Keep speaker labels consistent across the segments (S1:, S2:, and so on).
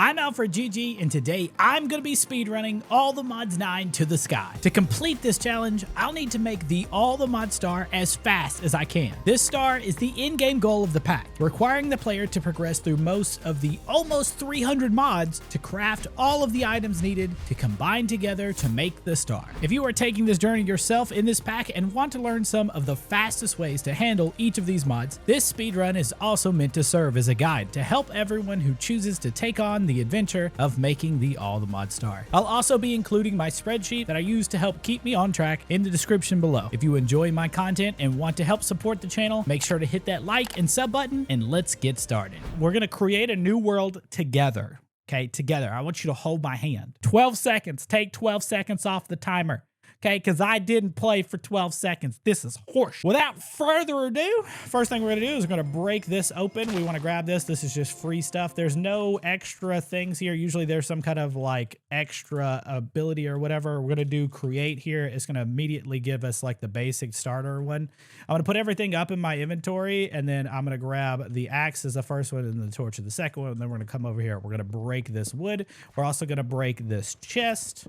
S1: I'm AlfredGG, and today I'm going to be speedrunning All the Mods 9 to the sky. To complete this challenge, I'll need to make the All the Mod Star as fast as I can. This star is the in-game goal of the pack, requiring the player to progress through most of the almost 300 mods to craft all of the items needed to combine together to make the star. If you are taking this journey yourself in this pack and want to learn some of the fastest ways to handle each of these mods, this speedrun is also meant to serve as a guide to help everyone who chooses to take on the adventure of making the All the Mod Star. I'll also be including my spreadsheet that I use to help keep me on track in the description below. If you enjoy my content and want to help support the channel, make sure to hit that like and sub button, and let's get started. We're gonna create a new world together. Okay, together. I want you to hold my hand. 12 seconds. Take 12 seconds off the timer. Okay, because I didn't play for 12 seconds. This is horseshit. Without further ado, first thing we're gonna do is we're gonna break this open. We wanna grab this. This is just free stuff. There's no extra things here. Usually there's some kind of like extra ability or whatever. We're gonna do create here. It's gonna immediately give us like the basic starter one. I'm gonna put everything up in my inventory, and then I'm gonna grab the axe as the first one and the torch as the second one. And then we're gonna come over here. We're gonna break this wood. We're also gonna break this chest.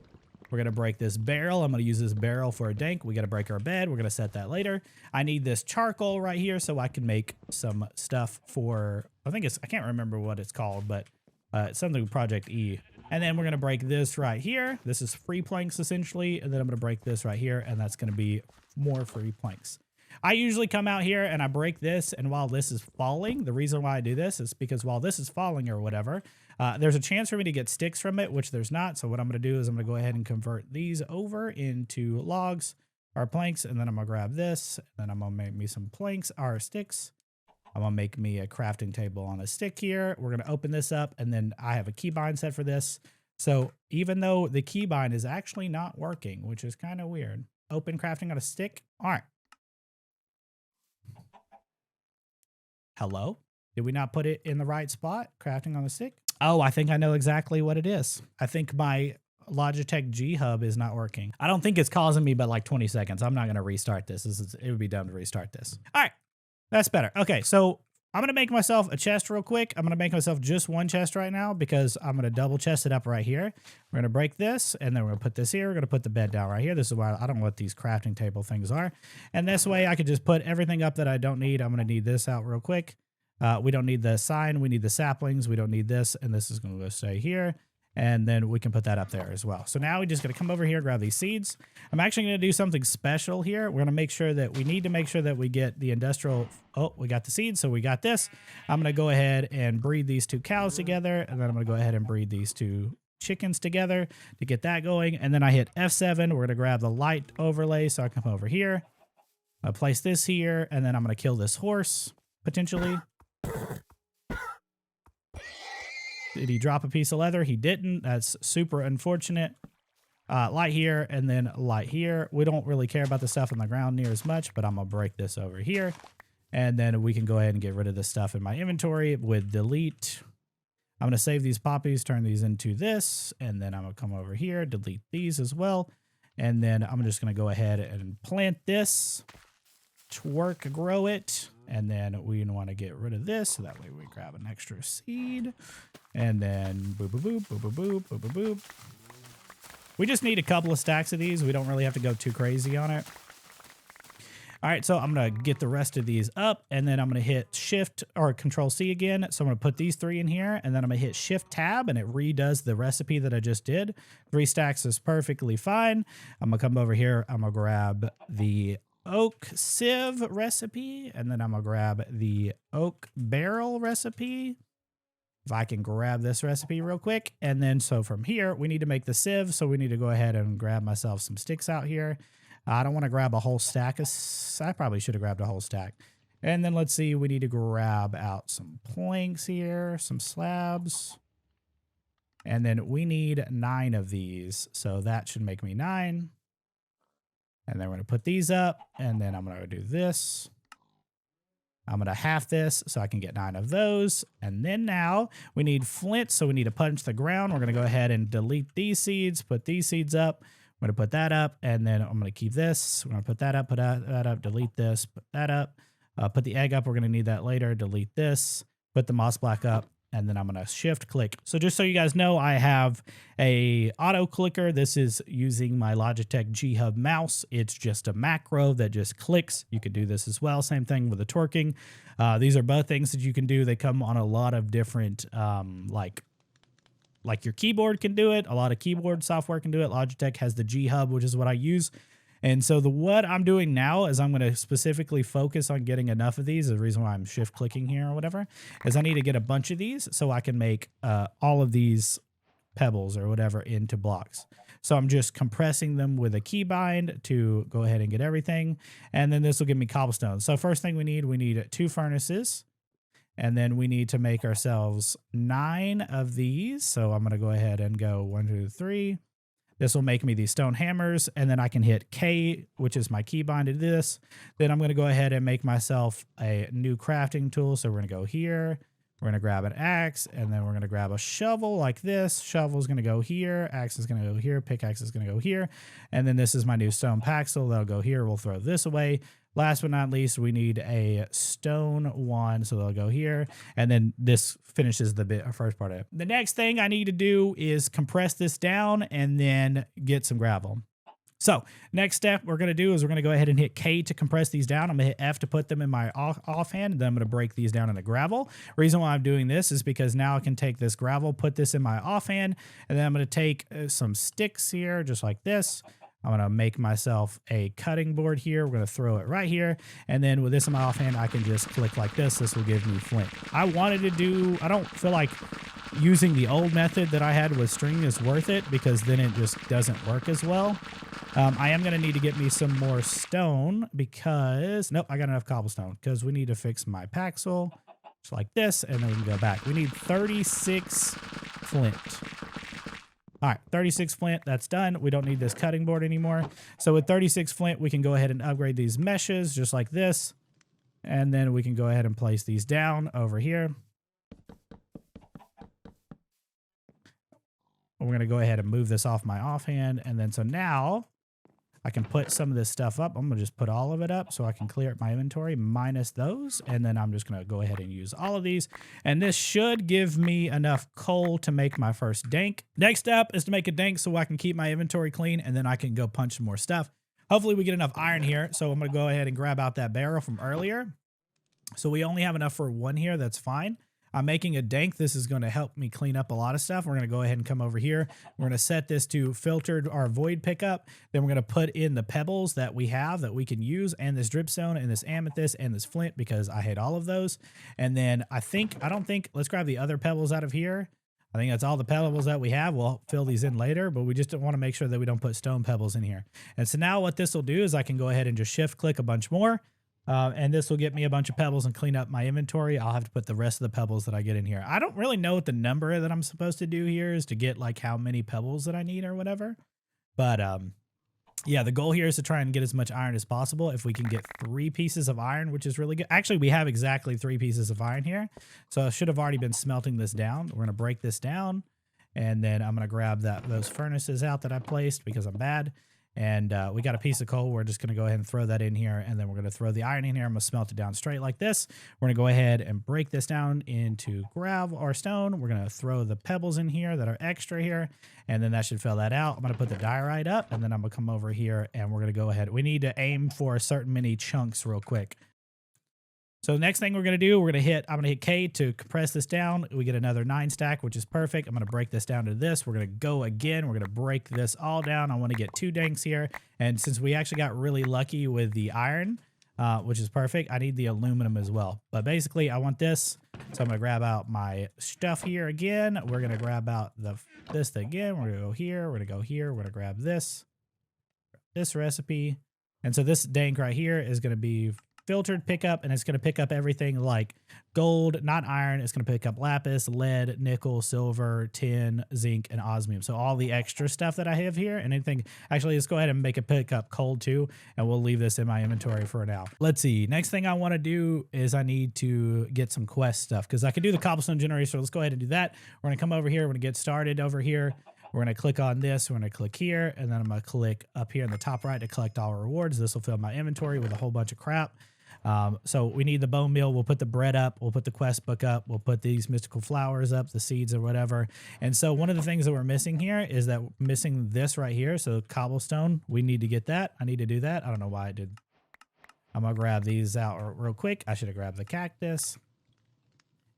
S1: We're going to break this barrel. I'm going to use this barrel for a dank. We got to break our bed. We're going to set that later. I need this charcoal right here so I can make some stuff for, I can't remember what it's called, but it's something with ProjectE. And then we're going to break this right here. This is free planks essentially. And then I'm going to break this right here, and that's going to be more free planks. I usually come out here and I break this, and while this is falling, the reason why I do this is because while this is falling or whatever, there's a chance for me to get sticks from it, which there's not. So what I'm going to do is I'm going to go ahead and convert these over into logs or planks, and then I'm going to grab this, and then I'm going to make me some planks or sticks. I'm going to make me a crafting table on a stick here. We're going to open this up, and then I have a keybind set for this. So even though the keybind is actually not working, which is kind of weird, open crafting on a stick. All right. Hello? Did we not put it in the right spot? Crafting on the stick? Oh, I think I know exactly what it is. I think my Logitech G Hub is not working. I don't think it's causing me but like 20 seconds. I'm not going to restart this. It would be dumb to restart this. All right. That's better. Okay, so I'm going to make myself a chest real quick. I'm going to make myself just one chest right now because I'm going to double chest it up right here. We're going to break this, and then we're going to put this here. We're going to put the bed down right here. This is why I don't know what these crafting table things are. And this way I could just put everything up that I don't need. I'm going to need this out real quick. We don't need the sign. We need the saplings. We don't need this. And this is going to go stay here. And then we can put that up there as well. So now we just got to come over here, grab these seeds. I'm actually going to do something special here. We're going to make sure that we get the industrial. Oh, we got the seeds. So we got this. I'm going to go ahead and breed these two cows together. And then I'm going to go ahead and breed these two chickens together to get that going. And then I hit F7. We're going to grab the light overlay. So I come over here. I'll place this here. And then I'm going to kill this horse potentially. Did he drop a piece of leather? He didn't. That's super unfortunate. Light here and then light here. We don't really care about the stuff on the ground near as much, but I'm going to break this over here. And then we can go ahead and get rid of the stuff in my inventory with delete. I'm going to save these poppies, turn these into this, and then I'm going to come over here, delete these as well. And then I'm just going to go ahead and plant this, grow it. And then we want to get rid of this, so that way we grab an extra seed. And then boop, boop, boop, boop, boop, boop, boop, boop, boop. We just need a couple of stacks of these. We don't really have to go too crazy on it. All right, so I'm going to get the rest of these up, and then I'm going to hit Shift or Control C again. So I'm going to put these three in here, and then I'm going to hit Shift Tab, and it redoes the recipe that I just did. 3 stacks is perfectly fine. I'm going to come over here. I'm going to grab the oak sieve recipe, and then I'm gonna grab the oak barrel recipe. If I can grab this recipe real quick, and then so from here we need to make the sieve, so we need to go ahead and grab myself some sticks out here. I don't want to grab a whole stack. I probably should have grabbed a whole stack. And then let's see, we need to grab out some planks here, some slabs, and then we need 9 of these, so that should make me 9. And then we're going to put these up, and then I'm going to do this. I'm going to half this so I can get 9 of those. And then now we need flint, so we need to punch the ground. We're going to go ahead and delete these seeds, put these seeds up. I'm going to put that up, and then I'm going to keep this. We're going to put that up, put that up, delete this, put that up. Put the egg up. We're going to need that later. Delete this. Put the moss block up. and then I'm going to shift click. So just so you guys know, I have a auto clicker. This is using my Logitech G Hub mouse. It's just a macro that just clicks. You could do this as well. Same thing with the torquing. These are both things that you can do. They come on a lot of different, like your keyboard can do it. A lot of keyboard software can do it. Logitech has the G Hub, which is what I use. And so what I'm doing now is I'm going to specifically focus on getting enough of these. The reason why I'm shift clicking here or whatever is I need to get a bunch of these so I can make all of these pebbles or whatever into blocks. So I'm just compressing them with a keybind to go ahead and get everything. And then this will give me cobblestone. So first thing we need 2 furnaces. And then we need to make ourselves 9 of these. So I'm going to go ahead and go 1, 2, 3. This will make me these stone hammers, and then I can hit K, which is my keybind to this. Then I'm going to go ahead and make myself a new crafting tool. So we're going to go here. We're going to grab an axe, and then we're going to grab a shovel like this. Shovel is going to go here. Axe is going to go here. Pickaxe is going to go here. And then this is my new stone paxel. That'll go here. We'll throw this away. Last but not least, we need a stone one, so they'll go here. And then this finishes the first part of it. The next thing I need to do is compress this down and then get some gravel. So next step we're going to do is we're going to go ahead and hit K to compress these down. I'm going to hit F to put them in my offhand, and then I'm going to break these down into gravel. Reason why I'm doing this is because now I can take this gravel, put this in my offhand, and then I'm going to take some sticks here, just like this. I'm going to make myself a cutting board here. We're going to throw it right here. And then with this in my offhand, I can just click like this. This will give me flint. I don't feel like using the old method that I had with string is worth it because then it just doesn't work as well. I am going to need to get me some more stone because, nope, I got enough cobblestone because we need to fix my paxel just like this. And then we can go back. We need 36 flint. All right, 36 flint, that's done. We don't need this cutting board anymore. So with 36 flint, we can go ahead and upgrade these meshes just like this. And then we can go ahead and place these down over here. We're going to go ahead and move this off my offhand. And then so now I can put some of this stuff up. I'm going to just put all of it up so I can clear up my inventory minus those. And then I'm just going to go ahead and use all of these. And this should give me enough coal to make my first dank. Next up is to make a dank so I can keep my inventory clean and then I can go punch some more stuff. Hopefully we get enough iron here. So I'm going to go ahead and grab out that barrel from earlier. So we only have enough for 1 here. That's fine. I'm making a dank. This is going to help me clean up a lot of stuff. We're going to go ahead and come over here. We're going to set this to filtered or void pickup. Then we're going to put in the pebbles that we have that we can use and this dripstone and this amethyst and this flint because I hate all of those. And then let's grab the other pebbles out of here. I think that's all the pebbles that we have. We'll fill these in later, but we just want to make sure that we don't put stone pebbles in here. And so now what this will do is I can go ahead and just shift click a bunch more. And this will get me a bunch of pebbles and clean up my inventory. I'll have to put the rest of the pebbles that I get in here. I don't really know what the number that I'm supposed to do here is to get like how many pebbles that I need or whatever. But yeah, the goal here is to try and get as much iron as possible. If we can get 3 pieces of iron, which is really good. Actually, we have exactly 3 pieces of iron here. So I should have already been smelting this down. We're going to break this down. And then I'm going to grab those furnaces out that I placed because I'm bad. And we got a piece of coal. We're just going to go ahead and throw that in here. And then we're going to throw the iron in here. I'm going to smelt it down straight like this. We're going to go ahead and break this down into gravel or stone. We're going to throw the pebbles in here that are extra here. And then that should fill that out. I'm going to put the diorite up. And then I'm going to come over here and we're going to go ahead. We need to aim for a certain many chunks real quick. So the next thing we're going to do, I'm going to hit K to compress this down. We get another 9 stack, which is perfect. I'm going to break this down to this. We're going to go again. We're going to break this all down. I want to get 2 danks here. And since we actually got really lucky with the iron, which is perfect, I need the aluminum as well. But basically, I want this. So I'm going to grab out my stuff here again. We're going to grab out this again. We're going to go here. We're going to go here. We're going to grab this recipe. And so this dank right here is going to be filtered pickup, and it's going to pick up everything like gold, not iron. It's going to pick up lapis, lead, nickel, silver, tin, zinc, and osmium. So all the extra stuff that I have here and anything. Actually, let's go ahead and make it pick up coal too, and we'll leave this in my inventory for now. Let's see. Next thing I want to do is I need to get some quest stuff because I can do the cobblestone generator. So let's go ahead and do that. We're going to come over here. We're going to get started over here. We're going to click on this. We're going to click here, and then I'm going to click up here in the top right to collect all rewards. This will fill my inventory with a whole bunch of crap. So we need the bone meal. We'll put the bread up. We'll put the quest book up. We'll put these mystical flowers up, the seeds or whatever. And so one of the things that we're missing here is that we're missing this right here. So cobblestone, we need to get that. I need to do that. I don't know why I did. I'm going to grab these out real quick. I should have grabbed the cactus.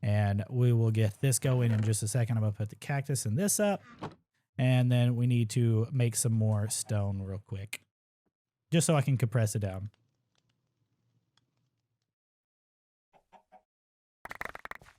S1: And we will get this going in just a second. I'm going to put the cactus and this up. And then we need to make some more stone real quick, just so I can compress it down.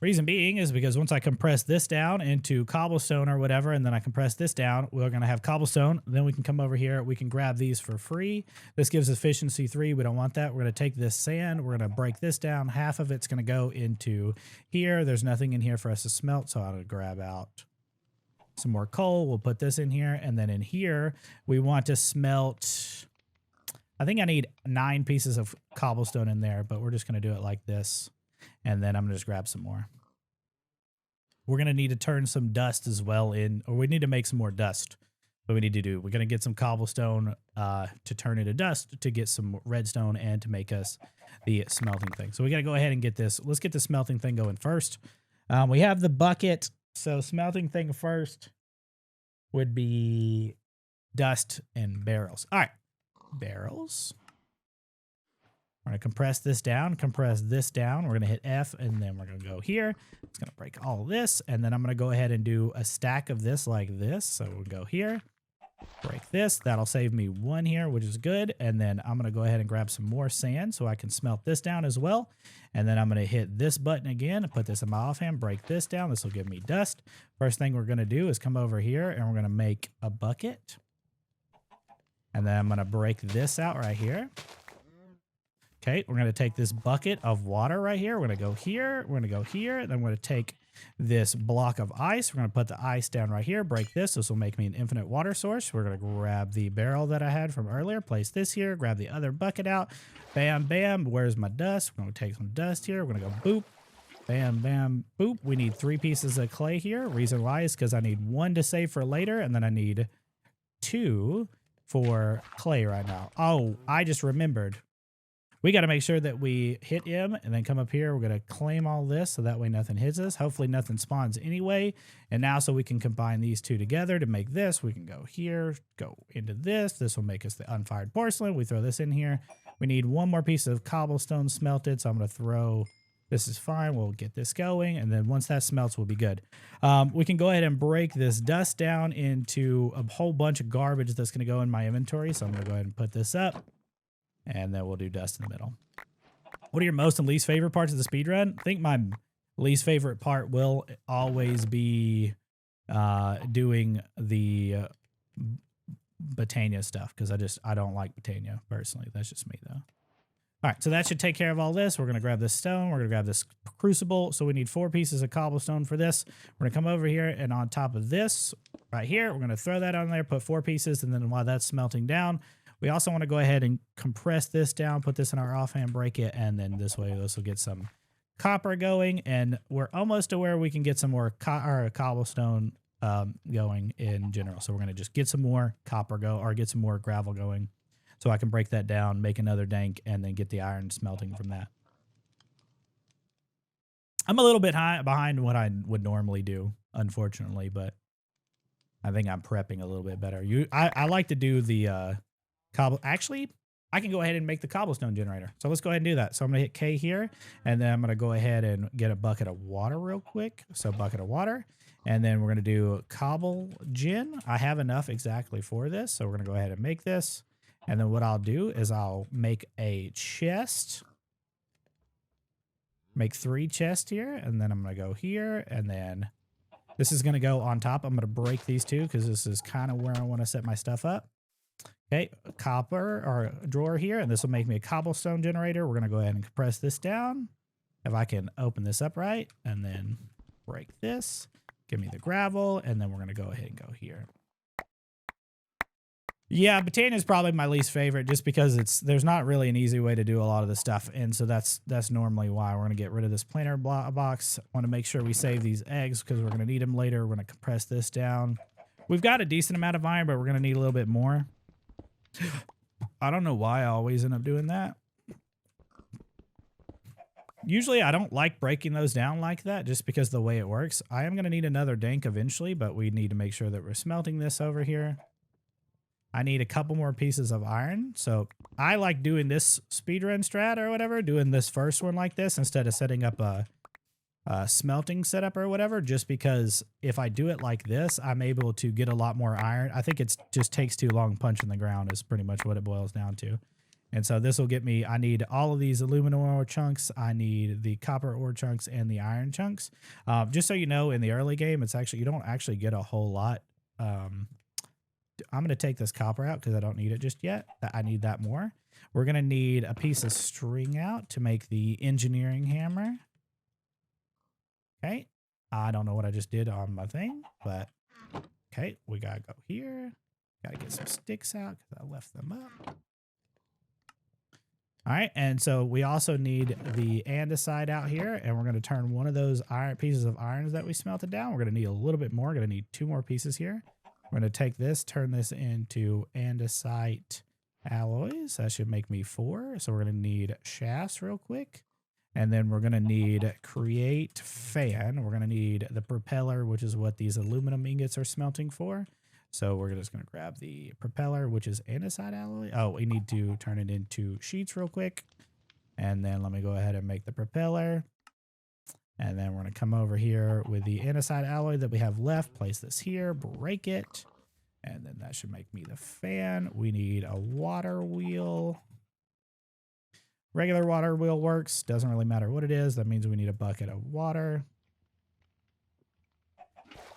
S1: Reason being is because once I compress this down into cobblestone or whatever, and then I compress this down, we're going to have cobblestone. Then we can come over here. We can grab these for free. This gives us efficiency 3. We don't want that. We're going to take this sand. We're going to break this down. Half of it's going to go into here. There's nothing in here for us to smelt, so I'm going to grab out some more coal. We'll put this in here. And then in here, we want to smelt... I think I need 9 pieces of cobblestone in there, but we're just going to do it like this. And then I'm going to just grab some more. We're going to need to turn some dust as well in, or we need to make some more dust. What we need to do, we're going to get some cobblestone to turn into dust, to get some redstone, and to make us the smelting thing. So we got to go ahead and get this. Let's get the smelting thing going first. We have the bucket. So smelting thing first would be dust and barrels. All right, barrels. We're going to compress this down. We're going to hit F, and then we're going to go here. It's going to break all this, and then I'm going to go ahead and do a stack of this like this. So we'll go here, break this. That'll save me 1 here, which is good. And then I'm going to go ahead and grab some more sand so I can smelt this down as well. And then I'm going to hit this button again and put this in my offhand, break this down. This will give me dust. First thing we're going to do is come over here, and we're going to make a bucket. And then I'm going to break this out right here. Okay, we're going to take this bucket of water right here. We're going to go here. We're going to go here. Then we're going to take this block of ice. We're going to put the ice down right here. Break this. This will make me an infinite water source. We're going to grab the barrel that I had from earlier. Place this here. Grab the other bucket out. Bam, bam. Where's my dust? We're going to take some dust here. We're going to go boop. Bam, bam, boop. We need 3 pieces of clay here. Reason why is because I need 1 to save for later, and then I need 2 for clay right now. Oh, I just remembered. We got to make sure that we hit M and then come up here. We're going to claim all this so that way nothing hits us. Hopefully nothing spawns anyway. And now so we can combine these 2 together to make this. We can go here, go into this. This will make us the unfired porcelain. We throw this in here. We need 1 more piece of cobblestone smelted. So I'm going to throw, this is fine. We'll get this going. And then once that smelts, we'll be good. We can go ahead and break this dust down into a whole bunch of garbage that's going to go in my inventory. So I'm going to go ahead and put this up. And then we'll do dust in the middle. What are your most and least favorite parts of the speedrun? I think my least favorite part will always be doing the Botania stuff, because I don't like Botania personally. That's just me though. All right, so that should take care of all this. We're going to grab this stone. We're going to grab this crucible. So we need 4 pieces of cobblestone for this. We're going to come over here, and on top of this right here, we're going to throw that on there, put 4 pieces, and then while that's smelting down, we also want to go ahead and compress this down, put this in our offhand, break it, and then this way this will get some copper going, and we're almost to where we can get some more cobblestone going in general. So we're going to just get some more copper get some more gravel going so I can break that down, make another dank, and then get the iron smelting from that. I'm a little bit behind what I would normally do, unfortunately, but I think I'm prepping a little bit better. I like to do the... Actually, I can go ahead and make the cobblestone generator. So let's go ahead and do that. So I'm going to hit K here, and then I'm going to go ahead and get a bucket of water real quick. So bucket of water, and then we're going to do cobble gen. I have enough exactly for this, so we're going to go ahead and make this. And then what I'll do is I'll make a chest. Make 3 chests here, and then I'm going to go here, and then this is going to go on top. I'm going to break these 2 because this is kind of where I want to set my stuff up. Okay, copper or a drawer here, and this will make me a cobblestone generator. We're going to go ahead and compress this down. If I can open this up right, and then break this, give me the gravel, and then we're going to go ahead and go here. Yeah, Botania is probably my least favorite just because there's not really an easy way to do a lot of the stuff, and so that's normally why we're going to get rid of this planer box. I want to make sure we save these eggs because we're going to need them later. We're going to compress this down. We've got a decent amount of iron, but we're going to need a little bit more. I don't know why I always end up doing that. Usually I don't like breaking those down like that just because of the way it works. I am going to need another dank eventually, but we need to make sure that we're smelting this over here. I need a couple more pieces of iron. So I like doing this speedrun strat or whatever, doing this first one like this instead of setting up a smelting setup or whatever, just because if I do it like this, I'm able to get a lot more iron. I think it just takes too long punching the ground is pretty much what it boils down to. And so this will get me, I need all of these aluminum ore chunks, I need the copper ore chunks and the iron chunks. Just so you know, in the early game, it's actually, you don't actually get a whole lot. I'm going to take this copper out because I don't need it just yet. I need that more. We're going to need a piece of string out to make the engineering hammer. Okay. I don't know what I just did on my thing, but okay, we got to go here. Got to get some sticks out because I left them up. All right, and so we also need the andesite out here, and we're going to turn one of those iron pieces of irons that we smelted down. We're going to need a little bit more. We're going to need 2 more pieces here. We're going to take this, turn this into andesite alloys. That should make me 4. So we're going to need shafts real quick. And then we're going to need create fan. We're going to need the propeller, which is what these aluminum ingots are smelting for. So we're just going to grab the propeller, which is andesite alloy. Oh, we need to turn it into sheets real quick. And then let me go ahead and make the propeller. And then we're going to come over here with the andesite alloy that we have left. Place this here, break it. And then that should make me the fan. We need a water wheel. Regular water wheel works. Doesn't really matter what it is. That means we need a bucket of water.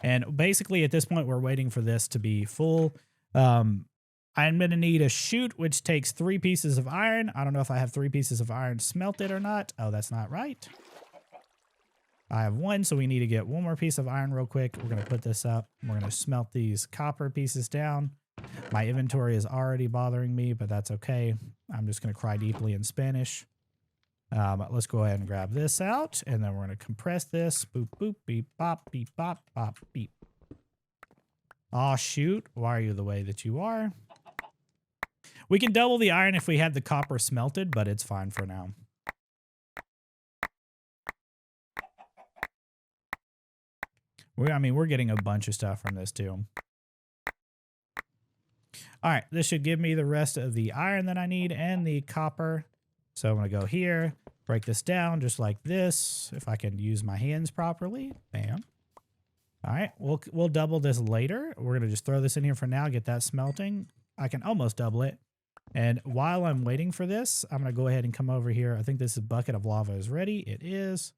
S1: And basically at this point, we're waiting for this to be full. I'm going to need a chute, which takes 3 pieces of iron. I don't know if I have 3 pieces of iron smelted or not. Oh, that's not right. I have 1, so we need to get 1 more piece of iron real quick. We're going to put this up. We're going to smelt these copper pieces down. My inventory is already bothering me, but that's okay. I'm just going to cry deeply in Spanish. Let's go ahead and grab this out, and then we're going to compress this. Boop, boop, beep, bop, beep, bop, bop, beep. Aw, shoot. Why are you the way that you are? We can double the iron if we had the copper smelted, but it's fine for now. I mean, we're getting a bunch of stuff from this too. All right, this should give me the rest of the iron that I need and the copper. So I'm going to go here, break this down just like this. If I can use my hands properly. Bam. All right, we'll double this later. We're going to just throw this in here for now, get that smelting. I can almost double it. And while I'm waiting for this, I'm going to go ahead and come over here. I think this bucket of lava is ready. It is.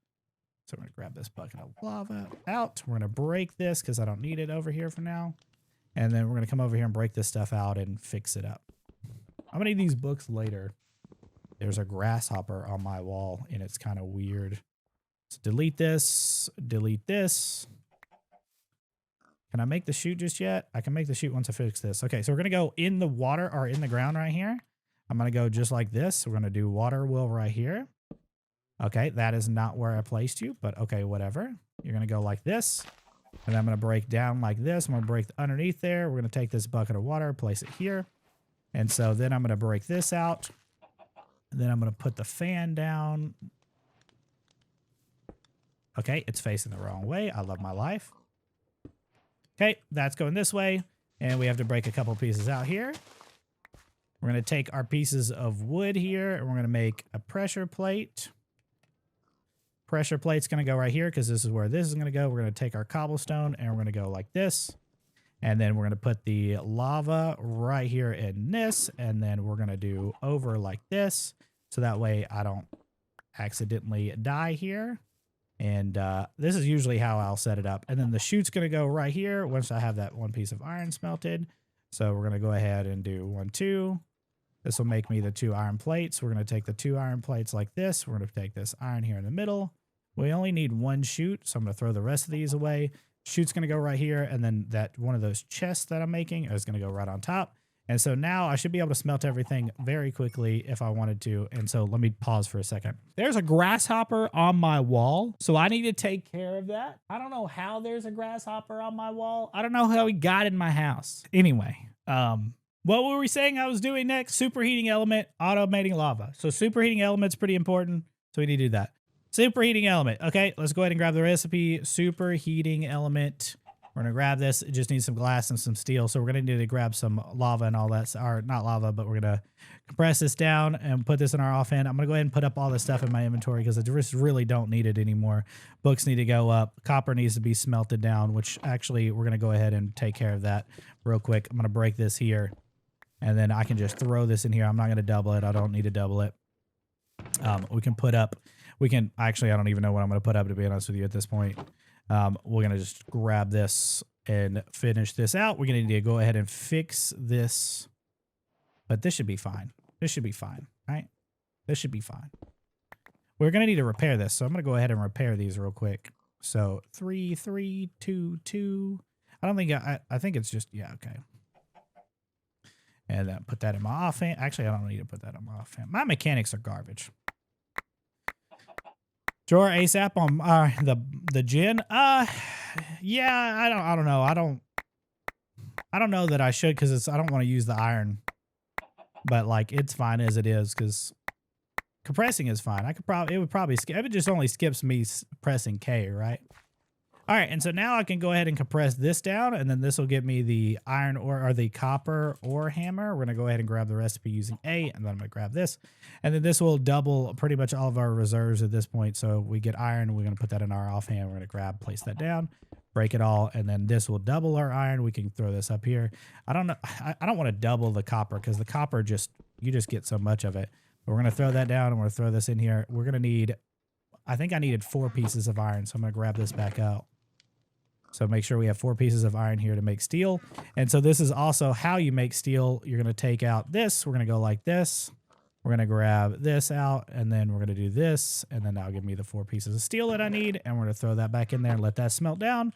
S1: So I'm going to grab this bucket of lava out. We're going to break this because I don't need it over here for now. And then we're going to come over here and break this stuff out and fix it up. I'm going to need these books later. There's a grasshopper on my wall, and it's kind of weird. So delete this. Delete this. Can I make the chute just yet? I can make the chute once I fix this. Okay, so we're going to go in the water or in the ground right here. I'm going to go just like this. We're going to do water wheel right here. Okay, that is not where I placed you, but okay, whatever. You're going to go like this. And I'm going to break down like this. I'm going to break underneath there. We're going to take this bucket of water, place it here. And so then I'm going to break this out. And then I'm going to put the fan down. Okay, it's facing the wrong way. I love my life. Okay, that's going this way. And we have to break a couple pieces out here. We're going to take our pieces of wood here, and we're going to make a pressure plate. Pressure plate's going to go right here because this is where this is going to go. We're going to take our cobblestone, and we're going to go like this. And then we're going to put the lava right here in this, and then we're going to do over like this. So that way I don't accidentally die here. And this is usually how I'll set it up. And then the chute's going to go right here once I have that 1 piece of iron smelted. So we're going to go ahead and do 1, 2. This will make me the 2 iron plates. We're going to take the 2 iron plates like this. We're going to take this iron here in the middle. We only need 1 chute, so I'm going to throw the rest of these away. Chute's going to go right here, and then that one of those chests that I'm making is going to go right on top. And so now I should be able to smelt everything very quickly if I wanted to. And so let me pause for a second. There's a grasshopper on my wall, so I need to take care of that. I don't know how there's a grasshopper on my wall. I don't know how he got in my house. Anyway, what were we saying I was doing next? Superheating element, automating lava. So superheating element's pretty important, so we need to do that. Superheating element. Okay, let's go ahead and grab the recipe. Superheating element. We're going to grab this. It just needs some glass and some steel. So we're going to need to grab some lava and all that. Or not lava, but we're going to compress this down and put this in our offhand. I'm going to go ahead and put up all this stuff in my inventory because I just really don't need it anymore. Books need to go up. Copper needs to be smelted down, which actually we're going to go ahead and take care of that real quick. I'm going to break this here. And then I can just throw this in here. I'm not going to double it. I don't need to double it. We can put up... actually, I don't even know what I'm going to put up, to be honest with you, at this point. We're going to just grab this and finish this out. We're going to need to go ahead and fix this. But this should be fine. This should be fine, right? This should be fine. We're going to need to repair this. So I'm going to go ahead and repair these real quick. So 3, 3, 2, 2. I don't think I think it's just, yeah, okay. And then put that in my offhand. Actually, I don't need to put that in my offhand. My mechanics are garbage. Drawer ASAP on the gin. Yeah, I don't know. I don't know that I should because I don't want to use the iron. But like it's fine as it is because compressing is fine. It would probably skip. It just only skips me pressing K, right? All right, and so now I can go ahead and compress this down, and then this will give me the iron ore or the copper ore hammer. We're gonna go ahead and grab the recipe using A, and then I'm gonna grab this, and then this will double pretty much all of our reserves at this point. So we get iron, we're gonna put that in our offhand. We're gonna place that down, break it all, and then this will double our iron. We can throw this up here. I don't know. I don't want to double the copper because the copper you just get so much of it. But we're gonna throw that down, and we're gonna throw this in here. We're gonna need. I think I needed 4 pieces of iron, so I'm gonna grab this back out. So make sure we have 4 pieces of iron here to make steel. And so this is also how you make steel. You're going to take out this. We're going to go like this. We're going to grab this out, and then we're going to do this, and then that'll give me the 4 pieces of steel that I need, and we're going to throw that back in there and let that smelt down.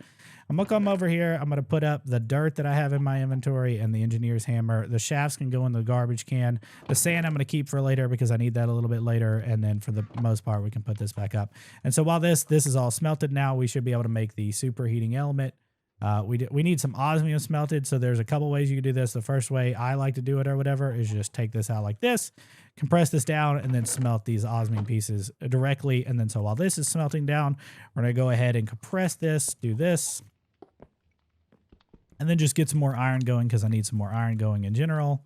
S1: I'm going to come over here. I'm going to put up the dirt that I have in my inventory and the engineer's hammer. The shafts can go in the garbage can. The sand I'm going to keep for later because I need that a little bit later, and then for the most part, we can put this back up. And so while this is all smelted now, we should be able to make the superheating element. We need some osmium smelted, so there's a couple ways you can do this. The first way I like to do it or whatever is just take this out like this, compress this down, and then smelt these osmium pieces directly. And then so while this is smelting down, we're going to go ahead and compress this, do this, and then just get some more iron going because I need some more iron going in general,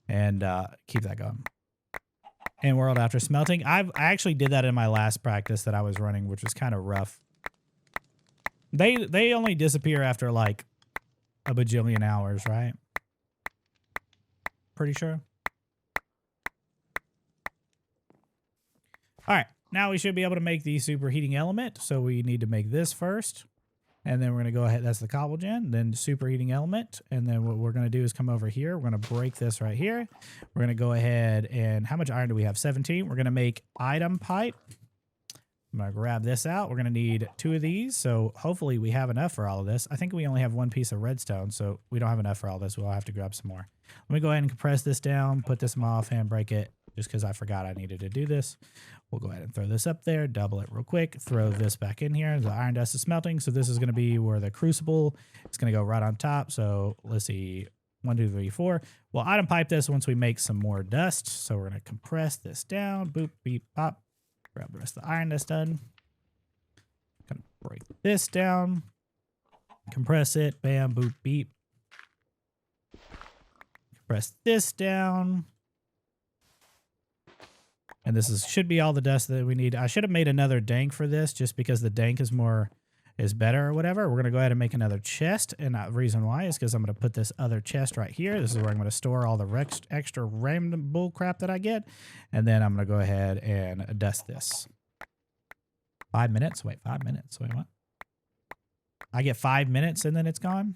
S1: and keep that going. And world after smelting, I actually did that in my last practice that I was running, which was kind of rough. They only disappear after like a bajillion hours, right? Pretty sure. All right, now we should be able to make the superheating element. So we need to make this first. And then we're going to go ahead. That's the cobble gen. Then superheating element. And then what we're going to do is come over here. We're going to break this right here. We're going to go ahead and how much iron do we have? 17. We're going to make item pipe. I'm going to grab this out. We're going to need 2 of these. So hopefully we have enough for all of this. I think we only have 1 piece of redstone, so we don't have enough for all this. We'll have to grab some more. Let me go ahead and compress this down, put this in my offhand, break it, just because I forgot I needed to do this. We'll go ahead and throw this up there, double it real quick, throw this back in here. The iron dust is smelting, so this is going to be where the crucible is going to go right on top. So let's see, 1, 2, 3, 4. We'll item pipe this once we make some more dust. So we're going to compress this down, boop, beep, pop. Grab the rest of the iron that's done. Gonna break this down. Compress it. Bam, boop, beep. Compress this down. And this should be all the dust that we need. I should have made another dank for this just because the dank is better or whatever. We're going to go ahead and make another chest. And the reason why is because I'm going to put this other chest right here. This is where I'm going to store all the extra random bull crap that I get. And then I'm going to go ahead and dust this. 5 minutes? Wait, 5 minutes. Wait, what? I get 5 minutes and then it's gone?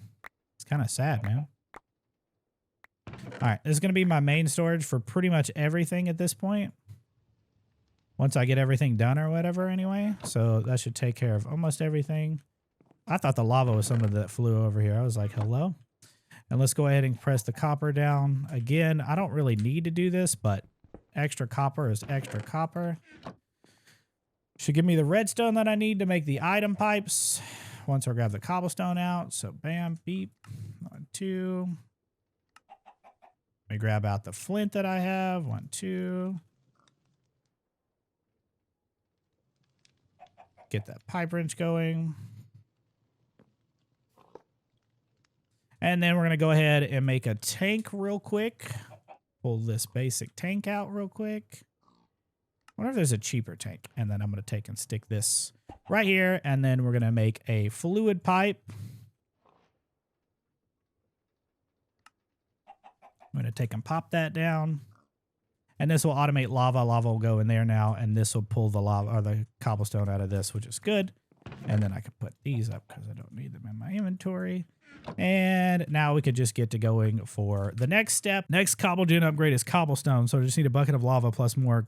S1: It's kind of sad, man. All right, this is going to be my main storage for pretty much everything at this point. Once I get everything done or whatever anyway. So that should take care of almost everything. I thought the lava was something that flew over here. I was like, hello? And let's go ahead and press the copper down. Again, I don't really need to do this, but extra copper is extra copper. Should give me the redstone that I need to make the item pipes. Once I grab the cobblestone out. So bam, beep, 1, 2. Let me grab out the flint that I have. 1, 2. Get that pipe wrench going. And then we're going to go ahead and make a tank real quick. Pull this basic tank out real quick. I wonder if there's a cheaper tank. And then I'm going to take and stick this right here. And then we're going to make a fluid pipe. I'm going to take and pop that down. And this will automate lava. Lava will go in there now. And this will pull the lava or the cobblestone out of this, which is good. And then I can put these up because I don't need them in my inventory. And now we could just get to going for the next step. Next cobblegen upgrade is cobblestone. So I just need a bucket of lava plus more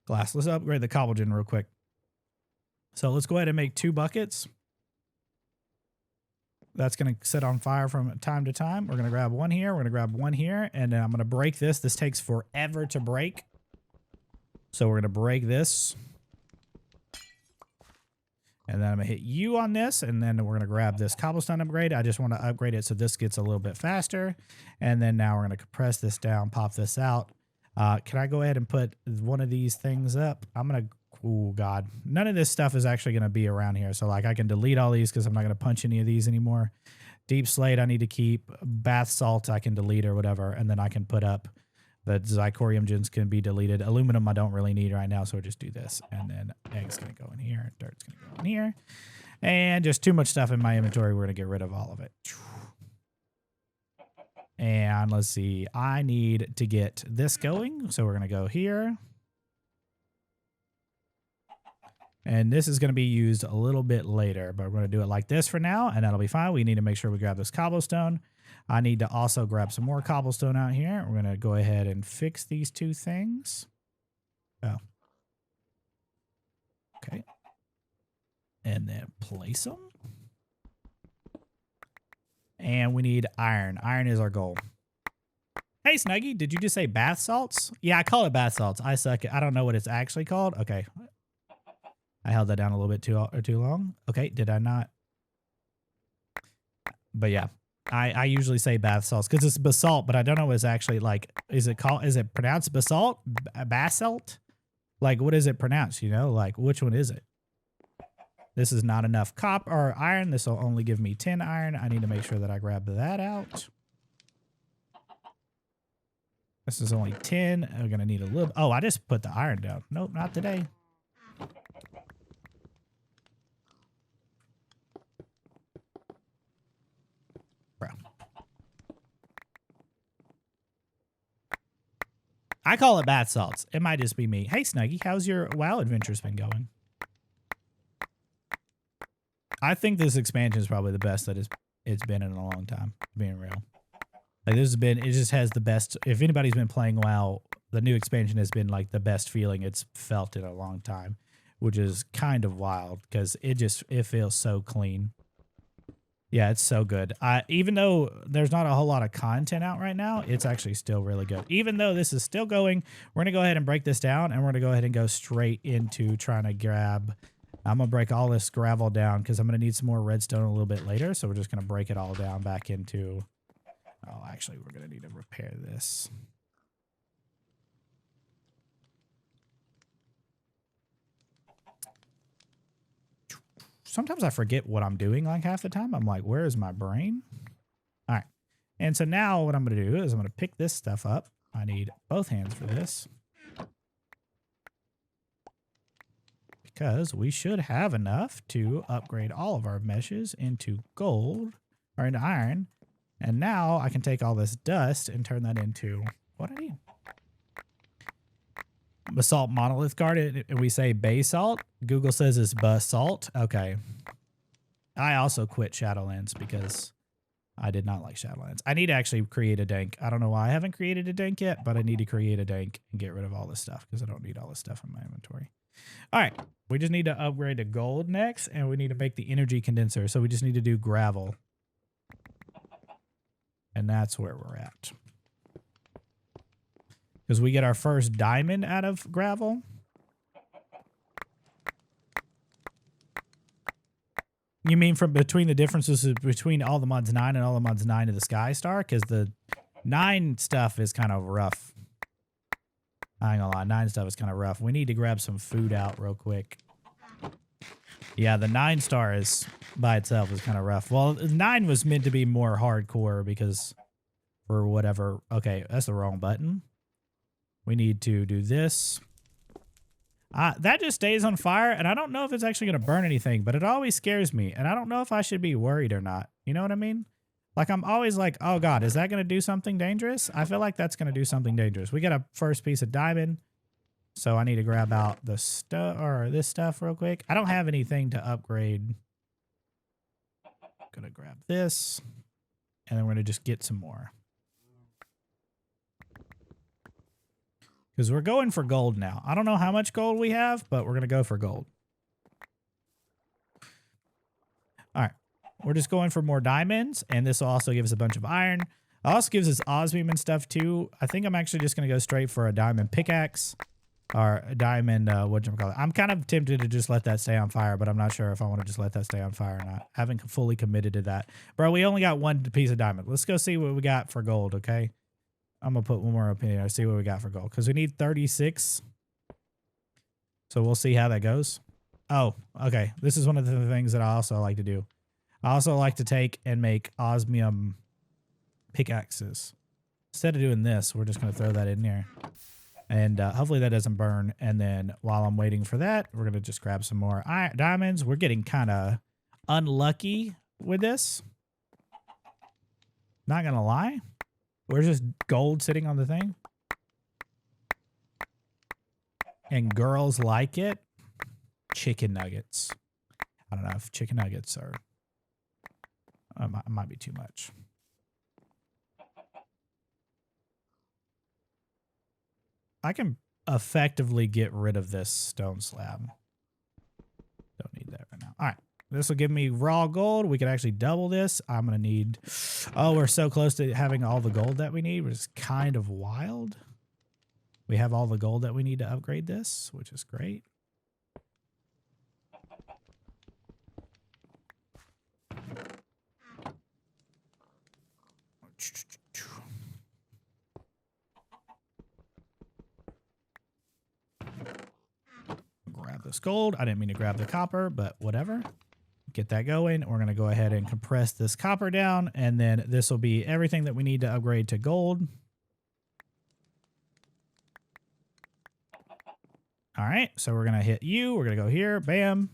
S1: glass. Let's upgrade the cobblegen real quick. So let's go ahead and make 2 buckets. That's going to set on fire from time to time. We're going to grab one here. We're going to grab one here. And then I'm going to break this. This takes forever to break. So we're going to break this. And then I'm going to hit U on this, and then we're going to grab this cobblestone upgrade. I just want to upgrade it so this gets a little bit faster. And then now we're going to compress this down, pop this out. Can I go ahead and put one of these things up? I'm going to, oh God, none of this stuff is actually going to be around here. So like I can delete all these because I'm not going to punch any of these anymore. Deep slate I need to keep. Bath salt I can delete or whatever. And then I can put up the zirconium gens can be deleted. Aluminum I don't really need right now, so we'll just do this. And then egg's going to go in here. Dirt's going to go in here. And just too much stuff in my inventory. We're going to get rid of all of it. And let's see. I need to get this going. So we're going to go here. And this is going to be used a little bit later, but we're going to do it like this for now, and that'll be fine. We need to make sure we grab this cobblestone. I need to also grab some more cobblestone out here. We're going to go ahead and fix these 2 things. Oh. Okay. And then place them. And we need iron. Iron is our goal. Hey, Snuggy, did you just say bath salts? Yeah, I call it bath salts. I suck. I don't know what it's actually called. Okay. I held that down a little bit too long. Okay, did I not? But yeah. I usually say bath salts because it's basalt, but I don't know what it's actually like. Is it pronounced basalt? Basalt? Like, what is it pronounced? You know, like, which one is it? This is not enough copper or iron. This will only give me 10 iron. I need to make sure that I grab that out. This is only 10. I'm going to need a little. Oh, I just put the iron down. Nope, not today. I call it bath salts. It might just be me. Hey, Snuggy, how's your WoW adventures been going? I think this expansion is probably the best that it's been in a long time, being real. Like, this has been, it just has the best. If anybody's been playing WoW, the new expansion has been like the best feeling it's felt in a long time, which is kind of wild because it feels so clean. Yeah, it's so good. Even though there's not a whole lot of content out right now, it's actually still really good. Even though this is still going, we're going to go ahead and break this down, and we're going to go ahead and go straight into trying to grab. I'm going to break all this gravel down because I'm going to need some more redstone a little bit later, so we're just going to break it all down back into. Oh, actually, we're going to need to repair this. Sometimes I forget what I'm doing like half the time. I'm like, where is my brain? All right. And so now what I'm going to do is I'm going to pick this stuff up. I need both hands for this. Because we should have enough to upgrade all of our meshes into gold or into iron. And now I can take all this dust and turn that into what I need. Basalt monolith guard, and we say basalt. Google says it's basalt. Okay. I also quit Shadowlands because I did not like Shadowlands. I need to actually create a dank. I don't know why I haven't created a dank yet, but I need to create a dank and get rid of all this stuff because I don't need all this stuff in my inventory. All right. We just need to upgrade to gold next, and we need to make the energy condenser. So we just need to do gravel. And that's where we're at. Because we get our first diamond out of gravel. You mean from between the differences between all the mods 9 and all the mods 9 of the Sky Star? Because the 9 stuff is kind of rough. I ain't gonna lie, 9 stuff is kind of rough. We need to grab some food out real quick. Yeah, the 9 star is by itself is kind of rough. Well, 9 was meant to be more hardcore because for whatever. Okay, that's the wrong button. We need to do this. That just stays on fire, and I don't know if it's actually going to burn anything, but it always scares me, and I don't know if I should be worried or not. You know what I mean? Like, I'm always like, oh, God, is that going to do something dangerous? I feel like that's going to do something dangerous. We got a first piece of diamond, so I need to grab out the stuff, or this stuff real quick. I don't have anything to upgrade. Gonna grab this, and then we're going to just get some more. Because we're going for gold now. I don't know how much gold we have, but we're going to go for gold. All right. We're just going for more diamonds, and this will also give us a bunch of iron. It also gives us osmium and stuff, too. I think I'm actually just going to go straight for a diamond pickaxe. Or a diamond, whatchamacallit. I'm kind of tempted to just let that stay on fire, but I'm not sure if I want to just let that stay on fire or not. I haven't fully committed to that. Bro, we only got one piece of diamond. Let's go see what we got for gold, okay? I'm going to put one more up in here, see what we got for gold. Because we need 36. So we'll see how that goes. Oh, okay. This is one of the things that I also like to do. I also like to take and make osmium pickaxes. Instead of doing this, we're just going to throw that in there. And hopefully that doesn't burn. And then while I'm waiting for that, we're going to just grab some more diamonds. We're getting kind of unlucky with this. Not going to lie. We're just gold sitting on the thing. And girls like it. Chicken nuggets. I don't know if chicken nuggets are... might be too much. I can effectively get rid of this stone slab. Don't need that right now. All right. This will give me raw gold. We could actually double this. I'm going to need... Oh, we're so close to having all the gold that we need, which is kind of wild. We have all the gold that we need to upgrade this, which is great. Grab this gold. I didn't mean to grab the copper, but whatever. Get that going. We're going to go ahead and compress this copper down, and then this will be everything that we need to upgrade to gold. All right, so we're going to hit U. We're going to go here. Bam.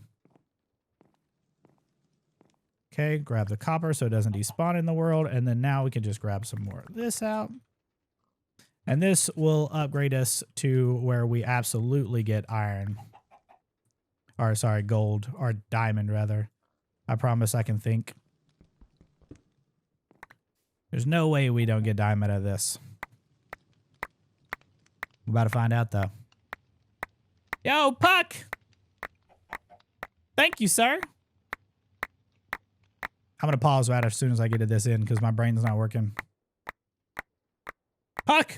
S1: Okay, grab the copper so it doesn't despawn in the world, and then now we can just grab some more of this out. And this will upgrade us to where we absolutely get iron. Or, sorry, gold. Or diamond, rather. I promise I can think. There's no way we don't get diamond out of this. We're about to find out, though. Yo, Puck! Thank you, sir. I'm going to pause right as soon as I get this in because my brain's not working. Puck!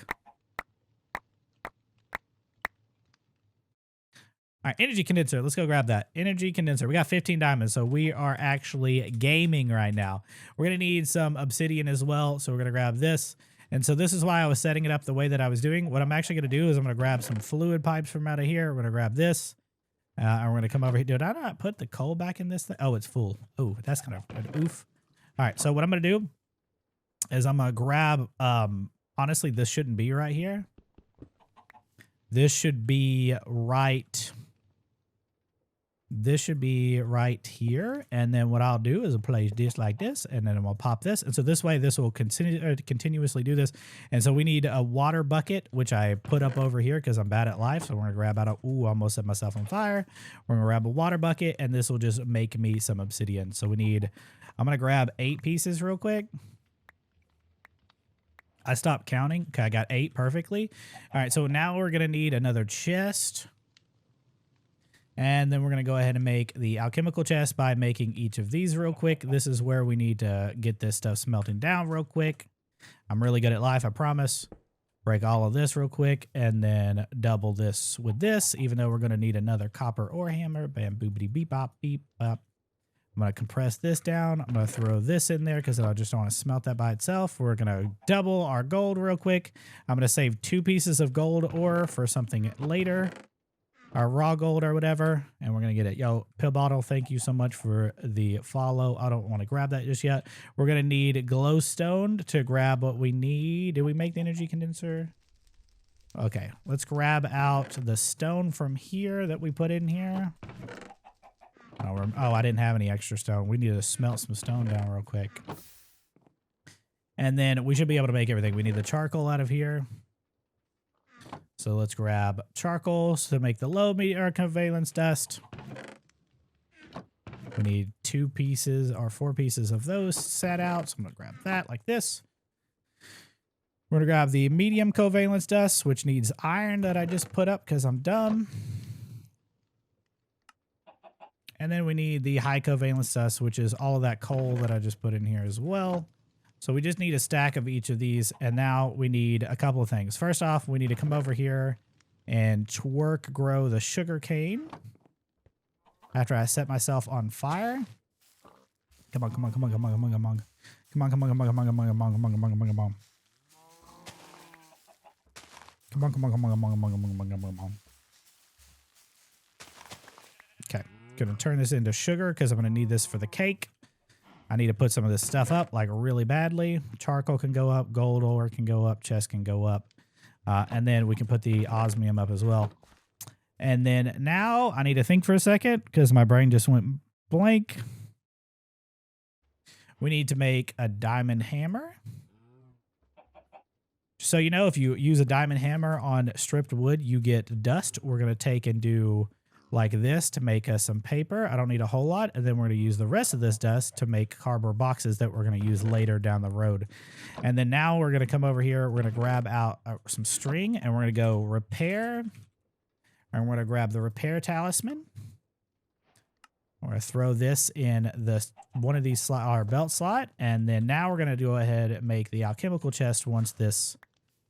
S1: All right, energy condenser. Let's go grab that. Energy condenser. We got 15 diamonds, so we are actually gaming right now. We're going to need some obsidian as well, so we're going to grab this. And so this is why I was setting it up the way that I was doing. What I'm actually going to do is I'm going to grab some fluid pipes from out of here. We're going to grab this. And we're going to come over here. Did I not put the coal back in this thing? Oh, it's full. Oh, that's kind of an oof. All right, so what I'm going to do is I'm going to grab, honestly, this shouldn't be right here. This should be right... This should be right here, and then what I'll do is I'll place this like this, and then we'll pop this, and so this way this will continuously do this. And so we need a water bucket, which I put up over here because I'm bad at life. So we're gonna grab out a ooh, almost set myself on fire. We're gonna grab a water bucket, and this will just make me some obsidian. So we need, I'm gonna grab 8 pieces real quick. I stopped counting. Okay, I got 8 perfectly. All right, so now we're gonna need another chest. And then we're going to go ahead and make the alchemical chest by making each of these real quick. This is where we need to get this stuff smelting down real quick. I'm really good at life, I promise. Break all of this real quick and then double this with this, even though we're going to need another copper ore hammer. Bam, boopity, beep, bop, beep, bop. I'm going to compress this down. I'm going to throw this in there because I just don't want to smelt that by itself. We're going to double our gold real quick. I'm going to save 2 pieces of gold ore for something later. our raw gold or whatever, and we're going to get it. Yo, Pill Bottle, thank you so much for the follow. I don't want to grab that just yet. We're going to need glowstone to grab what we need. Did we make the energy condenser? Okay, let's grab out the stone from here that we put in here. Oh, I didn't have any extra stone. We need to smelt some stone down real quick. And then we should be able to make everything. We need the charcoal out of here. So let's grab charcoal to make the low meteor covalence dust. We need 2 pieces or 4 pieces of those set out. So I'm going to grab that like this. We're going to grab the medium covalence dust, which needs iron that I just put up because I'm dumb. And then we need the high covalence dust, which is all of that coal that I just put in here as well. So we just need a stack of each of these. And now we need a couple of things. First off, we need to come over here and grow the sugar cane. After I set myself on fire. Come on, come on, come on, come on, come on, come on. Come on, come on, come on, come on, come on, come on, come on, come on, come on, come on. Come on, come on, come on, come on, come on, come on, come on, come on. Okay, gonna turn this into sugar because I'm gonna need this for the cake. I need to put some of this stuff up like really badly. Charcoal can go up, gold ore can go up, chest can go up. And then we can put the osmium up as well. And then now I need to think for a second because my brain just went blank. We need to make a diamond hammer. So, you know, if you use a diamond hammer on stripped wood, you get dust. We're going to take and do like this to make us some paper. I don't need a whole lot. And then we're going to use the rest of this dust to make cardboard boxes that we're going to use later down the road. And then now we're going to come over here. We're going to grab out some string and we're going to go repair. And we're going to grab the repair talisman. We're going to throw this in one of these our belt slot. And then now we're going to go ahead and make the alchemical chest once this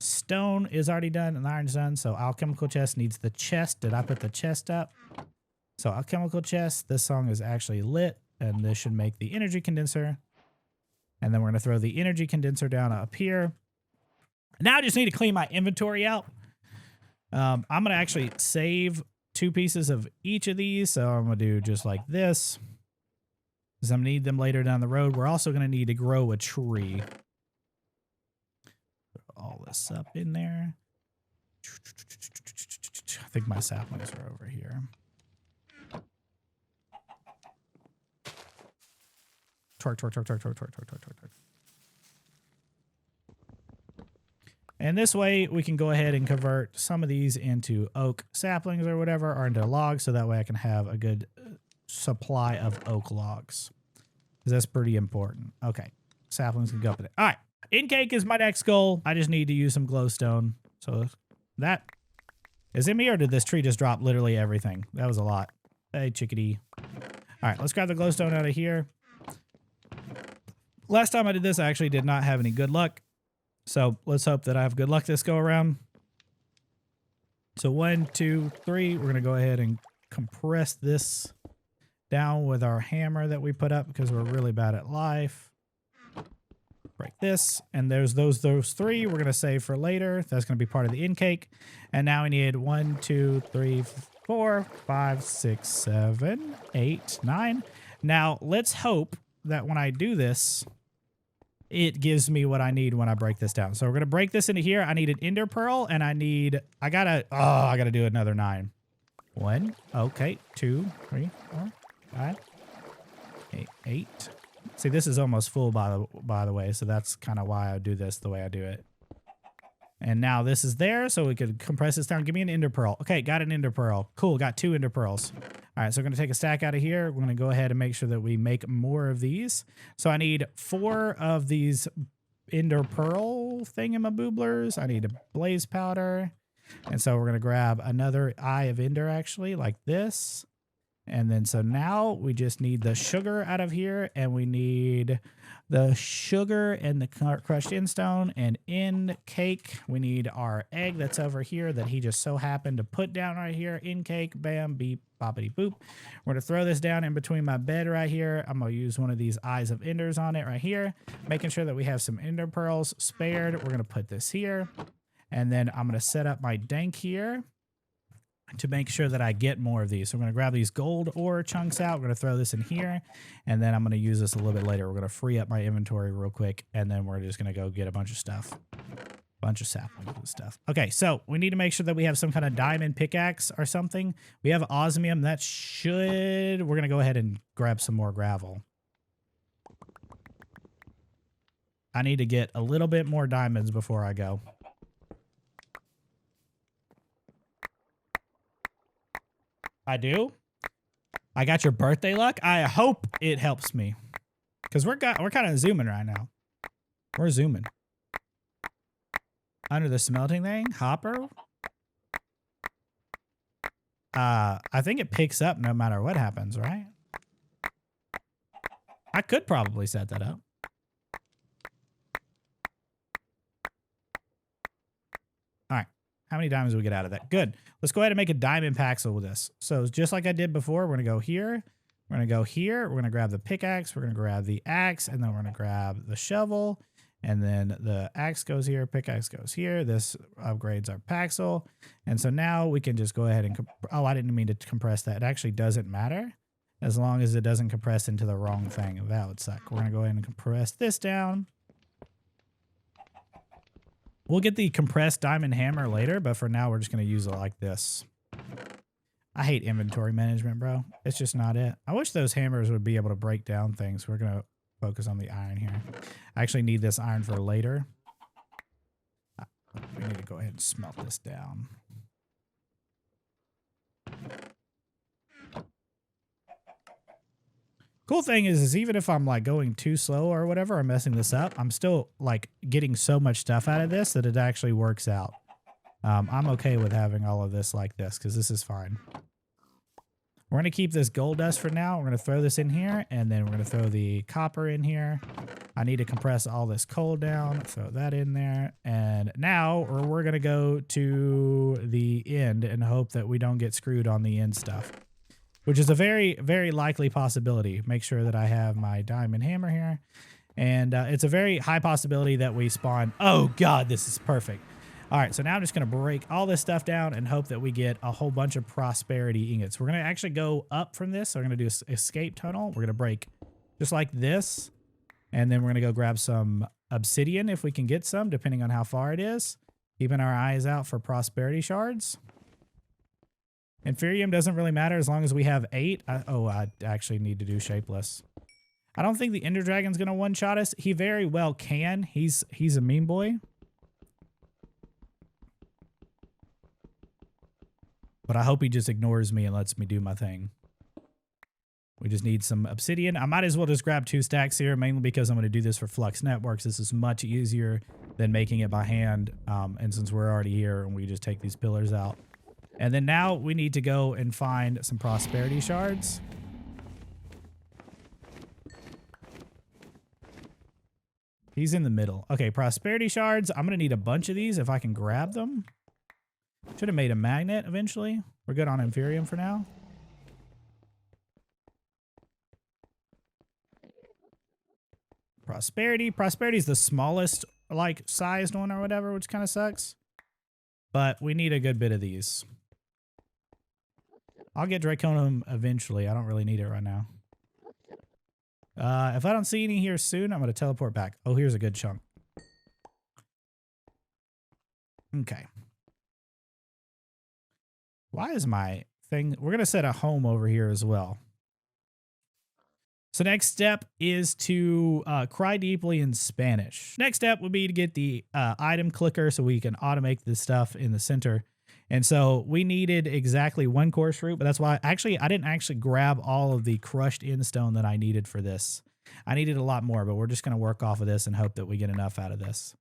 S1: stone is already done and iron's done. So alchemical chest needs the chest. Did I put the chest up? So alchemical chest, this song is actually lit. And this should make the energy condenser. And then we're going to throw the energy condenser down up here. Now I just need to clean my inventory out. I'm going to actually save 2 pieces of each of these. So I'm going to do just like this. Because I'm going to need them later down the road. We're also going to need to grow a tree. Put all this up in there. I think my saplings are over here. Torque, torque, torque, torque, torque, torque, torque, torque, torque. And this way we can go ahead and convert some of these into oak saplings or whatever, or into logs, so that way I can have a good supply of oak logs. Because that's pretty important. Okay, saplings can go up in it. All right, in cake is my next goal. I just need to use some glowstone. So that is in me, or did this tree just drop literally everything? That was a lot. Hey, chickadee. All right, let's grab the glowstone out of here. Last time I did this, I actually did not have any good luck. So let's hope that I have good luck this go around. So 1, 2, 3. We're going to go ahead and compress this down with our hammer that we put up because we're really bad at life. Break this. And there's those 3 we're going to save for later. That's going to be part of the in cake. And now we need 1, 2, 3, 4, 5, 6, 7, 8, 9. Now let's hope that when I do this, it gives me what I need when I break this down. So we're going to break this into here. I need an ender pearl and I gotta do another 9. 1, okay, 2, 3, 4, 5, 8. See, this is almost full by the way, so that's kind of why I do this the way I do it. And now this is there, so we could compress this down. Give me an ender pearl. Okay, got an ender pearl. Cool, got 2 ender pearls. All right, so we're going to take a stack out of here. We're going to go ahead and make sure that we make more of these. So I need 4 of these ender pearl thingamabooblers. I need a blaze powder. And so we're going to grab another eye of ender, actually, like this. And then so now we just need the sugar out of here, and we need the sugar and the crushed instone, and in cake we need our egg that's over here that he just so happened to put down right here. In cake, bam, beep, boppity boop. We're going to throw this down in between my bed right here. I'm going to use one of these eyes of enders on it right here, making sure that we have some ender pearls spared. We're going to put this here, and then I'm going to set up my dank here. to make sure that I get more of these. So I'm going to grab these gold ore chunks out. We're going to throw this in here, and then I'm going to use this a little bit later. We're going to free up my inventory real quick, and then we're just going to go get a bunch of stuff. Bunch of saplings and stuff. Okay, so we need to make sure that we have some kind of diamond pickaxe or something. We have osmium. That should... We're going to go ahead and grab some more gravel. I need to get a little bit more diamonds before I go. I do? I got your birthday luck? I hope it helps me. Because we're kind of zooming right now. We're zooming. Under the smelting thing? Hopper? I think it picks up no matter what happens, right? I could probably set that up. All right. How many diamonds do we get out of that? Good. Let's go ahead and make a diamond paxel with this. So just like I did before, we're going to go here. We're going to go here. We're going to grab the pickaxe. We're going to grab the axe. And then we're going to grab the shovel. And then the axe goes here. Pickaxe goes here. This upgrades our paxel. And so now we can just go ahead and... Oh, I didn't mean to compress that. It actually doesn't matter as long as it doesn't compress into the wrong thing. That would suck. We're going to go ahead and compress this down. We'll get the compressed diamond hammer later, but for now we're just going to use it like this. I hate inventory management, bro. It's just not it. I wish those hammers would be able to break down things. We're going to focus on the iron here. I actually need this iron for later. We need to go ahead and smelt this down. Cool thing is even if I'm like going too slow or whatever, or messing this up, I'm still like getting so much stuff out of this that it actually works out. I'm okay with having all of this like this because this is fine. We're going to keep this gold dust for now. We're going to throw this in here, and then we're going to throw the copper in here. I need to compress all this coal down, throw that in there. And now we're going to go to the end and hope that we don't get screwed on the end stuff, which is a very, very likely possibility. Make sure that I have my diamond hammer here. And it's a very high possibility that we spawn. Oh, God, this is perfect. All right, so now I'm just going to break all this stuff down and hope that we get a whole bunch of prosperity ingots. We're going to actually go up from this. So we're going to do an escape tunnel. We're going to break just like this. And then we're going to go grab some obsidian if we can get some, depending on how far it is. Keeping our eyes out for prosperity shards. Inferium doesn't really matter as long as we have 8. I actually need to do shapeless. I don't think the Ender Dragon's going to one-shot us. He very well can. He's a mean boy. But I hope he just ignores me and lets me do my thing. We just need some obsidian. I might as well just grab 2 stacks here, mainly because I'm going to do this for Flux Networks. This is much easier than making it by hand. And since we're already here, and we just take these pillars out. And then now we need to go and find some prosperity shards. He's in the middle. Okay, prosperity shards. I'm going to need a bunch of these if I can grab them. Should have made a magnet eventually. We're good on Inferium for now. Prosperity. Prosperity is the smallest, like, sized one or whatever, which kind of sucks. But we need a good bit of these. I'll get Draconium eventually. I don't really need it right now. If I don't see any here soon, I'm going to teleport back. Oh, here's a good chunk. Okay. Why is my thing... We're going to set a home over here as well. So next step is to cry deeply in Spanish. Next step would be to get the item clicker so we can automate this stuff in the center. And so we needed exactly 1 coarse root, but that's why I didn't actually grab all of the crushed in stone that I needed for this. I needed a lot more, but we're just going to work off of this and hope that we get enough out of this.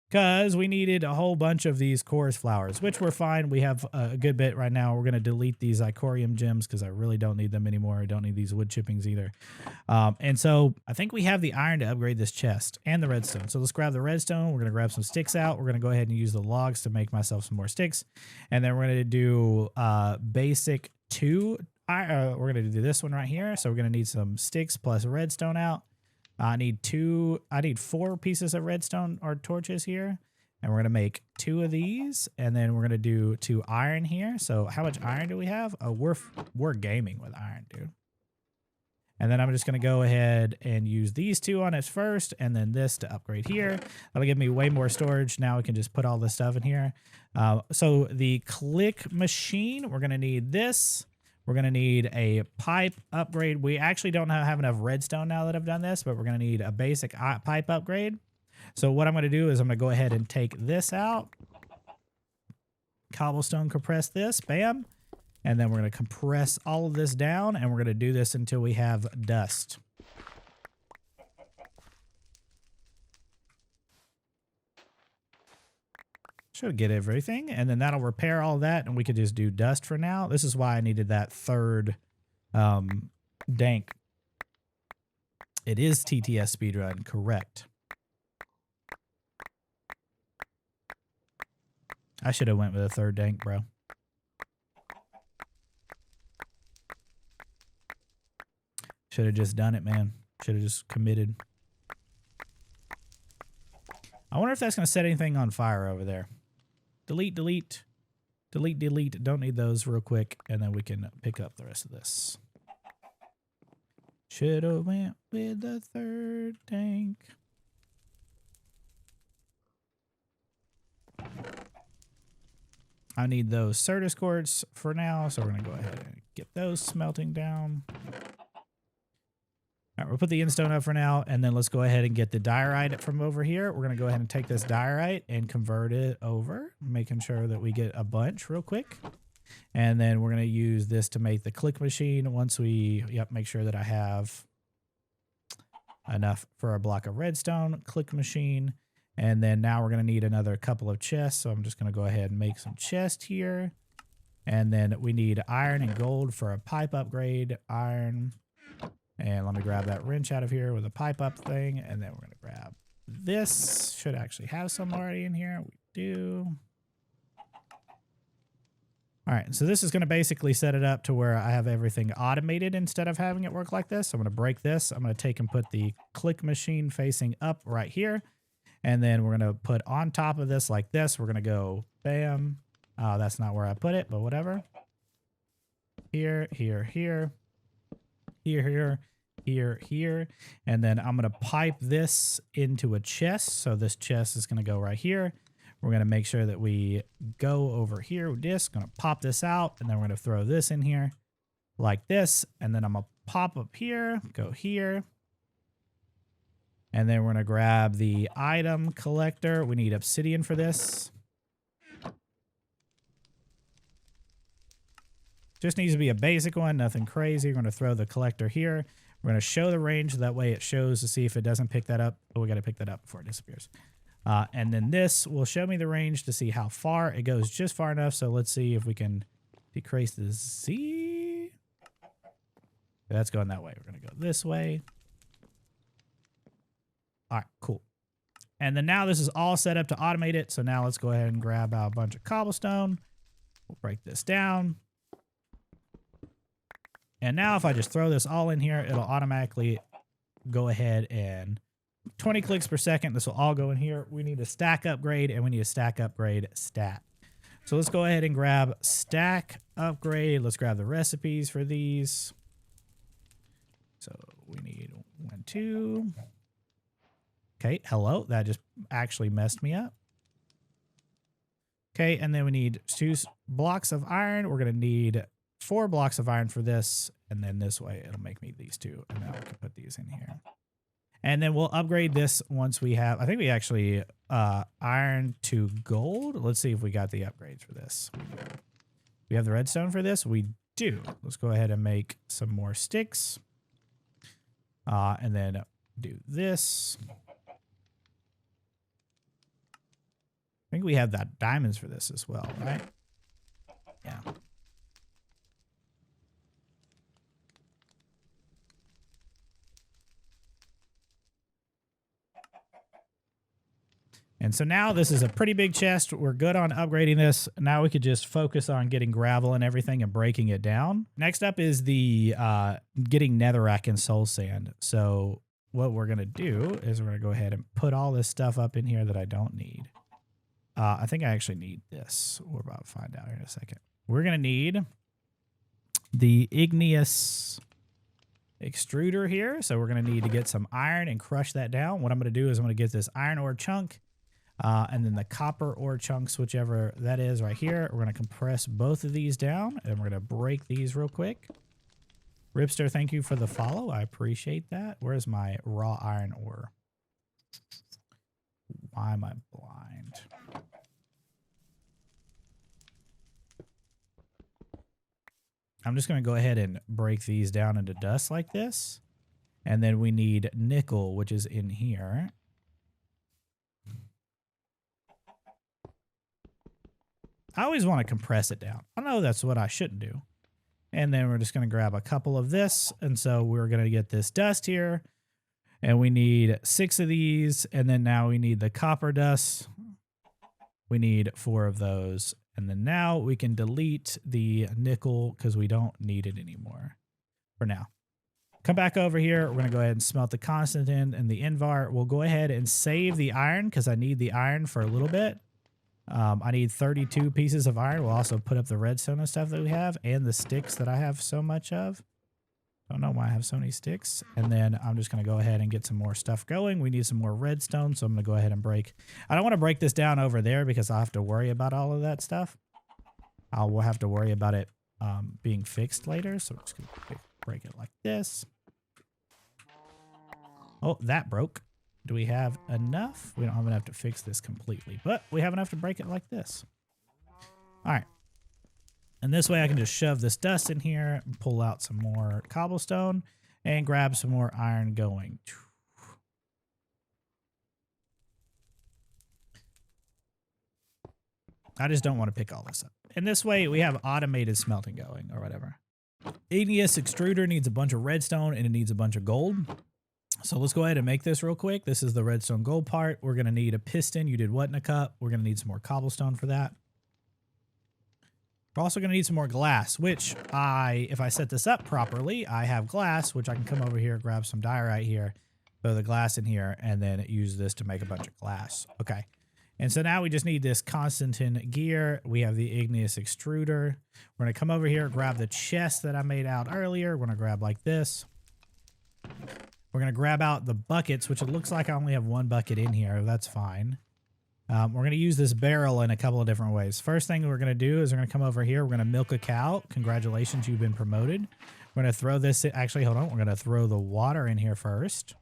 S1: Because we needed a whole bunch of these chorus flowers, which we're fine. We have a good bit right now. We're going to delete these Icorium gems because I really don't need them anymore. I don't need these wood chippings either. And so I think we have the iron to upgrade this chest and the redstone. So let's grab the redstone. We're going to grab some sticks out. We're going to go ahead and use the logs to make myself some more sticks. And then we're going to do basic 2. We're going to do this one right here. So we're going to need some sticks plus redstone out. I need 4 pieces of redstone or torches here. And we're going to make 2 of these, and then we're going to do 2 iron here. So how much iron do we have? Oh, we're gaming with iron, dude. And then I'm just going to go ahead and use these 2 on it first, and then this to upgrade here. That'll give me way more storage. Now we can just put all this stuff in here. So the click machine, we're going to need this. We're going to need a pipe upgrade. We actually don't have enough redstone now that I've done this, but we're going to need a basic pipe upgrade. So what I'm going to do is I'm going to go ahead and take this out. Cobblestone compress this. Bam. And then we're going to compress all of this down, and we're going to do this until we have dust. Should get everything, and then that'll repair all that, and we could just do dust for now. This is why I needed that third dank. It is TTS speedrun, correct. I should have went with a third dank, bro. Should have just done it, man. Should have just committed. I wonder if that's going to set anything on fire over there. Delete, delete. Delete, delete. Don't need those real quick, and then we can pick up the rest of this. Should have went with the third tank. I need those Certus quartz for now, so we're going to go ahead and get those smelting down. All right, we'll put the endstone up for now, and then let's go ahead and get the diorite from over here. We're going to go ahead and take this diorite and convert it over, making sure that we get a bunch real quick. And then we're going to use this to make the click machine once we, make sure that I have enough for a block of redstone, click machine. And then now we're going to need another couple of chests, so I'm just going to go ahead and make some chests here. And then we need iron and gold for a pipe upgrade, iron. And let me grab that wrench out of here with a pipe up thing. And then we're going to grab this. Should actually have some already in here. We do. All right, so this is going to basically set it up to where I have everything automated instead of having it work like this. So I'm going to break this. I'm going to take and put the click machine facing up right here. And then we're going to put on top of this like this. We're going to go bam. Oh, that's not where I put it, but whatever. Here, here, here. Here, here, here, here. And then I'm going to pipe this into a chest. So this chest is going to go right here. We're going to make sure that we go over here with this. Going to pop this out, and then we're going to throw this in here like this. And then I'm going to pop up here, go here. And then we're going to grab the item collector. We need obsidian for this. Just needs to be a basic one, nothing crazy. We're going to throw the collector here. We're going to show the range. That way it shows to see if it doesn't pick that up. Oh, we got to pick that up before it disappears. And then this will show me the range to see how far. It goes just far enough. So let's see if we can decrease the Z. That's going that way. We're going to go this way. All right, cool. And then now this is all set up to automate it. So now let's go ahead and grab out a bunch of cobblestone. We'll break this down. And now if I just throw this all in here, it'll automatically go ahead and 20 clicks per second. This will all go in here. We need a stack upgrade, and we need a stack upgrade stat. So let's go ahead and grab stack upgrade. Let's grab the recipes for these. So we need 1, 2. Okay, hello. That just actually messed me up. Okay, and then we need 2 blocks of iron. We're going to need 4 blocks of iron for this, and then this way it'll make me these 2, and now we can put these in here. And then we'll upgrade this once we have, I think we actually iron to gold. Let's see if we got the upgrades for this. We have the redstone for this? We do. Let's go ahead and make some more sticks. And then do this. I think we have that diamonds for this as well, right? Yeah. And so now this is a pretty big chest. We're good on upgrading this. Now we could just focus on getting gravel and everything and breaking it down. Next up is the getting netherrack and soul sand. So what we're going to do is we're going to go ahead and put all this stuff up in here that I don't need. I think I actually need this. We're about to find out here in a second. We're going to need the igneous extruder here. So we're going to need to get some iron and crush that down. What I'm going to do is I'm going to get this iron ore chunk and then the copper ore chunks, whichever that is right here. We're going to compress both of these down and we're going to break these real quick. Ripster, thank you for the follow. I appreciate that. Where's my raw iron ore? Why am I blind? I'm just going to go ahead and break these down into dust like this. And then we need nickel, which is in here. I always want to compress it down. I know that's what I shouldn't do. And then we're just going to grab a couple of this. And so we're going to get this dust here. And we need 6 of these. And then now we need the copper dust. We need 4 of those. And then now we can delete the nickel because we don't need it anymore for now. Come back over here. We're going to go ahead and smelt the constant in and the invar. We'll go ahead and save the iron because I need the iron for a little bit. I need 32 pieces of iron. We'll also put up the redstone and stuff that we have and the sticks that I have so much of. Don't know why I have so many sticks. And then I'm just going to go ahead and get some more stuff going. We need some more redstone, so I'm going to go ahead and break. I don't want to break this down over there because I'll have to worry about all of that stuff. We'll have to worry about it being fixed later. So I'm just going to break it like this. Oh, that broke. Do we have enough? We don't have enough to fix this completely, but we have enough to break it like this. All right. And this way I can just shove this dust in here, pull out some more cobblestone, and grab some more iron going. I just don't want to pick all this up. And this way we have automated smelting going or whatever. Igneous extruder needs a bunch of redstone and it needs a bunch of gold. So let's go ahead and make this real quick. This is the redstone gold part. We're going to need a piston. You did what in a cup? We're going to need some more cobblestone for that. We're also going to need some more glass, which if I set this up properly, I have glass, which I can come over here, grab some diorite here, throw the glass in here, and then use this to make a bunch of glass. Okay. And so now we just need this Constantin gear. We have the igneous extruder. We're going to come over here, grab the chest that I made out earlier. We're going to grab like this. We're going to grab out the buckets, which it looks like I only have 1 bucket in here. That's fine. We're going to use this barrel in a couple of different ways. First thing we're going to do is we're going to come over here. We're going to milk a cow. Congratulations, you've been promoted. We're going to throw this in. Actually, hold on. We're going to throw the water in here first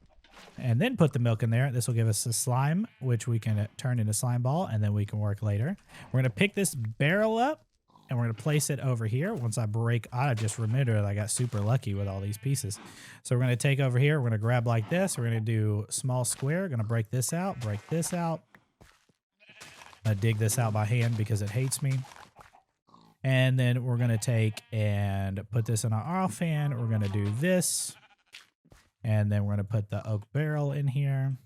S1: and then put the milk in there. This will give us a slime, which we can turn into slime ball, and then we can work later. We're going to pick this barrel up, and we're going to place it over here. Once I break, I just remembered I got super lucky with all these pieces. So we're going to take over here. We're going to grab like this. We're going to do small square. We're going to break this out. I dig this out by hand because it hates me. And then we're going to take and put this in our oil fan. We're going to do this. And then we're going to put the oak barrel in here.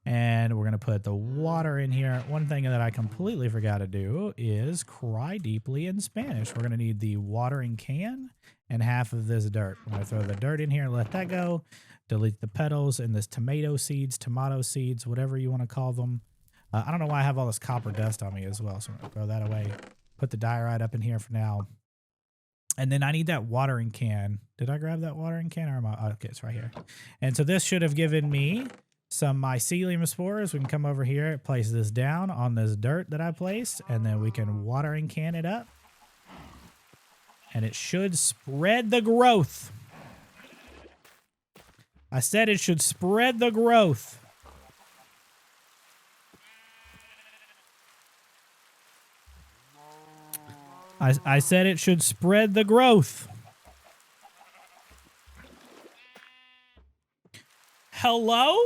S1: And we're going to put the water in here. One thing that I completely forgot to do is cry deeply in Spanish. We're going to need the watering can and half of this dirt. I'm going to throw the dirt in here, let that go. Delete the petals and this tomato seeds, whatever you want to call them. I don't know why I have all this copper dust on me as well, so I'm going to throw that away. Put the diorite up in here for now. And then I need that watering can. Did I grab that watering can? Or am I? Okay, it's right here. And so this should have given me some mycelium spores. We can come over here, place this down on this dirt that I placed, and then we can watering can it up. And it should spread the growth. I said it should spread the growth. I said it should spread the growth. Hello?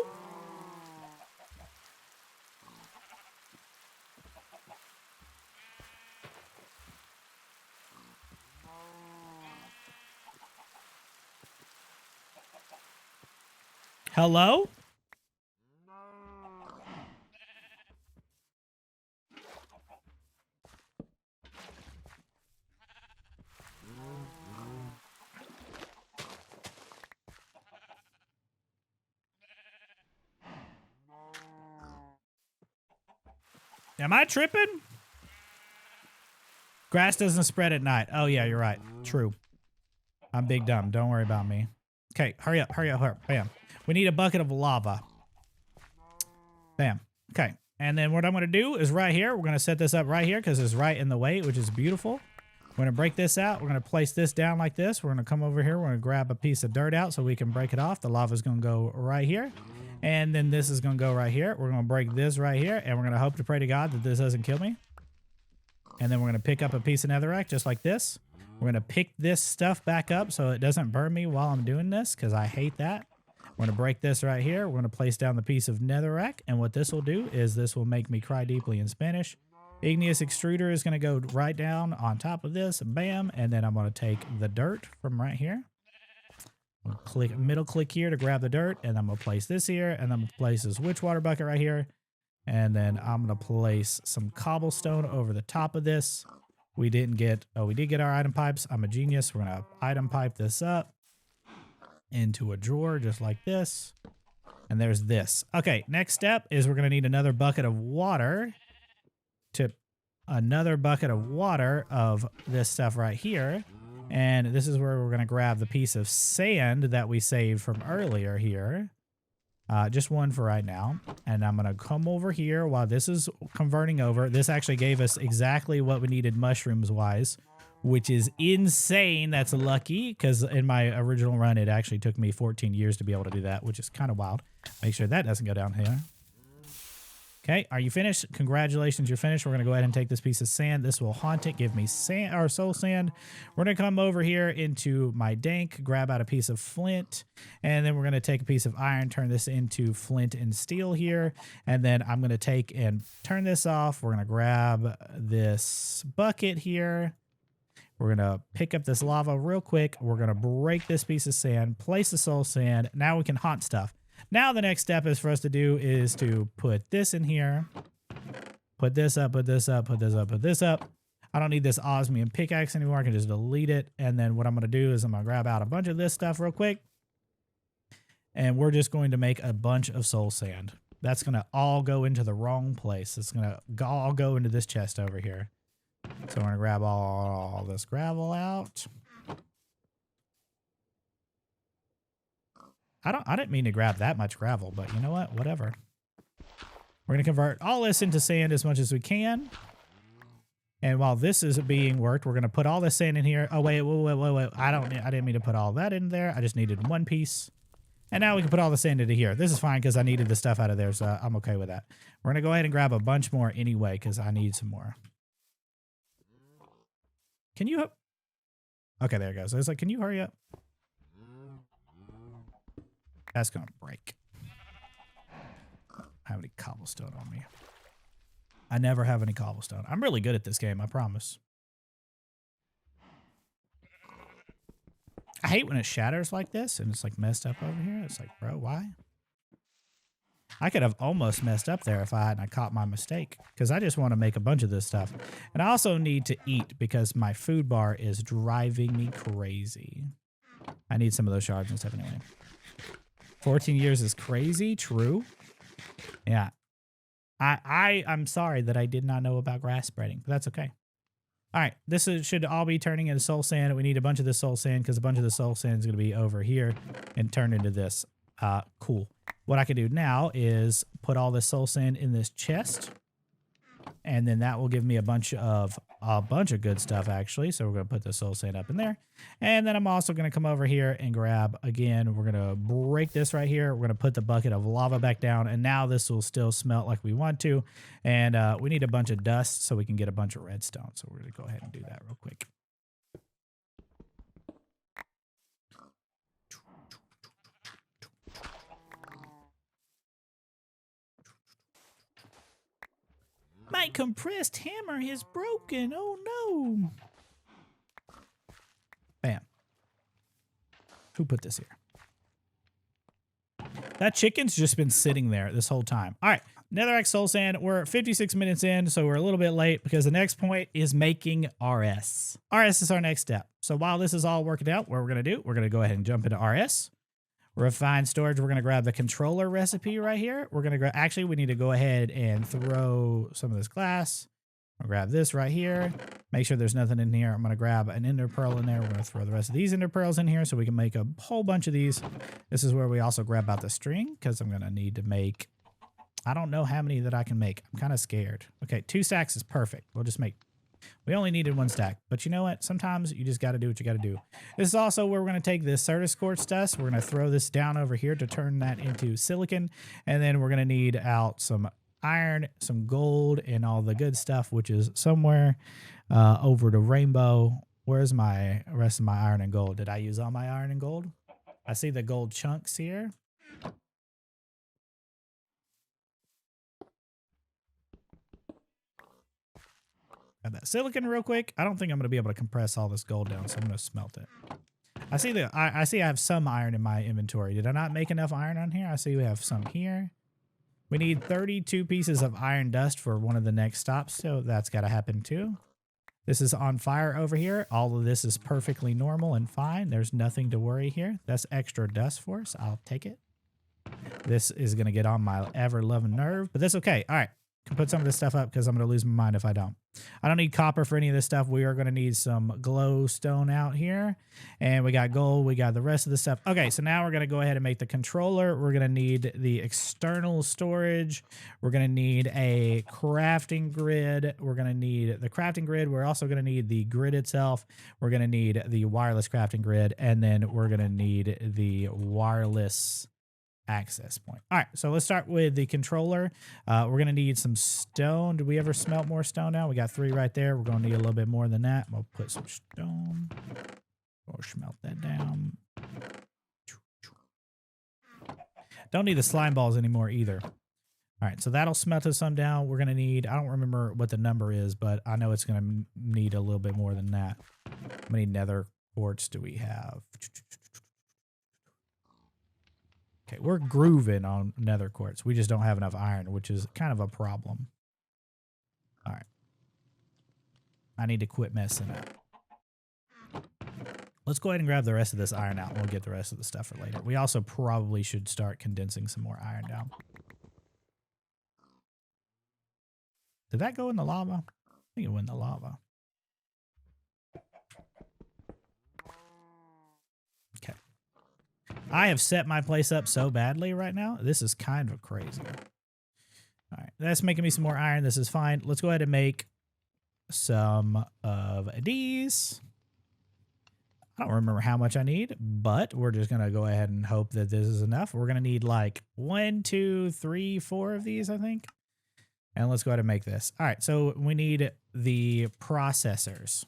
S1: Hello? Am I tripping? Grass doesn't spread at night. Oh, yeah, you're right. True. I'm big dumb. Don't worry about me. Okay, hurry up, hurry up, hurry up. Bam. We need a bucket of lava. Bam. Okay. And then what I'm going to do is right here, we're going to set this up right here because it's right in the way, which is beautiful. We're going to break this out. We're going to place this down like this. We're going to come over here. We're going to grab a piece of dirt out so we can break it off. The lava is going to go right here. And then this is going to go right here. We're going to break this right here. And we're going to hope to pray to God that this doesn't kill me. And then we're going to pick up a piece of netherrack just like this. We're going to pick this stuff back up so it doesn't burn me while I'm doing this because I hate that. We're going to break this right here. We're going to place down the piece of netherrack. And what this will do is this will make me cry deeply in Spanish. Igneous extruder is going to go right down on top of this. Bam. And then I'm going to take the dirt from right here. Click middle click here to grab the dirt. And I'm going to place this here. And I'm going to place this witch water bucket right here. And then I'm going to place some cobblestone over the top of this. We didn't get, oh, we did get our item pipes. I'm a genius. We're going to item pipe this up into a drawer just like this. And there's this. Okay, next step is we're going to need another bucket of water of this stuff right here. And this is where we're going to grab the piece of sand that we saved from earlier here. Just one for right now. And I'm going to come over here while this is converting over. This actually gave us exactly what we needed mushrooms-wise, which is insane. That's lucky, because in my original run, it actually took me 14 years to be able to do that, which is kind of wild. Make sure that doesn't go down here. Okay, are you finished? Congratulations, you're finished. We're going to go ahead and take this piece of sand. This will haunt it. Give me sand or soul sand. We're going to come over here into my dank, grab out a piece of flint, and then we're going to take a piece of iron, turn this into flint and steel here, and then I'm going to take and turn this off. We're going to grab this bucket here. We're going to pick up this lava real quick. We're going to break this piece of sand, place the soul sand. Now we can haunt stuff. Now the next step is for us to do is to put this in here. Put this up, put this up, put this up, put this up. I don't need this osmium pickaxe anymore. I can just delete it. And then what I'm going to do is I'm going to grab out a bunch of this stuff real quick. And we're just going to make a bunch of soul sand. That's going to all go into the wrong place. It's going to all go into this chest over here. So we're going to grab all this gravel out. I didn't mean to grab that much gravel, but you know what? Whatever. We're going to convert all this into sand as much as we can. And while this is being worked, we're going to put all this sand in here. Oh, wait. I didn't mean to put all that in there. I just needed one piece. And now we can put all the sand into here. This is fine because I needed the stuff out of there, so I'm okay with that. We're going to go ahead and grab a bunch more anyway because I need some more. Can you... Okay, there it goes. I was like, can you hurry up? That's going to break. I don't have any cobblestone on me. I never have any cobblestone. I'm really good at this game, I promise. I hate when it shatters like this and it's like messed up over here. It's like, bro, why? I could have almost messed up there if I hadn't caught my mistake because I just want to make a bunch of this stuff. And I also need to eat because my food bar is driving me crazy. I need some of those shards and stuff anyway. 14 years is crazy. True. Yeah. I'm sorry that I did not know about grass spreading, but that's okay. All right. This should all be turning into soul sand. We need a bunch of this soul sand because a bunch of the soul sand is going to be over here and turn into this. Cool. What I can do now is put all this soul sand in this chest. And then that will give me a bunch of good stuff, actually. So we're going to put the soul sand up in there. And then I'm also going to come over here and grab, again, we're going to break this right here. We're going to put the bucket of lava back down. And now this will still smelt like we want to. And we need a bunch of dust so we can get a bunch of redstone. So we're going to go ahead and do that real quick. My compressed hammer is broken. Oh no. Bam. Who put this here? That chicken's just been sitting there this whole time. All right. Netherrack soul sand. We're 56 minutes in, so we're a little bit late because the next point is making RS. RS is our next step. So while this is all working out, what we're going to do, we're going to go ahead and jump into RS. Refined storage, we're going to grab the controller recipe right here. We're going to grab, actually, we need to go ahead and throw some of this glass. I'll grab this right here. Make sure there's nothing in here. I'm going to grab an ender pearl in there. We're going to throw the rest of these ender pearls in here so we can make a whole bunch of these. This is where we also grab out the string because I'm going to need to make, I don't know how many that I can make. I'm kind of scared. Okay, 2 stacks is perfect. We'll just make, we only needed 1 stack. But you know what? Sometimes you just got to do what you got to do. This is also where we're going to take this Certus quartz dust. We're going to throw this down over here to turn that into silicon. And then we're going to need out some iron, some gold, and all the good stuff, which is somewhere over the rainbow. Where's my rest of my iron and gold? Did I use all my iron and gold? I see the gold chunks here. Got that silicon real quick. I don't think I'm going to be able to compress all this gold down, so I'm going to smelt it. I see I have some iron in my inventory. Did I not make enough iron on here? I see we have some here. We need 32 pieces of iron dust for one of the next stops, so that's got to happen too. This is on fire over here. All of this is perfectly normal and fine. There's nothing to worry here. That's extra dust for us. I'll take it. This is going to get on my ever-loving nerve, but that's okay. All right. Can put some of this stuff up because I'm going to lose my mind if I don't. I don't need copper for any of this stuff. We are going to need some glowstone out here. And we got gold. We got the rest of the stuff. Okay, so now we're going to go ahead and make the controller. We're going to need the external storage. We're going to need a crafting grid. We're going to need the crafting grid. We're also going to need the grid itself. We're going to need the wireless crafting grid. And then we're going to need the wireless access point. All right, so let's start with the controller. We're going to need some stone. Do we ever smelt more stone now? We got 3 right there. We're going to need a little bit more than that. We'll put some stone. Or smelt that down. Don't need the slime balls anymore either. All right, so that'll smelt us some down. We're going to need, I don't remember what the number is, but I know it's going to need a little bit more than that. How many nether quartz do we have? Okay, we're grooving on nether quartz. We just don't have enough iron, which is kind of a problem. All right. I need to quit messing up. Let's go ahead and grab the rest of this iron out. We'll get the rest of the stuff for later. We also probably should start condensing some more iron down. Did that go in the lava? I think it went in the lava. Okay. I have set my place up so badly right now. This is kind of crazy. All right, that's making me some more iron. This is fine. Let's go ahead and make some of these. I don't remember how much I need, but we're just going to go ahead and hope that this is enough. We're going to need like 1, 2, 3, 4 of these, I think. And let's go ahead and make this. All right, so we need the processors.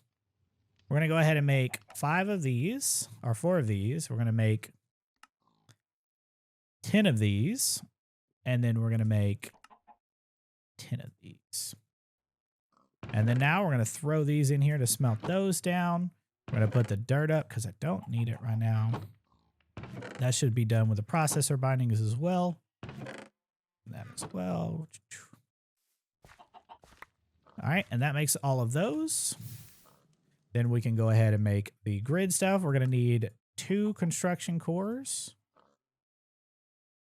S1: We're going to go ahead and make 5 of these, or 4 of these. We're going to make 10 of these, and then we're going to make 10 of these. And then now we're going to throw these in here to smelt those down. We're going to put the dirt up because I don't need it right now. That should be done with the processor bindings as well. That as well. All right, and that makes all of those. Then we can go ahead and make the grid stuff. We're going to need 2 construction cores.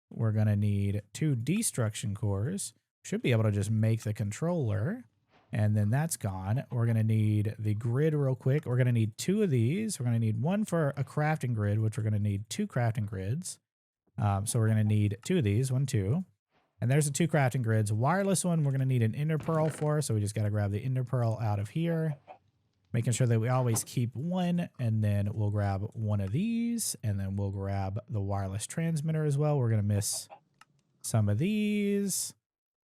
S1: We're going to need 2 destruction cores. Should be able to just make the controller. And then that's gone. We're going to need the grid real quick. We're going to need 2 of these. We're going to need 1 for a crafting grid, which we're going to need 2 crafting grids. So we're going to need 2 of these, 1, 2. And there's the 2 crafting grids. Wireless one, we're going to need an ender pearl for. So we just got to grab the ender pearl out of here. Making sure that we always keep 1. And then we'll grab 1 of these. And then we'll grab the wireless transmitter as well. We're going to miss some of these.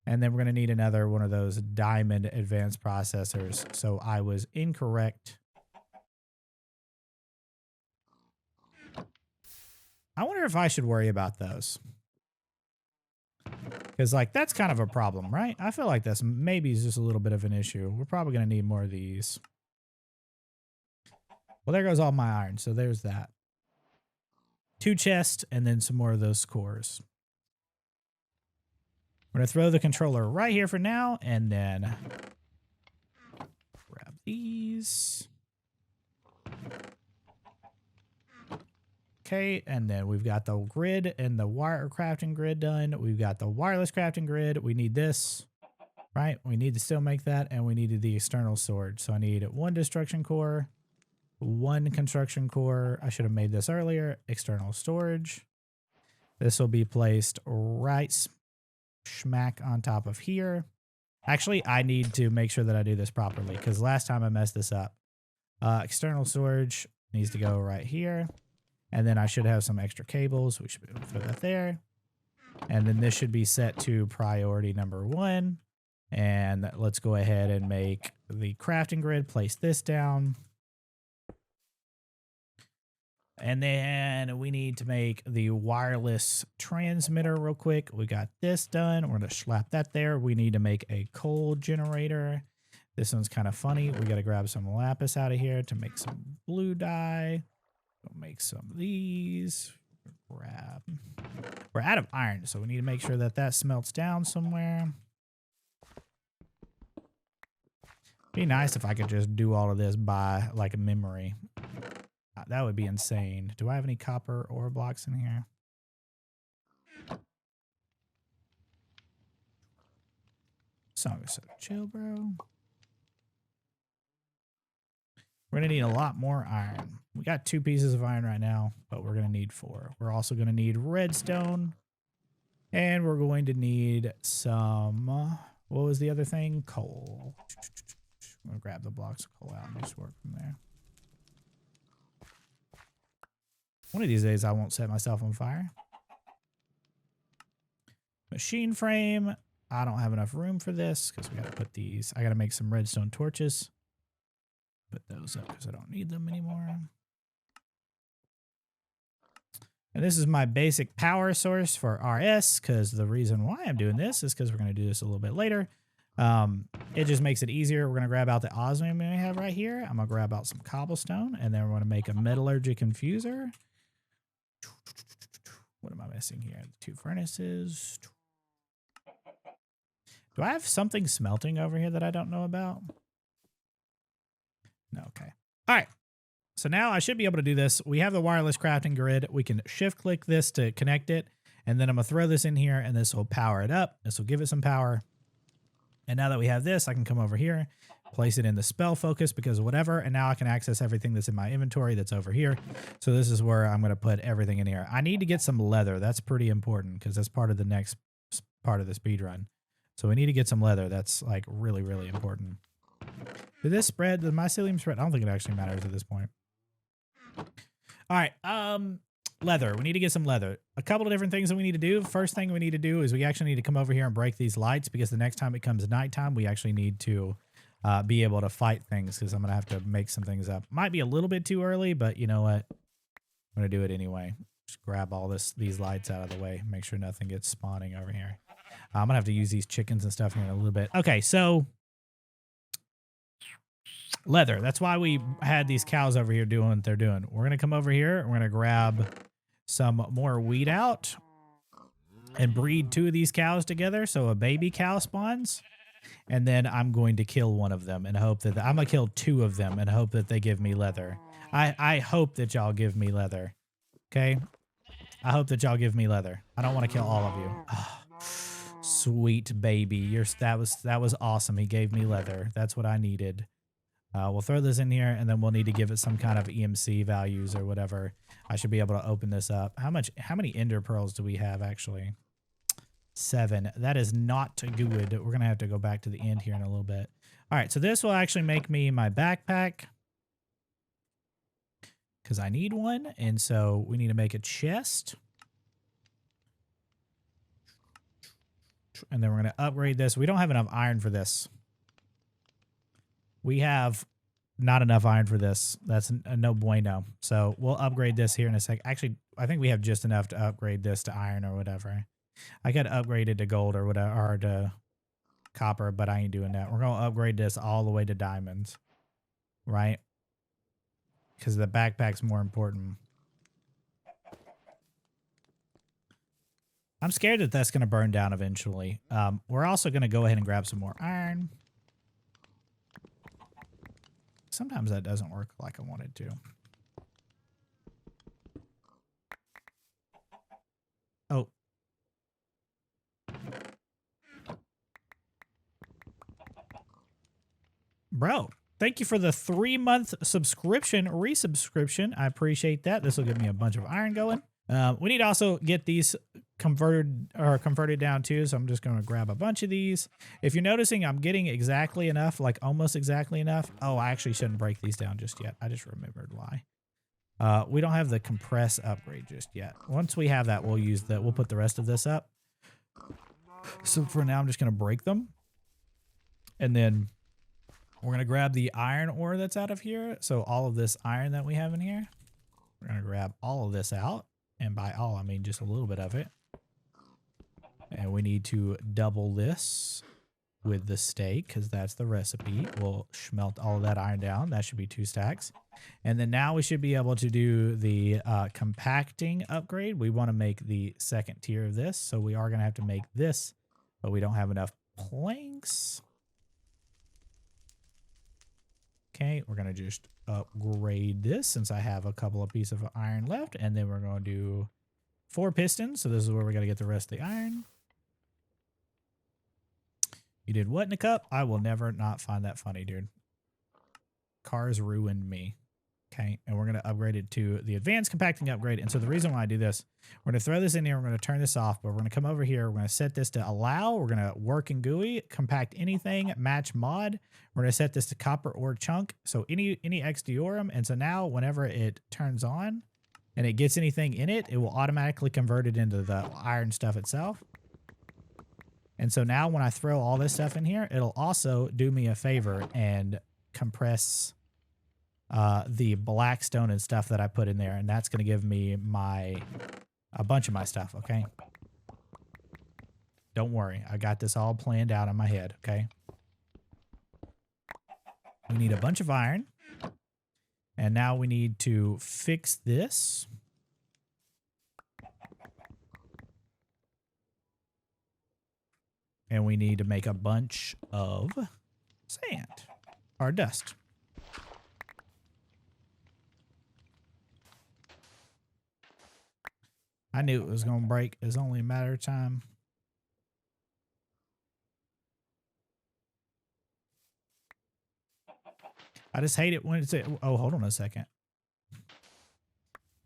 S1: And then we're going to need another one of those diamond advanced processors. So I was incorrect. I wonder if I should worry about those. Because, like, that's kind of a problem, right? I feel like that's maybe just a little bit of an issue. We're probably going to need more of these. Well, there goes all my iron. So there's that. 2 chests and then some more of those cores. We're going to throw the controller right here for now, and then grab these. Okay, and then we've got the grid and the wire crafting grid done. We've got the wireless crafting grid. We need this, right? We need to still make that, and we needed the external storage. So I need 1 destruction core, 1 construction core. I should have made this earlier. External storage. This will be placed right smack on top of here. Actually, I need to make sure that I do this properly because last time I messed this up. External storage needs to go right here. And then I should have some extra cables. We should be able to put that there. And then this should be set to priority number 1. And let's go ahead and make the crafting grid, place this down. And then we need to make the wireless transmitter real quick. We got this done. We're going to slap that there. We need to make a coal generator. This one's kind of funny. We got to grab some lapis out of here to make some blue dye. We'll make some of these. Grab. We're out of iron, so we need to make sure that that smelts down somewhere. Be nice if I could just do all of this by like a memory. That would be insane. Do I have any copper ore blocks in here? So chill, bro. We're going to need a lot more iron. We got 2 pieces of iron right now, but we're going to need 4. We're also going to need redstone. And we're going to need some, what was the other thing? Coal. I'm going to grab the blocks of coal out and just work from there. One of these days I won't set myself on fire. Machine frame. I don't have enough room for this because we got to put these. I got to make some redstone torches. Put those up because I don't need them anymore. And this is my basic power source for RS because the reason why I'm doing this is because we're going to do this a little bit later. It just makes it easier. We're going to grab out the osmium we have right here. I'm going to grab out some cobblestone and then we're going to make a metallurgic infuser. What am I missing here? The 2 furnaces. Do I have something smelting over here that I don't know about? No, okay. All right. So now I should be able to do this. We have the wireless crafting grid. We can shift click this to connect it. And then I'm going to throw this in here and this will power it up. This will give it some power. And now that we have this, I can come over here, place it in the spell focus because of whatever. And now I can access everything that's in my inventory that's over here. So this is where I'm going to put everything in here. I need to get some leather. That's pretty important because that's part of the next part of the speed run. So we need to get some leather. That's like really, really important. Did this spread? Did the mycelium spread? I don't think it actually matters at this point. All right. Leather. We need to get some leather. A couple of different things that we need to do. First thing we need to do is we actually need to come over here and break these lights because the next time it comes nighttime, we actually need to be able to fight things because I'm going to have to make some things up. Might be a little bit too early, but you know what? I'm going to do it anyway. Just grab all these lights out of the way. Make sure nothing gets spawning over here. I'm going to have to use these chickens and stuff here in a little bit. Okay, so leather. That's why we had these cows over here doing what they're doing. We're going to come over here. We're going to grab some more wheat out and breed 2 of these cows together so a baby cow spawns. And then I'm going to kill one of them and hope that I'm going to kill 2 of them and hope that they give me leather. I hope that y'all give me leather. Okay? I hope that y'all give me leather. I don't want to kill all of you. Oh, sweet baby. That was awesome. He gave me leather. That's what I needed. We'll throw this in here and then we'll need to give it some kind of EMC values or whatever. I should be able to open this up. How many ender pearls do we have actually? 7. That is not good. We're going to have to go back to the end here in a little bit. All right. So this will actually make me my backpack because I need one. And so we need to make a chest. And then we're going to upgrade this. We don't have enough iron for this. We have not enough iron for this. That's a no bueno. So we'll upgrade this here in a sec. Actually, I think we have just enough to upgrade this to iron or whatever. I could upgrade it to gold or whatever, or to copper, but I ain't doing that. We're going to upgrade this all the way to diamonds, right? Because the backpack's more important. I'm scared that that's going to burn down eventually. We're also going to go ahead and grab some more iron. Sometimes that doesn't work like I wanted to. Oh. Bro, thank you for the 3-month subscription, resubscription. I appreciate that. This will give me a bunch of iron going. We need to also get these converted down too. So I'm just going to grab a bunch of these. If you're noticing, I'm getting exactly enough, like almost exactly enough. Oh, I actually shouldn't break these down just yet. I just remembered why. We don't have the compress upgrade just yet. Once we have that, we'll put the rest of this up. So for now, I'm just going to break them. And then we're going to grab the iron ore that's out of here. So all of this iron that we have in here, we're going to grab all of this out. And by all, I mean just a little bit of it. And we need to double this with the steak because that's the recipe. We'll smelt all of that iron down. That should be 2 stacks. And then now we should be able to do the compacting upgrade. We want to make the second tier of this. So we are going to have to make this, but we don't have enough planks. Okay, we're going to just upgrade this since I have a couple of pieces of iron left. And then we're going to do 4 pistons. So this is where we got to get the rest of the iron. You did what in a cup? I will never not find that funny, dude. Cars ruined me. Okay, and we're going to upgrade it to the advanced compacting upgrade. And so the reason why I do this, we're going to throw this in here. We're going to turn this off, but we're going to come over here. We're going to set this to allow. We're going to work in GUI, compact anything, match mod. We're going to set this to copper ore chunk. So any XDORM. And so now whenever it turns on and it gets anything in it, it will automatically convert it into the iron stuff itself. And so now when I throw all this stuff in here, it'll also do me a favor and compress the black stone and stuff that I put in there. And that's going to give me a bunch of my stuff, okay? Don't worry. I got this all planned out in my head, okay? We need a bunch of iron. And now we need to fix this. And we need to make a bunch of sand or dust. I knew it was going to break. It's only a matter of time. I just hate it when it's... Oh, hold on a second.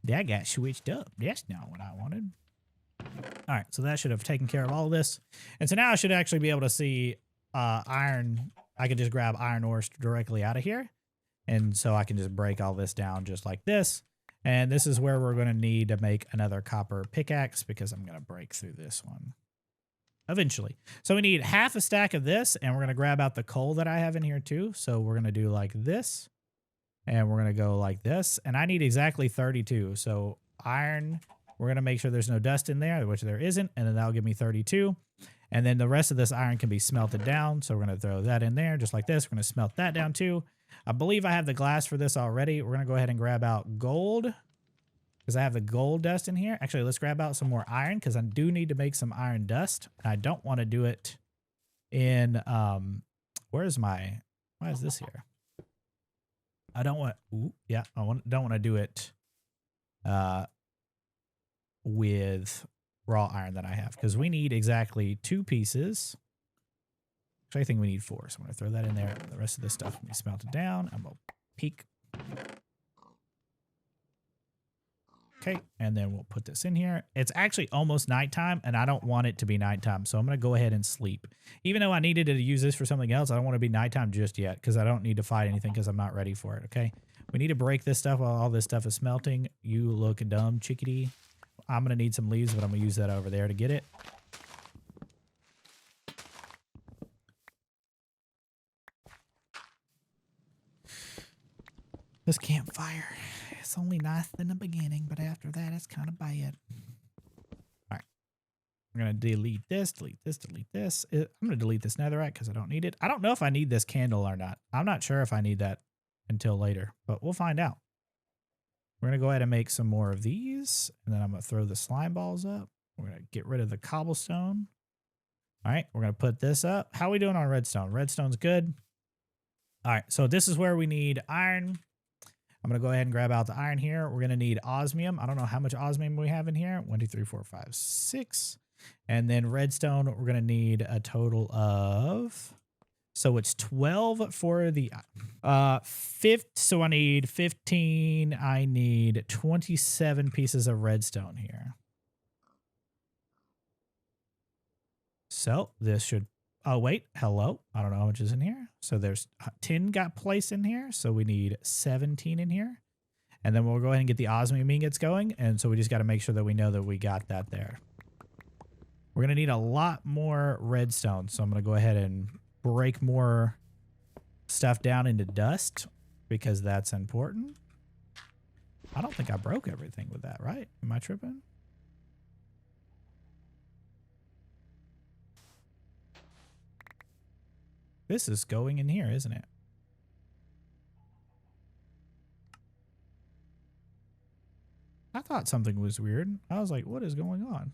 S1: That got switched up. That's not what I wanted. All right, so that should have taken care of all of this. And so now I should actually be able to see iron. I can just grab iron ore directly out of here. And so I can just break all this down just like this. And this is where we're going to need to make another copper pickaxe because I'm going to break through this one eventually. So we need half a stack of this, and we're going to grab out the coal that I have in here too. So we're going to do like this, and we're going to go like this. And I need exactly 32. So iron, we're going to make sure there's no dust in there, which there isn't, and then that'll give me 32. And then the rest of this iron can be smelted down. So we're going to throw that in there just like this. We're going to smelt that down too. I believe I have the glass for this already. We're going to go ahead and grab out gold because I have the gold dust in here. Actually, let's grab out some more iron because I do need to make some iron dust. I don't want to do it in, why is this here? I don't want, don't want to do it with raw iron that I have because we need exactly 2 pieces. Actually, I think we need 4. So I'm going to throw that in there. The rest of this stuff will be smelted down. I'm going to peek. Okay, and then we'll put this in here. It's actually almost nighttime, and I don't want it to be nighttime, so I'm going to go ahead and sleep. Even though I needed to use this for something else, I don't want to be nighttime just yet because I don't need to fight anything because I'm not ready for it, okay? We need to break this stuff while all this stuff is smelting. You look dumb, chickadee. I'm going to need some leaves, but I'm going to use that over there to get it. This campfire, it's only nice in the beginning, but after that, it's kind of bad. All right. We're going to delete this, delete this, delete this. I'm going to delete this netherite because I don't need it. I don't know if I need this candle or not. I'm not sure if I need that until later, but we'll find out. We're going to go ahead and make some more of these, and then I'm going to throw the slime balls up. We're going to get rid of the cobblestone. All right, we're going to put this up. How are we doing on redstone? Redstone's good. All right, so this is where we need iron. I'm going to go ahead and grab out the iron here. We're going to need osmium. I don't know how much osmium we have in here. 1, 2, 3, 4, 5, 6. And then redstone, we're going to need a total of... So it's 12 for the fifth. So I need 15. I need 27 pieces of redstone here. So this should... Oh, wait. Hello. I don't know how much is in here. So there's 10 got placed in here. So we need 17 in here. And then we'll go ahead and get the osmium ingots going. And so we just got to make sure that we know that we got that there. We're going to need a lot more redstone. So I'm going to go ahead and break more stuff down into dust because that's important. I don't think I broke everything with that, right? Am I tripping? This is going in here, isn't it? I thought something was weird. I was like, what is going on?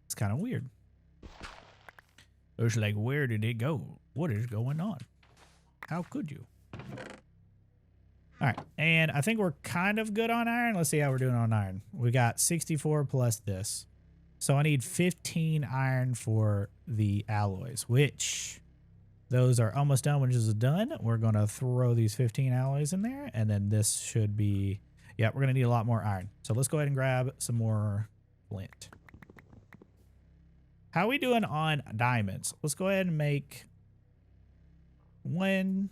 S1: It's kind of weird. It was like, where did it go? What is going on? How could you? All right, and I think we're kind of good on iron. Let's see how we're doing on iron. We got 64 plus this. So I need 15 iron for the alloys, which those are almost done, which is done. We're going to throw these 15 alloys in there, and then this should be, yeah, we're going to need a lot more iron. So let's go ahead and grab some more flint. How are we doing on diamonds? Let's go ahead and make 1,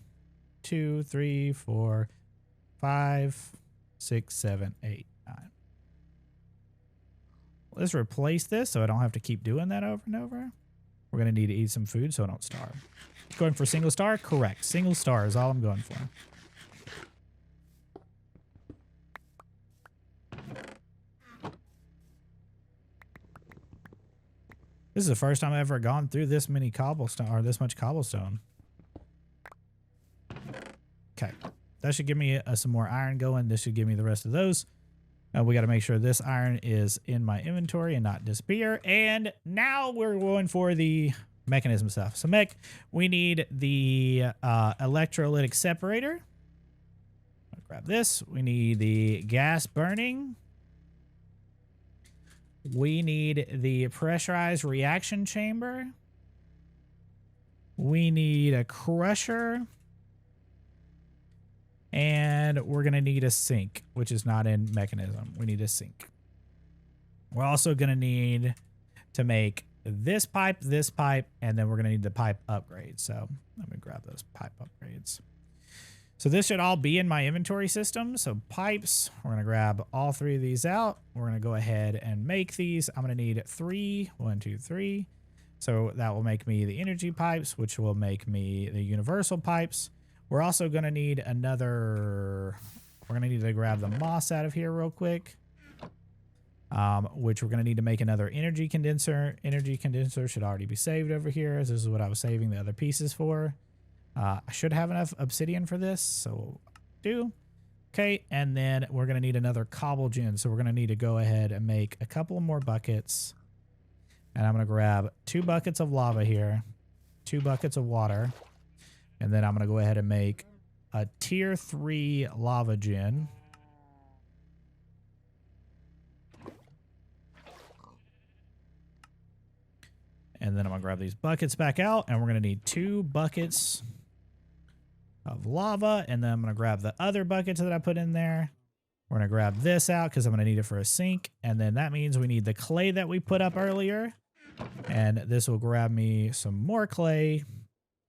S1: 2, 3, 4, 5, 6, 7, 8, 9. Let's replace this so I don't have to keep doing that over and over. We're going to need to eat some food so I don't starve. Going for single star? Correct. Single star is all I'm going for. This is the first time I've ever gone through this many cobblestone, or this much cobblestone. Okay. That should give me some more iron going. This should give me the rest of those. We got to make sure this iron is in my inventory and not disappear. And now we're going for the mechanism stuff. So mech, we need the electrolytic separator. I'll grab this. We need the gas burning. We need the pressurized reaction chamber. We need a crusher. And we're going to need a sink, which is not in mechanism. We need a sink. We're also going to need to make this pipe, and then we're going to need the pipe upgrade. So let me grab those pipe upgrades. So this should all be in my inventory system. So pipes, we're going to grab all 3 of these out. We're going to go ahead and make these. I'm going to need 3, 1, 2, 3. So that will make me the energy pipes, which will make me the universal pipes. We're also going to need another, we're going to need to grab the moss out of here real quick, which we're going to need to make another energy condenser. Energy condenser should already be saved over here. This is what I was saving the other pieces for. I should have enough obsidian for this, so do. Okay, and then we're going to need another cobble gen, so we're going to need to go ahead and make a couple more buckets. And I'm going to grab 2 buckets of lava here, 2 buckets of water. And then I'm going to go ahead and make a tier 3 lava gen. And then I'm going to grab these buckets back out. And we're going to need 2 buckets of lava. And then I'm going to grab the other buckets that I put in there. We're going to grab this out because I'm going to need it for a sink. And then that means we need the clay that we put up earlier. And this will grab me some more clay.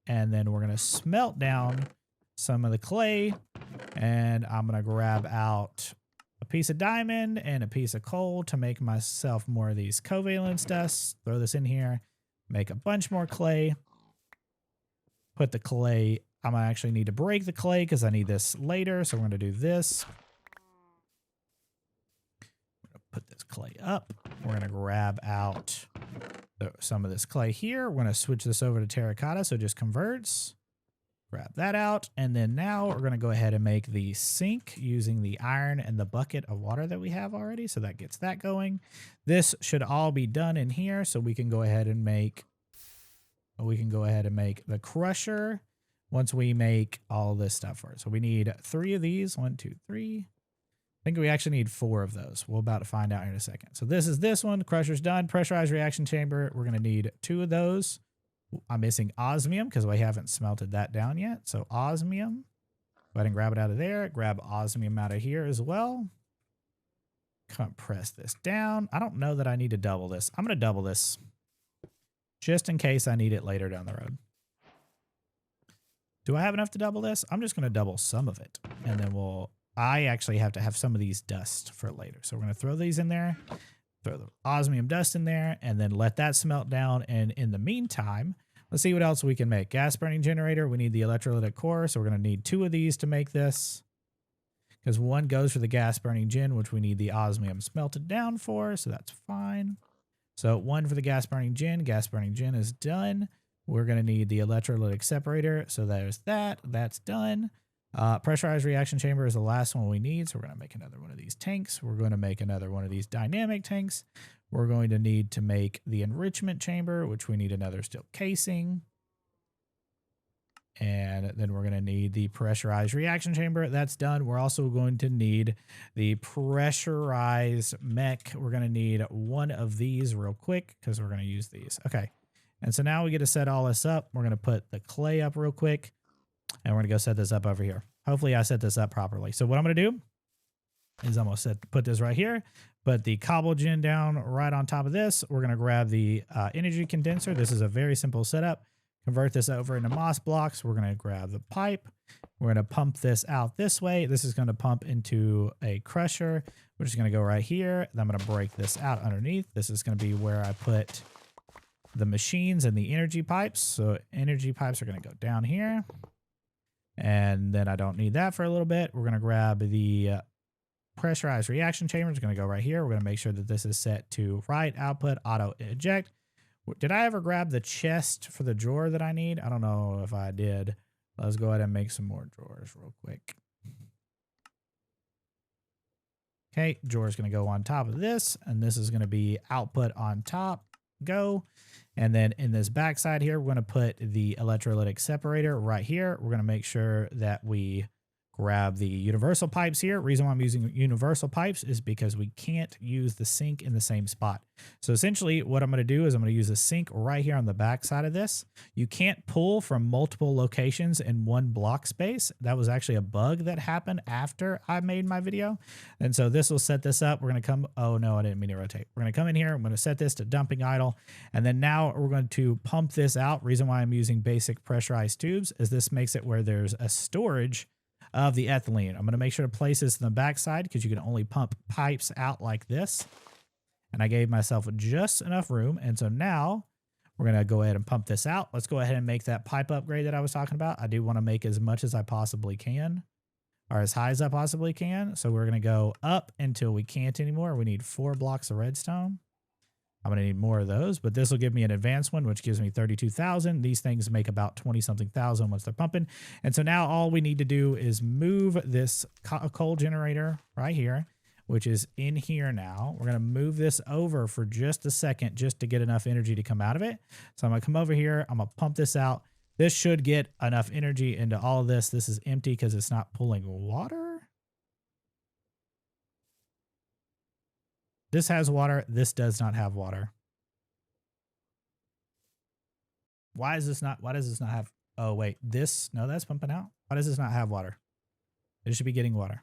S1: And then we're going to smelt down some of the clay. And I'm going to grab out a piece of diamond and a piece of coal to make myself more of these covalence dusts. Throw this in here. Make a bunch more clay. Put the clay. I'm going to actually need to break the clay because I need this later. So we're going to do this. I'm going to put this clay up. We're going to grab out some of this clay here. We're going to switch this over to terracotta so it just converts. Grab that out. And then now we're going to go ahead and make the sink using the iron and the bucket of water that we have already. So that gets that going. This should all be done in here so we can go ahead and make the crusher, once we make all this stuff for it. So we need 3 of these. 1, 2, 3. I think we actually need 4 of those. We're about to find out here in a second. So this is this one. Crusher's done. Pressurized reaction chamber. We're going to need 2 of those. I'm missing osmium because we haven't smelted that down yet. So osmium. Go ahead and grab it out of there. Grab osmium out of here as well. Compress this down. I don't know that I need to double this. I'm going to double this just in case I need it later down the road. Do I have enough to double this? I'm just going to double some of it. And then I actually have to have some of these dust for later. So we're going to throw these in there. Throw the osmium dust in there. And then let that smelt down. And in the meantime, let's see what else we can make. Gas burning generator. We need the electrolytic core. So we're going to need 2 of these to make this. Because 1 goes for the gas burning gen, which we need the osmium smelted down for. So that's fine. So 1 for the gas burning gen. Gas burning gen is done. We're going to need the electrolytic separator. So there's that. That's done. Pressurized reaction chamber is the last one we need. So we're going to make another one of these tanks. We're going to make another one of these dynamic tanks. We're going to need to make the enrichment chamber, which we need another steel casing. And then we're going to need the pressurized reaction chamber. That's done. We're also going to need the pressurized mech. We're going to need 1 of these real quick because we're going to use these. Okay. And so now we get to set all this up. We're going to put the clay up real quick. And we're going to go set this up over here. Hopefully I set this up properly. So what I'm going to do is I'm going to put this right here. Put the cobble gen down right on top of this. We're going to grab the energy condenser. This is a very simple setup. Convert this over into moss blocks. We're going to grab the pipe. We're going to pump this out this way. This is going to pump into a crusher, which is going to go right here. Then I'm going to break this out underneath. This is going to be where I put the machines and the energy pipes. So energy pipes are going to go down here. And then I don't need that for a little bit. We're going to grab the pressurized reaction chamber. It's going to go right here. We're going to make sure that this is set to right output, auto eject. Did I ever grab the chest for the drawer that I need? I don't know if I did. Let's go ahead and make some more drawers real quick. Okay, drawer is going to go on top of this, and this is going to be output on top. Go. And then in this back side here, we're going to put the electrolytic separator right here. We're going to make sure that we grab the universal pipes here. Reason why I'm using universal pipes is because we can't use the sink in the same spot. So essentially what I'm going to do is I'm going to use a sink right here on the back side of this. You can't pull from multiple locations in one block space. That was actually a bug that happened after I made my video. And so this will set this up. We're going to come, oh no, I didn't mean to rotate. We're going to come in here. I'm going to set this to dumping idle. And then now we're going to pump this out. Reason why I'm using basic pressurized tubes is this makes it where there's a storage of the ethylene. I'm going to make sure to place this in the back side because you can only pump pipes out like this. And I gave myself just enough room. And so now we're going to go ahead and pump this out. Let's go ahead and make that pipe upgrade that I was talking about. I do want to make as much as I possibly can, or as high as I possibly can. So we're going to go up until we can't anymore. We need 4 blocks of redstone. I'm going to need more of those, but this will give me an advanced one, which gives me 32,000. These things make about 20-something thousand once they're pumping. And so now all we need to do is move this coal generator right here, which is in here now. We're going to move this over for just a second just to get enough energy to come out of it. So I'm going to come over here. I'm going to pump this out. This should get enough energy into all of this. This is empty because it's not pulling water. This has water. This does not have water. Why does this not have, oh wait, this, no, that's pumping out. Why does this not have water? It should be getting water.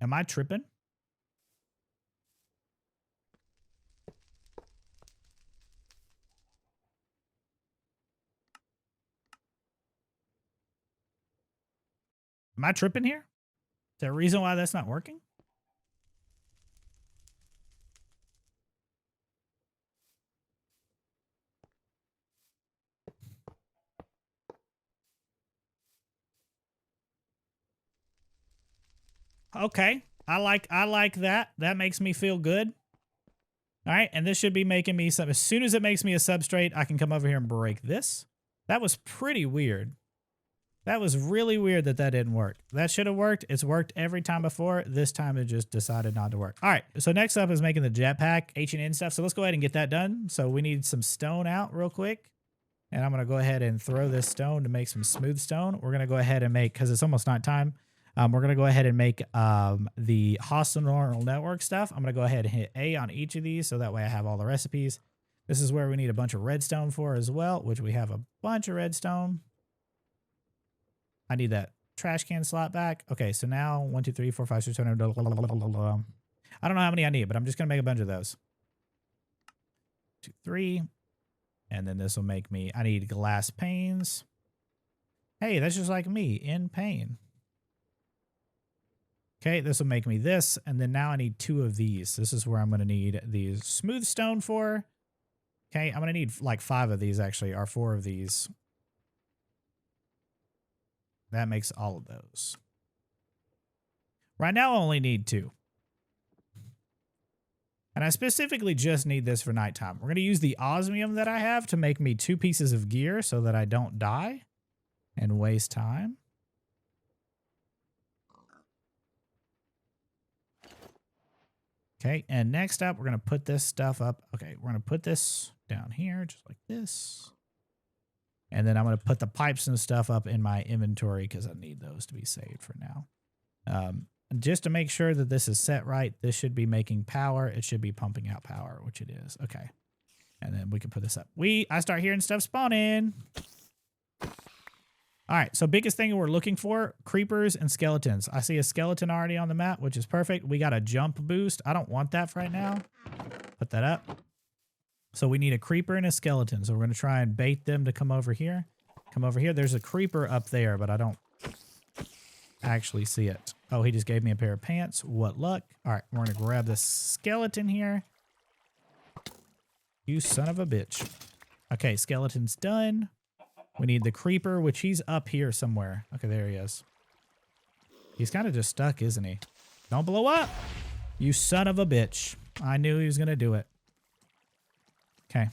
S1: Am I tripping? Am I tripping here? Is there a reason why that's not working? Okay. I like that. That makes me feel good. All right. And this should be making me some, as soon as it makes me a substrate, I can come over here and break this. That was pretty weird. That was really weird that that didn't work. That should have worked. It's worked every time before. This time it just decided not to work. All right, so next up is making the jetpack, H&N stuff. So let's go ahead and get that done. So we need some stone out real quick. And I'm going to go ahead and throw this stone to make some smooth stone. We're going to go ahead and make, because it's almost nighttime, we're going to go ahead and make the hostile neural network stuff. I'm going to go ahead and hit A on each of these so that way I have all the recipes. This is where we need a bunch of redstone for as well, which we have a bunch of redstone. I need that trash can slot back. Okay, so now 1, 2, 3, 4, 5, 6, 7, 8, I don't know how many I need, but I'm just going to make a bunch of those. 2, 3. And then this will make me, I need glass panes. Hey, that's just like me, in pain. Okay, this will make me this. And then now I need 2 of these. This is where I'm going to need these smooth stone for. Okay, I'm going to need like 5 of these actually, or 4 of these. That makes all of those. Right now I only need 2. And I specifically just need this for nighttime. We're going to use the osmium that I have to make me 2 pieces of gear so that I don't die and waste time. Okay, and next up, we're going to put this stuff up. Okay, we're going to put this down here just like this. And then I'm going to put the pipes and stuff up in my inventory because I need those to be saved for now. Just to make sure that this is set right, this should be making power. It should be pumping out power, which it is. Okay. And then we can put this up. I start hearing stuff spawning. All right. So biggest thing we're looking for, creepers and skeletons. I see a skeleton already on the map, which is perfect. We got a jump boost. I don't want that for right now. Put that up. So we need a creeper and a skeleton. So we're going to try and bait them to come over here. Come over here. There's a creeper up there, but I don't actually see it. Oh, he just gave me a pair of pants. What luck. All right, we're going to grab the skeleton here. You son of a bitch. Okay, skeleton's done. We need the creeper, which he's up here somewhere. Okay, there he is. He's kind of just stuck, isn't he? Don't blow up. You son of a bitch. I knew he was going to do it. Okay.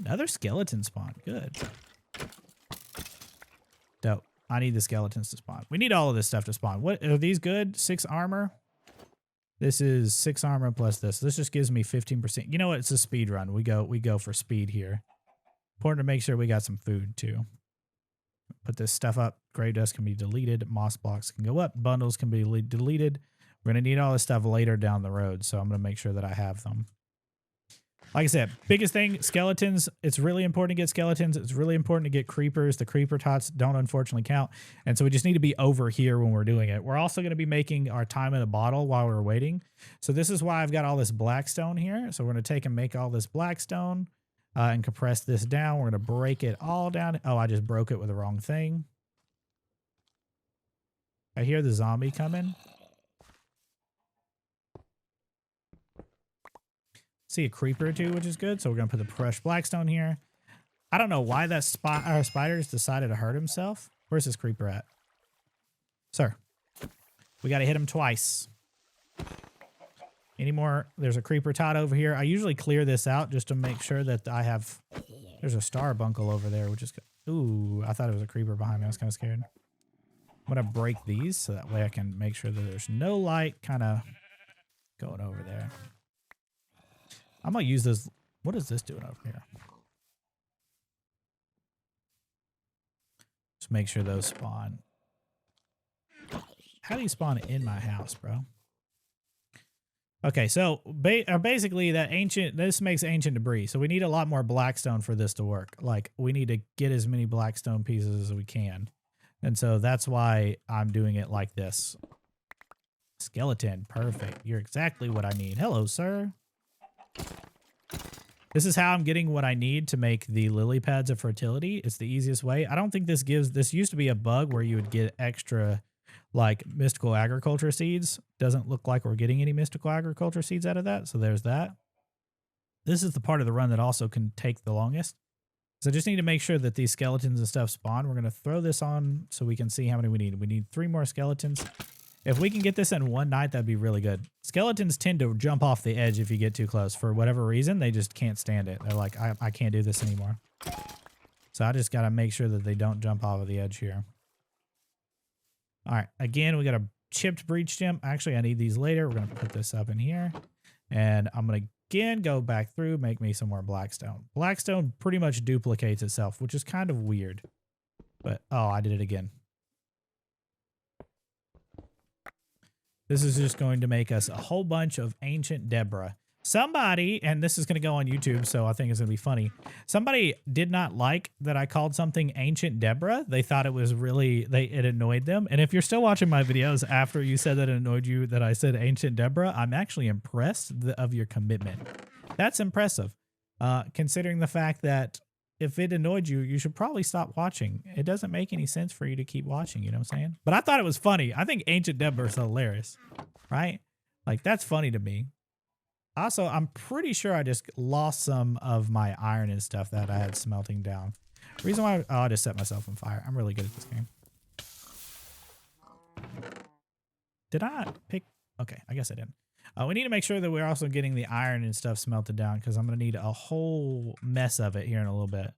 S1: Another skeleton spawn. Good. Dope. I need the skeletons to spawn. We need all of this stuff to spawn. What are these good? 6 armor. This is 6 armor plus this. This just gives me 15%. You know what? It's a speed run. We go for speed here. Important to make sure we got some food too. Put this stuff up. Grave dust can be deleted. Moss blocks can go up. Bundles can be deleted. We're going to need all this stuff later down the road, so I'm going to make sure that I have them. Like I said, biggest thing, skeletons. It's really important to get skeletons. It's really important to get creepers. The creeper tots don't unfortunately count, and so we just need to be over here when we're doing it. We're also going to be making our time in a bottle while we're waiting. So this is why I've got all this blackstone here. So we're going to take and make all this blackstone and compress this down. We're going to break it all down. Oh, I just broke it with the wrong thing. I hear the zombie coming. See a creeper or 2, which is good. So we're going to put the fresh blackstone here. I don't know why that spider's decided to hurt himself. Where's this creeper at? Sir, we got to hit him twice. Any more? There's a creeper tot over here. I usually clear this out just to make sure that I have... There's a star bunkle over there, which is good. Ooh, I thought it was a creeper behind me. I was kind of scared. I'm going to break these so that way I can make sure that there's no light kind of going over there. I'm going to use this. What is this doing over here? Just make sure those spawn. How do you spawn in my house, bro? Okay, so basically this makes ancient debris. So we need a lot more blackstone for this to work. Like, we need to get as many blackstone pieces as we can. And so that's why I'm doing it like this. Skeleton, perfect. You're exactly what I need. Hello, sir. This is how I'm getting what I need to make the lily pads of fertility. It's the easiest way. I don't think this used to be a bug where you would get extra like mystical agriculture seeds. Doesn't look like we're getting any mystical agriculture seeds out of that. So there's that. This is the part of the run that also can take the longest. So I just need to make sure that these skeletons and stuff spawn. We're going to throw this on so we can see how many we need. We need 3 more skeletons. If we can get this in one night, that'd be really good. Skeletons tend to jump off the edge if you get too close. For whatever reason, they just can't stand it. They're like, I can't do this anymore. So I just got to make sure that they don't jump off of the edge here. All right, again, we got a chipped breach gem. Actually, I need these later. We're going to put this up in here. And I'm going to again go back through, make me some more blackstone. Blackstone pretty much duplicates itself, which is kind of weird. But, oh, I did it again. This is just going to make us a whole bunch of ancient Deborah. Somebody, and this is going to go on YouTube, so I think it's going to be funny. Somebody did not like that I called something Ancient Deborah. They thought it was really, it annoyed them. And if you're still watching my videos after you said that it annoyed you that I said Ancient Deborah, I'm actually impressed of your commitment. That's impressive, considering the fact that if it annoyed you, you should probably stop watching. It doesn't make any sense for you to keep watching, you know what I'm saying? But I thought it was funny. I think Ancient Deborah is hilarious, right? Like, that's funny to me. Also, I'm pretty sure I just lost some of my iron and stuff that I had smelting down. Reason why, oh, I just set myself on fire. I'm really good at this game. Did I pick? Okay, I guess I didn't. We need to make sure that we're also getting the iron and stuff smelted down because I'm going to need a whole mess of it here in a little bit.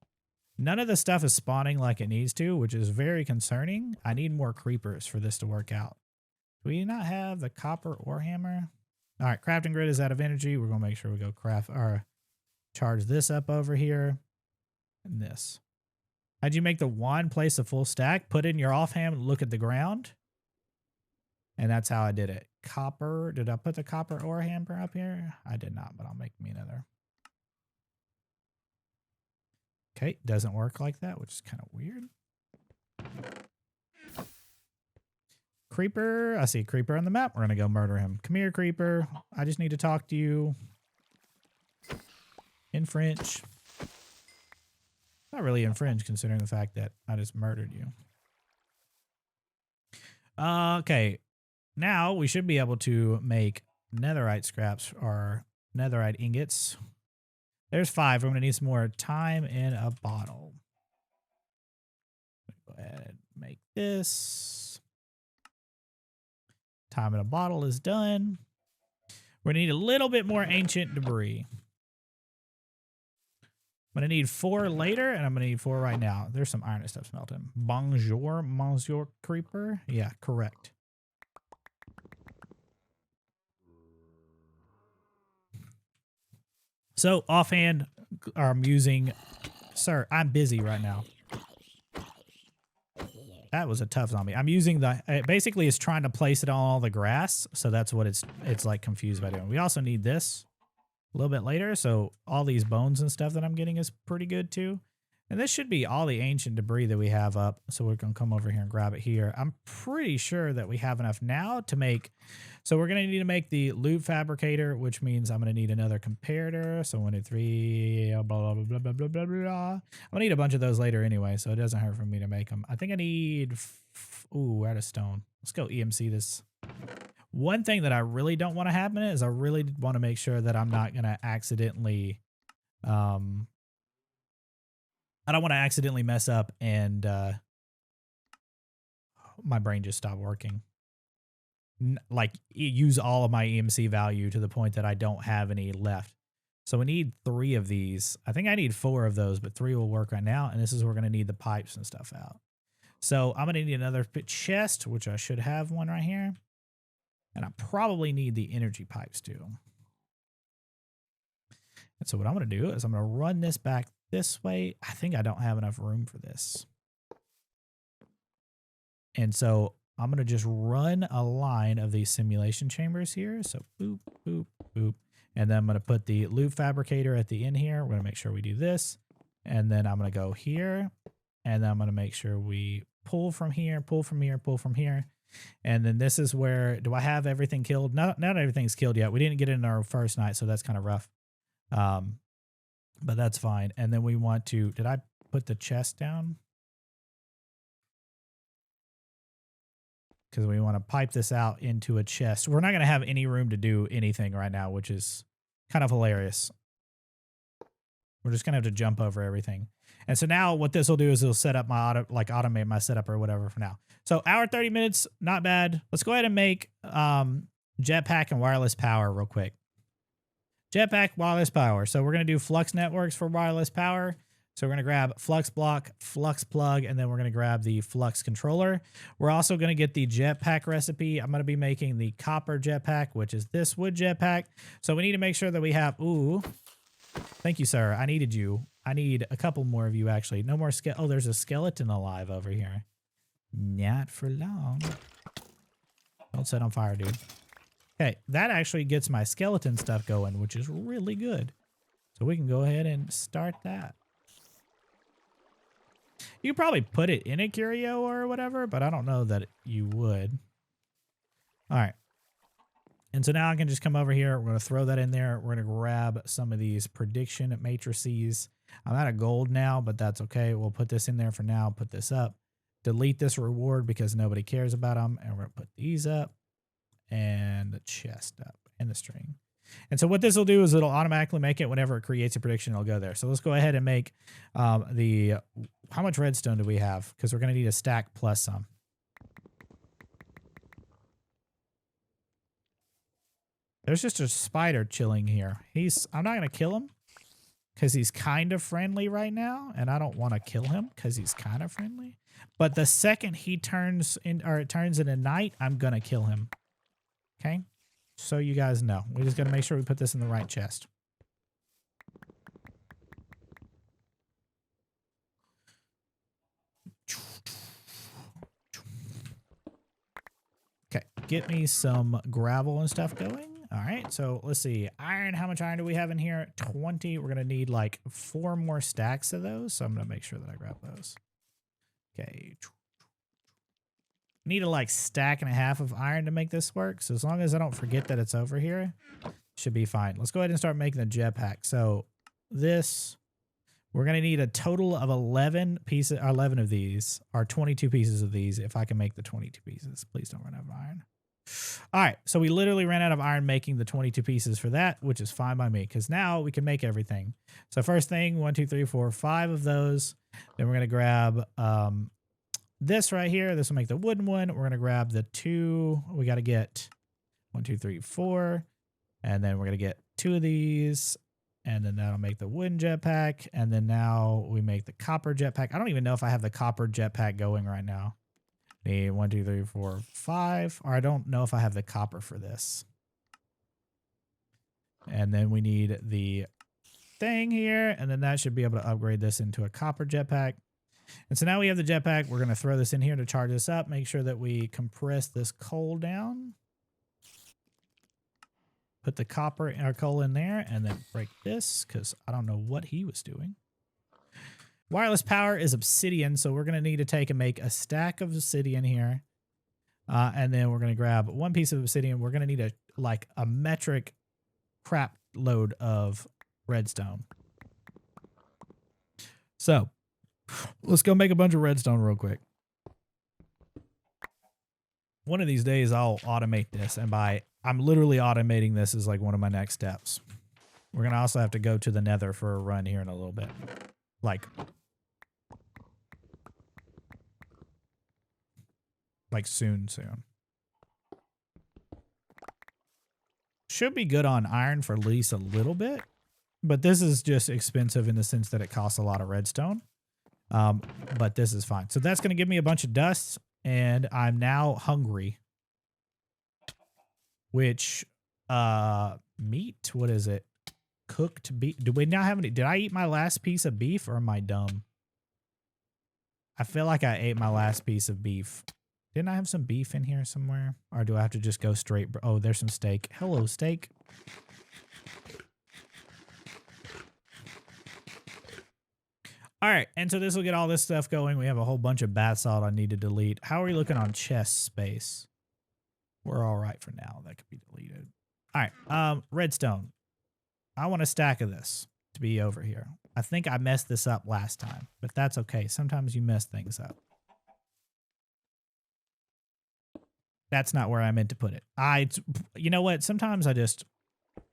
S1: None of the stuff is spawning like it needs to, which is very concerning. I need more creepers for this to work out. Do we not have the copper ore hammer? All right, crafting grid is out of energy. We're going to make sure we go craft or charge this up over here and this. How'd you make the wand place a full stack? Put in your offhand, look at the ground. And that's how I did it. Copper. Did I put the copper ore hammer up here? I did not, but I'll make me another. Okay, doesn't work like that, which is kind of weird. Creeper. I see a creeper on the map. We're going to go murder him. Come here, creeper. I just need to talk to you. In French. Not really in French, considering the fact that I just murdered you. Okay. Now we should be able to make netherite scraps or netherite ingots. There's 5. I'm going to need some more time in a bottle. Go ahead and make this. Time in a bottle is done. We're going to need a little bit more ancient debris. I'm going to need 4 later, and I'm going to need 4 right now. There's some iron and stuff smelting. Bonjour, Monsieur Creeper. Yeah, correct. So, offhand, I'm using... Sir, I'm busy right now. That was a tough zombie. I'm using the... basically, it's trying to place it on all the grass, so that's what it's like confused by doing. We also need this a little bit later, so all these bones and stuff that I'm getting is pretty good, too. And this should be all the ancient debris that we have up, so we're going to come over here and grab it here. I'm pretty sure that we have enough now to make... So we're going to need to make the loot fabricator, which means I'm going to need another comparator. So 1, 2, 3, blah, blah, blah, blah, blah, blah, blah. I'm going to need a bunch of those later anyway, so it doesn't hurt for me to make them. I think I need... Ooh, out of stone. Let's go EMC this. One thing that I really don't want to happen is I really want to make sure that I'm not going to accidentally... I don't want to accidentally mess up and my brain just stopped working. Like use all of my EMC value to the point that I don't have any left. So we need 3 of these. I think I need 4 of those, but 3 will work right now. And this is where we're going to need the pipes and stuff out. So I'm going to need another chest, which I should have one right here. And I probably need the energy pipes too. And so what I'm going to do is I'm going to run this back this way. I think I don't have enough room for this. And so I'm going to just run a line of these simulation chambers here. So boop, boop, boop. And then I'm going to put the loot fabricator at the end here. We're going to make sure we do this. And then I'm going to go here. And then I'm going to make sure we pull from here, pull from here, pull from here. And then this is where, do I have everything killed? Not everything's killed yet. We didn't get it in our first night, so that's kind of rough. But that's fine. And then we want to, did I put the chest down? Because we want to pipe this out into a chest. We're not going to have any room to do anything right now, which is kind of hilarious. We're just going to have to jump over everything. And so now what this will do is it'll set up my automate my setup or whatever for now. So hour 30 minutes, not bad. Let's go ahead and make Jetpack and wireless power real quick. Jetpack, wireless power. So we're going to do Flux networks for wireless power. So we're going to grab Flux block, Flux plug, and then we're going to grab the Flux controller. We're also going to get the Jetpack recipe. I'm going to be making the copper Jetpack, which is this wood Jetpack. So we need to make sure that we have, ooh, thank you, sir. I needed you. I need a couple more of you, actually. No more oh, there's a skeleton alive over here. Not for long. Don't set on fire, dude. Okay, that actually gets my skeleton stuff going, which is really good. So we can go ahead and start that. You could probably put it in a curio or whatever, but I don't know that you would. All right. And so now I can just come over here. We're going to throw that in there. We're going to grab some of these prediction matrices. I'm out of gold now, but that's okay. We'll put this in there for now. Put this up. Delete this reward because nobody cares about them. And we're going to put these up and the chest up and the string. And so what this will do is it'll automatically make it whenever it creates a prediction, it'll go there. So let's go ahead and make how much redstone do we have? Because we're going to need a stack plus some. There's just a spider chilling here. I'm not going to kill him because he's kind of friendly right now. And I don't want to kill him because he's kind of friendly. But the second he turns into night, I'm going to kill him. Okay? So you guys know. We just got to make sure we put this in the right chest. Okay, get me some gravel and stuff going. All right, so let's see. Iron, how much iron do we have in here? 20. We're going to need like 4 more stacks of those. So I'm going to make sure that I grab those. Okay. Need a like stack and a half of iron to make this work. So as long as I don't forget that it's over here, should be fine. Let's go ahead and start making the jetpack. So this, we're going to need a total of 11 pieces, or 11 of these, or 22 pieces of these. If I can make the 22 pieces, please don't run out of iron. All right. So we literally ran out of iron making the 22 pieces for that, which is fine by me because now we can make everything. So first thing, 1, 2, 3, 4, 5 of those. Then we're going to grab, this right here, this will make the wooden one. We're going to grab the 2. We got to get 1, 2, 3, 4. And then we're going to get 2 of these. And then that'll make the wooden jetpack. And then now we make the copper jetpack. I don't even know if I have the copper jetpack going right now. Need 1, 2, 3, 4, 5. Or I don't know if I have the copper for this. And then we need the thing here. And then that should be able to upgrade this into a copper jetpack. And so now we have the jetpack. We're going to throw this in here to charge this up. Make sure that we compress this coal down. Put the copper or coal in there and then break this because I don't know what he was doing. Wireless power is obsidian, so we're going to need to take and make a stack of obsidian here. And then we're going to grab 1 piece of obsidian. We're going to need a metric crap load of redstone. So let's go make a bunch of redstone real quick. One of these days I'll automate this, and I'm literally automating this as like one of my next steps. We're going to also have to go to the Nether for a run here in a little bit. Like soon. Should be good on iron for at least a little bit, but this is just expensive in the sense that it costs a lot of redstone. But this is fine. So that's going to give me a bunch of dust, and I'm now hungry. Which, meat? What is it? Cooked beef? Do we now have any? Did I eat my last piece of beef, or am I dumb? I feel like I ate my last piece of beef. Didn't I have some beef in here somewhere? Or do I have to just go straight? Oh, there's some steak. Hello, steak. All right, and so this will get all this stuff going. We have a whole bunch of bath salt I need to delete. How are we looking on chest space? We're all right for now. That could be deleted. All right, redstone. I want a stack of this to be over here. I think I messed this up last time, but that's okay. Sometimes you mess things up. That's not where I meant to put it. You know what? Sometimes I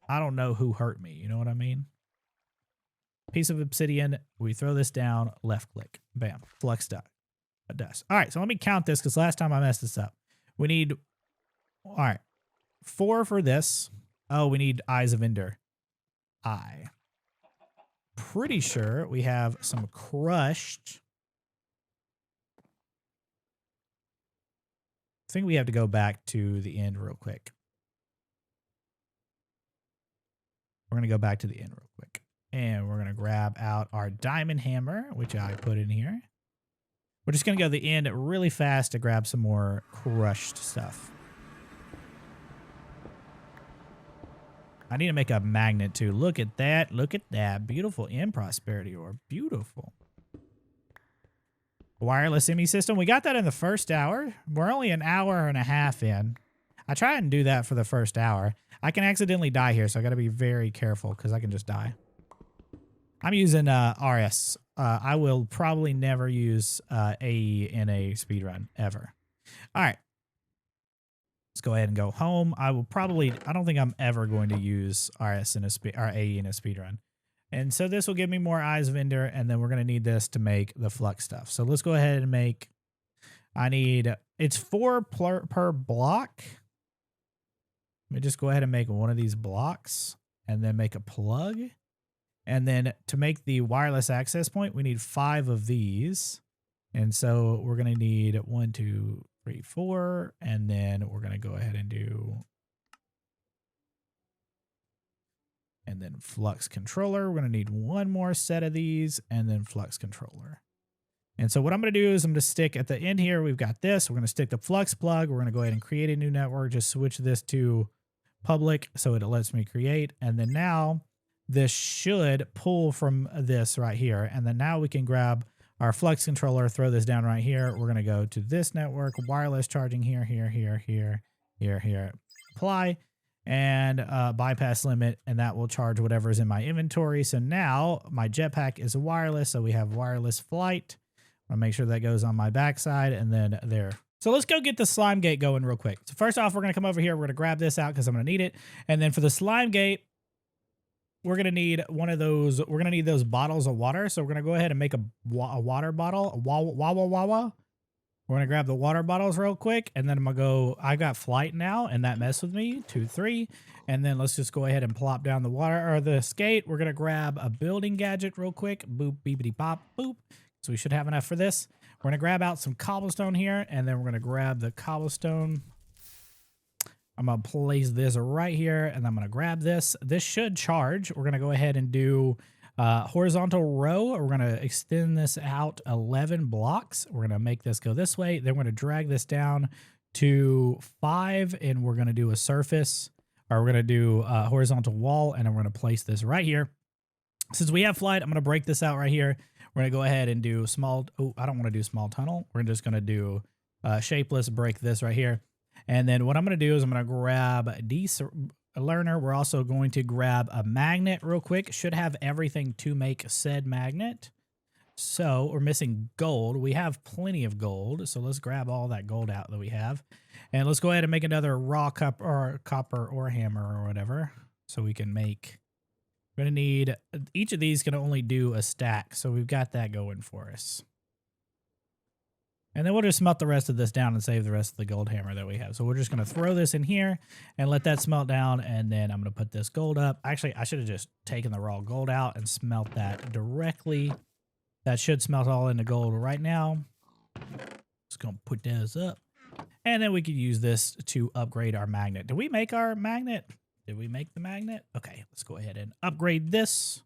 S1: don't know who hurt me. You know what I mean? Piece of obsidian. We throw this down, left click, bam, flux dust. All right, so let me count this because last time I messed this up. We need, all right, 4 for this. Oh, we need Eyes of Ender. pretty sure we have some crushed. I think we have to go back to the end real quick. We're going to go back to the end real quick. And we're going to grab out our diamond hammer, which I put in here. We're just going to go to the end really fast to grab some more crushed stuff. I need to make a magnet too. Look at that. Look at that. Beautiful end prosperity ore. Beautiful. Wireless ME system. We got that in the first hour. We're only an hour and a half in. I try and do that for the first hour. I can accidentally die here, so I got to be very careful because I can just die. I'm using RS. I will probably never use AE in a speedrun ever. All right. Let's go ahead and go home. I don't think I'm ever going to use RS in or AE in a speedrun. And so this will give me more eyes of Ender, and then we're going to need this to make the Flux stuff. So let's go ahead and make, it's 4 per block. Let me just go ahead and make one of these blocks and then make a plug. And then to make the wireless access point, we need 5 of these. And so we're going to need 1, 2, 3, 4. And then we're going to go ahead and do, and then Flux controller. We're going to need 1 more set of these and then Flux controller. And so what I'm going to do is I'm going to stick at the end here. We've got this. We're going to stick the Flux plug. We're going to go ahead and create a new network. Just switch this to public so it lets me create. And then now this should pull from this right here. And then now we can grab our Flux controller, throw this down right here. We're going to go to this network, wireless charging here, here, apply, and bypass limit, and that will charge whatever's in my inventory. So now my jetpack is wireless, so we have wireless flight. I'll make sure that goes on my backside, and then there. So let's go get the slime gate going real quick. So first off, we're going to come over here. We're going to grab this out because I'm going to need it. And then for the slime gate, we're going to need one of those. We're going to need those bottles of water. So we're going to go ahead and make a water bottle, a wawa. We're going to grab the water bottles real quick. And then I'm going to go, I've got flight now, and that messed with me. 2, 3. And then let's just go ahead and plop down the water or the skate. We're going to grab a building gadget real quick. Boop, beepity pop, boop. So we should have enough for this. We're going to grab out some cobblestone here, and then we're going to grab the cobblestone. I'm going to place this right here, and I'm going to grab this. This should charge. We're going to go ahead and do horizontal row. We're going to extend this out 11 blocks. We're going to make this go this way. Then we're going to drag this down to 5, and we're going to do a surface, or we're going to do a horizontal wall, and I'm going to place this right here. Since we have flight, I'm going to break this out right here. We're going to go ahead and do small. Oh, I don't want to do small tunnel. We're just going to do shapeless, break this right here. And then what I'm going to do is I'm going to grab a learner. We're also going to grab a magnet real quick. Should have everything to make said magnet. So we're missing gold. We have plenty of gold. So let's grab all that gold out that we have. And let's go ahead and make another raw copper ore hammer or whatever. So we can make, we're going to need, each of these can only do a stack. So we've got that going for us. And then we'll just smelt the rest of this down and save the rest of the gold hammer that we have. So we're just going to throw this in here and let that smelt down. And then I'm going to put this gold up. Actually, I should have just taken the raw gold out and smelt that directly. That should smelt all into gold right now. Just going to put this up. And then we could use this to upgrade our magnet. Did we make our magnet? Did we make the magnet? Okay, let's go ahead and upgrade this.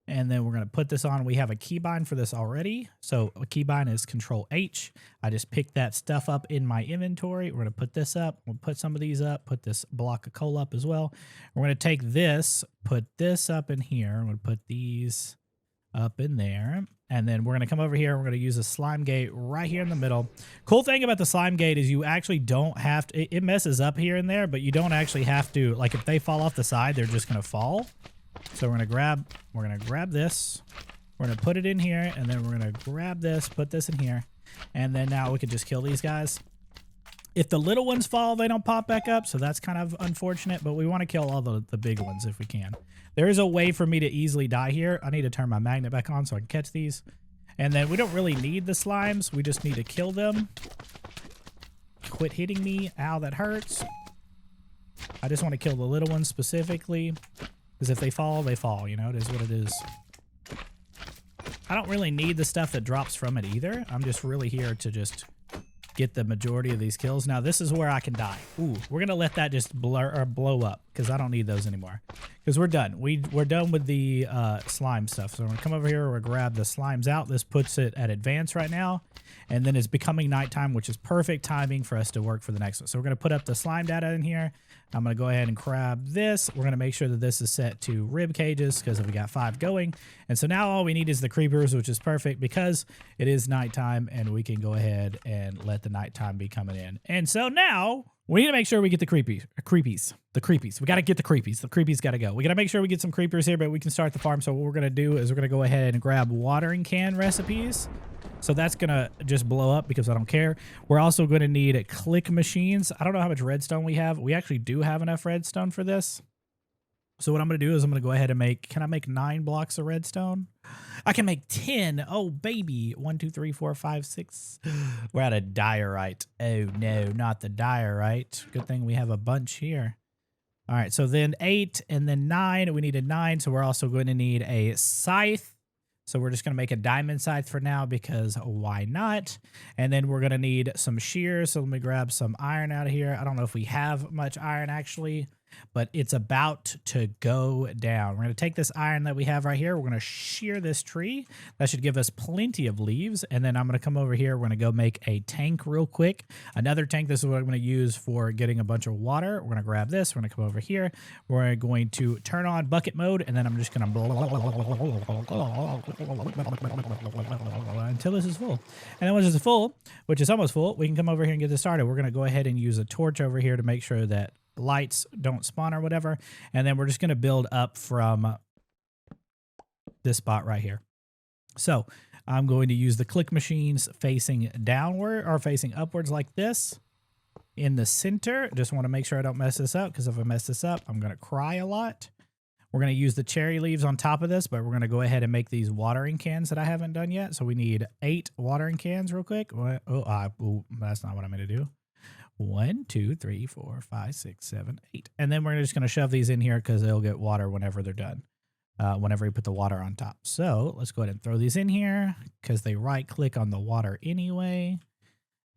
S1: And then we're going to put this on. We have a keybind for this already. So a keybind is Control H. I just picked that stuff up in my inventory. We're going to put this up. We'll put some of these up. Put this block of coal up as well. We're going to take this, put this up in here. We're going to put these up in there. And then we're going to come over here. We're going to use a slime gate right here in the middle. Cool thing about the slime gate is you actually don't have to, it messes up here and there, but you don't actually have to, like if they fall off the side, they're just going to fall. So we're going to grab this, we're going to put it in here, and then we're going to grab this, put this in here, and then now we can just kill these guys. If the little ones fall, they don't pop back up, so that's kind of unfortunate, but we want to kill all the big ones if we can. There is a way for me to easily die here. I need to turn my magnet back on so I can catch these. And then we don't really need the slimes, we just need to kill them. Quit hitting me. Ow, that hurts. I just want to kill the little ones specifically. Because if they fall, you know, it is what it is. I don't really need the stuff that drops from it either. I'm just really here to just get the majority of these kills. Now this is where I can die. Ooh, we're gonna let that just blow up because I don't need those anymore. Because we're done. We're done with the slime stuff. So we're gonna come over here. We're gonna grab the slimes out. This puts it at advance right now, and then it's becoming nighttime, which is perfect timing for us to work for the next one. So we're gonna put up the slime data in here. I'm gonna go ahead and grab this. We're gonna make sure that this is set to rib cages because we got 5 going. And so now all we need is the creepers, which is perfect because it is nighttime and we can go ahead and let the nighttime be coming in. And so now we need to make sure we get the creepies. We got to get the creepies. The creepies got to go. We got to make sure we get some creepers here, but we can start the farm. So what we're going to do is we're going to go ahead and grab watering can recipes. So that's going to just blow up because I don't care. We're also going to need click machines. I don't know how much redstone we have. We actually do have enough redstone for this. So what I'm going to do is I'm going to go ahead and make, can I make 9 blocks of redstone? I can make 10. Oh, baby. 1, 2, 3, 4, 5, 6. We're out of diorite. Oh, no, not the diorite. Good thing we have a bunch here. All right, so then 8 and then 9. We needed 9, so we're also going to need a scythe. So we're just going to make a diamond scythe for now because why not? And then we're going to need some shears. So let me grab some iron out of here. I don't know if we have much iron actually, but it's about to go down. We're going to take this iron that we have right here. We're going to shear this tree. That should give us plenty of leaves. And then I'm going to come over here. We're going to go make a tank real quick. Another tank. This is what I'm going to use for getting a bunch of water. We're going to grab this. We're going to come over here. We're going to turn on bucket mode. And then I'm just going to until this is full. And then once it's full, which is almost full, we can come over here and get this started. We're going to go ahead and use a torch over here to make sure that lights don't spawn or whatever, and then we're just going to build up from this spot right here. So I'm going to use the click machines facing downward or facing upwards like this in the center. Just want to make sure I don't mess this up because if I mess this up, I'm going to cry a lot. We're going to use the cherry leaves on top of this, but we're going to go ahead and make these watering cans that I haven't done yet. So we need 8 watering cans real quick. Oh, that's not what I'm going to do. 1, 2, 3, 4, 5, 6, 7, 8. And then we're just going to shove these in here because they'll get water whenever they're done, whenever we put the water on top. So let's go ahead and throw these in here because they right click on the water anyway.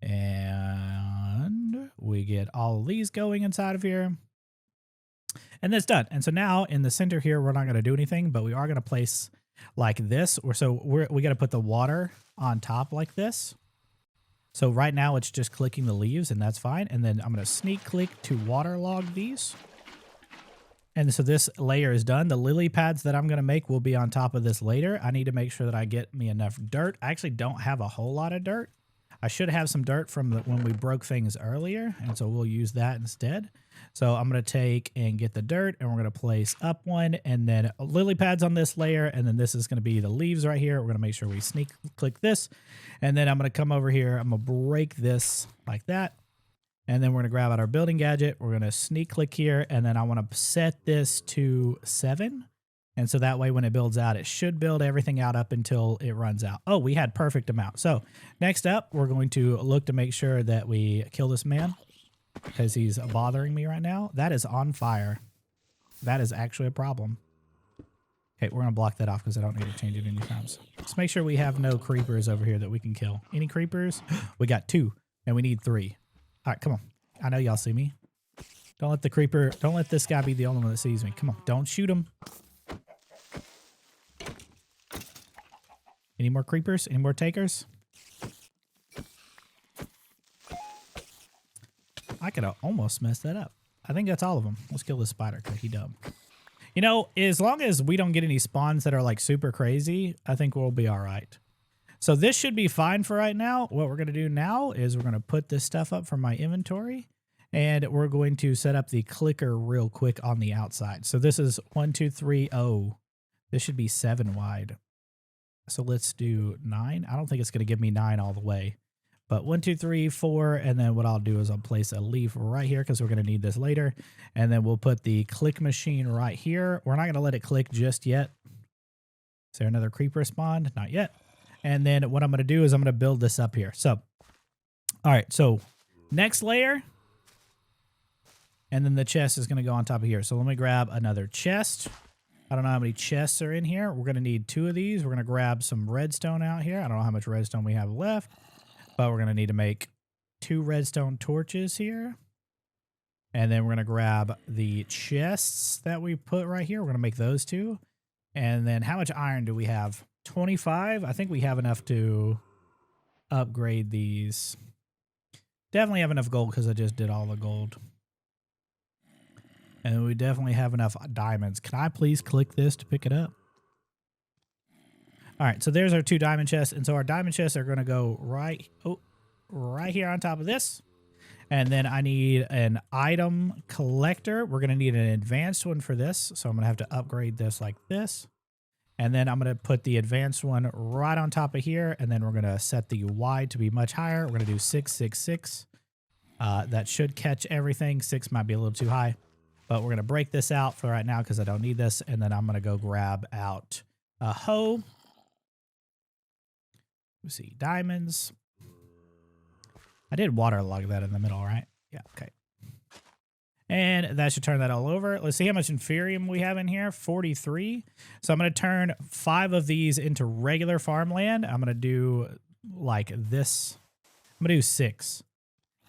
S1: And we get all of these going inside of here. And that's done. And so now in the center here, we're not going to do anything, but we are going to place like this. We got to put the water on top like this. So right now it's just clicking the leaves and that's fine. And then I'm going to sneak click to waterlog these. And so this layer is done. The lily pads that I'm going to make will be on top of this later. I need to make sure that I get me enough dirt. I actually don't have a whole lot of dirt. I should have some dirt from when we broke things earlier. And so we'll use that instead. So I'm going to take and get the dirt and we're going to place up one and then lily pads on this layer. And then this is going to be the leaves right here. We're going to make sure we sneak click this. And then I'm going to come over here. I'm going to break this like that. And then we're going to grab out our building gadget. We're going to sneak click here. And then I want to set this to 7. And so that way when it builds out, it should build everything out up until it runs out. Oh, we had perfect amount. So next up, we're going to look to make sure that we kill this man because he's bothering me right now. That is on fire. That is actually a problem. Okay, we're going to block that off because I don't need to change it anytime. So let's make sure we have no creepers over here that we can kill. Any creepers? We got 2 and we need 3. All right, come on. I know y'all see me. Don't let this guy be the only one that sees me. Come on, don't shoot him. Any more creepers? Any more takers? I could have almost messed that up. I think that's all of them. Let's kill this spider because he dumb. You know, as long as we don't get any spawns that are like super crazy, I think we'll be all right. So this should be fine for right now. What we're going to do now is we're going to put this stuff up from my inventory and we're going to set up the clicker real quick on the outside. So this is 1, 2, 3, 0. This should be 7 wide. So let's do 9. I don't think it's going to give me 9 all the way. But 1, 2, 3, 4. And then what I'll do is I'll place a leaf right here because we're going to need this later. And then we'll put the click machine right here. We're not going to let it click just yet. Is there another creeper spawned? Not yet. And then what I'm going to do is I'm going to build this up here. So, all right. So next layer. And then the chest is going to go on top of here. So let me grab another chest. I don't know how many chests are in here. We're going to need 2 of these. We're going to grab some redstone out here. I don't know how much redstone we have left, but we're going to need to make 2 redstone torches here. And then we're going to grab the chests that we put right here. We're going to make those 2. And then how much iron do we have? 25. I think we have enough to upgrade these. Definitely have enough gold because I just did all the gold. And we definitely have enough diamonds. Can I please click this to pick it up? All right, so there's our 2 diamond chests. And so our diamond chests are going to go right here on top of this. And then I need an item collector. We're going to need an advanced one for this. So I'm going to have to upgrade this like this. And then I'm going to put the advanced one right on top of here. And then we're going to set the Y to be much higher. We're going to do 6, 6, 6. That should catch everything. 6 might be a little too high. But we're going to break this out for right now because I don't need this. And then I'm going to go grab out a hoe. Let's see, diamonds. I did waterlog that in the middle, right? Yeah, okay. And that should turn that all over. Let's see how much inferium we have in here. 43. So I'm going to turn 5 of these into regular farmland. I'm going to do like this. I'm going to do 6.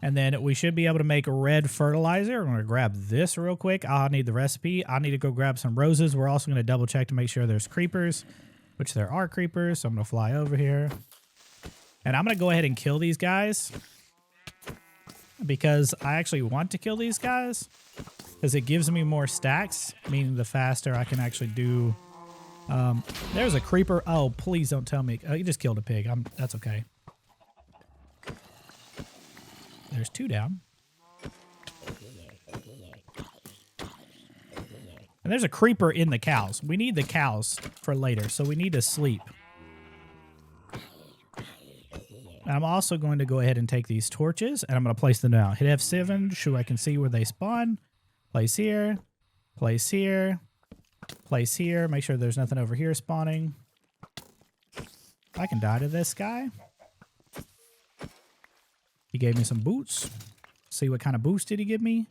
S1: And then we should be able to make red fertilizer. I'm going to grab this real quick. I'll need the recipe. I need to go grab some roses. We're also going to double check to make sure there's creepers, which there are creepers. So I'm going to fly over here. And I'm going to go ahead and kill these guys, because I actually want to kill these guys because it gives me more stacks, meaning the faster I can actually do. There's a creeper. Oh, please don't tell me. Oh, you just killed a pig. That's okay. There's 2 down. And there's a creeper in the cows. We need the cows for later, so we need to sleep. And I'm also going to go ahead and take these torches, and I'm going to place them down. Hit F7 so I can see where they spawn. Place here. Place here. Place here. Make sure there's nothing over here spawning. I can die to this guy. He gave me some boots. See what kind of boost did he give me?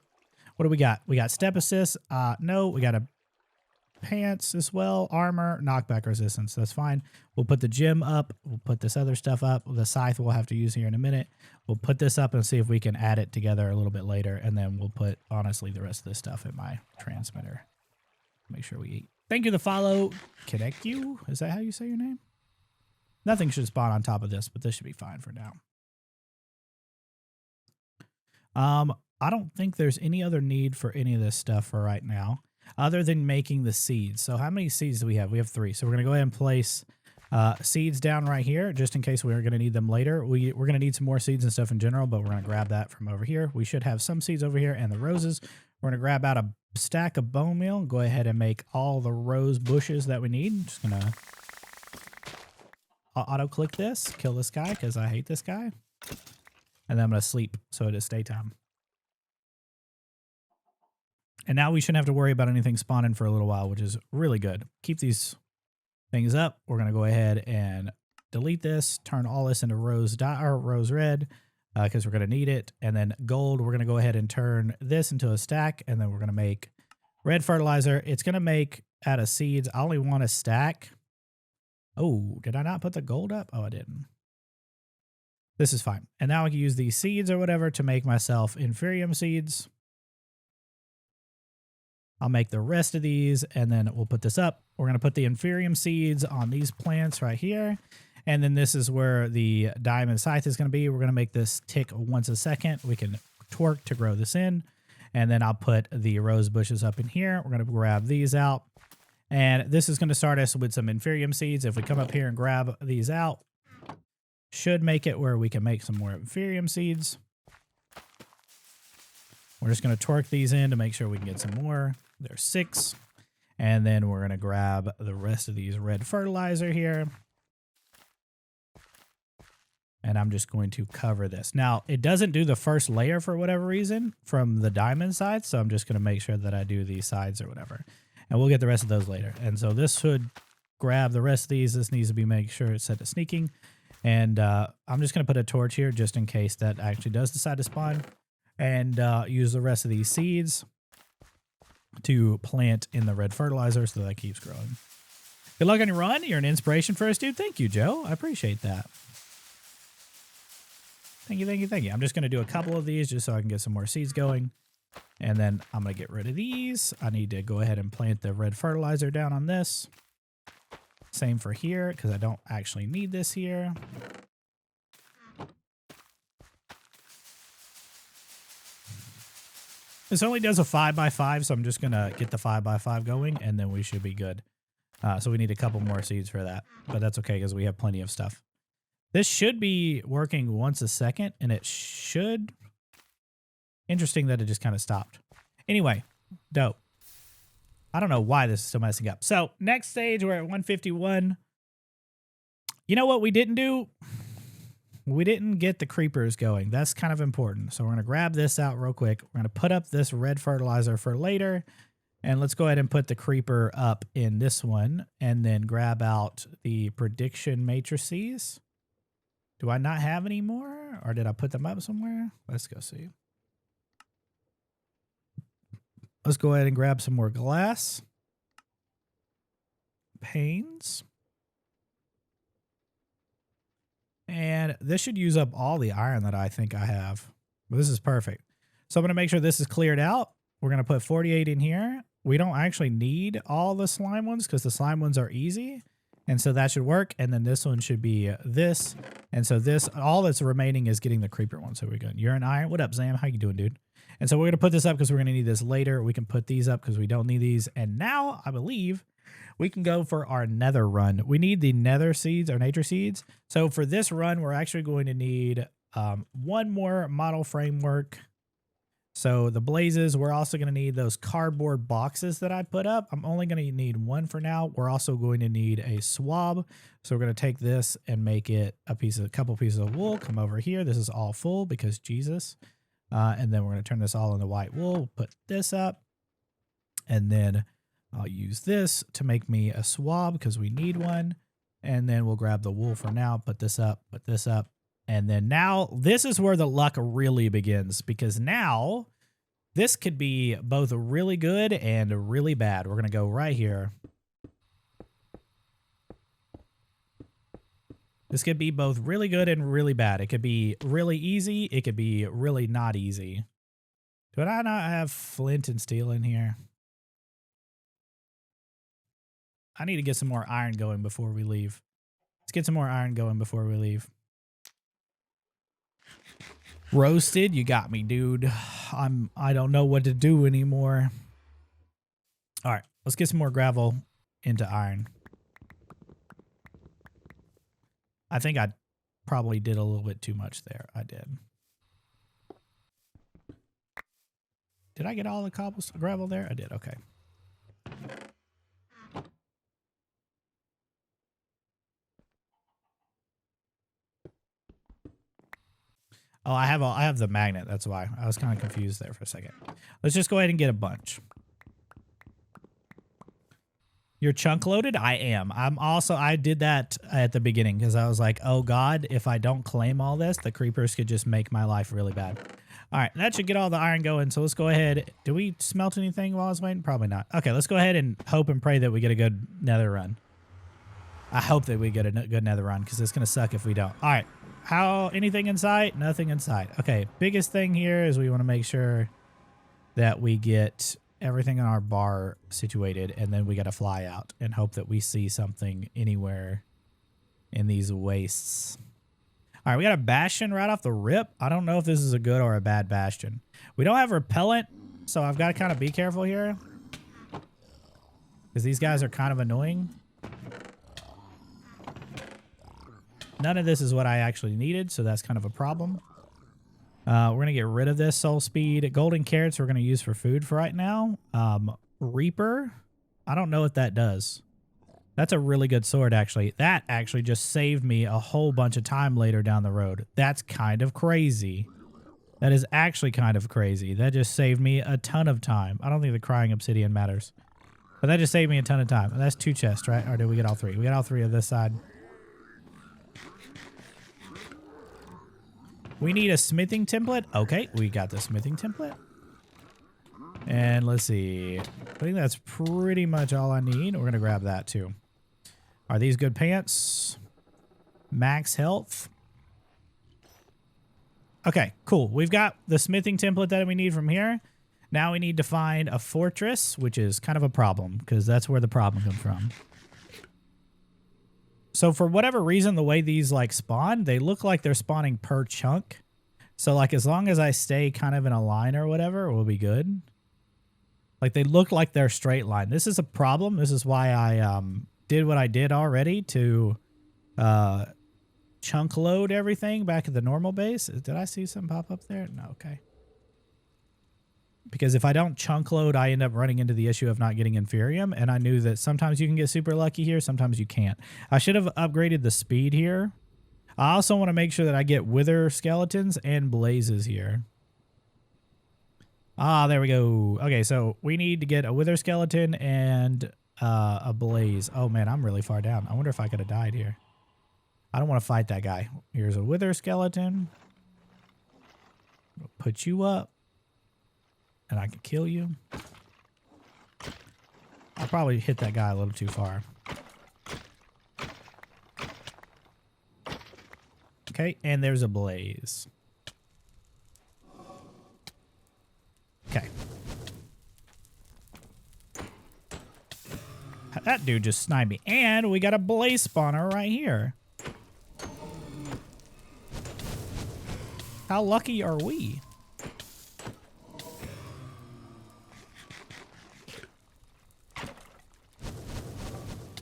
S1: What do we got? We got step assist. No, we got a pants as well. Armor, knockback resistance. That's fine. We'll put the gem up. We'll put this other stuff up. The scythe we'll have to use here in a minute. We'll put this up and see if we can add it together a little bit later. And then we'll put, honestly, the rest of this stuff in my transmitter. Make sure we eat. Thank you to follow. Connect you? Is that how you say your name? Nothing should spawn on top of this, but this should be fine for now. I don't think there's any other need for any of this stuff for right now, other than making the seeds. So how many seeds do we have? We have 3. So we're going to go ahead and place seeds down right here, just in case we're going to need them later. We're going to need some more seeds and stuff in general, but we're going to grab that from over here. We should have some seeds over here and the roses. We're going to grab out a stack of bone meal and go ahead and make all the rose bushes that we need. I'm just going to auto-click this, kill this guy because I hate this guy. And then I'm going to sleep, so it is daytime. And now we shouldn't have to worry about anything spawning for a little while, which is really good. Keep these things up. We're going to go ahead and delete this, turn all this into rose red, because we're going to need it. And then gold, we're going to go ahead and turn this into a stack, and then we're going to make red fertilizer. It's going to make out of seeds. I only want a stack. Oh, did I not put the gold up? Oh, I didn't. This is fine. And now I can use these seeds or whatever to make myself inferium seeds. I'll make the rest of these, and then we'll put this up. We're going to put the inferium seeds on these plants right here. And then this is where the diamond scythe is going to be. We're going to make this tick once a second. We can twerk to grow this in. And then I'll put the rose bushes up in here. We're going to grab these out. And this is going to start us with some inferium seeds. If we come up here and grab these out, should make it where we can make some more inferium seeds. We're just going to twerk these in to make sure we can get some more. There's 6. And then we're going to grab the rest of these red fertilizer here. And I'm just going to cover this. Now, it doesn't do the first layer for whatever reason from the diamond side. So I'm just going to make sure that I do these sides or whatever. And we'll get the rest of those later. And so this should grab the rest of these. This needs to be make sure it's set to sneaking. And I'm just going to put a torch here just in case that actually does decide to spawn. And use the rest of these seeds. to plant in the red fertilizer so that keeps growing. Good luck on your run. You're an inspiration for us, dude. Thank you, Joe. I appreciate that. Thank you, thank you, thank you. I'm just going to do a couple of these just so I can get some more seeds going. And then I'm going to get rid of these. I need to go ahead and plant the red fertilizer down on this. Same for here, because I don't actually need this here. This only does a 5x5, so I'm just going to get the 5x5 going, and then we should be good. So we need a couple more seeds for that, but that's okay because we have plenty of stuff. This should be working once a second, and it should... Interesting that it just kind of stopped. Anyway, dope. I don't know why this is still messing up. So next stage, we're at 151. You know what we didn't do? We didn't get the creepers going. That's kind of important. So we're going to grab this out real quick. We're going to put up this red fertilizer for later. And let's go ahead and put the creeper up in this one. And then grab out the prediction matrices. Do I not have any more? Or did I put them up somewhere? Let's go see. Let's go ahead and grab some more glass. Panes. And this should use up all the iron that I think I have. But this is perfect. So I'm going to make sure this is cleared out. We're going to put 48 in here. We don't actually need all the slime ones because the slime ones are easy. And so that should work. And then this one should be this. And so this, all that's remaining is getting the creeper one. So we're good. You're an iron. What up, Zam? How you doing, dude? And so we're going to put this up because we're going to need this later. We can put these up because we don't need these. And now I believe we can go for our nether run. We need the nether seeds or nature seeds. So for this run, we're actually going to need one more model framework. So the blazes, we're also going to need those cardboard boxes that I put up. I'm only going to need one for now. We're also going to need a swab. So we're going to take this and make it a couple pieces of wool. Come over here. This is all full because Jesus. And then we're going to turn this all into white wool. We'll put this up. And then I'll use this to make me a swab because we need one. And then we'll grab the wool for now, put this up, put this up. And then now this is where the luck really begins because now this could be both really good and really bad. We're going to go right here. This could be both really good and really bad. It could be really easy. It could be really not easy. Do I not have flint and steel in here? I need to get some more iron going before we leave. Let's get some more iron going before we leave. Roasted, you got me, dude. I don't know what to do anymore. All right, let's get some more gravel into iron. I think I probably did a little bit too much there. I did. Did I get all the gravel there? I did. Okay. Oh, I have the magnet. That's why. I was kind of confused there for a second. Let's just go ahead and get a bunch. You're chunk loaded? I am. I did that at the beginning because I was like, oh God, if I don't claim all this, the creepers could just make my life really bad. All right, that should get all the iron going. So let's go ahead. Do we smelt anything while I was waiting? Probably not. Okay, let's go ahead and hope and pray that we get a good nether run. I hope that we get a good nether run because it's going to suck if we don't. All right, anything in sight? Nothing in sight. Okay, biggest thing here is we want to make sure that we get everything in our bar situated, and then we got to fly out and hope that we see something anywhere in these wastes. All right, we got a bastion right off the rip. I don't know if this is a good or a bad bastion. We don't have repellent, so I've got to kind of be careful here because these guys are kind of annoying. None of this is what I actually needed, so that's kind of a problem. We're going to get rid of this soul speed. Golden carrots we're going to use for food for right now. Reaper. I don't know what that does. That's a really good sword, actually. That actually just saved me a whole bunch of time later down the road. That's kind of crazy. That is actually kind of crazy. That just saved me a ton of time. I don't think the crying obsidian matters. But that just saved me a ton of time. That's 2 chests, right? Or did we get all 3? We got all 3 of this side. We need a smithing template. Okay, we got the smithing template. And let's see. I think that's pretty much all I need. We're going to grab that too. Are these good pants? Max health. Okay, cool. We've got the smithing template that we need from here. Now we need to find a fortress, which is kind of a problem because that's where the problem comes from. So for whatever reason, the way these like spawn, they look like they're spawning per chunk. So like as long as I stay kind of in a line or whatever, we'll be good. Like they look like they're straight line. This is a problem. This is why I did what I did already to chunk load everything back at the normal base. Did I see something pop up there? No, okay. Because if I don't chunk load, I end up running into the issue of not getting Inferium, and I knew that sometimes you can get super lucky here, sometimes you can't. I should have upgraded the speed here. I also want to make sure that I get Wither skeletons and blazes here. Ah, there we go. Okay, so we need to get a Wither skeleton and a blaze. Oh man, I'm really far down. I wonder if I could have died here. I don't want to fight that guy. Here's a Wither skeleton. Put you up. And I can kill you. I'll probably hit that guy a little too far. Okay, and there's a blaze. Okay. That dude just sniped me. And we got a blaze spawner right here. How lucky are we?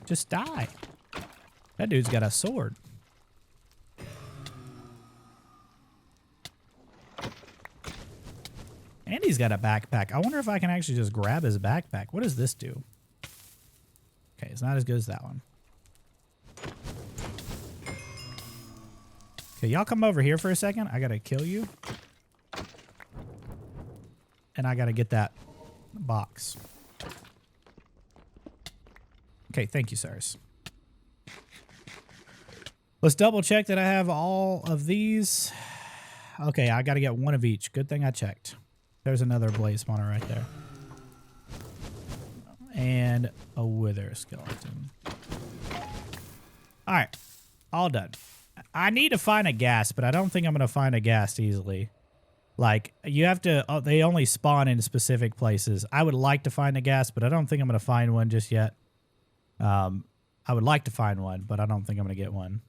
S1: Just die. That dude's got a sword. And he's got a backpack. I wonder if I can actually just grab his backpack. What does this do? Okay, it's not as good as that one. Okay, y'all come over here for a second. I gotta kill you. And I gotta get that box. Okay, thank you, sirs. Let's double check that I have all of these. Okay, I got to get one of each. Good thing I checked. There's another blaze spawner right there. And a wither skeleton. All right, all done. I need to find a ghast, but I don't think I'm going to find a ghast easily. Like, you have to, they only spawn in specific places. I would like to find a ghast, but I don't think I'm going to find one just yet. I would like to find one, but I don't think I'm going to get one.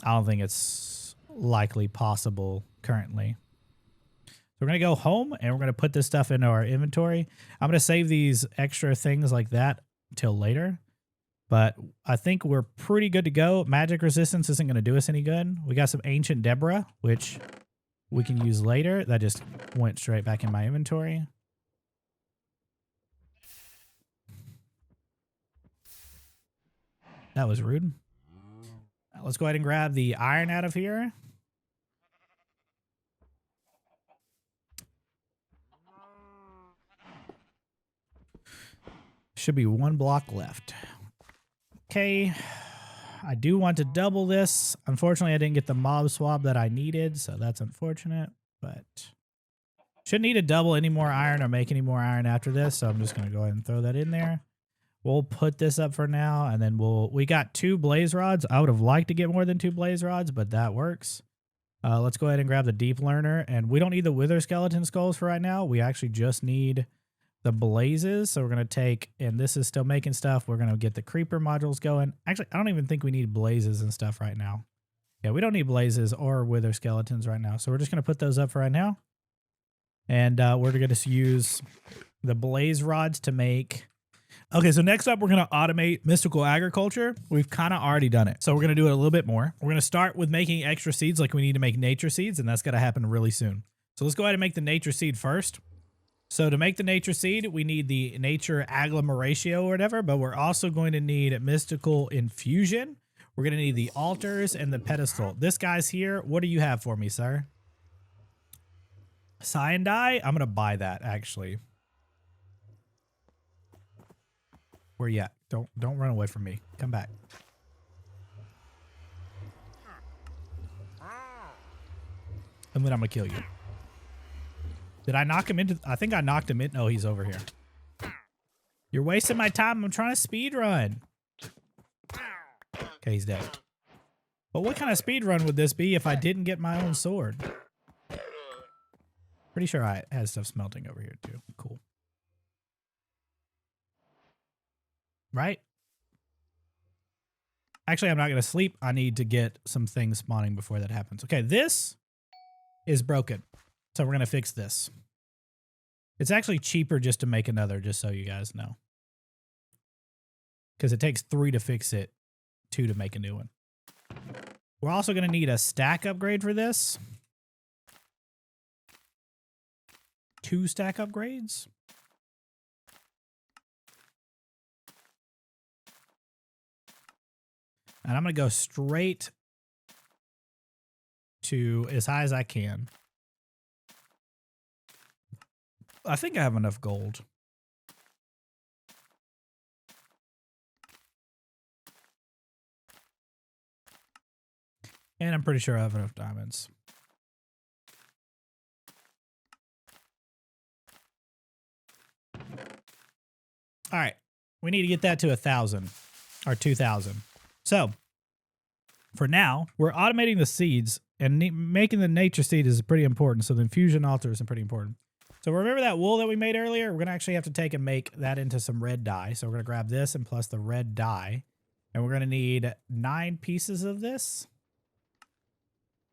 S1: I don't think it's likely possible currently. So we're going to go home and we're going to put this stuff into our inventory. I'm going to save these extra things like that till later. But I think we're pretty good to go. Magic resistance isn't going to do us any good. We got some ancient Deborah, which we can use later. That just went straight back in my inventory. That was rude. Let's go ahead and grab the iron out of here. Should be one block left. Okay. I do want to double this. Unfortunately, I didn't get the mob swab that I needed, so that's unfortunate, but shouldn't need to double any more iron or make any more iron after this, so I'm just going to go ahead and throw that in there. We'll put this up for now, and then we got 2 blaze rods. I would have liked to get more than 2 blaze rods, but that works. Let's go ahead and grab the deep learner, and we don't need the wither skeleton skulls for right now. We actually just need the blazes, so we're going to take, and this is still making stuff. We're going to get the creeper modules going. Actually, I don't even think we need blazes and stuff right now. Yeah, we don't need blazes or wither skeletons right now, so we're just going to put those up for right now. And we're going to use the blaze rods to make... Okay, so next up, we're going to automate mystical agriculture. We've kind of already done it, so we're going to do it a little bit more. We're going to start with making extra seeds like we need to make nature seeds, and that's going to happen really soon. So let's go ahead and make the nature seed first. So to make the nature seed, we need the nature agglomeratio or whatever, but we're also going to need mystical infusion. We're going to need the altars and the pedestal. This guy's here. What do you have for me, sir? Cyan dye? I'm going to buy that, actually. Where you at? Don't run away from me. Come back. And then I'm gonna kill you. Did I knock him into... I think I knocked him in. No, he's over here. You're wasting my time. I'm trying to speed run. Okay, he's dead. But what kind of speed run would this be if I didn't get my own sword? Pretty sure I had stuff smelting over here too. Cool. Right? Actually, I'm not going to sleep. I need to get some things spawning before that happens. Okay, this is broken. So we're going to fix this. It's actually cheaper just to make another, just so you guys know. Because it takes 3 to fix it, 2 to make a new one. We're also going to need a stack upgrade for this. 2 stack upgrades. And I'm going to go straight to as high as I can. I think I have enough gold. And I'm pretty sure I have enough diamonds. All right. We need to get that to 1,000 or 2,000. So for now, we're automating the seeds, and making the nature seed is pretty important. So the infusion altar is pretty important. So remember that wool that we made earlier? We're going to actually have to take and make that into some red dye. So we're going to grab this and plus the red dye. And we're going to need 9 pieces of this.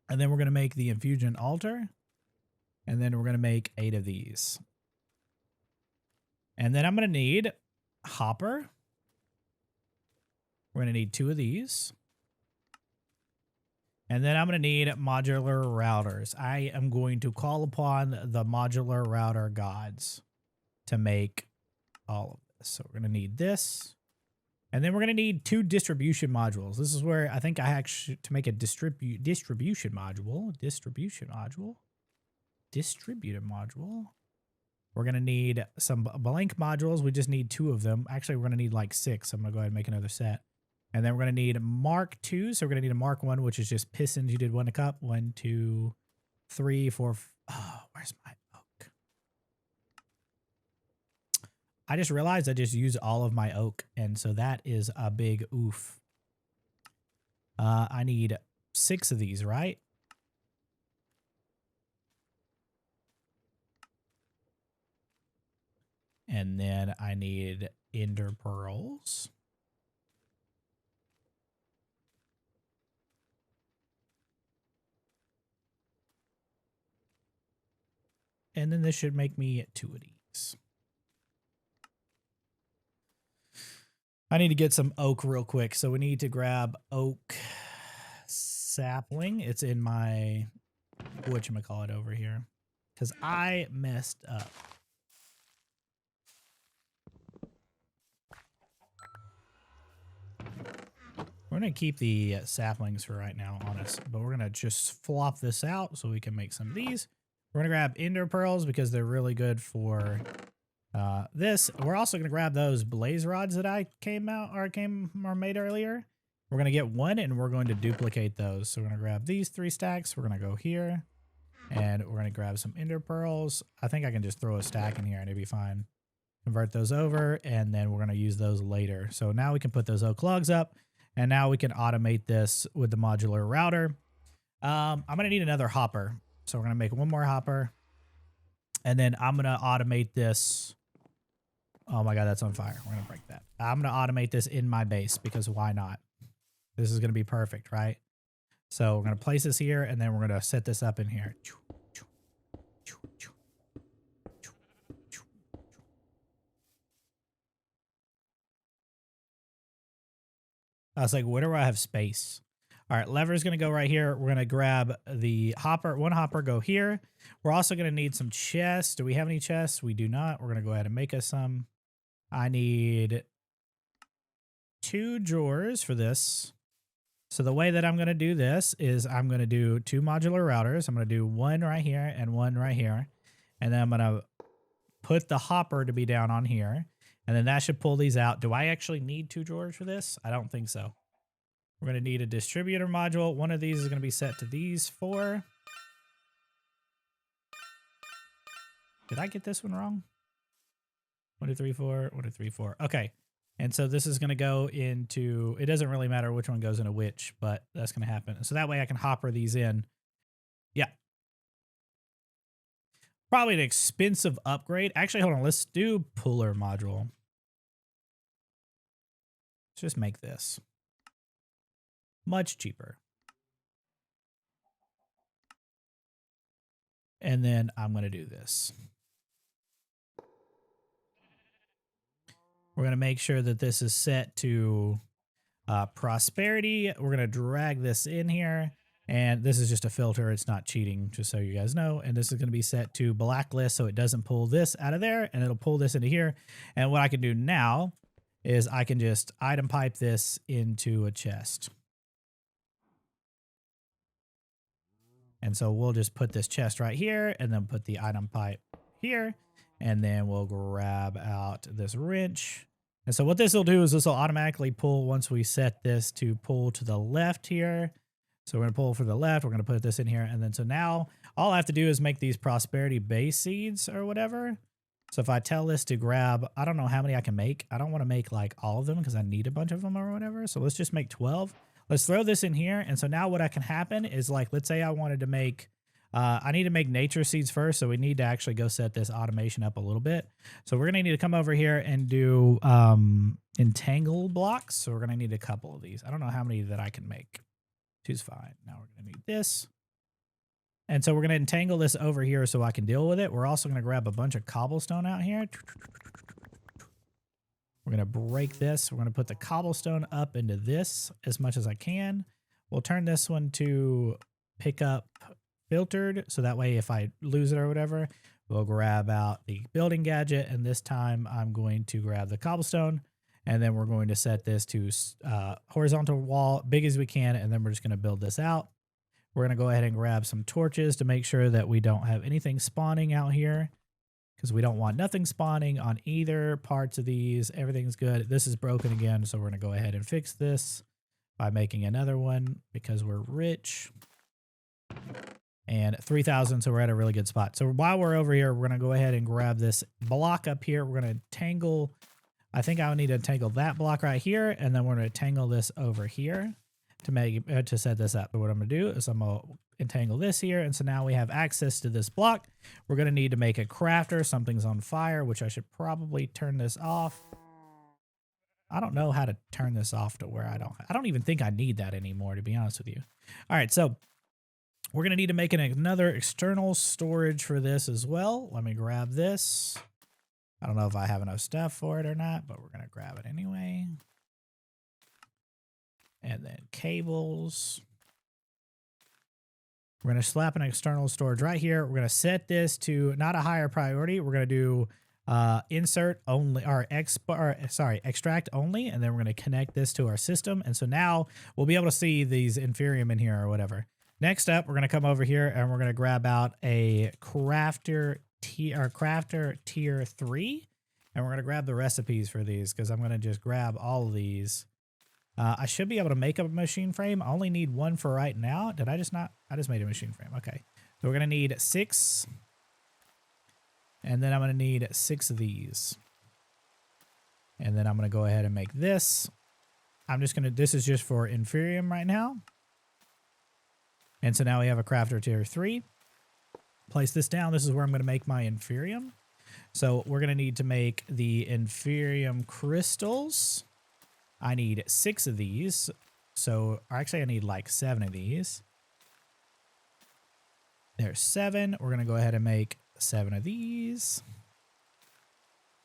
S1: And then we're going to make the infusion altar. And then we're going to make 8 of these. And then I'm going to need hopper. We're going to need 2 of these. And then I'm going to need modular routers. I am going to call upon the modular router gods to make all of this. So we're going to need this. And then we're going to need 2 distribution modules. This is where I think I actually, to make a distributed module, we're going to need some blank modules. We just need 2 of them. Actually, we're going to need like 6. I'm going to go ahead and make another set. And then we're going to need Mark II. So we're going to need a Mark 1, which is just pistons. You did 1 a cup. 1, 2, 3, 4. Oh, where's my oak? I just realized I just used all of my oak. And so that is a big oof. I need 6 of these, right? And then I need ender pearls. And then this should make me 2 of these. I need to get some oak real quick. So we need to grab oak sapling. It's in my whatchamacallit over here. Because I messed up. We're going to keep the saplings for right now on us. But we're going to just flop this out so we can make some of these. We're going to grab ender pearls because they're really good for this. We're also going to grab those blaze rods that I made earlier. We're going to get 1 and we're going to duplicate those. So we're going to grab these 3 stacks. We're going to go here and we're going to grab some ender pearls. I think I can just throw a stack in here and it'll be fine. Convert those over and then we're going to use those later. So now we can put those oak logs up and now we can automate this with the modular router. I'm going to need another hopper. So we're going to make 1 more hopper. And then I'm going to automate this. Oh my God, that's on fire. We're going to break that. I'm going to automate this in my base because why not? This is going to be perfect, right? So we're going to place this here and then we're going to set this up in here. I was like, where do I have space? All right, lever is going to go right here. We're going to grab the hopper. 1 hopper go here. We're also going to need some chests. Do we have any chests? We do not. We're going to go ahead and make us some. I need 2 drawers for this. So the way that I'm going to do this is I'm going to do 2 modular routers. I'm going to do 1 right here and 1 right here. And then I'm going to put the hopper to be down on here. And then that should pull these out. Do I actually need 2 drawers for this? I don't think so. We're going to need a distributor module. 1 of these is going to be set to these 4. Did I get this one wrong? 1, 2, 3, 4, 1, 2, 3, 4. Okay. And so this is going to go into, it doesn't really matter which one goes into which, but that's going to happen. So that way I can hopper these in. Yeah. Probably an expensive upgrade. Actually, hold on. Let's do puller module. Let's just make this much cheaper. And then I'm going to do this. We're going to make sure that this is set to prosperity. We're going to drag this in here. And this is just a filter. It's not cheating, just so you guys know. And this is going to be set to blacklist so it doesn't pull this out of there. And it'll pull this into here. And what I can do now is I can just item pipe this into a chest. And so we'll just put this chest right here and then put the item pipe here. And then we'll grab out this wrench. And so what this will do is this will automatically pull once we set this to pull to the left here. So we're going to pull for the left. We're going to put this in here. And then so now all I have to do is make these prosperity base seeds or whatever. So if I tell this to grab, I don't know how many I can make. I don't want to make like all of them because I need a bunch of them or whatever. So let's just make 12. Let's throw this in here. And so now what can happen is like, let's say I wanted to make, I need to make nature seeds first. So we need to actually go set this automation up a little bit. So we're going to need to come over here and do entangle blocks. So we're going to need a couple of these. I don't know how many that I can make. Two's fine. Now we're going to need this. And so we're going to entangle this over here so I can deal with it. We're also going to grab a bunch of cobblestone out here. We're going to break this. We're going to put the cobblestone up into this as much as I can. We'll turn this one to pick up filtered. So that way if I lose it or whatever, we'll grab out the building gadget. And this time I'm going to grab the cobblestone. And then we're going to set this to horizontal wall, big as we can. And then we're just going to build this out. We're going to go ahead and grab some torches to make sure that we don't have anything spawning out here, because we don't want nothing spawning on either parts of these. Everything's good. This is broken again, so we're going to go ahead and fix this by making another one because we're rich. And 3,000, so we're at a really good spot. So while we're over here, we're going to go ahead and grab this block up here. We're going to tangle, I think I would need to tangle that block right here, and then we're going to tangle this over here to make to set this up. But what I'm going to do is I'm going to entangle this here, and so now we have access to this block. We're going to need to make a crafter. Something's on fire, which I should probably turn this off. I don't know how to turn this off to where I don't even think I need that anymore, to be honest with you. All right, so we're going to need to make another external storage for this as well. Let me grab this. I don't know if I have enough stuff for it or not, but we're going to grab it anyway. And then cables. We're going to slap an external storage right here. We're going to set this to not a higher priority. We're going to do insert only, or extract only, and then we're going to connect this to our system. And so now we'll be able to see these inferium in here or whatever. Next up, we're going to come over here and we're going to grab out a crafter tier 3, and we're going to grab the recipes for these because I'm going to just grab all of these. I should be able to make a machine frame. I only need one for right now. Did I just not? I just made a machine frame. Okay. So we're going to need 6. And then I'm going to need 6 of these. And then I'm going to go ahead and make this. I'm just going to, this is just for inferium right now. And so now we have a crafter tier 3. Place this down. This is where I'm going to make my inferium. So we're going to need to make the inferium crystals. I need 6 of these. So actually I need like 7 of these. There's 7. We're going to go ahead and make 7 of these.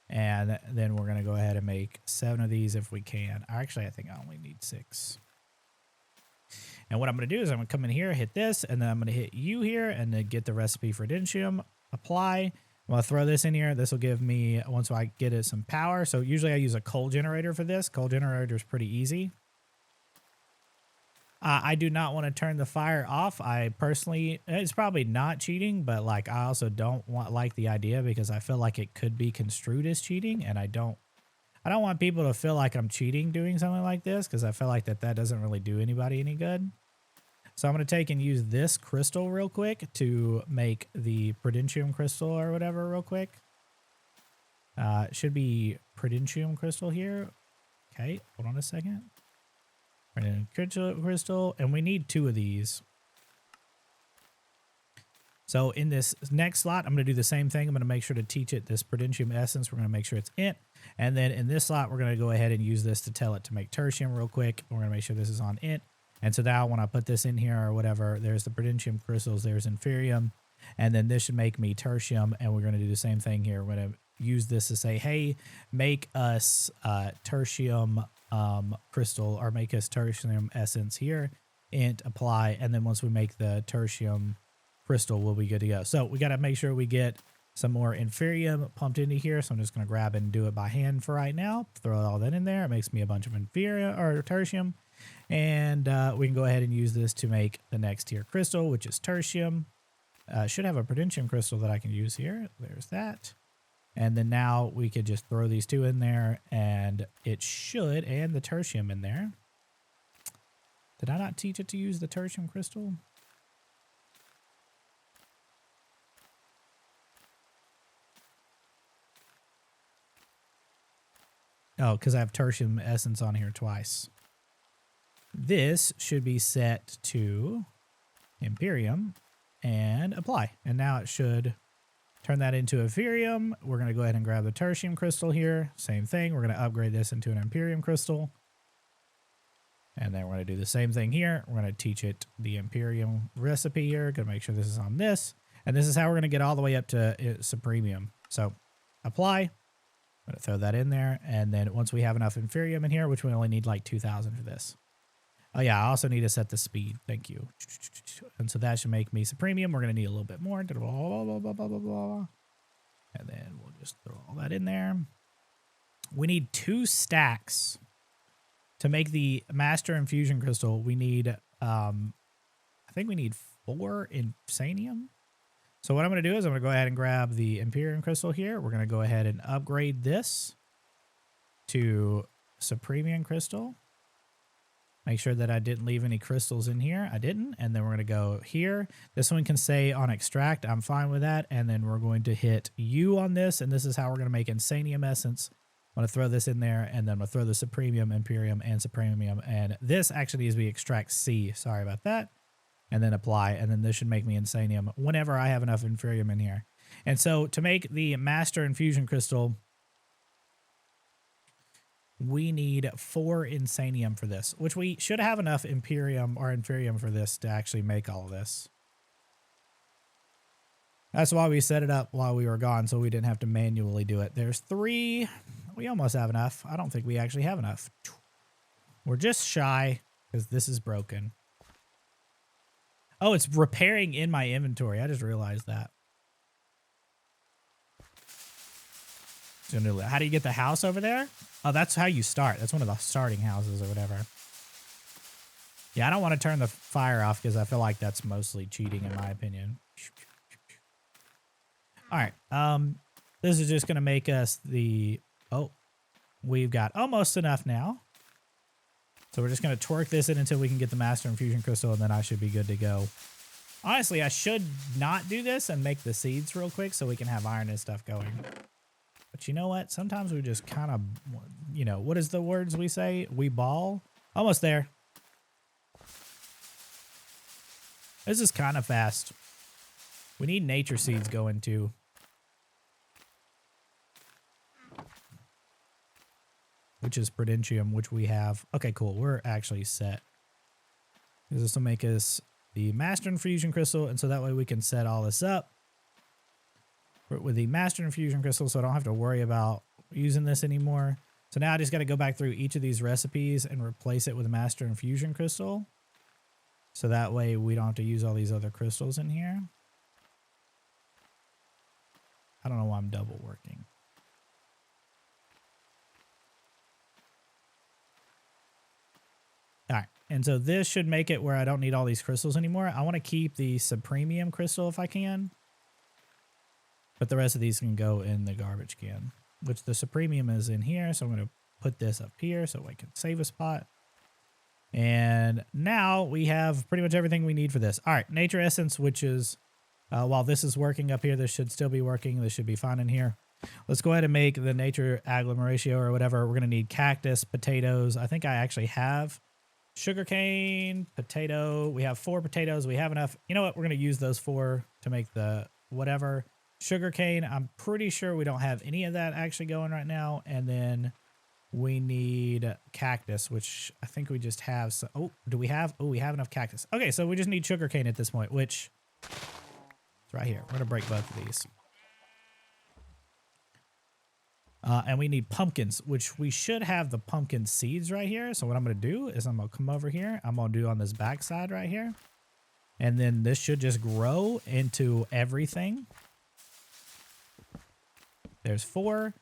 S1: And then we're going to go ahead and make 7 of these if we can. Actually, I think I only need 6. And what I'm going to do is I'm going to come in here, hit this, and then I'm going to hit U here and then get the recipe for dentium, apply. I'm going to throw this in here. This will give me, once I get it, some power. So usually I use a coal generator for this. Coal generator is pretty easy. I do not want to turn the fire off. I personally, it's probably not cheating, but like I also don't like the idea because I feel like it could be construed as cheating, and I don't want people to feel like I'm cheating doing something like this because I feel like that doesn't really do anybody any good. So I'm going to take and use this crystal real quick to make the Prudentium crystal or whatever real quick. It should be Prudentium crystal here. Okay, hold on a second. Prudentium crystal, and we need 2 of these. So in this next slot, I'm going to do the same thing. I'm going to make sure to teach it this Prudentium essence. We're going to make sure it's int. And then in this slot, we're going to go ahead and use this to tell it to make tertium real quick. We're going to make sure this is on int. And so now when I put this in here or whatever, there's the Prudentium crystals, there's inferium. And then this should make me tertium. And we're going to do the same thing here. We're going to use this to say, hey, make us tertium crystal, or make us tertium essence here, int apply. And then once we make the tertium crystal, we'll be good to go. So we got to make sure we get some more inferium pumped into here. So I'm just going to grab it and do it by hand for right now. Throw all that in there. It makes me a bunch of inferium or tertium. And we can go ahead and use this to make the next tier crystal, which is tertium. Should have a Prudentium crystal that I can use here. There's that. And then now we could just throw these 2 in there, and it should, and the tertium in there. Did I not teach it to use the tertium crystal? Oh, because I have tertium essence on here twice. This should be set to Imperium and apply. And now it should turn that into Inferium. We're going to go ahead and grab the tertium crystal here. Same thing. We're going to upgrade this into an Imperium crystal. And then we're going to do the same thing here. We're going to teach it the Imperium recipe here. Going to make sure this is on this. And this is how we're going to get all the way up to Supremium. So apply. I'm going to throw that in there. And then once we have enough inferium in here, which we only need like 2,000 for this. Oh yeah, I also need to set the speed. Thank you. And so that should make me supremium. We're going to need a little bit more. And then we'll just throw all that in there. We need 2 stacks to make the master infusion crystal. We need, I think we need 4 insanium. So what I'm going to do is I'm going to go ahead and grab the Imperium crystal here. We're going to go ahead and upgrade this to Supremium crystal. Make sure that I didn't leave any crystals in here. I didn't. And then we're going to go here. This one can say on extract. I'm fine with that. And then we're going to hit U on this. And this is how we're going to make Insanium essence. I'm going to throw this in there. And then I'm going to throw the Supremium, Imperium, and Supremium. And this actually needs to be extract C. Sorry about that. And then apply. And then this should make me Insanium whenever I have enough Inferium in here. And so to make the Master Infusion Crystal, we need 4 Insanium for this, which we should have enough Imperium or Inferium for this to actually make all of this. That's why we set it up while we were gone, so we didn't have to manually do it. There's 3. We almost have enough. I don't think we actually have enough. We're just shy because this is broken. Oh, it's repairing in my inventory. I just realized that. How do you get the house over there? Oh, that's how you start. That's one of the starting houses or whatever. Yeah, I don't want to turn the fire off because I feel like that's mostly cheating in my opinion. All right. This is just going to make us the... Oh, we've got almost enough now. So we're just going to torque this in until we can get the Master Infusion Crystal, and then I should be good to go. Honestly, I should not do this and make the seeds real quick so we can have iron and stuff going. But you know what? Sometimes we just kind of, you know, what is the words we say? We ball? Almost there. This is kind of fast. We need nature seeds going too. Which is Prudentium, which we have. Okay, cool. We're actually set. This will make us the Master Infusion Crystal, and so that way we can set all this up with the Master Infusion Crystal, so I don't have to worry about using this anymore. So now I just got to go back through each of these recipes and replace it with a Master Infusion Crystal. So that way we don't have to use all these other crystals in here. I don't know why I'm double working. All right, and so this should make it where I don't need all these crystals anymore. I want to keep the Supremium crystal if I can. But the rest of these can go in the garbage can, which the Supremium is in here. So I'm going to put this up here so I can save a spot. And now we have pretty much everything we need for this. All right, nature essence, which is, while this is working up here, this should still be working. This should be fine in here. Let's go ahead and make the nature agglomeratio or whatever. We're going to need cactus, potatoes. I think I actually have sugarcane, potato. We have 4 potatoes. We have enough. You know what? We're going to use those 4 to make the whatever. Sugarcane, I'm pretty sure we don't have any of that actually going right now. And then we need cactus, which I think we just have. So, oh, do we have? Oh, we have enough cactus. Okay, so we just need sugarcane at this point, which is right here. We're going to break both of these. And we need pumpkins, which we should have the pumpkin seeds right here. So what I'm going to do is I'm going to come over here. I'm going to do on this back side right here. And then this should just grow into everything. There's 4.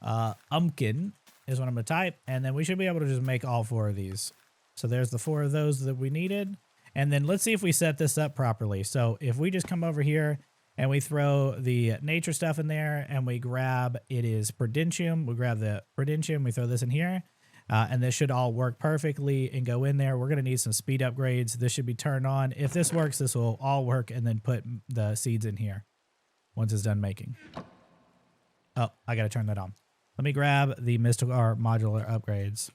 S1: Umpkin is what I'm going to type. And then we should be able to just make all 4 of these. So there's the 4 of those that we needed. And then let's see if we set this up properly. So if we just come over here and we throw the nature stuff in there and we grab, it is Prudentium. We grab the Prudentium, we throw this in here. And this should all work perfectly and go in there. We're going to need some speed upgrades. This should be turned on. If this works, this will all work, and then put the seeds in here once it's done making. Oh, I got to turn that on. Let me grab the mystical or modular upgrades.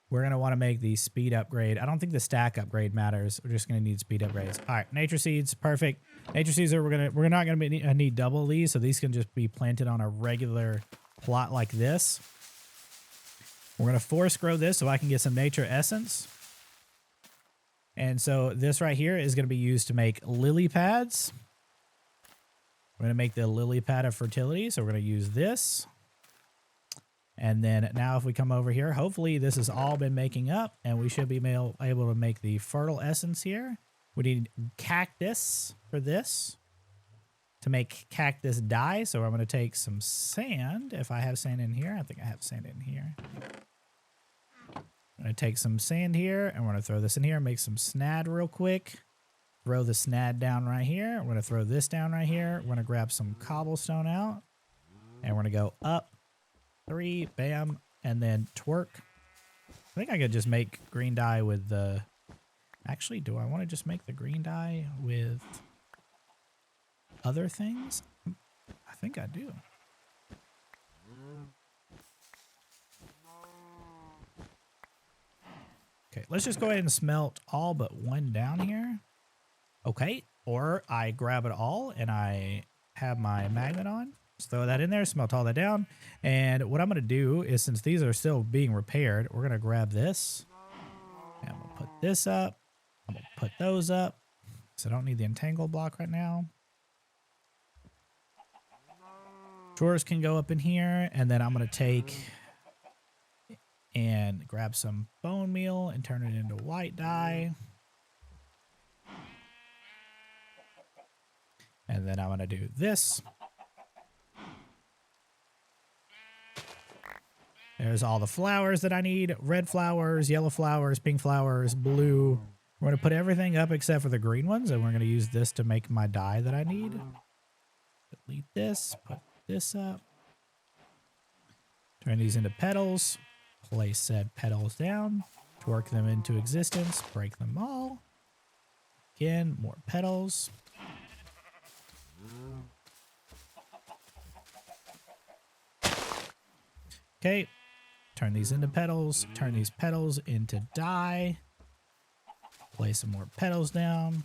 S1: We're going to want to make the speed upgrade. I don't think the stack upgrade matters. We're just going to need speed upgrades. All right, nature seeds, perfect. Nature seeds are we're not going to need double these, so these can just be planted on a regular plot like this. We're going to force grow this so I can get some nature essence. And so this right here is going to be used to make lily pads. We're going to make the lily pad of fertility, so we're going to use this. And then now if we come over here, hopefully this has all been making up, and we should be able to make the fertile essence here. We need cactus for this to make cactus dye. So I'm going to take some sand. If I have sand in here, I think I have sand in here. I'm going to take some sand here, and we're going to throw this in here, make some snad real quick. Throw the snad down right here. We're going to throw this down right here. We're going to grab some cobblestone out, and we're going to go up. 3, bam, and then twerk. I think I could just make green dye with the... Actually, do I want to just make the green dye with other things? I think I do. Okay, let's just go ahead and smelt all but 1 down here. Okay, or I grab it all and I have my magnet on. Just throw that in there, smelt all that down. And what I'm going to do is, since these are still being repaired, we're going to grab this. And I'm going to put this up. I'm going to put those up. So I don't need the entangle block right now. Drawers can go up in here. And then I'm going to take and grab some bone meal and turn it into white dye. And then I'm going to do this. There's all the flowers that I need. Red flowers, yellow flowers, pink flowers, blue. We're going to put everything up except for the green ones, and we're going to use this to make my dye that I need. Delete this, put this up. Turn these into petals. Place said petals down. Twerk them into existence. Break them all. Again, more petals. Okay. Turn these into petals. Turn these petals into dye. Place some more petals down.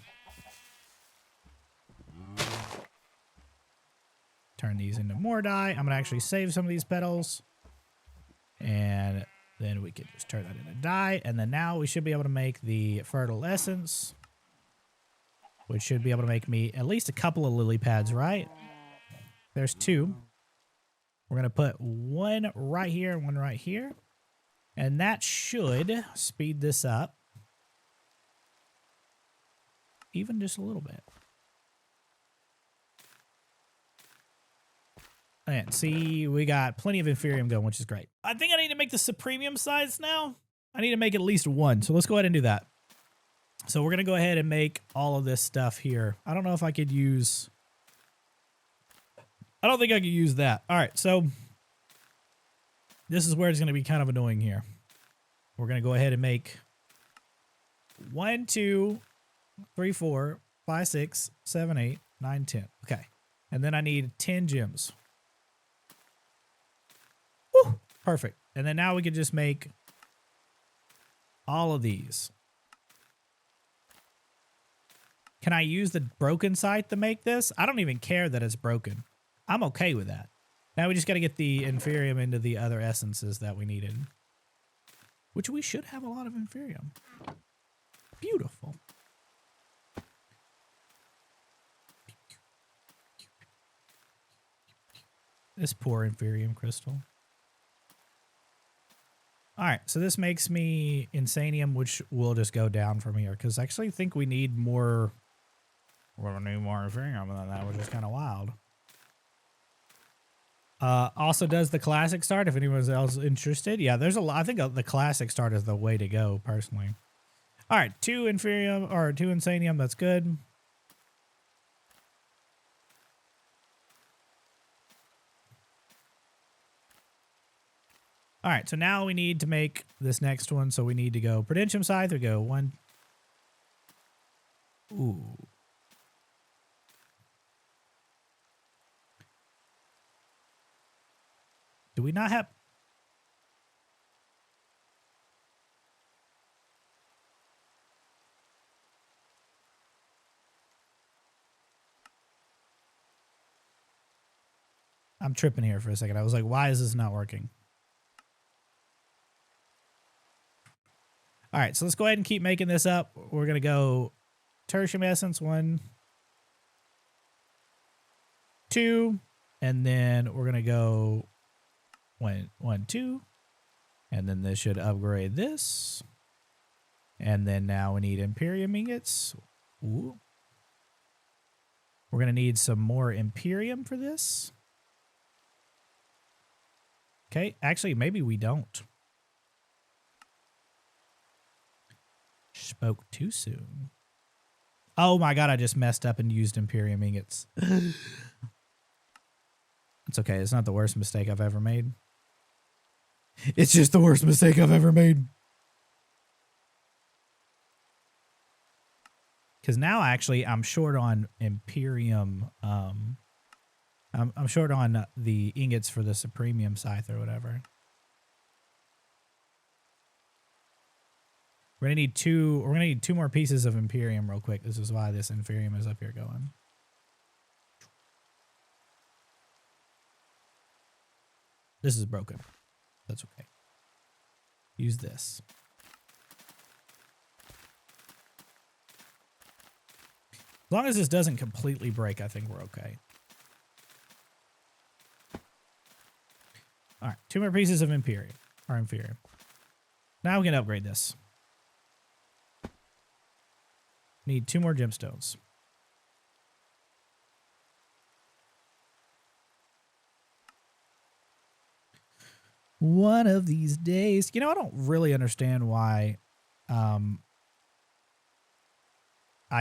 S1: Turn these into more dye. I'm going to actually save some of these petals. And then we can just turn that into dye. And then now we should be able to make the fertile essence, which should be able to make me at least a couple of lily pads, right? There's 2. We're going to put 1 right here and 1 right here. And that should speed this up even just a little bit. And see, we got plenty of Inferium going, which is great. I think I need to make the Supremium size now. I need to make at least 1. So let's go ahead and do that. So we're going to go ahead and make all of this stuff here. I don't know if I could use... I don't think I could use that. All right, so this is where it's going to be kind of annoying here. We're going to go ahead and make 1, 2, 3, 4, 5, 6, 7, 8, 9, 10. Okay. And then I need 10 gems. Woo! Perfect. And then now we can just make all of these. Can I use the broken site to make this? I don't even care that it's broken. I'm okay with that. Now we just got to get the inferium into the other essences that we needed. Which we should have a lot of inferium. Beautiful. This poor inferium crystal. Alright, so this makes me insanium, which will just go down from here. Because I actually think we need more... We'll need more inferium than that, which is kind of wild. Also does the classic start, if anyone else is interested. Yeah, there's a lot. I think the classic start is the way to go, personally. Alright, 2 inferium, or 2 insanium, that's good. All right, so now we need to make this next one. So we need to go Prudentium Scythe. We go 1. Ooh. Do we not have... I'm tripping here for a second. I was like, why is this not working? All right, so let's go ahead and keep making this up. We're going to go tertium essence 1, 2, and then we're going to go 1, 2, and then this should upgrade this. And then now we need Imperium ingots. Ooh. We're going to need some more Imperium for this. Okay, actually, maybe we don't. Spoke too soon. Oh my god, I just messed up and used Imperium ingots. It's okay, it's not the worst mistake I've ever made. It's just the worst mistake I've ever made. Because now actually I'm short on Imperium. I'm short on the ingots for the Supremium Scythe or whatever. We're gonna need 2. We're gonna need 2 more pieces of Imperium real quick. This is why this Inferium is up here going. This is broken. That's okay. Use this. As long as this doesn't completely break, I think we're okay. All right, 2 more pieces of Imperium or Inferium. Now we can upgrade this. Need 2 more gemstones. One of these days. You know, I don't really understand why I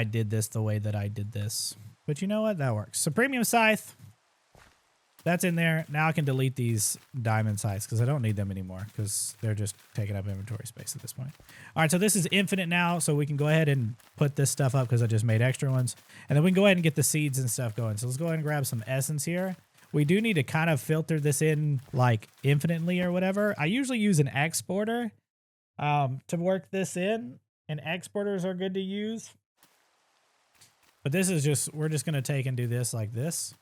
S1: did this the way that I did this. But you know what? That works. Supremium Scythe. That's in there. Now I can delete these diamond scythes because I don't need them anymore because they're just taking up inventory space at this point. All right, so this is infinite now, so we can go ahead and put this stuff up because I just made extra ones. And then we can go ahead and get the seeds and stuff going. So let's go ahead and grab some essence here. We do need to kind of filter this in like infinitely or whatever. I usually use an exporter to work this in, and exporters are good to use. But this is just, we're just going to take and do this like this.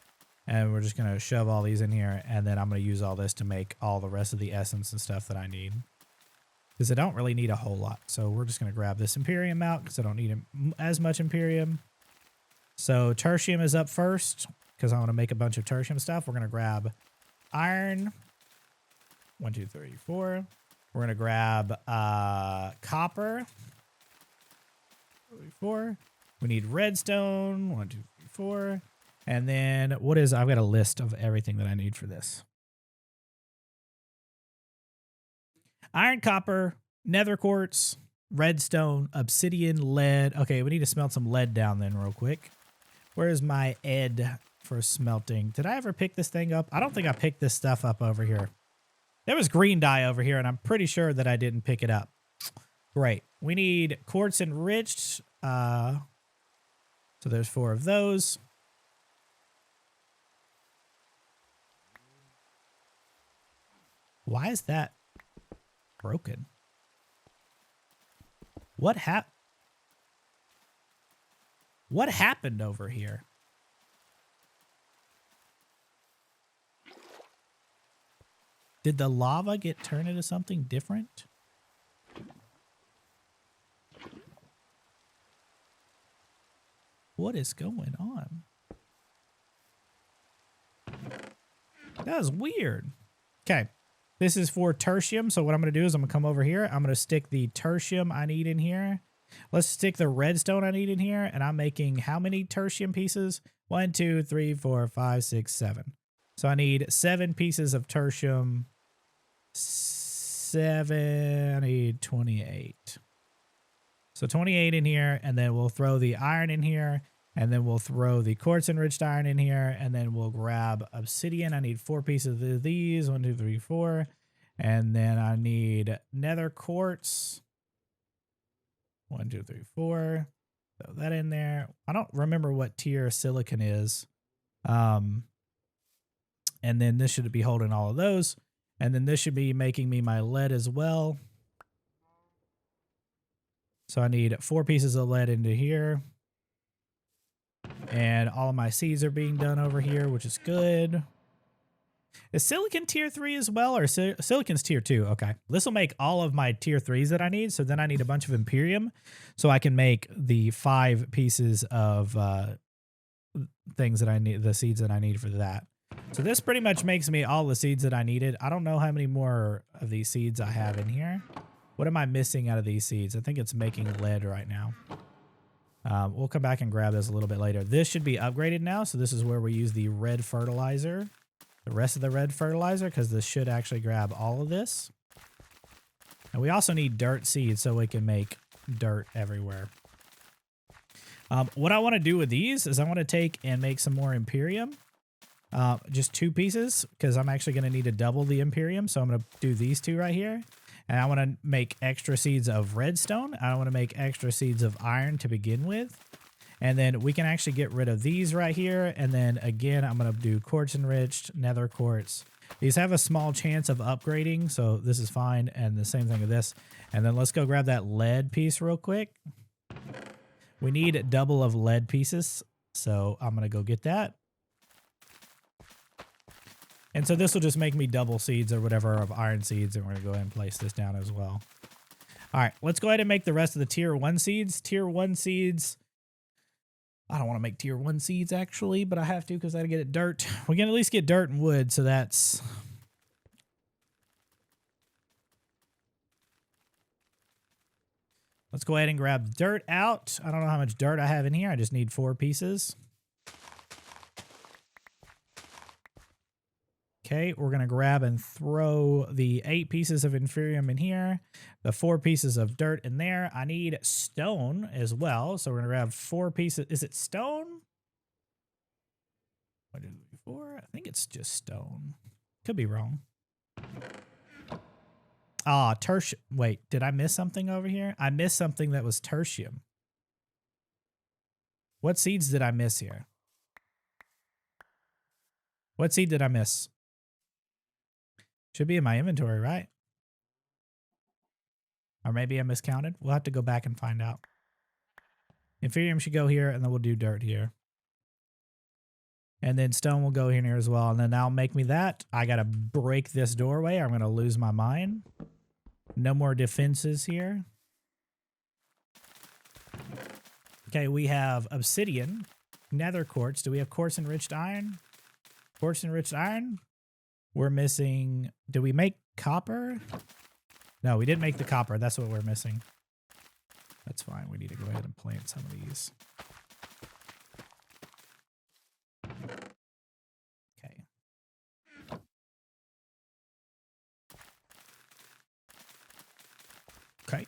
S1: And we're just going to shove all these in here. And then I'm going to use all this to make all the rest of the essence and stuff that I need. Because I don't really need a whole lot. So we're just going to grab this Imperium out because I don't need as much Imperium. So tertium is up first because I want to make a bunch of tertium stuff. We're going to grab iron. 1, 2, 3, 4. We're going to grab copper. 3, 4. We need redstone. 1, 2, 3, 4. And then what is, I've got a list of everything that I need for this. Iron, copper, nether quartz, redstone, obsidian, lead. Okay, we need to smelt some lead down then real quick. Where's my ed for smelting? Did I ever pick this thing up? I don't think I picked this stuff up over here. There was green dye over here, and I'm pretty sure that I didn't pick it up. Great. We need quartz enriched. So there's 4 of those. Why is that broken? What happened over here? Did the lava get turned into something different? What is going on? That was weird. Okay. This is for tertium. So what I'm going to do is I'm going to come over here. I'm going to stick the tertium I need in here. Let's stick the redstone I need in here. And I'm making how many tertium pieces? 1, 2, 3, 4, 5, 6, 7. So I need 7 pieces of tertium. 7. I need 28. So 28 in here. And then we'll throw the iron in here. And then we'll throw the quartz enriched iron in here. And then we'll grab obsidian. I need 4 pieces of these. 1, 2, 3, 4. And then I need nether quartz. 1, 2, 3, 4. Throw that in there. I don't remember what tier silicon is. And then this should be holding all of those. And then this should be making me my lead as well. So I need 4 pieces of lead into here. And all of my seeds are being done over here, which is good. Is silicon tier 3 as well, or silicon's tier 2? Okay. This will make all of my tier 3s that I need. So then I need a bunch of Imperium so I can make the 5 pieces of things that I need, the seeds that I need for that. So this pretty much makes me all the seeds that I needed. I don't know how many more of these seeds I have in here. What am I missing out of these seeds? I think it's making lead right now. We'll come back and grab this a little bit later. This should be upgraded now. So this is where we use the red fertilizer. The rest of the red fertilizer, because this should actually grab all of this. And we also need dirt seeds so we can make dirt everywhere. What I want to do with these is I want to take and make some more Imperium. Just 2 pieces, because I'm actually going to need to double the Imperium. So I'm going to do these 2 right here. And I want to make extra seeds of redstone. I want to make extra seeds of iron to begin with. And then we can actually get rid of these right here. And then again, I'm going to do quartz enriched, nether quartz. These have a small chance of upgrading, so this is fine. And the same thing with this. And then let's go grab that lead piece real quick. We need double of lead pieces. So I'm going to go get that. And so this will just make me double seeds or whatever of iron seeds. And we're going to go ahead and place this down as well. All right, let's go ahead and make the rest of the tier 1 seeds. Tier 1 seeds. I don't want to make tier 1 seeds actually, but I have to because I got to get it dirt. We can at least get dirt and wood, so that's... Let's go ahead and grab dirt out. I don't know how much dirt I have in here. I just need 4 pieces. Okay, we're going to grab and throw the 8 pieces of Inferium in here, the 4 pieces of dirt in there. I need stone as well, so we're going to grab 4 pieces. Is it stone? 1, 2, 3, 4. I think it's just stone. Could be wrong. Ah, tertium. Wait, did I miss something over here? I missed something that was tertium. What seeds did I miss here? What seed did I miss? Should be in my inventory, right? Or maybe I miscounted. We'll have to go back and find out. Inferium should go here, and then we'll do dirt here. And then stone will go in here as well. And then that'll make me that. I got to break this doorway. I'm going to lose my mind. No more defenses here. Okay, we have obsidian, nether quartz. Do we have quartz enriched iron? Quartz enriched iron? We're missing... Did we make copper? No, we didn't make the copper. That's what we're missing. That's fine. We need to go ahead and plant some of these. Okay. Okay.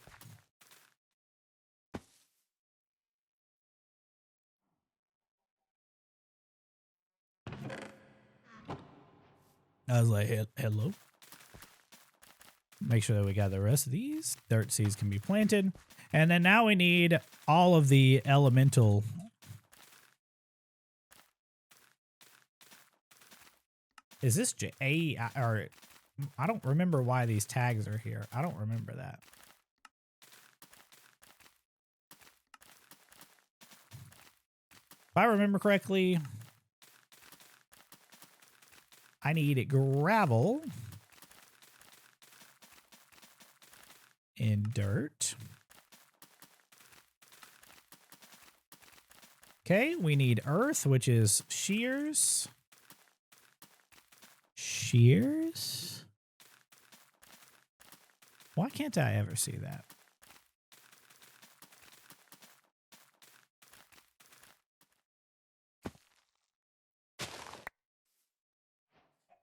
S1: I was like, hello? Make sure that we got the rest of these. Dirt seeds can be planted. And then now we need all of the elemental. Is this or I don't remember why these tags are here. I don't remember that. If I remember correctly, I need gravel and dirt. Okay, we need earth, which is shears. Shears? Why can't I ever see that?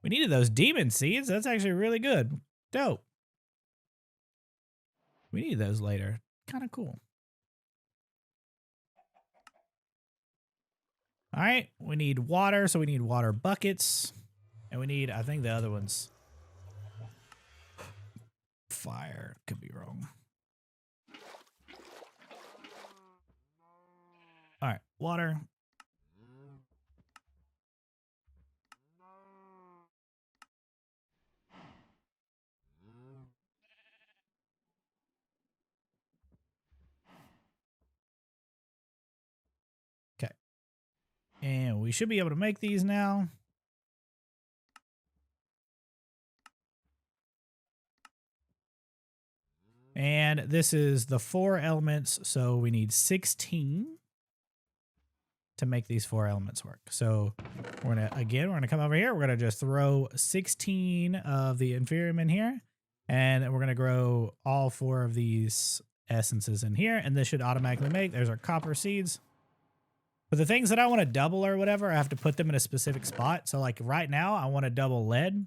S1: We needed those demon seeds. That's actually really good. Dope. We need those later. Kind of cool. All right, we need water, so we need water buckets. And we need, I think the other one's fire. Could be wrong. All right, water. Okay. And we should be able to make these now. And this is the 4 elements, so we need 16 to make these 4 elements work. So we're gonna come over here. We're gonna just throw 16 of the inferium in here, and we're gonna grow all 4 of these essences in here, and this should automatically make. There's our copper seeds. But the things that I want to double or whatever, I have to put them in a specific spot. So like right now, I want to double lead.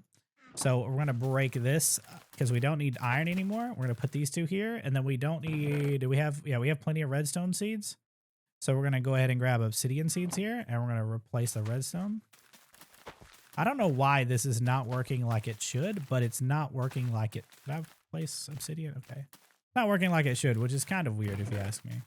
S1: So we're going to break this because we don't need iron anymore. We're going to put these 2 here, and then we don't need, we have plenty of redstone seeds. So we're going to go ahead and grab obsidian seeds here, and we're going to replace the redstone. I don't know why this is not working like it should, but it's not working like it. Did I place obsidian? Okay. Not working like it should, which is kind of weird if you ask me.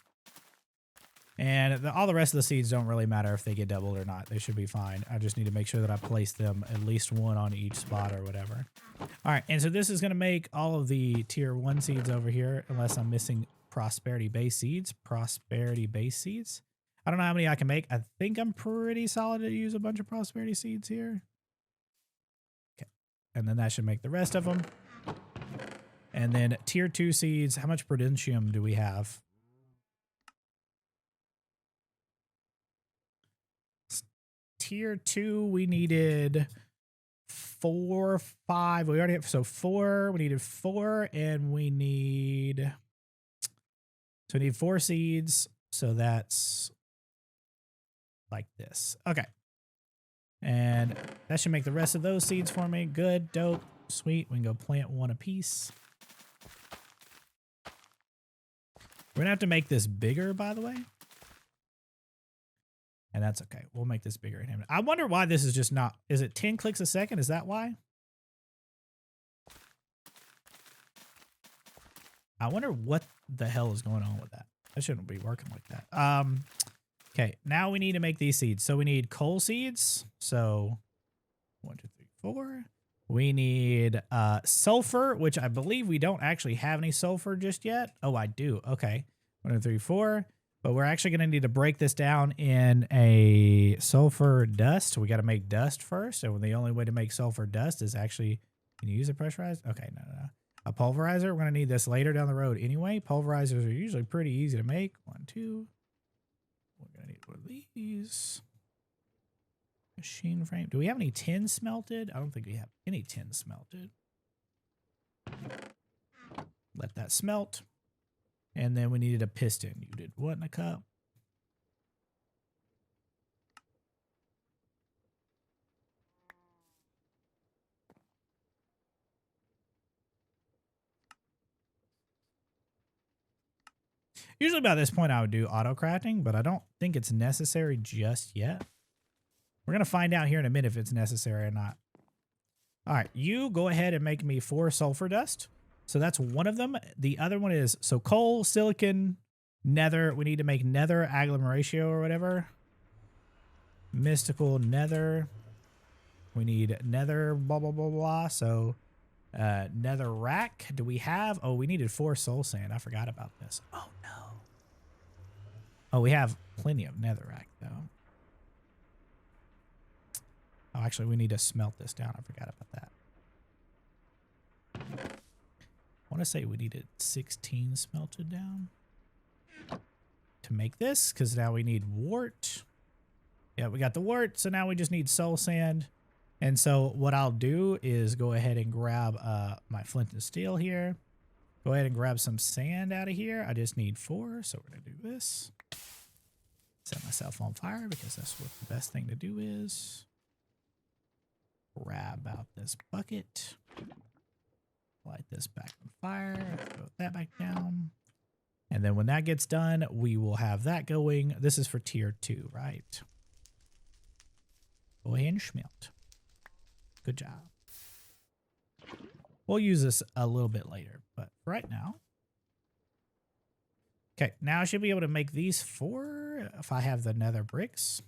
S1: And all the rest of the seeds don't really matter if they get doubled or not. They should be fine. I just need to make sure that I place them at least 1 on each spot or whatever. All right, and so this is going to make all of the tier 1 seeds over here, unless I'm missing prosperity base seeds. Prosperity base seeds. I don't know how many I can make. I think I'm pretty solid to use a bunch of prosperity seeds here. Okay, and then that should make the rest of them. And then tier 2 seeds. How much prudentium do we have? Tier 2, we needed 4, 5. We already have, so 4. We needed 4, and we need, so we need 4 seeds. So that's like this. Okay. And that should make the rest of those seeds for me. Good, dope, sweet. We can go plant 1 apiece. We're gonna have to make this bigger, by the way. And that's okay. We'll make this bigger. I wonder why this is just not... Is it 10 clicks a second? Is that why? I wonder what the hell is going on with that. That shouldn't be working like that. Okay, now we need to make these seeds. So we need coal seeds. So 1, 2, 3, 4. We need sulfur, which I believe we don't actually have any sulfur just yet. Oh, I do. Okay. 1, 2, 3, 4. But we're actually going to need to break this down in a sulfur dust. We got to make dust first. And the only way to make sulfur dust is actually, can you use a pressurized? Okay, no. A pulverizer. We're going to need this later down the road anyway. Pulverizers are usually pretty easy to make. 1, 2. We're going to need one of these. Machine frame. Do we have any tin smelted? I don't think we have any tin smelted. Let that smelt. And then we needed a piston. You did what in a cup? Usually by this point I would do auto crafting, but I don't think it's necessary just yet. We're going to find out here in a minute if it's necessary or not. All right, you go ahead and make me 4 sulfur dust. So that's one of them. The other one is, so coal, silicon, nether. We need to make nether agglomeratio or whatever. Mystical nether. We need nether blah, blah, blah, blah. So nether rack. Do we have? Oh, we needed 4 soul sand. I forgot about this. Oh, no. Oh, we have plenty of nether rack, though. Oh, actually, we need to smelt this down. I forgot about that. I want to say we needed 16 smelted down to make this, because now we need wart. Yeah, we got the wart, so now we just need soul sand. And so what I'll do is go ahead and grab my flint and steel here. Go ahead and grab some sand out of here. I just need 4, so we're going to do this. Set myself on fire, because that's what the best thing to do is. Grab out this bucket. Light this back on fire. Throw that back down. And then when that gets done, we will have that going. This is for tier 2, right? Go ahead and smelt. Good job. We'll use this a little bit later, but right now. Okay, now I should be able to make these 4 if I have the nether bricks.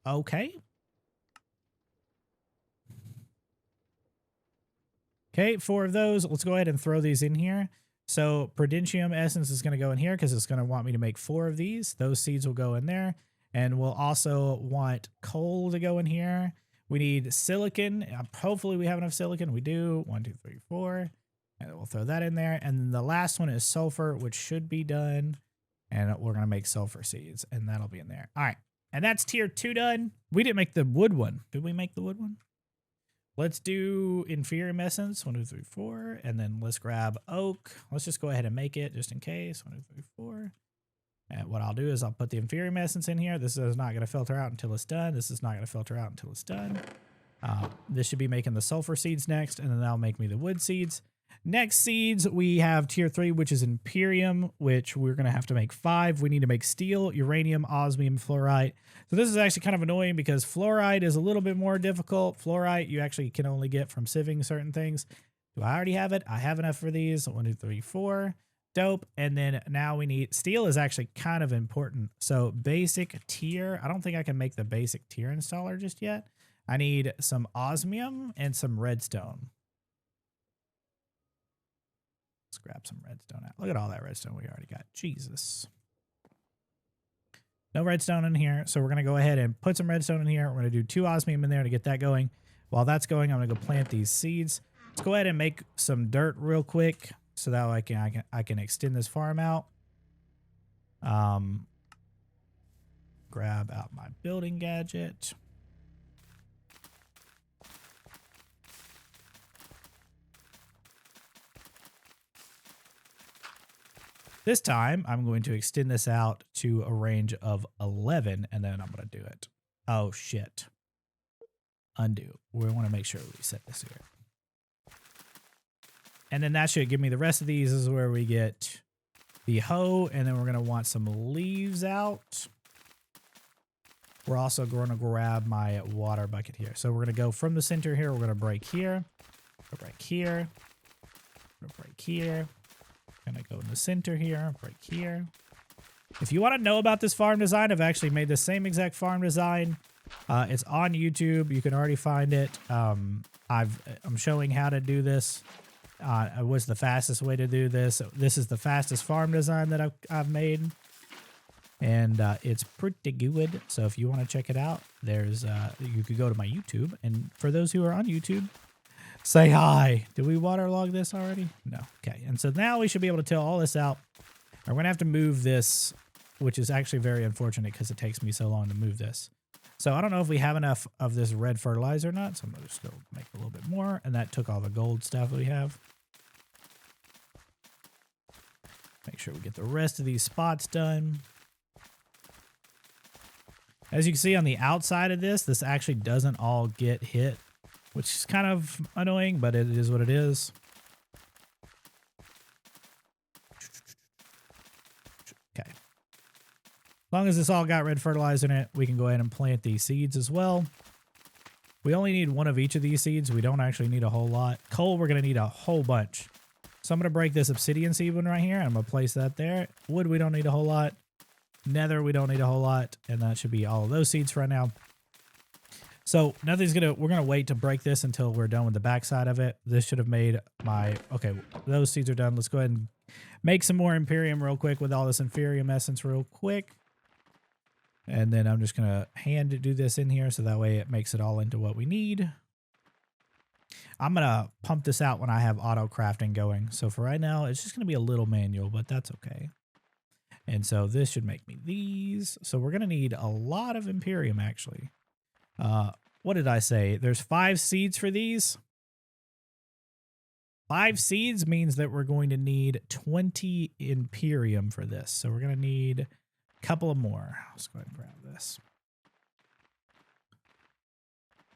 S1: Okay. Okay, 4 of those. Let's go ahead and throw these in here. So Prudentium Essence is going to go in here because it's going to want me to make 4 of these. Those seeds will go in there. And we'll also want coal to go in here. We need silicon. Hopefully we have enough silicon. We do. 1, 2, 3, 4. And we'll throw that in there. And then the last one is sulfur, which should be done. And we're going to make sulfur seeds. And that'll be in there. All right. And that's tier 2 done. We didn't make the wood one. Did we make the wood one? Let's do inferium essence. 1, 2, 3, 4. And then let's grab oak. Let's just go ahead and make it just in case. 1, 2, 3, 4. And what I'll do is I'll put the inferium essence in here. This is not going to filter out until it's done. This is not going to filter out until it's done. This should be making the sulfur seeds next. And then that'll make me the wood seeds. Next seeds, we have tier 3, which is Imperium, which we're going to have to make 5. We need to make steel, uranium, osmium, fluorite. So this is actually kind of annoying because fluorite is a little bit more difficult. Fluorite, you actually can only get from sieving certain things. Do I already have it? I have enough for these. 1, 2, 3, 4. Dope. And then now we need, steel is actually kind of important. So basic tier, I don't think I can make the basic tier installer just yet. I need some osmium and some redstone. Let's grab some redstone out. Look at all that redstone we already got. Jesus. No redstone in here. So we're going to go ahead and put some redstone in here. We're going to do 2 osmium in there to get that going. While that's going, I'm going to go plant these seeds. Let's go ahead and make some dirt real quick so that I can extend this farm out. Grab out my building gadget. This time, I'm going to extend this out to a range of 11, and then I'm going to do it. Oh, shit. Undo. We want to make sure we set this here. And then that should give me the rest of these. This is where we get the hoe, and then we're going to want some leaves out. We're also going to grab my water bucket here. So we're going to go from the center here. We're going to break here. Break here. Break here. Gonna go in the center here, break here. If you want to know about this farm design, I've actually made the same exact farm design. It's on YouTube. You can already find it. I'm showing how to do this. It was the fastest way to do this. This is the fastest farm design that I've made, and it's pretty good. So if you want to check it out, there's you could go to my YouTube. And for those who are on YouTube, say hi. Did we waterlog this already? No. Okay. And so now we should be able to tell all this out. We're going to have to move this, which is actually very unfortunate because it takes me so long to move this. So I don't know if we have enough of this red fertilizer or not. So I'm going to just go make a little bit more. And that took all the gold stuff that we have. Make sure we get the rest of these spots done. As you can see on the outside of this, this actually doesn't all get hit, which is kind of annoying, but it is what it is. Okay. As long as this all got red fertilizer in it, we can go ahead and plant these seeds as well. We only need one of each of these seeds. We don't actually need a whole lot. Coal, we're going to need a whole bunch. So I'm going to break this obsidian seed one right here. I'm going to place that there. Wood, we don't need a whole lot. Nether, we don't need a whole lot. And that should be all of those seeds for right now. So nothing's we're going to wait to break this until we're done with the backside of it. This should have made my, okay, those seeds are done. Let's go ahead and make some more Imperium real quick with all this Inferium essence real quick. And then I'm just going to hand do this in here so that way it makes it all into what we need. I'm going to pump this out when I have auto crafting going. So for right now, it's just going to be a little manual, but that's okay. And so this should make me these. So we're going to need a lot of Imperium actually. What did I say? There's 5 seeds for these. 5 seeds means that we're going to need 20 Imperium for this. So we're going to need a couple of more. Let's go ahead and grab this.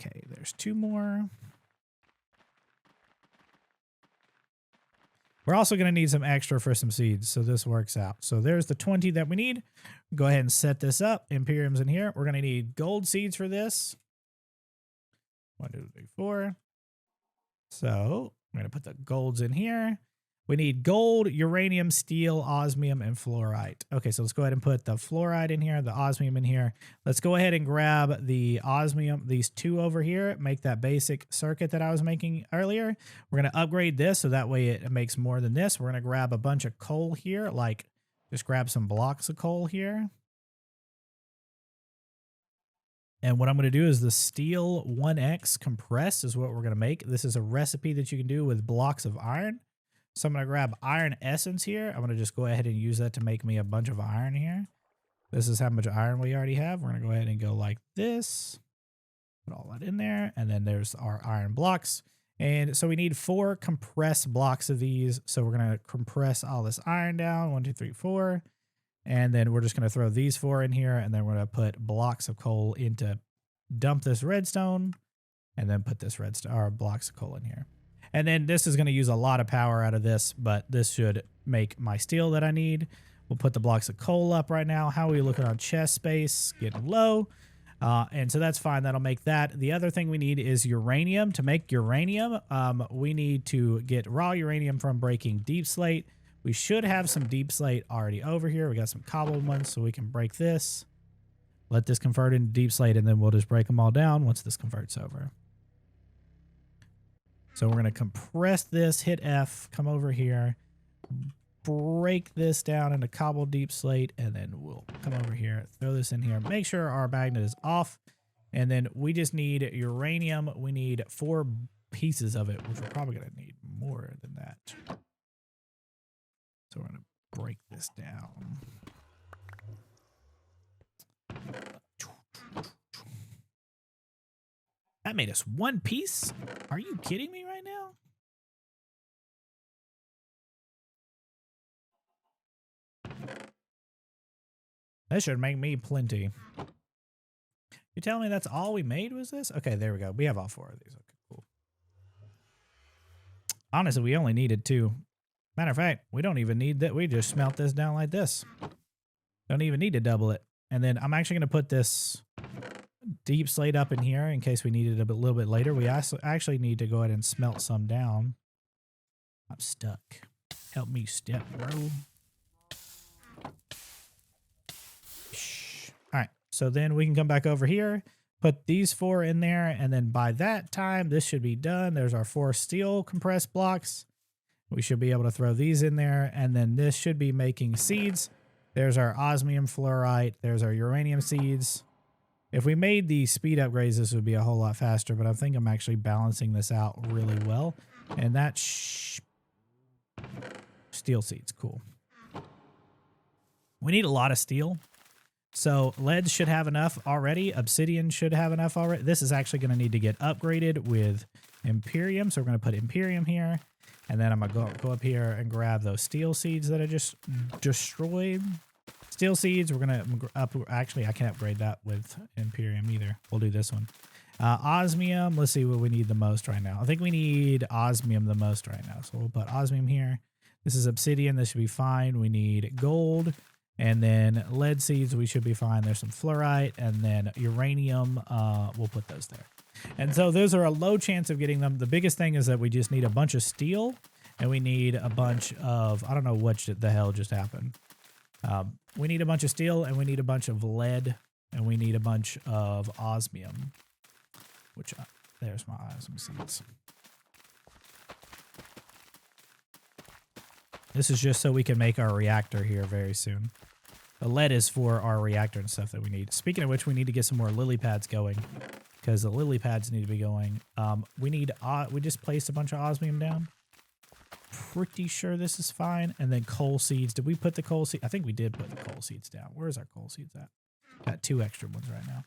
S1: Okay, there's 2 more. We're also going to need some extra for some seeds, so this works out. So there's the 20 that we need. Go ahead and set this up. Imperium's in here. We're going to need gold seeds for this. 1, 2, 3, 4. So I'm going to put the golds in here. We need gold, uranium, steel, osmium, and fluorite. Okay, so let's go ahead and put the fluorite in here, the osmium in here. Let's go ahead and grab the osmium, these 2 over here, make that basic circuit that I was making earlier. We're going to upgrade this so that way it makes more than this. We're going to grab a bunch of coal here, like just grab some blocks of coal here. And what I'm going to do is the steel 1x compressed is what we're going to make. This is a recipe that you can do with blocks of iron. So I'm going to grab iron essence here. I'm going to just go ahead and use that to make me a bunch of iron here. This is how much iron we already have. We're going to go ahead and go like this. Put all that in there. And then there's our iron blocks. And so we need 4 compressed blocks of these. So we're going to compress all this iron down. 1, 2, 3, 4. And then we're just going to throw these 4 in here. And then we're going to put blocks of coal into dump this redstone. And then put this redstone or blocks of coal in here. And then this is going to use a lot of power out of this, but this should make my steel that I need. We'll put the blocks of coal up right now. How are we looking on chest space? Getting low. And so that's fine. That'll make that. The other thing we need is uranium. To make uranium, we need to get raw uranium from breaking deep slate. We should have some deep slate already over here. We got some cobbled ones, so we can break this. Let this convert into deep slate, and then we'll just break them all down once this converts over. So we're going to compress this, hit F, come over here, break this down into cobbled deep slate, and then we'll come over here, throw this in here, make sure our magnet is off, and then we just need uranium. We need 4 pieces of it, which we're probably going to need more than that. So we're going to break this down. That made us 1 piece? Are you kidding me right now? That should make me plenty. You're telling me that's all we made was this? Okay, there we go. We have all 4 of these. Okay, cool. Honestly, we only needed 2. Matter of fact, we don't even need that. We just smelt this down like this. Don't even need to double it. And then I'm actually going to put this deep slate up in here in case we need it a little bit later. We actually need to go ahead and smelt some down. I'm stuck. Help me step, bro. All right, so then we can come back over here, put these 4 in there, and then by that time, this should be done. There's our 4 steel compressed blocks. We should be able to throw these in there, and then this should be making seeds. There's our osmium fluorite. There's our uranium seeds. If we made the speed upgrades, this would be a whole lot faster, but I think I'm actually balancing this out really well. And that steel seeds, cool. We need a lot of steel. So lead should have enough already. Obsidian should have enough already. This is actually going to need to get upgraded with Imperium. So we're going to put Imperium here. And then I'm going to go up here and grab those steel seeds that I just destroyed. Steel seeds, we're going to actually, I can't upgrade that with Imperium either. We'll do this one. Osmium, let's see what we need the most right now. I think we need osmium the most right now. So we'll put osmium here. This is obsidian. This should be fine. We need gold. And then lead seeds, we should be fine. There's some fluorite, and then uranium, we'll put those there. And so those are a low chance of getting them. The biggest thing is that we just need a bunch of steel, and we need a bunch of, I don't know what the hell just happened. We need a bunch of steel, and we need a bunch of lead, and we need a bunch of osmium, which, there's my osmium seeds. This is just so we can make our reactor here very soon. The lead is for our reactor and stuff that we need. Speaking of which, we need to get some more lily pads going, because the lily pads need to be going. We just placed a bunch of osmium down. Pretty sure this is fine. And then coal seeds. Did we put the coal seeds? I think we did put the coal seeds down. Where's our coal seeds at? Got 2 extra ones right now.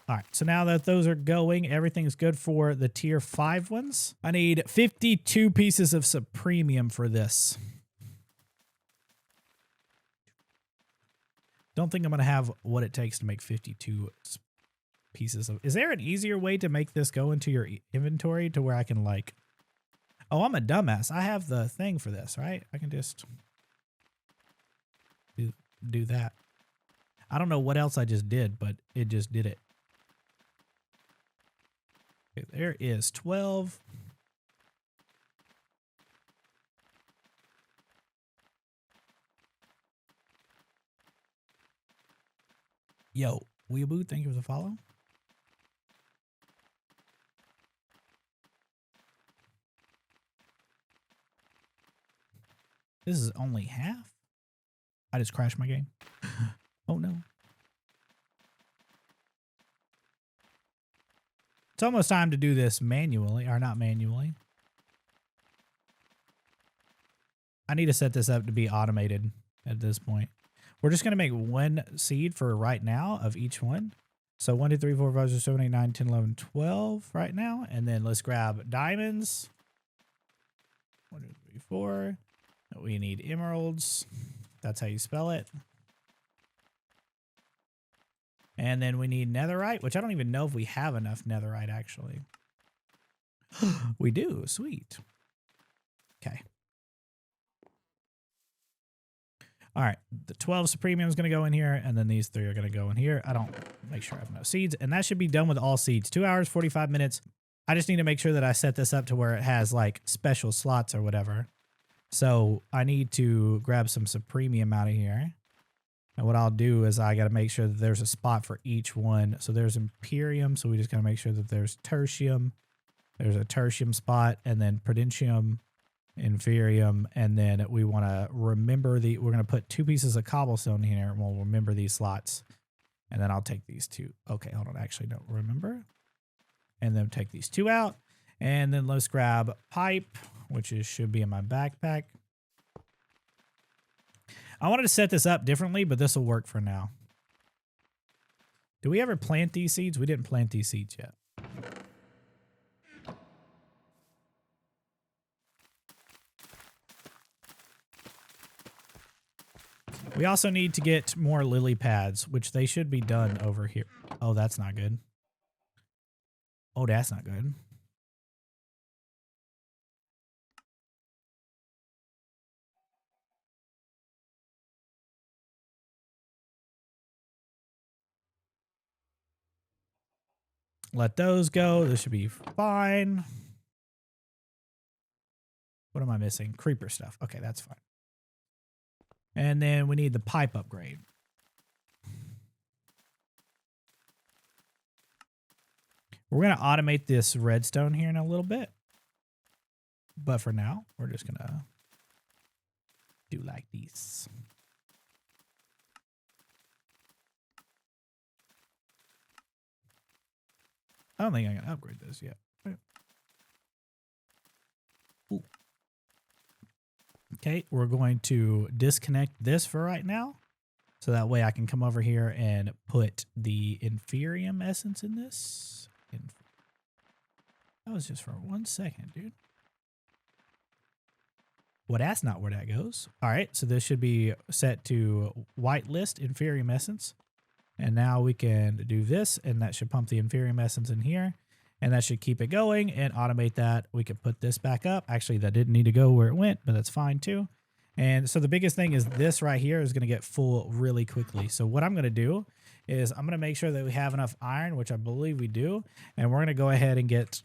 S1: All right, so now that those are going, everything's good for the tier 5 ones. I need 52 pieces of supremium for this. Don't think I'm going to have what it takes to make 52 pieces of... Is there an easier way to make this go into your inventory to where I can, like... Oh, I'm a dumbass. I have the thing for this, right? I can just do that. I don't know what else I just did, but it just did it. Okay, there is 12. Yo, Weeaboo, thank you for the follow. This is only half? I just crashed my game. Oh no. It's almost time to do this manually, or not manually. I need to set this up to be automated at this point. We're just going to make 1 seed for right now of each one. So 1, 2, 3, 4, 5, 6, 7, 8, 9, 10, 11, 12 right now. And then let's grab diamonds. 1, 2, 3, 4. We need emeralds. That's how you spell it. And then we need netherite, which I don't even know if we have enough netherite, actually. We do. Sweet. Okay. All right. The 12 supremium is going to go in here, and then these 3 are going to go in here. I don't make sure I have enough seeds, and that should be done with all seeds. 2 hours, 45 minutes. I just need to make sure that I set this up to where it has, like, special slots or whatever. So I need to grab some supremium out of here. And what I'll do is I got to make sure that there's a spot for each one. So there's Imperium. So we just got to make sure that there's Tertium. There's a Tertium spot, and then Prudentium, Inferium. And then we want to remember we're going to put 2 pieces of cobblestone here, and we'll remember these slots. And then I'll take these 2. Okay, hold on. Actually, don't remember. And then take these 2 out. And then let's grab pipe, which should be in my backpack. I wanted to set this up differently, but this will work for now. Do we ever plant these seeds? We didn't plant these seeds yet. We also need to get more lily pads, which they should be done over here. Oh, that's not good. Oh, that's not good. Let those go. This should be fine. What am I missing? Creeper stuff. Okay, that's fine. And then we need the pipe upgrade. We're going to automate this redstone here in a little bit. But for now, we're just going to do like this. I don't think I can upgrade this yet. Ooh. Okay, we're going to disconnect this for right now. So that way I can come over here and put the Inferium essence in this. That was just for 1 second, dude. Well, that's not where that goes. All right, so this should be set to whitelist Inferium essence. And now we can do this, and that should pump the Inferium essence in here. And that should keep it going and automate that. We can put this back up. Actually, that didn't need to go where it went, but that's fine too. And so the biggest thing is this right here is going to get full really quickly. So what I'm going to do is I'm going to make sure that we have enough iron, which I believe we do. And we're going to go ahead and get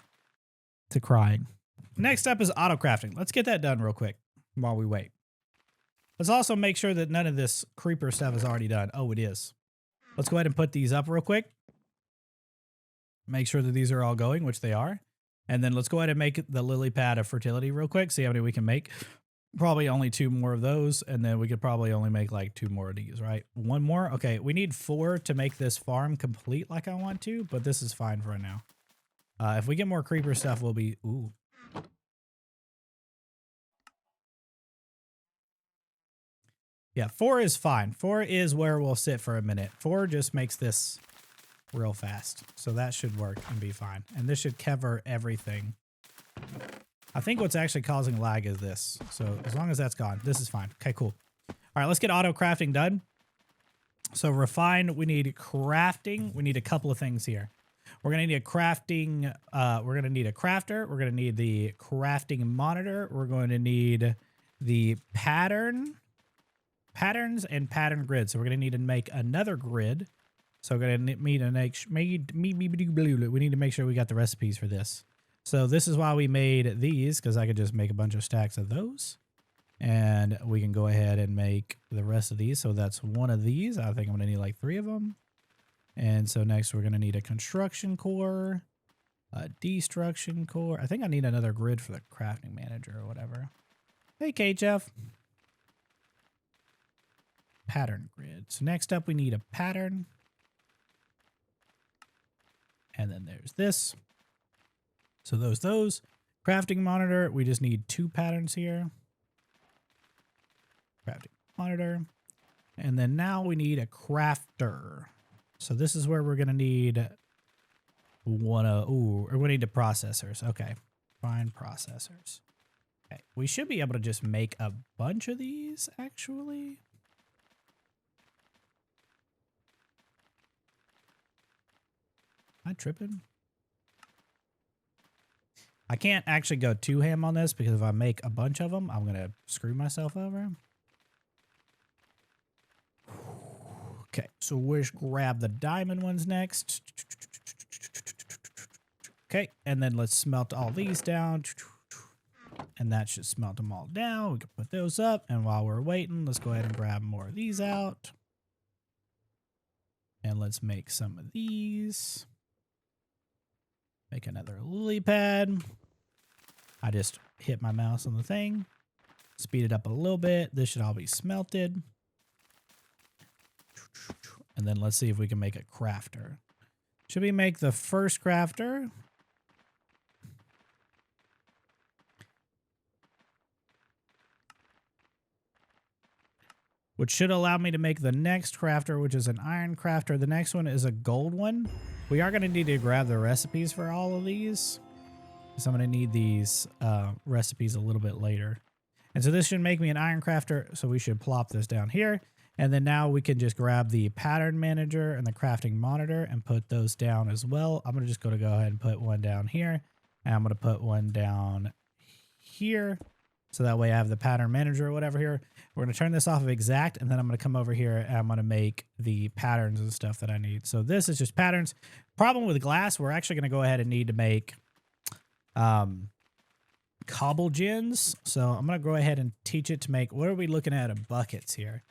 S1: to crying. Next up is autocrafting. Let's get that done real quick while we wait. Let's also make sure that none of this creeper stuff is already done. Oh, it is. Let's go ahead and put these up real quick. Make sure that these are all going, which they are. And then let's go ahead and make the lily pad of fertility real quick. See how many we can make. Probably only 2 more of those. And then we could probably only make like 2 more of these, right? 1 more. Okay, we need 4 to make this farm complete like I want to. But this is fine for now. If we get more creeper stuff, we'll be... Ooh. Yeah, 4 is fine. 4 is where we'll sit for a minute. 4 just makes this real fast. So that should work and be fine. And this should cover everything. I think what's actually causing lag is this. So as long as that's gone, this is fine. Okay, cool. All right, let's get auto crafting done. So refined, we need crafting. We need a couple of things here. We're going to need a crafting, we're going to need a crafter. We're going to need the crafting monitor. We're going to need the patterns and pattern grid. So we're going to need to make another grid. So we're going to need to we need to make sure we got the recipes for this. So this is why we made these, because I could just make a bunch of stacks of those. And we can go ahead and make the rest of these. So that's 1 of these. I think I'm going to need like 3 of them. And so next we're going to need a construction core, a destruction core. I think I need another grid for the crafting manager or whatever. Hey, KHF. Pattern grid. So next up we need a pattern. And then there's this. So those. Crafting monitor, we just need 2 patterns here. Crafting monitor. And then now we need a crafter. So this is where we're going to need we need the processors. Okay. Find processors. Okay. We should be able to just make a bunch of these, actually. Am I tripping? I can't actually go too ham on this because if I make a bunch of them, I'm going to screw myself over. Okay, so we'll just grab the diamond ones next. Okay, and then let's smelt all these down. And that should smelt them all down. We can put those up. And while we're waiting, let's go ahead and grab more of these out. And let's make some of these. Make another lily pad. I just hit my mouse on the thing. Speed it up a little bit. This should all be smelted. And then let's see if we can make a crafter. Should we make the first crafter? Which should allow me to make the next crafter, which is an iron crafter. The next one is a gold one. We are going to need to grab the recipes for all of these. So I'm going to need these recipes a little bit later. And so this should make me an iron crafter. So we should plop this down here. And then now we can just grab the pattern manager and the crafting monitor and put those down as well. I'm going to just go ahead and put one down here. And I'm going to put one down here. So that way I have the pattern manager or whatever here. We're going to turn this off of exact, and then I'm going to come over here and I'm going to make the patterns and stuff that I need. So this is just patterns. Problem with glass, we're actually going to go ahead and need to make cobble gens. So I'm going to go ahead and teach it to make, what are we looking at buckets here?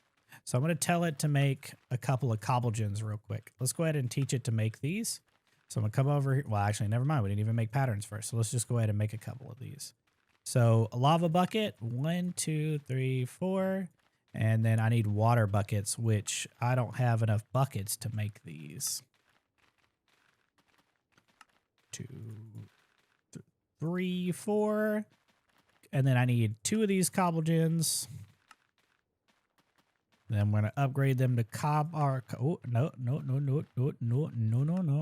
S1: So I'm going to tell it to make a couple of cobble gens real quick. Let's go ahead and teach it to make these. So I'm going to come over here. Well, actually, never mind. We didn't even make patterns first. So let's just go ahead and make a couple of these. So a lava bucket, 1, 2, 3, 4. And then I need water buckets, which I don't have enough buckets to make these. 2, 3, 4. And then I need 2 of these cobble gens. Then I'm going to upgrade them to oh, no.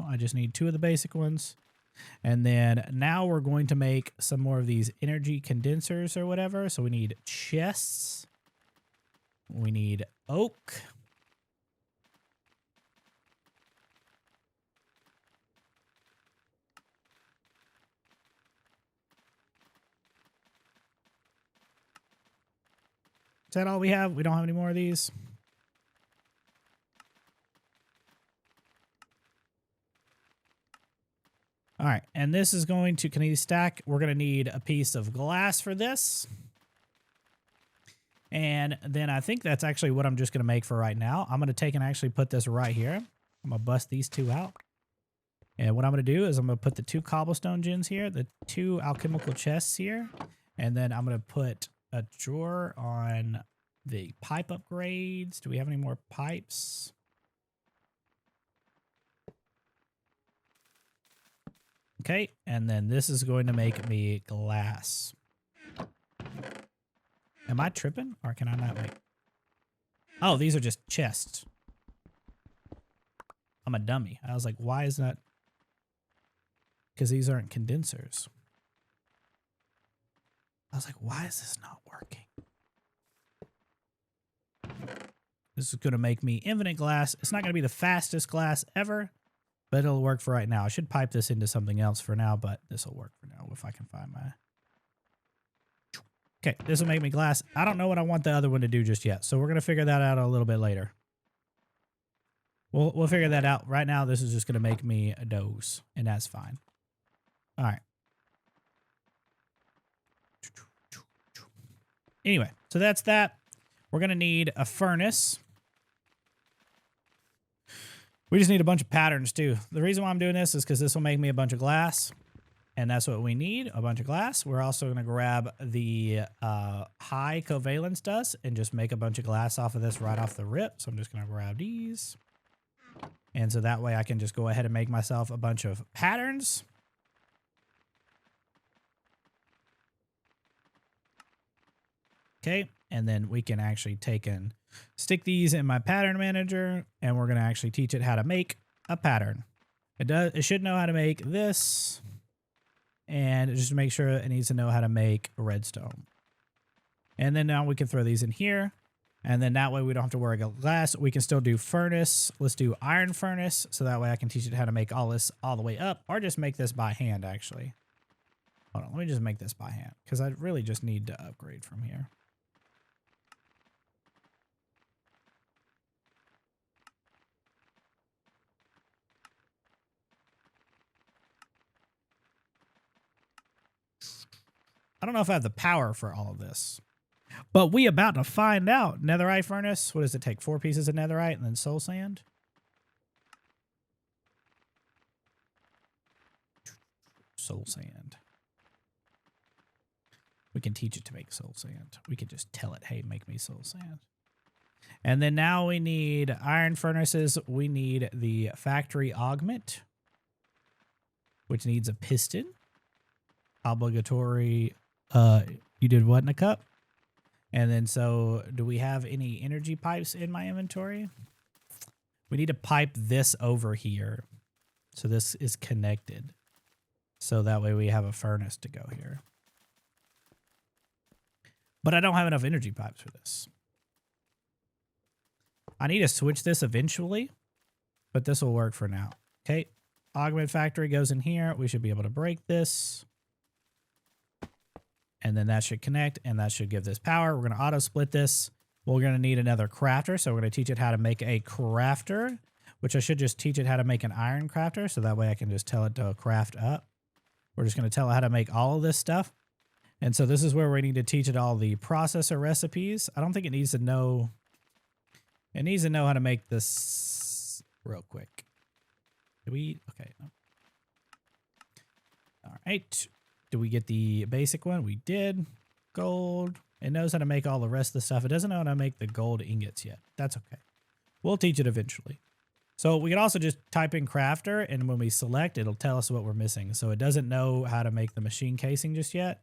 S1: I just need 2 of the basic ones. And then now we're going to make some more of these energy condensers or whatever. So we need chests. We need oak. Is that all we have? We don't have any more of these? All right, and this is going to, can you stack? We're going to need a piece of glass for this. And then I think that's actually what I'm just going to make for right now. I'm going to take and actually put this right here. I'm going to bust these two out. And what I'm going to do is I'm going to put the 2 cobblestone gens here, the 2 alchemical chests here, and then I'm going to put a drawer on the pipe upgrades. Do we have any more pipes? Okay, and then this is going to make me glass. Am I tripping, or can I not make? Oh, these are just chests. I'm a dummy. I was like, why is that? Because these aren't condensers. I was like, why is this not working? This is going to make me infinite glass. It's not going to be the fastest glass ever, but it'll work for right now. I should pipe this into something else for now, but this will work for now if I can find my... Okay, this will make me glass. I don't know what I want the other one to do just yet, so we're going to figure that out a little bit later. We'll figure that out. Right now, this is just going to make me a dose, and that's fine. All right. Anyway, so that's that. We're going to need a furnace. We just need a bunch of patterns, too. The reason why I'm doing this is because this will make me a bunch of glass. And that's what we need, a bunch of glass. We're also going to grab the high covalence dust and just make a bunch of glass off of this right off the rip. So I'm just going to grab these. And so that way I can just go ahead and make myself a bunch of patterns. Okay, and then we can actually take and stick these in my pattern manager, and we're going to actually teach it how to make a pattern. It should know how to make this, and just to make sure it needs to know how to make redstone. And then now we can throw these in here, and then that way we don't have to worry about glass. We can still do furnace. Let's do iron furnace, so that way I can teach it how to make all this all the way up, or just make this by hand, actually. Hold on, let me just make this by hand, because I really just need to upgrade from here. I don't know if I have the power for all of this, but we about to find out. Netherite furnace. What does it take? 4 pieces of netherite and then soul sand. Soul sand. We can teach it to make soul sand. We can just tell it, hey, make me soul sand. And then now we need iron furnaces. We need the factory augment, which needs a piston. Obligatory. You did what in a cup? And then so do we have any energy pipes in my inventory? We need to pipe this over here. So this is connected. So that way we have a furnace to go here. But I don't have enough energy pipes for this. I need to switch this eventually, but this will work for now. Okay. Augment factory goes in here. We should be able to break this. And then that should connect, and that should give this power. We're going to auto-split this. We're going to need another crafter, so we're going to teach it how to make a crafter, which I should just teach it how to make an iron crafter, so that way I can just tell it to craft up. We're just going to tell it how to make all of this stuff. And so this is where we need to teach it all the processor recipes. I don't think it needs to know... It needs to know how to make this real quick. Did we... Okay. No. All right. Do we get the basic one? We did. Gold. It knows how to make all the rest of the stuff. It doesn't know how to make the gold ingots yet. That's okay. We'll teach it eventually. So we can also just type in crafter, and when we select, it'll tell us what we're missing. So it doesn't know how to make the machine casing just yet.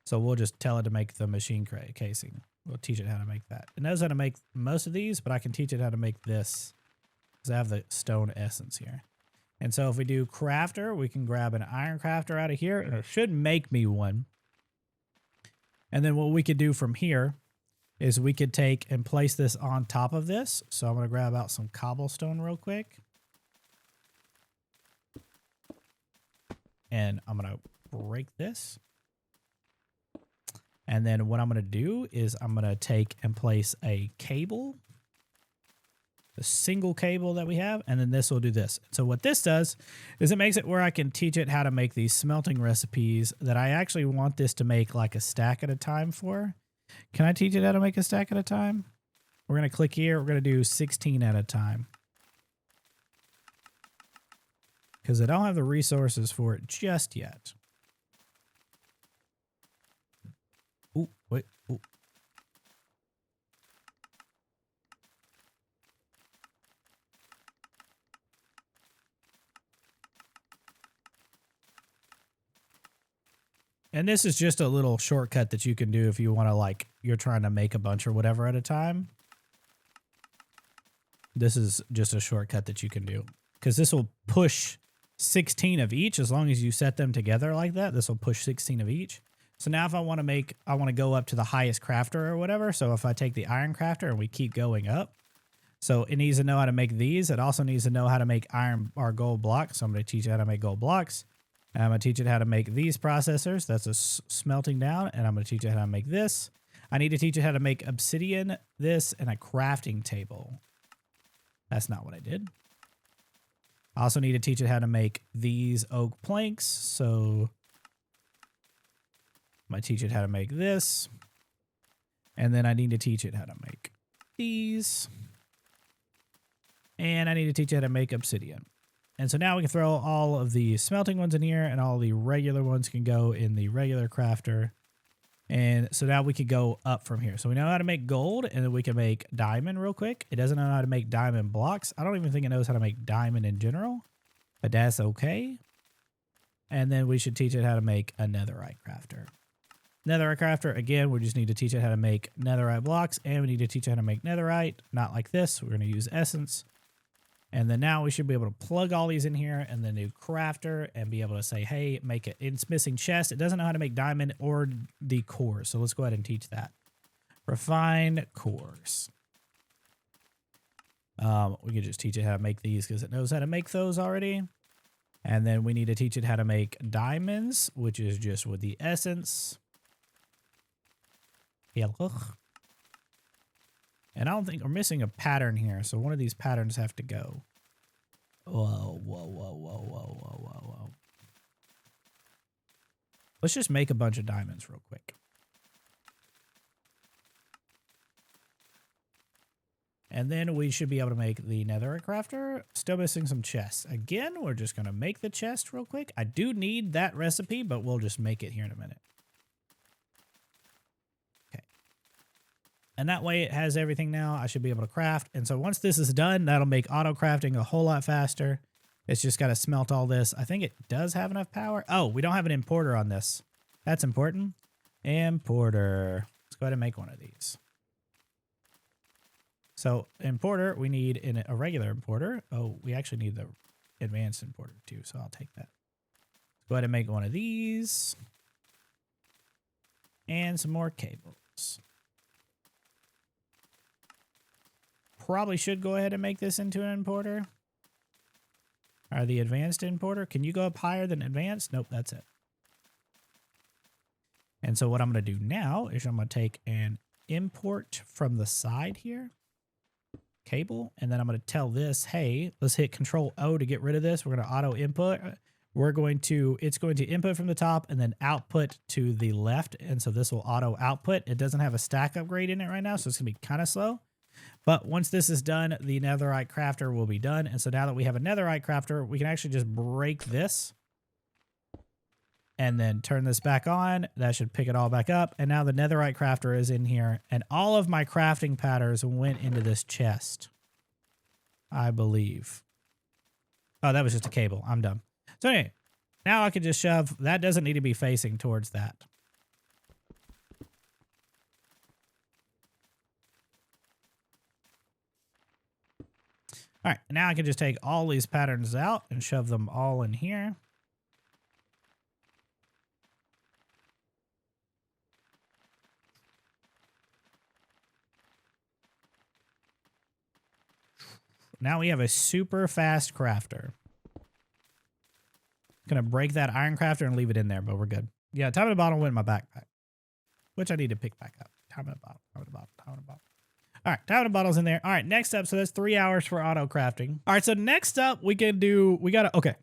S1: So we'll just tell it to make the machine casing. We'll teach it how to make that. It knows how to make most of these, but I can teach it how to make this because I have the stone essence here. And so if we do crafter, we can grab an iron crafter out of here, and it should make me one. And then what we could do from here is we could take and place this on top of this. So I'm going to grab out some cobblestone real quick. And I'm going to break this. And then what I'm going to do is I'm going to take and place a cable, the single cable that we have, and then this will do this. So what this does is it makes it where I can teach it how to make these smelting recipes that I actually want this to make like a stack at a time for. Can I teach it how to make a stack at a time? We're going to click here. We're going to do 16 at a time. Because I don't have the resources for it just yet. Ooh, wait, ooh. And this is just a little shortcut that you can do if you want to, like, you're trying to make a bunch or whatever at a time. This is just a shortcut that you can do. Because this will push 16 of each as long as you set them together like that. This will push 16 of each. So now if I want to go up to the highest crafter or whatever. So if I take the iron crafter and we keep going up. So it needs to know how to make these. It also needs to know how to make iron or gold blocks. So I'm going to teach it how to make gold blocks. And I'm going to teach it how to make these processors. That's a smelting down. And I'm going to teach it how to make this. I need to teach it how to make obsidian, this, and a crafting table. That's not what I did. I also need to teach it how to make these oak planks. So I'm going to teach it how to make this. And then I need to teach it how to make these. And I need to teach it how to make obsidian. And so now we can throw all of the smelting ones in here, and all the regular ones can go in the regular crafter. And so now we could go up from here. So we know how to make gold, and then we can make diamond real quick. It doesn't know how to make diamond blocks. I don't even think it knows how to make diamond in general, but that's okay. And then we should teach it how to make a netherite crafter. Netherite crafter, again, we just need to teach it how to make netherite blocks, and we need to teach it how to make netherite, not like this. We're going to use essence. And then now we should be able to plug all these in here and then do crafter and be able to say, hey, make it. It's missing chest. It doesn't know how to make diamond or the cores. So let's go ahead and teach that. Refine cores. We could just teach it how to make these because it knows how to make those already. And then we need to teach it how to make diamonds, which is just with the essence. And I don't think we're missing a pattern here. So one of these patterns have to go. Whoa, whoa, whoa, whoa, whoa, whoa, whoa, whoa. Let's just make a bunch of diamonds real quick. And then we should be able to make the netherite crafter. Still missing some chests. Again, we're just going to make the chest real quick. I do need that recipe, but we'll just make it here in a minute. And that way it has everything now. I should be able to craft. And so once this is done, that'll make auto crafting a whole lot faster. It's just got to smelt all this. I think it does have enough power. Oh, we don't have an importer on this. That's important. Importer. Let's go ahead and make one of these. So importer, we need a regular importer. Oh, we actually need the advanced importer too. So I'll take that. Let's go ahead and make one of these. And some more cables. Probably should go ahead and make this into an importer. Or the advanced importer. Can you go up higher than advanced? Nope, that's it. And so what I'm going to do now is I'm going to take an import from the side here. Cable. And then I'm going to tell this, hey, let's hit Control O to get rid of this. We're going to auto input. It's going to input from the top and then output to the left. And so this will auto output. It doesn't have a stack upgrade in it right now, so it's going to be kind of slow. But once this is done, the netherite crafter will be done. And so now that we have a netherite crafter, we can actually just break this and then turn this back on. That should pick it all back up. And now the netherite crafter is in here. And all of my crafting patterns went into this chest, I believe. Oh, that was just a cable. I'm done. So anyway, now I can just shove. That doesn't need to be facing towards that. All right, now I can just take all these patterns out and shove them all in here. Now we have a super fast crafter. Gonna break that iron crafter and leave it in there, but we're good. Yeah, top of the bottle went in my backpack. which I need to pick back up. Time in a bottle, time in a bottle, time in a bottle. All right, time in a bottle's in there. All right, next up, so that's 3 hours for auto crafting. All right, so next up, we gotta, okay.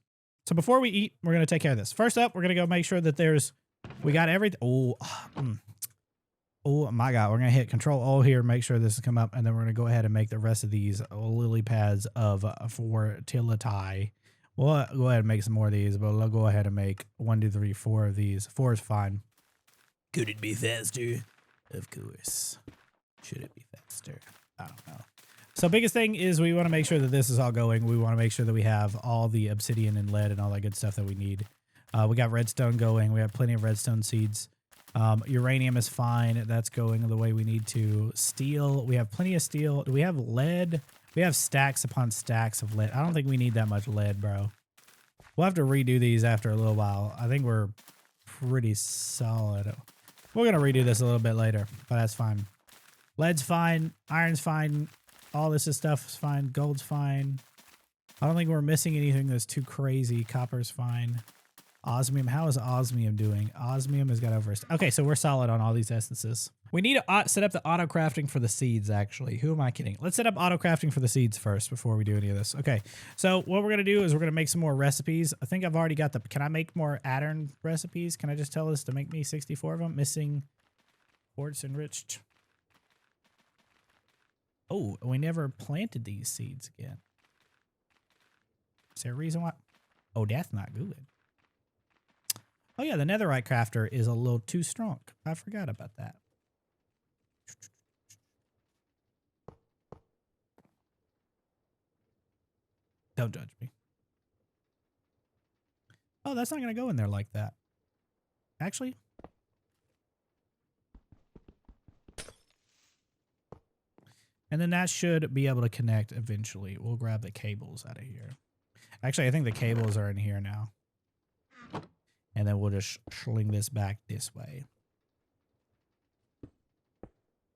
S1: So before we eat, we're gonna take care of this. First up, we're gonna go make sure that we got everything. Oh my God, we're gonna hit Control O here, make sure this has come up, and then we're gonna go ahead and make the rest of these lily pads of fertility. We'll go ahead and make some more of these, but we'll go ahead and make 1, 2, 3, 4 of these. 4 is fine. Could it be faster? Of course. Should it be faster? I don't know. So biggest thing is we want to make sure that this is all going. We want to make sure that we have all the obsidian and lead and all that good stuff that we need. We got redstone going. We have plenty of redstone seeds. Uranium is fine. That's going the way we need to. Steel. We have plenty of steel. Do we have lead? We have stacks upon stacks of lead. I don't think we need that much lead, bro. We'll have to redo these after a little while. I think we're pretty solid. We're going to redo this a little bit later, but that's fine. Lead's fine. Iron's fine. All this stuff is fine. Gold's fine. I don't think we're missing anything that's too crazy. Copper's fine. Osmium. How is osmium doing? Osmium has got over. Okay, so we're solid on all these essences. We need to set up the auto crafting for the seeds, actually. Who am I kidding? Let's set up auto crafting for the seeds first before we do any of this. Okay, so what we're going to do is we're going to make some more recipes. I think I've already got the... Can I make more Addern recipes? Can I just tell this to make me 64 of them? Missing quartz enriched. Oh, we never planted these seeds again. Is there a reason why? Oh, that's not good. Oh yeah, the netherite crafter is a little too strong. I forgot about that. Don't judge me. Oh, that's not going to go in there like that. Actually. And then that should be able to connect eventually. We'll grab the cables out of here. Actually, I think the cables are in here now. And then we'll just sling this back this way.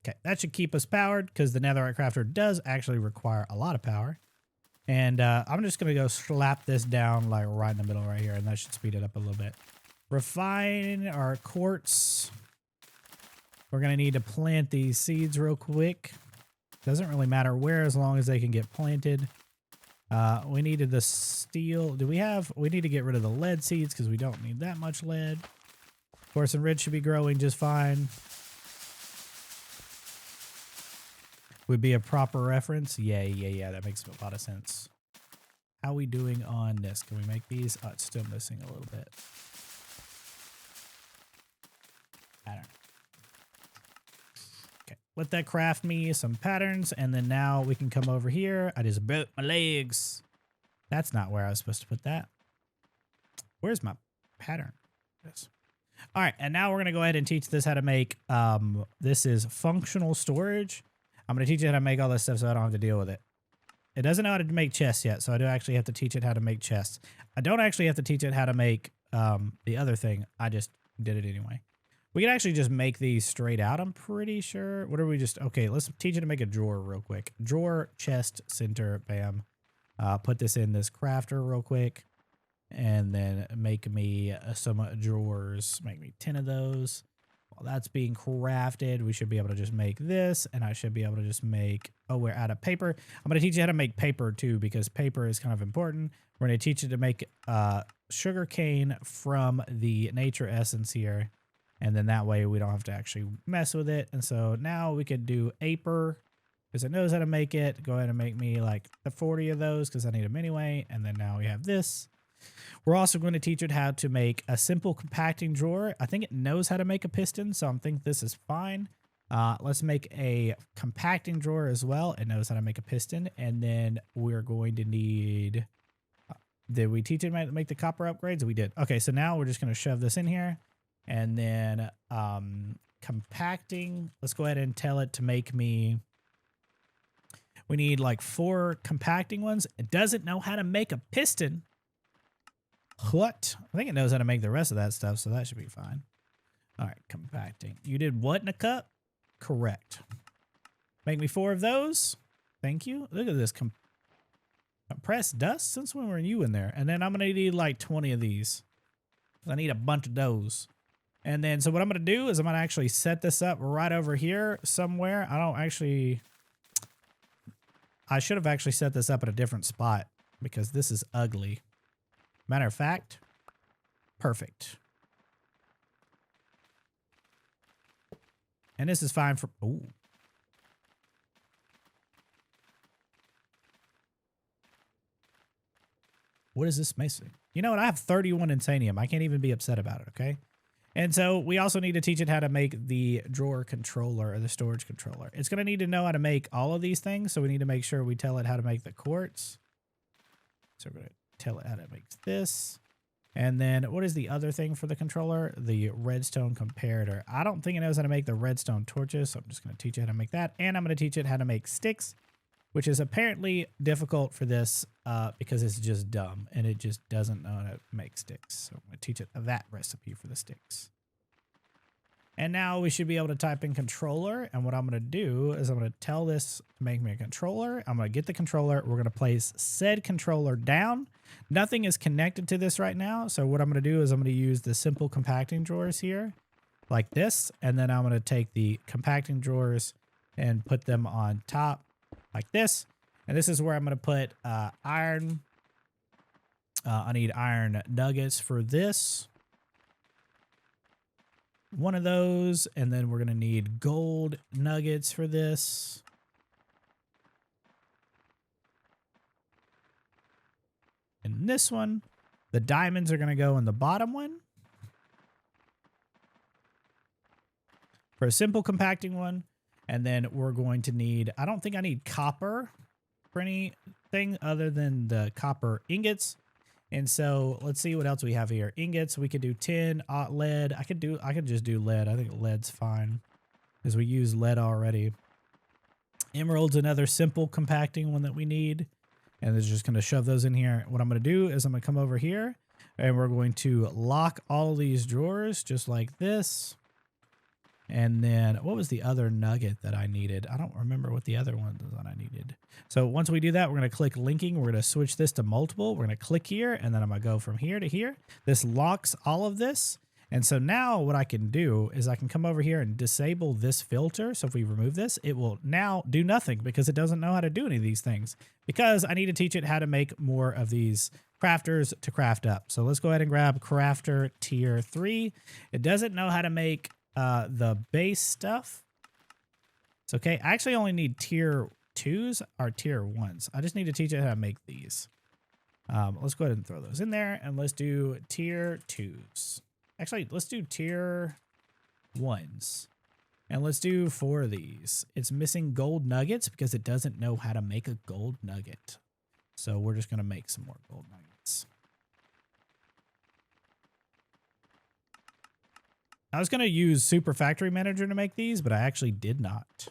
S1: Okay, that should keep us powered because the netherite crafter does actually require a lot of power. And I'm just going to go slap this down like right in the middle right here, and that should speed it up a little bit. Refine our quartz. We're going to need to plant these seeds real quick. Doesn't really matter where as long as they can get planted. We needed the steel. We need to get rid of the lead seeds because we don't need that much lead. Quartz and red should be growing just fine. Would be a proper reference. Yeah. That makes a lot of sense. How are we doing on this? Can we make these? Oh, it's still missing a little bit. Pattern. Okay, let that craft me some patterns, and then now we can come over here. I just broke my legs. That's not where I was supposed to put that. Where's my pattern? Yes. All right, and now we're gonna go ahead and teach this how to make. This is functional storage. I'm going to teach you how to make all this stuff so I don't have to deal with it. It doesn't know how to make chests yet, so I do actually have to teach it how to make chests. I don't actually have to teach it how to make the other thing. I just did it anyway. We can actually just make these straight out, I'm pretty sure. What are we just... Okay, let's teach it to make a drawer real quick. Drawer, chest, center, bam. Put this in this crafter real quick. And then make me some drawers. Make me 10 of those. While that's being crafted, we should be able to just make this, and I should be able to just make... Oh, we're out of paper. I'm going to teach you how to make paper, too, because paper is kind of important. We're going to teach you to make sugar cane from the nature essence here, and then that way we don't have to actually mess with it. And so now we could do Aper, because it knows how to make it. Go ahead and make me like the 40 of those, because I need them anyway. And then now we have this. We're also going to teach it how to make a simple compacting drawer. I think it knows how to make a piston, so I think this is fine. Let's make a compacting drawer as well. It knows how to make a piston. And then we're going to need... did we teach it how to make the copper upgrades? We did. Okay, so now we're just going to shove this in here. And then compacting. Let's go ahead and tell it to make me... We need like 4 compacting ones. It doesn't know how to make a piston. What? I think it knows how to make the rest of that stuff, so that should be fine. All right, compacting. You did what in a cup? Correct. Make me 4 of those. Thank you. Look at this. Compressed dust? Since when were you in there? And then I'm going to need like 20 of these. I need a bunch of those. And then, so what I'm going to do is I'm going to actually set this up right over here somewhere. I should have actually set this up at a different spot because this is ugly. Matter of fact, perfect. And this is fine for, ooh. What is this missing? You know what? I have 31 Insanium. I can't even be upset about it, okay? And so we also need to teach it how to make the drawer controller or the storage controller. It's going to need to know how to make all of these things. So we need to make sure we tell it how to make the quartz. So we're going to tell it how to make this. And then what is the other thing for the controller? The redstone comparator. I don't think it knows how to make the redstone torches. So I'm just going to teach it how to make that. And I'm going to teach it how to make sticks, which is apparently difficult for this because it's just dumb and it just doesn't know how to make sticks. So I'm going to teach it that recipe for the sticks. And now we should be able to type in controller. And what I'm going to do is I'm going to tell this to make me a controller. I'm going to get the controller. We're going to place said controller down. Nothing is connected to this right now. So what I'm going to do is I'm going to use the simple compacting drawers here like this. And then I'm going to take the compacting drawers and put them on top like this. And this is where I'm going to put iron. I need iron nuggets for this. One of those. And then we're going to need gold nuggets for this. And this one, the diamonds are going to go in the bottom one. For a simple compacting one. And then we're going to need, I don't think I need copper for anything other than the copper ingots. And so let's see what else we have here. Ingots, we could do tin, lead. I could just do lead. I think lead's fine because we use lead already. Emerald's another simple compacting one that we need. And it's just going to shove those in here. What I'm going to do is I'm going to come over here and we're going to lock all these drawers just like this. And then what was the other nugget that I needed? I don't remember what the other one was that I needed. So once we do that, we're going to click linking. We're going to switch this to multiple. We're going to click here, and then I'm going to go from here to here. This locks all of this. And so now what I can do is I can come over here and disable this filter. So if we remove this, it will now do nothing because it doesn't know how to do any of these things because I need to teach it how to make more of these crafters to craft up. So let's go ahead and grab crafter tier 3. It doesn't know how to make the base stuff. It's okay. I actually only need tier 2s or tier 1s. I just need to teach it how to make these. Let's go ahead and throw those in there and let's do tier 2s. Actually, let's do tier 1s. And let's do 4 of these. It's missing gold nuggets because it doesn't know how to make a gold nugget. So we're just going to make some more gold nuggets. I was going to use Super Factory Manager to make these, but I actually did not.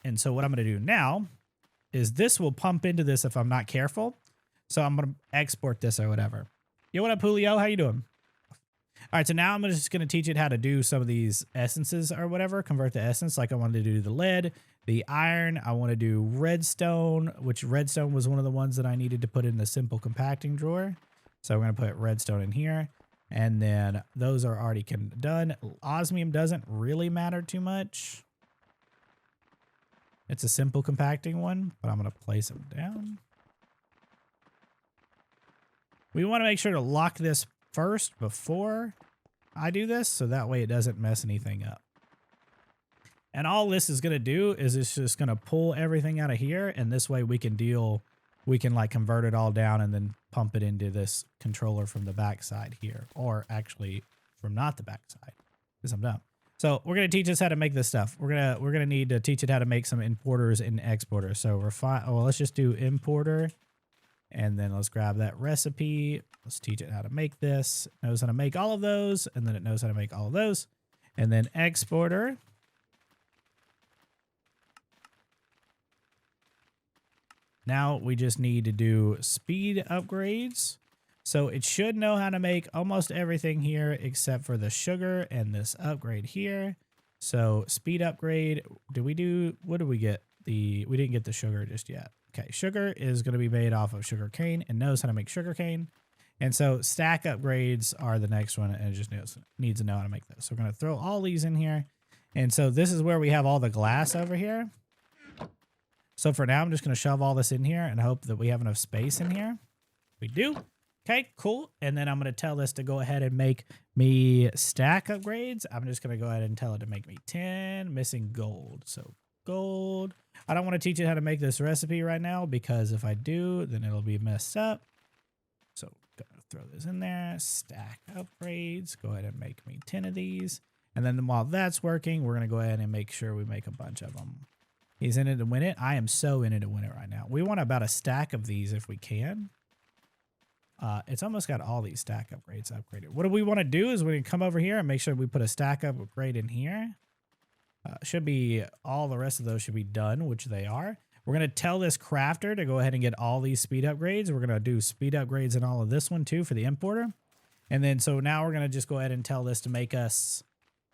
S1: And so what I'm going to do now is this will pump into this if I'm not careful. So I'm going to export this or whatever. Yo, what up, Julio? How you doing? All right, so now I'm just going to teach it how to do some of these essences or whatever, convert the essence. Like I wanted to do the lead, the iron. I want to do redstone, which redstone was one of the ones that I needed to put in the simple compacting drawer. So we're going to put redstone in here. And then those are already done. Osmium doesn't really matter too much. It's a simple compacting one, but I'm going to place them down. We want to make sure to lock this first before I do this, so that way it doesn't mess anything up. And all this is going to do is it's just going to pull everything out of here, and this way we can like convert it all down and then pump it into this controller from the back side here, or actually from not the back side, because I'm dumb. So we're going to teach us how to make this stuff. We're going to need to teach it how to make some importers and exporters. So well, let's just do importer. And then let's grab that recipe. Let's teach it how to make this. It knows how to make all of those. And then it knows how to make all of those. And then exporter. Now we just need to do speed upgrades. So it should know how to make almost everything here except for the sugar and this upgrade here. So speed upgrade. What did we get? We didn't get the sugar just yet. Okay, sugar is going to be made off of sugar cane and knows how to make sugar cane. And so stack upgrades are the next one, and it just needs to know how to make those. So we're going to throw all these in here. And so this is where we have all the glass over here. So for now, I'm just going to shove all this in here and hope that we have enough space in here. We do. Okay, cool. And then I'm going to tell this to go ahead and make me stack upgrades. I'm just going to go ahead and tell it to make me 10, missing gold. So gold. I don't want to teach it how to make this recipe right now because if I do, then it'll be messed up. So I'm going to throw this in there. Stack upgrades. Go ahead and make me 10 of these. And then while that's working, we're going to go ahead and make sure we make a bunch of them. He's in it to win it. I am so in it to win it right now. We want about a stack of these if we can. It's almost got all these stack upgrades upgraded. What do we want to do is we can come over here and make sure we put a stack upgrade in here. Should be all the rest of those should be done, which they are. We're going to tell this crafter to go ahead and get all these speed upgrades. We're going to do speed upgrades in all of this one too for the importer. And then so now we're going to just go ahead and tell this to make us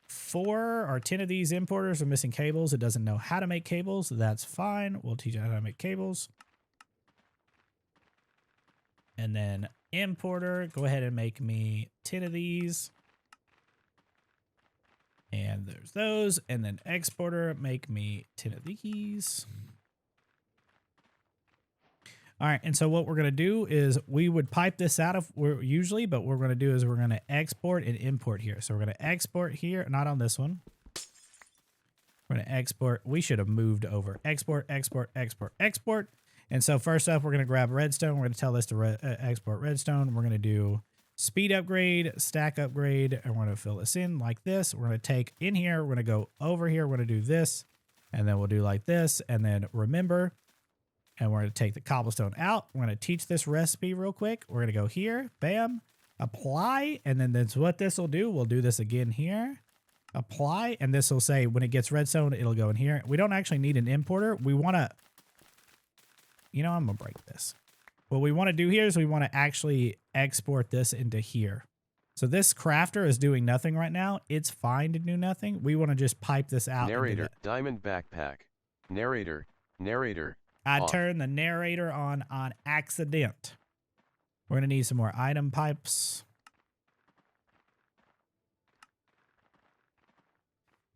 S1: 4 or 10 of these importers are missing cables. It doesn't know how to make cables. That's fine. We'll teach it how to make cables. And then importer, go ahead and make me 10 of these. And there's those. And then exporter, make me 10 of these. All right, and so what we're going to do is we would pipe this out of usually, but what we're going to do is we're going to export and import here. So we're going to export here, not on this one. We're going to export. We should have moved over. Export, export, export, export. And so first up, we're going to grab redstone. We're going to tell this to export redstone. We're going to do speed upgrade, stack upgrade, and we're going to fill this in like this. We're going to take in here. We're going to go over here. We're going to do this, and then we'll do like this, and then remember. And we're going to take the cobblestone out. We're going to teach this recipe real quick. We're going to go here, bam, apply. And then that's what this will do. We'll do this again here, apply. And this will say when it gets redstone, it'll go in here. We don't actually need an importer. We want to, you know, I'm going to break this. What we want to do here is we want to actually export this into here. So this crafter is doing nothing right now. It's fine to do nothing. We want to just pipe this out.
S2: Narrator, diamond backpack. Narrator, narrator.
S1: I turned the narrator on accident. We're going to need some more item pipes.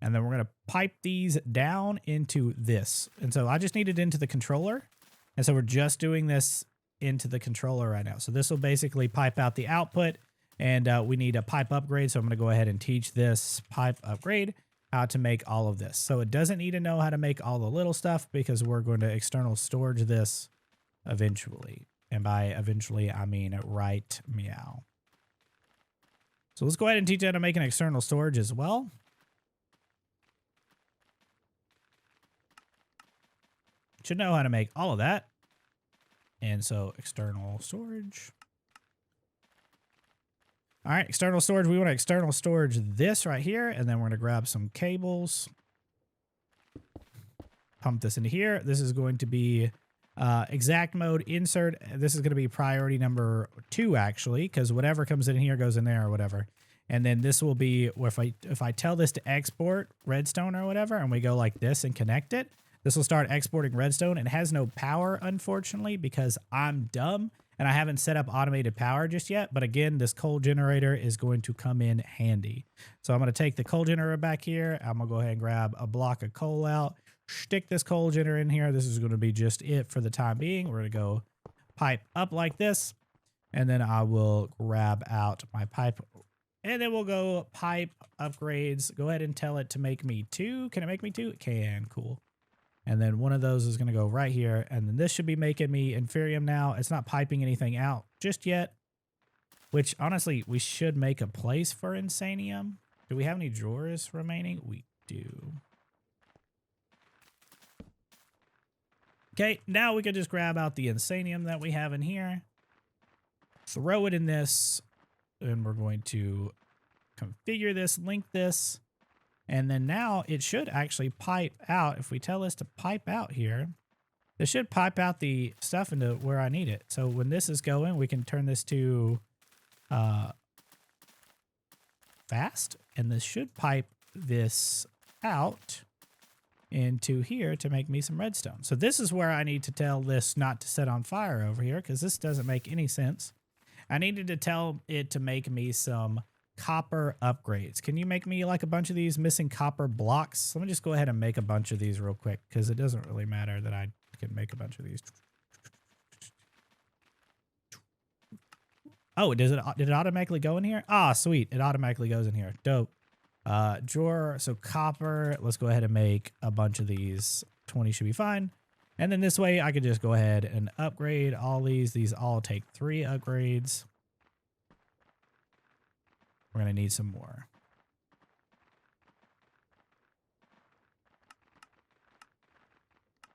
S1: And then we're going to pipe these down into this. And so I just need it into the controller. And so we're just doing this into the controller right now. So this will basically pipe out the output. And we need a pipe upgrade. So I'm going to go ahead and teach this pipe upgrade how to make all of this. So it doesn't need to know how to make all the little stuff because we're going to external storage this eventually. And by eventually, I mean right meow. So let's go ahead and teach how to make an external storage as well. Should know how to make all of that. And so external storage. All right, external storage. We want to external storage this right here, and then we're going to grab some cables. Pump this into here. This is going to be exact mode insert. This is going to be priority number 2, actually, because whatever comes in here goes in there or whatever. And then this will be, if I tell this to export redstone or whatever, and we go like this and connect it, this will start exporting redstone. It has no power, unfortunately, because I'm dumb. And I haven't set up automated power just yet. But again, this coal generator is going to come in handy. So I'm going to take the coal generator back here. I'm going to go ahead and grab a block of coal out. Stick this coal generator in here. This is going to be just it for the time being. We're going to go pipe up like this. And then I will grab out my pipe. And then we'll go pipe upgrades. Go ahead and tell it to make me 2. Can it make me 2? It can. Cool. And then one of those is going to go right here. And then this should be making me inferium now. It's not piping anything out just yet. Which, honestly, we should make a place for insanium. Do we have any drawers remaining? We do. Okay, now we can just grab out the insanium that we have in here. Throw it in this. And we're going to configure this, link this. And then now it should actually pipe out. If we tell this to pipe out here, this should pipe out the stuff into where I need it. So when this is going, we can turn this to fast. And this should pipe this out into here to make me some redstone. So this is where I need to tell this not to set on fire over here because this doesn't make any sense. I needed to tell it to make me some copper upgrades. Can you make me like a bunch of these missing copper blocks? Let me just go ahead and make a bunch of these real quick because it doesn't really matter that I can make a bunch of these. Oh, did it automatically go in here? Ah, sweet. It automatically goes in here. Dope. Drawer, so copper. Let's go ahead and make a bunch of these. 20 should be fine. And then this way I could just go ahead and upgrade all these. These all take 3 upgrades. We're going to need some more.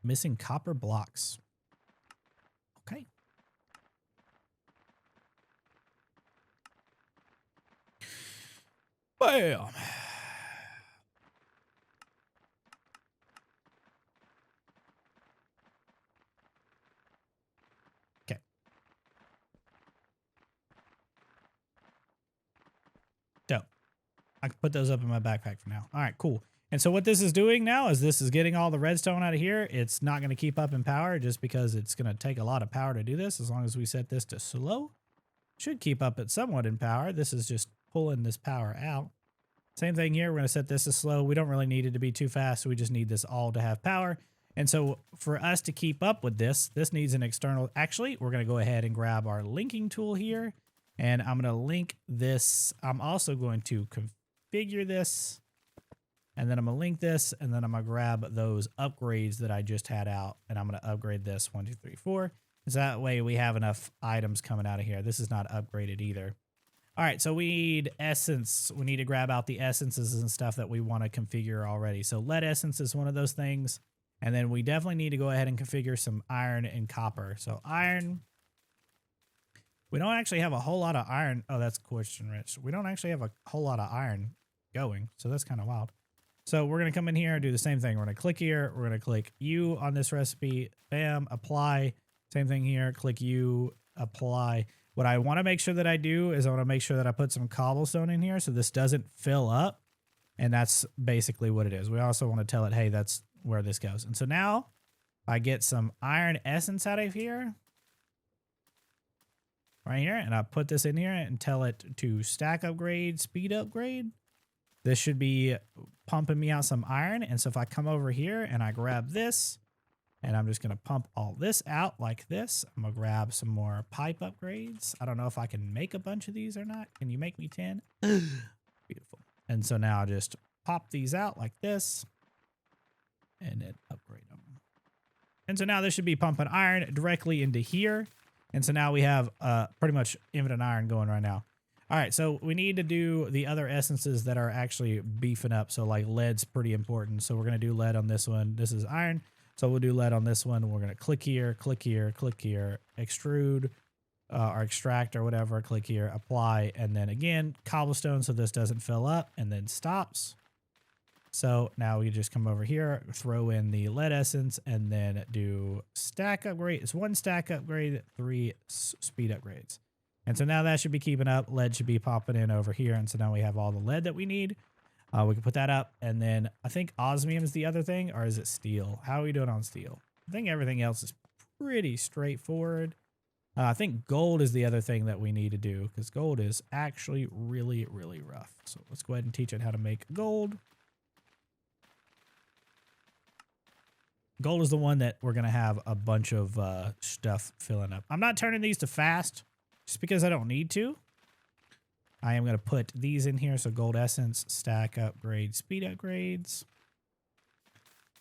S1: Missing copper blocks. Okay. Bam. Okay. Dope. I can put those up in my backpack for now. All right, cool. And so what this is doing now is this is getting all the redstone out of here. It's not going to keep up in power just because it's going to take a lot of power to do this. As long as we set this to slow, should keep up at somewhat in power. This is just pulling this power out. Same thing here. We're going to set this to slow. We don't really need it to be too fast. So we just need this all to have power. And so for us to keep up with this needs an external. Actually, we're going to go ahead and grab our linking tool here. And I'm going to link this. I'm also going to configure this. And then I'm going to link this. And then I'm going to grab those upgrades that I just had out. And I'm going to upgrade this 1, 2, 3, 4. So that way we have enough items coming out of here. This is not upgraded either. All right, so we need essence. We need to grab out the essences and stuff that we want to configure already. So lead essence is one of those things. And then we definitely need to go ahead and configure some iron and copper. So iron, we don't actually have a whole lot of iron. Oh, that's question rich. We don't actually have a whole lot of iron going. So that's kind of wild. So we're going to come in here and do the same thing. We're going to click here. We're going to click U on this recipe. Bam, apply. Same thing here. Click U, apply. What I want to make sure that I do is I want to make sure that I put some cobblestone in here so this doesn't fill up. And that's basically what it is. We also want to tell it, hey, that's where this goes. And so now I get some iron essence out of here. Right here. And I put this in here and tell it to stack upgrade, speed upgrade. This should be pumping me out some iron. And so if I come over here and I grab this, and I'm just going to pump all this out like this. I'm going to grab some more pipe upgrades. I don't know if I can make a bunch of these or not. Can you make me 10? Beautiful. And so now I just pop these out like this and then upgrade them. And so now this should be pumping iron directly into here. And so now we have pretty much infinite iron going right now. All right, so we need to do the other essences that are actually beefing up. So like lead's pretty important. So we're going to do lead on this one. This is iron. So we'll do lead on this one. We're going to click here, click here, click here, extrude or extract or whatever, click here, apply, and then again, cobblestone so this doesn't fill up and then stops. So now we just come over here, throw in the lead essence, and then do stack upgrade. It's 1 stack upgrade, 3 speed upgrades. And so now that should be keeping up. Lead should be popping in over here. And so now we have all the lead that we need. We can put that up, and then I think osmium is the other thing, or is it steel? How are we doing on steel? I think everything else is pretty straightforward. I think gold is the other thing that we need to do, because gold is actually really, really rough. So let's go ahead and teach it how to make gold. Gold is the one that we're going to have a bunch of stuff filling up. I'm not turning these to fast, just because I don't need to. I am going to put these in here. So gold essence, stack upgrade, speed upgrades.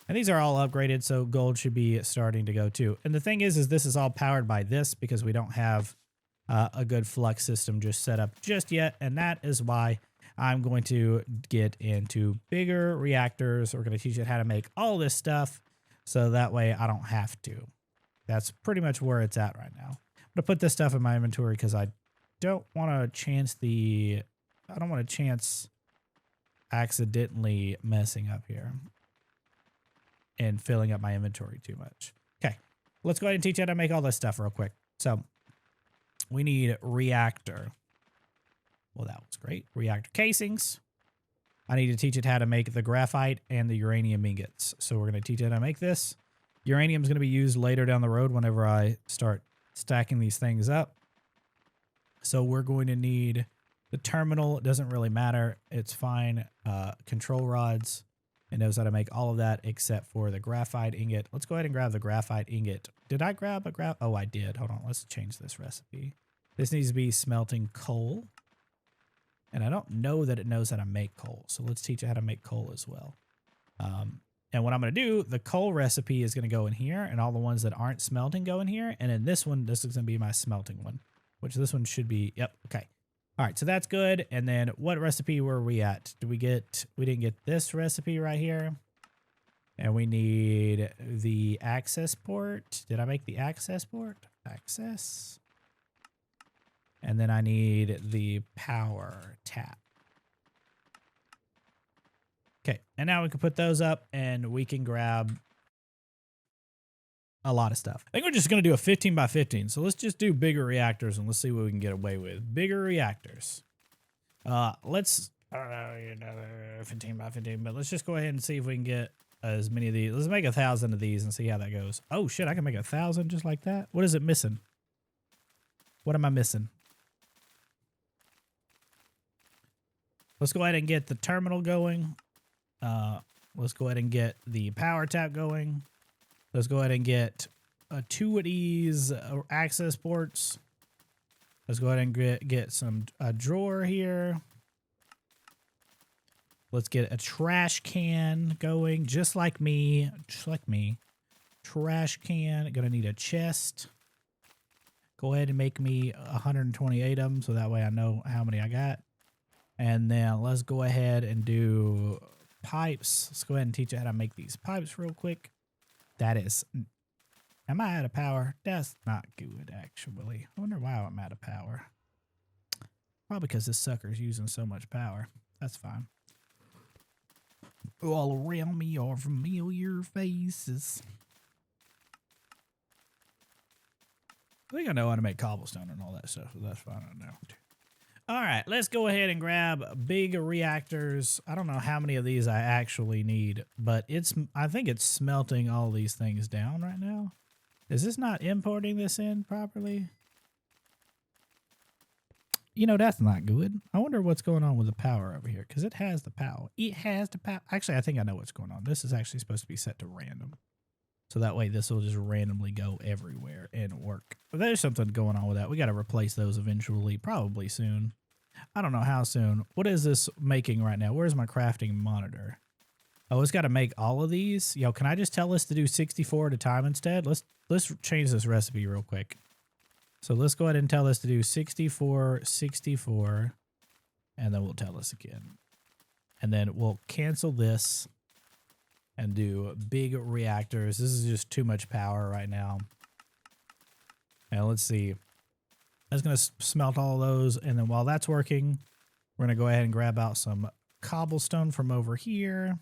S1: And these are all upgraded. So gold should be starting to go too. And the thing is this is all powered by this because we don't have a good flux system just set up just yet. And that is why I'm going to get into bigger reactors. We're going to teach it how to make all this stuff. So that way I don't have to. That's pretty much where it's at right now. I'm going to put this stuff in my inventory because I don't want to chance accidentally messing up here and filling up my inventory too much. Okay, let's go ahead and teach you how to make all this stuff real quick. So we need reactor. Well, that was great. Reactor casings. I need to teach it how to make the graphite and the uranium ingots. So we're going to teach it how to make this. Uranium is going to be used later down the road whenever I start stacking these things up. So we're going to need the terminal. It doesn't really matter. It's fine. Control rods. It knows how to make all of that except for the graphite ingot. Let's go ahead and grab the graphite ingot. Did I grab a Oh, I did. Hold on. Let's change this recipe. This needs to be smelting coal. And I don't know that it knows how to make coal. So let's teach it how to make coal as well. And what I'm going to do, the coal recipe is going to go in here, and all the ones that aren't smelting go in here. And in this one, this is going to be my smelting one, which this one should be, yep, okay. All right, so that's good. And then what recipe were we at? We didn't get this recipe right here. And we need the access port. Did I make the access port? Access. And then I need the power tap. Okay, and now we can put those up and we can grab a lot of stuff. I think we're just going to do a 15 by 15. So let's just do bigger reactors and let's see what we can get away with. Bigger reactors. Let's, I don't know, 15 by 15, but let's just go ahead and see if we can get as many of these. Let's make 1,000 of these and see how that goes. Oh shit, I can make 1,000 just like that. What is it missing? What am I missing? Let's go ahead and get the terminal going. Let's go ahead and get the power tap going. Let's go ahead and get 2 of these access ports. Let's go ahead and get some drawer here. Let's get a trash can going, just like me. Just like me. Trash can. Gonna need a chest. Go ahead and make me 128 of them, so that way I know how many I got. And then let's go ahead and do pipes. Let's go ahead and teach you how to make these pipes real quick. That is, am I out of power? That's not good, actually. I wonder why I'm out of power. Probably because this sucker's using so much power. That's fine. All around me are familiar faces. I think I know how to make cobblestone and all that stuff, so that's fine I know. All right, let's go ahead and grab big reactors. I don't know how many of these I actually need, but I think it's smelting all these things down right now. Is this not importing this in properly? You know, that's not good. I wonder what's going on with the power over here, because it has the power. It has the power. Actually, I think I know what's going on. This is actually supposed to be set to random. So that way this will just randomly go everywhere and work. But there's something going on with that. We got to replace those eventually, probably soon. I don't know how soon. What is this making right now? Where's my crafting monitor? Oh, it's got to make all of these. Yo, can I just tell this to do 64 at a time instead? Let's change this recipe real quick. So let's go ahead and tell this to do 64, 64, and then we'll tell this again. And then we'll cancel this and do big reactors. This is just too much power right now. And let's see. That's going to smelt all those. And then while that's working, we're going to go ahead and grab out some cobblestone from over here.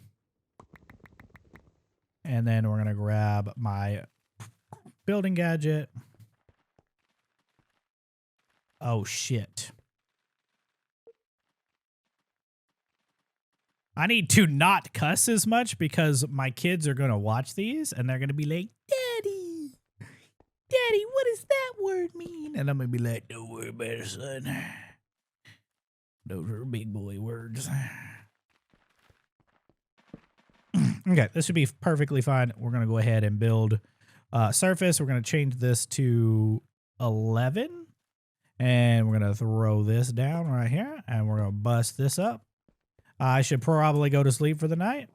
S1: And then we're going to grab my building gadget. Oh, shit. I need to not cuss as much because my kids are going to watch these and they're going to be like, Daddy, what does that word mean? And I'm going to be like, don't worry about it, son. Those are big boy words. Okay, this should be perfectly fine. We're going to go ahead and build surface. We're going to change this to 11. And we're going to throw this down right here. And we're going to bust this up. I should probably go to sleep for the night.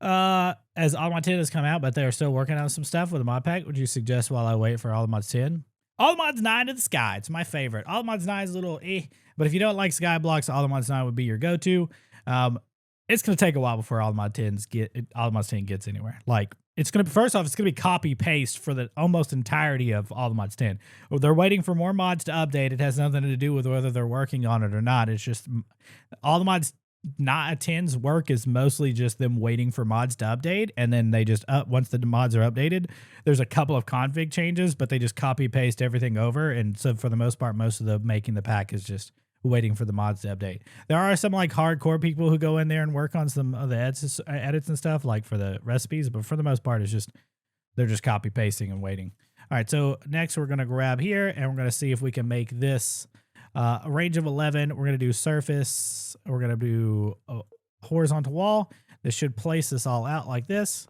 S1: As all my 10 has come out, but they're still working on some stuff with the mod pack. Would you suggest while I wait for all the mods 10? All the mods 9 to the sky. It's my favorite. All the mods 9 is a little but if you don't like sky blocks, all the mods 9 would be your go-to. It's going to take a while before all the mod 10s all the mods 10 gets anywhere. Like, it's going to, first off, it's going to be copy paste for the almost entirety of all the mods 10. They're waiting for more mods to update. It has nothing to do with whether they're working on it or not. It's just all the mods not 10's work is mostly just them waiting for mods to update. And then they just once the mods are updated, there's a couple of config changes, but they just copy paste everything over. And so for the most part, most of the making the pack is just waiting for the mods to update. There are some like hardcore people who go in there and work on some of the edits and stuff, like for the recipes, but for the most part, it's just They're just copy pasting and waiting. All right, so next we're going to grab here and we're going to see if we can make this a range of 11. We're going to do surface. We're going to do a horizontal wall. This should place this all out like this.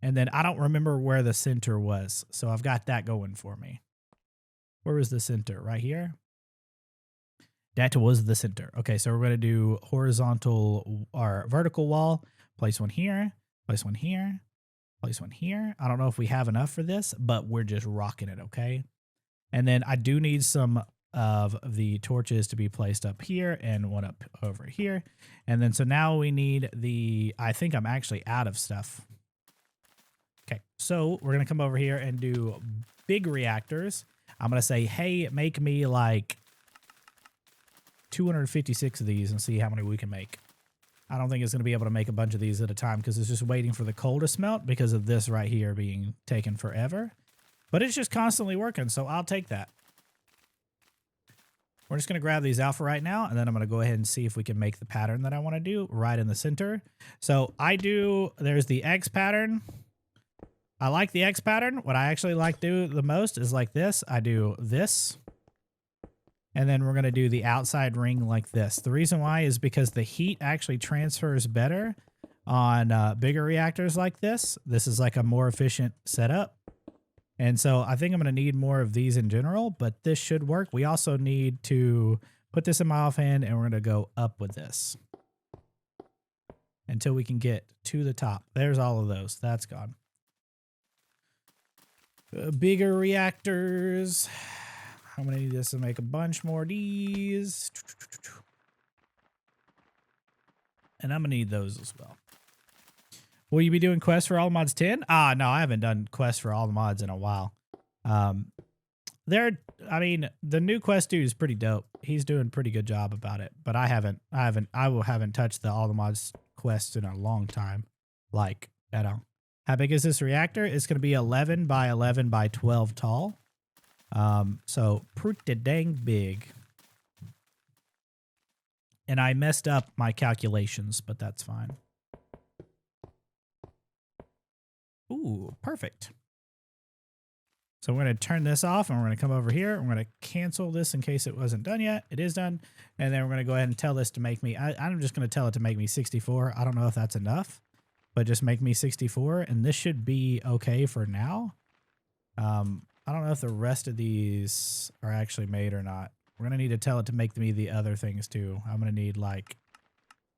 S1: And then I don't remember where the center was, so I've got that going for me. Where was the center? Right here? That was the center. Okay, so we're going to do horizontal or vertical wall. Place one here, place one here, place one here. I don't know if we have enough for this, but we're just rocking it, okay? And then I do need some of the torches to be placed up here and one up over here. And then so now we need the, I think I'm actually out of stuff. Okay, so we're going to come over here and do big reactors. I'm going to say, hey, make me like 256 of these and see how many we can make. I don't think it's going to be able to make a bunch of these at a time because it's just waiting for the coal to smelt because of this right here being taken forever. But it's just constantly working, so I'll take that. We're just going to grab these out for right now, and then I'm going to go ahead and see if we can make the pattern that I want to do right in the center. So there's the X pattern. I like the X pattern. What I actually like to do the most is like this. I do this. And then we're going to do the outside ring like this. The reason why is because the heat actually transfers better on bigger reactors like this. This is like a more efficient setup. And so I think I'm going to need more of these in general, but this should work. We also need to put this in my offhand and we're going to go up with this until we can get to the top. There's all of those. That's gone. Bigger reactors. I'm going to need this to make a bunch more of these. And I'm going to need those as well. Will you be doing quests for all the mods 10? No, I haven't done quests for all the mods in a while. I mean, the new quest dude is pretty dope. He's doing a pretty good job about it, but I haven't touched the all the mods quests in a long time. Like, at all. How big is this reactor? It's going to be 11 by 11 by 12 tall. So pretty dang big. And I messed up my calculations, but that's fine. Ooh, perfect. So we're going to turn this off and we're going to come over here. We're going to cancel this in case it wasn't done yet. It is done. And then we're going to go ahead and tell this to make me, I'm just going to tell it to make me 64. I don't know if that's enough, but just make me 64. And this should be okay for now. I don't know if the rest of these are actually made or not. We're going to need to tell it to make me the other things too. I'm going to need like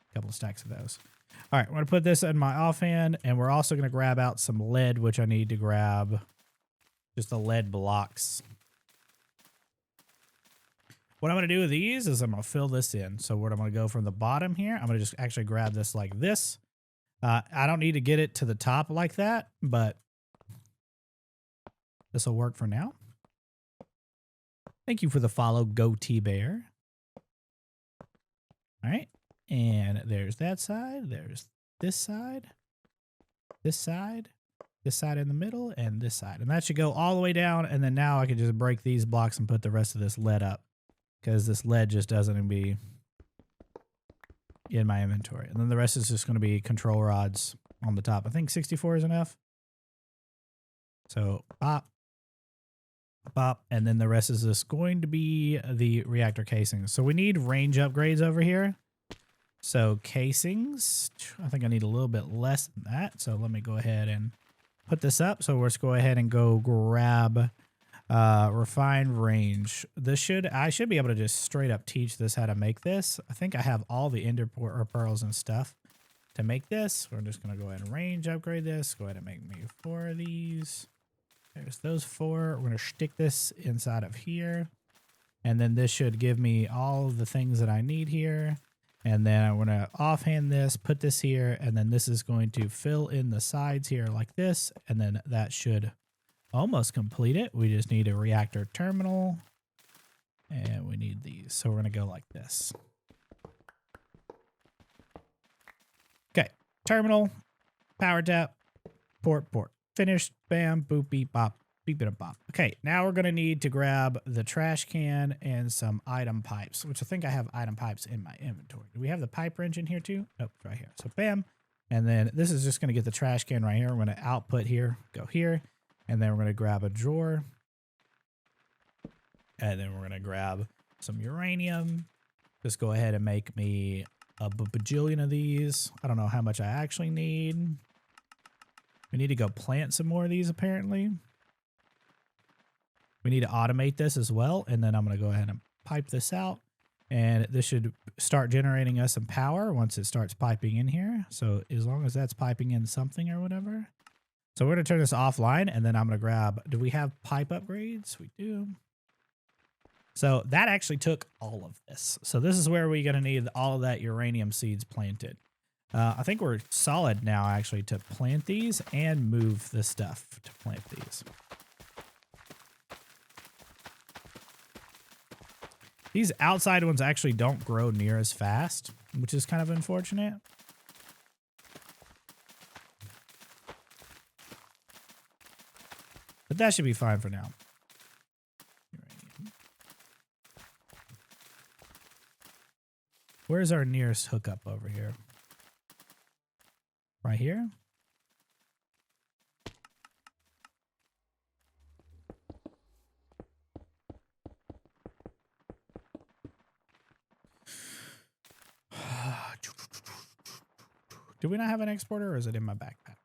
S1: a couple of stacks of those. All right, we're going to put this in my offhand, and we're also going to grab out some lead, which I need to grab just the lead blocks. What I'm going to do with these is I'm going to fill this in. So what I'm going to go from the bottom here, I'm going to just actually grab this like this. I don't need to get it to the top like that, but this will work for now. Thank you for the follow, Goatee Bear. All right. And there's that side. There's this side. This side. This side in the middle. And this side. And that should go all the way down. And then now I can just break these blocks and put the rest of this lead up. Because this lead just doesn't even be in my inventory. And then the rest is just going to be control rods on the top. I think 64 is enough. So pop. Pop, and then the rest is just going to be the reactor casings. So we need range upgrades over here. So casings, I think I need a little bit less than that. So let me go ahead and put this up. So let's go ahead and go grab refined range. I should be able to just straight up teach this how to make this. I think I have all the ender pearls and stuff to make this. We're just going to go ahead and range upgrade this. Go ahead and make me 4 of these. There's those 4. We're going to stick this inside of here. And then this should give me all the things that I need here. And then I'm going to offhand this, put this here, and then this is going to fill in the sides here like this. And then that should almost complete it. We just need a reactor terminal. And we need these. So we're going to go like this. Okay. Terminal, power tap, port. Finished, bam, boop, beep, bop, beep, beep, bop. Okay, now we're going to need to grab the trash can and some item pipes, which I think I have item pipes in my inventory. Do we have the pipe wrench in here too? Nope, right here. So bam, And then this is just going to get the trash can right here. We're going to output here, go here. And then we're going to grab a drawer. And then we're going to grab some uranium. Just go ahead and make me a bajillion of these. I don't know how much I actually need. We need to go plant some more of these apparently. We need to automate this as well. And then I'm going to go ahead and pipe this out. And this should start generating us some power once it starts piping in here. So as long as that's piping in something or whatever. So we're going to turn this offline and then I'm going to grab, do we have pipe upgrades? We do. So that actually took all of this. So this is where we're going to need all of that uranium seeds planted. I think we're solid now actually to plant these and move the stuff to plant these. These outside ones actually don't grow near as fast, which is kind of unfortunate. But that should be fine for now. Where's our nearest hookup over here? Right here? Do we not have an exporter or is it in my backpack?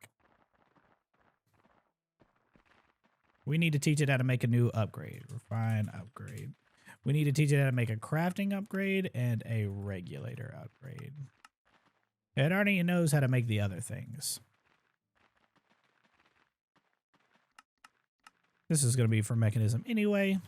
S1: We need to teach it how to make a new upgrade. Refine upgrade. We need to teach it how to make a crafting upgrade and a regulator upgrade. It already knows how to make the other things. This is going to be for Mekanism anyway.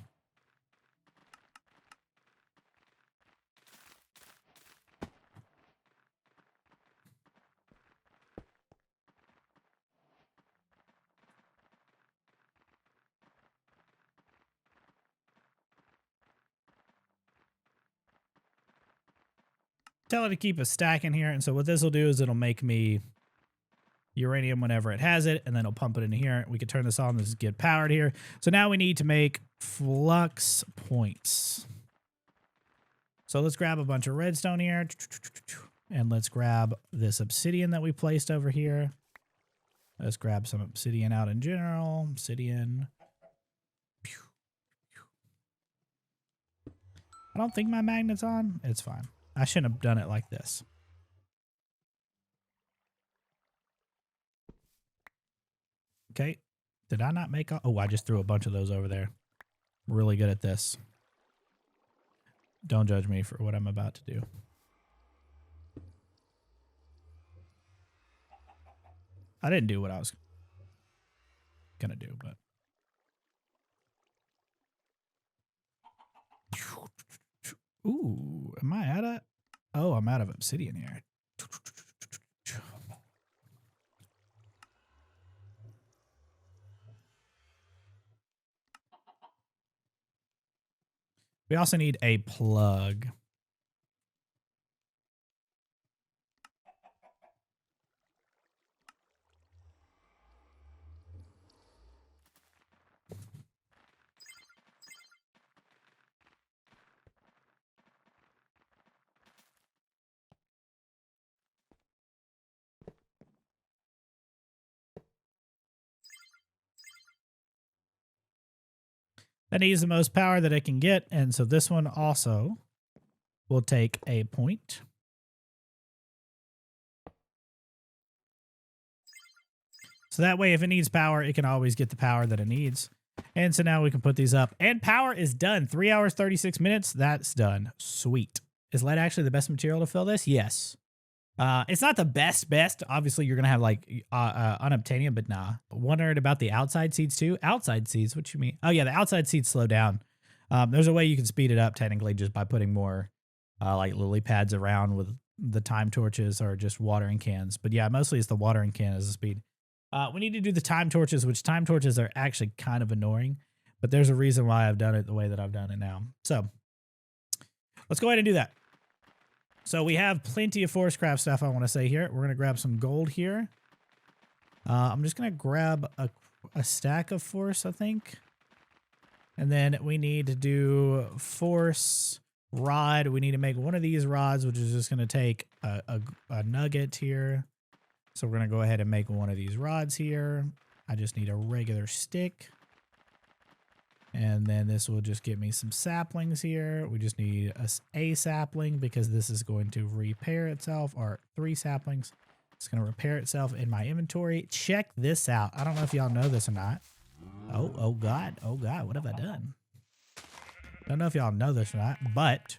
S1: Tell it to keep a stack in here. And so what this will do is it'll make me uranium whenever it has it, and then it'll pump it into here. We can turn this on. This is get powered here. So now we need to make flux points. So let's grab a bunch of redstone here. And let's grab this obsidian that we placed over here. Let's grab some obsidian out in general. Obsidian. I don't think my magnet's on. It's fine. I shouldn't have done it like this. Okay. Did I not make... Oh, I just threw a bunch of those over there. I'm really good at this. Don't judge me for what I'm about to do. I didn't do what I was gonna do, but... Ooh, am I out of... Oh, I'm out of obsidian here. We also need a plug. That needs the most power that it can get, and so this one also will take a point. So that way, if it needs power, it can always get the power that it needs. And so now we can put these up. And power is done. 3 hours, 36 minutes. That's done. Sweet. Is lead actually the best material to fill this? Yes. It's not the best. Obviously, you're going to have like unobtainium, but nah. Wondering about the outside seeds too? Outside seeds? What you mean? Oh, yeah, the outside seeds slow down. There's a way you can speed it up technically just by putting more like lily pads around with the time torches or just watering cans. But yeah, mostly it's the watering can as the speed. We need to do the time torches, which time torches are actually kind of annoying. But there's a reason why I've done it the way that I've done it now. So let's go ahead and do that. So we have plenty of forestcraft stuff I want to say here. We're going to grab some gold here. I'm just going to grab a stack of force, I think. And then we need to do force rod. We need to make one of these rods, which is just going to take a nugget here. So we're going to go ahead and make one of these rods here. I just need a regular stick. And then this will just give me some saplings here. We just need a sapling because this is going to repair itself, or 3 saplings. It's going to repair itself in my inventory. Check this out. I don't know if y'all know this or not. Oh God, what have I done? Don't know if y'all know this or not, but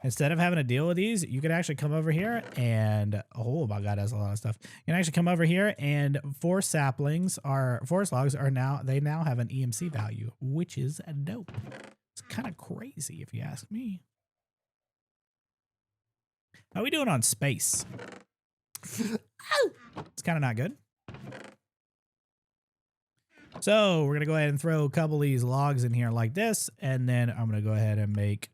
S1: instead of having to deal with these, you could actually come over here and, oh my God, that's a lot of stuff. You can actually come over here and forest logs they now have an EMC value, which is dope. It's kind of crazy if you ask me. How we doing on space? It's kind of not good. So we're going to go ahead and throw a couple of these logs in here like this, and then I'm going to go ahead and make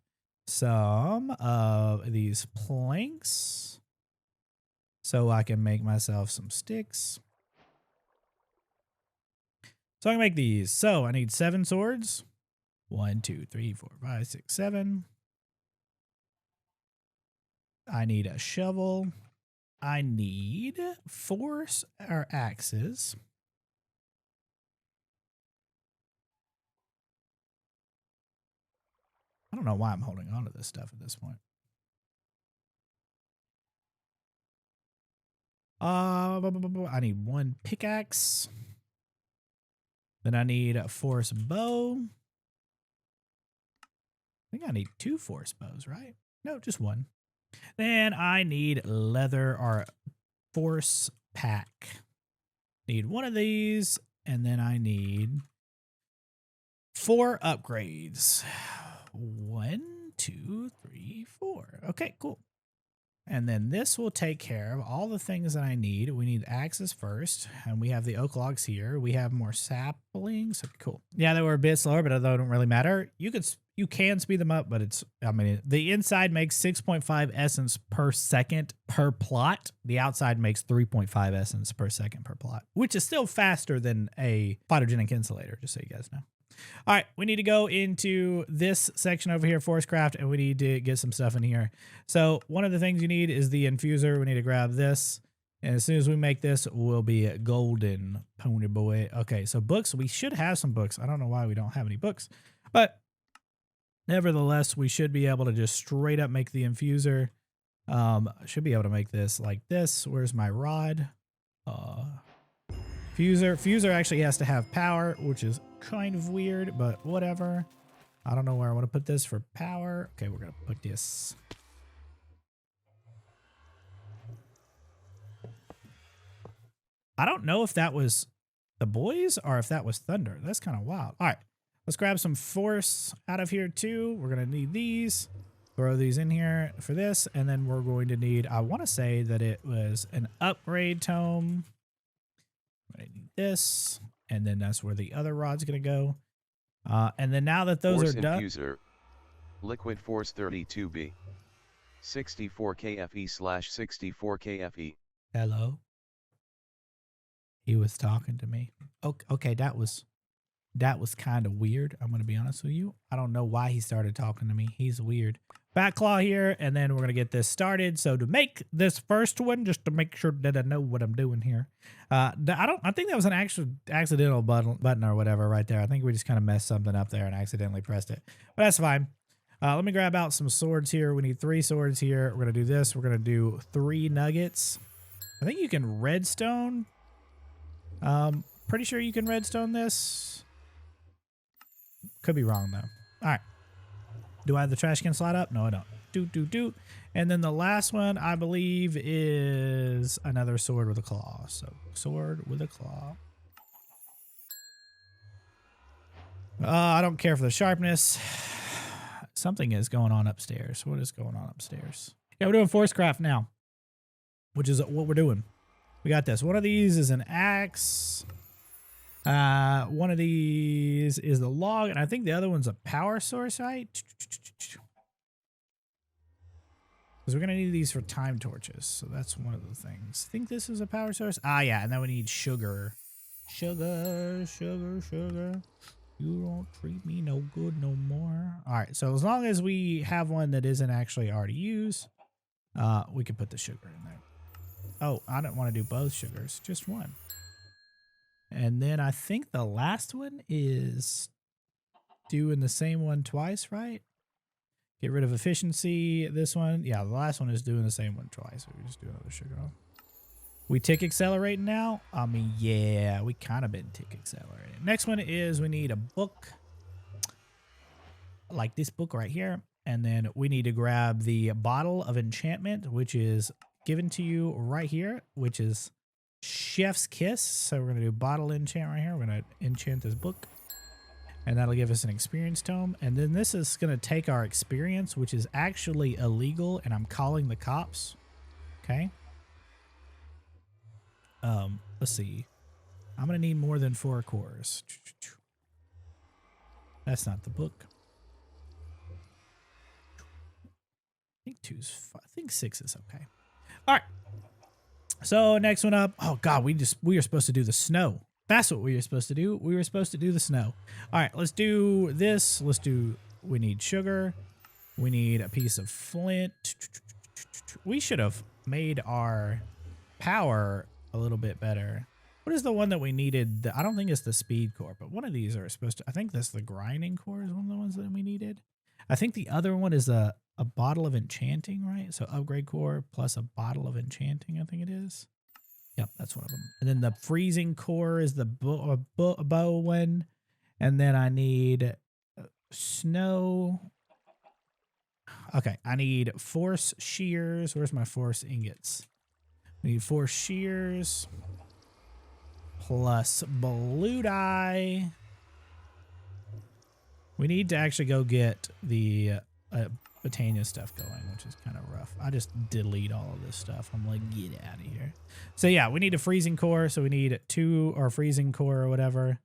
S1: some of these planks so I can make myself some sticks. So I can make these. So I need 7 swords. 1, 2, 3, 4, 5, 6, 7. I need a shovel. I need 4 axes. I don't know why I'm holding on to this stuff at this point. I need 1 pickaxe. Then I need a forest bow. I think I need 2 forest bows, right? No, just 1. Then I need leather or force pack. Need 1 of these, and then I need 4 upgrades. 1, 2, 3, 4. Okay, cool. And then this will take care of all the things that I need. We need axes first, and we have the oak logs here. We have more saplings. Okay, cool. Yeah, they were a bit slower, but they don't really matter. You can speed them up, but the inside makes 6.5 essence per second per plot. The outside makes 3.5 essence per second per plot, which is still faster than a photogenic insulator, just so you guys know. All right, we need to go into this section over here, Forest Craft, and we need to get some stuff in here. So one of the things you need is the infuser. We need to grab this, and as soon as we make this, we'll be golden, pony boy. Okay, so books. We should have some books. I don't know why we don't have any books, but nevertheless, we should be able to just straight up make the infuser. I should be able to make this like this. Where's my rod? Fuser actually has to have power, which is kind of weird, but whatever. I don't know where I want to put this for power. Okay, we're going to put this. I don't know if that was the boys or if that was thunder. That's kind of wild. All right, let's grab some force out of here too. We're going to need these. Throw these in here for this, and then we're going to need, I want to say that it was an upgrade tome. I need this, and then that's where the other rod's going to go. And then now that those
S2: force
S1: are done...
S2: Infuser, Liquid Force 32B, 64 KFE/64 KFE.
S1: Hello? He was talking to me. Okay, that was kind of weird. I'm going to be honest with you. I don't know why he started talking to me. He's weird. Backclaw here, and then we're going to get this started. So to make this first one, just to make sure that I know what I'm doing here. I think that was an actual accidental button or whatever right there. I think we just kind of messed something up there and accidentally pressed it. But that's fine. Let me grab out some swords here. We need 3 swords here. We're going to do this. We're going to do 3 nuggets. I think you can redstone. Pretty sure you can redstone this. Could be wrong though. All right. Do I have the trash can slide up? No, I don't. Do. And then the last one, I believe, is another sword with a claw. So sword with a claw. I don't care for the sharpness. Something is going on upstairs. What is going on upstairs? Yeah, we're doing force craft now, which is what we're doing. We got this. One of these is an axe. One of these is the log, and I think the other one's a power source, right? Because we're going to need these for time torches. So that's one of the things. I think this is a power source. Ah, yeah, and then we need sugar. Sugar. You don't treat me no good no more. All right, so as long as we have one that isn't actually already used, we can put the sugar in there. Oh, I don't want to do both sugars, just one. And then I think the last one is doing the same one twice, right? Get rid of efficiency. This one, yeah, the last one is doing the same one twice. So we just do another sugar. We tick accelerating now? I mean, yeah, we kind of been tick accelerating. Next one is we need a book. Like this book right here. And then we need to grab the bottle of enchantment, which is given to you right here, which is Chef's Kiss. So we're going to do bottle enchant right here. We're going to enchant this book. And that'll give us an experience tome. And then this is going to take our experience, which is actually illegal. And I'm calling the cops. Okay. Let's see. I'm going to need more than 4 cores. That's not the book. I think 2's fine. I think 6 is okay. All right. So next one up. Oh God, we are supposed to do the snow. That's what we were supposed to do. We were supposed to do the snow. All right, let's do this. We need sugar. We need a piece of flint. We should have made our power a little bit better. What is the one that we needed? I don't think it's the speed core, but one of these are supposed to, I think that's the grinding core is one of the ones that we needed. I think the other one is a bottle of enchanting, right? So upgrade core plus a bottle of enchanting, I think it is. Yep, that's one of them. And then the freezing core is the bow one. And then I need snow. Okay, I need force shears. Where's my force ingots? We need force shears plus blue dye. We need to actually go get the Botania stuff going, which is kind of rough. I just delete all of this stuff. I'm like, get out of here. So yeah, we need a freezing core. So we need 2 or freezing core or whatever.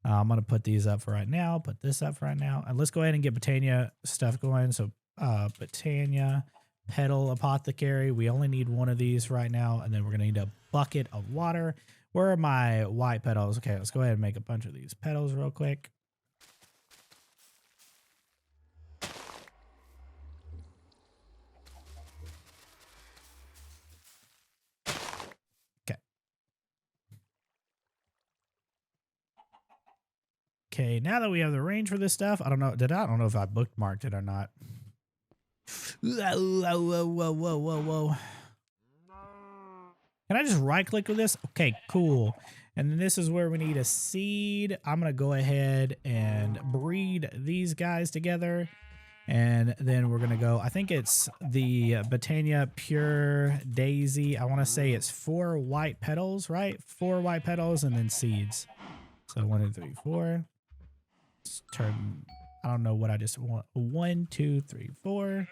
S1: I'm going to put these up for right now. Put this up for right now. And let's go ahead and get Botania stuff going. So Botania, petal, apothecary. We only need 1 of these right now. And then we're going to need a bucket of water. Where are my white petals? Okay, let's go ahead and make a bunch of these petals real quick. Okay, now that we have the range for this stuff, I don't know if I bookmarked it or not. Whoa. Can I just right click with this? Okay, cool. And then this is where we need a seed. I'm going to go ahead and breed these guys together. And then we're going to go, I think it's the Botania Pure Daisy. I want to say it's 4 white petals, right? 4 white petals and then seeds. So 1, 2, 3, 4. Let's turn, I don't know what I just want. 1, 2, 3, 4.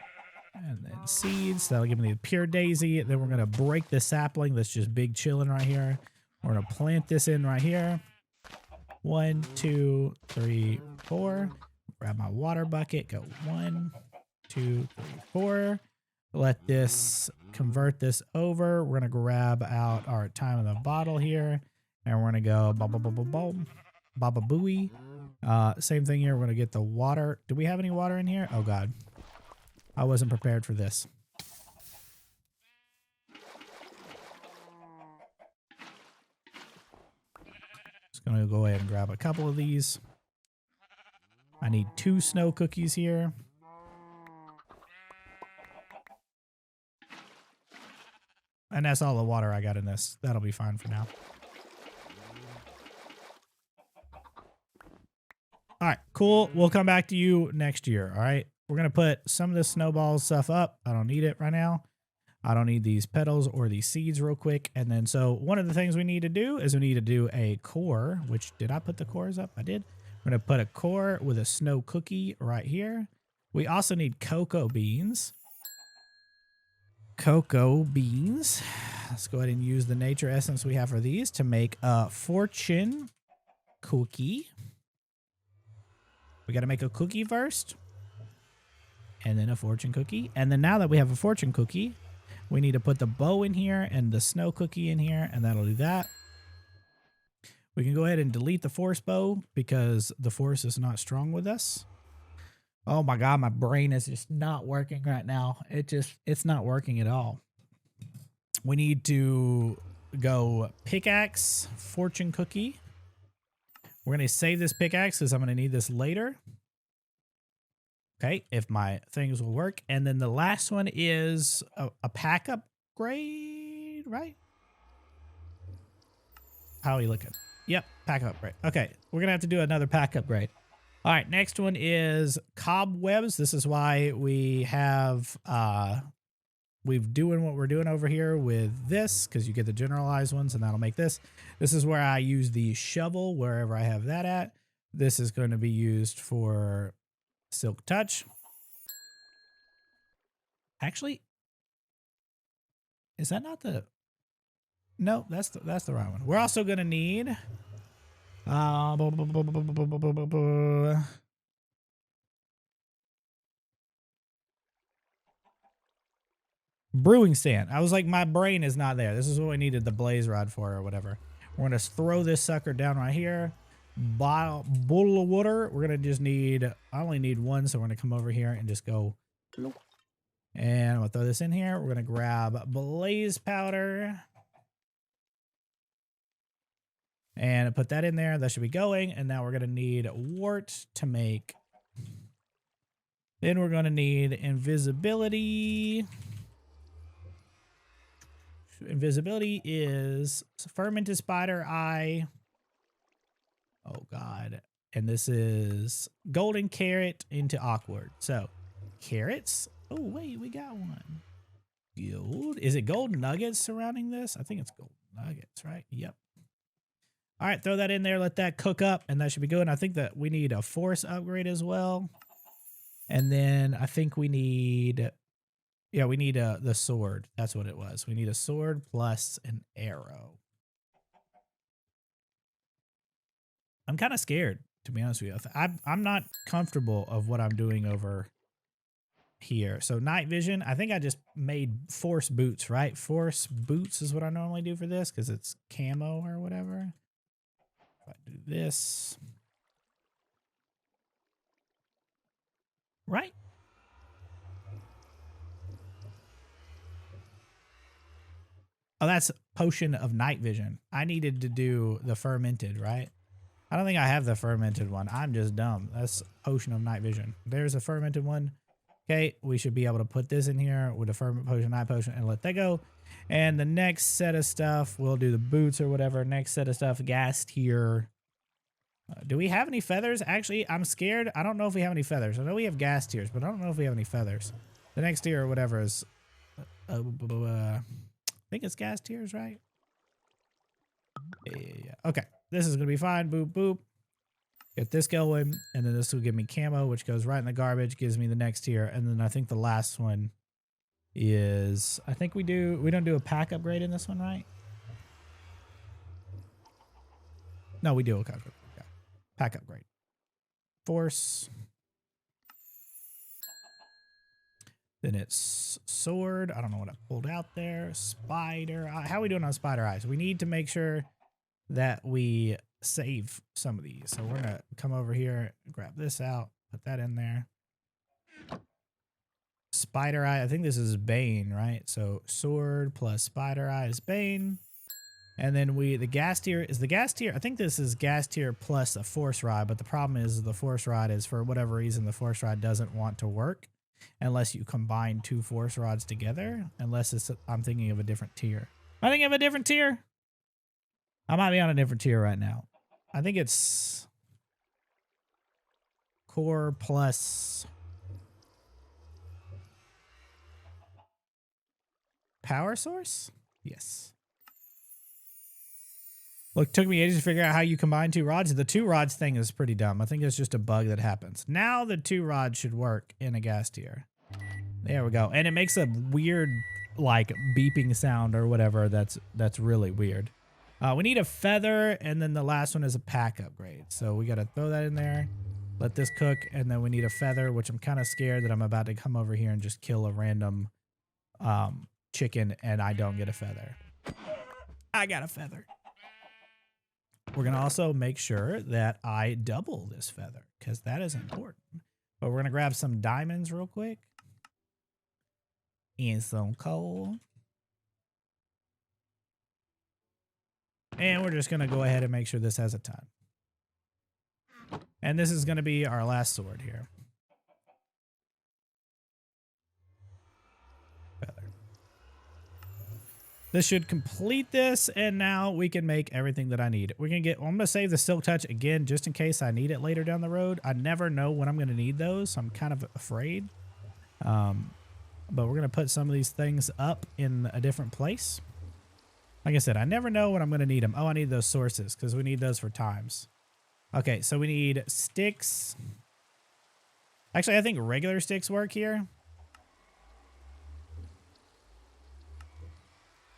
S1: And then seeds. That'll give me the Pure Daisy. Then we're going to break the sapling that's just big chilling right here. We're going to plant this in right here. 1, 2, 3, 4. Grab my water bucket. Go 1, 2, 3, 4. Let this convert this over. We're going to grab out our time in the bottle here. And we're going to go baba booey. Same thing here. We're going to get the water. Do we have any water in here? Oh, God. I wasn't prepared for this. Just going to go ahead and grab a couple of these. I need 2 snow cookies here. And that's all the water I got in this. That'll be fine for now. All right, cool. We'll come back to you next year, all right? We're going to put some of this snowball stuff up. I don't need it right now. I don't need these petals or these seeds real quick. And then so one of the things we need to do is we need to do a core, which did I put the cores up? I did. We're going to put a core with a snow cookie right here. We also need cocoa beans. Cocoa beans. Let's go ahead and use the nature essence we have for these to make a fortune cookie. We got to make a cookie first. And then a fortune cookie. And then now that we have a fortune cookie, we need to put the bow in here and the snow cookie in here. And that'll do that. We can go ahead and delete the force bow because the force is not strong with us. Oh my God, my brain is just not working right now. It's not working at all. We need to go pickaxe, fortune cookie. We're going to save this pickaxe because I'm going to need this later. Okay, if my things will work. And then the last one is a pack upgrade, right? How are you looking? Yep, pack upgrade. Okay, we're going to have to do another pack upgrade. All right, next one is cobwebs. This is why we have, we've doing what we're doing over here with this, because you get the generalized ones and that'll make this. This is where I use the shovel wherever I have that at. This is going to be used for silk touch. Actually, is that not the... No, that's the wrong one. We're also going to need... brewing stand. I was like, my brain is not there. This is what we needed the blaze rod for or whatever. We're going to throw this sucker down right here. Bottle of water. We're going to just need, I only need one, so we're going to come over here and just go. And I'm going to throw this in here. We're going to grab blaze powder. And put that in there. That should be going. And now we're going to need wart to make. Then we're going to need invisibility. Invisibility is fermented spider eye. Oh, God. And this is golden carrot into awkward. So, carrots. Oh, wait, we got one. Gold. Is it gold nuggets surrounding this? I think it's gold nuggets, right? Yep. All right, throw that in there. Let that cook up, and that should be good. And I think that we need a force upgrade as well. And then I think we need... Yeah, we need the sword. That's what it was. We need a sword plus an arrow. I'm kind of scared, to be honest with you. I'm not comfortable of what I'm doing over here. So night vision, I think I just made force boots, right? Force boots is what I normally do for this because it's camo or whatever. If I do this. Right? Oh, that's potion of night vision. I needed to do the fermented, right? I don't think I have the fermented one. I'm just dumb. That's potion of night vision. There's a fermented one. Okay, we should be able to put this in here with a ferment potion, night potion, and let that go. And the next set of stuff, we'll do the boots or whatever. Next set of stuff, gas tier. Do we have any feathers? Actually, I'm scared. I don't know if we have any feathers. I know we have gas tiers, but I don't know if we have any feathers. The next tier or whatever is... I think it's gas tiers, right? Yeah. Okay. This is going to be fine. Boop, boop. Get this going. And then this will give me camo, which goes right in the garbage. Gives me the next tier. And then I think the last one is... I think we don't do a pack upgrade in this one, right? No, we do a pack upgrade. Force. Then it's sword. I don't know what I pulled out there. Spider eye. How are we doing on spider eyes? We need to make sure that we save some of these. So we're going to come over here, grab this out, put that in there. Spider eye. I think this is Bane, right? So sword plus spider eye is Bane. And then the gas tier is the gas tier. I think this is gas tier plus a force rod. But the problem is the force rod is, for whatever reason, the force rod doesn't want to work. Unless you combine two force rods together. Unless it's, I'm thinking of a different tier. I think of a different tier. I might be on a different tier right now. I think it's core plus power source. Yes. Look, took me ages to figure out how you combine two rods. The two rods thing is pretty dumb. I think it's just a bug that happens. Now the two rods should work in a gas tier. There we go. And it makes a weird, like, beeping sound or whatever. That's really weird. We need a feather, and then the last one is a pack upgrade. So we got to throw that in there, let this cook, and then we need a feather, which I'm kind of scared that I'm about to come over here and just kill a random chicken, and I don't get a feather. I got a feather. We're going to also make sure that I double this feather, because that is important. But we're going to grab some diamonds real quick. And some coal. And we're just going to go ahead and make sure this has a ton. And this is going to be our last sword here. This should complete this, and now we can make everything that I need. We're going to get, I'm going to save the Silk Touch again, just in case I need it later down the road. I never know when I'm going to need those, so I'm kind of afraid. But we're going to put some of these things up in a different place. Like I said, I never know when I'm going to need them. Oh, I need those sources, because we need those for times. Okay, so we need sticks. Actually, I think regular sticks work here.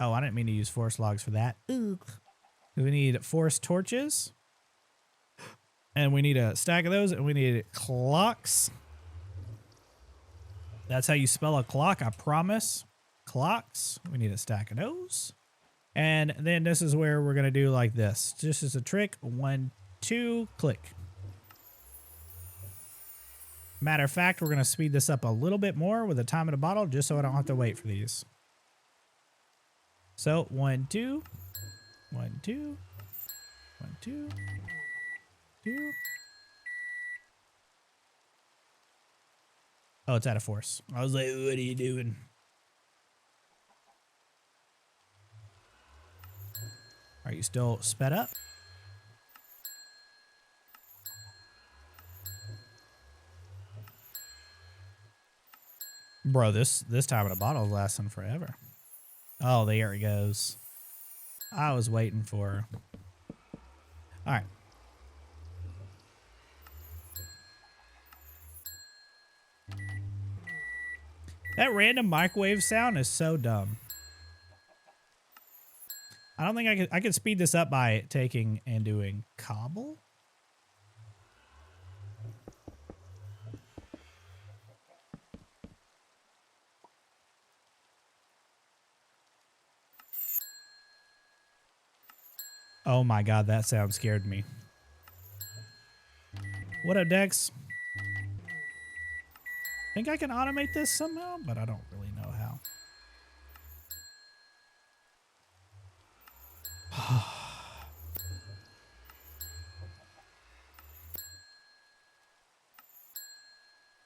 S1: Oh, I didn't mean to use forest logs for that. Ooh. We need forest torches. And we need a stack of those, and we need clocks. That's how you spell a clock, I promise. Clocks. We need a stack of those. And then this is where we're going to do like this. Just as a trick. 1, 2, click. Matter of fact, we're going to speed this up a little bit more with the time in the bottle, just so I don't have to wait for these. So 1, 2, 1, 2, 1, 2, 2. Oh, it's out of force. I was like, what are you doing? Are you still sped up? Bro, this time in the bottle is lasting forever. Oh, there it goes. I was waiting for her. All right. That random microwave sound is so dumb. I don't think I could speed this up by taking and doing cobble. Oh my god, that sound scared me. What up, Dex? Think I can automate this somehow, but I don't really know how.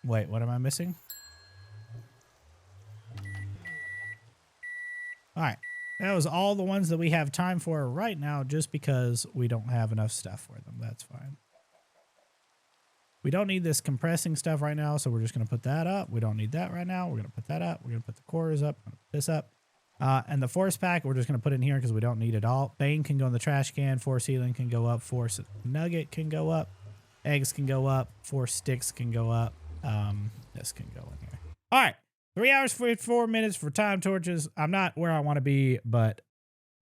S1: Wait, what am I missing? All right. That was all the ones that we have time for right now, just because we don't have enough stuff for them. That's fine. We don't need this compressing stuff right now, so we're just going to put that up. We don't need that right now. We're going to put that up. We're going to put the cores up. Put this up. And the force pack, we're just going to put in here because we don't need it all. Bane can go in the trash can. Force healing can go up. Force nugget can go up. Eggs can go up. Force sticks can go up. This can go in here. All right. 3 hours, 44 minutes for time torches. I'm not where I want to be, but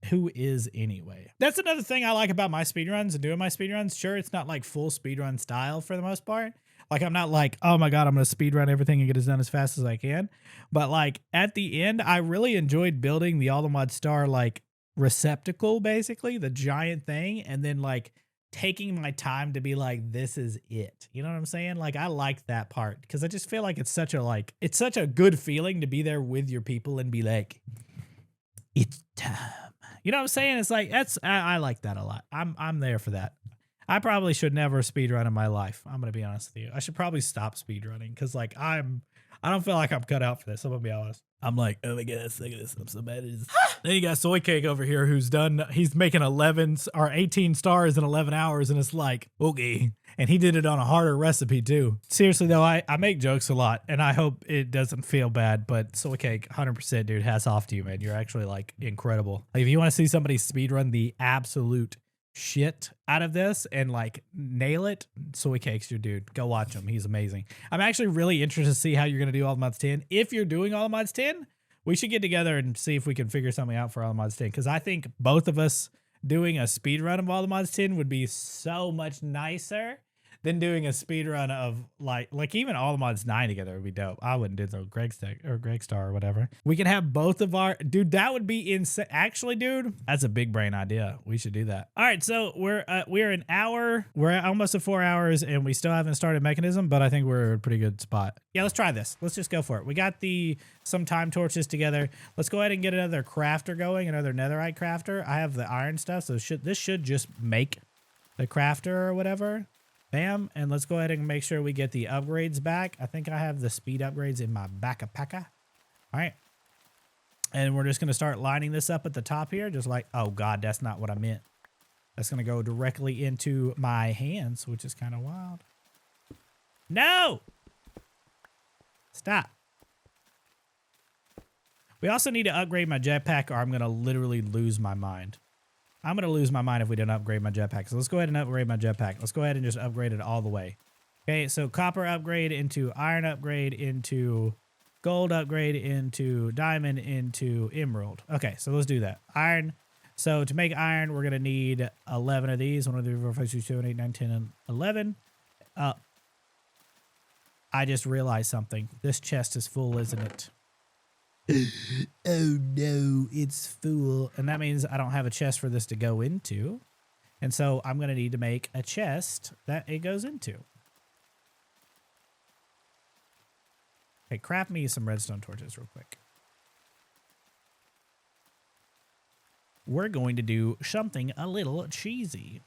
S1: who is anyway? That's another thing I like about my speedruns and doing my speedruns. Sure, it's not like full speedrun style for the most part. Like, I'm not like, oh my God, I'm going to speedrun everything and get it done as fast as I can. But like at the end, I really enjoyed building the Allthemodium Star like receptacle, basically, the giant thing. And then like taking my time to be like, this is it. You know what I'm saying? Like, I like that part because I just feel like it's such a good feeling to be there with your people and be like, it's time. You know what I'm saying? It's like, I like that a lot. I'm there for that. I probably should never speedrun in my life. I'm going to be honest with you. I should probably stop speedrunning because like I don't feel like I'm cut out for this. I'm going to be honest. I'm like, oh my God, look at this. I'm so bad at this. Then you got Soy Cake over here who's he's making 18 stars in 11 hours. And it's like, okay. And he did it on a harder recipe too. Seriously though, I make jokes a lot and I hope it doesn't feel bad, but Soy Cake, 100% dude, hats off to you, man. You're actually like incredible. Like if you want to see somebody speedrun the absolute shit out of this and like nail it, Soy Cake's your dude. Go watch him. He's amazing. I'm actually really interested to see how you're going to do all the mods 10. If you're doing all the mods 10, we should get together and see if we can figure something out for all the mods 10 because I think both of us doing a speed run of all the mods 10 would be so much nicer than doing a speed run of like even all the mods 9 together would be dope. I wouldn't do the Greg Star or whatever. We could have both of our dude. That would be insane. Actually, dude, that's a big brain idea. We should do that. All right, so we're an hour. We're almost at 4 hours, and we still haven't started Mekanism, but I think we're in a pretty good spot. Yeah, let's try this. Let's just go for it. We got some time torches together. Let's go ahead and get another crafter going, another netherite crafter. I have the iron stuff, so this should just make the crafter or whatever. Bam, and let's go ahead and make sure we get the upgrades back. I think I have the speed upgrades in my backpack. All right. And we're just going to start lining this up at the top here, just like, oh God, that's not what I meant. That's going to go directly into my hands, which is kind of wild. No! Stop. We also need to upgrade my jetpack or I'm going to literally lose my mind. I'm going to lose my mind if we don't upgrade my jetpack. So let's go ahead and upgrade my jetpack. Let's go ahead and just upgrade it all the way. Okay, so copper upgrade into iron upgrade into gold upgrade into diamond into emerald. Okay, so let's do that. Iron. So to make iron, we're going to need 11 of these. 1, 2, 3, 4, 5, 6, 7, 8, 9, 10, and 11. I just realized something. This chest is full, isn't it? Oh no, it's full. And that means I don't have a chest for this to go into. And so I'm going to need to make a chest that it goes into. Okay, craft me some redstone torches real quick. We're going to do something a little cheesy.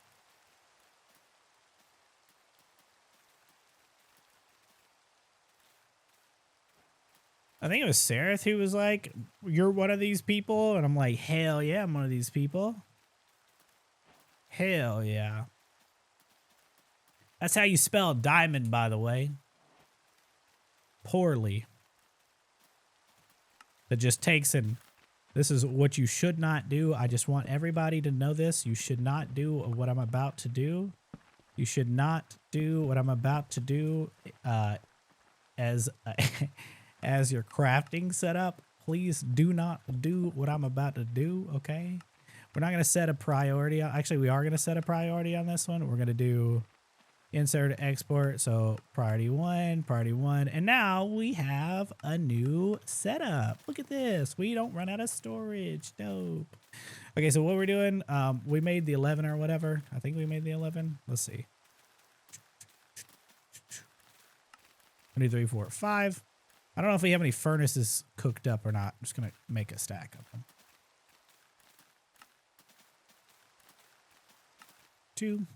S1: I think it was Sareth who was like, you're one of these people? And I'm like, hell yeah, I'm one of these people. Hell yeah. That's how you spell diamond, by the way. Poorly. That just takes and this is what you should not do. I just want everybody to know this. You should not do what I'm about to do. You should not do what I'm about to do as your crafting setup. Please do not do what I'm about to do, okay? We're not going to set a priority. Actually, we are going to set a priority on this one. We're going to do insert export. So priority 1. And now we have a new setup. Look at this. We don't run out of storage. Dope. Okay, so what we're doing, we made the 11 or whatever. I think we made the 11. Let's see. 1, 2, 3, 4, 5. I don't know if we have any furnaces cooked up or not. I'm just going to make a stack of them. 2.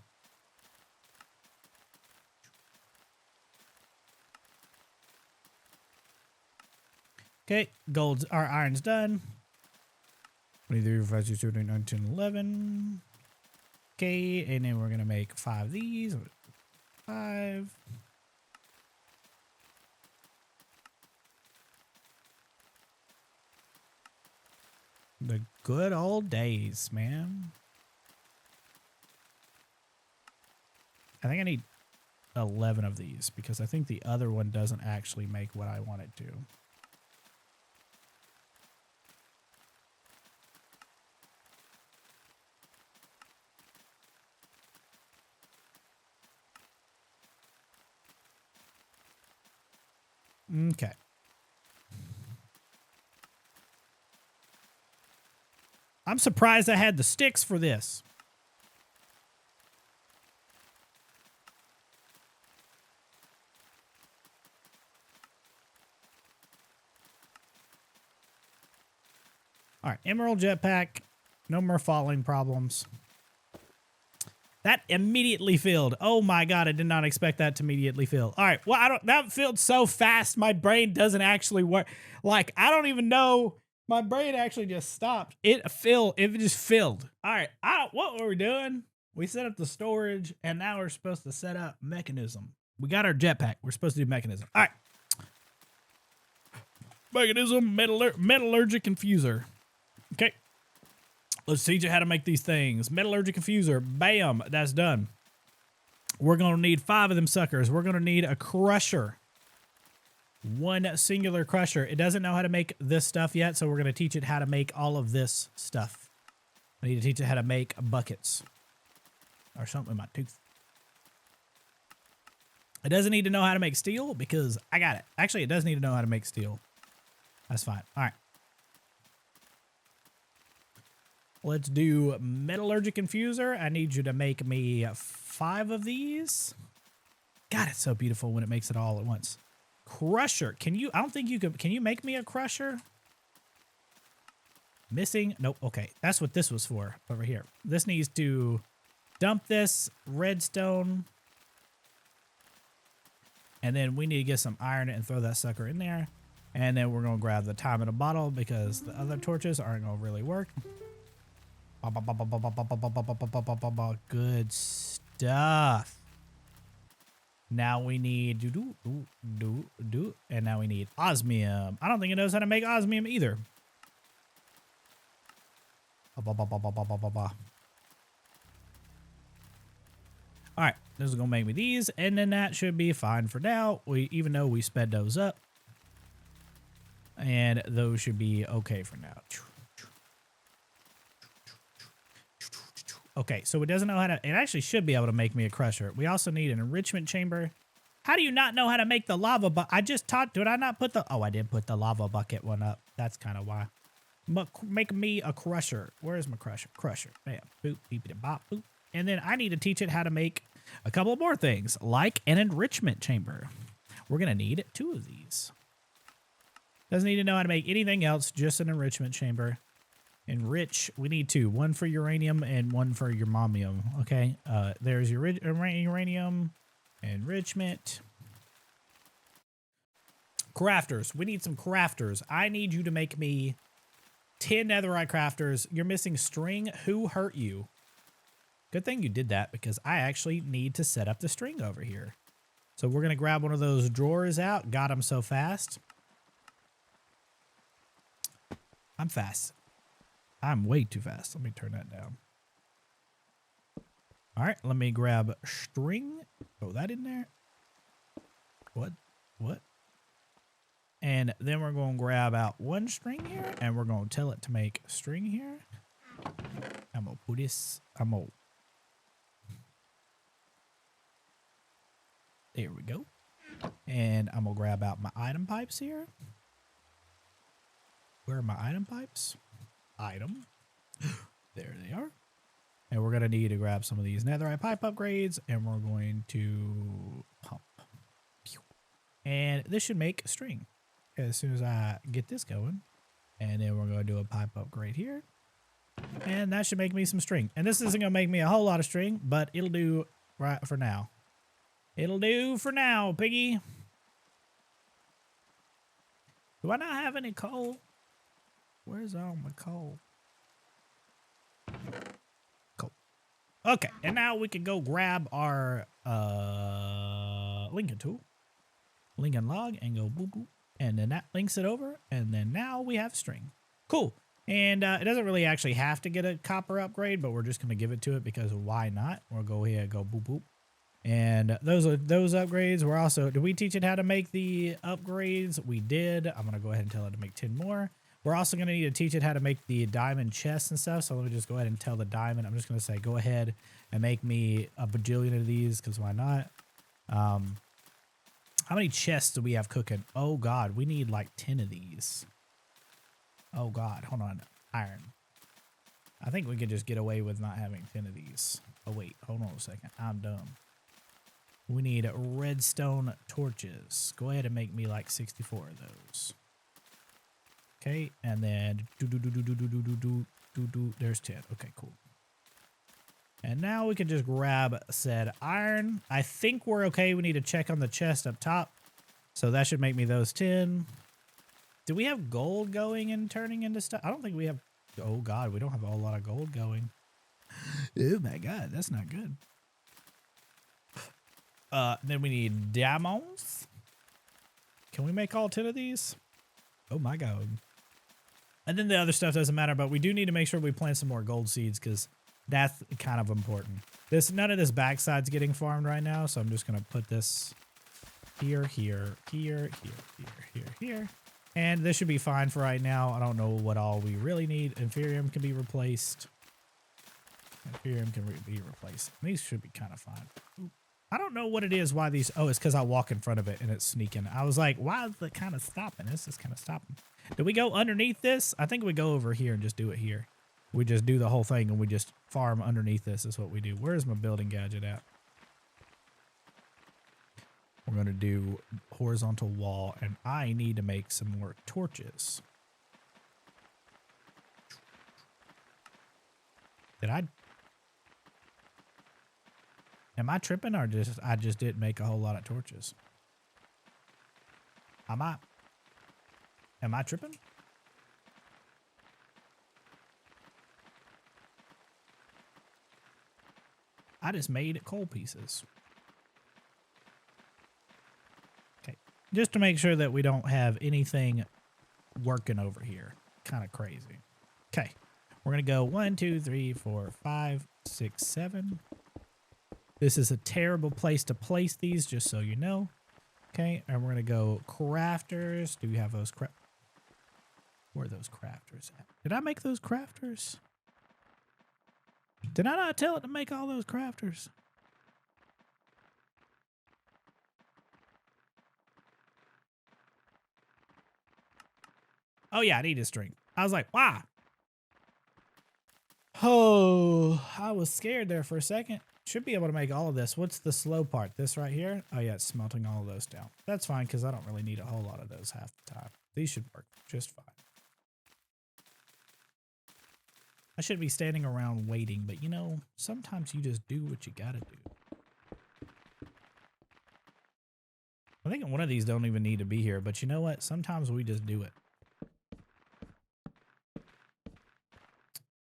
S1: Okay, our iron's done. 23, 5, 6, 7, 8, 9, 10, 11. Okay, and then we're going to make 5 of these. 5. The good old days, man. I think I need 11 of these because I think the other one doesn't actually make what I want it to. Okay. I'm surprised I had the sticks for this. All right, Emerald Jetpack. No more falling problems. That immediately filled. Oh my God, I did not expect that to immediately fill. All right, well, that filled so fast, my brain doesn't actually work. Like, I don't even know. My brain actually just stopped. It just filled. All right, what were we doing? We set up the storage, and now we're supposed to set up Mekanism. We got our jetpack. We're supposed to do Mekanism. All right. Mekanism, metallurgic infuser. Okay. Let's teach you how to make these things. Metallurgic infuser. Bam. That's done. We're going to need 5 of them suckers. We're going to need a crusher. 1 singular crusher. It doesn't know how to make this stuff yet, so we're going to teach it how to make all of this stuff. I need to teach it how to make buckets. Or something in my tooth. It doesn't need to know how to make steel because I got it. Actually, it does need to know how to make steel. That's fine. All right. Let's do metallurgic infuser. I need you to make me 5 of these. God, it's so beautiful when it makes it all at once. Crusher. Can you, I don't think you could, can you make me a crusher? Missing? Nope. Okay. That's what this was for over here. This needs to dump this redstone. And then we need to get some iron and throw that sucker in there. And then we're going to grab the time in a bottle because the other torches aren't going to really work. Good stuff. Now we need and now we need osmium. I don't think it knows how to make osmium either. All right, this is gonna make me these, and then that should be fine for now. Even though we sped those up, and those should be okay for now. Okay, so it doesn't know how to, it actually should be able to make me a crusher. We also need an enrichment chamber. How do you not know how to make the lava bucket? I just taught, did I not put the, oh, I did put the lava bucket one up. That's kind of why. Make me a crusher. Where's my crusher? Crusher. Bam. Boop, beepity bop, boop. And then I need to teach it how to make a couple more things, like an enrichment chamber. We're going to need 2 of these. Doesn't need to know how to make anything else, just an enrichment chamber. Enrich, we need 2. 1 for uranium and 1 for uranium. Okay, there's your uranium, enrichment. Crafters, we need some crafters. I need you to make me 10 netherite crafters. You're missing string. Who hurt you? Good thing you did that because I actually need to set up the string over here. So we're going to grab one of those drawers out. Got them so fast. I'm fast. I'm way too fast. Let me turn that down. All right, let me grab string. Throw that in there. What? And then we're going to grab out 1 string here, and we're going to tell it to make string here. I'm going to put this. There we go. And I'm going to grab out my item pipes here. Where are my item pipes? Item. There they are. And we're going to need to grab some of these netherite pipe upgrades, and we're going to pump. And this should make a string as soon as I get this going. And then we're going to do a pipe upgrade here. And that should make me some string. And this isn't going to make me a whole lot of string, but it'll do right for now. It'll do for now, piggy. Do I not have any coal? Where's all my coal? Cool. Okay, and now we can go grab our linking tool. Linking log and go boop boop. And then that links it over. And then now we have string. Cool. And it doesn't really actually have to get a copper upgrade, but we're just going to give it to it because why not? We'll go ahead and go boop boop. And those upgrades were also, did we teach it how to make the upgrades? We did. I'm going to go ahead and tell it to make 10 more. We're also going to need to teach it how to make the diamond chests and stuff. So let me just go ahead and tell the diamond. I'm just going to say, go ahead and make me a bajillion of these because why not? How many chests do we have cooking? Oh, God. We need like 10 of these. Oh, God. Hold on. Iron. I think we could just get away with not having 10 of these. Oh, wait. Hold on a second. I'm dumb. We need redstone torches. Go ahead and make me like 64 of those. Okay, and then there's 10. Okay, cool. And now we can just grab said iron. I think we're okay. We need to check on the chest up top. So that should make me those 10. Do we have gold going and turning into stuff? I don't think we have. Oh, God, we don't have a whole lot of gold going. Oh, my God, that's not good. Then we need diamonds. Can we make all 10 of these? Oh, my God. And then the other stuff doesn't matter, but we do need to make sure we plant some more gold seeds because that's kind of important. None of this backside's getting farmed right now, so I'm just going to put this here, here, here, here, here, here. And this should be fine for right now. I don't know what all we really need. Inferium can be replaced. Inferium can be replaced. These should be kind of fine. Oop. I don't know what it is, why these... Oh, it's because I walk in front of it and it's sneaking. I was like, why is it kind of stopping? This is kind of stopping. Do we go underneath this? I think we go over here and just do it here. We just do the whole thing and we just farm underneath this is what we do. Where's my building gadget at? We're going to do horizontal wall, and I need to make some more torches. Am I tripping, or I just didn't make a whole lot of torches? Am I tripping? I just made coal pieces. Okay, just to make sure that we don't have anything working over here. Kind of crazy. Okay, we're gonna go 1, 2, 3, 4, 5, 6, 7. This is a terrible place to place these, just so you know. Okay, and we're gonna go crafters. Do we have those where are those crafters at? Did I make those crafters? Did I not tell it to make all those crafters? Oh yeah, I need a string. I was like, why? Oh, I was scared there for a second. Should be able to make all of this. What's the slow part? This right here? Oh yeah, it's smelting all of those down. That's fine, because I don't really need a whole lot of those half the time. These should work just fine. I should be standing around waiting, but you know, sometimes you just do what you gotta do. I think one of these don't even need to be here, but you know what? Sometimes we just do it.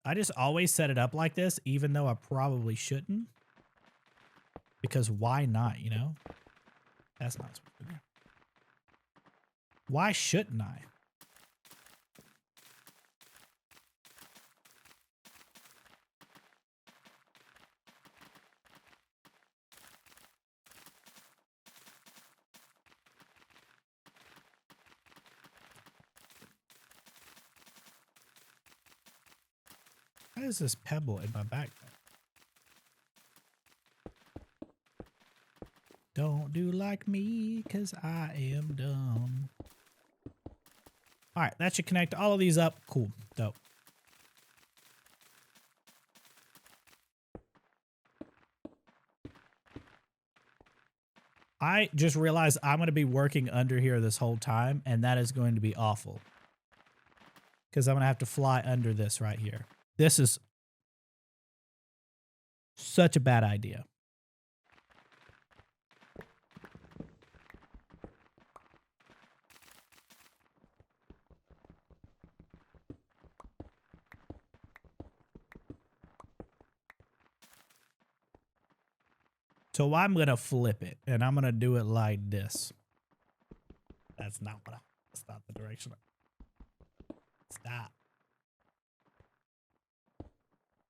S1: I just always set it up like this, even though I probably shouldn't. Because why not, you know? That's not supposed to be there. Why shouldn't I? Why is this pebble in my backpack? Don't do like me, cause I am dumb. Alright, that should connect all of these up. Cool. Dope. I just realized I'm going to be working under here this whole time, and that is going to be awful. Because I'm going to have to fly under this right here. This is such a bad idea. So I'm going to flip it, and I'm going to do it like this. That's not the direction. Stop.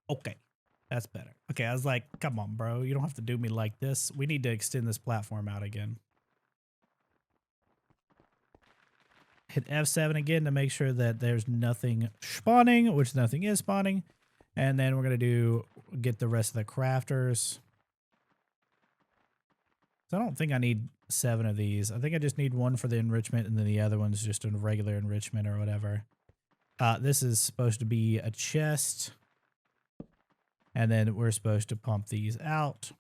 S1: Okay, that's better. Okay, I was like, come on, bro. You don't have to do me like this. We need to extend this platform out again. Hit F7 again to make sure that there's nothing spawning, which nothing is spawning. And then we're going to get the rest of the crafters. So I don't think I need 7 of these. I think I just need 1 for the enrichment, and then the other one's just a regular enrichment or whatever. This is supposed to be a chest. And then we're supposed to pump these out.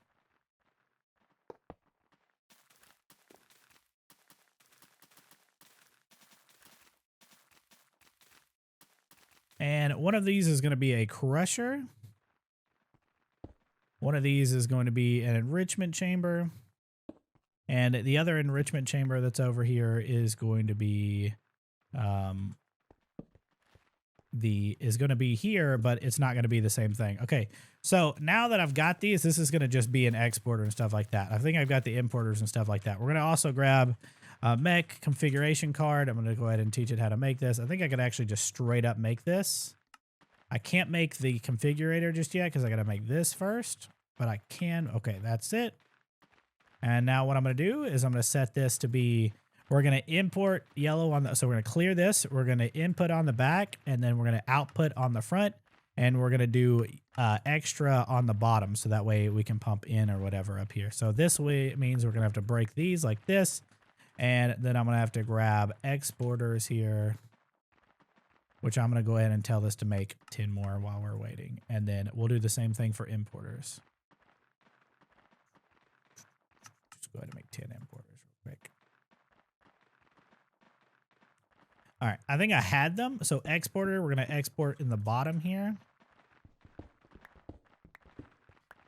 S1: And one of these is going to be a crusher. One of these is going to be an enrichment chamber. And the other enrichment chamber that's over here is going to be here, but it's not going to be the same thing. Okay, so now that I've got these, this is going to just be an exporter and stuff like that. I think I've got the importers and stuff like that. We're going to also grab a mech configuration card. I'm going to go ahead and teach it how to make this. I think I could actually just straight up make this. I can't make the configurator just yet because I got to make this first, but I can. Okay, that's it. And now what I'm going to do is I'm going to set this to be, we're going to import yellow on the, so we're going to clear this. We're going to input on the back, and then we're going to output on the front. and we're going to do extra on the bottom so that way we can pump in or whatever up here. So this way it means we're going to have to break these like this, and then I'm going to have to grab exporters here, which I'm going to go ahead and tell this to make 10 more while we're waiting. And then we'll do the same thing for importers. Just go ahead and make 10 importers real quick. All right, I think I had them. So exporter, we're going to export in the bottom here.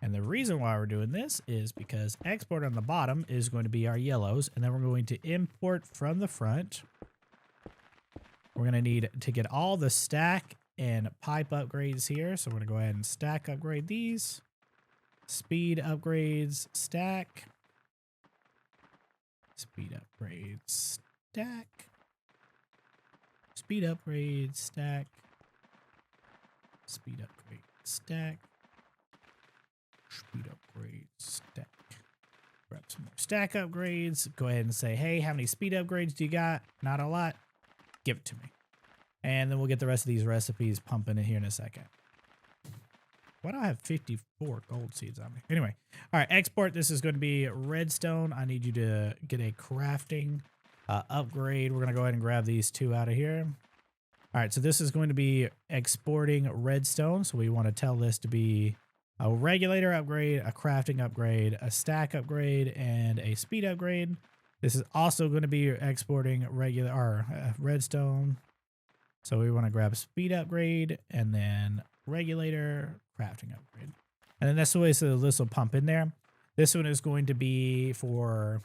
S1: And the reason why we're doing this is because export on the bottom is going to be our yellows, and then we're going to import from the front. We're going to need to get all the stack and pipe upgrades here. So we're going to go ahead and stack upgrade these. Speed upgrades, stack. Speed upgrades, stack. Speed upgrades, stack. Speed upgrade, stack. Speed upgrades, stack. Grab some more stack upgrades. Go ahead and say, hey, how many speed upgrades do you got? Not a lot. Give it to me. And then we'll get the rest of these recipes pumping in here in a second. Why do I have 54 gold seeds on me? Anyway, all right, export. This is going to be redstone. I need you to get a crafting upgrade. We're going to go ahead and grab these two out of here. All right, so this is going to be exporting redstone. So we want to tell this to be a regulator upgrade, a crafting upgrade, a stack upgrade, and a speed upgrade. This is also going to be exporting redstone. So we want to grab speed upgrade and then regulator, crafting upgrade. And then that's the way so this will pump in there. This one is going to be for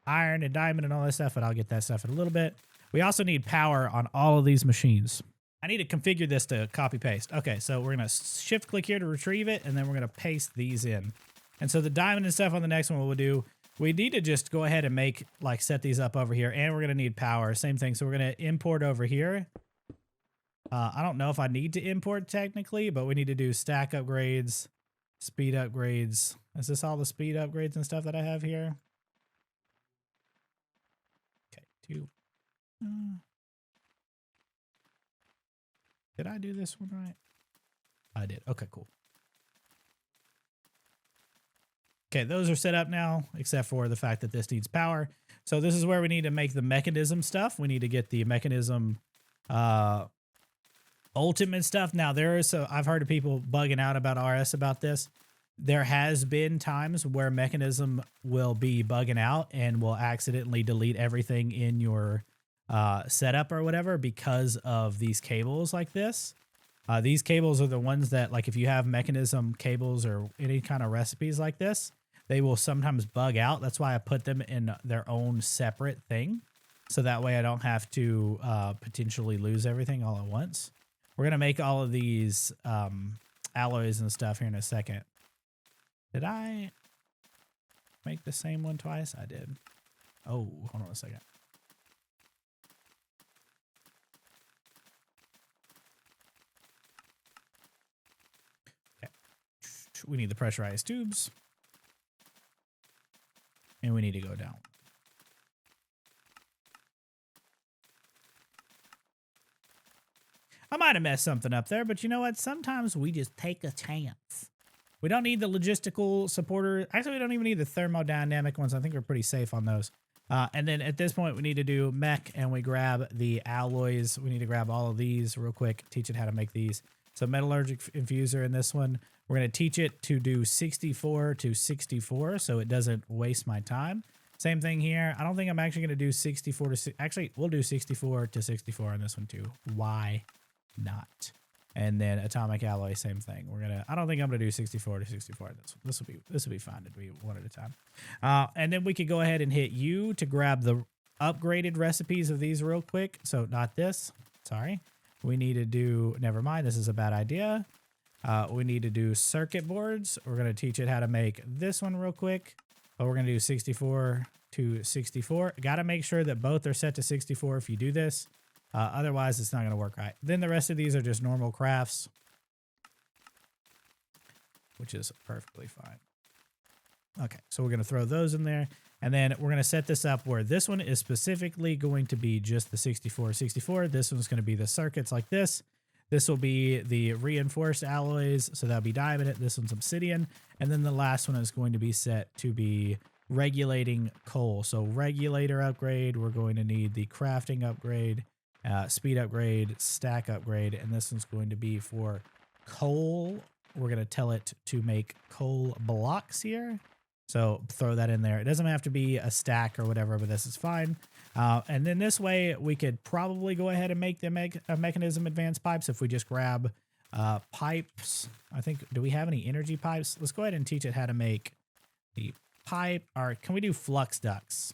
S1: iron and diamond and all that stuff, but I'll get that stuff in a little bit. We also need power on all of these machines. I need to configure this to copy paste. Okay, so we're going to shift click here to retrieve it, and then we're going to paste these in. And so the diamond and stuff on the next one we'll do, we need to just go ahead and make, like, set these up over here, and we're going to need power. Same thing. So we're going to import over here. I don't know if I need to import technically, but we need to do stack upgrades, speed upgrades. Is this all the speed upgrades and stuff that I have here? Okay, 2. Did I do this one right? I did. Okay, cool. Okay, those are set up now, except for the fact that this needs power. So this is where we need to make the mechanism stuff. We need to get the mechanism ultimate stuff. Now, I've heard of people bugging out about RS about this. There has been times where mechanism will be bugging out and will accidentally delete everything in your setup or whatever because of these cables like this. These cables are the ones that, like, if you have mechanism cables or any kind of recipes like this, they will sometimes bug out. That's why I put them in their own separate thing. So that way I don't have to potentially lose everything all at once. We're going to make all of these alloys and stuff here in a second. Did I make the same one twice? I did. Oh, hold on a second. Okay. We need the pressurized tubes. And we need to go down. I might have messed something up there, but you know what? Sometimes we just take a chance. We don't need the logistical supporter. Actually, we don't even need the thermodynamic ones. I think we're pretty safe on those. And then at this point, we need to do mech, and we grab the alloys. We need to grab all of these real quick, teach it how to make these. So metallurgic infuser in this one, we're going to teach it to do 64 to 64 so it doesn't waste my time. Same thing here. I don't think I'm actually going to do 64 to... Actually, we'll do 64 to 64 on this one too. Why not? And then atomic alloy, same thing. I don't think I'm gonna do 64 to 64. This will be fine to be one at a time. And then we could go ahead and hit U to grab the upgraded recipes of these real quick. So not this. Sorry. We need to do. Never mind. This is a bad idea. We need to do circuit boards. We're gonna teach it how to make this one real quick. But we're gonna do 64 to 64. Got to make sure that both are set to 64 if you do this. Otherwise, it's not going to work right. Then the rest of these are just normal crafts, which is perfectly fine. Okay, so we're going to throw those in there. And then we're going to set this up where this one is specifically going to be just the 64. This one's going to be the circuits like this. This will be the reinforced alloys, so that'll be diamond. This one's obsidian. And then the last one is going to be set to be regulating coal. So regulator upgrade, we're going to need the crafting upgrade, speed upgrade, stack upgrade, and this one's going to be for coal. We're going to tell it to make coal blocks here. So throw that in there. It doesn't have to be a stack or whatever, but this is fine. And then this way we could probably go ahead and make the mechanism advanced pipes if we just grab pipes. I think, do we have any energy pipes? Let's go ahead and teach it how to make the pipe. Or can we do flux ducts?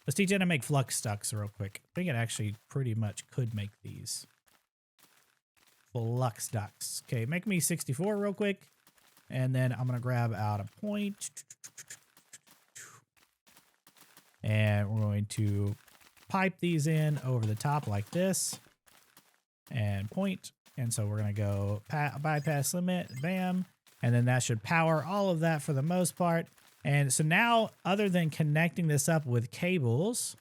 S1: Let's teach it how to make flux ducts real quick. I think it actually pretty much could make these. Flux ducts. Okay, make me 64 real quick. And then I'm going to grab out a point. And we're going to pipe these in over the top like this. And point. And so we're going to go bypass limit. Bam. And then that should power all of that for the most part. And so now, other than connecting this up with cables,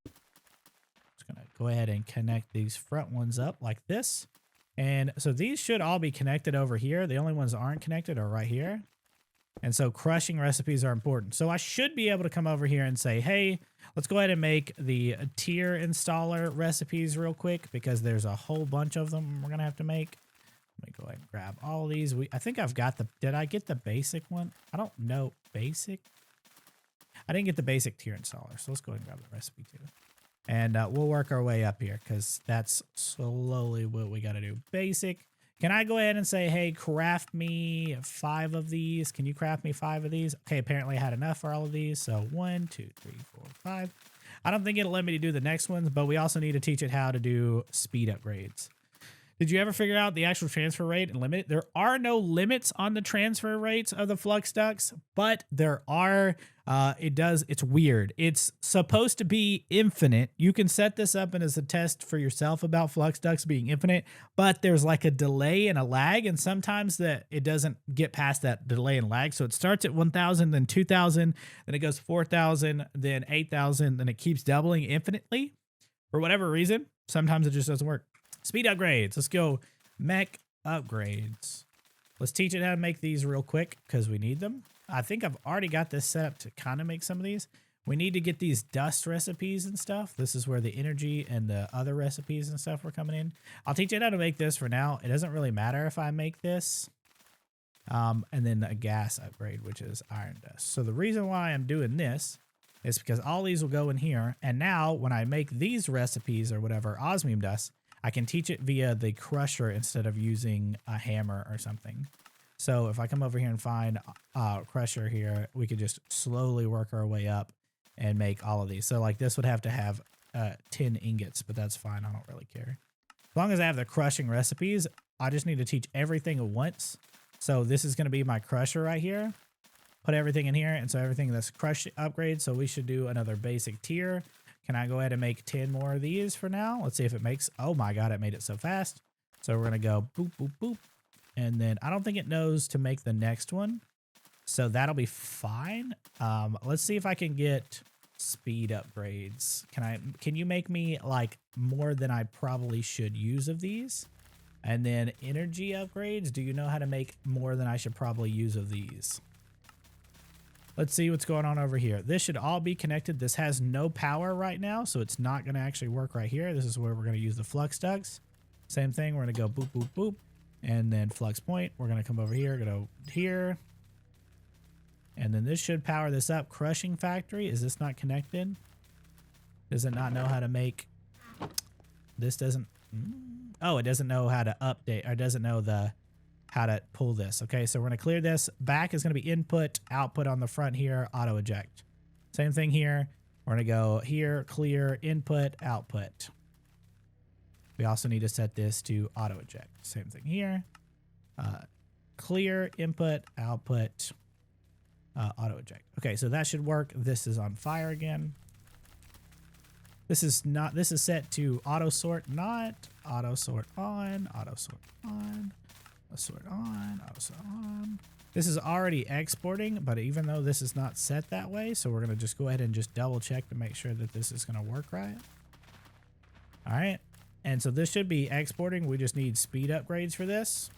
S1: just going to go ahead and connect these front ones up like this. And so these should all be connected over here. The only ones that aren't connected are right here. And so crushing recipes are important. So I should be able to come over here and say, hey, let's go ahead and make the tier installer recipes real quick because there's a whole bunch of them we're going to have to make. Let me go ahead and grab all these. I think I've got did I get the basic one? I don't know. Basic? I didn't get the basic tier installer. So let's go ahead and grab the recipe too. And we'll work our way up here because that's slowly what we got to do. Basic. Can I go ahead and say, hey, craft me 5 of these? Can you craft me 5 of these? Okay, apparently I had enough for all of these. So 1, 2, 3, 4, 5. I don't think it'll let me to do the next ones, but we also need to teach it how to do speed upgrades. Did you ever figure out the actual transfer rate and limit it? There are no limits on the transfer rates of the flux ducts, but there are, it's weird. It's supposed to be infinite. You can set this up and as a test for yourself about flux ducts being infinite, but there's like a delay and a lag, and sometimes it doesn't get past that delay and lag. So it starts at 1,000, then 2,000, then it goes 4,000, then 8,000, then it keeps doubling infinitely. For whatever reason, sometimes it just doesn't work. Speed upgrades. Let's go mech upgrades. Let's teach it how to make these real quick because we need them. I think I've already got this set up to kind of make some of these. We need to get these dust recipes and stuff. This is where the energy and the other recipes and stuff were coming in. I'll teach it how to make this for now. It doesn't really matter if I make this. And then a gas upgrade, which is iron dust. So the reason why I'm doing this is because all these will go in here. And now when I make these recipes or whatever, osmium dust, I can teach it via the crusher instead of using a hammer or something. So if I come over here and find a crusher here, we could just slowly work our way up and make all of these. So like this would have to have 10 ingots, but that's fine. I don't really care. As long as I have the crushing recipes, I just need to teach everything at once. So this is going to be my crusher right here. Put everything in here. And so everything that's crush upgrade. So we should do another basic tier. Can I go ahead and make 10 more of these for now? Let's see if it makes, oh my God, it made it so fast. So we're going to go boop, boop, boop. And then I don't think it knows to make the next one. So that'll be fine. Let's see if I can get speed upgrades. Can you make me like more than I probably should use of these? And then energy upgrades. Do you know how to make more than I should probably use of these? Let's see what's going on over here. This should all be connected. This has no power right now, so it's not going to actually work right here. This is where we're going to use the flux ducts. Same thing. We're going to go boop, boop, boop. And then flux point. We're going to come over here, go here. And then this should power this up. Crushing factory. Is this not connected? Does it not know how to make... This doesn't... Oh, it doesn't know how to update, or doesn't know how to pull this. Okay, so we're going to clear this. Back is going to be input, output on the front here, auto eject. Same thing here. We're going to go here, clear, input, output. We also need to set this to auto eject. Same thing here. Clear, input, output, auto eject. Okay, so that should work. This is on fire again. This is set to auto sort, not auto sort on, auto sort on. Sort on, auto sort on. This is already exporting, but even though this is not set that way, so we're going to just go ahead and just double check to make sure that this is going to work right. All right. And so this should be exporting. We just need speed upgrades for this.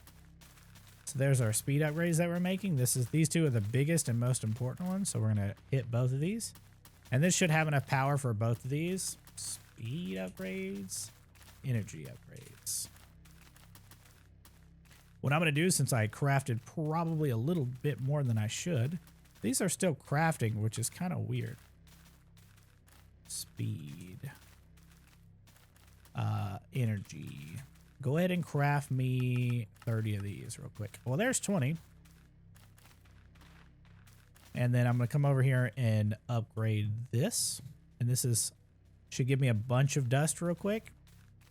S1: So there's our speed upgrades that we're making. These two are the biggest and most important ones. So we're going to hit both of these. And this should have enough power for both of these. Speed upgrades, energy upgrades. What I'm going to do, since I crafted probably a little bit more than I should, these are still crafting, which is kind of weird. Speed. Energy. Go ahead and craft me 30 of these real quick. Well, there's 20. And then I'm going to come over here and upgrade this. And this should give me a bunch of dust real quick.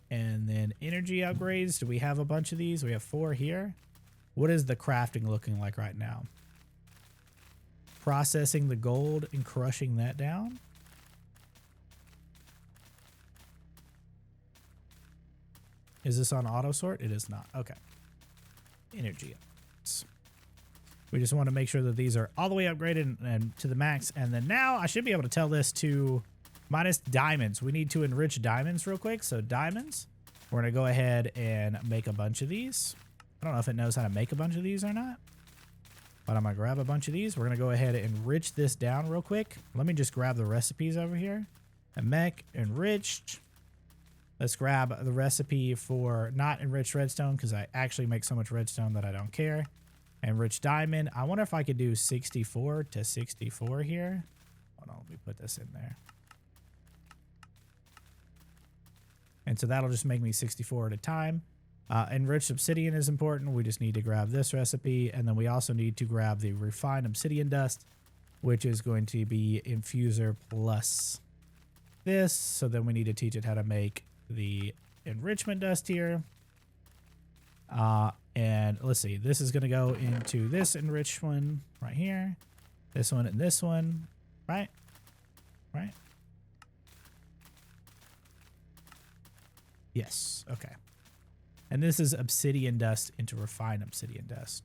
S1: And then energy upgrades. Do we have a bunch of these? We have 4 here. What is the crafting looking like right now? Processing the gold and crushing that down. Is this on auto sort? It is not. Okay. Energy upgrades. We just want to make sure that these are all the way upgraded and to the max. And then now I should be able to tell this to minus diamonds. We need to enrich diamonds real quick. So diamonds, we're going to go ahead and make a bunch of these. I don't know if it knows how to make a bunch of these or not, but I'm going to grab a bunch of these. We're going to go ahead and enrich this down real quick. Let me just grab the recipes over here. A mech enriched. Let's grab the recipe for not enriched redstone because I actually make so much redstone that I don't care. Enriched diamond. I wonder if I could do 64 to 64 here. Hold on, let me put this in there. And so that'll just make me 64 at a time. Enriched obsidian is important. We just need to grab this recipe. And then we also need to grab the refined obsidian dust, which is going to be infuser plus this. So then we need to teach it how to make the enrichment dust here. And let's see, this is going to go into this enriched one right here. This one and this one, right? Right? Yes, okay. And this is obsidian dust into refined obsidian dust.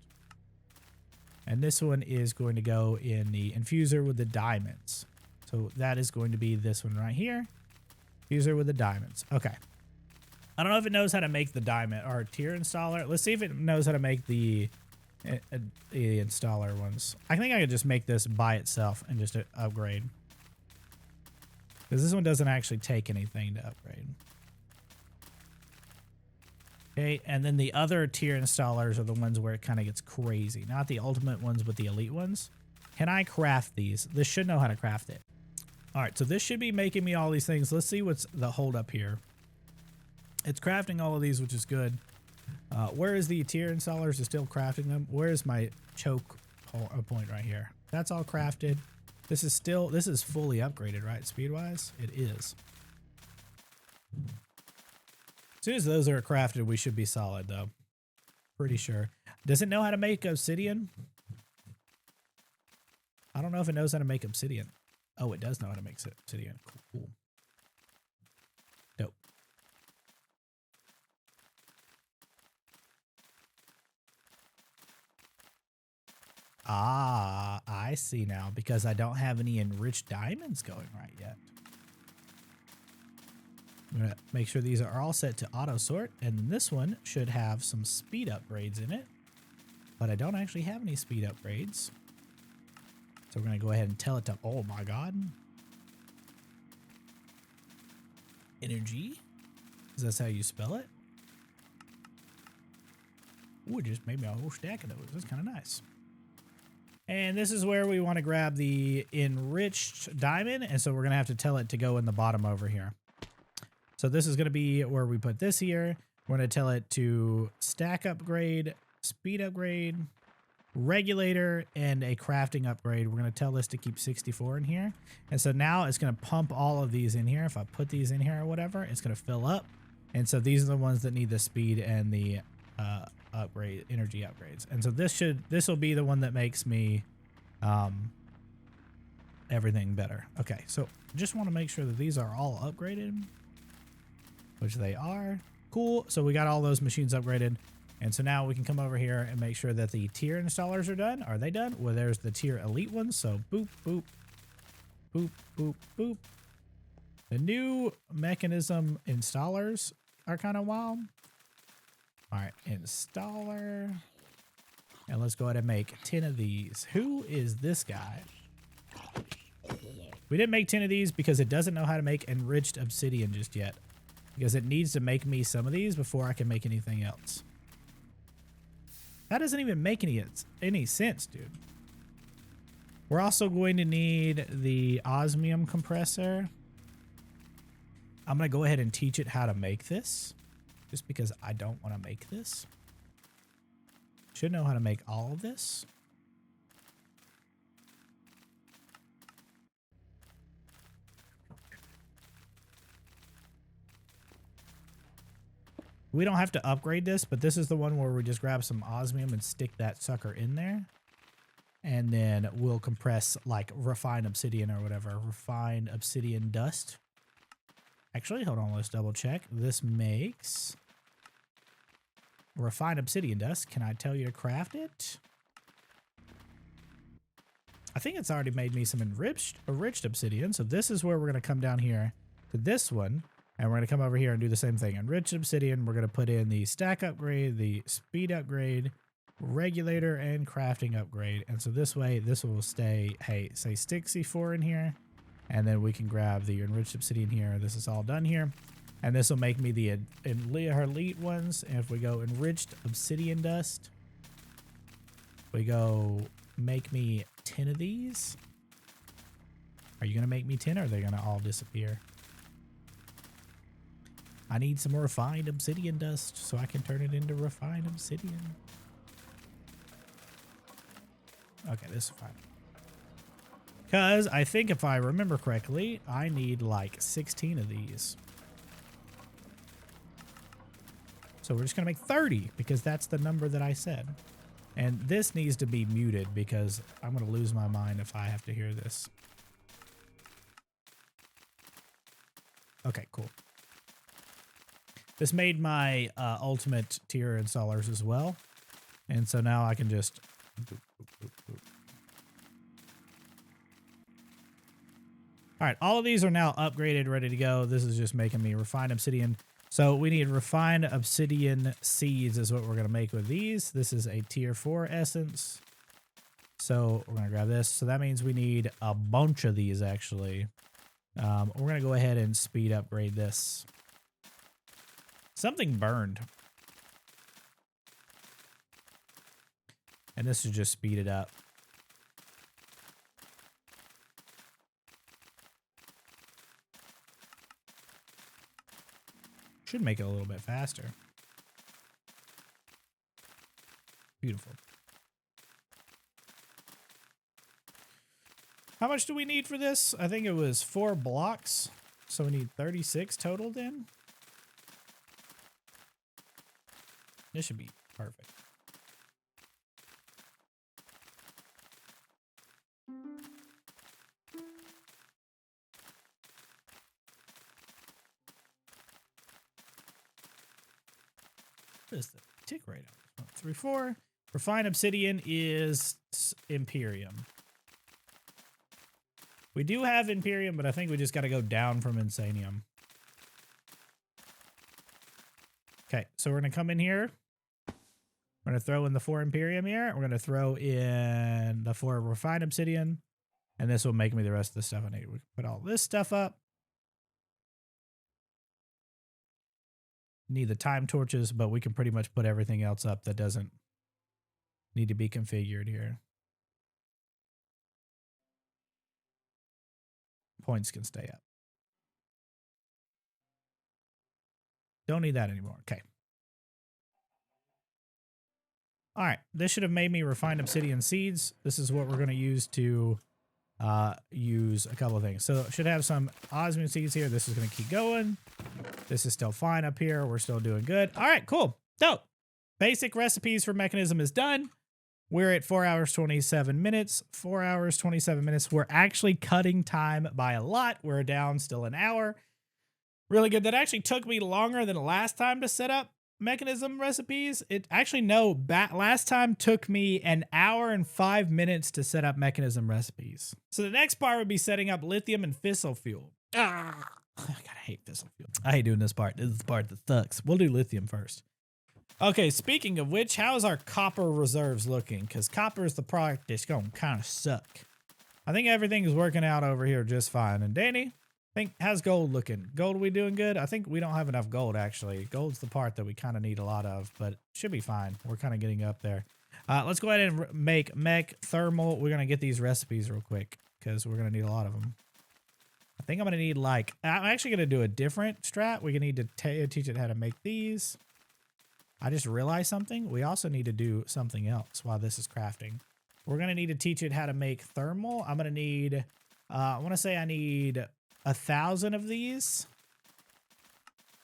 S1: And this one is going to go in the infuser with the diamonds. So that is going to be this one right here. Infuser with the diamonds. Okay. I don't know if it knows how to make the diamond or tier installer. Let's see if it knows how to make the installer ones. I think I could just make this by itself and just upgrade. Because this one doesn't actually take anything to upgrade. Okay, and then the other tier installers are the ones where it kind of gets crazy. Not the ultimate ones, but the elite ones. Can I craft these? This should know how to craft it. All right, so this should be making me all these things. Let's see what's the hold up here. It's crafting all of these, which is good. Where is the tier installers? Is still crafting them. Where is my choke point right here? That's all crafted. This is fully upgraded, right? Speed-wise, it is. As soon as those are crafted, we should be solid, though. Pretty sure. Does it know how to make obsidian? I don't know if it knows how to make obsidian. Oh, it does know how to make obsidian. Cool. Dope. Ah, I see now, because I don't have any enriched diamonds going right yet. I'm going to make sure these are all set to auto sort, and then this one should have some speed upgrades in it, but I don't actually have any speed upgrades. So we're going to go ahead and tell it to, oh my God. Energy. Is that how you spell it? Ooh, it just made me a whole stack of those. That's kind of nice. And this is where we want to grab the enriched diamond. And so we're going to have to tell it to go in the bottom over here. So this is going to be where we put this here. We're going to tell it to stack upgrade, speed upgrade, regulator, and a crafting upgrade. We're going to tell this to keep 64 in here. And so now it's going to pump all of these in here. If I put these in here or whatever, it's going to fill up. And so these are the ones that need the speed and the upgrade, energy upgrades. And so this will be the one that makes me everything better. Okay, so just want to make sure that these are all upgraded, which they are. Cool. So we got all those machines upgraded. And so now we can come over here and make sure that the tier installers are done. Are they done? Well, there's the tier elite ones. So boop, boop, boop, boop, boop. The new mechanism installers are kind of wild. All right, installer. And let's go ahead and make 10 of these. Who is this guy? We didn't make 10 of these because it doesn't know how to make enriched obsidian just yet. Because it needs to make me some of these before I can make anything else. That doesn't even make any sense, dude. We're also going to need the osmium compressor. I'm going to go ahead and teach it how to make this. Just because I don't want to make this. Should know how to make all of this. We don't have to upgrade this, but this is the one where we just grab some osmium and stick that sucker in there. And then we'll compress like refined obsidian or whatever. Refined obsidian dust. Actually, hold on, let's double check. This makes refined obsidian dust. Can I tell you to craft it? I think it's already made me some enriched obsidian. So this is where we're going to come down here to this one. And we're going to come over here and do the same thing. Enriched obsidian, we're going to put in the stack upgrade, the speed upgrade, regulator, and crafting upgrade. And so this way, this will stay, hey, say stick C4 in here. And then we can grab the enriched obsidian here. This is all done here. And this will make me the elite ones. And if we go enriched obsidian dust, we go make me 10 of these. Are you going to make me 10 or are they going to all disappear? I need some refined obsidian dust so I can turn it into refined obsidian. Okay, this is fine. Because I think if I remember correctly, I need like 16 of these. So we're just going to make 30 because that's the number that I said. And this needs to be muted because I'm going to lose my mind if I have to hear this. Okay, cool. This made my ultimate tier installers as well. And so now I can just... All right, all of these are now upgraded, ready to go. This is just making me refined obsidian. So we need refined obsidian seeds is what we're going to make with these. This is a tier 4 essence. So we're going to grab this. So that means we need a bunch of these, actually. We're going to go ahead and speed upgrade this. Something burned. And this is just speed it up. Should make it a little bit faster. Beautiful. How much do we need for this? I think it was 4 blocks. So we need 36 total then. This should be perfect. What is the tick rate? 3, 4. Refined obsidian is Imperium. We do have Imperium, but I think we just got to go down from Insanium. Okay, so we're going to come in here. We're going to throw in the 4 Imperium here. We're going to throw in the 4 refined obsidian. And this will make me the rest of the stuff I need. We can put all this stuff up. Need the time torches, but we can pretty much put everything else up that doesn't need to be configured here. Points can stay up. Don't need that anymore. Okay. All right. This should have made me refined obsidian seeds. This is what we're going to use to use a couple of things. So it should have some osmium seeds here. This is going to keep going. This is still fine up here. We're still doing good. All right, cool. So basic recipes for Mekanism is done. We're at 4 hours, 27 minutes. 4 hours, 27 minutes. We're actually cutting time by a lot. We're down still an hour. Really good. That actually took me longer than last time to set up Mekanism recipes. It actually, no, last time took me an hour and 5 minutes to set up Mekanism recipes. So the next part would be setting up lithium and fissile fuel. I gotta hate Fissile Fuel. I hate doing this part. This is the part that sucks. We'll do lithium first. Okay, speaking of which, how's our copper reserves looking? Because copper is the product that's gonna kind of suck. I think everything is working out over here just fine. And Danny, how's gold looking? Gold, we doing good? I think we don't have enough gold, actually. Gold's the part that we kind of need a lot of, but should be fine. We're kind of getting up there. Let's go ahead and make mech thermal. We're going to get these recipes real quick because we're going to need a lot of them. I think I'm going to need like, I'm actually going to do a different strat. We're going to need to teach it how to make these. I just realized something. We also need to do something else while this is crafting. We're going to need to teach it how to make thermal. I'm going to need, I want to say I need 1,000 of these.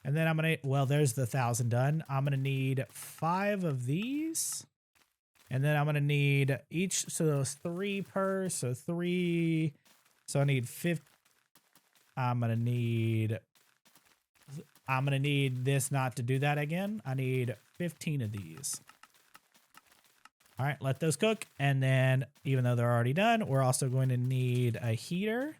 S1: And then I'm going to, well, there's the 1,000 done. I'm going to need 5 of these. And then I'm going to need each, so those 3 per, so 3. So I need 50. I'm going to need this not to do that again. I need 15 of these. All right, let those cook. And then even though they're already done, we're also going to need a heater.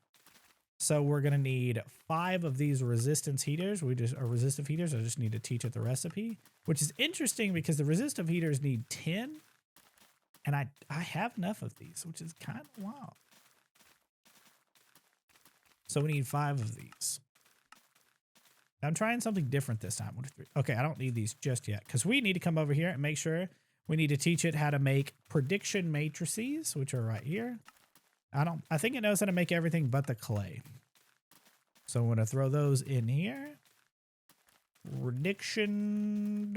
S1: So we're going to need 5 of these resistance heaters. Resistive heaters. I just need to teach it the recipe, which is interesting because the resistive heaters need 10. And I have enough of these, which is kind of wild. So we need 5 of these. I'm trying something different this time. 1, 2, 3. Okay, I don't need these just yet because we need to come over here and make sure we need to teach it how to make prediction matrices, which are right here. I think it knows how to make everything but the clay. So I'm going to throw those in here. Prediction,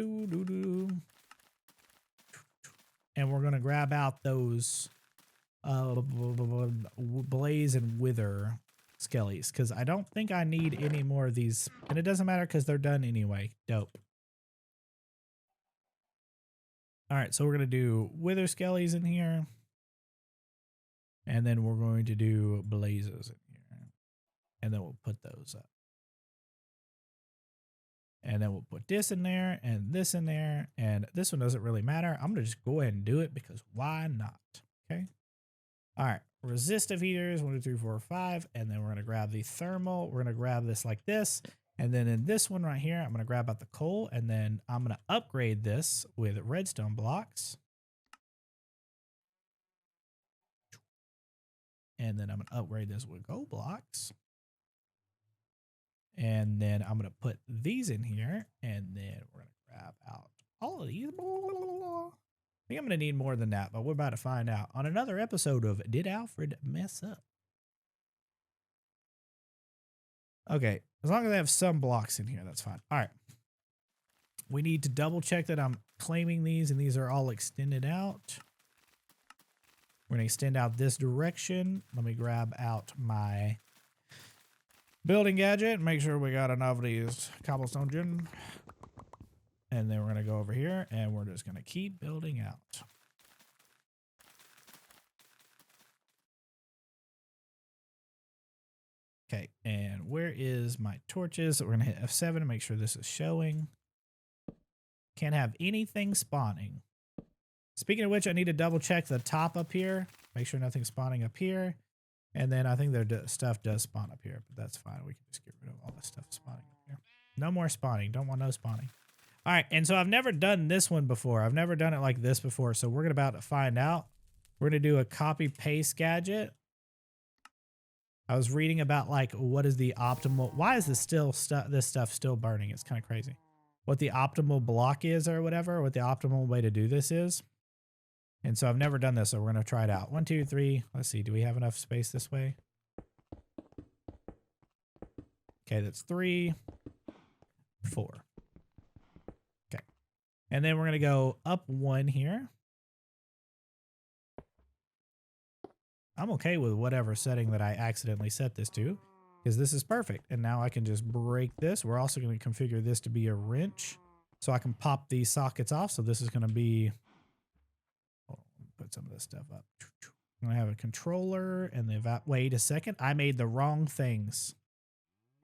S1: and we're going to grab out those blaze and wither skellies because I don't think I need any more of these. And it doesn't matter because they're done anyway. Dope. All right, so we're going to do wither skellies in here. And then we're going to do blazes in here. And then we'll put those up. And then we'll put this in there and this in there. And this one doesn't really matter. I'm going to just go ahead and do it because why not? Okay. All right. Resistive heaters, 1, 2, 3, 4, 5. And then we're going to grab the thermal. We're going to grab this like this. And then in this one right here, I'm going to grab out the coal. And then I'm going to upgrade this with redstone blocks. And then I'm going to upgrade this with gold blocks. And then I'm going to put these in here. And then we're going to grab out all of these. I think I'm going to need more than that, but we're about to find out on another episode of Did Alfred Mess Up? Okay, as long as I have some blocks in here, that's fine. All right. We need to double check that I'm claiming these and these are all extended out. We're going to extend out this direction. Let me grab out my building gadget and make sure we got enough of these cobblestone gin. And then we're going to go over here and we're just going to keep building out. Okay, and where is my torches? So we're going to hit F7 to make sure this is showing. Can't have anything spawning. Speaking of which, I need to double check the top up here. Make sure nothing's spawning up here. And then I think their stuff does spawn up here, but that's fine. We can just get rid of all this stuff spawning up here. No more spawning. Don't want no spawning. All right, and so I've never done this one before. I've never done it like this before, so we're about to find out. We're going to do a copy-paste gadget. I was reading about, like, what is the optimal... Why is this stuff still burning? It's kind of crazy. What the optimal block is or whatever, what the optimal way to do this is. And so I've never done this, so we're going to try it out. 1, 2, 3. Let's see. Do we have enough space this way? Okay, that's 3, 4. Okay. And then we're going to go up 1 here. I'm okay with whatever setting that I accidentally set this to, because this is perfect. And now I can just break this. We're also going to configure this to be a wrench, so I can pop these sockets off. So this is going to be... Put some of this stuff up. I'm going to have a controller and the wait a second. I made the wrong things.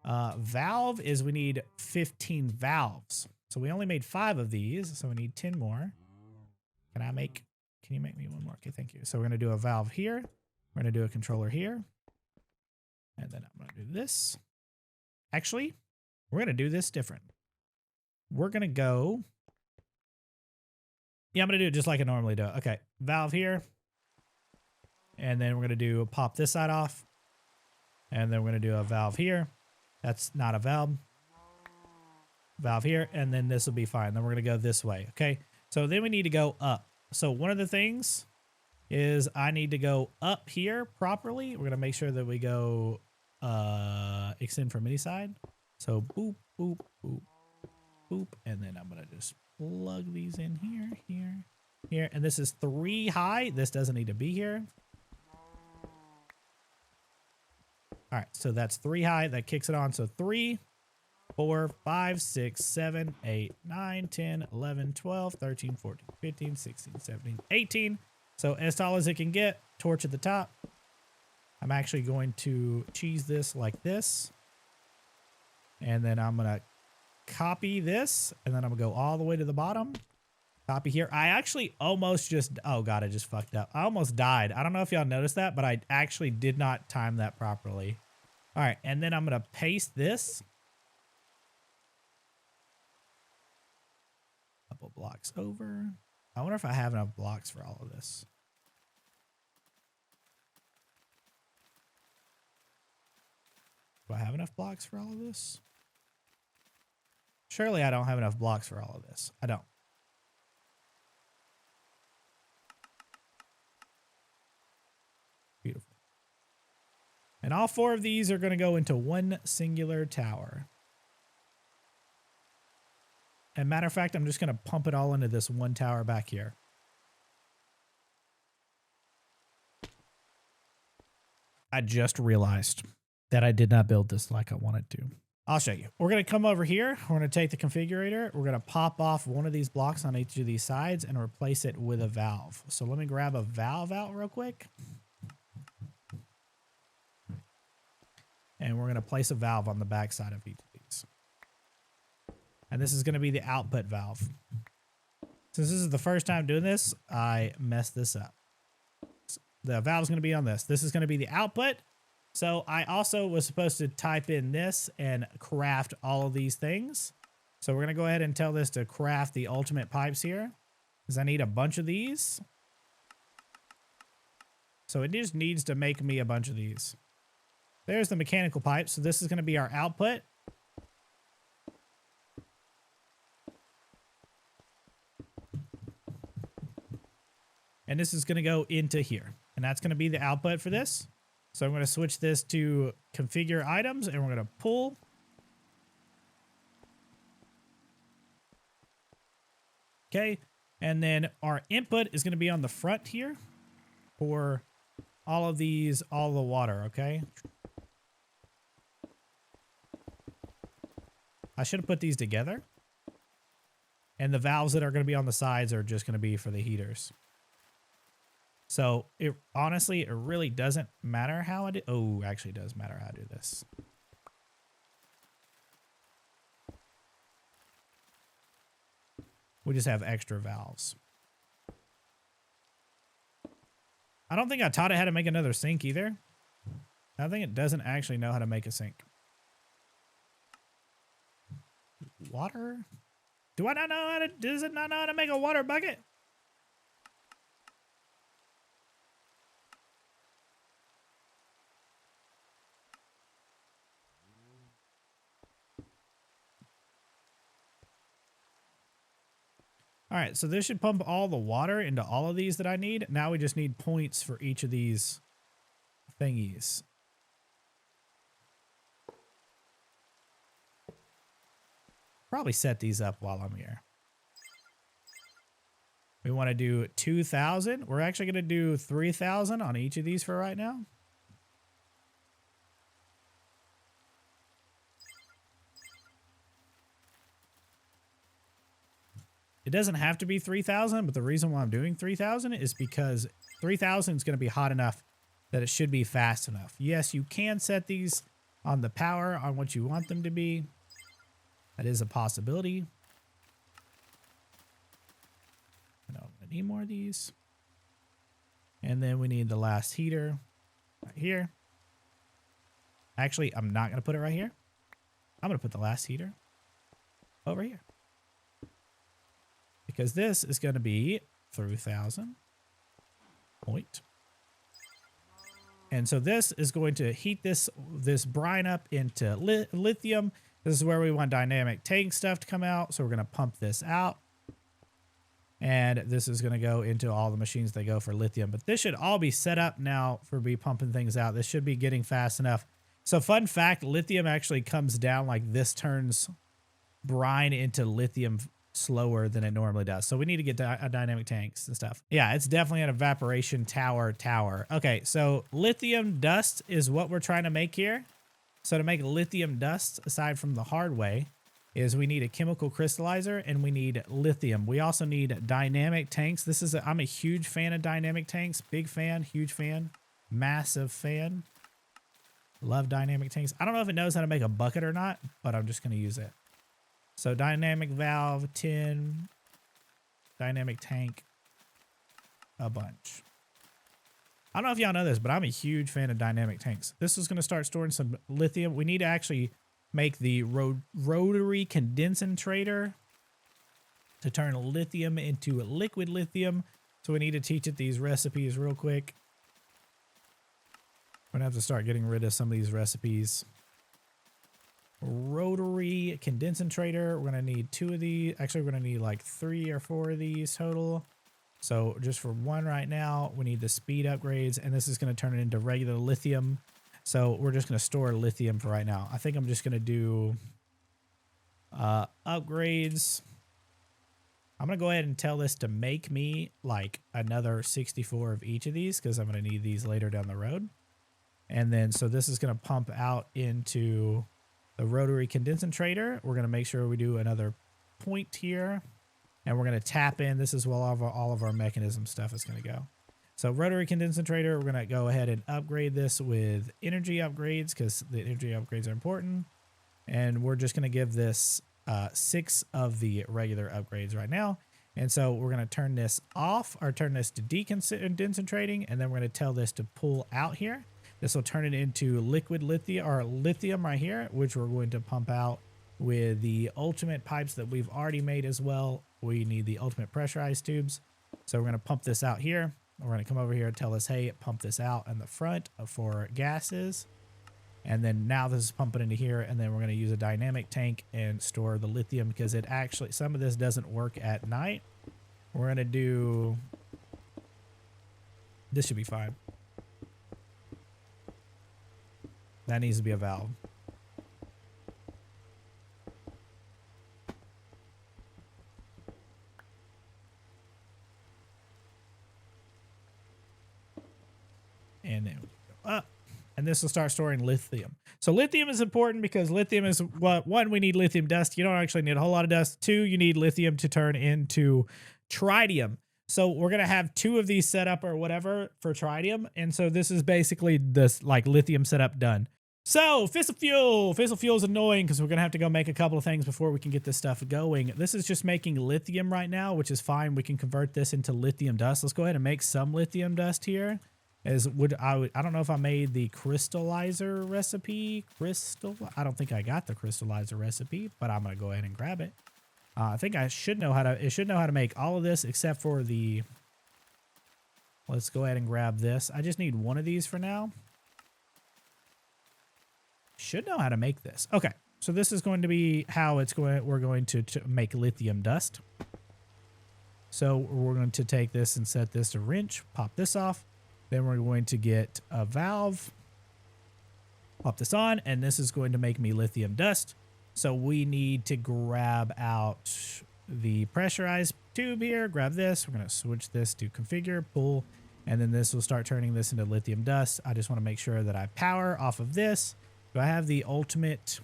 S1: Valve is we need 15 valves. So we only made 5 of these. So we need 10 more. Can you make me one more? Okay, thank you. So we're going to do a valve here. We're going to do a controller here. And then I'm going to do this. Actually, we're going to do this different. We're going to go. Yeah, I'm going to do it just like I normally do. Okay, valve here. And then we're going to do pop this side off. And then we're going to do a valve here. That's not a valve. Valve here. And then this will be fine. Then we're going to go this way. Okay. So then we need to go up. So one of the things is I need to go up here properly. We're going to make sure that we go extend from any side. So boop, boop, boop, boop. And then I'm going to just plug these in here, here, here. And this is 3 high. This doesn't need to be here. All right, so that's 3 high. That kicks it on. So 3, 4, 5, 6, 7, 8, 9, 10, 11, 12, 13, 14, 15, 16, 17, 18. So as tall as it can get, torch at the top. I'm actually going to cheese this like this. And then I'm going to copy this. And then I'm going to go all the way to the bottom. Copy here. I actually almost just, oh God, I just fucked up. I almost died. I don't know if y'all noticed that, but I actually did not time that properly. All right, and then I'm going to paste this. Couple blocks over. I wonder if I have enough blocks for all of this. Do I have enough blocks for all of this? Surely I don't have enough blocks for all of this. I don't. Beautiful. And all 4 of these are going to go into one singular tower. And matter of fact, I'm just going to pump it all into this one tower back here. I just realized that I did not build this like I wanted to. I'll show you. We're going to come over here. We're going to take the configurator. We're going to pop off one of these blocks on each of these sides and replace it with a valve. So let me grab a valve out real quick. And we're going to place a valve on the back side of each of these. And this is going to be the output valve. Since this is the first time doing this, I messed this up. The valve's going to be on this. This is going to be the output. So I also was supposed to type in this and craft all of these things. So we're going to go ahead and tell this to craft the ultimate pipes here, because I need a bunch of these. So it just needs to make me a bunch of these. There's the mechanical pipe. So this is going to be our output. And this is going to go into here. And that's going to be the output for this. So I'm going to switch this to configure items and we're going to pull. Okay. And then our input is going to be on the front here for all of these, all the water. Okay. I should have put these together. And the valves that are going to be on the sides are just going to be for the heaters. So it honestly, it really doesn't matter how I do. Oh, actually it does matter how I do this. We just have extra valves. I don't think I taught it how to make another sink either. I think it doesn't actually know how to make a sink. Water? Do I not know how to, does it not know how to make a water bucket? All right, so this should pump all the water into all of these that I need. Now we just need points for each of these thingies. Probably set these up while I'm here. We want to do 2,000. We're actually going to do 3,000 on each of these for right now. It doesn't have to be 3,000, but the reason why I'm doing 3,000 is because 3,000 is going to be hot enough that it should be fast enough. Yes, you can set these on the power on what you want them to be. That is a possibility. No, I need more of these. And then we need the last heater right here. Actually, I'm not going to put it right here. I'm going to put the last heater over here. Because this is going to be 3,000 point. And so this is going to heat this brine up into lithium. This is where we want dynamic tank stuff to come out. So we're going to pump this out. And this is going to go into all the machines that go for lithium. But this should all be set up now for me pumping things out. This should be getting fast enough. So fun fact, lithium actually comes down like this, turns brine into lithium slower than it normally does. So we need to get dynamic tanks and stuff. Yeah, it's definitely an evaporation tower. Okay, so lithium dust is what we're trying to make here. So to make lithium dust, aside from the hard way, is we need a chemical crystallizer and we need lithium. We also need dynamic tanks. I'm a huge fan of dynamic tanks. Big fan, huge fan, massive fan. Love dynamic tanks. I don't know if it knows how to make a bucket or not, but I'm just going to use it. So dynamic valve, 10, dynamic tank, a bunch. I don't know if y'all know this, but I'm a huge fan of dynamic tanks. This is going to start storing some lithium. We need to actually make the rotary condensator to turn lithium into liquid lithium. So we need to teach it these recipes real quick. I'm going to have to start getting rid of some of these recipes. Rotary condensator. We're going to need 2 of these. Actually, we're going to need like 3 or 4 of these total. So just for 1 right now, we need the speed upgrades, and this is going to turn it into regular lithium. So we're just going to store lithium for right now. I think I'm just going to do upgrades. I'm going to go ahead and tell this to make me like another 64 of each of these because I'm going to need these later down the road. And then so this is going to pump out into the rotary condensator. We're going to make sure we do another point here. And we're going to tap in. This is where all of our mechanism stuff is going to go. So rotary condensator, we're going to go ahead and upgrade this with energy upgrades because the energy upgrades are important. And we're just going to give this 6 of the regular upgrades right now. And so we're going to turn this off or turn this to decondensating. And then we're going to tell this to pull out here. This will turn it into liquid lithium or lithium right here, which we're going to pump out with the ultimate pipes that we've already made as well. We need the ultimate pressurized tubes. So we're going to pump this out here. We're going to come over here and tell us, hey, pump this out in the front for gases. And then now this is pumping into here. And then we're going to use a dynamic tank and store the lithium because it actually, some of this doesn't work at night. We're going to do, this should be fine. That needs to be a valve. And then go up, and this will start storing lithium. So lithium is important because lithium is what, 1, we need lithium dust. You don't actually need a whole lot of dust. 2, you need lithium to turn into tritium. So we're going to have 2 of these set up or whatever for tritium. And so this is basically this like lithium setup done. So Fissile Fuel. Fissile Fuel is annoying because we're going to have to go make a couple of things before we can get this stuff going. This is just making lithium right now, which is fine. We can convert this into lithium dust. Let's go ahead and make some lithium dust here. I don't know if I made the crystallizer recipe. I don't think I got the crystallizer recipe, but I'm going to go ahead and grab it. I think I should know how to, it should know how to make all of this except for the, let's go ahead and grab this. I just need 1 of these for now. Should know how to make this. Okay. So this is going to be how it's going, we're going to make lithium dust. So we're going to take this and set this to wrench, pop this off. Then we're going to get a valve, pop this on, and this is going to make me lithium dust. So we need to grab out the pressurized tube here, grab this. We're going to switch this to configure, pull, and then this will start turning this into lithium dust. I just want to make sure that I power off of this. Do I have the ultimate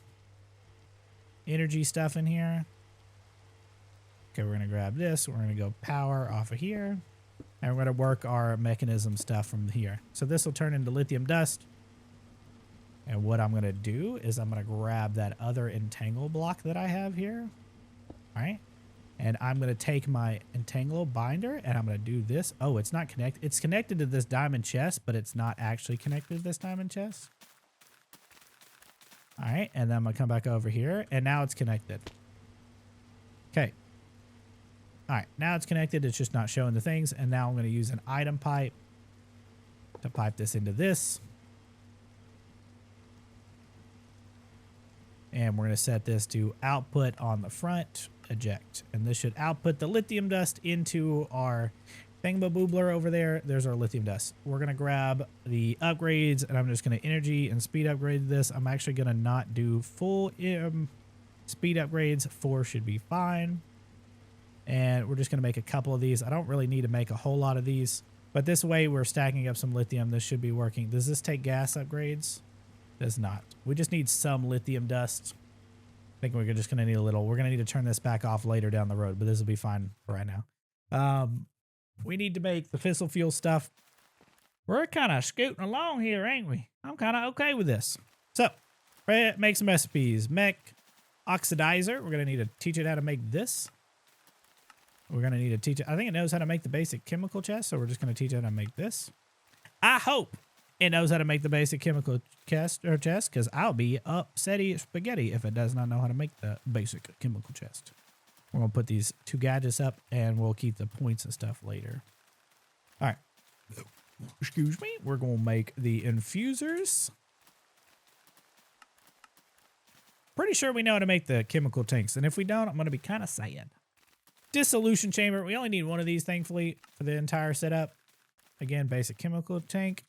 S1: energy stuff in here? Okay, we're going to grab this. We're going to go power off of here. And we're going to work our mechanism stuff from here. So this will turn into lithium dust. And what I'm going to do is I'm going to grab that other entangle block that I have here. All right. And I'm going to take my entangle binder and I'm going to do this. Oh, it's not connected. It's connected to this diamond chest, but it's not actually connected to this diamond chest. All right, and then I'm gonna come back over here, and now it's connected. Okay. All right, now it's connected. It's just not showing the things, and now I'm gonna use an item pipe to pipe this into this. And we're gonna set this to output on the front, eject. And this should output the lithium dust into our thingamaboobler over there. There's our lithium dust. We're gonna grab the upgrades, and I'm just gonna energy and speed upgrade this. I'm actually gonna not do full speed upgrades. 4 should be fine. And we're just gonna make a couple of these. I don't really need to make a whole lot of these, but this way we're stacking up some lithium. This should be working. Does this take gas upgrades? Does not. We just need some lithium dust. I think we're just gonna need a little. We're gonna need to turn this back off later down the road, but this will be fine for right now. We need to make the Fissile Fuel stuff. We're kind of scooting along here, ain't we? I'm kind of okay with this. So, make some recipes. Mech oxidizer. We're going to need to teach it how to make this. We're going to need to teach it. I think it knows how to make the basic chemical chest, so we're just going to teach it how to make this. I hope it knows how to make the basic chemical chest, because I'll be upsetty spaghetti if it does not know how to make the basic chemical chest. We're going to put these 2 gadgets up, and we'll keep the points and stuff later. All right. Excuse me. We're going to make the infusers. Pretty sure we know how to make the chemical tanks, and if we don't, I'm going to be kind of sad. Dissolution chamber. We only need one of these, thankfully, for the entire setup. Again, basic chemical tank.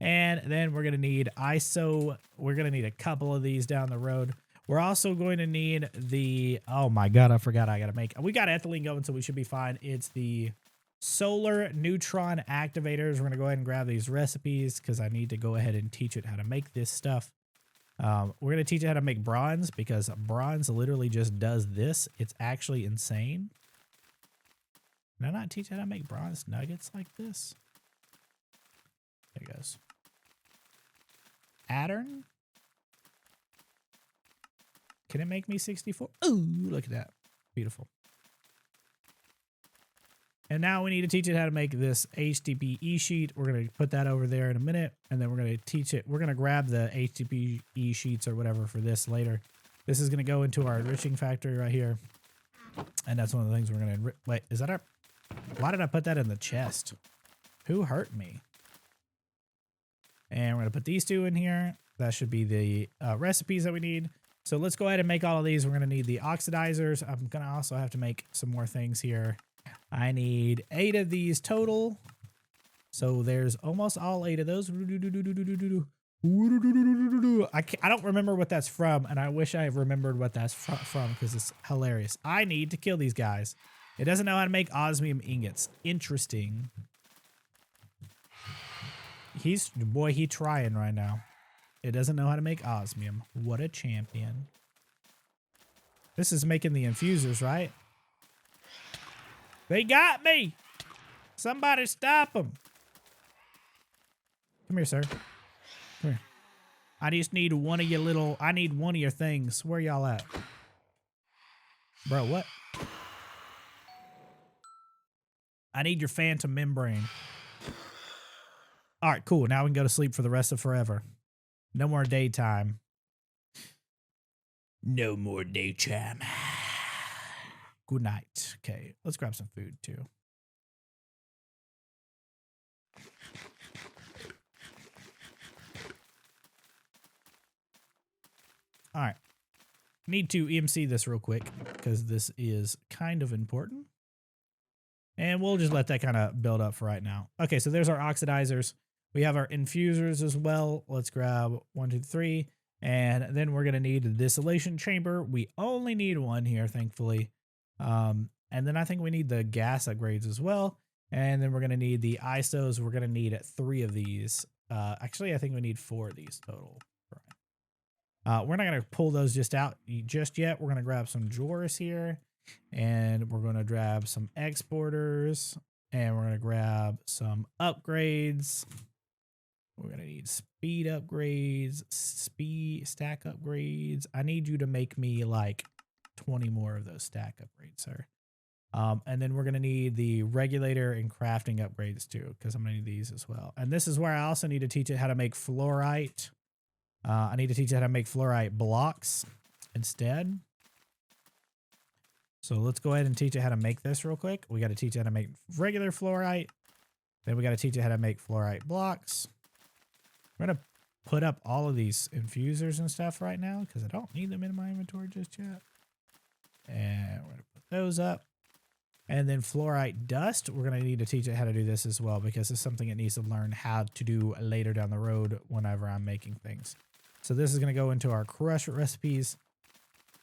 S1: And then we're going to need ISO. We're going to need a couple of these down the road. We're also going to need the, oh my God, I forgot I got to make, we got ethylene going, so we should be fine. It's the solar neutron activators. We're going to go ahead and grab these recipes because I need to go ahead and teach it how to make this stuff. We're going to teach it how to make bronze because bronze literally just does this. It's actually insane. Can I not teach it how to make bronze nuggets like this? There it goes. Addern. Can it make me 64? Ooh, look at that. Beautiful. And now we need to teach it how to make this HDPE sheet. We're going to put that over there in a minute, and then we're going to teach it. We're going to grab the HDPE sheets or whatever for this later. This is going to go into our enriching factory right here. And that's one of the things we're going to wait, is that our, why did I put that in the chest? Who hurt me? And we're going to put these 2 in here. That should be the recipes that we need. So let's go ahead and make all of these. We're going to need the oxidizers. I'm going to also have to make some more things here. I need 8 of these total. So there's almost all 8 of those. I don't remember what that's from, and I wish I remembered what that's from because it's hilarious. I need to kill these guys. It doesn't know how to make osmium ingots. Interesting. Boy, he trying right now. It doesn't know how to make osmium. What a champion. This is making the infusers, right? They got me. Somebody stop them. Come here, sir. Come here. I just need one of your little, I need one of your things. Where y'all at? Bro, what? I need your phantom membrane. All right, cool. Now we can go to sleep for the rest of forever. No more daytime. No more daytime. Good night. Okay, let's grab some food too. All right. Need to EMC this real quick because this is kind of important. And we'll just let that kind of build up for right now. Okay, so there's our oxidizers. We have our infusers as well. Let's grab 1, 2, 3. And then we're going to need a distillation chamber. We only need one here, thankfully. And then I think we need the gas upgrades as well. And then we're going to need the ISOs. We're going to need 3 of these. Actually, I think we need 4 of these total. We're not going to pull those just yet. We're going to grab some drawers here. And we're going to grab some exporters. And we're going to grab some upgrades. We're going to need speed upgrades, stack upgrades. I need you to make me like 20 more of those stack upgrades, sir. And then we're going to need the regulator and crafting upgrades too, because I'm going to need these as well. And this is where I also need to teach it how to make fluorite. I need to teach you how to make fluorite blocks instead. So let's go ahead and teach you how to make this real quick. We got to teach you how to make regular fluorite. Then we got to teach you how to make fluorite blocks. We're going to put up all of these infusers and stuff right now because I don't need them in my inventory just yet. And we're going to put those up. And then fluorite dust, we're going to need to teach it how to do this as well because it's something it needs to learn how to do later down the road whenever I'm making things. So this is going to go into our crush recipes.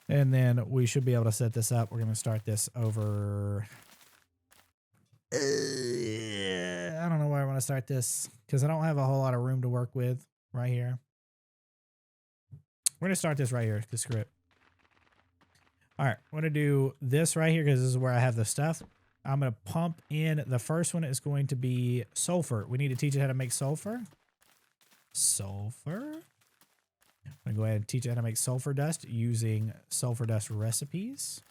S1: And then we should be able to set this up. We're going to start this over. I don't know where I want to start this because I don't have a whole lot of room to work with right here. We're going to start this right here because screw it. All right, I'm going to do this right here because this is where I have the stuff. I'm going to pump in. The first one is going to be sulfur. We need to teach it how to make sulfur. Sulfur. I'm going to go ahead and teach you how to make sulfur dust using sulfur dust recipes.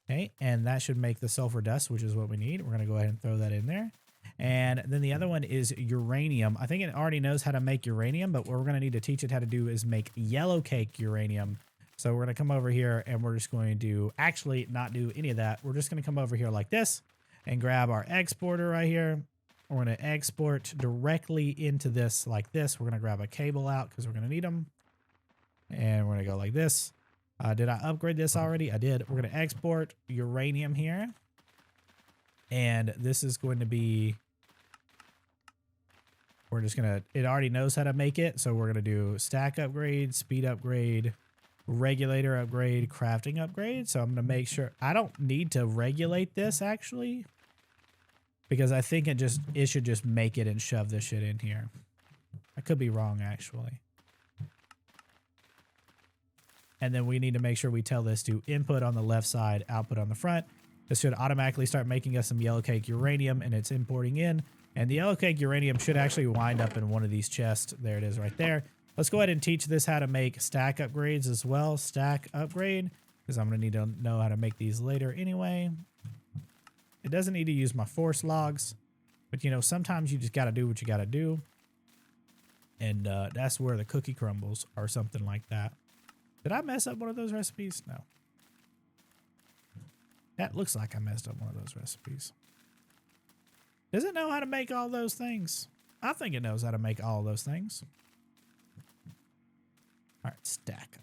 S1: Okay, and that should make the sulfur dust, which is what we need. We're going to go ahead and throw that in there. And then the other one is uranium. I think it already knows how to make uranium, but what we're going to need to teach it how to do is make yellow cake uranium. So we're going to come over here and we're just going to actually not do any of that. We're just going to come over here like this and grab our exporter right here. We're going to export directly into this like this. We're going to grab a cable out because we're going to need them. And we're going to go like this. Did I upgrade this already? I did. We're going to export uranium here. And this is going to be, we're just going to, it already knows how to make it. So we're going to do stack upgrade, speed upgrade, regulator upgrade, crafting upgrade. So I'm going to make sure, I don't need to regulate this actually. Because I think it should just make it and shove this shit in here. I could be wrong actually. And then we need to make sure we tell this to input on the left side, output on the front. This should automatically start making us some yellow cake uranium and it's importing in. And the yellow cake uranium should actually wind up in one of these chests. There it is right there. Let's go ahead and teach this how to make stack upgrades as well. Stack upgrade, because I'm going to need to know how to make these later anyway. It doesn't need to use my force logs, but you know, sometimes you just got to do what you got to do. And that's where the cookie crumbles or something like that. Did I mess up one of those recipes? No. That looks like I messed up one of those recipes. Does it know how to make all those things? I think it knows how to make all those things. All right, stack.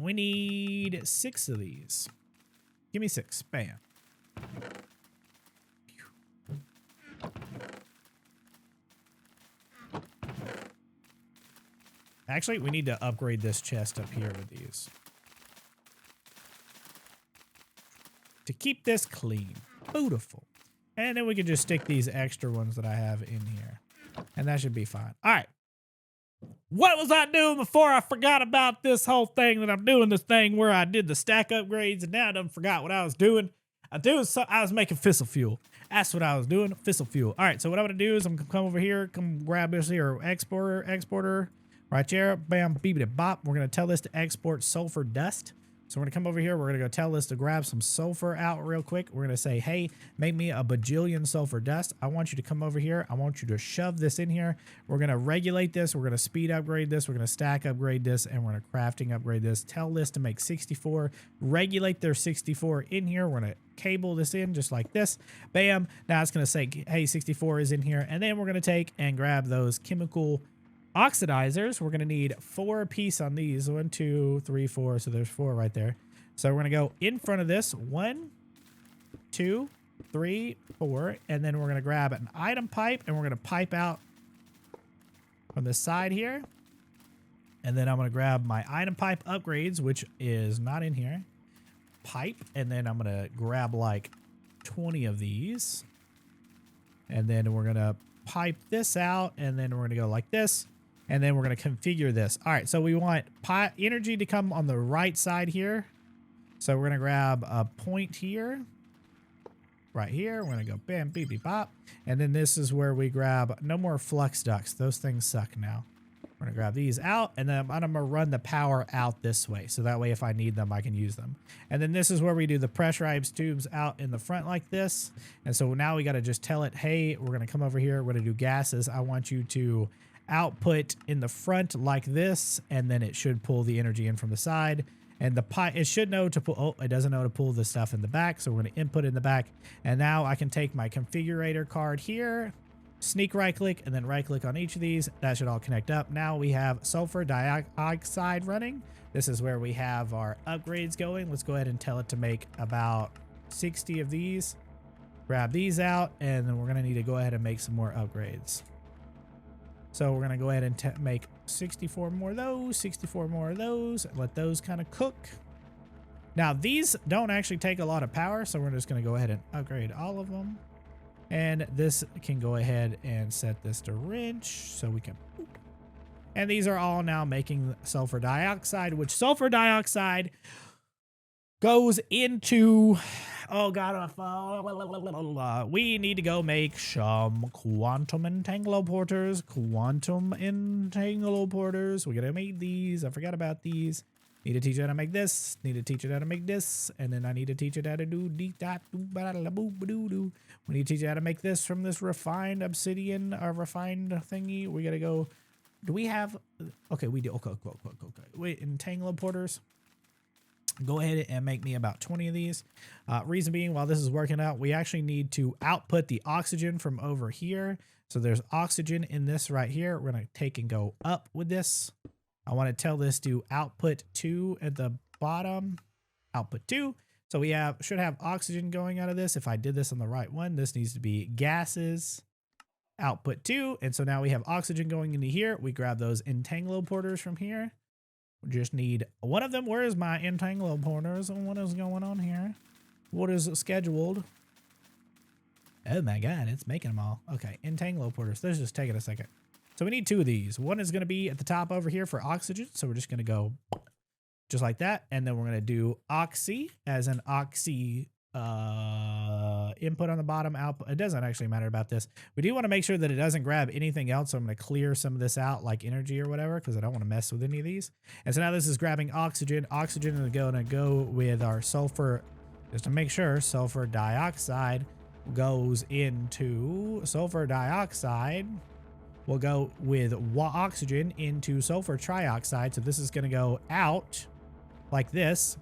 S1: We need 6 of these. Give me 6. Bam. Actually, we need to upgrade this chest up here with these. To keep this clean. Beautiful. And then we can just stick these extra ones that I have in here. And that should be fine. All right. What was I doing before I forgot about this whole thing that I'm doing this thing where I did the stack upgrades and now I done forgot what I was doing. I was making Fissile Fuel. That's what I was doing. Fissile Fuel. All right. So what I'm going to do is I'm going to come over here, come grab this here exporter. Right there, bam, beepity bop. We're going to tell this to export sulfur dust. So we're going to come over here. We're going to go tell this to grab some sulfur out real quick. We're going to say, hey, make me a bajillion sulfur dust. I want you to come over here. I want you to shove this in here. We're going to regulate this. We're going to speed upgrade this. We're going to stack upgrade this. And we're going to crafting upgrade this. Tell this to make 64. Regulate their 64 in here. We're going to cable this in just like this. Bam. Now it's going to say, hey, 64 is in here. And then we're going to take and grab those chemical oxidizers. We're going to need 4 apiece on these. 1, 2, 3, 4. So there's 4 right there. So we're going to go in front of this. 1, 2, 3, 4. And then we're going to grab an item pipe and we're going to pipe out from the side here. And then I'm going to grab my item pipe upgrades, which is not in here. Pipe. And then I'm going to grab like 20 of these. And then we're going to pipe this out. And then we're going to go like this. And then we're going to configure this. All right, so we want energy to come on the right side here. So we're going to grab a point here. Right here. We're going to go bam, beep, beep, bop. And then this is where we grab no more flux ducts. Those things suck now. We're gonna grab these out, and then I'm gonna run the power out this way. So that way if I need them, I can use them. And then this is where we do the pressurized tubes out in the front like this. And so now we gotta just tell it, hey, we're gonna come over here, we're gonna do gases. I want you to output in the front like this, and then it should pull the energy in from the side. And the pipe, it should know to pull, oh, it doesn't know to pull the stuff in the back. So we're gonna input in the back. And now I can take my configurator card here, sneak right click, and then right click on each of these. That should all connect up. Now we have sulfur dioxide running. This is where we have our upgrades going. Let's go ahead and tell it to make about 60 of these. Grab these out, and then we're gonna need to go ahead and make some more upgrades. So we're gonna go ahead and make 64 more of those, 64 more of those, and let those kind of cook. Now these don't actually take a lot of power, so we're just gonna go ahead and upgrade all of them. And this can go ahead and set this to wrench so we can boop. And these are all now making sulfur dioxide, which sulfur dioxide goes into, oh god, we need to go make some quantum entangloporters. We gotta make these. I forgot about these. Need to teach it how to make this. Need to teach it how to make this. And then I need to teach it how to do we need to teach you how to make this from this refined obsidian or refined thingy. We gotta go. Do we have? Okay, we do. Okay. Wait, entangloporters. Go ahead and make me about 20 of these. Reason being, while this is working out, we actually need to output the oxygen from over here. So there's oxygen in this right here. We're gonna take and go up with this. I want to tell this to output 2 at the bottom. Output 2. So we should have oxygen going out of this. If I did this on the right one, this needs to be gases. Output 2. And so now we have oxygen going into here. We grab those entangloporters from here. We just need one of them. Where is my entangloporters? What is going on here? What is scheduled? Oh my god, it's making them all. Okay, entangloporters. This is just taking a second. So we need 2 of these. One is going to be at the top over here for oxygen. So we're just going to go just like that. And then we're going to do oxy as an oxy input on the bottom, output. It doesn't actually matter about this. We do want to make sure that it doesn't grab anything else. So I'm going to clear some of this out like energy or whatever, because I don't want to mess with any of these. And so now this is grabbing oxygen. Oxygen is going to go with our sulfur, just to make sure sulfur dioxide goes into sulfur dioxide. We'll go with oxygen into sulfur trioxide. So this is going to go out like this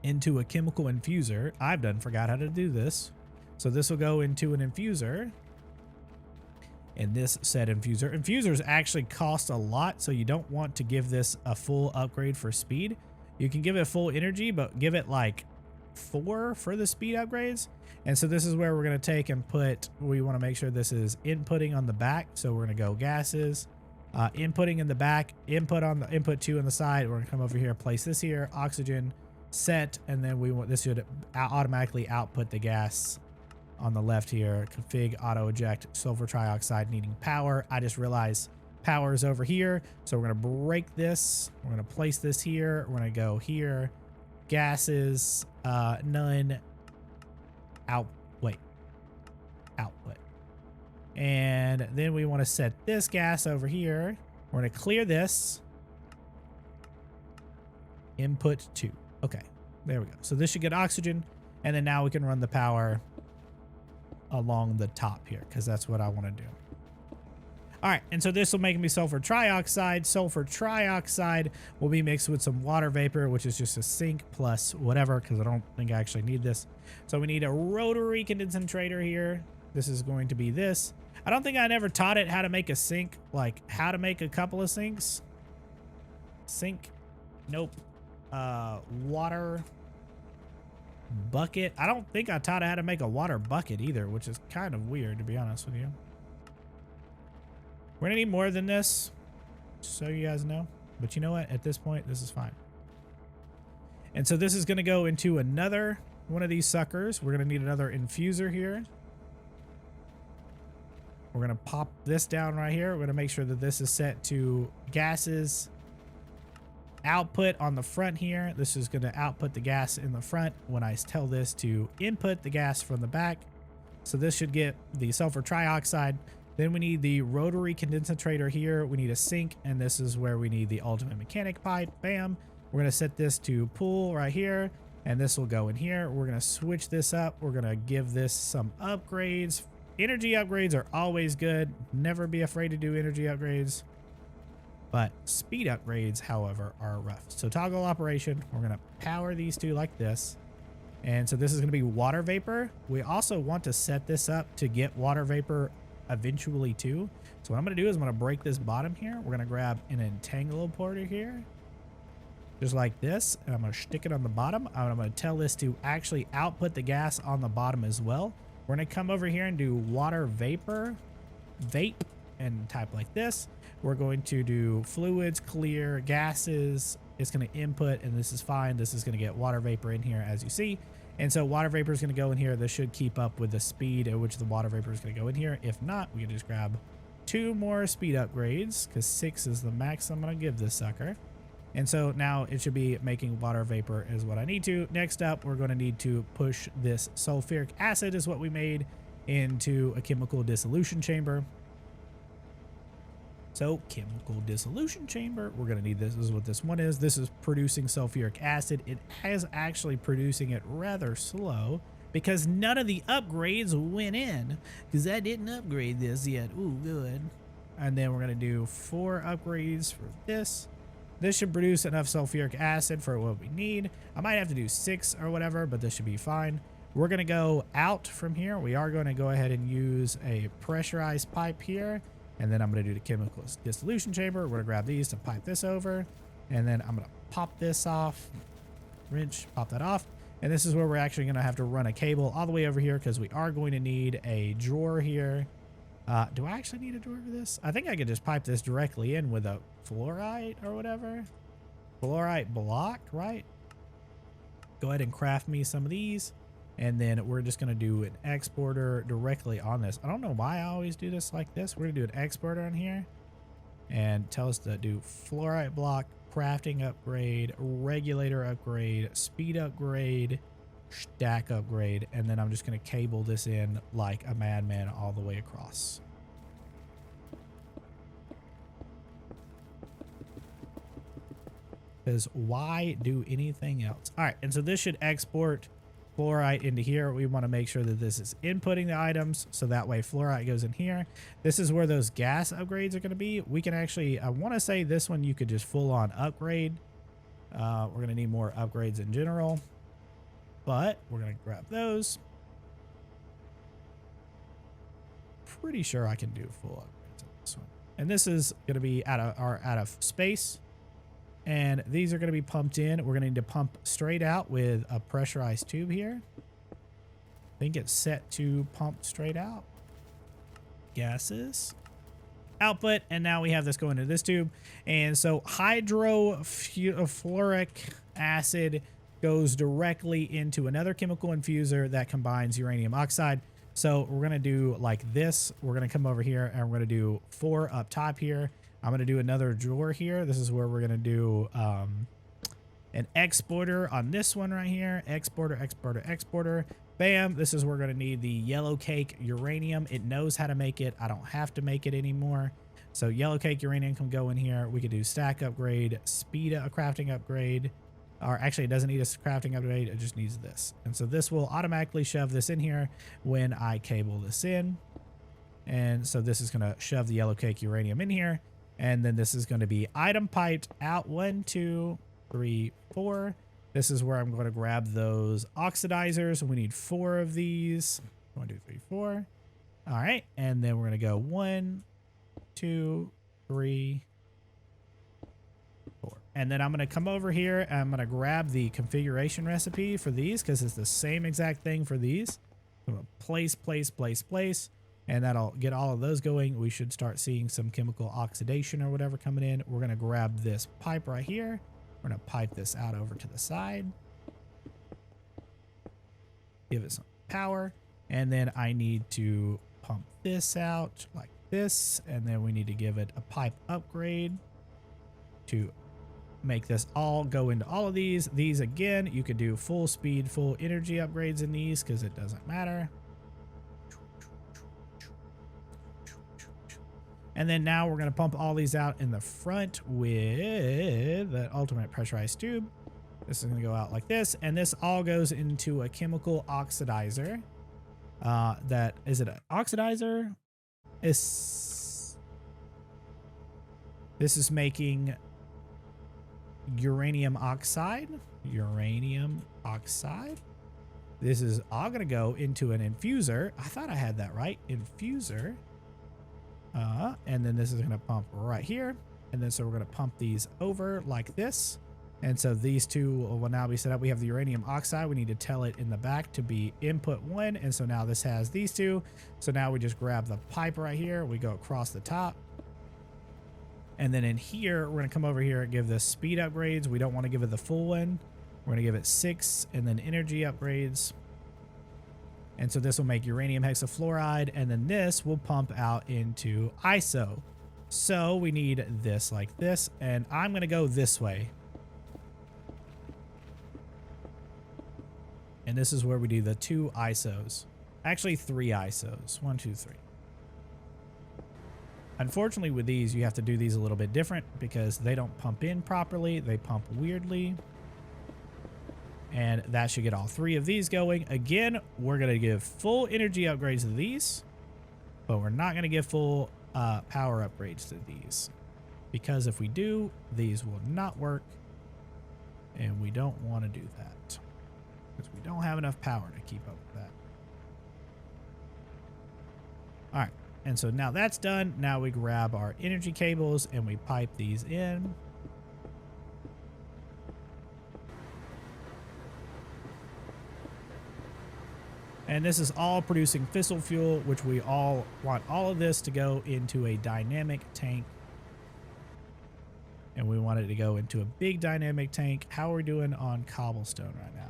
S1: into a chemical infuser. I've forgot how to do this. So this will go into an infuser. And this said infuser. Infusers actually cost a lot, so you don't want to give this a full upgrade for speed. You can give it full energy, but give it like 4 for the speed upgrades. And so this is where we're going to take and put, we want to make sure this is inputting on the back. So we're going to go gases, inputting in the back, input on the input 2 on the side. We're going to come over here, place this here, oxygen, set, and then we want this should automatically output the gas on the left here. Config auto eject sulfur trioxide needing power. I just realized power is over here. So we're going to break this. We're going to place this here. We're going to go here, gases, none. Output. And then we want to set this gas over here. We're going to clear this. Input 2. Okay, there we go. So this should get oxygen. And then now we can run the power along the top here, because that's what I want to do. All right, and so this will make me sulfur trioxide. Sulfur trioxide will be mixed with some water vapor, which is just a sink plus whatever, because I don't think I actually need this. So we need a rotary condensator here. This is going to be this. I don't think I never taught it how to make a sink, like how to make a couple of sinks. Sink. Nope. Water bucket. I don't think I taught it how to make a water bucket either, which is kind of weird, to be honest with you. We're gonna need more than this, so you guys know. But you know what? At this point, this is fine. And so this is gonna go into another one of these suckers. We're gonna need another infuser here. We're gonna pop this down right here. We're gonna make sure that this is set to gases. Output on the front here. This is gonna output the gas in the front when I tell this to input the gas from the back. So this should get the sulfur trioxide. Then we need the rotary condensator here. We need a sink, and this is where we need the ultimate mechanic pipe. Bam. We're going to set this to pool right here, and this will go in here. We're going to switch this up. We're going to give this some upgrades. Energy upgrades are always good. Never be afraid to do energy upgrades. But speed upgrades, however, are rough. So toggle operation, we're going to power these two like this. And so this is going to be water vapor. We also want to set this up to get water vapor eventually too. So what I'm going to do is I'm going to break this bottom here. We're going to grab an entangler here, just like this. And I'm going to stick it on the bottom. I'm going to tell this to actually output the gas on the bottom as well. We're going to come over here and do water vapor, vape, and type like this. We're going to do fluids, clear, gases. It's going to input, and this is fine. This is going to get water vapor in here, as you see. And so water vapor is going to go in here. This should keep up with the speed at which the water vapor is going to go in here. If not, we can just grab 2 more speed upgrades, because 6 is the max I'm going to give this sucker. And so now it should be making water vapor is what I need to. Next up, we're going to need to push this sulfuric acid is what we made into a chemical dissolution chamber. So chemical dissolution chamber, we're going to need this. This is what this one is. This is producing sulfuric acid. It has actually producing it rather slow because none of the upgrades went in, because I didn't upgrade this yet. Ooh, good. And then we're going to do 4 upgrades for this. This should produce enough sulfuric acid for what we need. I might have to do 6 or whatever, but this should be fine. We're going to go out from here. We are going to go ahead and use a pressurized pipe here. And then I'm going to do the chemical dissolution chamber. We're going to grab these to pipe this over. And then I'm going to pop this off. Wrench, pop that off. And this is where we're actually going to have to run a cable all the way over here, because we are going to need a drawer here. Do I actually need a drawer for this? I think I could just pipe this directly in with a fluorite or whatever. Fluorite block, right? Go ahead and craft me some of these. And then we're just going to do an exporter directly on this. I don't know why I always do this like this. We're going to do an exporter on here and tell us to do fluorite block, crafting upgrade, regulator upgrade, speed upgrade, stack upgrade. And then I'm just going to cable this in like a madman all the way across. Because why do anything else? All right. And so this should export fluorite into here. We want to make sure that this is inputting the items, so that way fluorite goes in here. This is where those gas upgrades are going to be. We can actually, I want to say this one you could just full on upgrade. We're going to need more upgrades in general, but we're going to grab those. Pretty sure I can do full upgrades on this one. And this is going to be out of space. And these are going to be pumped in. We're going to need to pump straight out with a pressurized tube here. I think it's set to pump straight out. Gases. Output. And now we have this going into this tube. And so hydrofluoric acid goes directly into another chemical infuser that combines uranium oxide. So we're going to do like this. We're going to come over here and we're going to do 4 up top here. I'm going to do another drawer here. This is where we're going to do an exporter on this one right here. Exporter, exporter, exporter. Bam. This is where we're going to need the yellow cake uranium. It knows how to make it. I don't have to make it anymore. So yellow cake uranium can go in here. We could do stack upgrade, speed a crafting upgrade. Or actually, it doesn't need a crafting upgrade. It just needs this. And so this will automatically shove this in here when I cable this in. And so this is going to shove the yellow cake uranium in here. And then this is going to be item piped out 1, 2, 3, 4. This is where I'm going to grab those oxidizers. We need 4 of these. 1, 2, 3, 4. All right. And then we're going to go 1, 2, 3, 4. And then I'm going to come over here and I'm going to grab the configuration recipe for these, because it's the same exact thing for these. I'm going to place, place, place, place. And that'll get all of those going. We should start seeing some chemical oxidation or whatever coming in. We're going to grab this pipe right here. We're going to pipe this out over to the side. Give it some power. And then I need to pump this out like this. And then we need to give it a pipe upgrade to make this all go into all of these. These, again, you could do full speed, full energy upgrades in these because it doesn't matter. And then now we're going to pump all these out in the front with the ultimate pressurized tube. This is going to go out like this. And this all goes into a chemical oxidizer. That is it an oxidizer? This is making uranium oxide. Uranium oxide. This is all going to go into an infuser. I thought I had that right. Infuser. And then this is going to pump right here. And then so we're going to pump these over like this. And so these two will now be set up. We have the uranium oxide. We need to tell it in the back to be input 1. And so now this has these two. So now we just grab the pipe right here. We go across the top. And then in here, we're going to come over here and give this speed upgrades. We don't want to give it the full one. We're going to give it 6 and then energy upgrades. And so this will make uranium hexafluoride. And then this will pump out into ISO. So we need this like this. And I'm going to go this way. And this is where we do the 2 ISOs. Actually, 3 ISOs. 1, 2, 3. Unfortunately, with these, you have to do these a little bit different because they don't pump in properly. They pump weirdly. And that should get all 3 of these going. Again, we're going to give full energy upgrades to these, but we're not going to give full power upgrades to these. Because if we do, these will not work. And we don't want to do that. Because we don't have enough power to keep up with that. All right. And so now that's done. Now we grab our energy cables and we pipe these in. And this is all producing fissile fuel, which we all want all of this to go into a dynamic tank. And we want it to go into a big dynamic tank. How are we doing on cobblestone right now?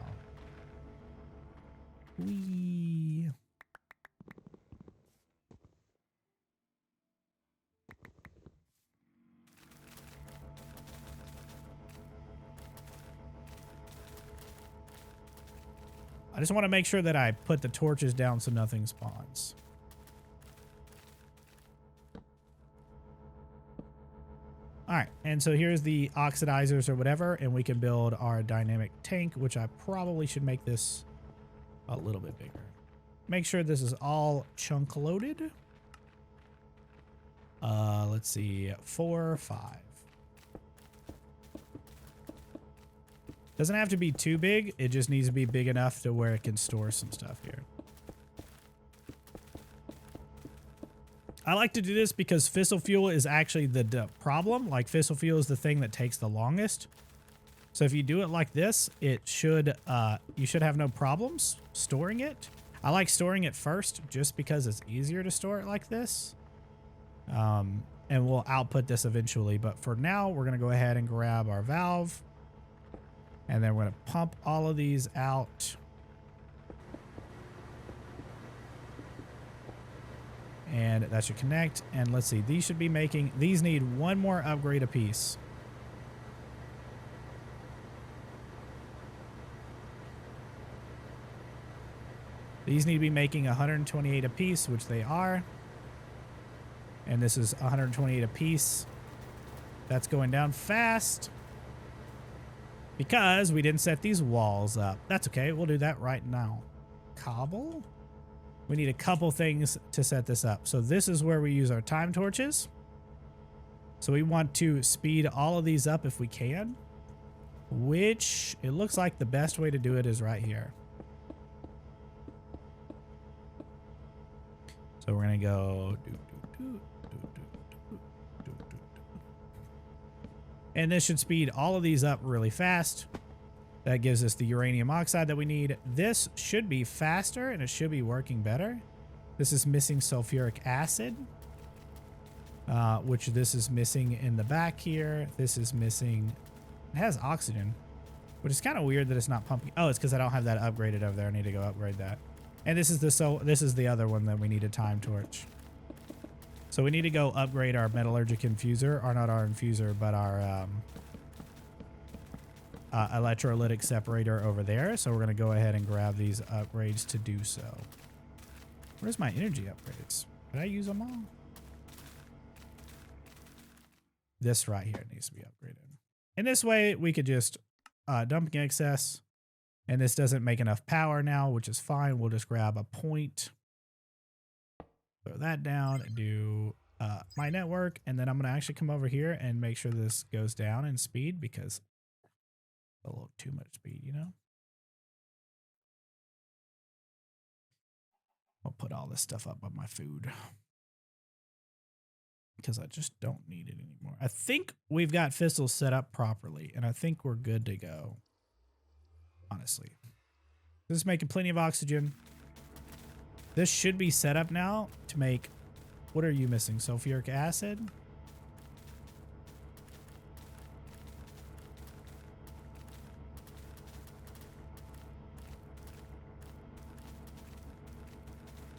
S1: I just want to make sure that I put the torches down so nothing spawns. All right, and so here's the oxidizers or whatever, and we can build our dynamic tank, which I probably should make this a little bit bigger. Make sure this is all chunk loaded. Let's see, 4, 5. Doesn't have to be too big. It just needs to be big enough to where it can store some stuff here. I like to do this because fissile fuel is actually the problem. Like fissile fuel is the thing that takes the longest. So if you do it like this, it should you should have no problems storing it. I like storing it first just because it's easier to store it like this. And we'll output this eventually. But for now, we're going to go ahead and grab our valve. And then we're going to pump all of these out. And that should connect. And let's see, these should be making, these need 1 more upgrade apiece. These need to be making 128 apiece, which they are. And this is 128 apiece. That's going down fast. Because we didn't set these walls up. That's okay. We'll do that right now. Cobble? We need a couple things to set this up. So this is where we use our time torches. So we want to speed all of these up if we can. Which it looks like the best way to do it is right here. So we're going to go... And this should speed all of these up really fast. That gives us the uranium oxide that we need. This should be faster and it should be working better. This is missing sulfuric acid, which this is missing in the back here. This is missing, it has oxygen, which is kind of weird that it's not pumping. Oh, it's because I don't have that upgraded over there. I need to go upgrade that. And this is the other one that we need a time torch. So we need to go upgrade our metallurgic infuser, or not our infuser, but our electrolytic separator over there. So we're going to go ahead and grab these upgrades to do so. Where's my energy upgrades? Did I use them all? this right here needs to be upgraded. And this way we could just dumping excess, and this doesn't make enough power now, which is fine. We'll just grab a point, throw that down, and do my network, and then I'm going to actually come over here and make sure this goes down in speed because a little too much speed, you know? I'll put all this stuff up on my food because I just don't need it anymore. I think we've got Fissile set up properly, and I think we're good to go, honestly. This is making plenty of oxygen. This should be set up now to make... What are you missing? Sulfuric acid?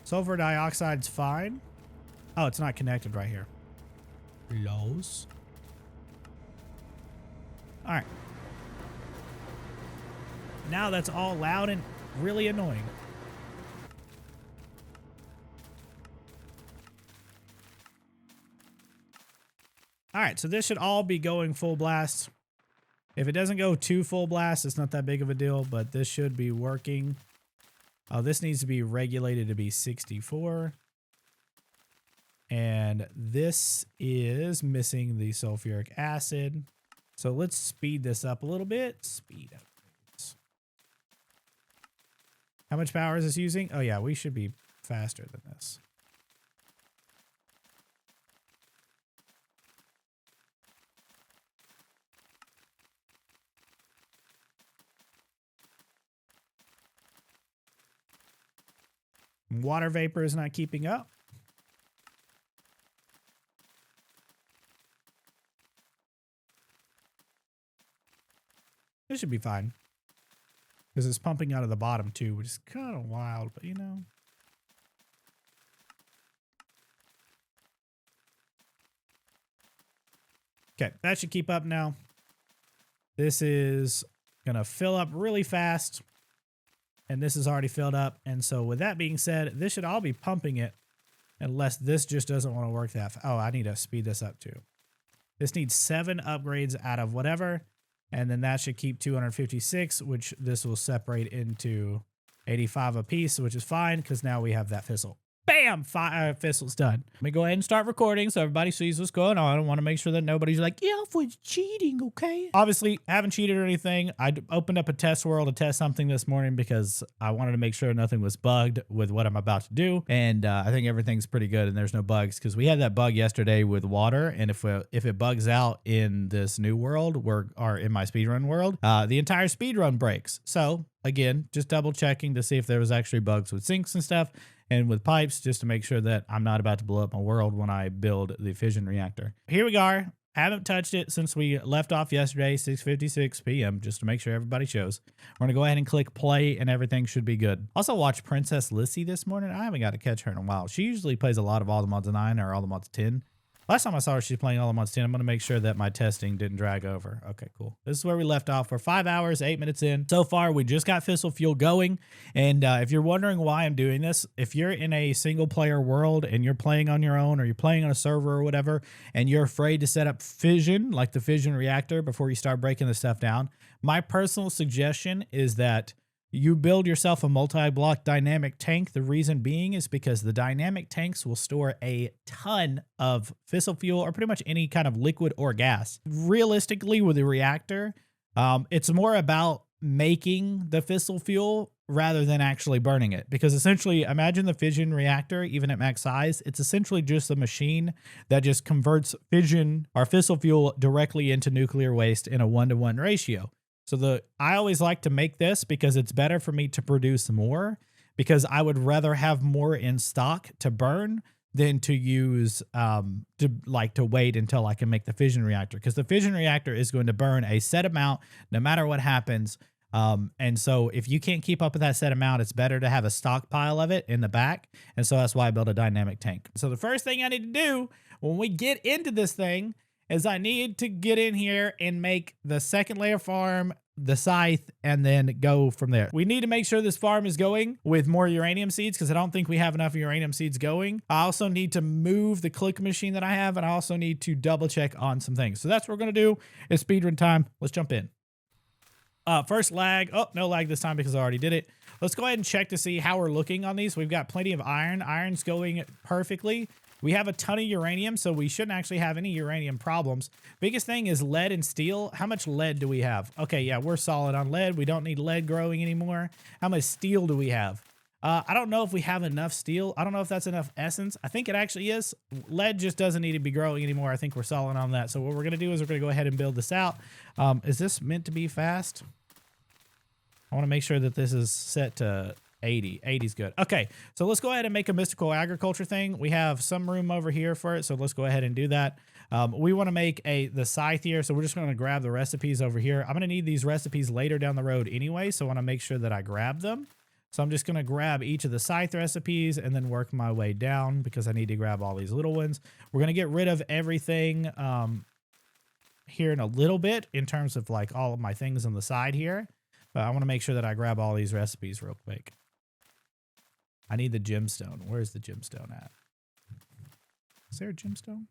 S1: Sulfur dioxide's fine. Oh, it's not connected right here. Lows. All right. Now that's all loud and really annoying. All right, so this should all be going full blast. If it doesn't go too full blast, it's not that big of a deal, but this should be working. Oh, this needs to be regulated to be 64. And this is missing the sulfuric acid. So let's speed this up a little bit. Speed up. How much power is this using? Oh yeah, we should be faster than this. Water vapor is not keeping up. This should be fine. Because it's pumping out of the bottom too, which is kind of wild, but you know. Okay, that should keep up now. This is going to fill up really fast. And this is already filled up. And so with that being said, this should all be pumping it unless this just doesn't want to work that fast. Oh, I need to speed this up too. This needs 7 upgrades out of whatever. And then that should keep 256, which this will separate into 85 apiece, which is fine because now we have that Fissile. Bam! Fissile's done. Let me go ahead and start recording so everybody sees what's going on. I want to make sure that nobody's like, yeah, Alfred's cheating, okay? Obviously, haven't cheated or anything. I opened up a test world to test something this morning because I wanted to make sure nothing was bugged with what I'm about to do. And I think everything's pretty good and there's no bugs because we had that bug yesterday with water. And if it bugs out in this new world or in my speedrun world, the entire speedrun breaks. So again, just double checking to see if there was actually bugs with sinks and stuff. And with pipes, just to make sure that I'm not about to blow up my world when I build the fission reactor. Here we are. Haven't touched it since we left off yesterday, 6:56 p.m., just to make sure everybody shows. We're going to go ahead and click play, and everything should be good. Also watched Princess Lissy this morning. I haven't got to catch her in a while. She usually plays a lot of All the Mods 9 or All the Mods 10. Last time I saw her, she's playing All the Mods 10. I'm going to make sure that my testing didn't drag over. Okay, cool. This is where we left off. We're 5 hours, 8 minutes in. So far, we just got Fissile Fuel going. And if you're wondering why I'm doing this, if you're in a single player world and you're playing on your own or you're playing on a server or whatever, and you're afraid to set up fission, like the fission reactor, before you start breaking the stuff down, my personal suggestion is that you build yourself a multi-block dynamic tank. The reason being is because the dynamic tanks will store a ton of fissile fuel or pretty much any kind of liquid or gas. Realistically, with a reactor, it's more about making the fissile fuel rather than actually burning it. Because essentially, imagine the fission reactor, even at max size, it's essentially just a machine that just converts fission or fissile fuel directly into nuclear waste in a 1-to-1 ratio. So I always like to make this because it's better for me to produce more because I would rather have more in stock to burn than to use to wait until I can make the fission reactor, because the fission reactor is going to burn a set amount no matter what happens. And so if you can't keep up with that set amount, it's better to have a stockpile of it in the back. And so that's why I built a dynamic tank. So the first thing I need to do when we get into this thing is I need to get in here and make the second layer farm, the scythe, and then go from there. We need to make sure this farm is going with more uranium seeds because I don't think we have enough uranium seeds going. I also need to move the click machine that I have, and I also need to double check on some things. So that's what we're going to do. It's speedrun time. Let's jump in. First lag. Oh, no lag this time because I already did it. Let's go ahead and check to see how we're looking on these. We've got plenty of iron. Iron's going perfectly. We have a ton of uranium, so we shouldn't actually have any uranium problems. Biggest thing is lead and steel. How much lead do we have? Okay, yeah, we're solid on lead. We don't need lead growing anymore. How much steel do we have? I don't know if we have enough steel. I don't know if that's enough essence. I think it actually is. Lead just doesn't need to be growing anymore. I think we're solid on that. So what we're going to do is we're going to go ahead and build this out. Is this meant to be fast? I want to make sure that this is set to 80. 80 is good. Okay, so let's go ahead and make a mystical agriculture thing. We have some room over here for it, so let's go ahead and do that. We want to make the scythe here, so we're just going to grab the recipes over here. I'm going to need these recipes later down the road anyway, so I want to make sure that I grab them. So I'm just going to grab each of the scythe recipes and then work my way down because I need to grab all these little ones. We're going to get rid of everything here in a little bit in terms of like all of my things on the side here. But I want to make sure that I grab all these recipes real quick. I need the gemstone. Where's the gemstone at? Is there a gemstone?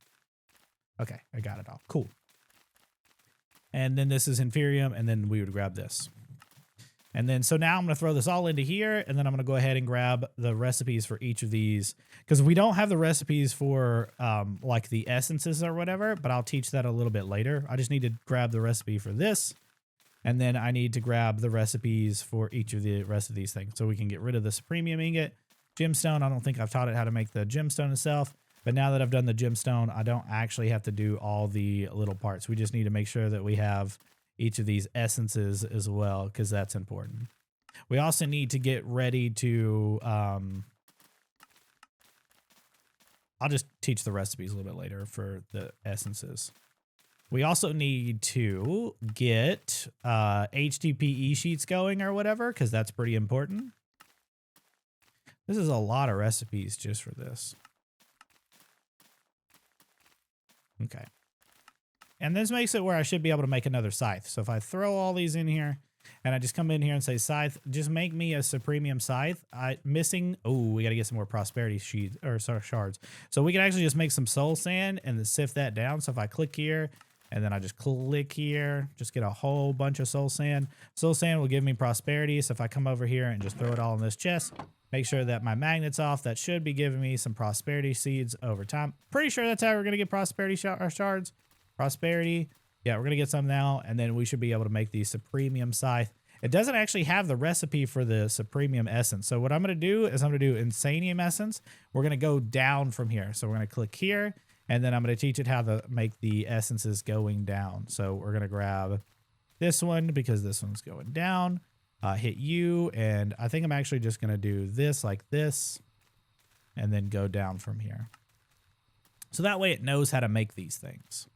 S1: Okay, I got it all. Cool. And then this is inferium, and then we would grab this. And then, so now I'm going to throw this all into here, and then I'm going to go ahead and grab the recipes for each of these. Because we don't have the recipes for, like, the essences or whatever, but I'll teach that a little bit later. I just need to grab the recipe for this, and then I need to grab the recipes for each of the rest of these things. So we can get rid of the Supremium Ingot. Gemstone, I don't think I've taught it how to make the gemstone itself. But now that I've done the gemstone, I don't actually have to do all the little parts. We just need to make sure that we have each of these essences as well, because that's important. We also need to get ready to, I'll just teach the recipes a little bit later for the essences. We also need to get HDPE sheets going or whatever, because that's pretty important. This is a lot of recipes just for this. Okay. And this makes it where I should be able to make another scythe. So if I throw all these in here and I just come in here and say scythe, just make me a Supremium scythe. We got to get some more prosperity sheets or shards. So we can actually just make some soul sand and then sift that down. So if I click here and then I just click here, just get a whole bunch of soul sand. Soul sand will give me prosperity. So if I come over here and just throw it all in this chest, make sure that my magnet's off. That should be giving me some prosperity seeds over time. Pretty sure that's how we're going to get prosperity shards. Prosperity. Yeah, we're going to get some now, and then we should be able to make the Supremium scythe. It doesn't actually have the recipe for the Supremium essence. So what I'm going to do is I'm going to do Insanium essence. We're going to go down from here. So we're going to click here, and then I'm going to teach it how to make the essences going down. So we're going to grab this one because this one's going down. Hit U, and I think I'm actually just going to do this like this, and then go down from here. So that way it knows how to make these things.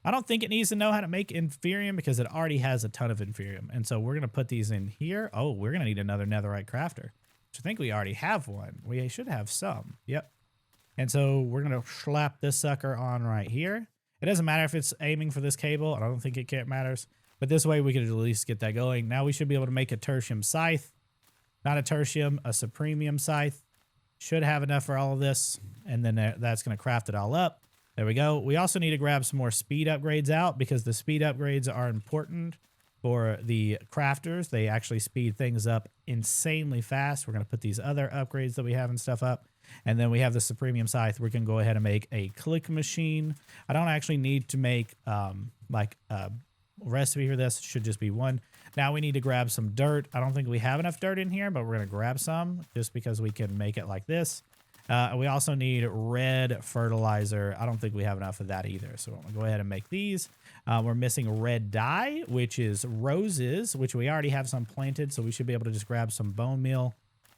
S1: I don't think it needs to know how to make inferium because it already has a ton of inferium. And so we're going to put these in here. Oh, we're going to need another netherite crafter, which I think we already have one. We should have some. Yep. And so we're going to slap this sucker on right here. It doesn't matter if it's aiming for this cable. I don't think it matters. But this way we could at least get that going. Now we should be able to make a tertium scythe. Not a tertium, a Supremium scythe. Should have enough for all of this. And then that's going to craft it all up. There we go. We also need to grab some more speed upgrades out because the speed upgrades are important for the crafters. They actually speed things up insanely fast. We're going to put these other upgrades that we have and stuff up. And then we have the Supremium scythe. We can go ahead and make a click machine. I don't actually need to make like a recipe for this. It should just be one. Now we need to grab some dirt. I don't think we have enough dirt in here, but we're going to grab some just because we can make it like this. We also need red fertilizer. I don't think we have enough of that either. So I'm going to go ahead and make these. We're missing red dye, which is roses, which we already have some planted. So we should be able to just grab some bone meal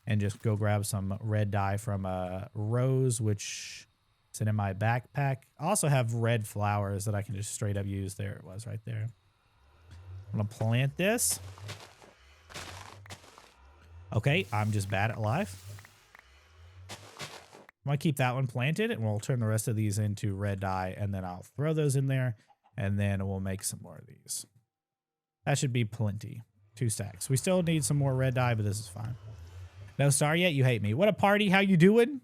S1: and just go grab some red dye from a rose, which is in my backpack. I also have red flowers that I can just straight up use. There it was right there. I'm going to plant this. Okay, I'm just bad at life. I'm going to keep that one planted, and we'll turn the rest of these into red dye, and then I'll throw those in there, and then we'll make some more of these. That should be plenty. 2 stacks. We still need some more red dye, but this is fine. No star yet? You hate me. What a party. How you doing?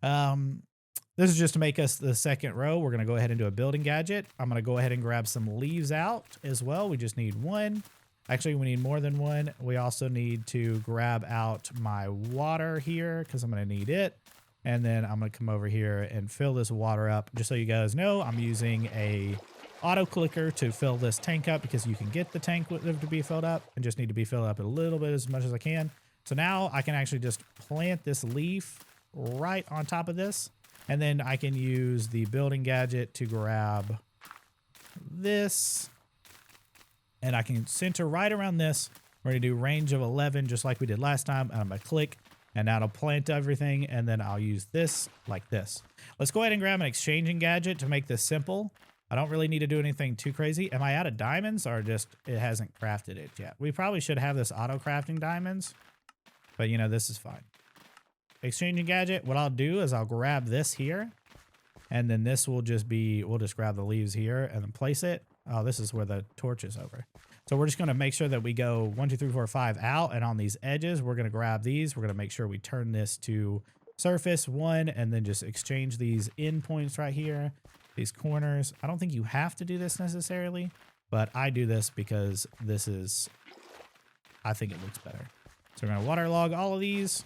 S1: This is just to make us the second row. We're going to go ahead and do a building gadget. I'm going to go ahead and grab some leaves out as well. We just need 1. Actually, we need more than 1. We also need to grab out my water here because I'm going to need it. And then I'm going to come over here and fill this water up. Just so you guys know, I'm using a auto clicker to fill this tank up because you can get the tank to be filled up and just need to be filled up a little bit as much as I can. So now I can actually just plant this leaf right on top of this. And then I can use the building gadget to grab this. And I can center right around this. We're going to do range of 11 just like we did last time. And I'm going to click. And that'll plant everything. And then I'll use this like this. Let's go ahead and grab an exchanging gadget to make this simple. I don't really need to do anything too crazy. Am I out of diamonds or just it hasn't crafted it yet? We probably should have this auto crafting diamonds. But you know, this is fine. Exchanging gadget, what I'll do is I'll grab this here, and then this will just be, we'll just grab the leaves here and then place it. Oh, this is where the torch is over. So we're just going to make sure that we go 1, 2, 3, 4, 5 out, and on these edges, we're going to grab these. We're going to make sure we turn this to surface 1, and then just exchange these endpoints right here, these corners. I don't think you have to do this necessarily, but I do this because this is, I think it looks better. So we're going to waterlog all of these.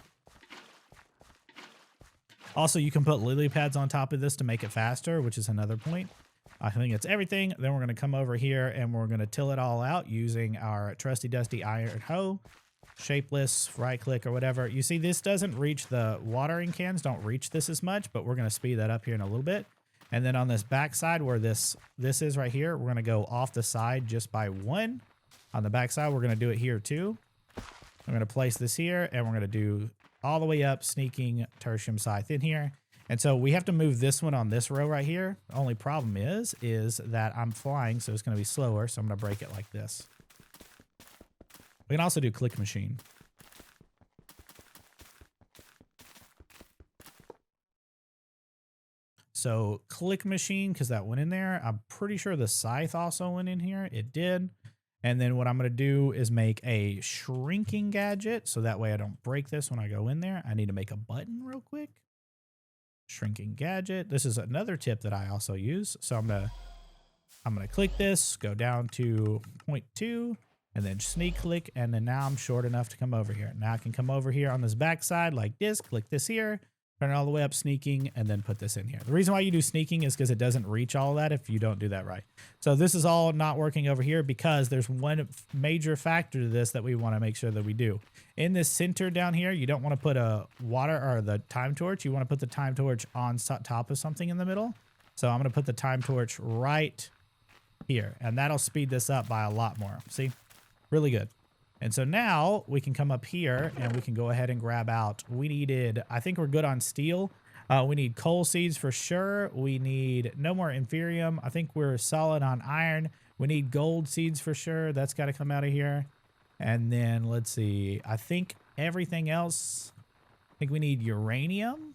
S1: Also, you can put lily pads on top of this to make it faster, which is another point. I think it's everything. Then we're going to come over here and we're going to till it all out using our trusty dusty iron hoe. Shapeless, right click or whatever. You see, this doesn't reach the watering cans. Don't reach this as much, but we're going to speed that up here in a little bit. And then on this back side where this is right here, we're going to go off the side just by 1. On the back side, we're going to do it here too. I'm going to place this here and we're going to do all the way up, sneaking tertium scythe in here. And so we have to move this one on this row right here. The only problem is that I'm flying, so it's going to be slower. So I'm going to break it like this. We can also do click machine. So click machine, because that went in there. I'm pretty sure the scythe also went in here. It did. And then what I'm going to do is make a shrinking gadget. So that way I don't break this when I go in there. I need to make a button real quick. Shrinking gadget. This is another tip that I also use. So I'm going to click this, go down to 0.2, and then sneak click. And then now I'm short enough to come over here. Now I can come over here on this back side like this, click this here, turn it all the way up, sneaking, and then put this in here. The reason why you do sneaking is because it doesn't reach all of that if you don't do that right. So this is all not working over here because there's one major factor to this that we want to make sure that we do. In this center down here, you don't want to put a water or the time torch. You want to put the time torch on top of something in the middle. So I'm going to put the time torch right here, and that'll speed this up by a lot more. See? Really good. And so now we can come up here and we can go ahead and grab out. We needed, I think we're good on steel. We need coal seeds for sure. We need no more inferium. I think we're solid on iron. We need gold seeds for sure. That's got to come out of here. And then let's see. I think everything else, I think we need uranium.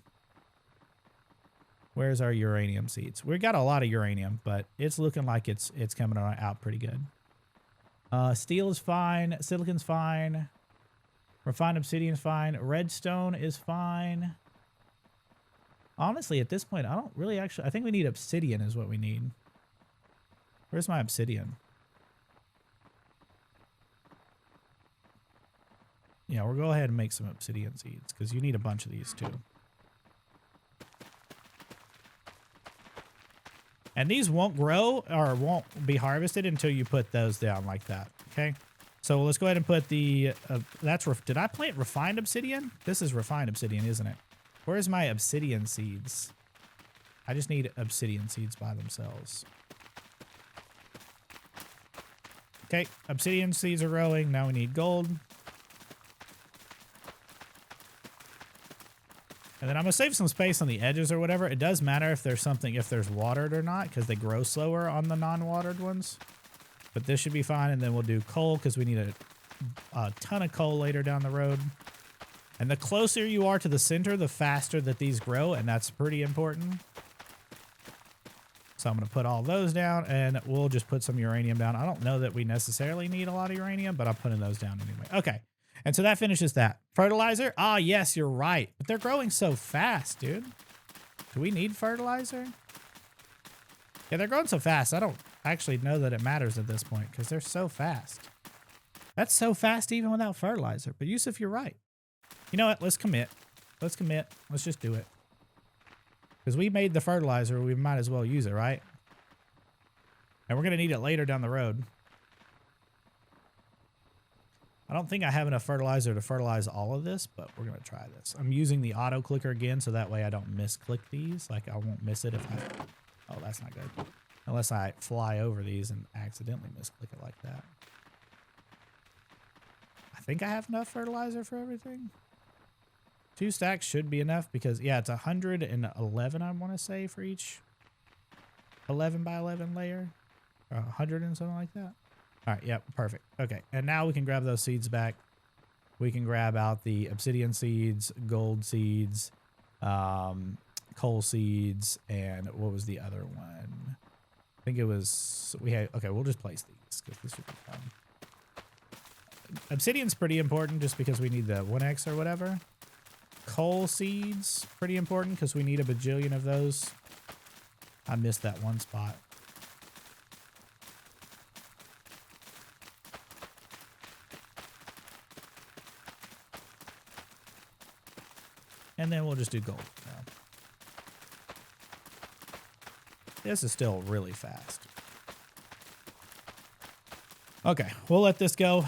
S1: Where's our uranium seeds? We've got a lot of uranium, but it's looking like it's coming out pretty good. Steel is fine. Silicon's fine. Refined obsidian is fine. Redstone is fine. Honestly, at this point, I don't really actually... I think we need obsidian is what we need. Where's my obsidian? Yeah, we'll go ahead and make some obsidian seeds because you need a bunch of these too. And these won't grow or won't be harvested until you put those down like that, okay? So let's go ahead and put the... did I plant refined obsidian? This is refined obsidian, isn't it? Where's my obsidian seeds? I just need obsidian seeds by themselves. Okay, obsidian seeds are growing. Now we need gold. And then I'm going to save some space on the edges or whatever. It does matter if there's something, if there's watered or not, because they grow slower on the non-watered ones. But this should be fine. And then we'll do coal because we need a ton of coal later down the road. And the closer you are to the center, the faster that these grow, and that's pretty important. So I'm going to put all those down, and we'll just put some uranium down. I don't know that we necessarily need a lot of uranium, but I'm putting those down anyway. Okay, and so that finishes that. Fertilizer? Ah, yes, you're right. But they're growing so fast, dude. Do we need fertilizer? Yeah, they're growing so fast. I don't actually know that it matters at this point because they're so fast. That's so fast even without fertilizer. But Yusuf, you're right. You know what? Let's commit. Let's commit. Let's just do it. Because we made the fertilizer, we might as well use it, right? And we're going to need it later down the road. I don't think I have enough fertilizer to fertilize all of this, but we're going to try this. I'm using the auto clicker again, so that way I don't misclick these. Like, I won't miss it if I... Oh, that's not good. Unless I fly over these and accidentally misclick it like that. I think I have enough fertilizer for everything. 2 stacks should be enough because, yeah, it's 111, I want to say, for each 11 by 11 layer. Or 100 and something like that. All right, yep, perfect. Okay, and now we can grab those seeds back. We can grab out the obsidian seeds, gold seeds, coal seeds, and what was the other one? I think it was, we had, okay, we'll just place these because this should be fun. Obsidian's pretty important just because we need the 1x or whatever. Coal seeds, pretty important because we need a bajillion of those. I missed that one spot. And then we'll just do gold. Now. This is still really fast. Okay, we'll let this go.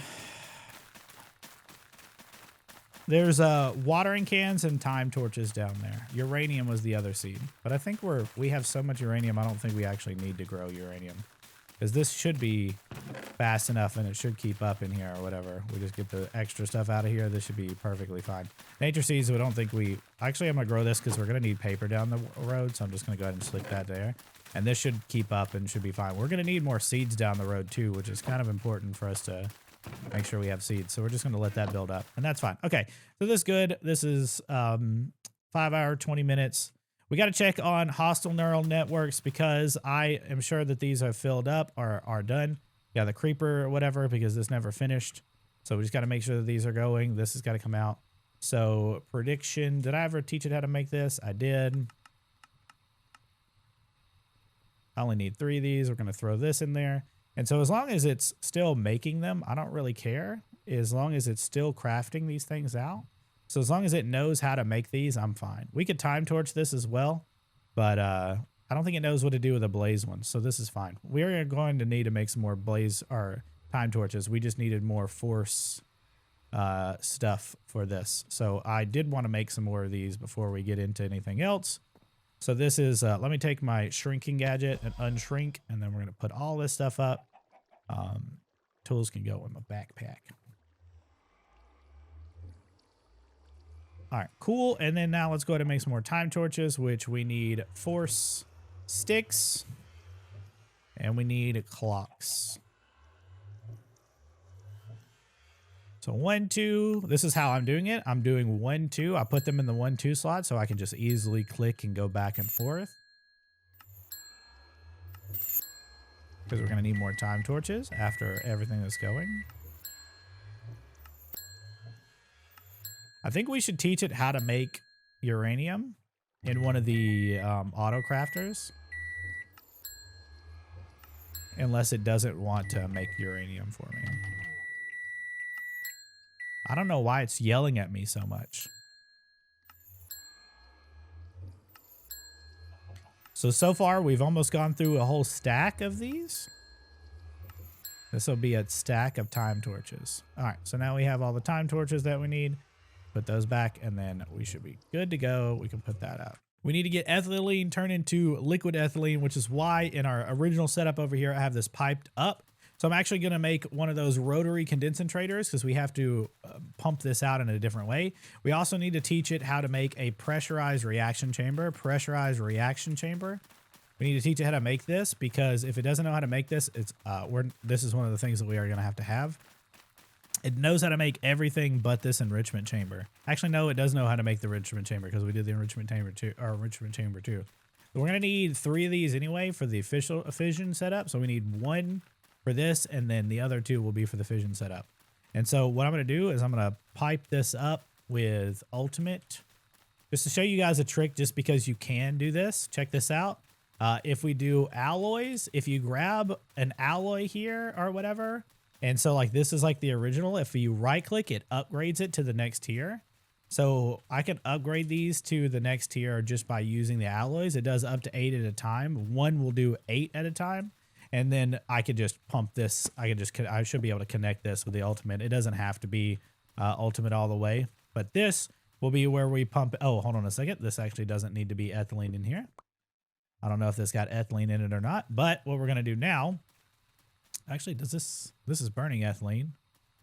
S1: There's watering cans and time torches down there. Uranium was the other seed. But I think we have so much uranium, I don't think we actually need to grow uranium. Because this should be fast enough and it should keep up in here or whatever. We just get the extra stuff out of here. This should be perfectly fine. Nature seeds, we don't think we... Actually, I'm going to grow this because we're going to need paper down the road. So I'm just going to go ahead and stick that there. And this should keep up and should be fine. We're going to need more seeds down the road too, which is kind of important for us to... make sure we have seeds. So we're just going to let that build up. And that's fine. Okay. So this is good. This is 5 hour, 20 minutes. We got to check on hostile neural networks because I am sure that these are filled up or are done. Yeah, the creeper or whatever, because this never finished. So we just got to make sure that these are going. This has got to come out. So prediction. Did I ever teach it how to make this? I did. I only need 3 of these. We're going to throw this in there. And so as long as it's still making them, I don't really care. As long as it's still crafting these things out. So as long as it knows how to make these, I'm fine. We could time torch this as well, but I don't think it knows what to do with a blaze one. So this is fine. We're going to need to make some more blaze or time torches. We just needed more force stuff for this. So I did want to make some more of these before we get into anything else. So this is, let me take my shrinking gadget and unshrink, and then we're going to put all this stuff up. Tools can go in my backpack. All right, cool. And then now let's go ahead and make some more time torches, which we need force sticks and we need clocks. So 1, 2, this is how I'm doing it. I'm doing 1, 2. I put them in the 1, 2 slot so I can just easily click and go back and forth. Because we're going to need more time torches after everything that's going. I think we should teach it how to make uranium in one of the auto crafters. Unless it doesn't want to make uranium for me. I don't know why it's yelling at me so much. So far we've almost gone through a whole stack of these. This will be a stack of time torches. All right, so now we have all the time torches that we need. Put those back and then we should be good to go. We can put that out. We need to get ethylene turned into liquid ethylene, which is why in our original setup over here, I have this piped up. So I'm actually going to make one of those rotary concentrators because we have to pump this out in a different way. We also need to teach it how to make a pressurized reaction chamber. Pressurized reaction chamber. We need to teach it how to make this because if it doesn't know how to make this, it's this is one of the things that we are going to have. It knows how to make everything but this enrichment chamber. Actually, no, it does know how to make the enrichment chamber because we did the enrichment chamber too. We're going to need 3 of these anyway for the official fission setup. So we need 1 for this, and then the other 2 will be for the fission setup. And so what I'm going to do is I'm going to pipe this up with ultimate. Just to show you guys a trick, just because you can do this. Check this out. If we do alloys, if you grab an alloy here or whatever, and so like this is like the original, if you right click, it upgrades it to the next tier. So I can upgrade these to the next tier just by using the alloys. It does up to 8 at a time. 1 will do 8 at a time. And then I could just pump this. I should be able to connect this with the ultimate. It doesn't have to be ultimate all the way, but this will be where we pump. Oh, hold on a second. This actually doesn't need to be ethylene in here. I don't know if this got ethylene in it or not, but what we're going to do now, actually, this is burning ethylene,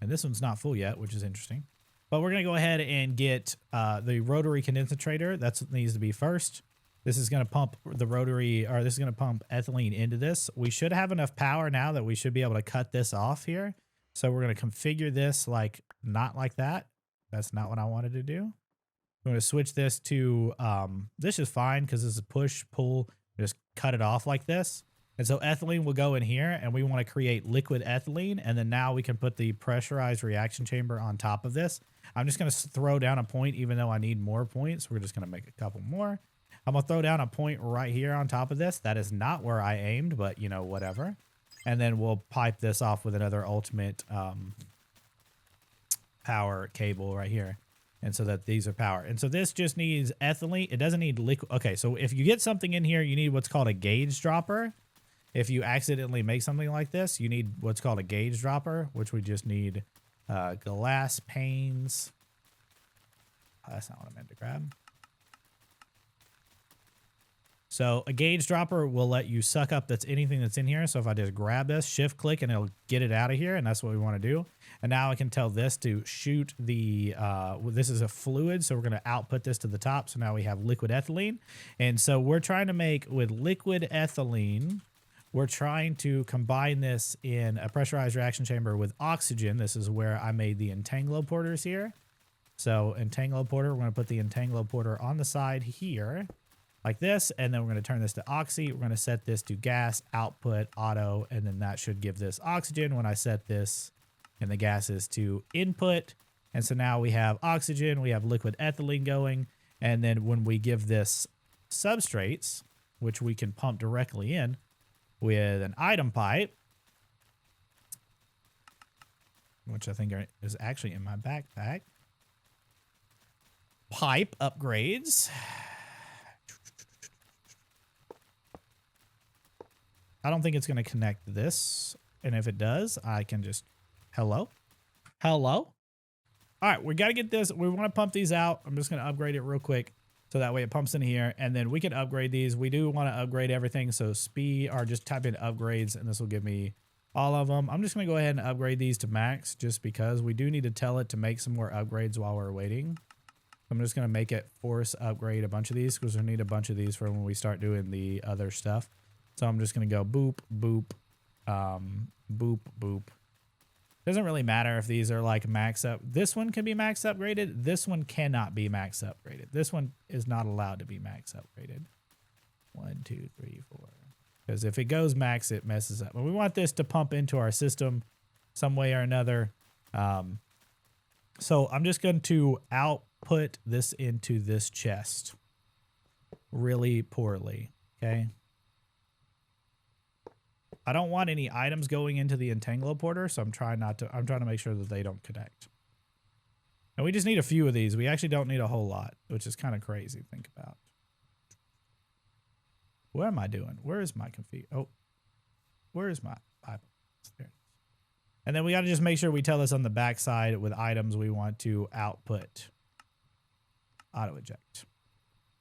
S1: and this one's not full yet, which is interesting. But we're going to go ahead and get the rotary condensator. That's what needs to be first. This is going to pump the rotary, or this is going to pump ethylene into this. We should have enough power now that we should be able to cut this off here. So we're going to configure this like not like that. That's not what I wanted to do. I'm going to switch this to, this is fine because this is push, pull, just cut it off like this. And so ethylene will go in here, and we want to create liquid ethylene. And then now we can put the pressurized reaction chamber on top of this. I'm just going to throw down a point, even though I need more points. We're just going to make a couple more. I'm going to throw down a point right here on top of this. That is not where I aimed, but you know, whatever. And then we'll pipe this off with another ultimate power cable right here. And so that these are power. And so this just needs ethylene. It doesn't need liquid. Okay, so if you get something in here, you need what's called a gauge dropper. If you accidentally make something like this, you need what's called a gauge dropper, which we just need glass panes. Oh, that's not what I meant to grab. So a gauge dropper will let you suck up anything that's in here. So if I just grab this, shift click, and it'll get it out of here. And that's what we want to do. And now I can tell this to shoot the, this is a fluid. So we're going to output this to the top. So now we have liquid ethylene. And so we're trying to make with liquid ethylene, we're trying to combine this in a pressurized reaction chamber with oxygen. This is where I made the entangloporters here. So entangloporter, we're going to put the entangloporter on the side here like this. And then we're going to turn this to oxy. We're going to set this to gas, output, auto, and then that should give this oxygen when I set this and the gases to input. And so now we have oxygen, we have liquid ethylene going. And then when we give this substrates, which we can pump directly in with an item pipe, which I think is actually in my backpack. Pipe upgrades. I don't think it's going to connect this. And if it does, I can just, hello? All right, we got to get this. We want to pump these out. I'm just going to upgrade it real quick. So that way it pumps in here, and then we can upgrade these. We do want to upgrade everything. So speed, or just type in upgrades, and this will give me all of them. I'm just going to go ahead and upgrade these to max just because we do need to tell it to make some more upgrades while we're waiting. I'm just going to make it force upgrade a bunch of these because we need a bunch of these for when we start doing the other stuff. So I'm just going to go boop, boop, boop, boop. Doesn't really matter if these are like max up. This one can be max upgraded. This one cannot be max upgraded. This one is not allowed to be max upgraded. 1, 2, 3, 4. Because if it goes max, it messes up. But we want this to pump into our system some way or another. So I'm just going to output this into this chest really poorly. Okay. I don't want any items going into the entangloporter, so I'm trying to make sure that they don't connect. And we just need a few of these. We actually don't need a whole lot, which is kind of crazy to think about. What am I doing? Where is my config? Oh, where is my pipe? There. And then we got to just make sure we tell this on the back side with items we want to output. Auto eject.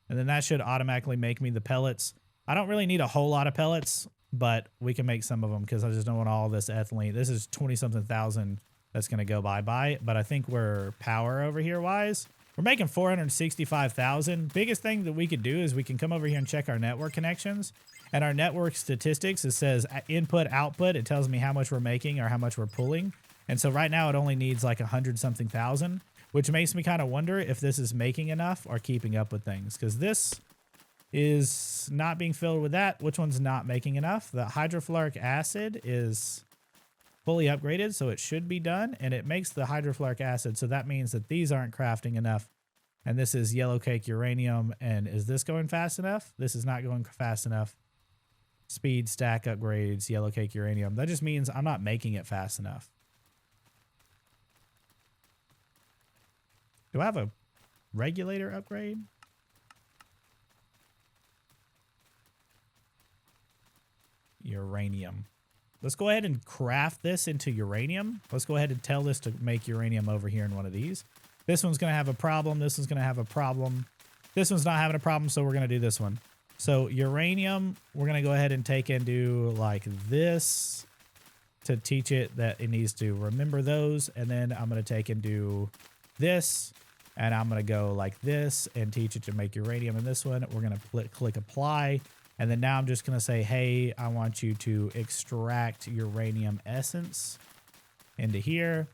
S1: And then that should automatically make me the pellets. I don't really need a whole lot of pellets, but we can make some of them because I just don't want all this ethylene. This is 20-something thousand that's going to go bye-bye. But I think we're power over here wise. We're making 465,000. Biggest thing that we could do is we can come over here and check our network connections. And our network statistics, it says input, output. It tells me how much we're making or how much we're pulling. And so right now it only needs like 100 something thousand, which makes me kind of wonder if this is making enough or keeping up with things. Because this is not being filled with that. Which one's not making enough? The hydrofluoric acid is fully upgraded, so it should be done. And it makes the hydrofluoric acid, so that means that these aren't crafting enough. And this is yellow cake uranium. And is this going fast enough? This is not going fast enough. Speed, stack upgrades, yellow cake uranium. That just means I'm not making it fast enough. Do I have a regulator upgrade? Uranium. Let's go ahead and craft this into uranium. Let's go ahead and tell this to make uranium over here in one of these. This one's going to have a problem. This one's going to have a problem. This one's not having a problem, so we're going to do this one. So uranium, we're going to go ahead and take and do like this to teach it that it needs to remember those. And then I'm going to take and do this. And I'm going to go like this and teach it to make uranium in this one. We're going to click apply. And then now I'm just going to say, hey, I want you to extract uranium essence into here.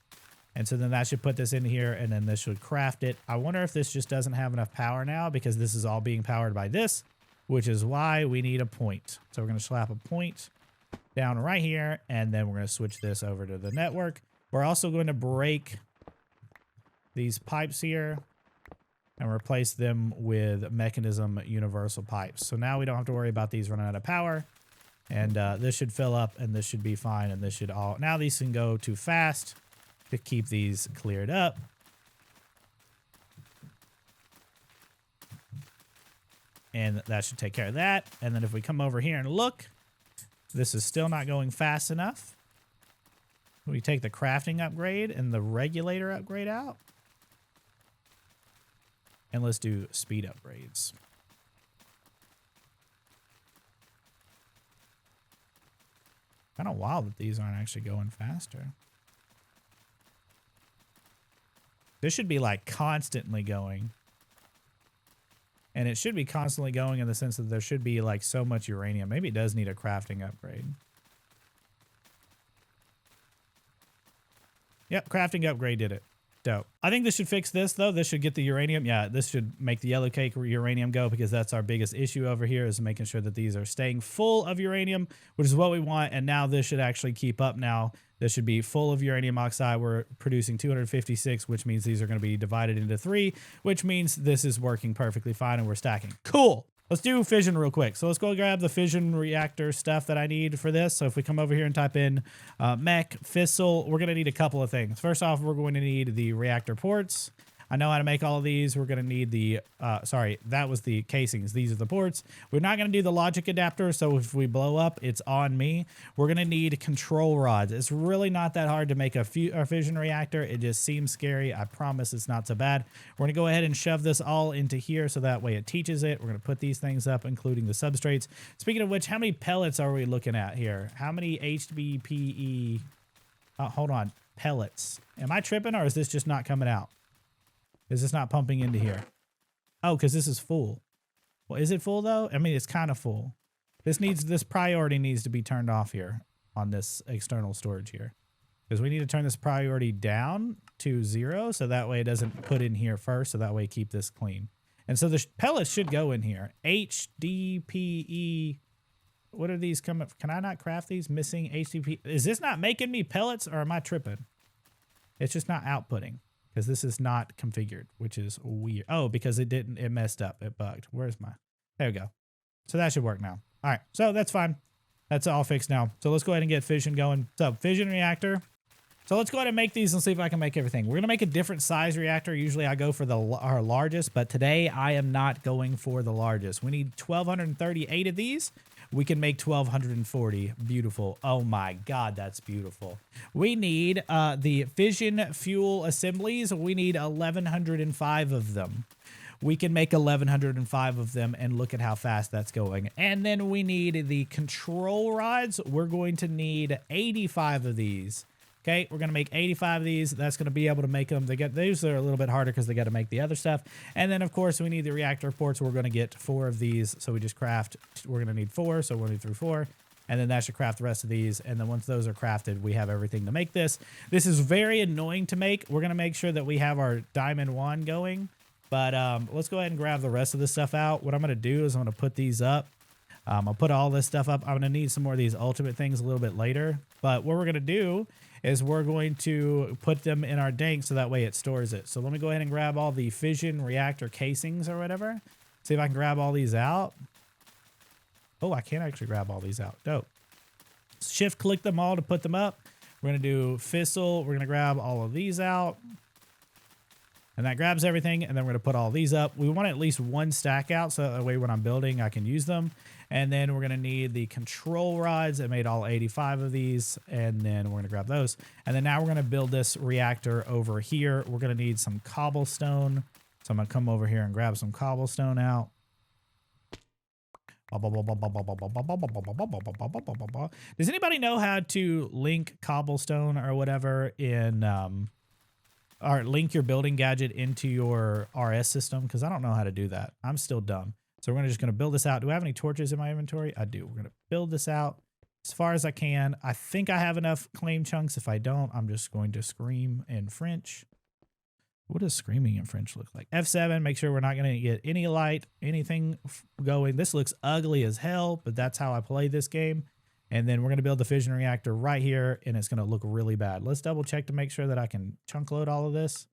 S1: And so then that should put this in here, and then this should craft it. I wonder if this just doesn't have enough power now because this is all being powered by this, which is why we need a point. So we're going to slap a point down right here, and then we're going to switch this over to the network. We're also going to break these pipes here and replace them with Mekanism universal pipes. So now we don't have to worry about these running out of power. And this should fill up, and this should be fine, and this should all... Now these can go too fast to keep these cleared up. And that should take care of that. And then if we come over here and look, this is still not going fast enough. We take the crafting upgrade and the regulator upgrade out. And let's do speed upgrades. Kind of wild that these aren't actually going faster. This should be like constantly going. And it should be constantly going in the sense that there should be like so much uranium. Maybe it does need a crafting upgrade. Yep, crafting upgrade did it. Dope. I think this should fix this, though. This should get the uranium. Yeah, this should make the yellow cake uranium go because that's our biggest issue over here is making sure that these are staying full of uranium, which is what we want. And now this should actually keep up now. This should be full of uranium oxide. We're producing 256, which means these are going to be divided into 3, which means this is working perfectly fine and we're stacking. Cool. Let's do fission real quick. So let's go grab the fission reactor stuff that I need for this. So if we come over here and type in mech, fissile, we're going to need a couple of things. First off, we're going to need the reactor ports. I know how to make all of these. We're going to need the, sorry, that was the casings. These are the ports. We're not going to do the logic adapter, so if we blow up, it's on me. We're going to need control rods. It's really not that hard to make a fission reactor. It just seems scary. I promise it's not so bad. We're going to go ahead and shove this all into here so that way it teaches it. We're going to put these things up, including the substrates. Speaking of which, how many pellets are we looking at here? How many HDPE? Hold on. Pellets. Am I tripping or is this just not coming out? Is this not pumping into here? Oh, because this is full. Well, is it full though? I mean, it's kind of full. This priority needs to be turned off here on this external storage here. Because we need to turn this priority down to 0 so that way it doesn't put in here first. So that way keep this clean. And so the pellets should go in here. HDPE. What are these coming? Can I not craft these? Missing HDPE. Is this not making me pellets or am I tripping? It's just not outputting. Because this is not configured, which is weird. Oh, because it messed up. It bugged. Where's my... There we go. So that should work now. All right. So that's fine. That's all fixed now. So let's go ahead and get fission going. So fission reactor. So let's go ahead and make these and see if I can make everything. We're going to make a different size reactor. Usually I go for our largest, but today I am not going for the largest. We need 1,238 of these. We can make 1,240. Beautiful. Oh my God, that's beautiful. We need the fission fuel assemblies. We need 1,105 of them. We can make 1,105 of them and look at how fast that's going. And then we need the control rods. We're going to need 85 of these. Okay, we're going to make 85 of these. That's going to be able to make them. These are a little bit harder because they got to make the other stuff. And then, of course, we need the reactor ports. We're going to get 4 of these. So we just craft. We're going to need 4. So 1, 2, 3, 4. and then that should craft the rest of these. And then once those are crafted, we have everything to make this. This is very annoying to make. We're going to make sure that we have our diamond wand going. But let's go ahead and grab the rest of this stuff out. What I'm going to do is I'm going to put these up. I'll put all this stuff up. I'm going to need some more of these ultimate things a little bit later. But what we're going to do is we're going to put them in our dank so that way it stores it. So let me go ahead and grab all the fission reactor casings or whatever. See if I can grab all these out. Oh, I can't actually grab all these out. Dope. Shift click them all to put them up. We're going to do Fissile. We're going to grab all of these out. And that grabs everything, and then we're going to put all these up. We want at least one stack out, so that way when I'm building, I can use them. And then we're going to need the control rods. I made all 85 of these, and then we're going to grab those. And then now we're going to build this reactor over here. We're going to need some cobblestone. So I'm going to come over here and grab some cobblestone out. Does anybody know how to link cobblestone or whatever in... or link your building gadget into your RS system? Because I don't know how to do that. I'm still dumb. So we're just going to build this out. Do I have any torches in my inventory? I do. We're going to build this out as far as I can. I think I have enough claim chunks. If I don't, I'm just going to scream in French. What does screaming in French look like? F7, make sure we're not going to get any light, anything going. This looks ugly as hell, but that's how I play this game. And then we're going to build the fission reactor right here, and it's going to look really bad. Let's double check to make sure that I can chunk load all of this.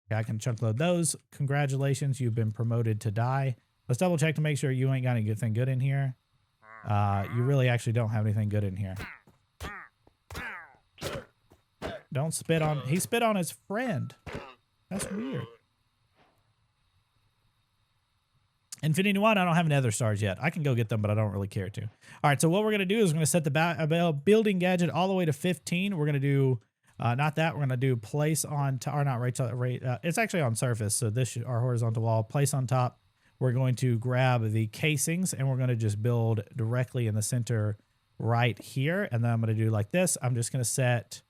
S1: Okay, I can chunk load those. Congratulations, you've been promoted to die. Let's double check to make sure you ain't got anything good in here. You really actually don't have anything good in here. Don't spit on... He spit on his friend. That's weird. Infinity One, I don't have Nether stars yet. I can go get them, but I don't really care to. All right, so what we're going to do is we're going to set the building gadget all the way to 15. We're going to do, not that, we're going to do place on top, or not right, it's actually on surface, so this is our horizontal wall. Place on top. We're going to grab the casings, and we're going to just build directly in the center right here. And then I'm going to do like this. I'm just going to set,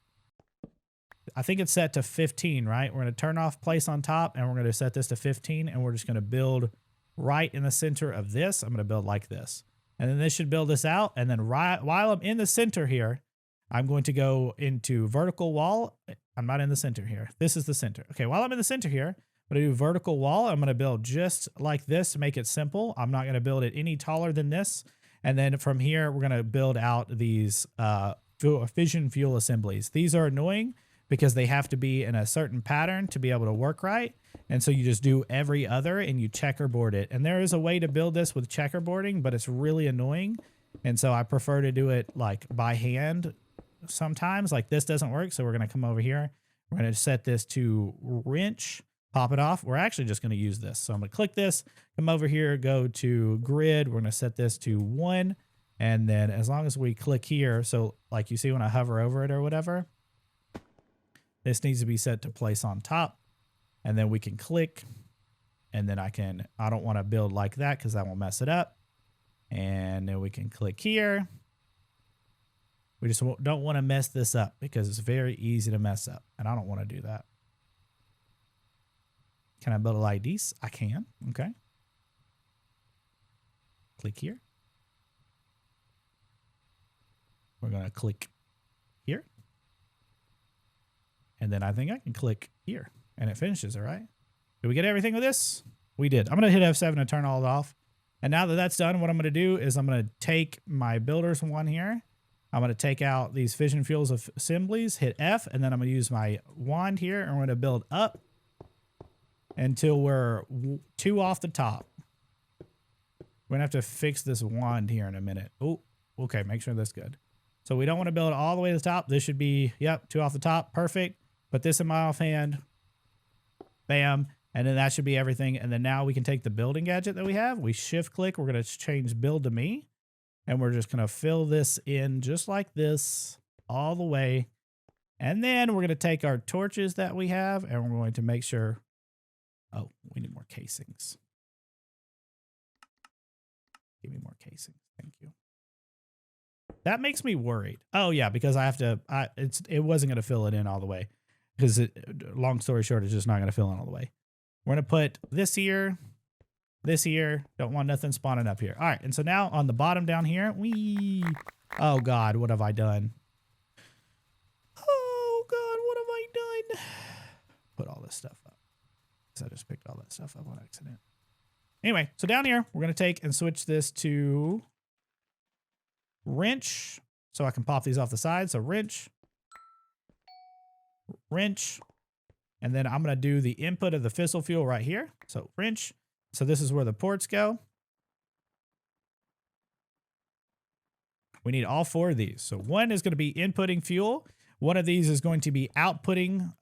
S1: I think it's set to 15, right? We're going to turn off place on top, and we're going to set this to 15, and we're just going to build right in the center of this. I'm going to build like this. And then this should build this out. And then while I'm in the center here, I'm going to go into vertical wall. I'm not in the center here. This is the center. Okay, while I'm in the center here, I'm going to do vertical wall. I'm going to build just like this to make it simple. I'm not going to build it any taller than this. And then from here, we're going to build out these fission fuel assemblies. These are annoying because they have to be in a certain pattern to be able to work right. And so you just do every other and you checkerboard it. And there is a way to build this with checkerboarding, but it's really annoying. And so I prefer to do it like by hand sometimes. Like this doesn't work. So we're going to come over here. We're going to set this to wrench, pop it off. We're actually just going to use this. So I'm going to click this, come over here, go to grid. We're going to set this to 1. And then as long as we click here, so like you see when I hover over it or whatever, this needs to be set to place on top. And then we can click, and then I don't want to build like that because that will mess it up. And then we can click here. We just don't want to mess this up because it's very easy to mess up, and I don't want to do that. Can I build it like this? I can. Okay. Click here. We're going to click here. And then I think I can click here. And it finishes, all right? Did we get everything with this? We did. I'm going to hit F7 to turn all it off. And now that that's done, what I'm going to do is I'm going to take my builders one here. I'm going to take out these fission fuels of assemblies, hit F, and then I'm going to use my wand here, and we're going to build up until we're 2 off the top. We're going to have to fix this wand here in a minute. Oh, okay, make sure that's good. So we don't want to build all the way to the top. This should be, yep, 2 off the top. Perfect. Put this in my offhand. Bam. And then that should be everything. And then now we can take the building gadget that we have. We shift click. We're going to change build to me. And we're just going to fill this in just like this all the way. And then we're going to take our torches that we have and we're going to make sure. Oh, we need more casings. Give me more casings. Thank you. That makes me worried. Oh yeah, because I have to, it wasn't going to fill it in all the way. Because long story short, it's just not going to fill in all the way. We're going to put this here. Don't want nothing spawning up here. All right, and so now on the bottom down here, Oh God, what have I done? Oh God, what have I done? Put all this stuff up. So I just picked all that stuff up on accident. Anyway, so down here, we're going to take and switch this to wrench. So I can pop these off the side. So wrench. Wrench. And then I'm going to do the input of the fissile fuel right here. So wrench. So this is where the ports go. We need all 4 of these. So one is going to be inputting fuel. One of these is going to be outputting,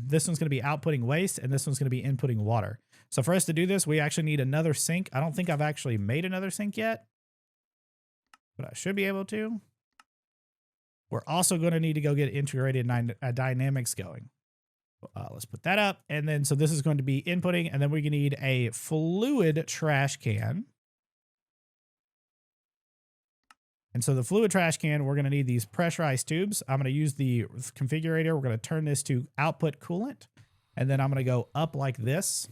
S1: this one's going to be outputting waste, and this one's going to be inputting water. So for us to do this, we actually need another sink. I don't think I've actually made another sink yet, but I should be able to. We're also going to need to go get integrated dynamics going. Let's put that up. And then, so this is going to be inputting, and then we need a fluid trash can. And so the fluid trash can, we're going to need these pressurized tubes. I'm going to use the configurator. We're going to turn this to output coolant. And then I'm going to go up like this.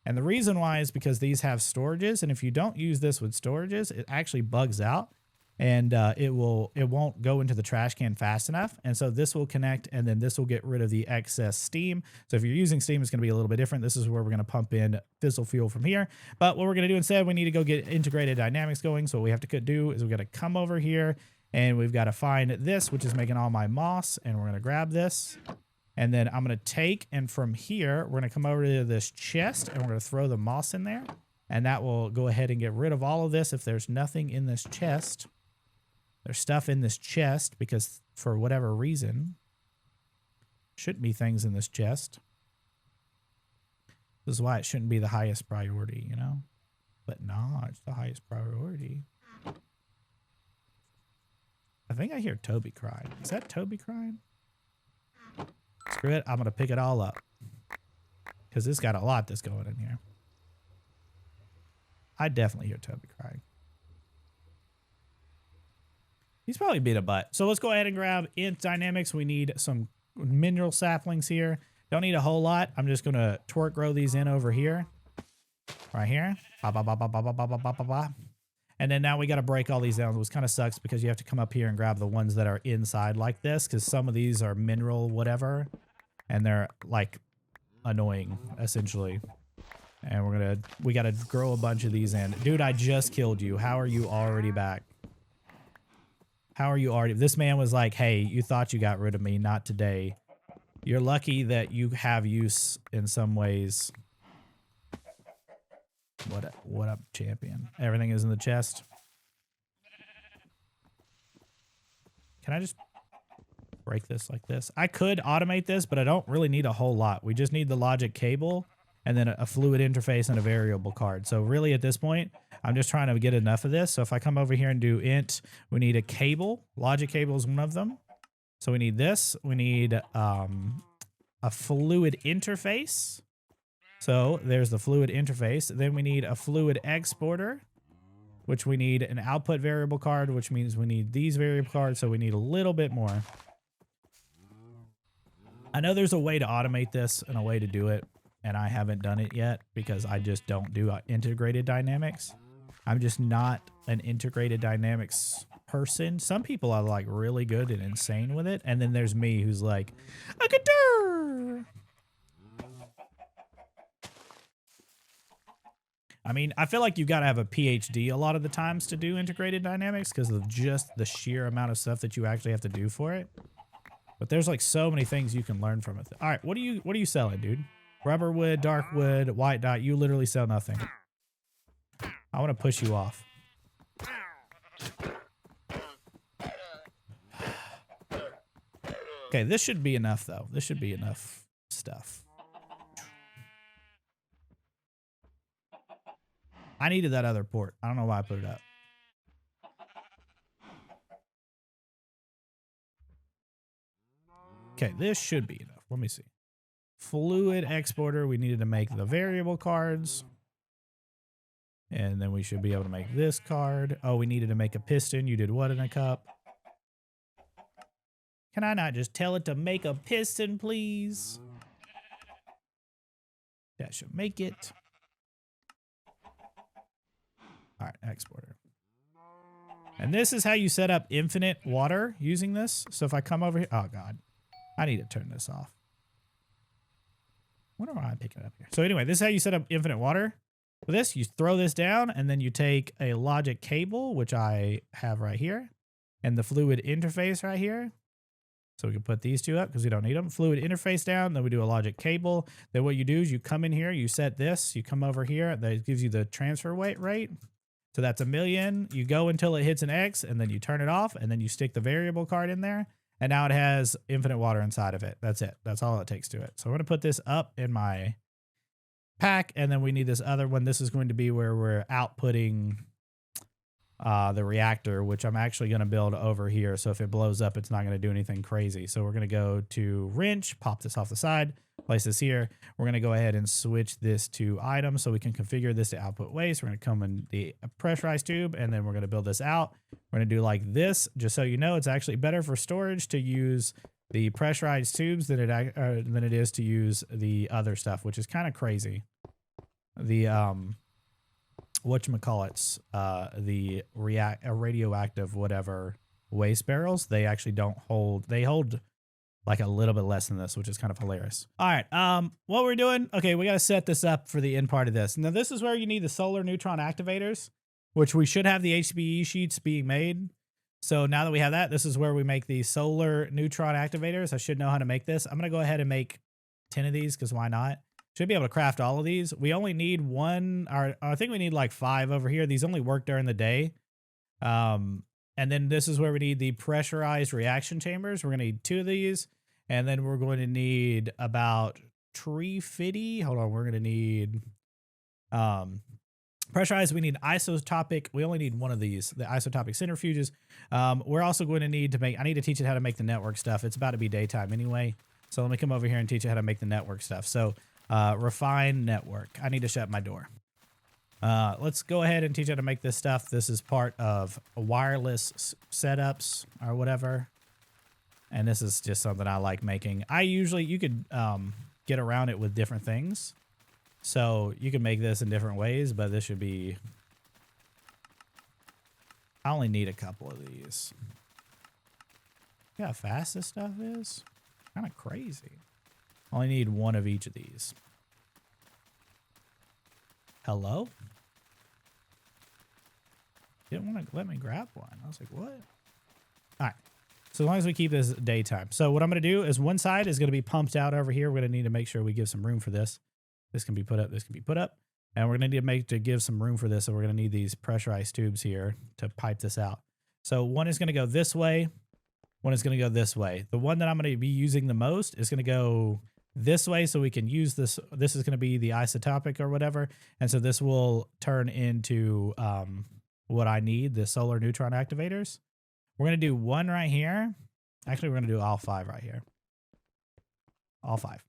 S1: And the reason why is because these have storages. And if you don't use this with storages, it actually bugs out. And it won't go into the trash can fast enough. And so this will connect, and then this will get rid of the excess steam. So if you're using steam, it's going to be a little bit different. This is where we're going to pump in fissile fuel from here. But what we're going to do instead, we need to go get integrated dynamics going. So what we have to do is we've got to come over here, and we've got to find this, which is making all my moss. And we're going to grab this. And then I'm going to take, and from here, we're going to come over to this chest, and we're going to throw the moss in there. And that will go ahead and get rid of all of this if there's nothing in this chest. There's stuff in this chest because for whatever reason, shouldn't be things in this chest. This is why it shouldn't be the highest priority, you know? But nah, it's the highest priority. I think I hear Toby crying. Is that Toby crying? Screw it, I'm going to pick it all up. Because it's got a lot that's going in here. I definitely hear Toby crying. He's probably beat a butt. So let's go ahead and grab int dynamics. We need some mineral saplings here. Don't need a whole lot. I'm just going to twerk grow these in over here. Right here. Ba, ba, ba, ba, ba, ba, ba, ba, ba, ba. And then now we got to break all these down, which kind of sucks because you have to come up here and grab the ones that are inside like this because some of these are mineral whatever. And they're like annoying, essentially. And we got to grow a bunch of these in. Dude, I just killed you. How are you already back? How are you already? This man was like, hey, you thought you got rid of me. Not today. You're lucky that you have use in some ways. What up, champion? Everything is in the chest. Can I just break this like this? I could automate this, but I don't really need a whole lot. We just need the logic cable and then a fluid interface and a variable card. So really at this point, I'm just trying to get enough of this. So if I come over here and do int, we need a cable. Logic cable is one of them. So we need this. We need a fluid interface. So there's the fluid interface. Then we need a fluid exporter, which we need an output variable card, which means we need these variable cards. So we need a little bit more. I know there's a way to automate this and a way to do it, and I haven't done it yet because I just don't do integrated dynamics. I'm just not an integrated dynamics person. Some people are like really good and insane with it, and then there's me who's like, a guitar. I mean, I feel like you've got to have a PhD a lot of the times to do integrated dynamics because of just the sheer amount of stuff that you actually have to do for it. But there's like so many things you can learn from it. All right, what are you selling, dude? Rubber wood, dark wood, white dot. You literally sell nothing. I want to push you off. Okay, this should be enough, though. This should be enough stuff. I needed that other port. I don't know why I put it up. Okay, this should be enough. Let me see. Fluid exporter. We needed to make the variable cards. And then we should be able to make this card. Oh, we needed to make a piston. You did what in a cup? Can I not just tell it to make a piston, please? That should make it. All right, exporter. And this is how you set up infinite water using this. So if I come over here, oh God, I need to turn this off. What am I picking up here? So anyway, this is how you set up infinite water. For this, you throw this down and then you take a logic cable, which I have right here, and the fluid interface right here. So we can put these two up because we don't need them. Fluid interface down, then we do a logic cable. Then what you do is you come in here, you set this, you come over here, that gives you the transfer rate. So that's 1,000,000. You go until it hits an X and then you turn it off and then you stick the variable card in there. And now it has infinite water inside of it. That's it. That's all it takes to it. So I'm going to put this up in my pack, and then we need this other one. This is going to be where we're outputting the reactor, which I'm actually going to build over here. So if it blows up, it's not going to do anything crazy. So we're going to go to wrench, pop this off the side, place this here. We're going to go ahead and switch this to item so we can configure this to output waste. We're going to come in the pressurized tube, and then we're going to build this out. We're going to do like this, just so you know, it's actually better for storage to use the pressurized tubes than it is to use the other stuff, which is kind of crazy. The whatchamacallits, the radioactive whatever waste barrels, they actually don't hold, they hold like a little bit less than this, which is kind of hilarious. All right, what we're doing, okay, we got to set this up for the end part of this. Now this is where you need the solar neutron activators, which we should have the HBE sheets being made. So now that we have that, this is where we make the solar neutron activators. I should know how to make this. I'm going to go ahead and make 10 of these because why not? Should be able to craft all of these. We only need one, or I think we need like 5 over here. These only work during the day. And then this is where we need the pressurized reaction chambers. We're going to need 2 of these. And then we're going to need about 350. Hold on, we're going to need pressurized. We need isotopic. We only need 1 of these, the isotopic centrifuges. We're also going to need to make, I need to teach it how to make the network stuff. It's about to be daytime anyway. So let me come over here and teach you how to make the network stuff. So refine network. I need to shut my door. Let's go ahead and teach you how to make this stuff. This is part of wireless setups or whatever. And this is just something I like making. You could get around it with different things. So you can make this in different ways, but this should be, I only need a couple of these. See how fast this stuff is? Kind of crazy. Only need 1 of each of these. Hello? Didn't want to let me grab one. I was like, what? All right. So as long as we keep this daytime. So what I'm going to do is one side is going to be pumped out over here. We're going to need to make sure we give some room for this. This can be put up. This can be put up. And we're going to need to give some room for this. So we're going to need these pressurized tubes here to pipe this out. So one is going to go this way. One is going to go this way. The one that I'm going to be using the most is going to go this way so we can use this. This is going to be the isotopic or whatever. And so this will turn into what I need, the solar neutron activators. We're going to do 1 right here. Actually, we're going to do all 5 right here. All 5.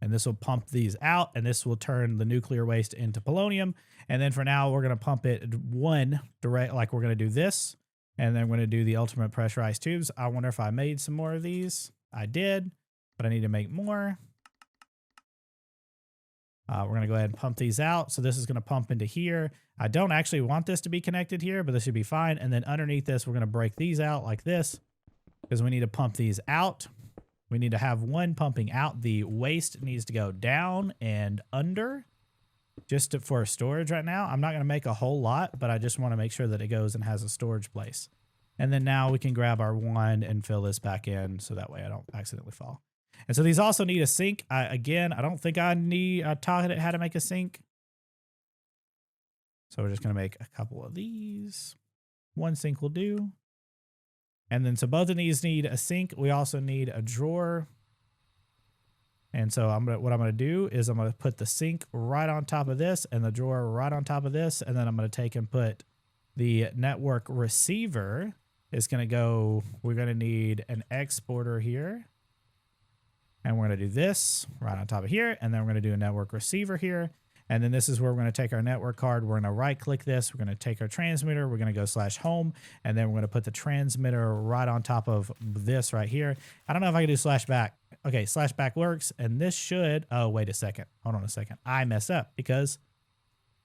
S1: And this will pump these out, and this will turn the nuclear waste into polonium. And then for now, we're going to pump it 1 direct, like we're going to do this. And then we're going to do the ultimate pressurized tubes. I wonder if I made some more of these. I did, but I need to make more. We're going to go ahead and pump these out. So this is going to pump into here. I don't actually want this to be connected here, but this should be fine. And then underneath this, we're going to break these out like this because we need to pump these out. We need to have 1 pumping out. The waste needs to go down and under just for storage right now. I'm not going to make a whole lot, but I just want to make sure that it goes and has a storage place. And then now we can grab our wand and fill this back in so that way I don't accidentally fall. And so these also need a sink. Again, I don't think I taught it how to make a sink. So we're just going to make a couple of these. 1 sink will do. And then so both of these need a sink. We also need a drawer. And so what I'm going to do is I'm going to put the sink right on top of this and the drawer right on top of this. And then I'm going to take and put the network receiver is going to go, we're going to need an exporter here. And we're going to do this right on top of here. And then we're going to do a network receiver here. And then this is where we're going to take our network card. We're going to right click this. We're going to take our transmitter. We're going to go /home. And then we're going to put the transmitter right on top of this right here. I don't know if I can do /back. Okay, /back works. And this should, oh, wait a second. Hold on a second. I messed up because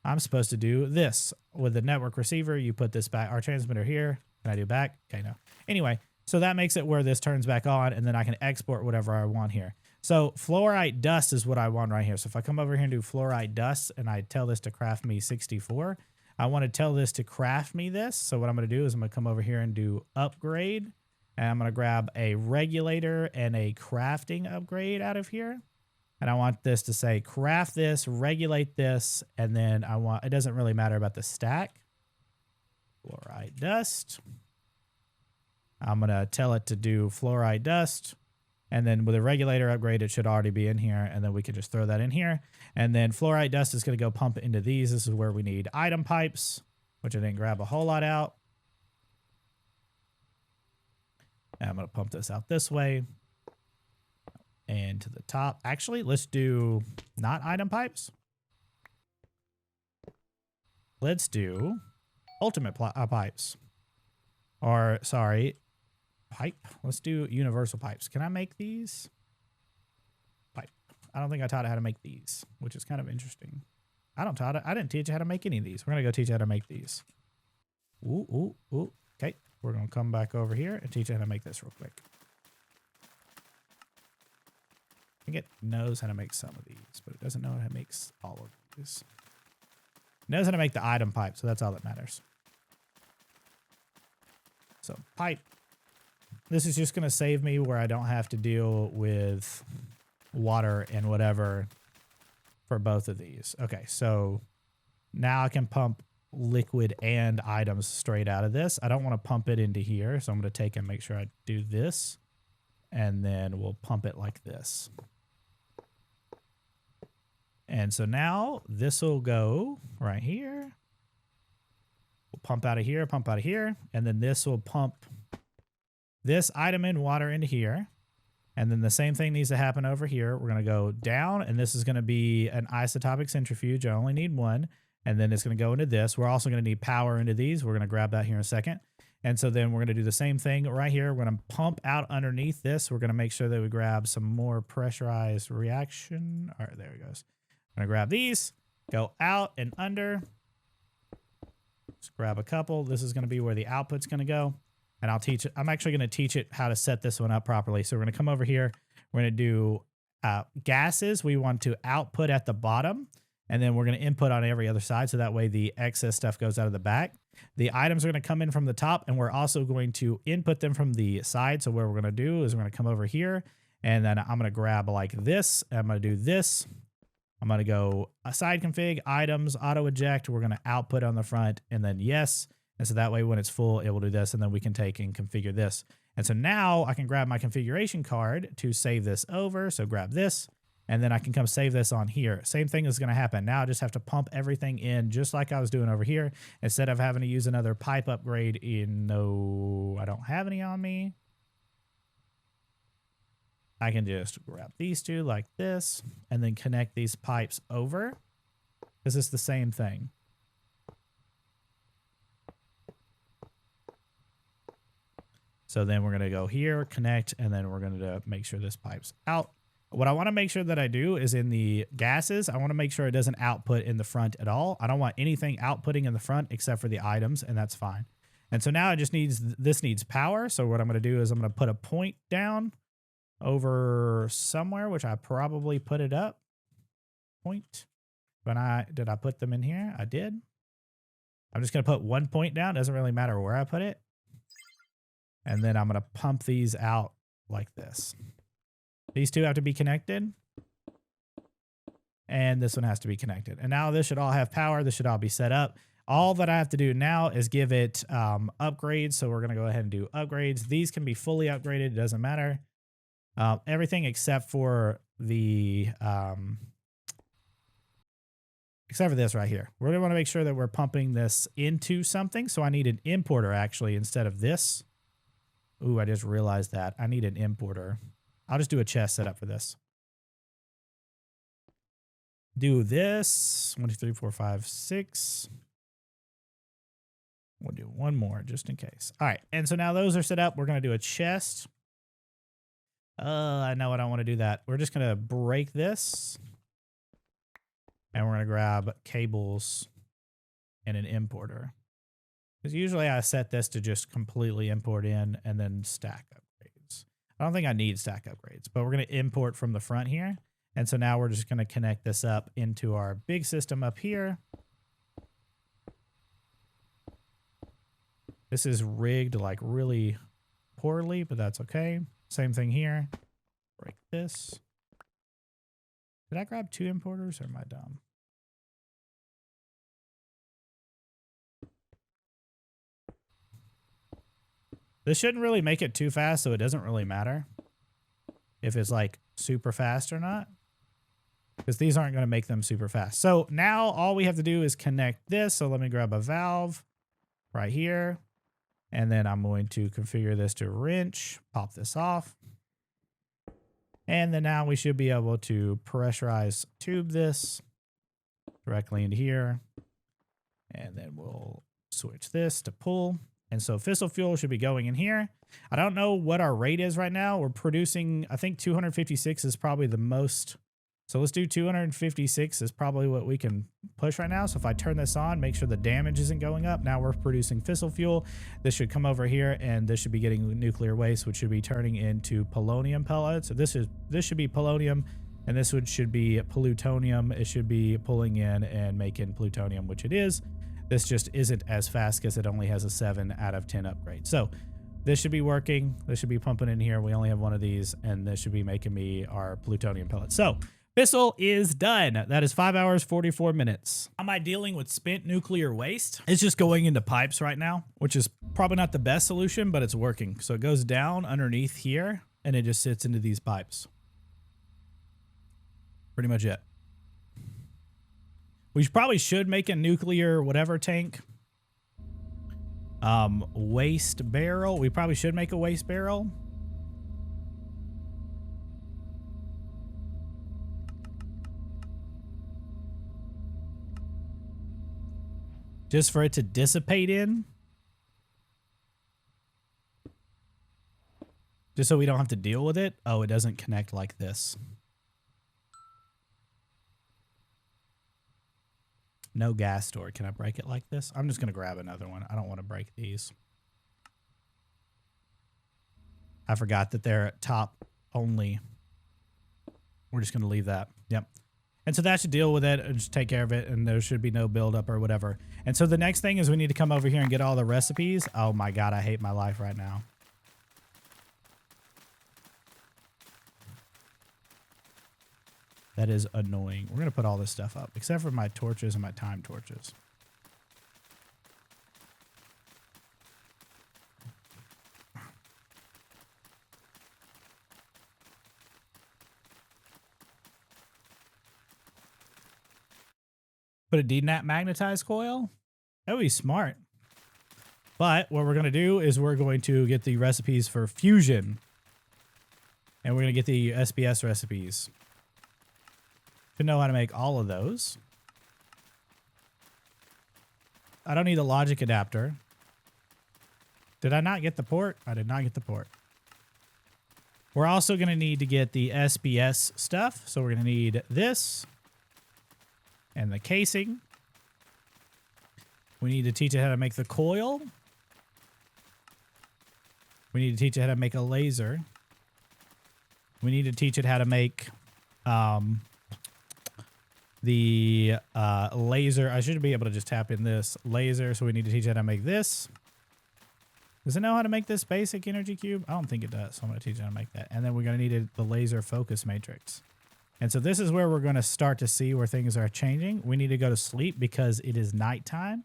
S1: I'm supposed to do this. With the network receiver, you put this back, our transmitter here. Can I do back? Okay, no. Anyway, so that makes it where this turns back on, and then I can export whatever I want here. So fluorite dust is what I want right here. So if I come over here and do fluorite dust, and I tell this to craft me 64, I want to tell this to craft me this. So what I'm going to do is I'm going to come over here and do upgrade, and I'm going to grab a regulator and a crafting upgrade out of here. And I want this to say craft this, regulate this, and then I want, it doesn't really matter about the stack. Fluorite dust. I'm going to tell it to do fluorite dust. And then with a regulator upgrade, it should already be in here. And then we can just throw that in here. And then fluorite dust is going to go pump it into these. This is where we need item pipes, which I didn't grab a whole lot out. And I'm going to pump this out this way. And to the top. Actually, let's do not item pipes. Let's do ultimate pipes. Or, sorry, pipe. Let's do universal pipes. Can I make these? Pipe. I don't think I taught it how to make these, which is kind of interesting. I didn't teach you how to make any of these. We're going to go teach you how to make these. Ooh, ooh, ooh. Okay. We're going to come back over here and teach you how to make this real quick. I think it knows how to make some of these, but it doesn't know how to make all of these. It knows how to make the item pipe, so that's all that matters. So pipe. This is just going to save me where I don't have to deal with water and whatever for both of these. Okay, so now I can pump liquid and items straight out of this. I don't want to pump it into here, so I'm going to take and make sure I do this, and then we'll pump it like this. And so now this will go right here. We'll pump out of here, and then this will pump this item in water into here. And then the same thing needs to happen over here. We're going to go down, and this is going to be an isotopic centrifuge. I only need one. And then it's going to go into this. We're also going to need power into these. We're going to grab that here in a second. And so then we're going to do the same thing right here. We're going to pump out underneath this. We're going to make sure that we grab some more pressurized reaction. All right, there it goes. I'm going to grab these, go out and under. Just grab a couple. This is going to be where the output's going to go. And I'll teach it. I'm actually going to teach it how to set this one up properly. So we're going to come over here. We're going to do gases. We want to output at the bottom. And then we're going to input on every other side. So that way the excess stuff goes out of the back. The items are going to come in from the top. And we're also going to input them from the side. So what we're going to do is we're going to come over here. And then I'm going to grab like this. I'm going to do this. I'm going to go side config, items, auto eject. We're going to output on the front and then yes. And so that way when it's full, it will do this. And then we can take and configure this. And so now I can grab my configuration card to save this over. So grab this and then I can come save this on here. Same thing is going to happen. Now I just have to pump everything in just like I was doing over here. Instead of having to use another pipe upgrade in, no, I don't have any on me. I can just grab these two like this and then connect these pipes over. This is the same thing. So then we're going to go here, connect, and then we're going to make sure this pipe's out. What I want to make sure that I do is in the gases, I want to make sure it doesn't output in the front at all. I don't want anything outputting in the front except for the items, and that's fine. And so now it just needs, this needs power. So what I'm going to do is I'm going to put a point down over somewhere, which I probably put it up. Point. Did I put them in here? I did. I'm just going to put one point down. Doesn't really matter where I put it. And then I'm going to pump these out like this. These two have to be connected. And this one has to be connected. And now this should all have power. This should all be set up. All that I have to do now is give it upgrades. So we're going to go ahead and do upgrades. These can be fully upgraded. It doesn't matter. Everything except for the except for this right here. We're going to want to make sure that we're pumping this into something. So I need an importer actually instead of this. Ooh, I just realized that. I need an importer. I'll just do a chest setup for this. Do this. 1, 2, 3, 4, 5, 6. We'll do one more just in case. All right. And so now those are set up. We're going to do a chest. I know I don't want to do that. We're just going to break this. And we're going to grab cables and an importer. Because usually I set this to just completely import in and then stack upgrades. I don't think I need stack upgrades, but we're going to import from the front here. And so now we're just going to connect this up into our big system up here. This is rigged like really poorly, but that's okay. Same thing here. Break this. Did I grab 2 importers or am I dumb? This shouldn't really make it too fast, so it doesn't really matter if it's like super fast or not, because these aren't going to make them super fast. So now all we have to do is connect this. So let me grab a valve right here, and then I'm going to configure this to wrench, pop this off. And then now we should be able to pressurize tube this directly into here. And then we'll switch this to pull. And so Fissile Fuel should be going in here. I don't know what our rate is right now. We're producing, I think 256 is probably the most. So let's do 256 is probably what we can push right now. So if I turn this on, make sure the damage isn't going up. Now we're producing Fissile Fuel. This should come over here and this should be getting nuclear waste, which should be turning into polonium pellets. So this should be polonium, and this should be plutonium. It should be pulling in and making plutonium, which it is. This just isn't as fast because it only has a 7 out of 10 upgrade. So this should be working. This should be pumping in here. We only have one of these, and this should be making me our plutonium pellets. So Fissile is done. That is 5 hours, 44 minutes. How am I dealing with spent nuclear waste? It's just going into pipes right now, which is probably not the best solution, but it's working. So it goes down underneath here, and it just sits into these pipes. Pretty much it. We probably should make a nuclear whatever tank. Waste barrel. We probably should make a waste barrel. Just for it to dissipate in. Just so we don't have to deal with it. Oh, it doesn't connect like this. No gas store. Can I break it like this? I'm just going to grab another one. I don't want to break these. I forgot that they're at top only. We're just going to leave that. Yep. And so that should deal with it and just take care of it, and there should be no buildup or whatever. And so the next thing is we need to come over here and get all the recipes. Oh my God, I hate my life right now. That is annoying. We're going to put all this stuff up, except for my torches and my time torches. Put a DNAT magnetized coil. That would be smart. But what we're going to do is we're going to get the recipes for fusion. And we're going to get the SPS recipes. To know how to make all of those. I don't need a logic adapter. Did I not get the port? I did not get the port. We're also going to need to get the SPS stuff. So we're going to need this. And the casing. We need to teach it how to make the coil. We need to teach it how to make a laser. We need to teach it how to make the laser. I should be able to just tap in this laser. So we need to teach it how to make this. Does it know how to make this basic energy cube? I don't think it does. So I'm going to teach it how to make that. And then we're going to need the laser focus matrix. And so this is where we're going to start to see where things are changing. We need to go to sleep because it is nighttime.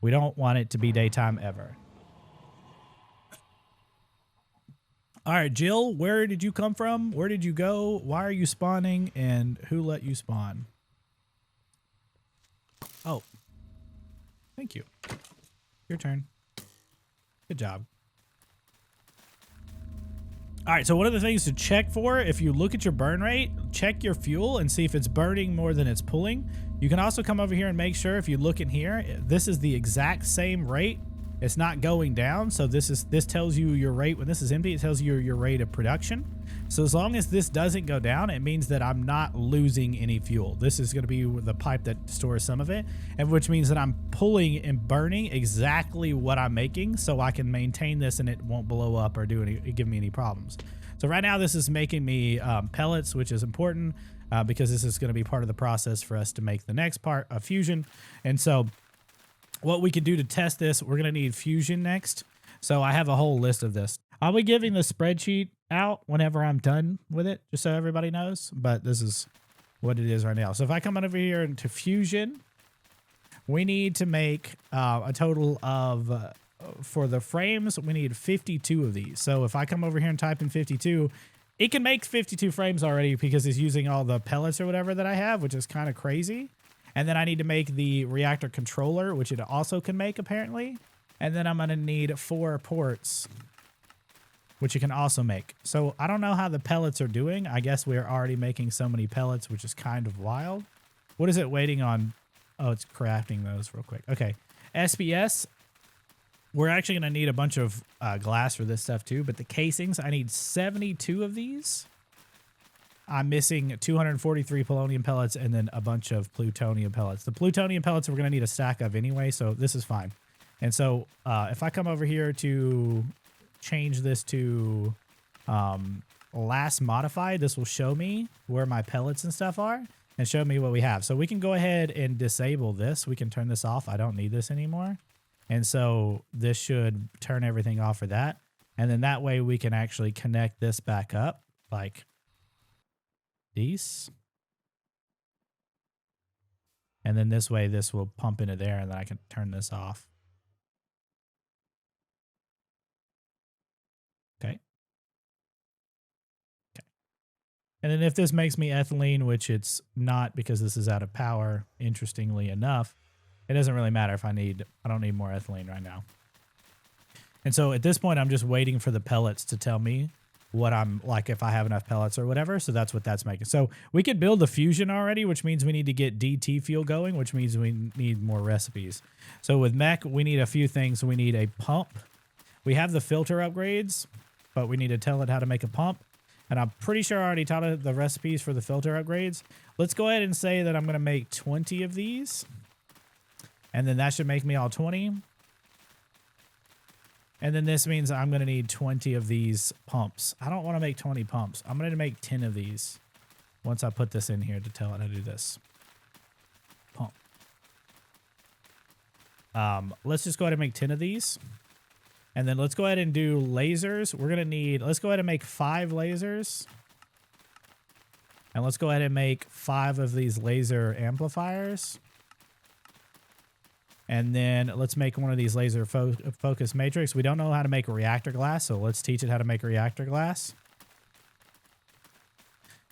S1: We don't want it to be daytime ever. All right, Jill, where did you come from? Where did you go? Why are you spawning? And who let you spawn? Oh, thank you. Your turn. Good job. All right, so one of the things to check for, if you look at your burn rate, check your fuel and see if it's burning more than it's pulling. You can also come over here and make sure if you look in here, this is the exact same rate. It's not going down. So this tells you your rate. When this is empty, it tells you your rate of production. So as long as this doesn't go down, it means that I'm not losing any fuel. This is going to be the pipe that stores some of it, and which means that I'm pulling and burning exactly what I'm making, so I can maintain this and it won't blow up or give me any problems. So right now this is making me pellets, which is important because this is going to be part of the process for us to make the next part of fusion. And so what we could do to test this, we're going to need fusion next. So I have a whole list of this. I'll be giving the spreadsheet out whenever I'm done with it, just so everybody knows. But this is what it is right now. So if I come on over here into fusion, we need to make a total of, for the frames, we need 52 of these. So if I come over here and type in 52, it can make 52 frames already because it's using all the pellets or whatever that I have, which is kind of crazy. And then I need to make the reactor controller, which it also can make apparently. And then I'm going to need 4 ports, which you can also make. So I don't know how the pellets are doing. I guess we're already making so many pellets, which is kind of wild. What is it waiting on? Oh, it's crafting those real quick. Okay. SPS. We're actually going to need a bunch of glass for this stuff too, but the casings, I need 72 of these. I'm missing 243 polonium pellets and then a bunch of plutonium pellets. The plutonium pellets we're going to need a stack of anyway, so this is fine. And so if I come over here to change this to last modified, this will show me where my pellets and stuff are and show me what we have. So we can go ahead and disable this. We can turn this off. I don't need this anymore. And so this should turn everything off for that. And then that way we can actually connect this back up like these. And then this way this will pump into there and then I can turn this off. Okay. Okay. And then if this makes me ethylene, which it's not because this is out of power, interestingly enough, it doesn't really matter if I don't need more ethylene right now. And so at this point, I'm just waiting for the pellets to tell me what I'm like, if I have enough pellets or whatever. So that's what that's making. So we could build the fusion already, which means we need to get DT fuel going, which means we need more recipes. So with mech, we need a few things. We need a pump. We have the filter upgrades, but we need to tell it how to make a pump. And I'm pretty sure I already taught it the recipes for the filter upgrades. Let's go ahead and say that I'm going to make 20 of these. And then that should make me all 20. And then this means I'm going to need 20 of these pumps. I don't want to make 20 pumps. I'm going to make 10 of these once I put this in here to tell it how to do this. Pump. Let's just go ahead and make 10 of these. And then let's go ahead and do lasers. We're going to need, let's go ahead and make 5 lasers. And let's go ahead and make 5 of these laser amplifiers. And then let's make one of these laser focus matrix. We don't know how to make a reactor glass, so let's teach it how to make a reactor glass.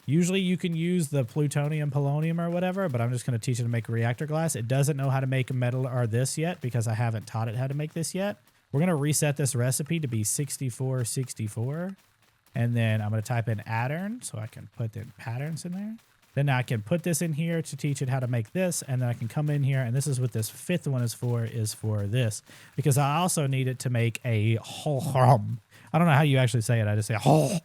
S1: Usually you can use the plutonium, polonium, or whatever, but I'm just going to teach it to make a reactor glass. It doesn't know how to make a metal or this yet because I haven't taught it how to make this yet. We're going to reset this recipe to be 6464. And then I'm going to type in pattern so I can put the patterns in there. Then I can put this in here to teach it how to make this, and then I can come in here, and this is what this 5th one is for this. Because I also need it to make a holm. I don't know how you actually say it. I just say hol.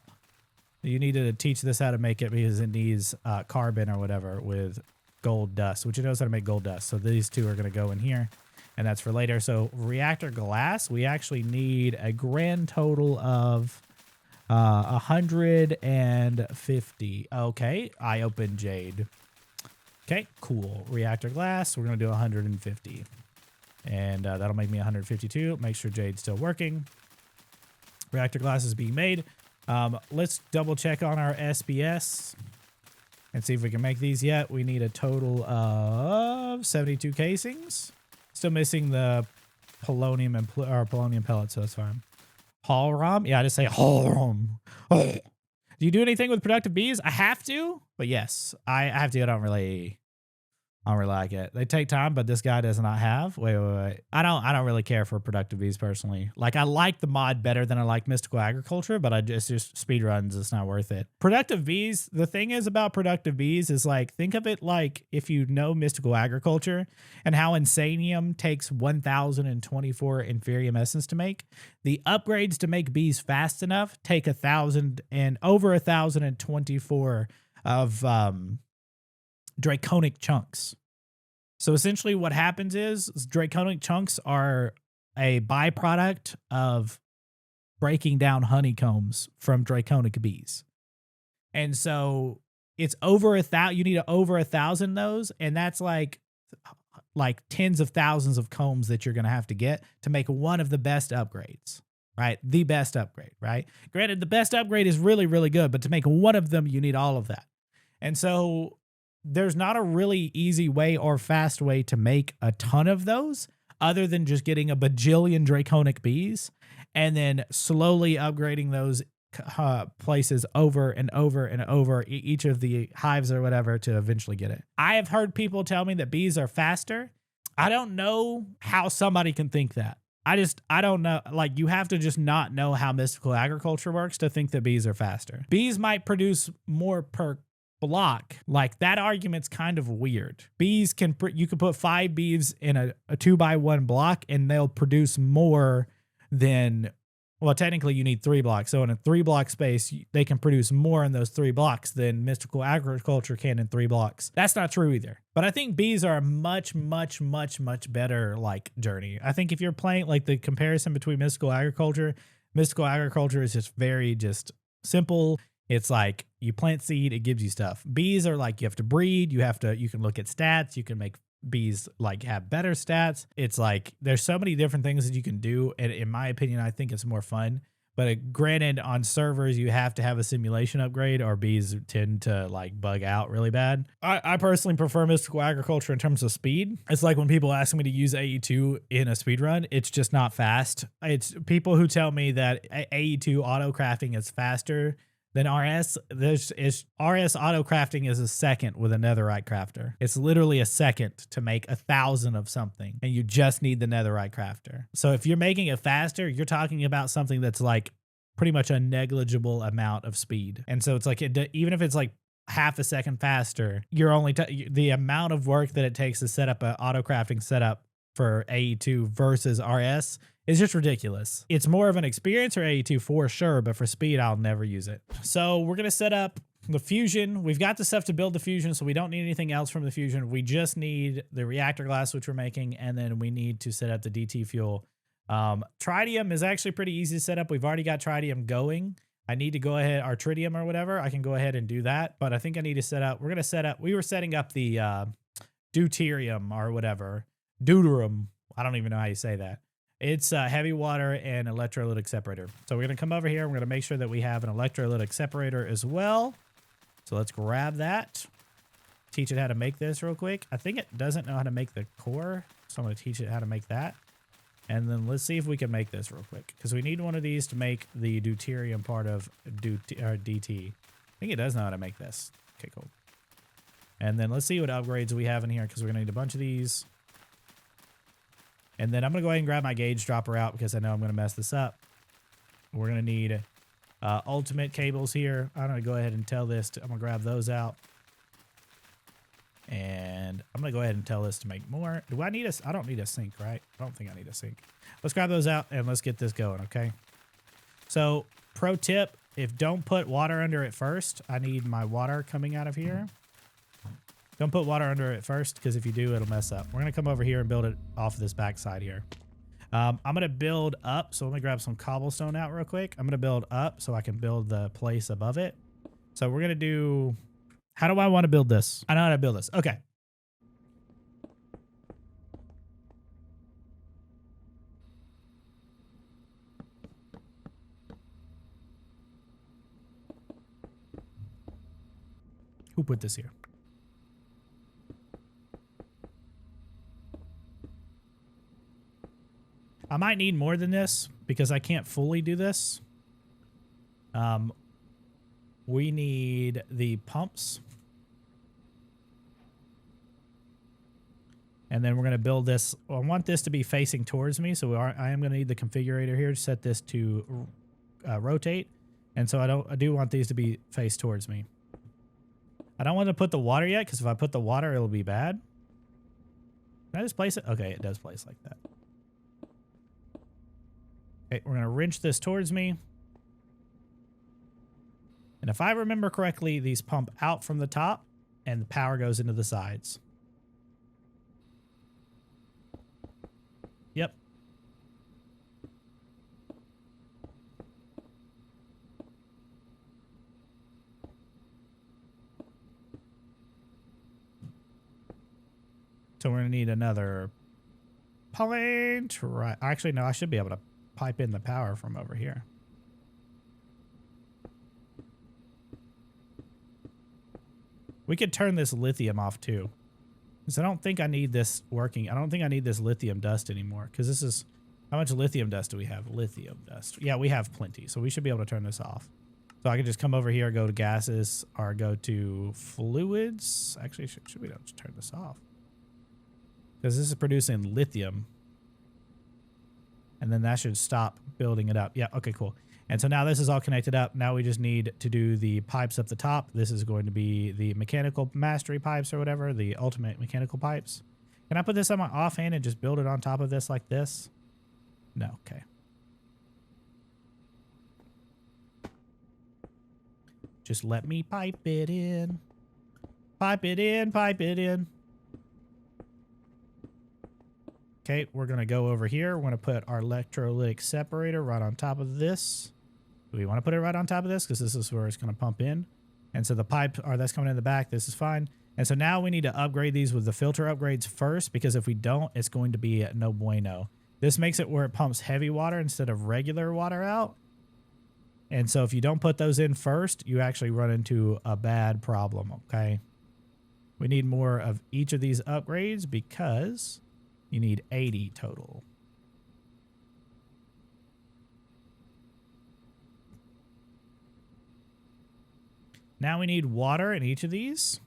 S1: You need to teach this how to make it because it needs carbon or whatever with gold dust, which it knows how to make gold dust. So these two are going to go in here, and that's for later. So reactor glass, we actually need a grand total of 150. Okay, I open jade. Okay, cool. Reactor glass, we're gonna do 150, and that'll make me 152. Make sure jade's still working. Reactor glass is being made. Let's double check on our SBS and see if we can make these yet. We need a total of 72 casings. Still missing the polonium and polonium pellets, so that's fine. Hallrom? Yeah, I just say Hallrom. Oh. Do you do anything with productive bees? I have to, but yes, I have to. I don't really I don't really like it. They take time, but this guy does not have. Wait. I don't really care for productive bees personally. Like, I like the mod better than I like mystical agriculture, but it's just speed runs. It's not worth it. Productive bees. The thing is about productive bees is like, think of it like if you know mystical agriculture and how Insanium takes 1,024 Inferium essence to make. The upgrades to make bees fast enough take 1,000 and over 1,024 of draconic chunks. So essentially what happens is draconic chunks are a byproduct of breaking down honeycombs from draconic bees. And so it's over 1,000, you need over 1,000 those, and that's like tens of thousands of combs that you're going to have to get to make one of the best upgrades, right? The best upgrade, right? Granted, the best upgrade is really, really good, but to make one of them, you need all of that. And so there's not a really easy way or fast way to make a ton of those other than just getting a bajillion draconic bees and then slowly upgrading those places over and over and over each of the hives or whatever to eventually get it. I have heard people tell me that bees are faster. I don't know how somebody can think that. I don't know. Like, you have to just not know how mystical agriculture works to think that bees are faster. Bees might produce more per block. Like, that argument's kind of weird. Bees you can put 5 bees in a 2x1 block and they'll produce more than, well, technically you need 3 blocks. So in a 3 block space, they can produce more in those 3 blocks than mystical agriculture can in 3 blocks. That's not true either. But I think bees are a much, much, much, much better like journey. I think if you're playing like the comparison between mystical agriculture is just very just simple. It's like you plant seed, it gives you stuff. Bees are like, you have to breed, you can look at stats, you can make bees like have better stats. It's like there's so many different things that you can do, and in my opinion, I think it's more fun. But granted, on servers, you have to have a simulation upgrade or bees tend to like bug out really bad. I personally prefer mystical agriculture in terms of speed. It's like when people ask me to use AE2 in a speed run, it's just not fast. It's people who tell me that AE2 auto crafting is faster than RS. RS auto crafting is a second with a netherite crafter. It's literally a second to make 1,000 of something, and you just need the netherite crafter. So if you're making it faster, you're talking about something that's like pretty much a negligible amount of speed. And so it's like, even if it's like half a second faster, you're only the amount of work that it takes to set up an auto crafting setup for AE2 versus RS is just ridiculous. It's more of an experience for AE2 for sure, but for speed, I'll never use it. So we're going to set up the fusion. We've got the stuff to build the fusion, so we don't need anything else from the fusion. We just need the reactor glass, which we're making, and then we need to set up the DT fuel. Tritium is actually pretty easy to set up. We've already got tritium going. I need to go ahead, our tritium or whatever, I can go ahead and do that, but I think I need to set up, we were setting up the deuterium or whatever, deuterium. I don't even know how you say that. It's heavy water and electrolytic separator. So we're going to come over here. We're going to make sure that we have an electrolytic separator as well. So let's grab that. Teach it how to make this real quick. I think it doesn't know how to make the core. So I'm going to teach it how to make that. And then let's see if we can make this real quick, because we need one of these to make the deuterium part of DT. I think it does know how to make this. Okay, cool. And then let's see what upgrades we have in here, because we're going to need a bunch of these. And then I'm going to go ahead and grab my gauge dropper out because I know I'm going to mess this up. We're going to need ultimate cables here. I'm going to go ahead and tell this. I'm going to grab those out. And I'm going to go ahead and tell this to make more. Do I need a... I don't need a sink, right? I don't think I need a sink. Let's grab those out and let's get this going, okay? So, pro tip, if don't put water under it first, I need my water coming out of here. Don't put water under it first, because if you do, it'll mess up. We're going to come over here and build it off of this back side here. I'm going to build up, so let me grab some cobblestone out real quick. I'm going to build up so I can build the place above it. So we're going to do... How do I want to build this? I know how to build this. Okay. Who put this here? I might need more than this because I can't fully do this. We need the pumps. And then we're going to build this. I want this to be facing towards me, so I am going to need the configurator here to set this to rotate. And so I do want these to be faced towards me. I don't want to put the water yet, because if I put the water, it'll be bad. Can I just place it? Okay, it does place like that. Okay, we're going to wrench this towards me. And if I remember correctly, these pump out from the top, and the power goes into the sides. Yep. So we're going to need another point. Right. Actually, no, I should be able to pipe in the power from over here. We could turn this lithium off too. Because I don't think I need this working. I don't think I need this lithium dust anymore. Because this is... How much lithium dust do we have? Lithium dust. Yeah, we have plenty. So we should be able to turn this off. So I can just come over here, go to gases, or go to fluids. Actually, should we just turn this off? Because this is producing lithium. And then that should stop building it up. Yeah, okay, cool. And so now this is all connected up. Now we just need to do the pipes up the top. This is going to be the mechanical mastery pipes or whatever, the ultimate mechanical pipes. Can I put this on my offhand and just build it on top of this like this? No, okay. Just let me pipe it in. Pipe it in, pipe it in. Okay, we're going to go over here. We're going to put our electrolytic separator right on top of this. Do we want to put it right on top of this? Because this is where it's going to pump in. And so the pipe, that's coming in the back. This is fine. And so now we need to upgrade these with the filter upgrades first, because if we don't, it's going to be no bueno. This makes it where it pumps heavy water instead of regular water out. And so if you don't put those in first, you actually run into a bad problem, okay? We need more of each of these upgrades because you need 80 total. Now we need water in each of these.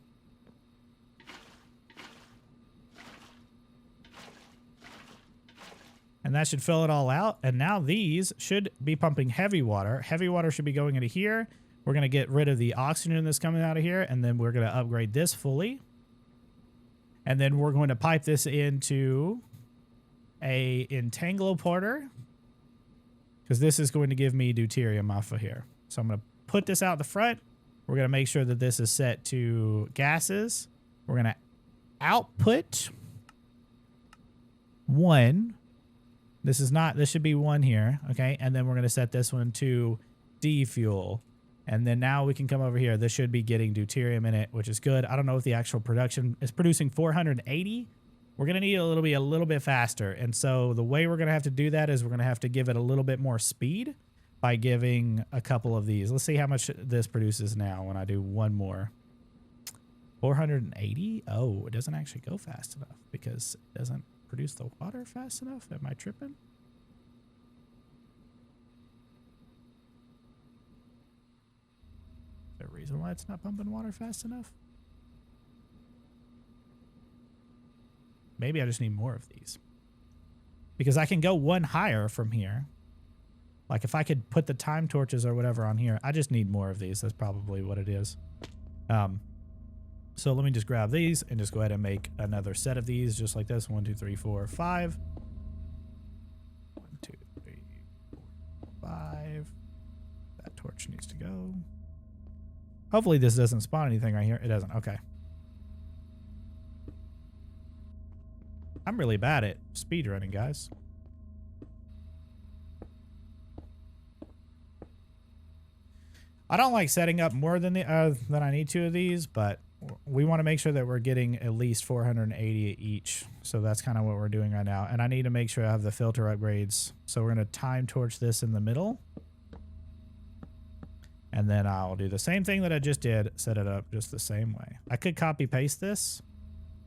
S1: And that should fill it all out. And now these should be pumping heavy water. Heavy water should be going into here. We're going to get rid of the oxygen that's coming out of here. And then we're going to upgrade this fully. And then we're going to pipe this into a entangloporter, because this is going to give me deuterium off of here. So I'm going to put this out the front. We're going to make sure that this is set to gases. We're going to output 1. This should be 1 here, okay? And then we're going to set this one to D fuel. And then now we can come over here. This should be getting deuterium in it, which is good. I don't know if the actual production is producing 480. We're going to need it to be a little bit faster. And so the way we're going to have to do that is we're going to have to give it a little bit more speed by giving a couple of these. Let's see how much this produces now when I do one more. 480? Oh, it doesn't actually go fast enough because it doesn't produce the water fast enough. Am I tripping? Is there a reason why it's not pumping water fast enough? Maybe I just need more of these. Because I can go one higher from here. Like if I could put the time torches or whatever on here, I just need more of these. That's probably what it is. So let me just grab these and just go ahead and make another set of these just like this. 1, 2, 3, 4, 5. 1, 2, 3, 4, 5. That torch needs to go. Hopefully this doesn't spawn anything right here. It doesn't. Okay. I'm really bad at speedrunning, guys. I don't like setting up more than I need to of these, but we want to make sure that we're getting at least 480 each. So that's kind of what we're doing right now. And I need to make sure I have the filter upgrades. So we're going to time torch this in the middle. And then I'll do the same thing that I just did, set it up just the same way. I could copy paste this,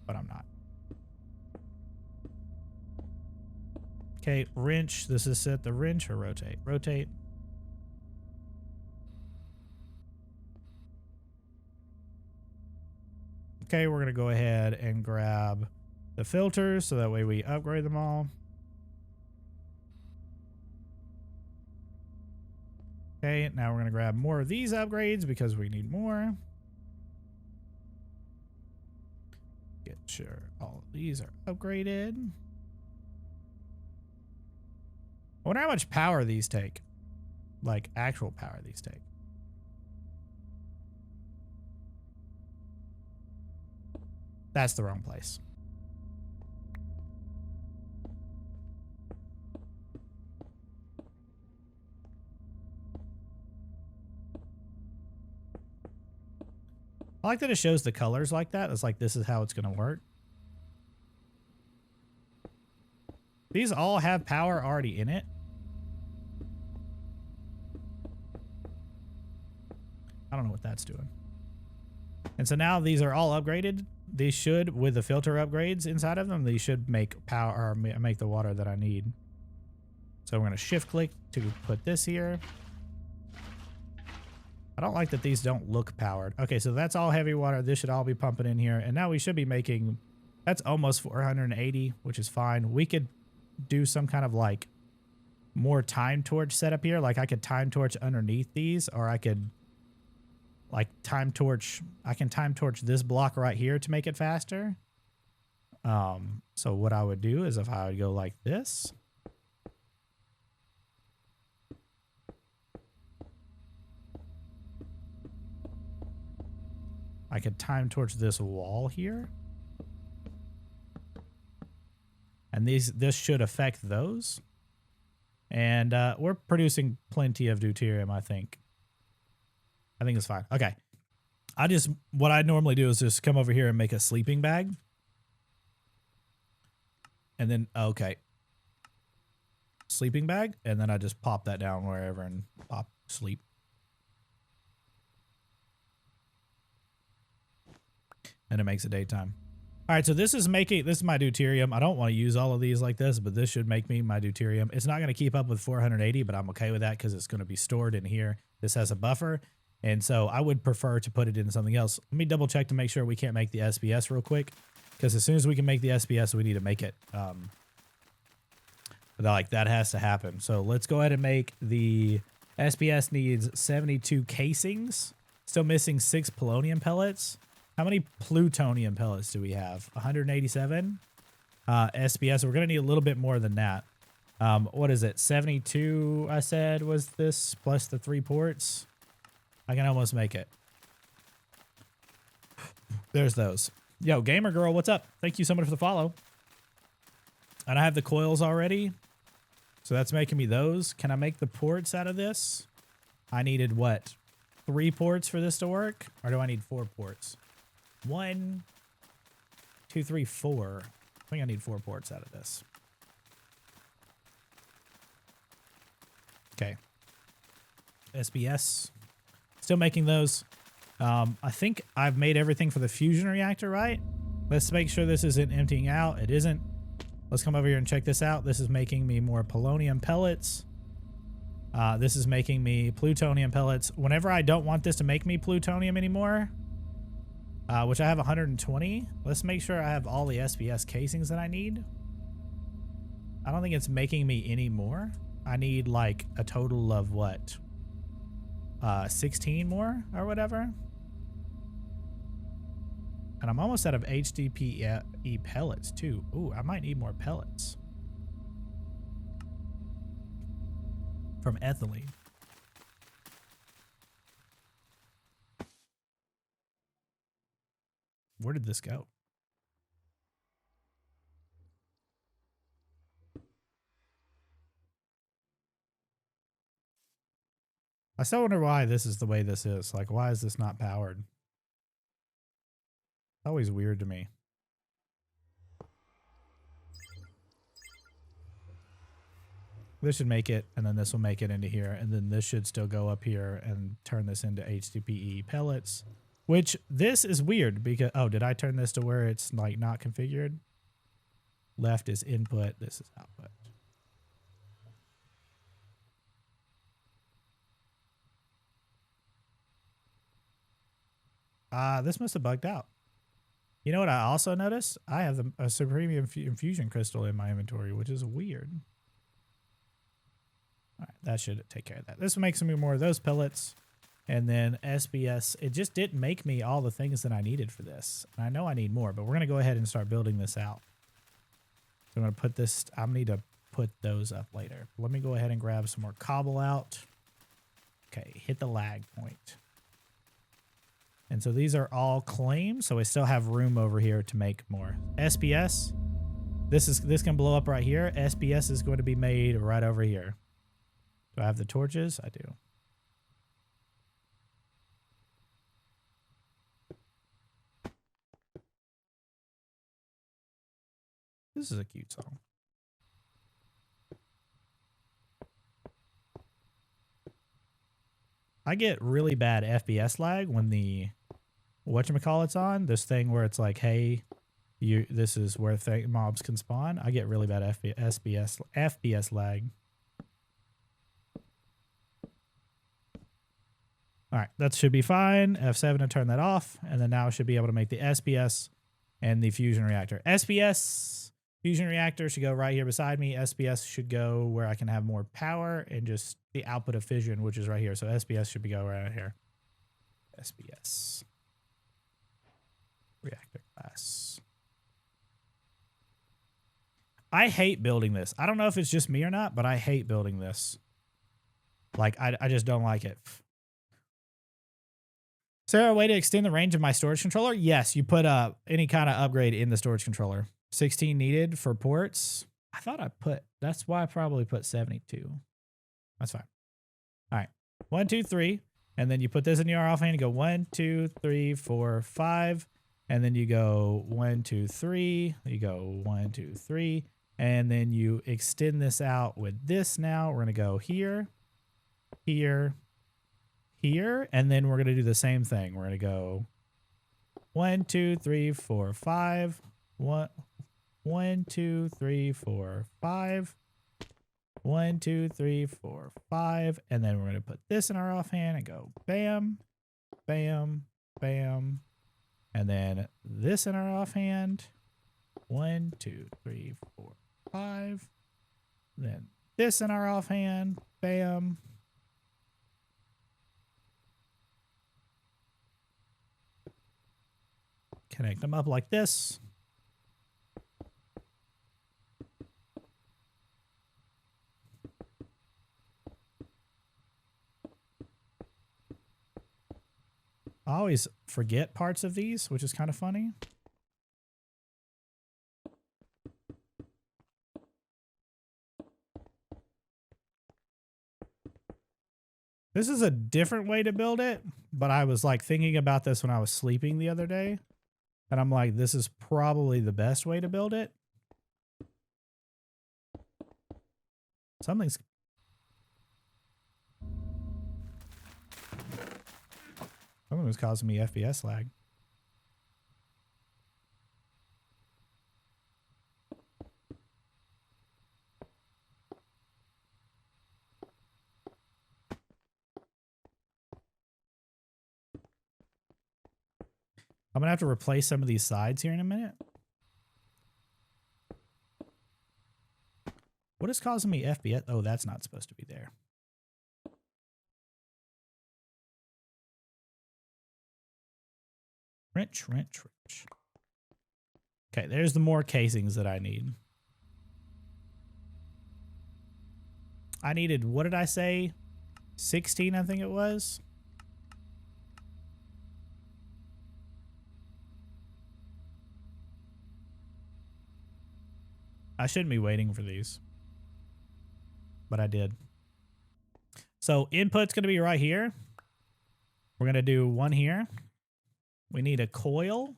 S1: but I'm not. Okay, wrench. This is set the wrench or rotate. Rotate. Okay, we're going to go ahead and grab the filters so that way we upgrade them all. Okay, now we're going to grab more of these upgrades because we need more. Get sure all of these are upgraded. I wonder how much power these take. Like, actual power these take. That's the wrong place. I like that it shows the colors like that. It's like, this is how it's going to work. These all have power already in it. I don't know what that's doing. And so now these are all upgraded. These should, with the filter upgrades inside of them, these should make power, or make the water that I need. So we're going to shift click to put this here. I don't like that these don't look powered. Okay, so that's all heavy water. This should all be pumping in here. And now we should be making, that's almost 480, which is fine. We could do some kind of like more time torch setup here. Like I could time torch underneath these, or I could like time torch. I can time torch this block right here to make it faster. So what I would do is if I would go like this. I could time torch this wall here. And this should affect those. And we're producing plenty of deuterium, I think. I think it's fine. Okay. What I normally do is just come over here and make a sleeping bag. And then, okay. Sleeping bag. And then I just pop that down wherever and pop sleep. And it makes it daytime. All right, so this is my deuterium. I don't want to use all of these like this, but this should make me my deuterium. It's not going to keep up with 480, but I'm okay with that because it's going to be stored in here. This has a buffer, and so I would prefer to put it in something else. Let me double check to make sure we can't make the SPS real quick, because as soon as we can make the SPS, we need to make it. Like that has to happen. So let's go ahead and make the SPS needs 72 casings. Still missing 6 polonium pellets. How many plutonium pellets do we have? 187 SPS. We're going to need a little bit more than that. What is it? 72, I said, was this, plus the 3 ports. I can almost make it. There's those. Yo, Gamer Girl, what's up? Thank you so much for the follow. And I have the coils already. So that's making me those. Can I make the ports out of this? I needed, what, 3 ports for this to work? Or do I need 4 ports? 1, 2, 3, 4. I think I need 4 ports out of this. Okay. SBS. Still making those. I think I've made everything for the fusion reactor, right? Let's make sure this isn't emptying out. It isn't. Let's come over here and check this out. This is making me more polonium pellets. This is making me plutonium pellets. Whenever I don't want this to make me plutonium anymore, which I have 120. Let's make sure I have all the SPS casings that I need. I don't think it's making me any more. I need like a total of what? 16 more or whatever. And I'm almost out of HDPE pellets too. Ooh, I might need more pellets. From ethylene. Where did this go? I still wonder why this is the way this is. Like, why is this not powered? It's always weird to me. This should make it, and then this will make it into here, and then this should still go up here and turn this into HDPE pellets. Which, this is weird because, oh, did I turn this to where it's like not configured? Left is input, this is output. This must have bugged out. You know what I also noticed? I have a Supreme Infusion Crystal in my inventory, which is weird. All right, that should take care of that. This makes me more of those pellets. And then SBS, it just didn't make me all the things that I needed for this. And I know I need more, but we're going to go ahead and start building this out. So I'm going to put this, I need to put those up later. Let me go ahead and grab some more cobble out. Okay, hit the lag point. And so these are all claims, so we still have room over here to make more. SBS, this can blow up right here. SBS is going to be made right over here. Do I have the torches? I do. This is a cute song. I get really bad FPS lag when the whatchamacallit's on. This thing where it's like, hey, this is where mobs can spawn. I get really bad FPS lag. All right, that should be fine. F7 to turn that off. And then now I should be able to make the SBS and the fusion reactor. SBS fusion reactor should go right here beside me. SBS should go where I can have more power and just the output of fission, which is right here. So SBS should be go right here. SBS. Reactor class. I hate building this. I don't know if it's just me or not, but I hate building this. Like, I just don't like it. Is there a way to extend the range of my storage controller? Yes, you put any kind of upgrade in the storage controller. 16 needed for ports. I thought I put, that's why I probably put 72. That's fine. All right. 1, 2, 3. And then you put this in your offhand. You go 1, 2, 3, 4, 5. And then you go 1, 2, 3. You go 1, 2, 3. And then you extend this out with this now. We're going to go here, here, here. And then we're going to do the same thing. We're going to go 1, 2, 3, 4, 5. 1, 2, 3, 4, 5. 1, 2, 3, 4, 5. And then we're going to put this in our offhand and go bam, bam, bam. And then this in our offhand. 1, 2, 3, 4, 5. Then this in our offhand. Bam. Connect them up like this. I always forget parts of these, which is kind of funny. This is a different way to build it, but I was like thinking about this when I was sleeping the other day. And I'm like, this is probably the best way to build it. Something's causing me FPS lag. I'm going to have to replace some of these sides here in a minute. What is causing me FPS? Oh, that's not supposed to be there. Wrench, wrench, wrench. Okay, there's the more casings that I need. I needed, what did I say? 16, I think it was. I shouldn't be waiting for these, but I did. So input's going to be right here. We're going to do one here. We need a coil.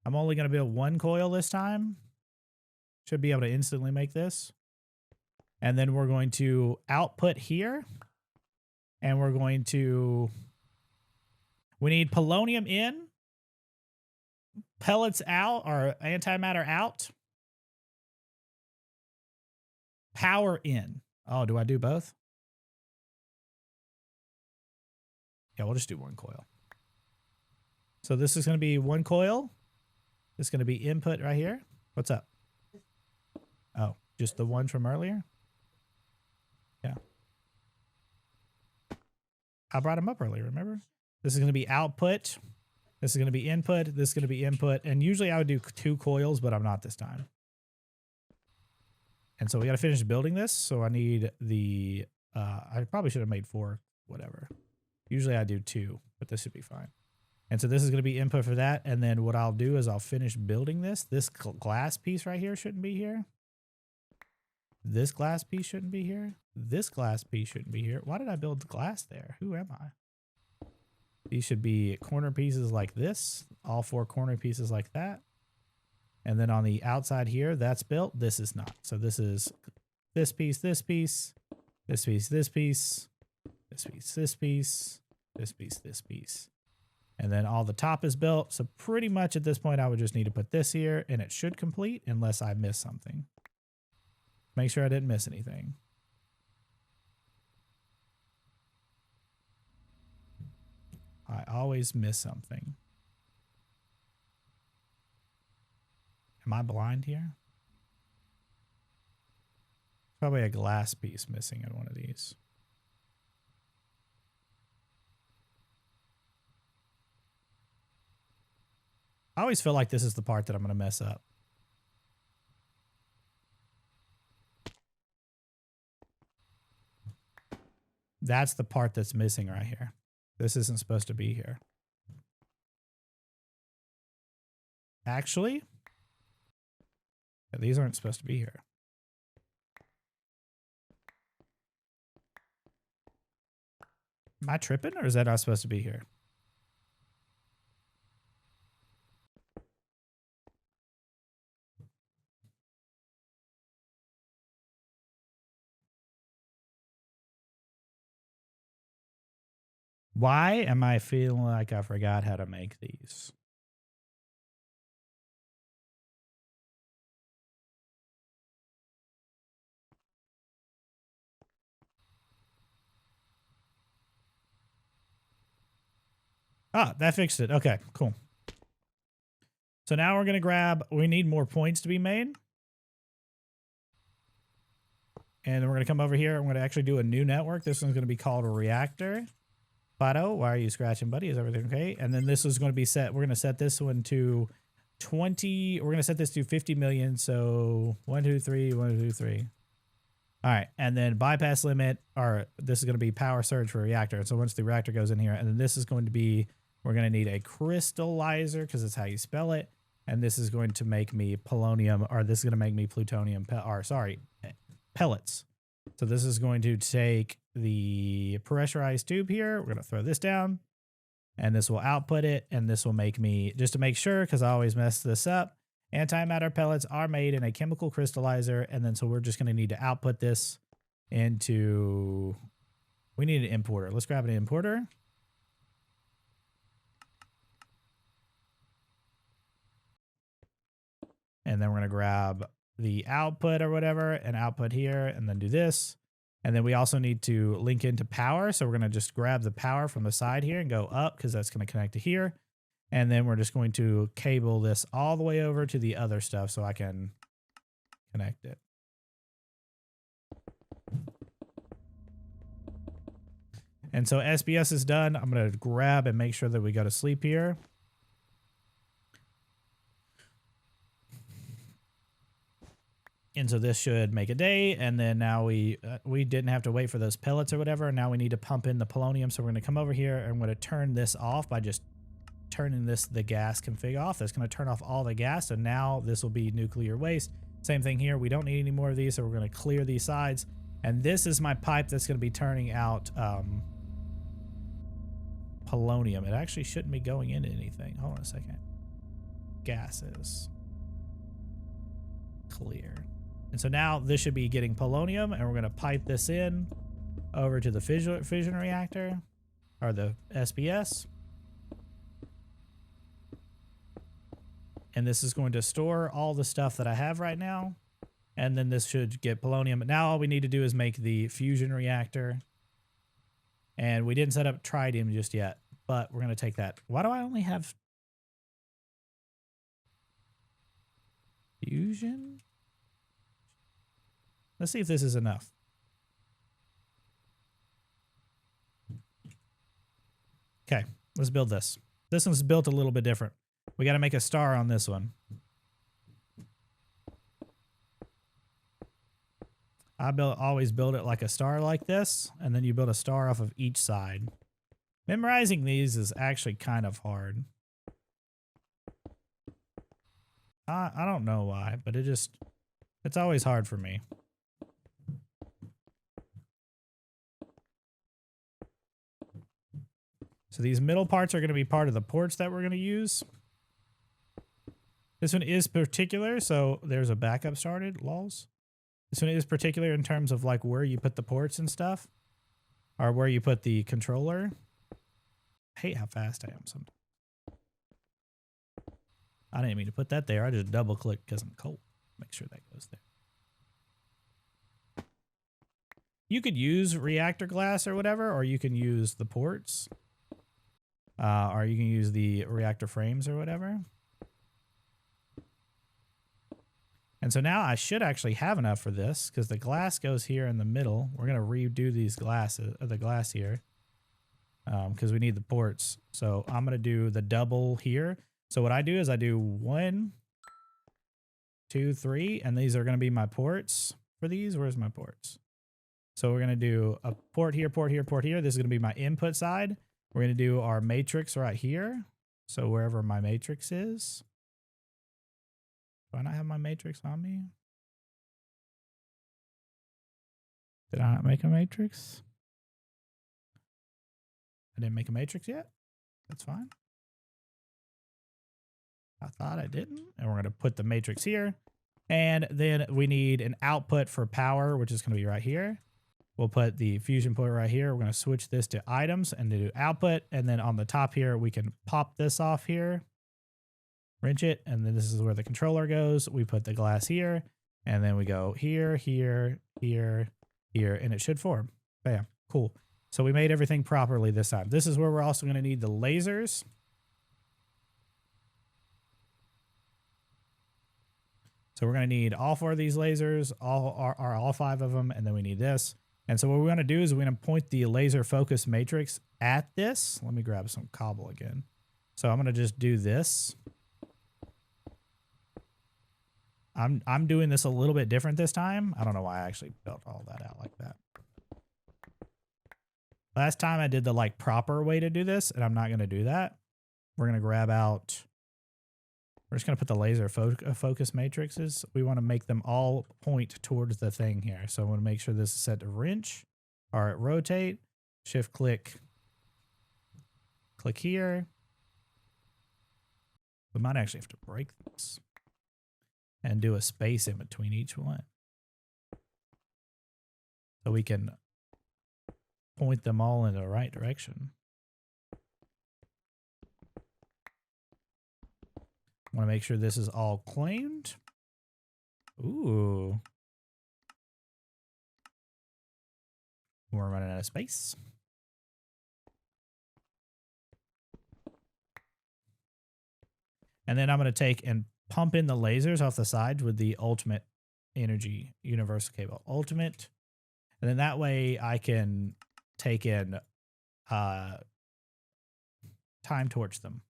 S1: I'm only going to build one coil this time. Should be able to instantly make this. And then we're going to output here. And we're going to... We need polonium in. Pellets out, or antimatter out. Power in. Oh, do I do both? Yeah, we'll just do one coil. So this is going to be one coil. It's going to be input right here. What's up? Oh, just the one from earlier? Yeah. I brought them up earlier, remember? This is going to be output. This is going to be input. This is going to be input. And usually I would do 2 coils, but I'm not this time. And so we got to finish building this. So I need the, I probably should have made 4, whatever. Usually I do 2, but this should be fine. And so this is going to be input for that. And then what I'll do is I'll finish building this. This glass piece right here shouldn't be here. This glass piece shouldn't be here. This glass piece shouldn't be here. Why did I build the glass there? Who am I? These should be corner pieces like this. All 4 corner pieces like that. And then on the outside here, that's built. This is not. So this is this piece, this piece, this piece, this piece, this piece, this piece, this piece, this piece. And then all the top is built. So pretty much at this point, I would just need to put this here and it should complete unless I miss something. Make sure I didn't miss anything. I always miss something. Am I blind here? Probably a glass piece missing in one of these. I always feel like this is the part that I'm going to mess up. That's the part that's missing right here. This isn't supposed to be here. Actually, these aren't supposed to be here. Am I tripping or is that not supposed to be here? Why am I feeling like I forgot how to make these? Ah, that fixed it. Okay, cool. So now we're going to grab, we need more points to be made. And then we're going to come over here. I'm going to actually do a new network. This one's going to be called a Reactor. Fido, why are you scratching, buddy? Is everything okay? And then this is going to be set. We're going to set this one to 20. We're going to set this to 50 million. So 1, 2, 3, 1, 2, 3. All right. And then bypass limit, or this is going to be power surge for a reactor. So once the reactor goes in here, and then this is going to be, we're going to need a crystallizer because that's how you spell it. And this is going to make me polonium, or this is going to make me plutonium, pellets. So this is going to take the pressurized tube here. We're going to throw this down and this will output it. And this will make me, just to make sure, because I always mess this up, antimatter pellets are made in a chemical crystallizer. And then so we're just going to need to output this into, we need an importer. Let's grab an importer. And then we're going to grab the output or whatever and output here and then do this. And then we also need to link into power. So we're going to just grab the power from the side here and go up because that's going to connect to here. And then we're just going to cable this all the way over to the other stuff so I can connect it. And so SBS is done. I'm going to grab and make sure that we go to sleep here. And so this should make a day, and then now we didn't have to wait for those pellets or whatever. Now we need to pump in the polonium. So we're going to come over here and I'm going to turn this off by just turning the gas config off. That's going to turn off all the gas. So now this will be nuclear waste. Same thing here. We don't need any more of these, so we're going to clear these sides. And this is my pipe that's going to be turning out polonium. It actually shouldn't be going into anything. Hold on a second. Gases. Clear. And so now this should be getting polonium, and we're going to pipe this in over to the fission reactor, or the SPS. And this is going to store all the stuff that I have right now. And then this should get polonium. But now all we need to do is make the fusion reactor. And we didn't set up tritium just yet, but we're going to take that. Why do I only have... Fusion. Let's see if this is enough. Okay, let's build this. This one's built a little bit different. We got to make a star on this one. Always build it like a star like this, and then you build a star off of each side. Memorizing these is actually kind of hard. I don't know why, but it's always hard for me. So these middle parts are going to be part of the ports that we're going to use. This one is particular, so there's a backup started, lols. This one is particular in terms of like where you put the ports and stuff, or where you put the controller. I hate how fast I am sometimes. I didn't mean to put that there. I just double click because I'm cold. Make sure that goes there. You could use reactor glass or whatever, or you can use the ports. Or you can use the reactor frames or whatever. And so now I should actually have enough for this because the glass goes here in the middle. We're going to redo these glasses, the glass here, because we need the ports. So I'm going to do the double here. So what I do is I do 1, 2, 3, and these are going to be my ports for these. Where's my ports? So we're going to do a port here, port here, port here. This is going to be my input side. We're going to do our matrix right here. So wherever my matrix is. Do I not have my matrix on me? Did I not make a matrix? I didn't make a matrix yet? That's fine. I thought I didn't. And we're going to put the matrix here. And then we need an output for power, which is going to be right here. We'll put the fusion port right here. We're going to switch this to items and do output. And then on the top here, we can pop this off here, wrench it. And then this is where the controller goes. We put the glass here and then we go here, here, here, here, and it should form. Bam. Cool. So we made everything properly this time. This is where we're also going to need the lasers. So we're going to need all 4 of these lasers, all 5 of them, and then we need this. And so what we're going to do is we're going to point the laser focus matrix at this. Let me grab some cobble again. So I'm going to just do this. I'm doing this a little bit different this time. I don't know why I actually built all that out like that. Last time I did the like proper way to do this, and I'm not going to do that. We're going to grab out... We're just going to put the laser focus matrices. We want to make them all point towards the thing here. So I want to make sure this is set to wrench or rotate, shift click, click here. We might actually have to break this and do a space in between each one. So we can point them all in the right direction. I want to make sure this is all claimed. Ooh. We're running out of space. And then I'm going to take and pump in the lasers off the sides with the ultimate energy universal cable. Ultimate. And then that way I can take in time torch them.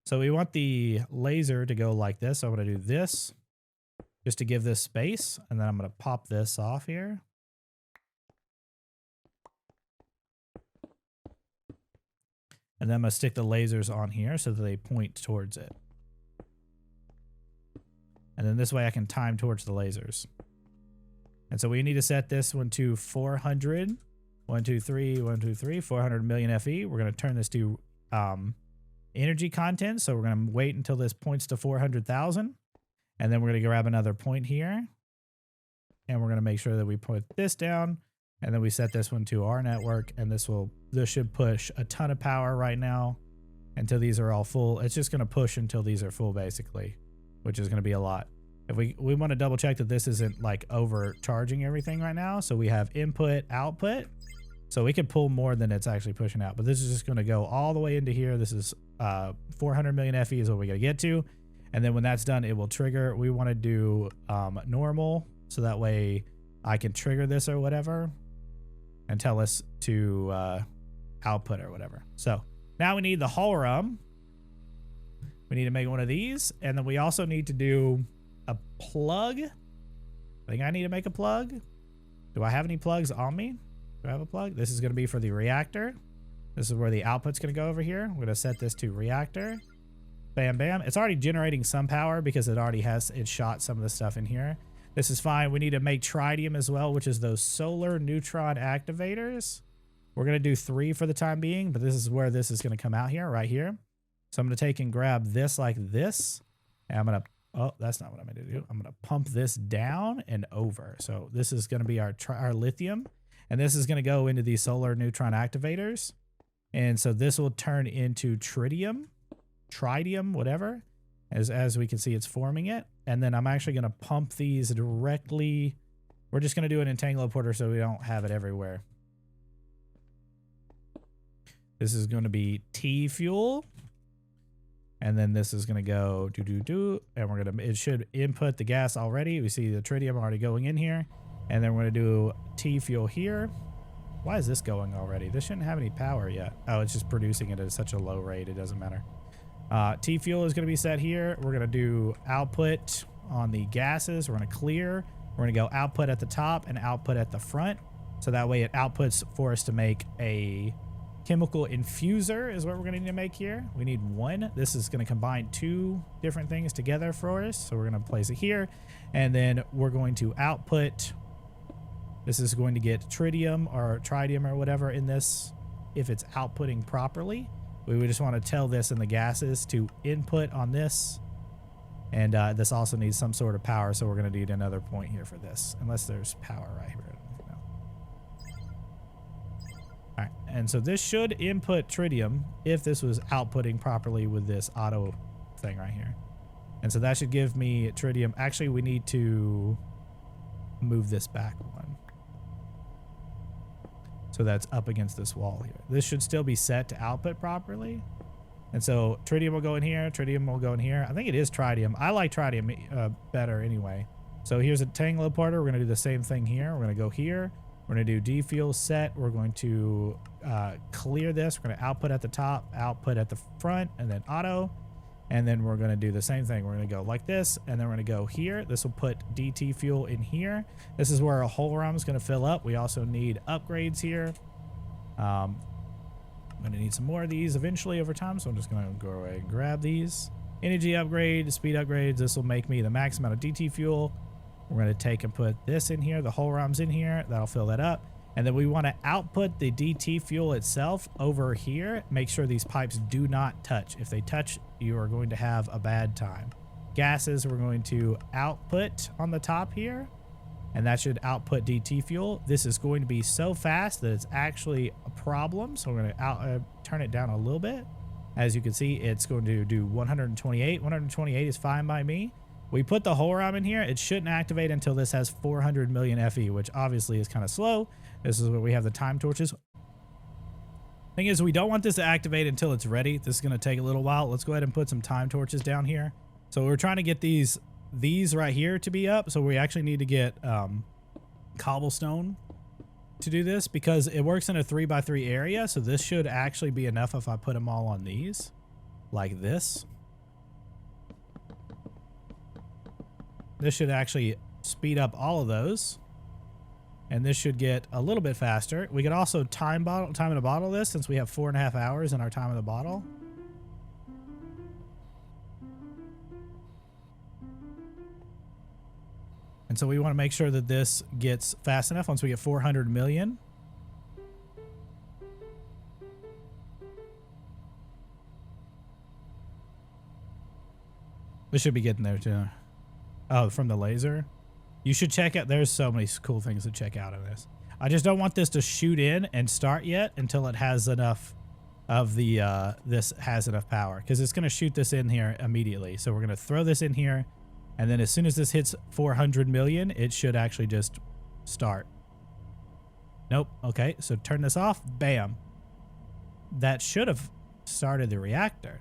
S1: So we want the laser to go like this. So I'm going to do this just to give this space. And then I'm going to pop this off here. And then I'm going to stick the lasers on here so that they point towards it. And then this way I can time torch the lasers. And so we need to set this one to 400. 1, 2, 3, 1, 2, 3, 400 million FE. We're going to turn this to energy content. So we're going to wait until this points to 400,000. And then we're going to grab another point here. And we're going to make sure that we put this down. And then we set this one to our network. And this should push a ton of power right now until these are all full. It's just going to push until these are full basically, which is going to be a lot. If we want to double check that this isn't like overcharging everything right now. So we have input, output. So we can pull more than it's actually pushing out, but this is just going to go all the way into here. This is 400 million FE is what we got to get to. And then when that's done, it will trigger. We want to do normal, so that way I can trigger this or whatever and tell us to output or whatever. So now we need the holorum. We need to make one of these, and then we also need to do a plug. I think I need to make a plug. Do I have any plugs on me? Do I have a plug? This is going to be for the reactor. This is where the output's going to go over here. We're going to set this to reactor. Bam, bam. It's already generating some power because it already has, it shot some of the stuff in here. This is fine. We need to make tritium as well, which is those solar neutron activators. We're going to do 3 for the time being, but this is where this is going to come out here, right here. So I'm going to take and grab this like this. And I'm going to, oh, that's not what I'm going to do. I'm going to pump this down and over. So this is going to be our lithium. And this is going to go into these solar neutron activators. And so this will turn into tritium, whatever. As we can see, it's forming it. And then I'm actually going to pump these directly. We're just going to do an entangler so we don't have it everywhere. This is going to be T fuel. And then this is going to go and we're going to, it should input the gas already. We see the tritium already going in here. And then we're going to do T fuel here. Why is this going already? This shouldn't have any power yet. Oh, it's just producing it at such a low rate. It doesn't matter. T fuel is going to be set here. We're going to do output on the gases. We're going to clear. We're going to go output at the top and output at the front. So that way it outputs for us to make a chemical infuser is what we're going to need to make here. We need 1. This is going to combine 2 different things together for us. So we're going to place it here. And then we're going to output. This is going to get tritium or tritium or whatever in this if it's outputting properly. We would just want to tell this in the gases to input on this. And this also needs some sort of power, so we're going to need another point here for this, unless there's power right here. No. All right, and so this should input tritium if this was outputting properly with this auto thing right here. And so that should give me tritium. Actually, we need to move this back 1. So that's up against this wall here. This should still be set to output properly. And so tritium will go in here. Tritium will go in here. I think it is tritium. I like tritium better anyway. So here's a tangloporter. We're going to do the same thing here. We're going to go here. We're going to do defuel set. We're going to clear this. We're going to output at the top, output at the front, and then auto. And then we're going to do the same thing. We're going to go like this, and then we're going to go here. This will put DT fuel in here. This is where our holorum is going to fill up. We also need upgrades here. I'm going to need some more of these eventually over time, so I'm just going to go away and grab these. Energy upgrade, speed upgrades. This will make me the max amount of DT fuel. We're going to take and put this in here. The holorum's in here. That'll fill that up. And then we want to output the DT fuel itself over here. Make sure these pipes do not touch. If they touch, you are going to have a bad time. Gases, we're going to output on the top here. And that should output DT fuel. This is going to be so fast that it's actually a problem. So we're going to turn it down a little bit. As you can see, it's going to do 128. 128 is fine by me. We put the holorum in here. It shouldn't activate until this has 400 million FE, which obviously is kind of slow. This is where we have the time torches. Thing is, we don't want this to activate until it's ready. This is going to take a little while. Let's go ahead and put some time torches down here. So we're trying to get these right here to be up. So we actually need to get cobblestone to do this because it works in a 3x3 area. So this should actually be enough if I put them all on these like this. This should actually speed up all of those. And this should get a little bit faster. We could also time in a bottle this since we have 4.5 hours in our time in the bottle. And so we want to make sure that this gets fast enough once we get 400 million. This should be getting there too. Oh, from the laser? You should check out. There's so many cool things to check out in this. I just don't want this to shoot in and start yet until it has enough of the, this has enough power. Because it's going to shoot this in here immediately. So we're going to throw this in here. And then as soon as this hits 400 million, it should actually just start. Nope. Okay, so turn this off. Bam. That should have started the reactor.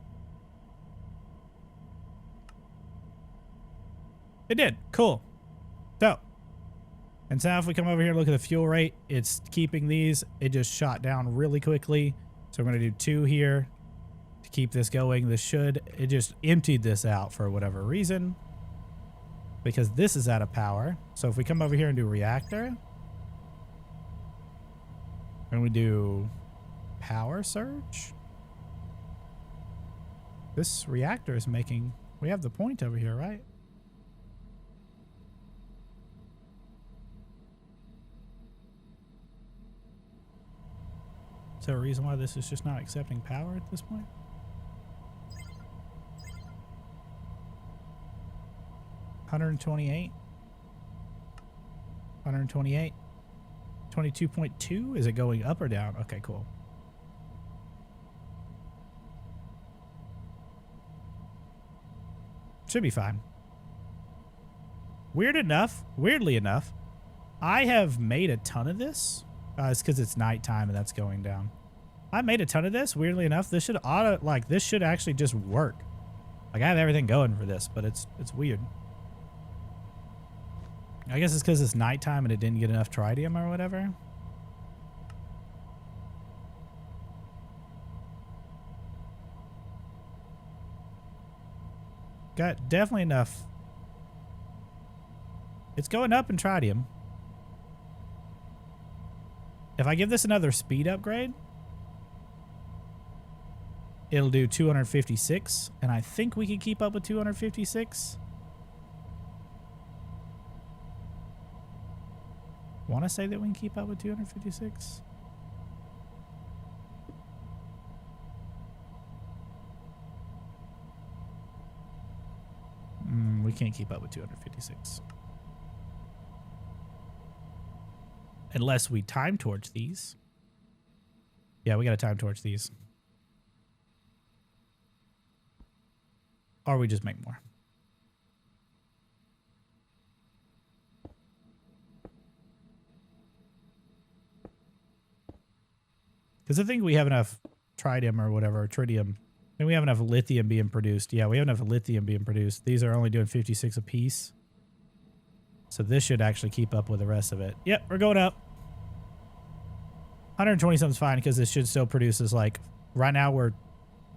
S1: It did. Cool. So, and so now if we come over here and look at the fuel rate, it's keeping these. It just shot down really quickly. So we're going to do 2 here to keep this going. It just emptied this out for whatever reason, because this is out of power. So if we come over here and do reactor, and we do power surge, this reactor is making, we have the point over here, right? Is there a reason why this is just not accepting power at this point? $128. 128. 22.2. Is it going up or down? Okay, cool. Should be fine. Weirdly enough, I have made a ton of this. It's because it's nighttime and that's going down. I made a ton of this. Weirdly enough, this should this should actually just work. Like, I have everything going for this, but it's weird. I guess it's because it's nighttime and it didn't get enough tritium or whatever. Got definitely enough. It's going up in tritium. If I give this another speed upgrade, it'll do 256, and I think we can keep up with 256. Want to say that we can keep up with 256? We can't keep up with 256. Unless we time torch these. Yeah, we got to time torch these. Or we just make more. Because I think we have enough tritium or whatever, tritium. And we have enough lithium being produced. Yeah, we have enough lithium being produced. These are only doing 56 a piece. So this should actually keep up with the rest of it. Yep, we're going up. 120 something's fine because this should still produce as like, right now we're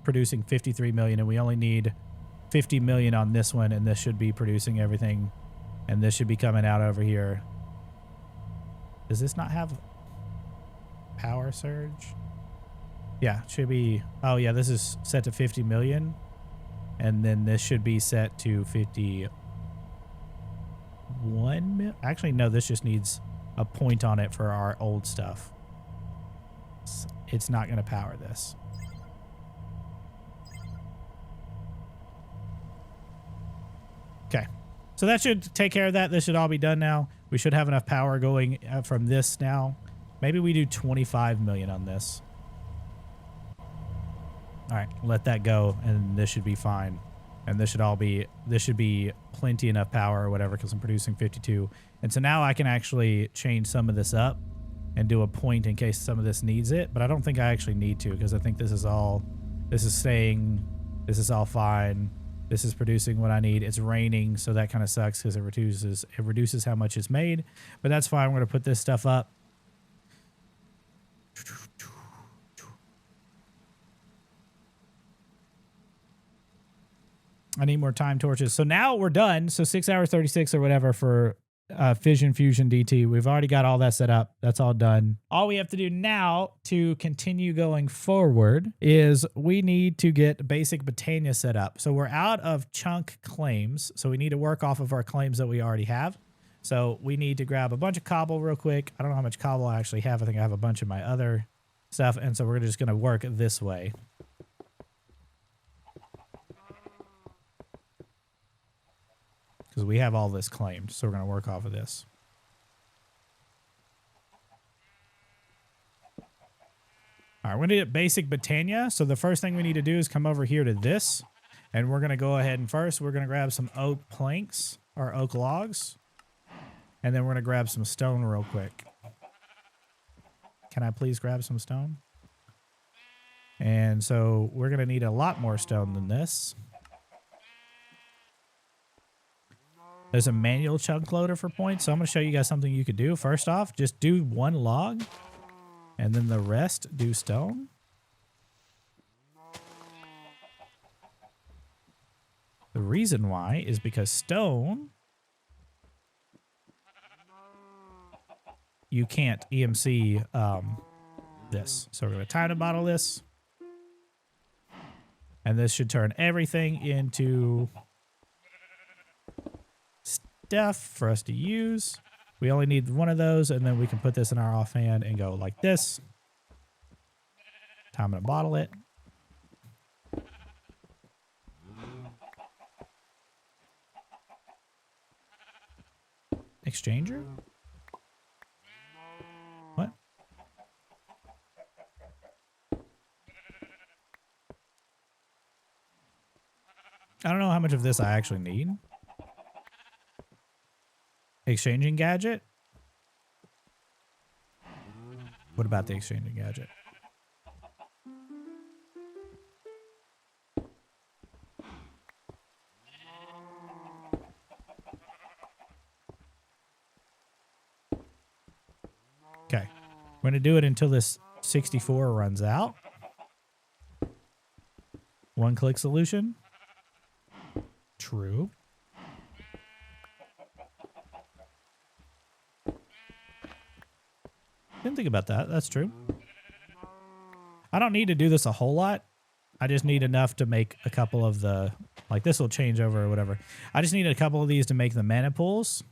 S1: producing 53 million and we only need 50 million on this one, and this should be producing everything. And this should be coming out over here. Does this not have power surge? Yeah, it should be. Oh yeah, this is set to 50 million. And then this should be set to 51 million. Actually, no, this just needs a point on it for our old stuff. It's not going to power this. Okay. So that should take care of that. This should all be done now. We should have enough power going from this now. Maybe we do 25 million on this. All right, let that go, and this should be fine. And this should be plenty enough power or whatever, because I'm producing 52. And so now I can actually change some of this up and do a point in case some of this needs it. But I don't think I actually need to, because I think this is all fine. This is producing what I need. It's raining, so that kind of sucks because it reduces how much it's made. But that's fine. We're going to put this stuff up. I need more time torches. So now we're done. So 6 hours 36 or whatever for Fission, Fusion, DT. We've already got all that set up. That's all done. All we have to do now to continue going forward is we need to get basic Botania set up. So we're out of chunk claims. So we need to work off of our claims that we already have. So we need to grab a bunch of cobble real quick. I don't know how much cobble I actually have. I think I have a bunch of my other stuff. And so we're just going to work this way. Because we have all this claimed, so we're going to work off of this. All right, we're going to get basic Botania. So the first thing we need to do is come over here to this. And we're going to go ahead and first we're going to grab some oak planks or oak logs. And then we're going to grab some stone real quick. Can I please grab some stone? And so we're going to need a lot more stone than this. There's a manual chunk loader for points, so I'm going to show you guys something you could do. First off, just do one log, and then the rest do stone. The reason why is because stone, you can't EMC this. So we're going to time to bottle this. And this should turn everything into stuff for us to use. We only need one of those, and then we can put this in our offhand and go like this. Time to bottle it. Exchanger? What? I don't know how much of this I actually need. Exchanging gadget? What about the exchanging gadget? Okay. We're going to do it until this 64 runs out. One-click solution. True. Didn't think about that. That's true. I don't need to do this a whole lot. I just need enough to make a couple of the... Like, this will change over or whatever. I just need a couple of these to make the mana pools.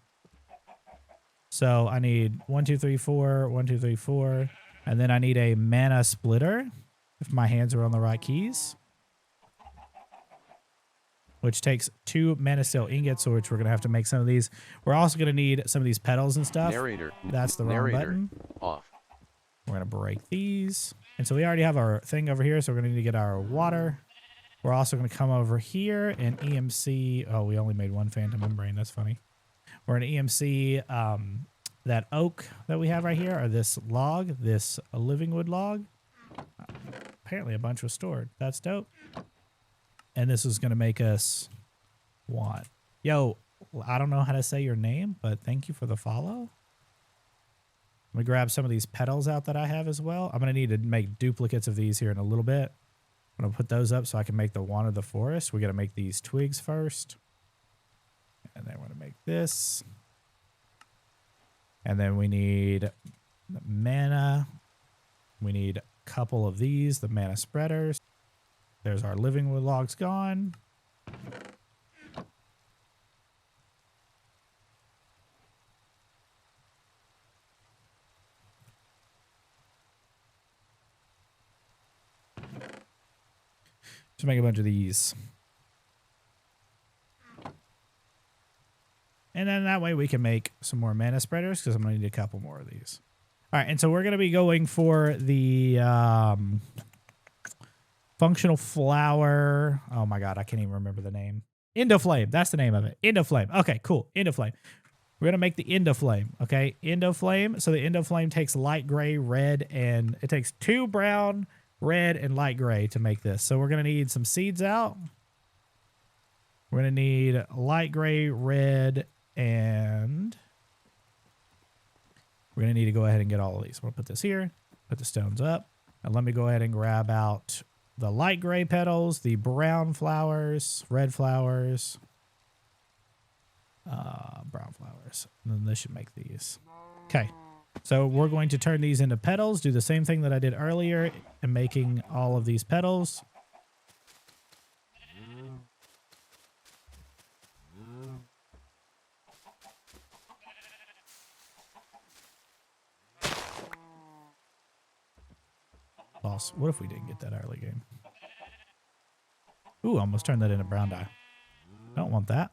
S1: So I need 1, 2, 3, 4, 1, 2, 3, 4. And then I need a mana splitter, if my hands are on the right keys. Which takes 2 mana steel ingots, which we're going to have to make some of these. We're also going to need some of these petals and stuff.
S2: Narrator.
S1: That's the wrong button.
S2: Off.
S1: We're going to break these. And so we already have our thing over here, so we're going to need to get our water. We're also going to come over here and EMC. Oh, we only made one phantom membrane. That's funny. We're going to EMC that oak that we have right here, or this log, this living wood log. Apparently a bunch was stored. That's dope. And this is going to make us what? Yo, I don't know how to say your name, but thank you for the follow. Let me grab some of these petals out that I have as well. I'm going to need to make duplicates of these here in a little bit. I'm going to put those up so I can make the wand of the forest. We got to make these twigs first. And then we're going to make this. And then we need the mana. We need a couple of these, the mana spreaders. There's our living wood logs gone. Just make a bunch of these. And then that way we can make some more mana spreaders because I'm going to need a couple more of these. All right, and so we're going to be going for the functional flower. Oh my god, I can't even remember the name. Endoflame, that's the name of it. Endoflame. Okay, cool. Endoflame. We're going to make the Endoflame, okay? Endoflame. So the Endoflame takes light gray, red, and it takes 2 brown, red, and light gray to make this. So we're going to need some seeds out. We're going to need light gray, red, and we're going to need to go ahead and get all of these. We'll put this here, put the stones up, and let me go ahead and grab out the light gray petals, the brown flowers, red flowers, brown flowers, and then this should make these. Okay, so we're going to turn these into petals, do the same thing that I did earlier in making all of these petals. Loss. What if we didn't get that early game? Ooh, almost turned that into brown dye. Don't want that.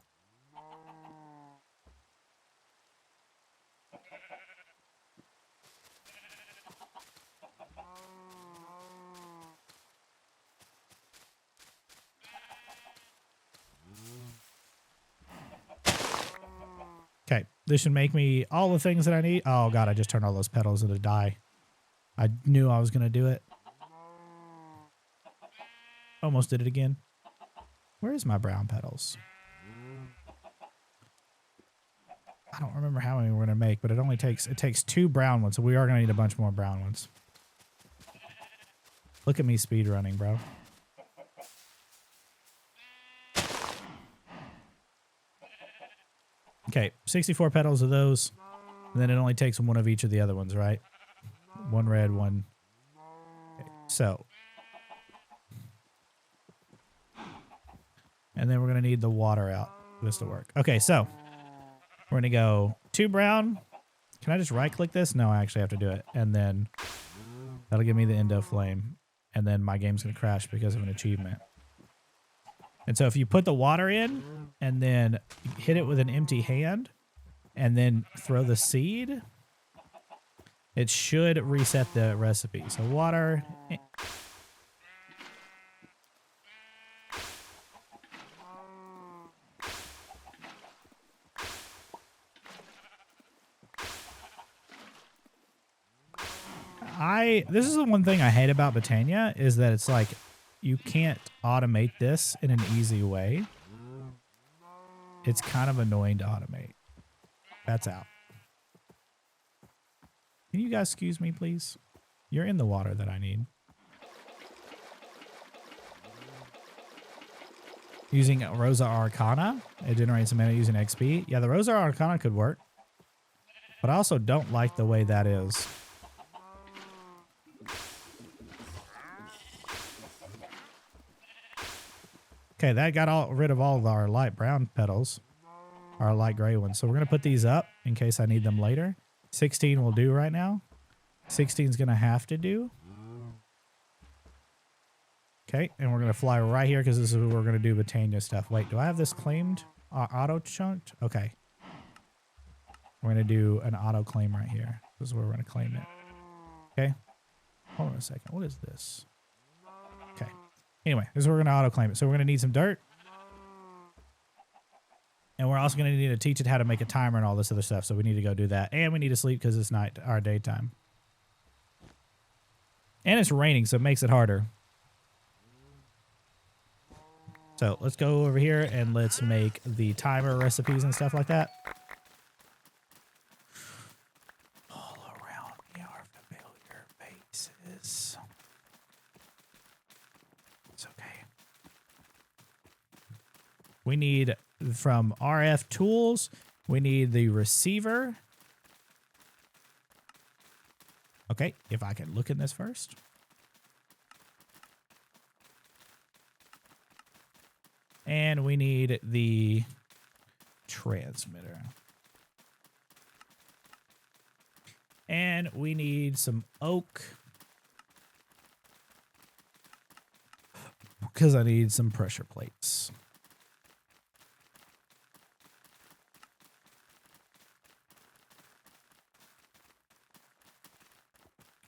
S1: Okay, this should make me all the things that I need. Oh god, I just turned all those petals into dye. I knew I was going to do it. Almost did it again. Where is my brown petals? I don't remember how many we're going to make, but it takes 2 brown ones, so we are going to need a bunch more brown ones. Look at me speed running, bro. Okay, 64 petals of those. And then it only takes one of each of the other ones, right? One red, one. Okay, so. And then we're going to need the water out for this to work. Okay, so. We're going to go 2 brown. Can I just right click this? No, I actually have to do it. And then that'll give me the endo flame. And then my game's going to crash because of an achievement. And so if you put the water in and then hit it with an empty hand and then throw the seed, it should reset the recipe. So water. This is the one thing I hate about Botania is that it's like you can't automate this in an easy way. It's kind of annoying to automate. That's out. Can you guys excuse me, please? You're in the water that I need. Using Rosa Arcana, it generates a mana using XP. Yeah, the Rosa Arcana could work. But I also don't like the way that is. Okay, that got rid of all of our light brown petals. Our light gray ones. So we're going to put these up in case I need them later. 16 will do right now. 16 is going to have to do. Okay, and we're going to fly right here because this is where we're going to do Botania stuff. Wait, do I have this claimed? Auto chunked? Okay. We're going to do an auto claim right here. This is where we're going to claim it. Okay. Hold on a second. What is this? Okay. Anyway, this is where we're going to auto claim it. So we're going to need some dirt. And we're also going to need to teach it how to make a timer and all this other stuff. So we need to go do that. And we need to sleep because it's night, our daytime. And it's raining, so it makes it harder. So let's go over here and let's make the timer recipes and stuff like that. All around me are familiar faces. It's okay. We need from RF tools, we need the receiver. Okay, if I can look in this first. And we need the transmitter. And we need some oak. Because I need some pressure plates.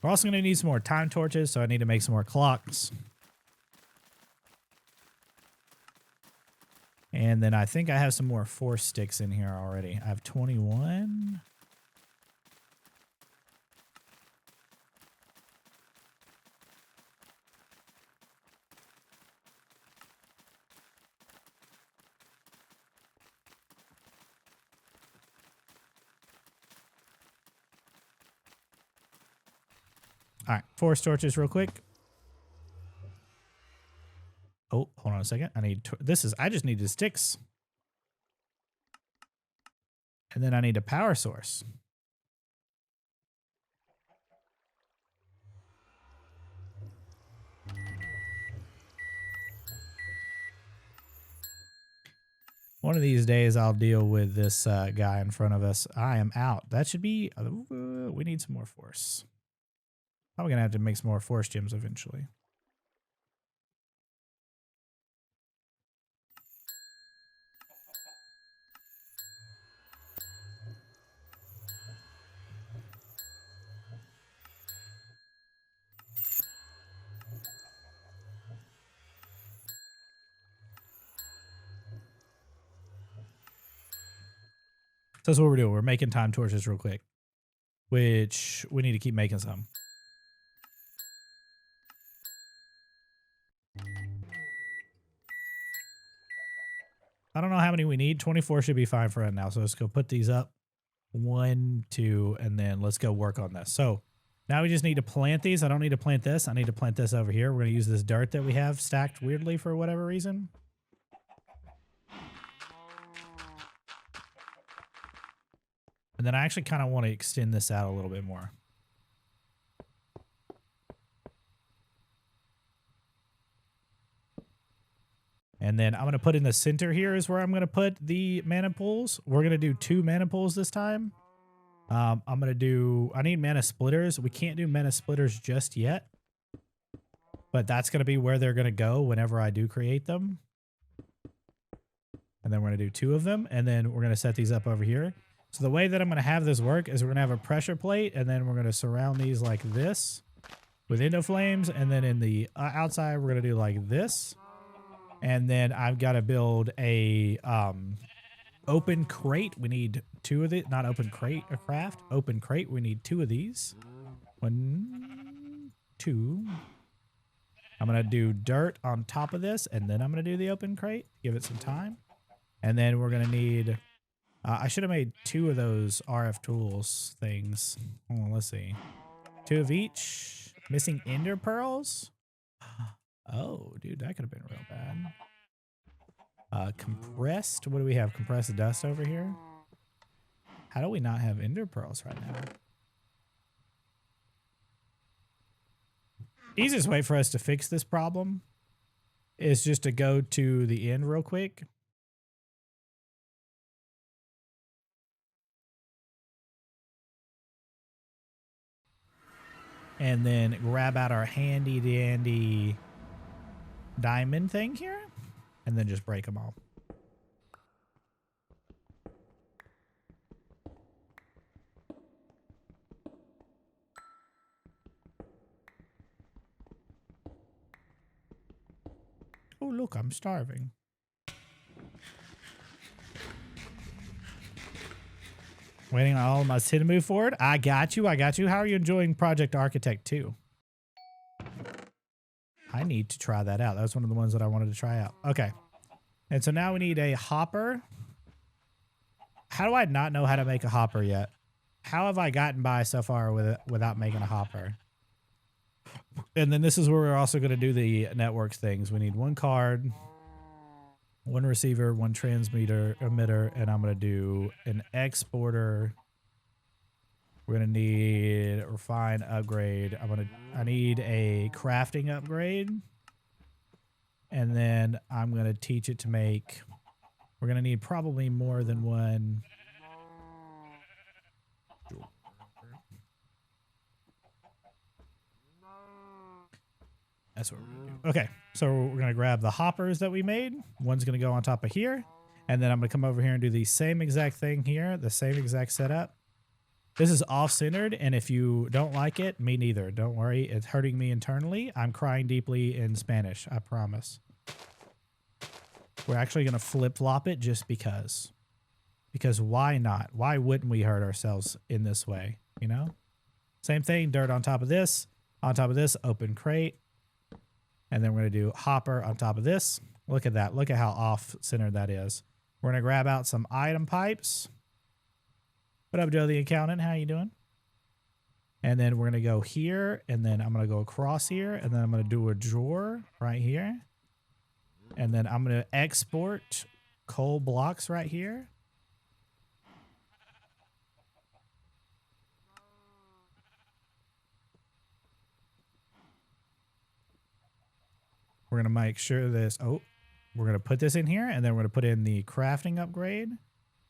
S1: We're also going to need some more time torches, so I need to make some more clocks. And then I think I have some more force sticks in here already. I have 21. All right, force torches real quick. Oh, hold on a second. I just need the sticks. And then I need a power source. One of these days I'll deal with this guy in front of us. I am out. That should be, we need some more force. Probably gonna have to make some more force gems eventually. So that's what we're doing. We're making time torches real quick, which we need to keep making some. I don't know how many we need. 24 should be fine for right now. So let's go put these up. 1, 2, and then let's go work on this. So now we just need to plant these. I don't need to plant this. I need to plant this over here. We're going to use this dirt that we have stacked weirdly for whatever reason. And then I actually kind of want to extend this out a little bit more. And then I'm going to put in the center here is where I'm going to put the mana pools. We're going to do 2 mana pools this time. I need mana splitters. We can't do mana splitters just yet. But that's going to be where they're going to go whenever I do create them. And then we're going to do 2 of them. And then we're going to set these up over here. So the way that I'm going to have this work is we're going to have a pressure plate. And then we're going to surround these like this with endo flames. And then in the outside, we're going to do like this. And then I've got to build a open crate. We need 2 of it. Not open crate, a craft. Open crate. We need 2 of these. 1, 2. I'm going to do dirt on top of this. And then I'm going to do the open crate. Give it some time. And then we're going to need... I should have made 2 of those RF tools things. Hold on, let's see. 2 of each. Missing ender pearls. Oh, dude, that could have been real bad. Compressed. What do we have? Compressed dust over here. How do we not have ender pearls right now? Easiest way for us to fix this problem is just to go to the end real quick. And then grab out our handy dandy diamond thing here. And then just break them all. Oh, look, I'm starving. Waiting on all of my to move forward. I got you. I got you. How are you enjoying Project Architect 2? I need to try that out. That was one of the ones that I wanted to try out. Okay. And so now we need a hopper. How do I not know how to make a hopper yet? How have I gotten by so far with it without making a hopper? And then this is where we're also going to do the networks things. We need 1 card, 1 receiver, 1 transmitter, emitter, and I'm going to do an exporter. We're going to need a refine upgrade. I need a crafting upgrade. And then I'm going to teach it to make, we're going to need probably more than 1. That's what we're going to do. Okay, so we're going to grab the hoppers that we made. One's going to go on top of here. And then I'm going to come over here and do the same exact thing here, the same exact setup. This is off-centered, and if you don't like it, me neither. Don't worry, it's hurting me internally. I'm crying deeply in Spanish, I promise. We're actually going to flip-flop it just because. Because why not? Why wouldn't we hurt ourselves in this way, you know? Same thing, dirt on top of this. On top of this, open crate. And then we're going to do hopper on top of this. Look at that. Look at how off-centered that is. We're going to grab out some item pipes. What up, Joe the accountant? How you doing? And then we're going to go here. And then I'm going to go across here. And then I'm going to do a drawer right here. And then I'm going to export coal blocks right here. We're going to make sure this, we're going to put this in here, and then we're going to put in the crafting upgrade.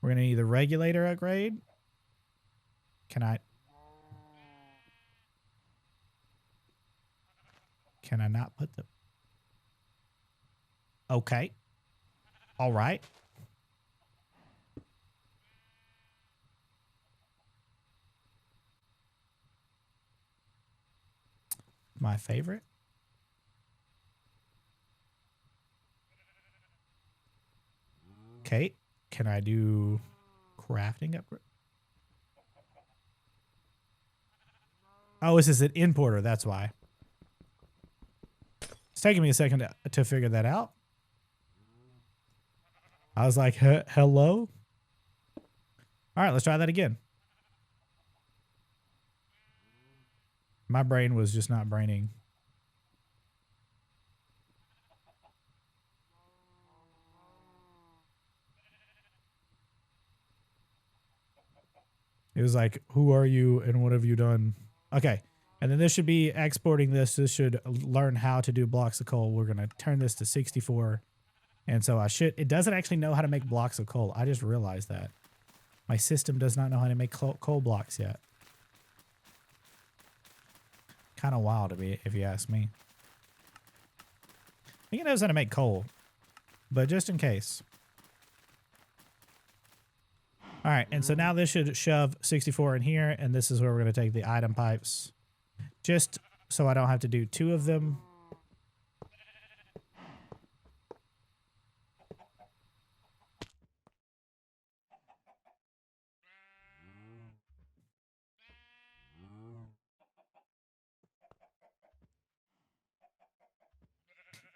S1: We're going to need the regulator upgrade. Can I not put the, okay. All right. My favorite. Okay, can I do crafting upgrade? Oh, this is an importer, that's why. It's taking me a second to figure that out. I was like, hello? All right, let's try that again. My brain was just not braining. It was like, who are you and what have you done? Okay. And then this should be exporting this. This should learn how to do blocks of coal. We're going to turn this to 64. And so it doesn't actually know how to make blocks of coal. I just realized that. My system does not know how to make coal blocks yet. Kind of wild to me, if you ask me. I think it knows how to make coal, but just in case. All right, and so now this should shove 64 in here, and this is where we're going to take the item pipes, just so I don't have to do 2 of them.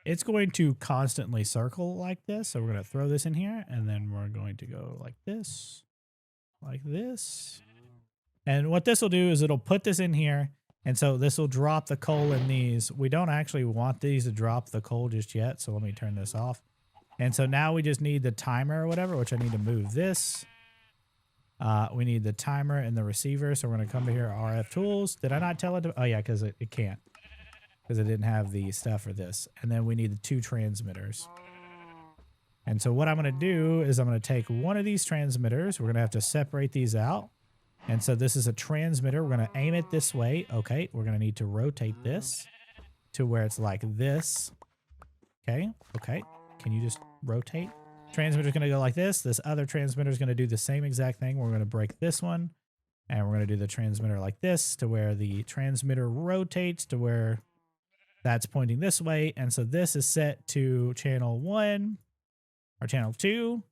S1: It's going to constantly circle like this, so we're going to throw this in here, and then we're going to go like this. Like this. And what this will do is it'll put this in here. And so this will drop the coal in these. We don't actually want these to drop the coal just yet. So let me turn this off. And so now we just need the timer or whatever, which I need to move this. We need the timer and the receiver. So we're going to come to here, RF tools. Did I not tell it to? Oh yeah, because it can't. Because it didn't have the stuff for this. And then we need the 2 transmitters. And so what I'm going to do is I'm going to take one of these transmitters. We're going to have to separate these out. And so this is a transmitter. We're going to aim it this way. Okay. We're going to need to rotate this to where it's like this. Okay. Okay. Can you just rotate? Transmitter's going to go like this. This other transmitter is going to do the same exact thing. We're going to break this one. And we're going to do the transmitter like this to where the transmitter rotates to where that's pointing this way. And so this is set to channel 1. Or channel 2,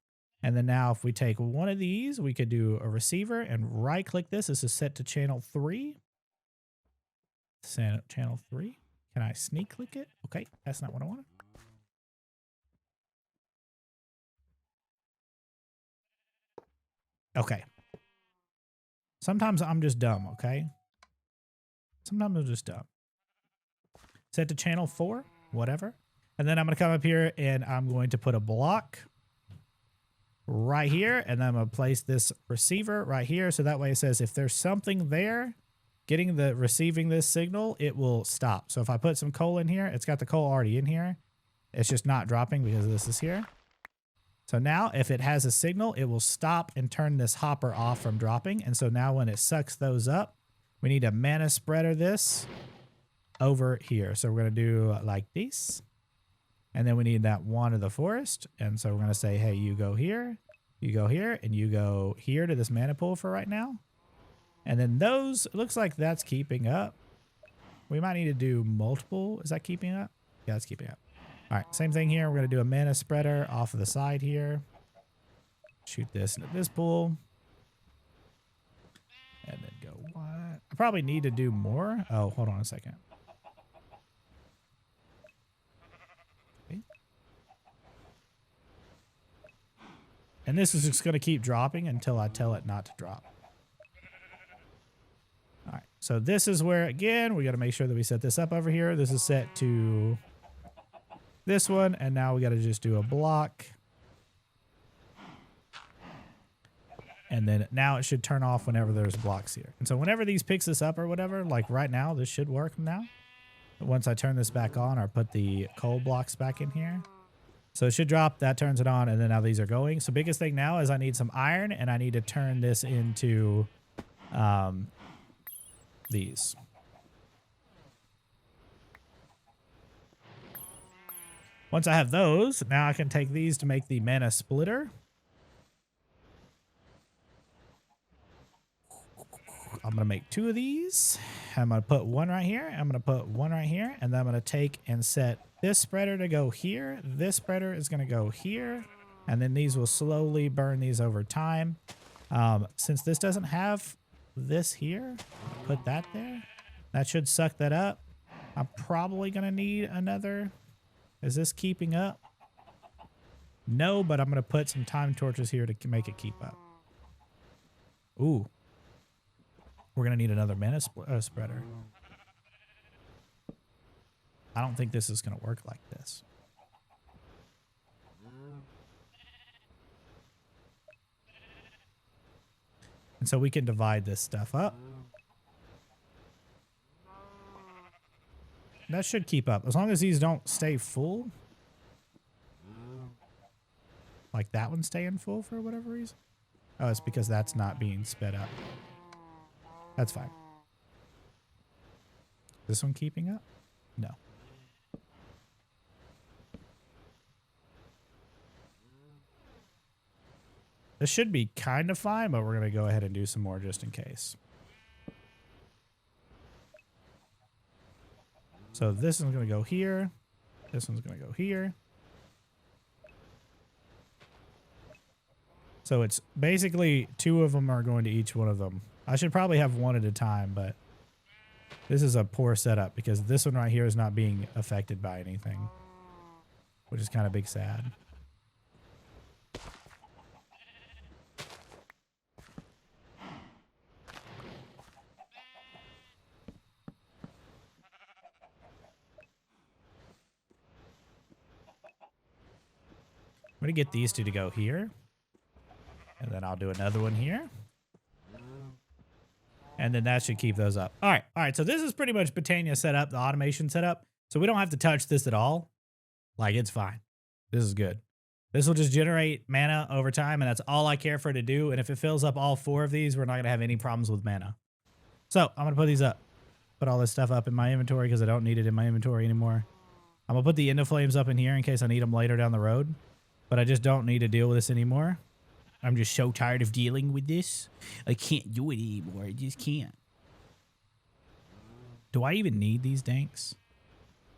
S1: and then now if we take one of these, we could do a receiver and right click this. This is set to channel 3. Channel 3. Can I sneak click it? Okay, that's not what I wanted. Okay. Sometimes I'm just dumb, okay? Sometimes I'm just dumb. Set to channel 4, whatever. And then I'm going to come up here and I'm going to put a block right here. And then I'm going to place this receiver right here. So that way it says if there's something there receiving this signal, it will stop. So if I put some coal in here, it's got the coal already in here. It's just not dropping because this is here. So now if it has a signal, it will stop and turn this hopper off from dropping. And so now when it sucks those up, we need to mana spreader this over here. So we're going to do like this. And then we need that one of the forest. And so we're going to say, hey, you go here, and you go here to this mana pool for right now. And then those, it looks like that's keeping up. We might need to do multiple. Is that keeping up? Yeah, it's keeping up. All right, same thing here. We're going to do a mana spreader off of the side here. Shoot this into this pool. And then go what? I probably need to do more. Oh, hold on a second. And this is just going to keep dropping until I tell it not to drop. All right. So this is where, again, we got to make sure that we set this up over here. This is set to this one. And now we got to just do a block. And then now it should turn off whenever there's blocks here. And so whenever these picks this up or whatever, like right now, this should work now. But once I turn this back on or put the coal blocks back in here. So it should drop, that turns it on, and then now these are going. So biggest thing now is I need some iron, and I need to turn this into these. Once I have those, now I can take these to make the mana splitter. I'm going to make 2 of these. I'm going to put one right here. I'm going to put one right here, and then I'm going to take and set this spreader to go here. This spreader is going to go here. And then these will slowly burn these over time. Since this doesn't have this here, put that there. That should suck that up. I'm probably going to need another. Is this keeping up? No, but I'm going to put some time torches here to make it keep up. Ooh. We're going to need another mana spreader. I don't think this is going to work like this. And so we can divide this stuff up. That should keep up. As long as these don't stay full. Like that one staying full for whatever reason. Oh, it's because that's not being sped up. That's fine. This one keeping up? No. This should be kind of fine, but we're going to go ahead and do some more just in case. So this one's going to go here. This one's going to go here. So it's basically 2 of them are going to each one of them. I should probably have 1 at a time, but this is a poor setup because this one right here is not being affected by anything, which is kind of big sad. I'm going to get these 2 to go here. And then I'll do another one here. And then that should keep those up. All right. All right. So this is pretty much Botania setup, the automation setup. So we don't have to touch this at all. Like, it's fine. This is good. This will just generate mana over time, and that's all I care for it to do. And if it fills up all 4 of these, we're not going to have any problems with mana. So I'm going to put these up. Put all this stuff up in my inventory because I don't need it in my inventory anymore. I'm going to put the Ender Flames up in here in case I need them later down the road. But I just don't need to deal with this anymore. I'm just so tired of dealing with this. I can't do it anymore. I just can't. Do I even need these danks?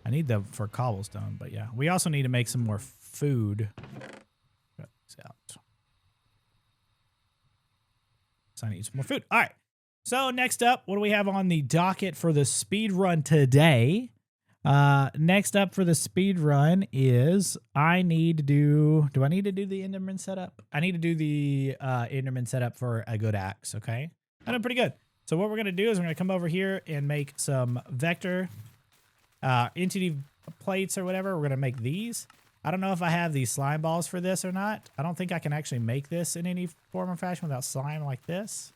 S1: I need them for cobblestone, but yeah. We also need to make some more food. Cut this out. So I need some more food. All right. So next up, what do we have on the docket for the speed run today? Next up for the speed run is I need to do I need to do the Enderman setup? I need to do the Enderman setup for a good axe, okay? I done pretty good. So what we're going to do is we're going to come over here and make some vector entity plates or whatever. We're going to make these. I don't know if I have these slime balls for this or not. I don't think I can actually make this in any form or fashion without slime like this.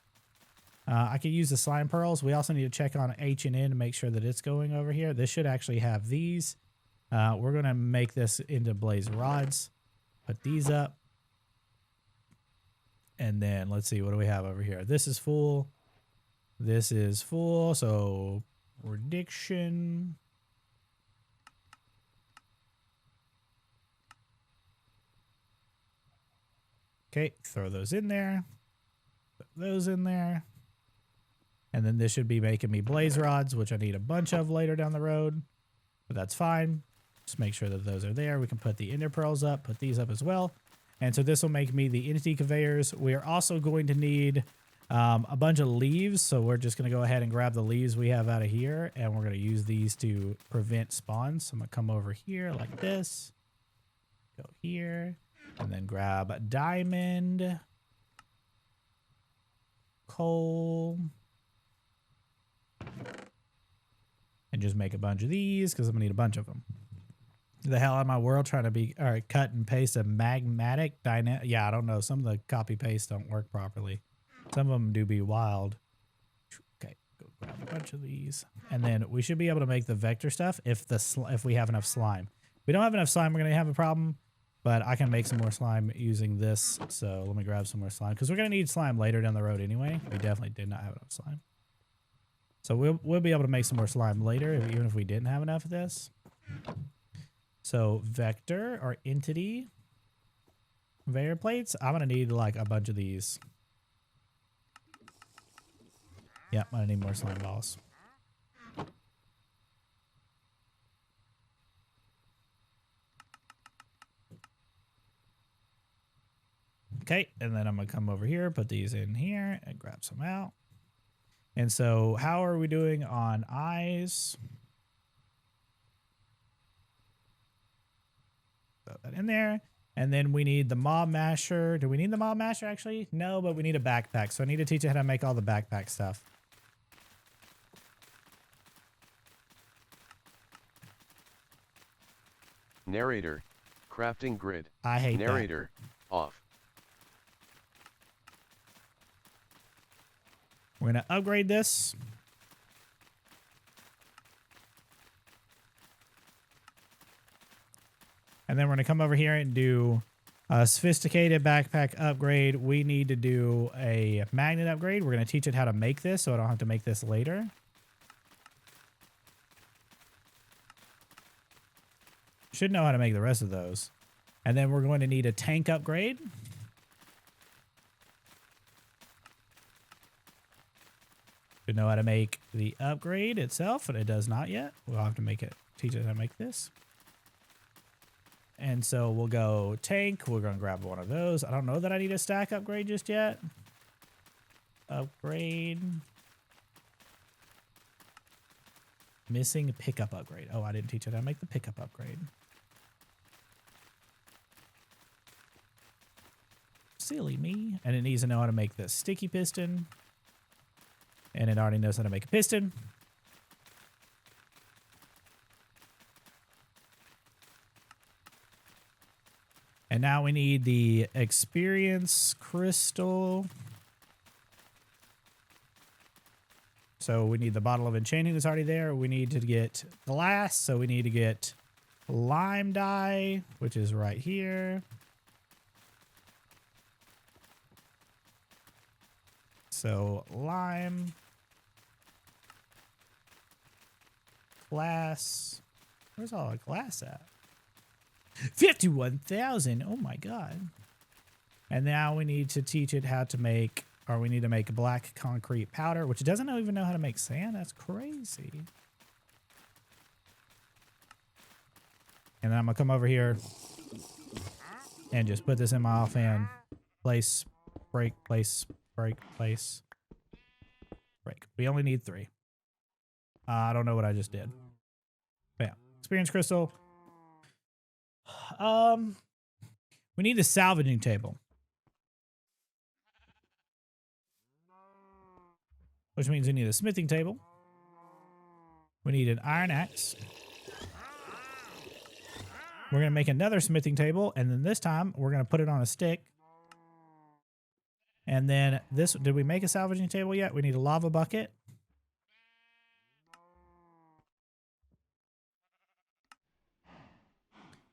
S1: I could use the slime pearls. We also need to check on H and N to make sure that it's going over here. This should actually have these. We're going to make this into blaze rods. Put these up. And then let's see, what do we have over here? This is full. This is full. So prediction. Okay, throw those in there. Put those in there. And then this should be making me blaze rods, which I need a bunch of later down the road. But that's fine. Just make sure that those are there. We can put the ender pearls up, put these up as well. And so this will make me the entity conveyors. We are also going to need a bunch of leaves. So we're just going to go ahead and grab the leaves we have out of here. And we're going to use these to prevent spawns. So I'm going to come over here like this. Go here. And then grab a diamond. Coal. And just make a bunch of these because I'm going to need a bunch of them. The hell out of my world trying to be, all right, cut and paste a magmatic dynamic. Yeah, I don't know. Some of the copy paste don't work properly. Some of them do be wild. Okay, go grab a bunch of these. And then we should be able to make the vector stuff if we have enough slime. If we don't have enough slime, we're going to have a problem. But I can make some more slime using this. So let me grab some more slime because we're going to need slime later down the road anyway. We definitely did not have enough slime. So we'll be able to make some more slime later, even if we didn't have enough of this. So vector or entity conveyor plates. I'm going to need like a bunch of these. Yep, I'm going to need more slime balls. Okay, and then I'm going to come over here, put these in here, and grab some out. And so how are we doing on eyes? Put that in there. And then we need the mob masher. Do we need the mob masher actually? No, but we need a backpack. So I need to teach you how to make all the backpack stuff.
S2: Narrator, crafting grid.
S1: I hate
S2: Narrator, off.
S1: We're going to upgrade this. And then we're going to come over here and do a sophisticated backpack upgrade. We need to do a magnet upgrade. We're going to teach it how to make this so I don't have to make this later. Should know how to make the rest of those. And then we're going to need a tank upgrade. Should know how to make the upgrade itself, and it does not yet. We'll have to make it, teach it how to make this. And so we'll go tank. We're going to grab one of those. I don't know that I need a stack upgrade just yet. Upgrade. Missing pickup upgrade. Oh, I didn't teach it how to make the pickup upgrade. Silly me. And it needs to know how to make the sticky piston. And it already knows how to make a piston. And now we need the experience crystal. So we need the bottle of enchanting that's already there. We need to get glass. So we need to get lime dye, which is right here. So lime. Glass. Where's all the glass at? 51,000. Oh my god. And now we need to teach it how to make, or we need to make black concrete powder, which it doesn't even know how to make sand. That's crazy. And then I'm gonna come over here and just put this in my offhand. Place, break, place, break, place, break. We only need 3. I don't know what I just did. Bam. Experience crystal. We need a salvaging table. Which means we need a smithing table. We need an iron axe. We're going to make another smithing table, and then this time we're going to put it on a stick. And then this, did we make a salvaging table yet? We need a lava bucket.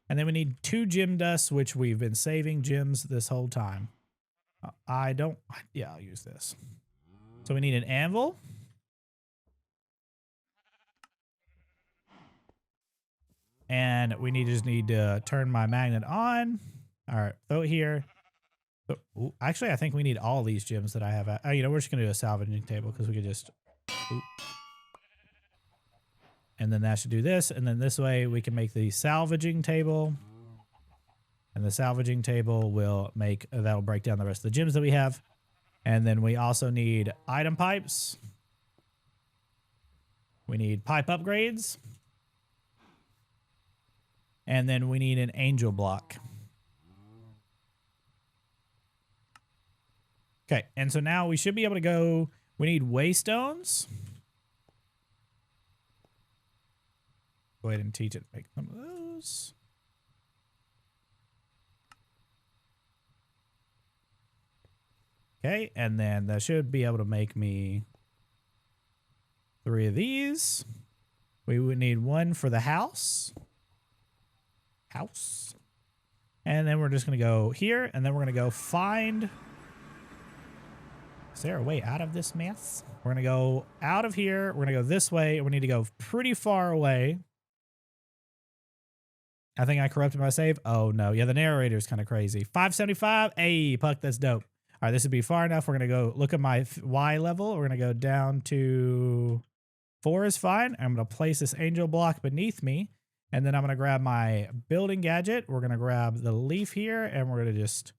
S1: And then we need 2 gem dusts, which we've been saving gems this whole time. Yeah, I'll use this. So we need an anvil. And we just need to turn my magnet on. All right, throw it here. Ooh, actually, I think we need all these gems that I have. Oh, you know, we're just going to do a salvaging table because we could just... Ooh. And then that should do this. And then this way we can make the salvaging table. And the salvaging table will make, that'll break down the rest of the gems that we have. And then we also need item pipes. We need pipe upgrades. And then we need an angel block. Okay, and so now we should be able to go, we need waystones. Go ahead and teach it to make some of those. Okay, and then that should be able to make me 3 of these. We would need 1 for the house. And then we're just going to go here, and then we're going to go find... Is there a way out of this mess? We're going to go out of here. We're going to go this way. We need to go pretty far away. I think I corrupted my save. Oh, no. Yeah, the narrator's kind of crazy. 575. Hey, Puck, that's dope. All right, this would be far enough. We're going to go look at my Y level. We're going to go down to 4 is fine. I'm going to place this angel block beneath me. And then I'm going to grab my building gadget. We're going to grab the leaf here, and we're going to just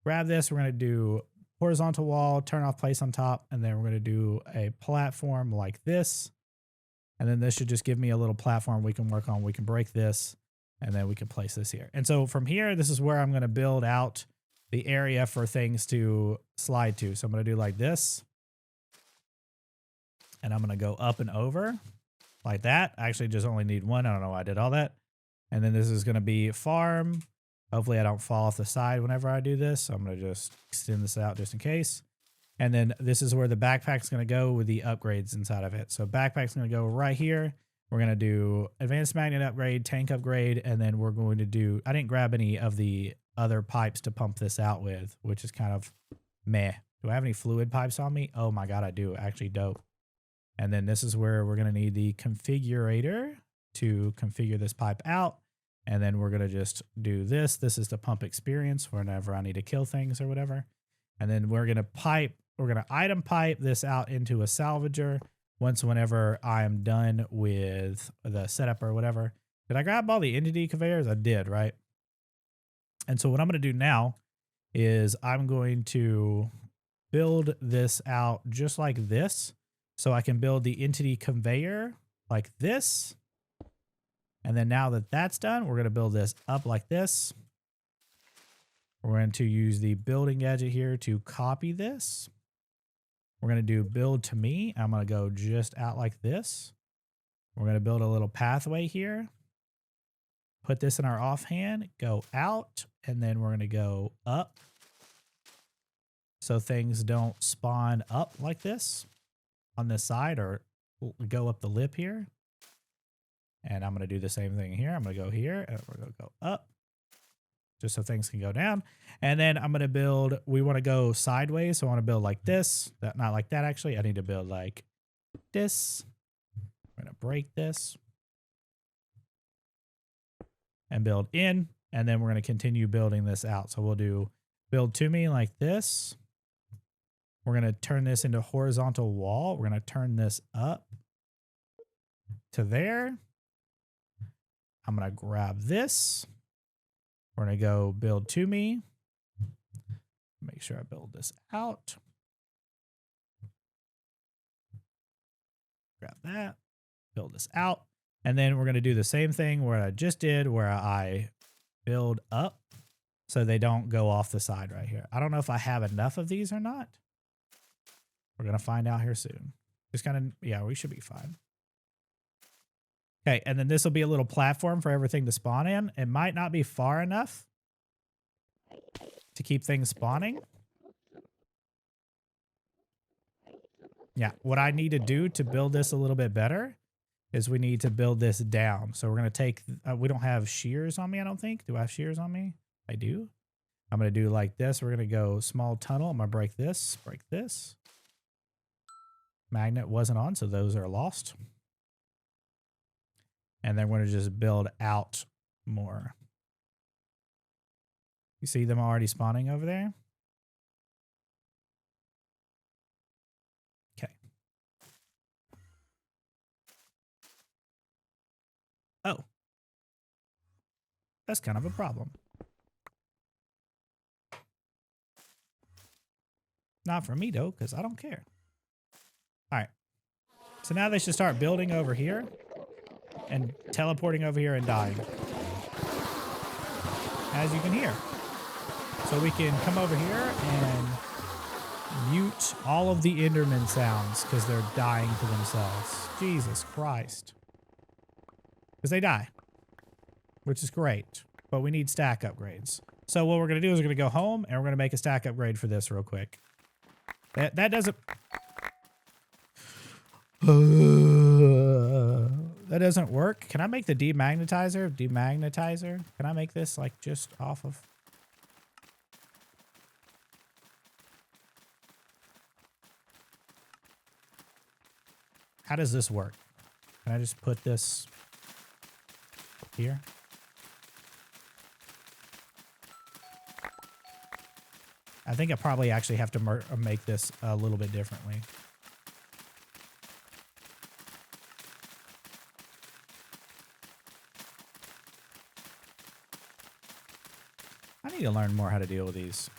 S1: grab this. We're going to do horizontal wall, turn off place on top, and then we're going to do a platform like this. And then this should just give me a little platform we can work on. We can break this. And then we can place this here. And so from here, this is where I'm going to build out the area for things to slide to. So I'm going to do like this. And I'm going to go up and over like that. I actually just only need 1. I don't know why I did all that. And then this is going to be farm. Hopefully I don't fall off the side whenever I do this. So I'm going to just extend this out just in case. And then this is where the backpack's going to go with the upgrades inside of it. So backpack's going to go right here. We're going to do advanced magnet upgrade, tank upgrade, and then we're going to do, I didn't grab any of the other pipes to pump this out with, which is kind of meh. Do I have any fluid pipes on me? Oh my God, I do. Actually dope. And then this is where we're going to need the configurator to configure this pipe out. And then we're going to just do this. This is the pump experience whenever I need to kill things or whatever. And then we're going to item pipe this out into a salvager whenever I am done with the setup or whatever. Did I grab all the entity conveyors? I did, right? And so what I'm going to do now is I'm going to build this out just like this. So I can build the entity conveyor like this. And then now that that's done, we're going to build this up like this. We're going to use the building gadget here to copy this. We're going to do build to me. I'm going to go just out like this. We're going to build a little pathway here. Put this in our offhand, go out, and then we're going to go up. So things don't spawn up like this on this side or go up the lip here. And I'm going to do the same thing here. I'm going to go here and we're going to go up just so things can go down. And then I'm going to build, we want to go sideways. So I want to build like this, not like that. Actually, I need to build like this. I'm going to break this and build in. And then we're going to continue building this out. So we'll do build to me like this. We're going to turn this into horizontal wall. We're going to turn this up to there. I'm going to grab this. We're going to go build to me. Make sure I build this out. Grab that. Build this out. And then we're going to do the same thing where I just did, where I build up so they don't go off the side right here. I don't know if I have enough of these or not. We're going to find out here soon. Just kind of, yeah, we should be fine. Okay, and then this will be a little platform for everything to spawn in. It might not be far enough to keep things spawning. Yeah, what I need to do to build this a little bit better is we need to build this down. So we're going to take, we don't have shears on me, I don't think. Do I have shears on me? I do. I'm going to do like this. We're going to go small tunnel. I'm going to break this, break this. Magnet wasn't on, so those are lost. And then we're going to just build out more. You see them already spawning over there? Okay. Oh. That's kind of a problem. Not for me, though, because I don't care. All right. So now they should start building over here and teleporting over here and dying. As you can hear. So we can come over here and mute all of the Enderman sounds because they're dying to themselves. Jesus Christ. Because they die. Which is great. But we need stack upgrades. So what we're going to do is we're going to go home and we're going to make a stack upgrade for this real quick. That doesn't... that doesn't work. Can I make the demagnetizer? Demagnetizer? Can I make this like just off of... How does this work? Can I just put this here? I think I probably actually have to make this a little bit differently. I need to learn more how to deal with these.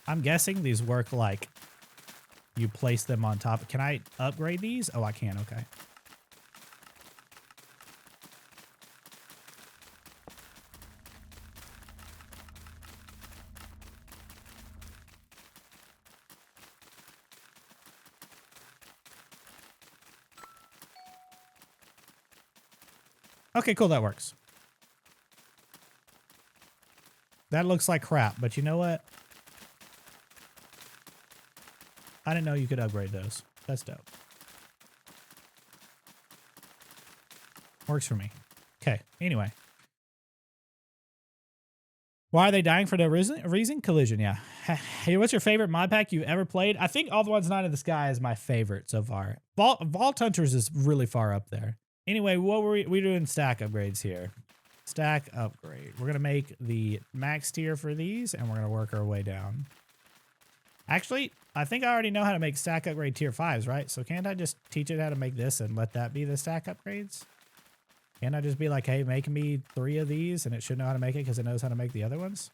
S1: I'm guessing these work like you place them on top. Can I upgrade these? Oh, I can. Okay. Okay, cool. That works. That looks like crap, but you know what? I didn't know you could upgrade those. That's dope. Works for me. Okay, anyway. Why are they dying for no reason? Collision, yeah. Hey, what's your favorite mod pack you've ever played? I think All the Ones Not in the Sky is my favorite so far. Vault Hunters is really far up there. Anyway, what were we doing stack upgrades here? Stack upgrade. We're going to make the max tier for these, and we're going to work our way down. Actually, I think I already know how to make stack upgrade tier 5s, right? So can't I just teach it how to make this and let that be the stack upgrades? Can't I just be like, hey, make me 3 of these, and it should know how to make it because it knows how to make the other ones?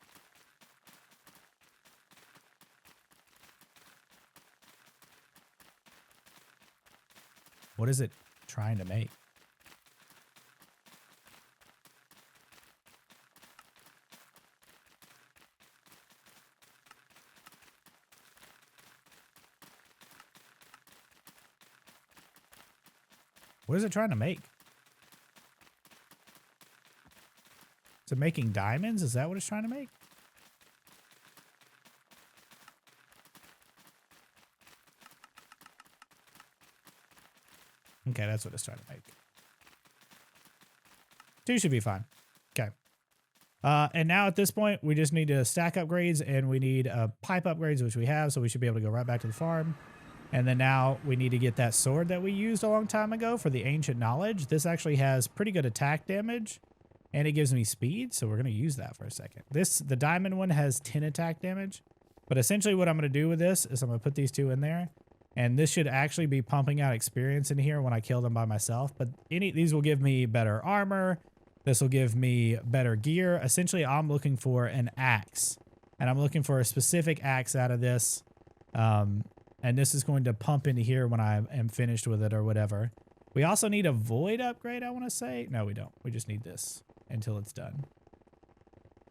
S1: What is it trying to make? What is it trying to make? Is it making diamonds? Is that what it's trying to make? Okay, that's what it's trying to make. 2 should be fine. Okay. And now at this point, we just need to stack upgrades and we need pipe upgrades, which we have, so we should be able to go right back to the farm. And then now we need to get that sword that we used a long time ago for the ancient knowledge. This actually has pretty good attack damage and it gives me speed. So we're going to use that for a second. The diamond one has 10 attack damage, but essentially what I'm going to do with this is I'm going to put these 2 in there and this should actually be pumping out experience in here when I kill them by myself. But these will give me better armor. This will give me better gear. Essentially I'm looking for an axe and I'm looking for a specific axe out of this. And this is going to pump into here when I am finished with it or whatever. We also need a void upgrade, I want to say. No, we don't. We just need this until it's done.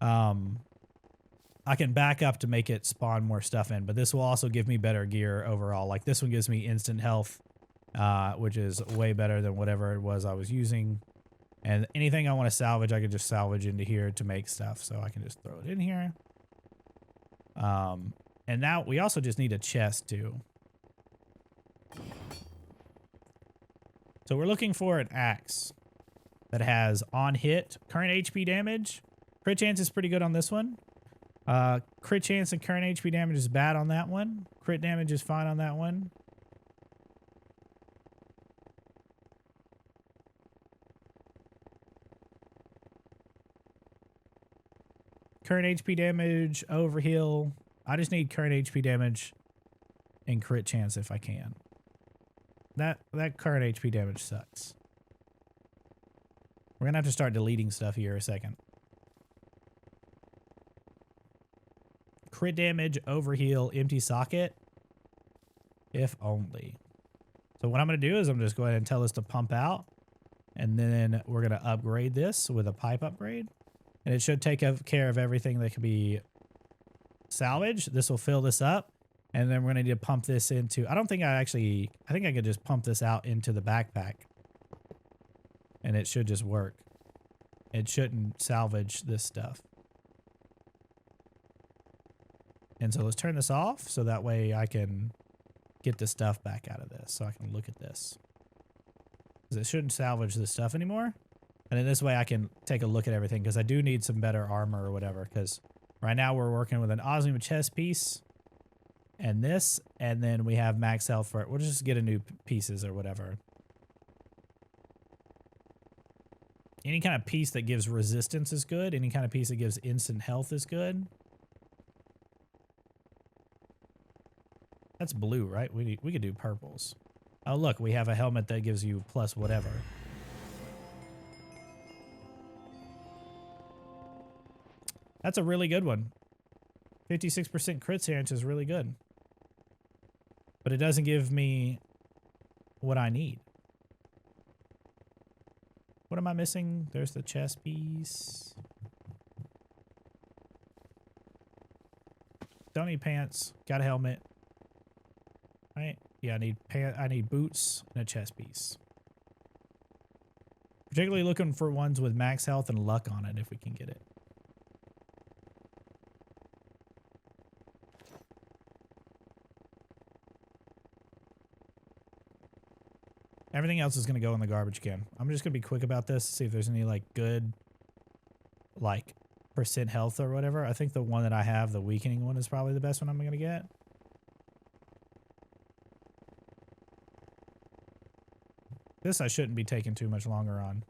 S1: I can back up to make it spawn more stuff in, but this will also give me better gear overall. Like this one gives me instant health, which is way better than whatever it was I was using. And anything I want to salvage, I can just salvage into here to make stuff. So I can just throw it in here. And now we also just need a chest too. So we're looking for an axe that has on hit, current HP damage. Crit chance is pretty good on this one. Crit chance and current HP damage is bad on that one. Crit damage is fine on that one. Current HP damage, overheal. I just need current HP damage and crit chance if I can. That current HP damage sucks. We're gonna have to start deleting stuff here a second. Crit damage, overheal, empty socket. If only. So what I'm gonna do is I'm just go ahead and tell this to pump out. And then we're gonna upgrade this with a pipe upgrade. And it should take care of everything that can be salvaged. This will fill this up. And then we're going to need to pump this into... I think I could just pump this out into the backpack. And it should just work. It shouldn't salvage this stuff. And so let's turn this off so that way I can get the stuff back out of this. So I can look at this. Because it shouldn't salvage this stuff anymore. And then this way I can take a look at everything because I do need some better armor or whatever. Because right now we're working with an osmium chest piece and this, and then we have max health for it. We'll just get a new pieces or whatever. Any kind of piece that gives resistance is good. Any kind of piece that gives instant health is good. That's blue, right? We could do purples. Oh, look, we have a helmet that gives you plus whatever. That's a really good one. 56% crit chance is really good. But it doesn't give me what I need. What am I missing? There's the chest piece. Don't need pants. Got a helmet. Right? Yeah, I need boots and a chest piece. Particularly looking for ones with max health and luck on it if we can get it. Everything else is going to go in the garbage can. I'm just going to be quick about this to see if there's any like good like percent health or whatever. I think the one that I have, the weakening one, is probably the best one I'm going to get. This I shouldn't be taking too much longer on.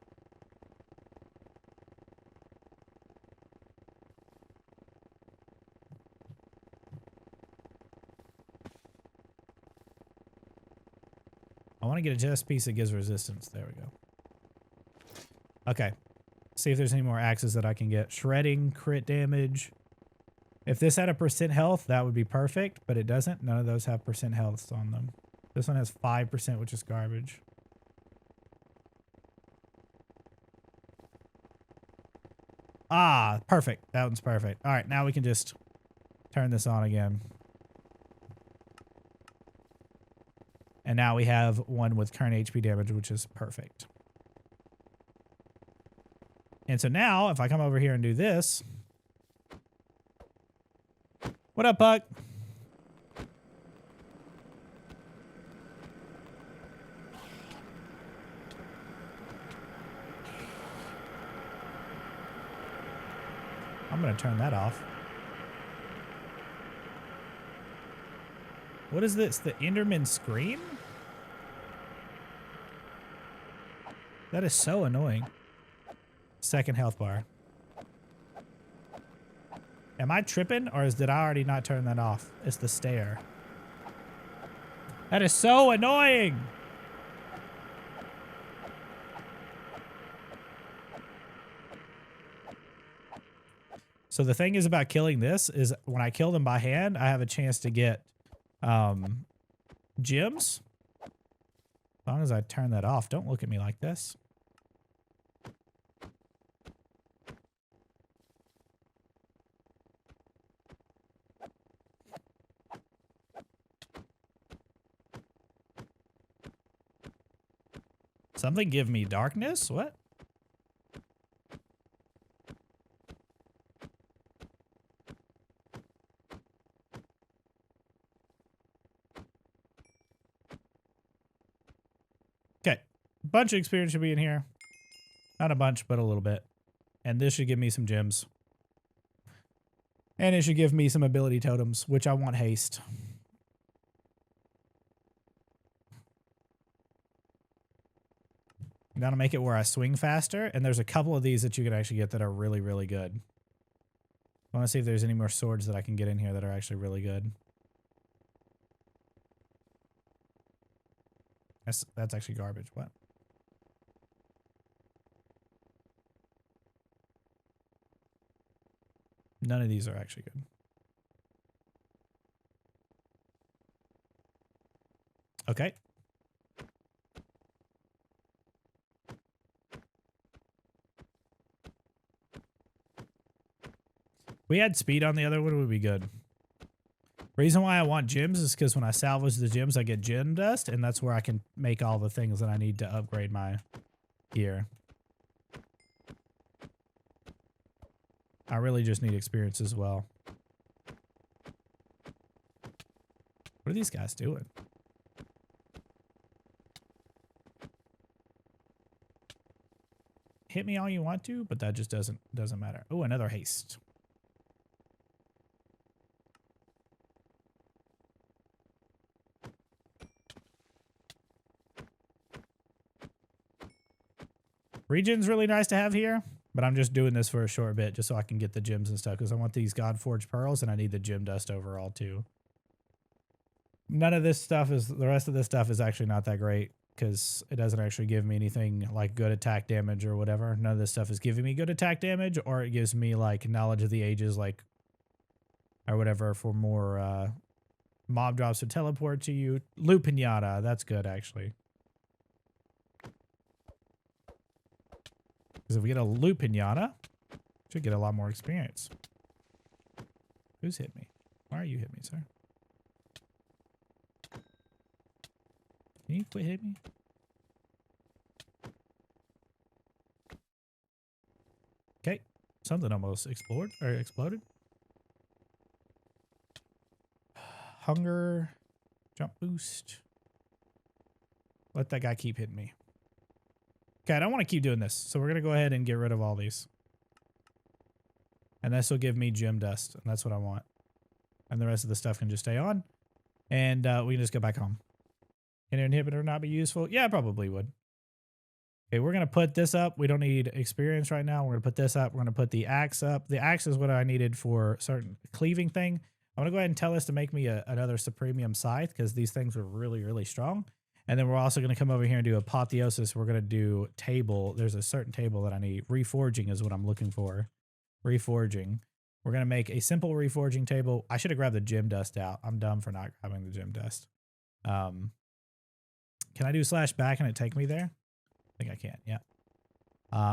S1: I want to get a chest piece that gives resistance. There we go. Okay. See if there's any more axes that I can get. Shredding, crit damage. If this had a percent health, that would be perfect, but it doesn't. None of those have percent health on them. This one has 5%, which is garbage. Ah, perfect. That one's perfect. All right, now we can just turn this on again. And now we have one with current HP damage, which is perfect. And so now, if I come over here and do this. What up, Puck? I'm going to turn that off. What is this? The Enderman scream? That is so annoying. Second health bar. Am I tripping, or did I already not turn that off? It's the stare. That is so annoying! So the thing is about killing this is when I kill them by hand, I have a chance to get gems. As long as I turn that off. Don't look at me like this. Something give me darkness? What? Okay. A bunch of experience should be in here. Not a bunch, but a little bit. And this should give me some gems. And it should give me some ability totems, which I want haste. That'll make it where I swing faster. And there's a couple of these that you can actually get that are really, really good. I want to see if there's any more swords that I can get in here that are actually really good. That's actually garbage. What? None of these are actually good. Okay. We had speed on the other one, would be good. Reason why I want gems is because when I salvage the gems, I get gem dust, and that's where I can make all the things that I need to upgrade my gear. I really just need experience as well. What are these guys doing? Hit me all you want to, but that just doesn't matter. Oh, another haste. Region's really nice to have here, but I'm just doing this for a short bit just so I can get the gems and stuff because I want these God-Forged Pearls and I need the gem dust overall too. None of this stuff is, the rest of this stuff is actually not that great because it doesn't actually give me anything like good attack damage or whatever. None of this stuff is giving me good attack damage, or it gives me like knowledge of the ages like or whatever for more mob drops to teleport to you. Loot Pinata, that's good actually. Because if we get a loot pinata, should get a lot more experience. Who's hit me? Why are you hit me, sir? Can you quit hitting me? Something almost exploded. Hunger. Jump boost. Let that guy keep hitting me. Okay, I don't want to keep doing this. So we're going to go ahead and get rid of all these. And this will give me gem dust. And that's what I want. And the rest of the stuff can just stay on. And we can just go back home. Can an inhibitor not be useful? Yeah, it probably would. Okay, we're going to put this up. We don't need experience right now. We're going to put this up. We're going to put the axe up. The axe is what I needed for certain cleaving thing. I'm going to go ahead and tell this to make me another Supremium Scythe because these things are really, really strong. And then we're also going to come over here and do Apotheosis. We're going to do table. There's a certain table that I need. Reforging is what I'm looking for. Reforging. We're going to make a simple reforging table. I should have grabbed the gem dust out. I'm dumb for not grabbing the gem dust. Can I do /back and it take me there? I think I can, yeah.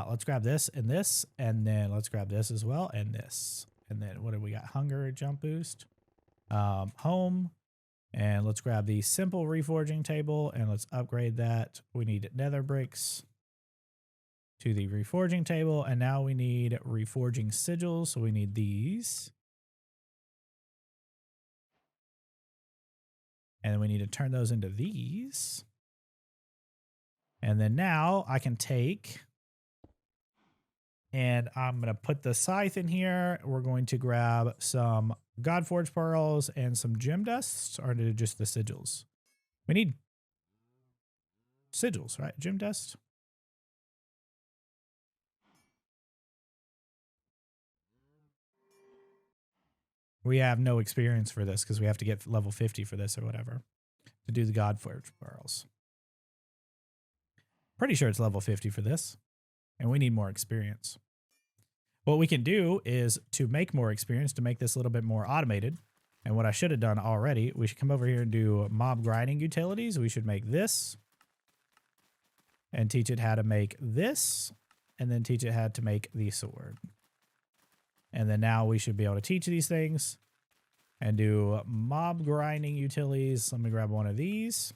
S1: Let's grab this, and then let's grab this as well, and this. And then what do we got? Hunger, jump boost, home, and let's grab the simple reforging table, and let's upgrade that. We need nether bricks to the reforging table, and now we need reforging sigils, so we need these. And then we need to turn those into these. And then now I can take, and I'm going to put the scythe in here. We're going to grab some Godforged pearls and some gem dust, or just the sigils. We need sigils, right? Gem dust. We have no experience for this because we have to get level 50 for this or whatever to do the Godforged pearls. Pretty sure it's level 50 for this, and we need more experience. What we can do is to make more experience, to make this a little bit more automated. And what I should have done already, we should come over here and do mob grinding utilities. We should make this and teach it how to make this, and then teach it how to make the sword. And then now we should be able to teach these things and do mob grinding utilities. Let me grab one of these.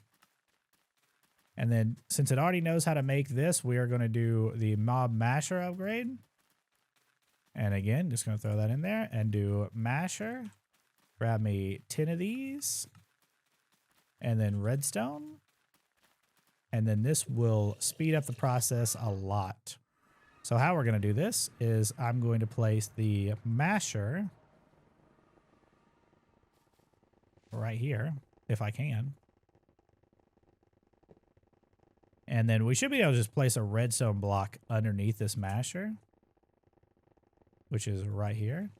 S1: And then since it already knows how to make this, we are going to do the mob masher upgrade. And again, just going to throw that in there and do masher. Grab me 10 of these. And then redstone. And then this will speed up the process a lot. So how we're going to do this is I'm going to place the masher right here, if I can. And then we should be able to just place a redstone block underneath this masher, which is right here.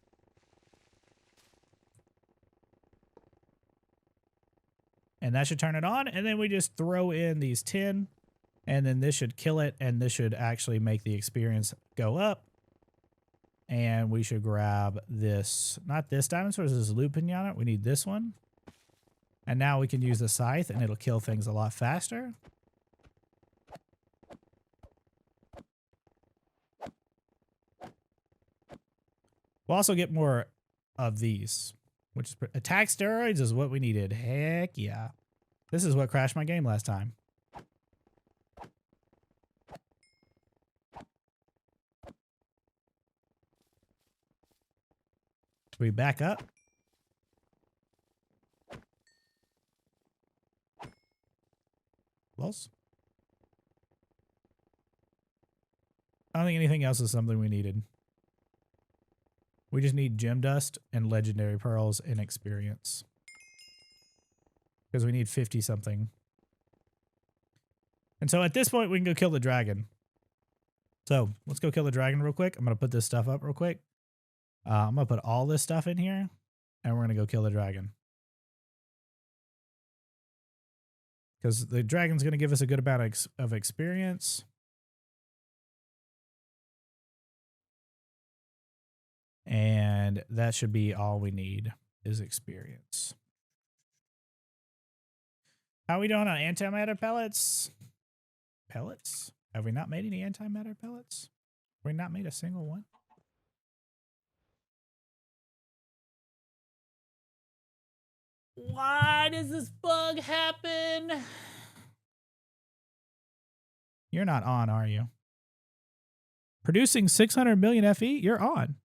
S1: And that should turn it on. And then we just throw in these 10, and then this should kill it. And this should actually make the experience go up. And we should grab this, not this diamond sword, this is loot pinata. We need this one. And now we can use the scythe and it'll kill things a lot faster. We'll also get more of these, which is attack steroids is what we needed. Heck yeah. This is what crashed my game last time. We back up. Close. I don't think anything else is something we needed. We just need gem dust and legendary pearls and experience. Because we need 50 something. And so at this point, we can go kill the dragon. So let's go kill the dragon real quick. I'm going to put this stuff up real quick. I'm going to put all this stuff in here. And we're going to go kill the dragon. Because the dragon's going to give us a good amount of experience. And that should be all we need is experience. How are we doing on antimatter pellets? Pellets? Have we not made any antimatter pellets? Have we not made a single one? Why does this bug happen? You're not on, are you? Producing 600 million FE, you're on.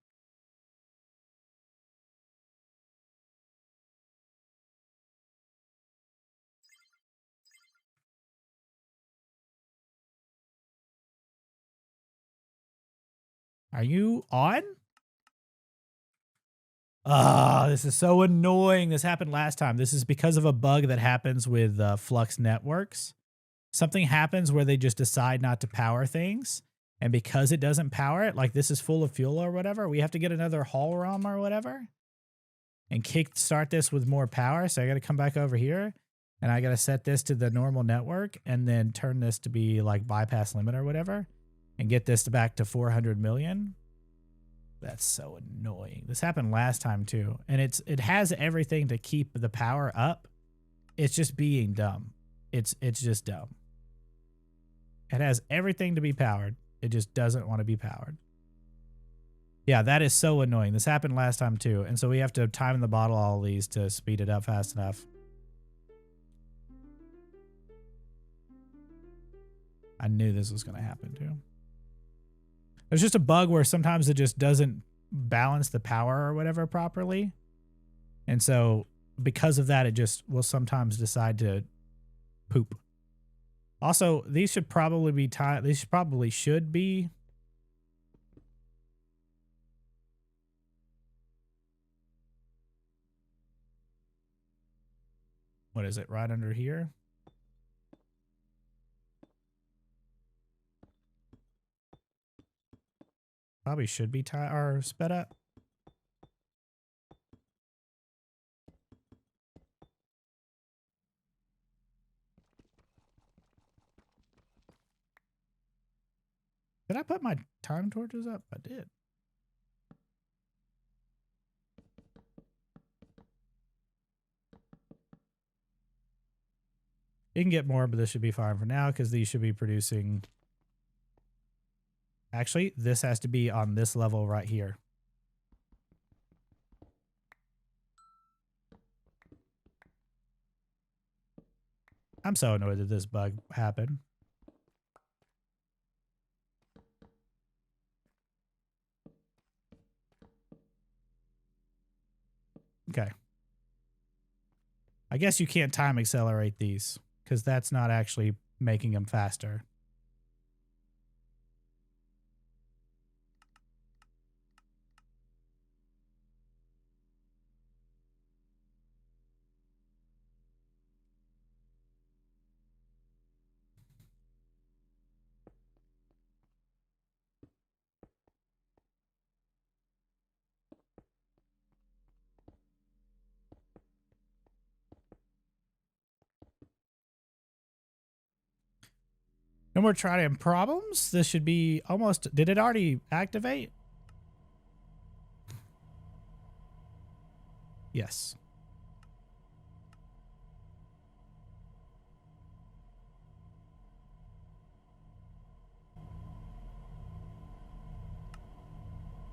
S1: Are you on? Ah, this is so annoying. This happened last time. This is because of a bug that happens with Flux networks. Something happens where they just decide not to power things. And because it doesn't power it, like this is full of fuel or whatever, we have to get another hull ROM or whatever and start this with more power. So I got to come back over here and I got to set this to the normal network and then turn this to be like bypass limit or whatever and get this back to 400 million. That's so annoying. This happened last time too. And it has everything to keep the power up. It's just being dumb. It's just dumb. It has everything to be powered. It just doesn't want to be powered. Yeah, that is so annoying. This happened last time too. And so we have to time in the bottle all these to speed it up fast enough. I knew this was going to happen too. There's just a bug where sometimes it just doesn't balance the power or whatever properly. And so because of that, it just will sometimes decide to poop. Also, these should probably be these probably should be what is it, right under here? Probably should be or sped up. Did I put my time torches up? I did. You can get more, but this should be fine for now because these should be producing. Actually, this has to be on this level right here. I'm so annoyed that this bug happened. Okay. I guess you can't time accelerate these because that's not actually making them faster. No more trying problems. This should be almost. Did it already activate? Yes.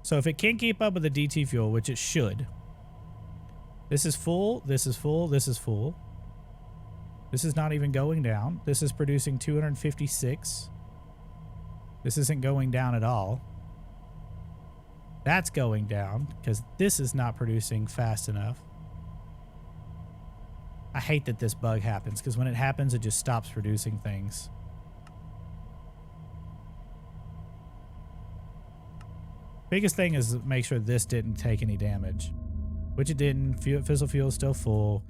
S1: So if it can't keep up with the DT fuel, which it should. This is full. This is full. This is full. This is not even going down. This is producing 256. This isn't going down at all. That's going down because this is not producing fast enough. I hate that this bug happens because when it happens, it just stops producing things. Biggest thing is make sure this didn't take any damage, which it didn't. Fissile fuel is still full.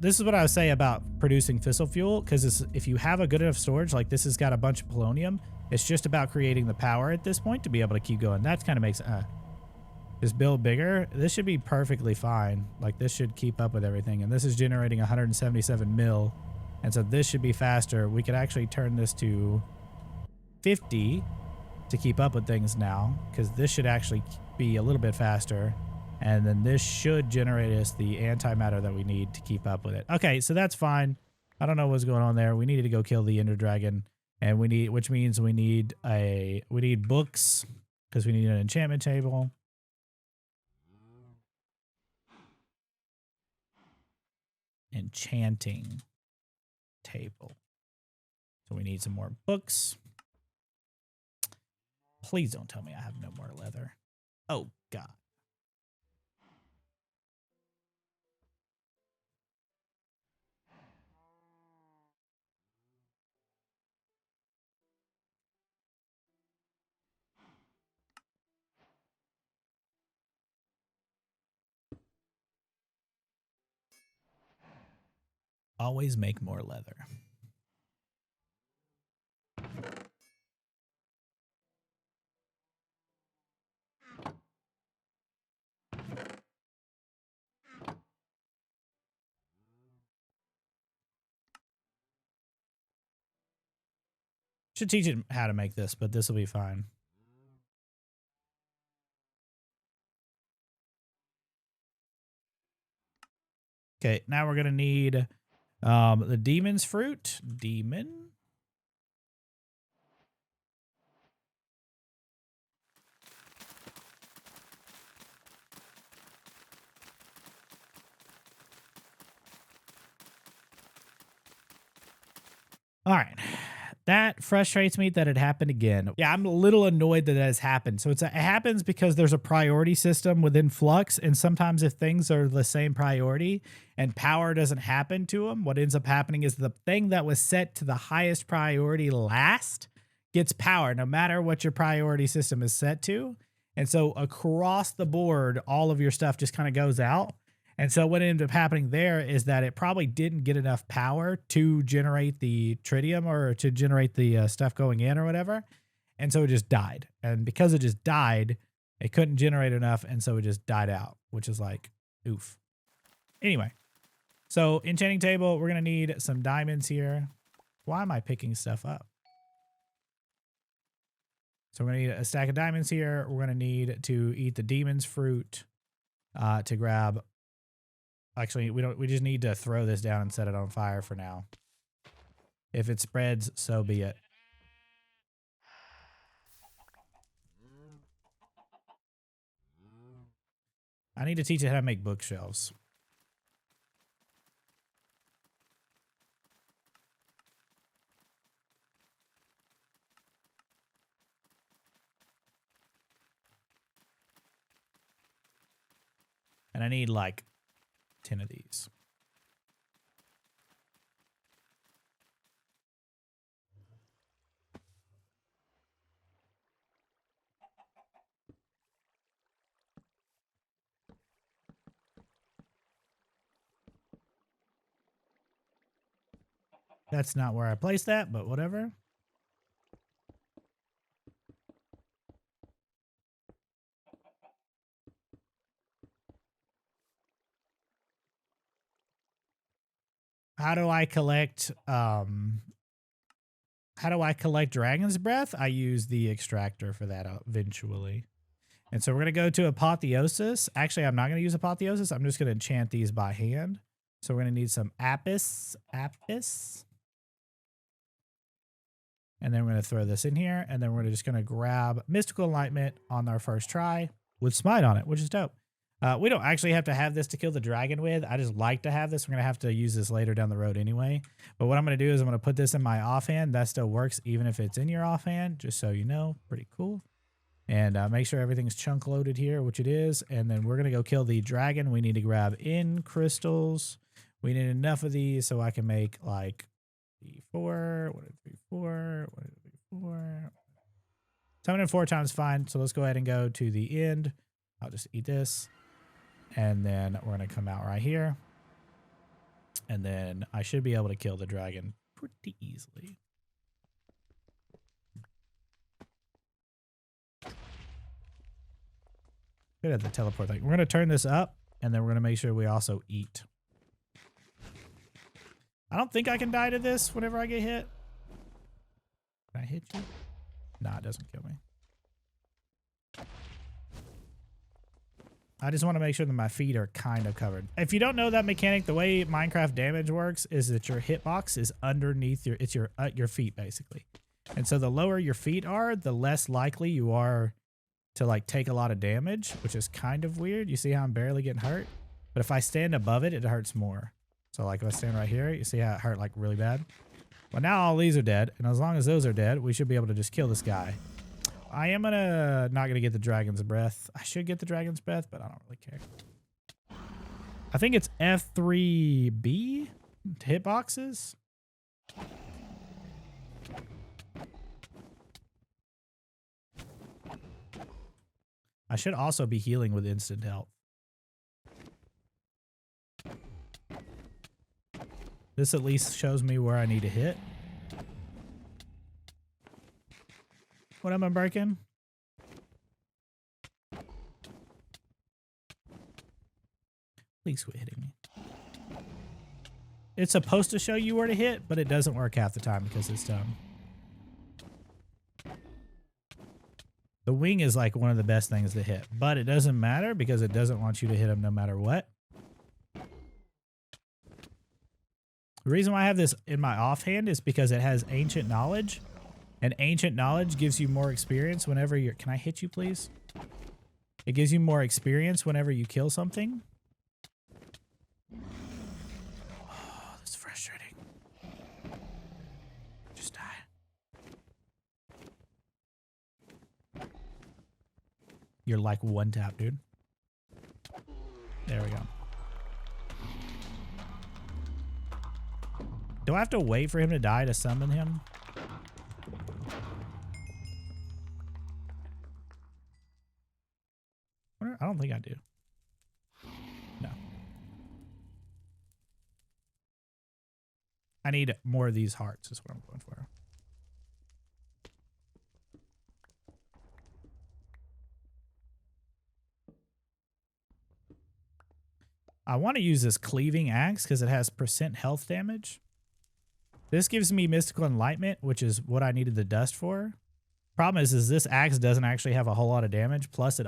S1: This is what I would say about producing fissile fuel, because if you have a good enough storage, like this has got a bunch of polonium, it's just about creating the power at this point to be able to keep going. That kind of makes just build bigger. This should be perfectly fine. Like this should keep up with everything, and this is generating 177 mil, and so this should be faster. We could actually turn this to 50 to keep up with things now, because this should actually be a little bit faster. And then this should generate us the antimatter that we need to keep up with it. Okay, so that's fine. I don't know what's going on there. We needed to go kill the Ender Dragon, and which means we need books because we need an enchantment table. Enchanting table. So we need some more books. Please don't tell me I have no more leather. Oh, God. Always make more leather. Should teach it how to make this, but this will be fine. Okay, now we're gonna need the demon's fruit. Demon. All right. That frustrates me that it happened again. Yeah, I'm a little annoyed that has happened. So it happens because there's a priority system within Flux, and sometimes if things are the same priority and power doesn't happen to them, what ends up happening is the thing that was set to the highest priority last gets power, no matter what your priority system is set to. And so across the board, all of your stuff just kind of goes out. And so what ended up happening there is that it probably didn't get enough power to generate the tritium or to generate the stuff going in or whatever. And so it just died. And because it just died, it couldn't generate enough. And so it just died out, which is like, oof. Anyway, so enchanting table, we're going to need some diamonds here. Why am I picking stuff up? So we're going to need a stack of diamonds here. We're going to need to eat the demon's fruit to grab. Actually, we just need to throw this down and set it on fire for now. If it spreads, so be it. I need to teach it how to make bookshelves. And I need like 10 of these. That's not where I placed that, but whatever. How do I collect dragon's breath? I use the extractor for that eventually. And so we're going to go to Apotheosis. Actually, I'm not going to use Apotheosis. I'm just going to enchant these by hand. So we're going to need some Apis. And then we're going to throw this in here. And then we're just going to grab Mystical Enlightenment on our first try with Smite on it, which is dope. We don't actually have to have this to kill the dragon with. I just like to have this. We're going to have to use this later down the road anyway. But what I'm going to do is I'm going to put this in my offhand. That still works even if it's in your offhand, just so you know. Pretty cool. And make sure everything's chunk loaded here, which it is. And then we're going to go kill the dragon. We need to grab in crystals. We need enough of these so I can make like 4, 1, 2, 3, 4, 1, 2, 3, 4. 7 and 4 times fine. So let's go ahead and go to the end. I'll just eat this. And then we're going to come out right here. And then I should be able to kill the dragon pretty easily. Good at the teleport thing. We're going to turn this up, and then we're going to make sure we also eat. I don't think I can die to this whenever I get hit. Can I hit you? Nah, it doesn't kill me. I just want to make sure that my feet are kind of covered. If you don't know that mechanic, the way Minecraft damage works is that your hitbox is underneath your feet, basically. And so the lower your feet are, the less likely you are to like take a lot of damage, which is kind of weird. You see how I'm barely getting hurt? But if I stand above it, it hurts more. So like if I stand right here, you see how it hurt like really bad? Well, now all these are dead. And as long as those are dead, we should be able to just kill this guy. I am not gonna get the dragon's breath. I should get the dragon's breath, but I don't really care. I think it's F3B to hit boxes. I should also be healing with instant health. This at least shows me where I need to hit. What am I breaking? Please quit hitting me. It's supposed to show you where to hit, but it doesn't work half the time because it's dumb. The wing is like one of the best things to hit, but it doesn't matter because it doesn't want you to hit him no matter what. The reason why I have this in my offhand is because it has ancient knowledge, and ancient knowledge gives you more experience whenever you're... Can I hit you, please? It gives you more experience whenever you kill something. Oh, that's frustrating. Just die. You're like one tap, dude. There we go. Do I have to wait for him to die to summon him? I don't think I do. No. I need more of these hearts is what I'm going for. I want to use this cleaving axe because it has % health damage. This gives me mystical enlightenment, which is what I needed the dust for. Problem is this axe doesn't actually have a whole lot of damage. Plus, it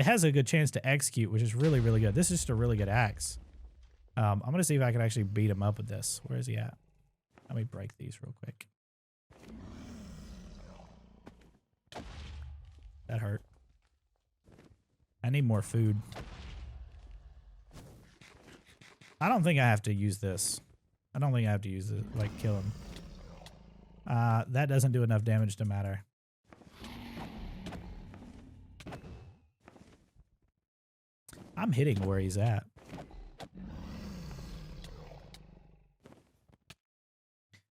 S1: has a good chance to execute, which is really, really good. This is just a really good axe. I'm going to see if I can actually beat him up with this. Where is he at? Let me break these real quick. That hurt. I need more food. I don't think I have to use this. I don't think I have to use it, like, kill him. That doesn't do enough damage to matter. I'm hitting where he's at.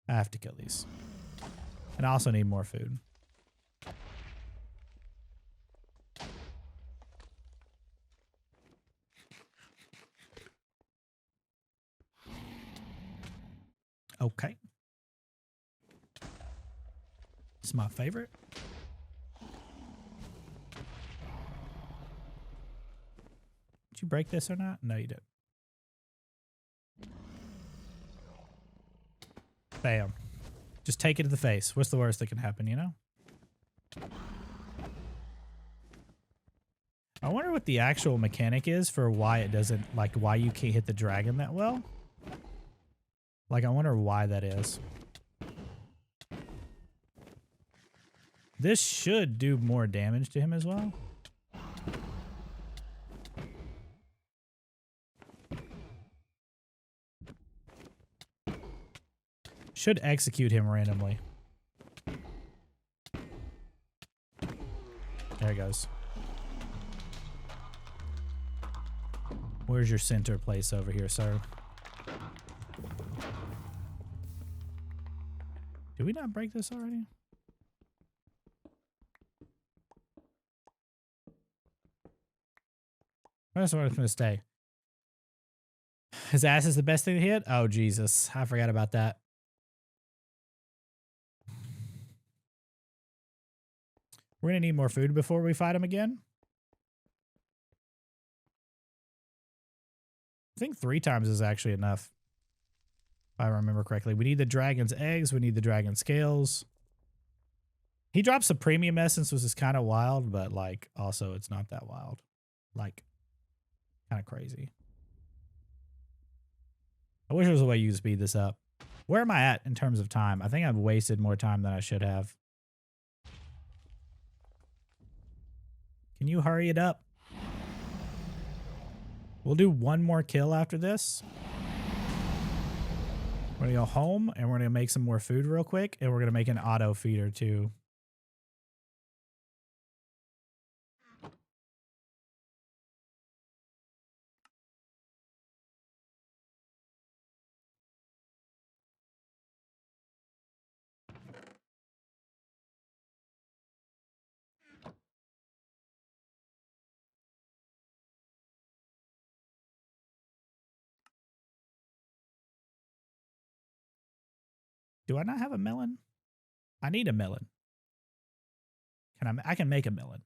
S1: I have to kill these. And I also need more food. Okay. It's my favorite. Did you break this or not? No, you didn't. Bam. Just take it to the face. What's the worst that can happen, you know? I wonder what the actual mechanic is for why it doesn't, like, why you can't hit the dragon that well. Like, I wonder why that is. This should do more damage to him as well. Should execute him randomly. There it goes. Where's your center place over here, sir? Did we not break this already? That's what I was going to stay. His ass is the best thing to hit? Oh, Jesus. I forgot about that. We're going to need more food before we fight him again. I think 3 times is actually enough. If I remember correctly. We need the dragon's eggs. We need the dragon scales. He drops a premium essence, which is kind of wild, but like also it's not that wild. Like kind of crazy. I wish there was a way you could speed this up. Where am I at in terms of time? I think I've wasted more time than I should have. Can you hurry it up? We'll do one more kill after this. We're going to go home, and we're going to make some more food real quick, and we're going to make an auto feeder, too. Do I not have a melon? I need a melon. I can make a melon.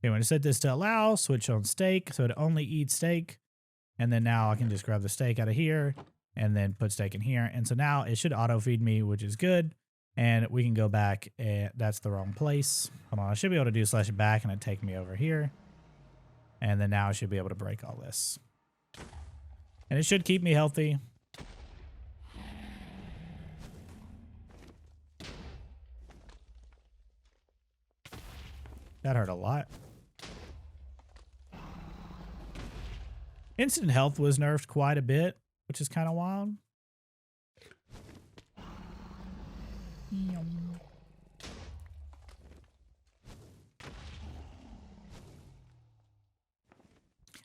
S1: Okay, when I set this to allow, switch on steak, so it only eats steak. And then now I can just grab the steak out of here and then put steak in here. And so now it should auto feed me, which is good. And we can go back, and that's the wrong place. Hold on, I should be able to do /back and it take me over here. And then now I should be able to break all this. And it should keep me healthy. That hurt a lot. Instant health was nerfed quite a bit, which is kind of wild.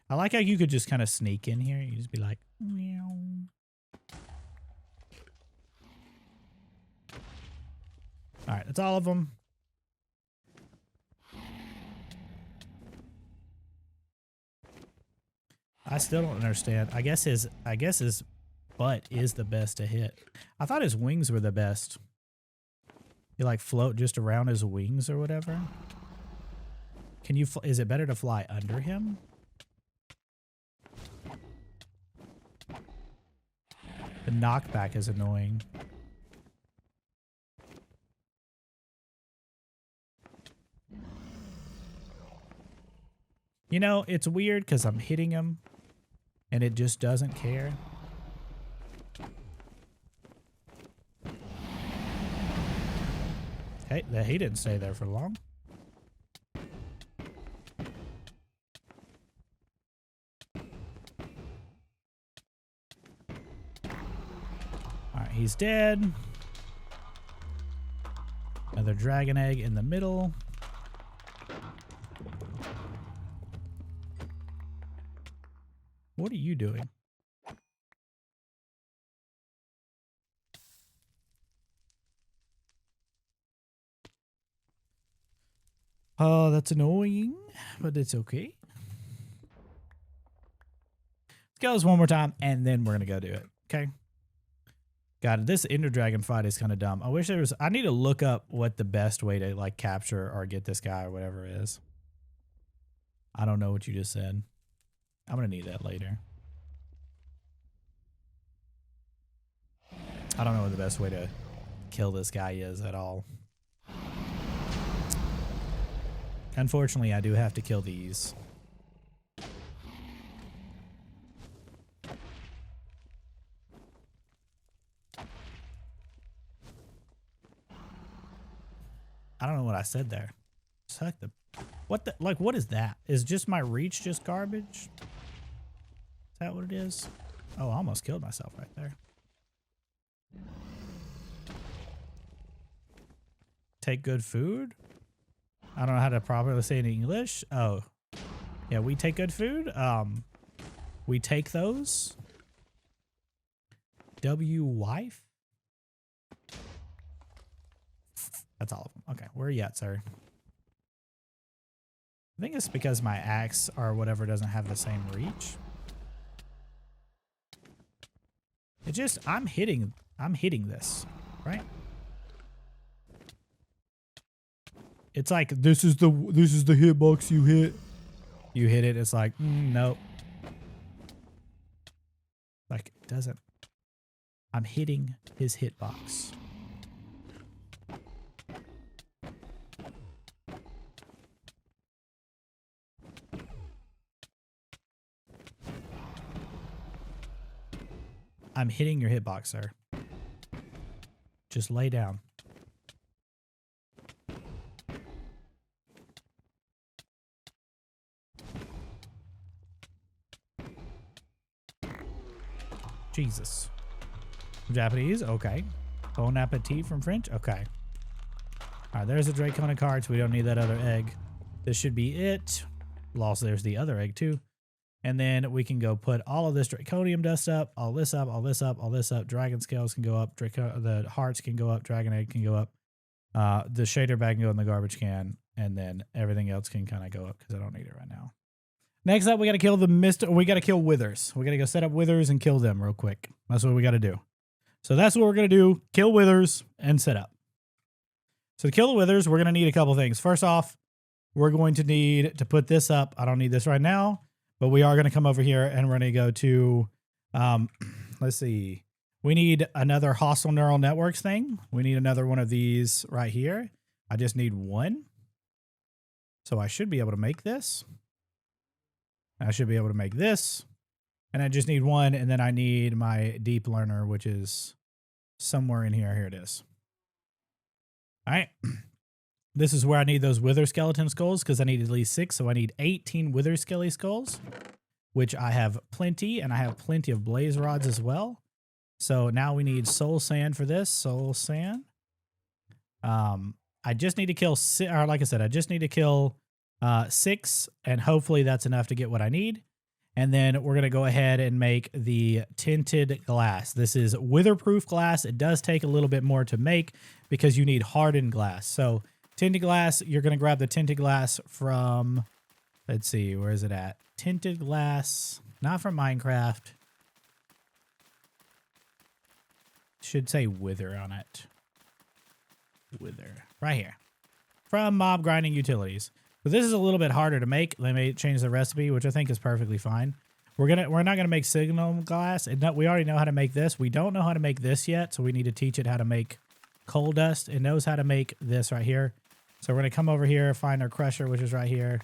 S1: I like how you could just kind of sneak in here. You just be like, meow. All right, that's all of them. I still don't understand. I guess his butt is the best to hit. I thought his wings were the best. You like float just around his wings or whatever. Can you? Is it better to fly under him? The knockback is annoying. You know, it's weird because I'm hitting him and it just doesn't care. Hey, he didn't stay there for long. Alright, he's dead. Another dragon egg in the middle. What are you doing? Oh, that's annoying, but it's okay. Let's go this one more time, and then we're going to go do it, okay? God, this Ender Dragon fight is kind of dumb. I wish there was... I need to look up what the best way to, like, capture or get this guy or whatever is. I don't know what you just said. I'm going to need that later. I don't know what the best way to kill this guy is at all. Unfortunately, I do have to kill these. I don't know what I said there. Suck the... What the... Like, what is that? Is just my reach just garbage? Is that what it is? Oh, I almost killed myself right there. Take good food? I don't know how to properly say it in English. Oh. Yeah, we take good food. We take those. W wife? That's all of them. Okay, where are you at, sir? I think it's because my axe or whatever doesn't have the same reach. It just, I'm hitting this, right? It's like, this is the hitbox you hit. You hit it, it's like, nope. Like, it doesn't. I'm hitting his hitbox. I'm hitting your hitbox, sir. Just lay down. Jesus. Japanese, okay. Bon appetit from French, okay. All right, there's the draconic hearts. We don't need that other egg. This should be it. Also, there's the other egg too. And then we can go put all of this draconium dust up, all this up, all this up, all this up. Dragon scales can go up. The hearts can go up. Dragon egg can go up. The shader bag can go in the garbage can. And then everything else can kind of go up because I don't need it right now. Next up, we got to kill the we got to kill withers. We got to go set up withers and kill them real quick. That's what we got to do. So that's what we're going to do. Kill withers and set up. So to kill the withers, we're going to need a couple things. First off, we're going to need to put this up. I don't need this right now, but we are going to come over here and we're going to go to, let's see. We need another hostile neural networks thing. We need another one of these right here. I just need one. So I should be able to make this. I should be able to make this. And I just need one. And then I need my deep learner, which is somewhere in here. Here it is. All right. This is where I need those wither skeleton skulls because I need at least 6. So I need 18 wither skelly skulls, which I have plenty. And I have plenty of blaze rods as well. So now we need soul sand for this. Soul sand. I just need to kill, or like I said, I just need to kill 6. And hopefully that's enough to get what I need. And then we're going to go ahead and make the tinted glass. This is witherproof glass. It does take a little bit more to make because you need hardened glass. So tinted glass, you're going to grab the tinted glass from, let's see, where is it at? Tinted glass, not from Minecraft. Should say wither on it. Wither, right here. From Mob Grinding Utilities. But this is a little bit harder to make. They may change the recipe, which I think is perfectly fine. We're not gonna make signal glass. We already know how to make this. We don't know how to make this yet, so we need to teach it how to make coal dust. It knows how to make this right here. So we're gonna come over here, find our crusher, which is right here.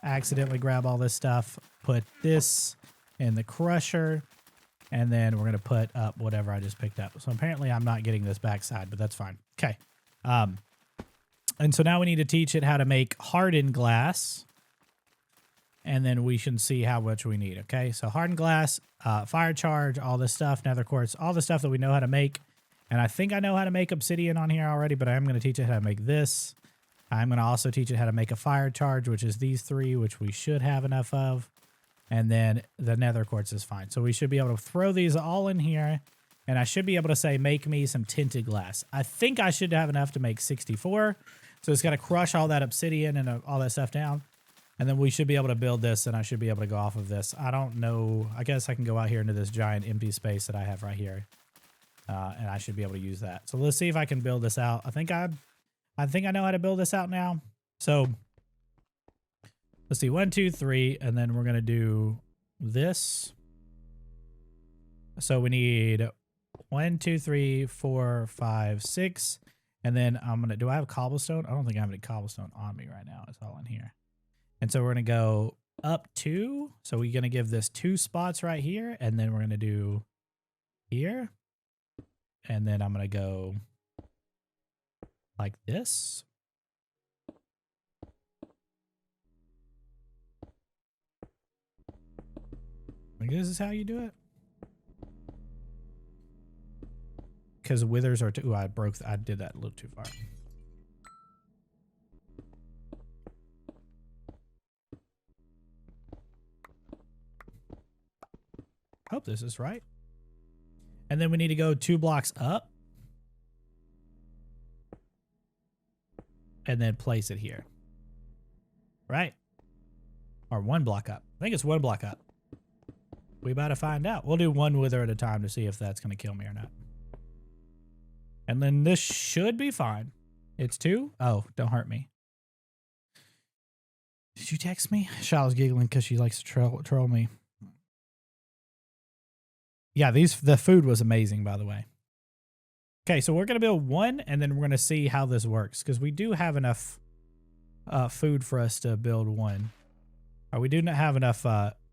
S1: Accidentally grab all this stuff, put this in the crusher, and then we're gonna put up whatever I just picked up. So apparently I'm not getting this backside, but that's fine. Okay. And so now we need to teach it how to make hardened glass. And then we should see how much we need, okay? So hardened glass, fire charge, all this stuff, nether quartz, all the stuff that we know how to make. And I think I know how to make obsidian on here already, but I am going to teach it how to make this. I'm going to also teach it how to make a fire charge, which is these 3, which we should have enough of. And then the nether quartz is fine. So we should be able to throw these all in here. And I should be able to say, make me some tinted glass. I think I should have enough to make 64. So it's got to crush all that obsidian and all that stuff down. And then we should be able to build this, and I should be able to go off of this. I don't know. I guess I can go out here into this giant empty space that I have right here. And I should be able to use that. So let's see if I can build this out. I think I know how to build this out now. So let's see. 1, 2, 3. And then we're going to do this. So we need 1, 2, 3, 4, 5, 6. And then I'm going to, do I have cobblestone? I don't think I have any cobblestone on me right now. It's all in here. And so we're going to go up 2. So we're going to give this 2 spots right here. And then we're going to do here. And then I'm going to go like this. Like this is how you do it. Because withers are too. Ooh, I did that a little too far. Hope this is right. And then we need to go 2 blocks up. And then place it here. Right? Or 1 block up. I think it's 1 block up. We about to find out. We'll do 1 wither at a time to see if that's going to kill me or not. And then this should be fine. It's 2? Oh, don't hurt me. Did you text me? Shallow's giggling because she likes to troll me. Yeah, the food was amazing, by the way. Okay, so we're going to build 1, and then we're going to see how this works. Because we do have enough food for us to build 1. Or we do not have enough...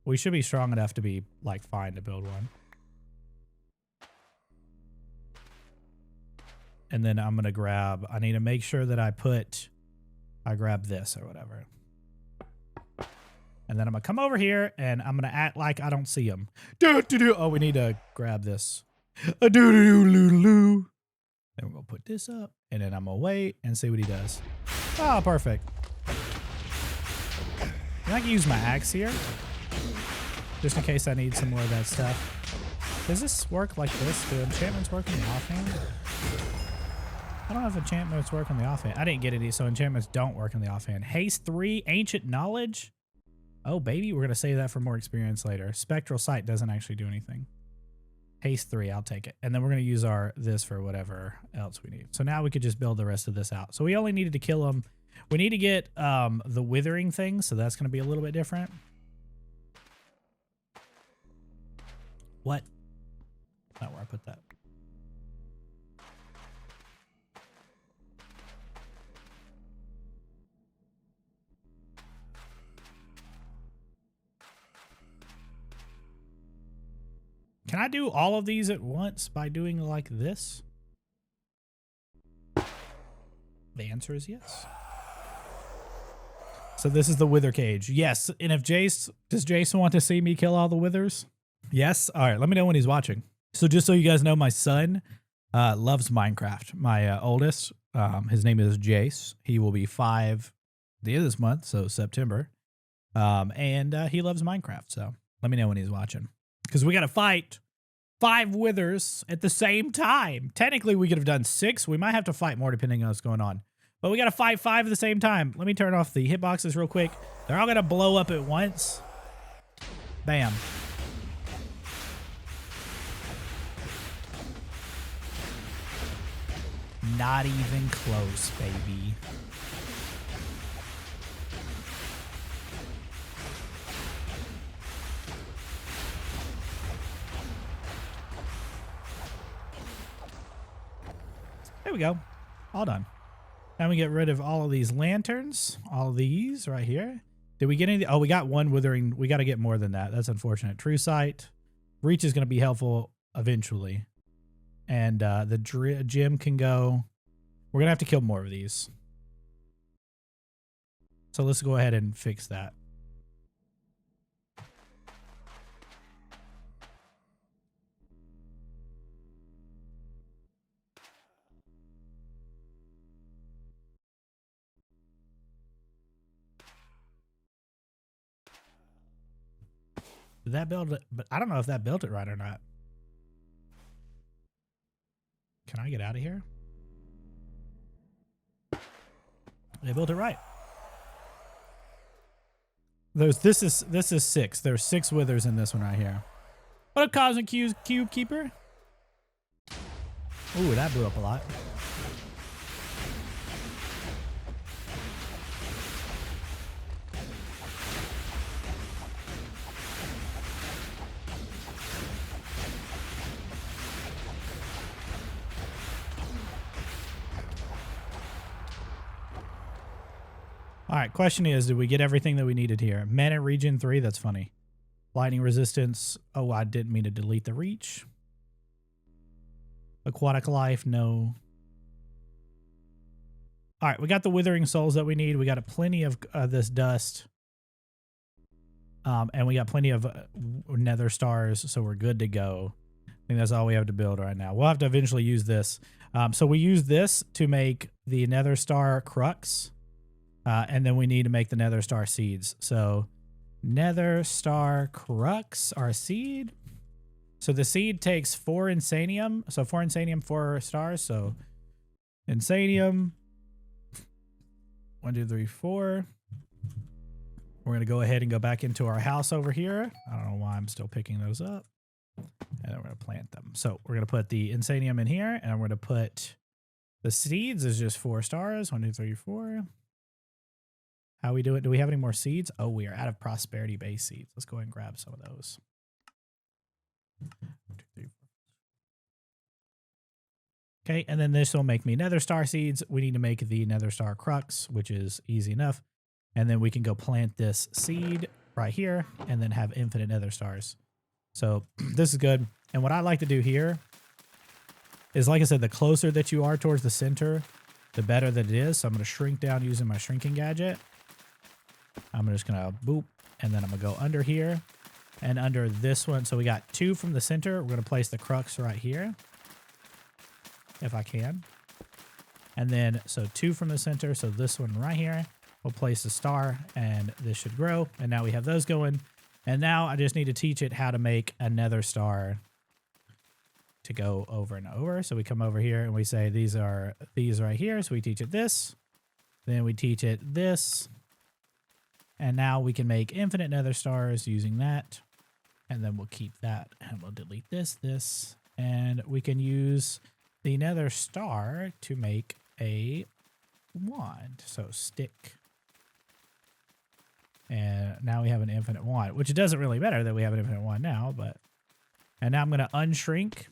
S1: we should be strong enough to be, like, fine to build 1. And then I'm going to grab... I need to make sure that I grab this or whatever. And then I'm going to come over here, and I'm going to act like I don't see him. Oh, we need to grab this. Then we're going to put this up, and then I'm going to wait and see what he does. Oh, perfect. I can use my axe here, just in case I need some more of that stuff. Does this work like this? Do enchantments work in the offhand? I don't know if enchantments work on the offhand. I didn't get any, so enchantments don't work on the offhand. Haste 3, Ancient Knowledge. Oh, baby, we're going to save that for more experience later. Spectral Sight doesn't actually do anything. Haste 3, I'll take it. And then we're going to use this for whatever else we need. So now we could just build the rest of this out. So we only needed to kill him. We need to get the withering thing, so that's going to be a little bit different. What? Not where I put that. Can I do all of these at once by doing like this? The answer is yes. So this is the wither cage. Yes. And if does Jason want to see me kill all the withers? Yes. All right. Let me know when he's watching. So just so you guys know, my son loves Minecraft. My oldest, his name is Jace. He will be 5 at the end of this month, so September. And he loves Minecraft. So let me know when he's watching. Because we got to fight 5 withers at the same time. Technically, we could have done 6. We might have to fight more depending on what's going on. But we got to fight 5 at the same time. Let me turn off the hitboxes real quick. They're all going to blow up at once. Bam. Not even close, baby. There we go. All done. Now we get rid of all of these lanterns. All of these right here. Did we get any? Oh, we got one withering. We got to get more than that. That's unfortunate. True sight. Reach is going to be helpful eventually. And the gem can go. We're going to have to kill more of these. So let's go ahead and fix that. Did that build it? But I don't know if that built it right or not. Can I get out of here? They built it right. This is 6. There's 6 withers in this one right here. What a cosmic cube keeper. Ooh, that blew up a lot. All right, question is, did we get everything that we needed here? Mana region 3, that's funny. Lightning resistance. Oh, I didn't mean to delete the reach. Aquatic life, no. All right, we got the withering souls that we need. We got plenty of this dust. And we got plenty of nether stars, so we're good to go. I think that's all we have to build right now. We'll have to eventually use this. So we use this to make the nether star crux. And then we need to make the nether star seeds. So nether star crux, our seed. So the seed takes 4 insanium. So 4 insanium, 4 stars. So insanium. 1, 2, 3, 4. We're going to go ahead and go back into our house over here. I don't know why I'm still picking those up. And then we're going to plant them. So we're going to put the insanium in here. And we're going to put the seeds is just 4 stars. 1, 2, 3, 4. How we do it? Do we have any more seeds? Oh, we are out of prosperity base seeds. Let's go ahead and grab some of those. 1, 2, 3, 4. Okay, and then this will make me nether star seeds. We need to make the nether star crux, which is easy enough. And then we can go plant this seed right here and then have infinite nether stars. So this is good. And what I like to do here is, like I said, the closer that you are towards the center, the better that it is. So I'm going to shrink down using my shrinking gadget. I'm just going to boop, And then I'm going to go under here and under this one. So we got 2 from the center. We're going to place the crux right here, if I can. And then, so 2 from the center. So this one right here, we'll place the star, and this should grow. And now we have those going. And now I just need to teach it how to make a nether star to go over and over. So we come over here and we say these are these right here. So we teach it this. Then we teach it this. And now we can make infinite nether stars using that. And then we'll keep that. And we'll delete this. And we can use the nether star to make a wand. So stick. And now we have an infinite wand, which it doesn't really matter that we have an infinite wand now, but... And now I'm going to unshrink,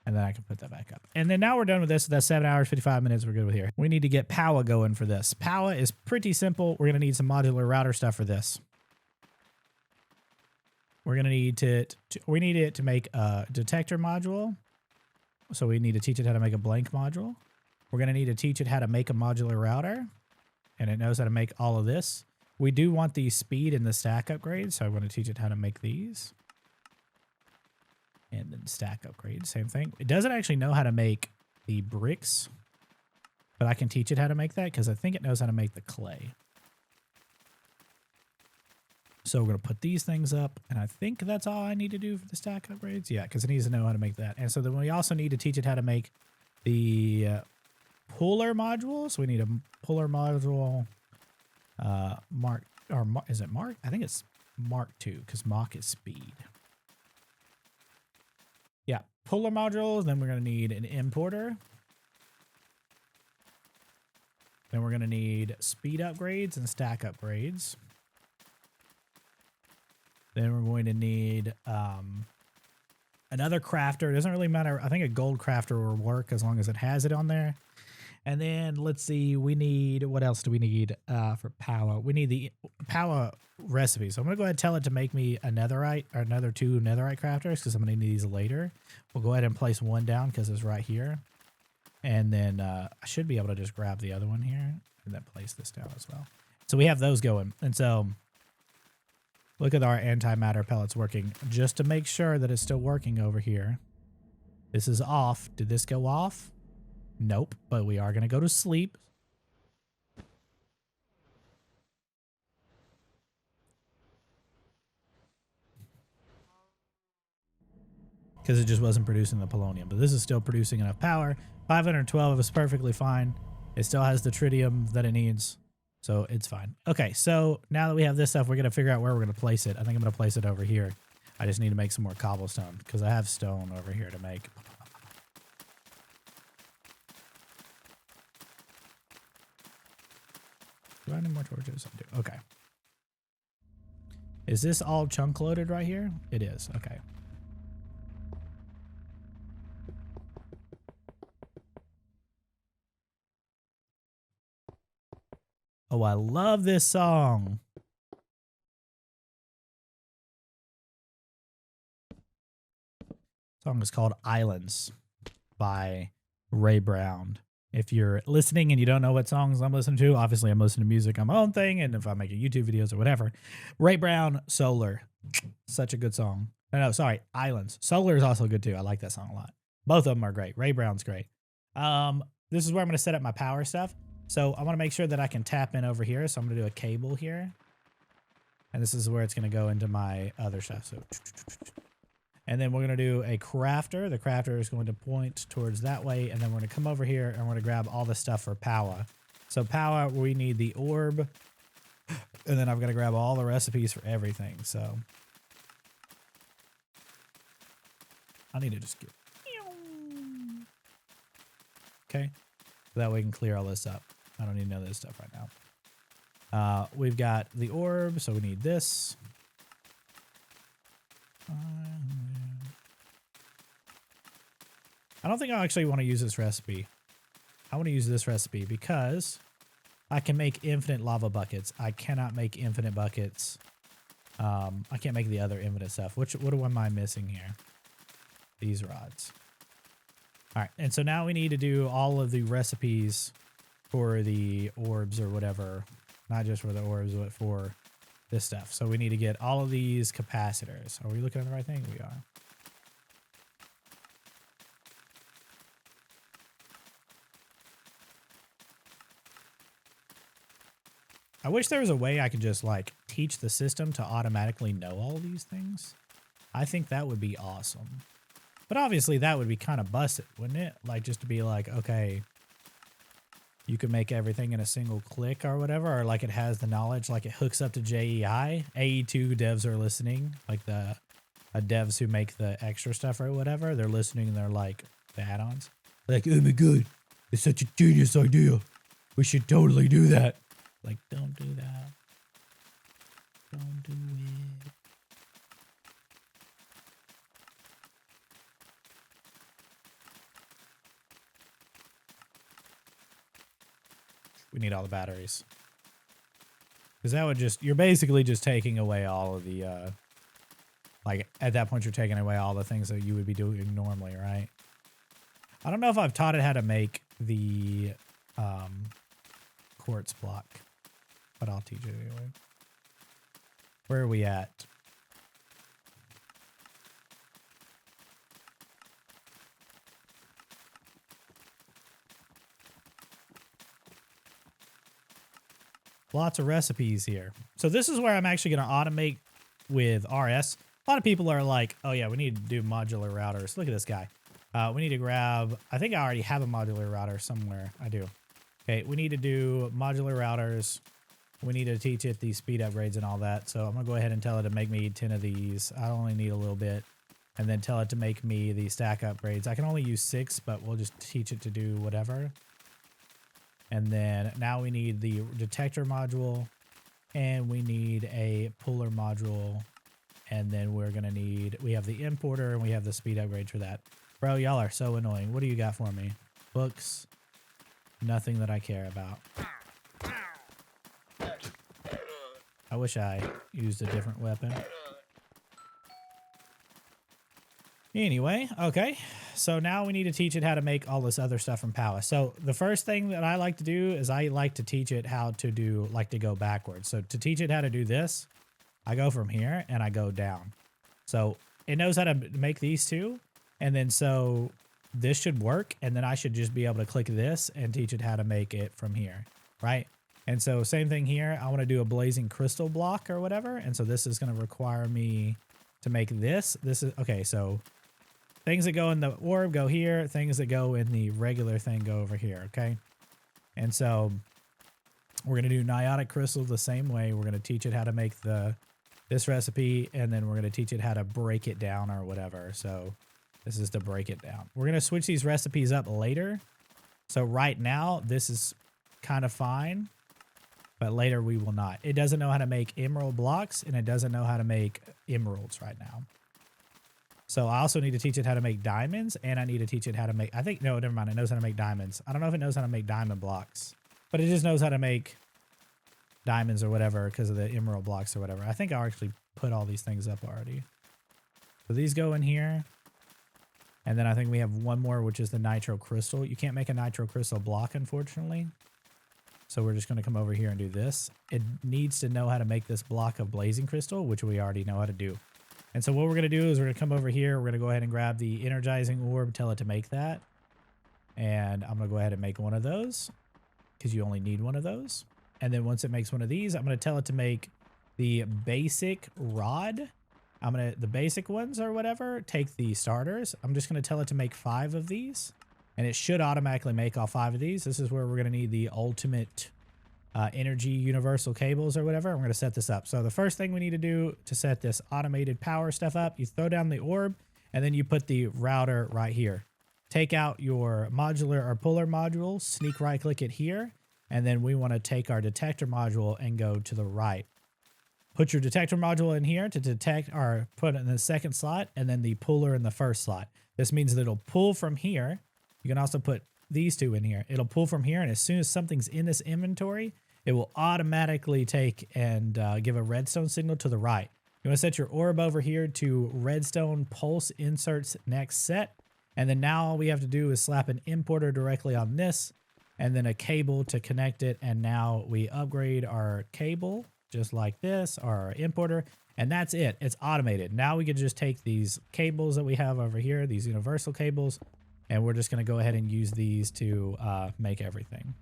S1: and then I can put that back up. And then now we're done with this. So that's 7 hours, 55 minutes. We're good with here. We need to get Powah going for this. Powah is pretty simple. We're going to need some modular router stuff for this. We're going to need we need it to make a detector module. So we need to teach it how to make a blank module. We're going to need to teach it how to make a modular router, and it knows how to make all of this. We do want the speed and the stack upgrades, so I want to teach it how to make these. And then stack upgrades, same thing. It doesn't actually know how to make the bricks, but I can teach it how to make that because I think it knows how to make the clay. So we're going to put these things up, and I think that's all I need to do for the stack upgrades. Yeah, because it needs to know how to make that. And so then we also need to teach it how to make the puller module. So we need a puller module. Is it Mark? I think it's Mark 2 because Mach is speed. Yeah, puller modules. Then we're going to need an importer. Then we're going to need speed upgrades and stack upgrades. Then we're going to need another crafter. It doesn't really matter. I think a gold crafter will work as long as it has it on there. And then let's see, we need, what else do we need for Powah? We need the Powah recipe. So I'm going to go ahead and tell it to make me a netherite, or another 2 netherite crafters, because I'm going to need these later. We'll go ahead and place one down because it's right here. And then I should be able to just grab the other one here and then place this down as well. So we have those going. And so look at our antimatter pellets working just to make sure that it's still working over here. This is off. Did this go off? Nope, but we are going to go to sleep. Because it just wasn't producing the polonium. But this is still producing enough power. 512 is perfectly fine. It still has the tritium that it needs. So it's fine. Okay, so now that we have this stuff, we're going to figure out where we're going to place it. I think I'm going to place it over here. I just need to make some more cobblestone because I have stone over here to make. Do I need more torches? I do. Okay. Is this all chunk loaded right here? It is. Okay. Oh, I love this song. The song is called Islands by Ray Brown. If you're listening and you don't know what songs I'm listening to, obviously I'm listening to music on my own thing, and if I'm making YouTube videos or whatever. Ray Brown, Solar. Such a good song. No, sorry, Islands. Solar is also good too. I like that song a lot. Both of them are great. Ray Brown's great. This is where I'm going to set up my power stuff. So I want to make sure that I can tap in over here. So I'm going to do a cable here. And this is where it's going to go into my other stuff. So, and then we're going to do a crafter. The crafter is going to point towards that way. And then we're going to come over here and we're going to grab all the stuff for Powah. So Powah, we need the orb. And then I'm going to grab all the recipes for everything. So I need to just get... Okay. That way we can clear all this up. I don't need none of this stuff right now. We've got the orb, so we need this. I don't think I actually want to use this recipe. I want to use this recipe because I can make infinite lava buckets. I cannot make infinite buckets. I can't make the other infinite stuff. What am I missing here? These rods. All right, and so now we need to do all of the recipes for the orbs or whatever. Not just for the orbs, but for this stuff. So we need to get all of these capacitors. Are we looking at the right thing? We are. I wish there was a way I could just like teach the system to automatically know all these things. I think that would be awesome. But obviously that would be kind of busted, wouldn't it? Like just to be like, okay, you can make everything in a single click or whatever, or like it has the knowledge, like it hooks up to JEI. AE2 devs are listening, like the devs who make the extra stuff or whatever. They're listening and they're like the add-ons. Like, oh my god, it's such a genius idea. We should totally do that. Like, don't do that. Don't do it. We need all the batteries. Because that would just, you're basically just taking away all of the, like, at that point you're taking away all the things that you would be doing normally, right? I don't know if I've taught it how to make the quartz block, but I'll teach it anyway. Where are we at? Lots of recipes here. So this is where I'm actually going to automate with RS. A lot of people are like, oh yeah, we need to do modular routers. Look at this guy. We need to grab, I think I already have a modular router somewhere. I do. Okay, we need to do modular routers. We need to teach it these speed upgrades and all that. So I'm going to go ahead and tell it to make me 10 of these. I only need a little bit. And then tell it to make me the stack upgrades. I can only use 6, but we'll just teach it to do whatever. And then now we need the detector module. And we need a puller module. And then we're going to need, we have the importer and we have the speed upgrade for that. Bro, y'all are so annoying. What do you got for me? Books. Nothing that I care about. I wish I used a different weapon. Anyway, okay. So now we need to teach it how to make all this other stuff from Powah. So the first thing that I like to do is I like to teach it how to do, like to go backwards. So to teach it how to do this, I go from here and I go down. So it knows how to make these two. And then so this should work. And then I should just be able to click this and teach it how to make it from here. Right? And so same thing here. I want to do a blazing crystal block or whatever. And so this is going to require me to make this. This is, okay, so things that go in the orb go here. Things that go in the regular thing go over here, okay? And so we're going to do niotic crystal the same way. We're going to teach it how to make this recipe, and then we're going to teach it how to break it down or whatever. So this is to break it down. We're going to switch these recipes up later. So right now, this is kind of fine, but later we will not. It doesn't know how to make emerald blocks, and it doesn't know how to make emeralds right now. So I also need to teach it how to make diamonds, and I need to teach it how to make, I think, no, never mind. It knows how to make diamonds. I don't know if it knows how to make diamond blocks, but it just knows how to make diamonds or whatever because of the emerald blocks or whatever. I think I'll actually put all these things up already. So these go in here. And then I think we have one more, which is the nitro crystal. You can't make a nitro crystal block, unfortunately. So we're just going to come over here and do this. It needs to know how to make this block of blazing crystal, which we already know how to do. And so what we're going to do is we're going to come over here. We're going to go ahead and grab the energizing orb, tell it to make that. And I'm going to go ahead and make one of those because you only need one of those. And then once it makes one of these, I'm going to tell it to make the basic rod. The basic ones or whatever, take the starters. I'm just going to tell it to make 5 of these. And it should automatically make all 5 of these. This is where we're going to need the ultimate energy universal cables or whatever. I'm going to set this up. So the first thing we need to do to set this automated power stuff up, you throw down the orb and then you put the router right here. Take out your modular or puller module, sneak right click it here. And then we want to take our detector module and go to the right. Put your detector module in here to detect, or put it in the second slot, and then the puller in the first slot. This means that it'll pull from here. You can also put these two in here. It'll pull from here, and as soon as something's in this inventory, it will automatically take and give a redstone signal to the right. You want to set your orb over here to redstone pulse inserts next set. And then now all we have to do is slap an importer directly on this, and then a cable to connect it. And now we upgrade our cable just like this, our importer, and that's it. It's automated. Now we can just take these cables that we have over here, these universal cables, and we're just going to go ahead and use these to make everything.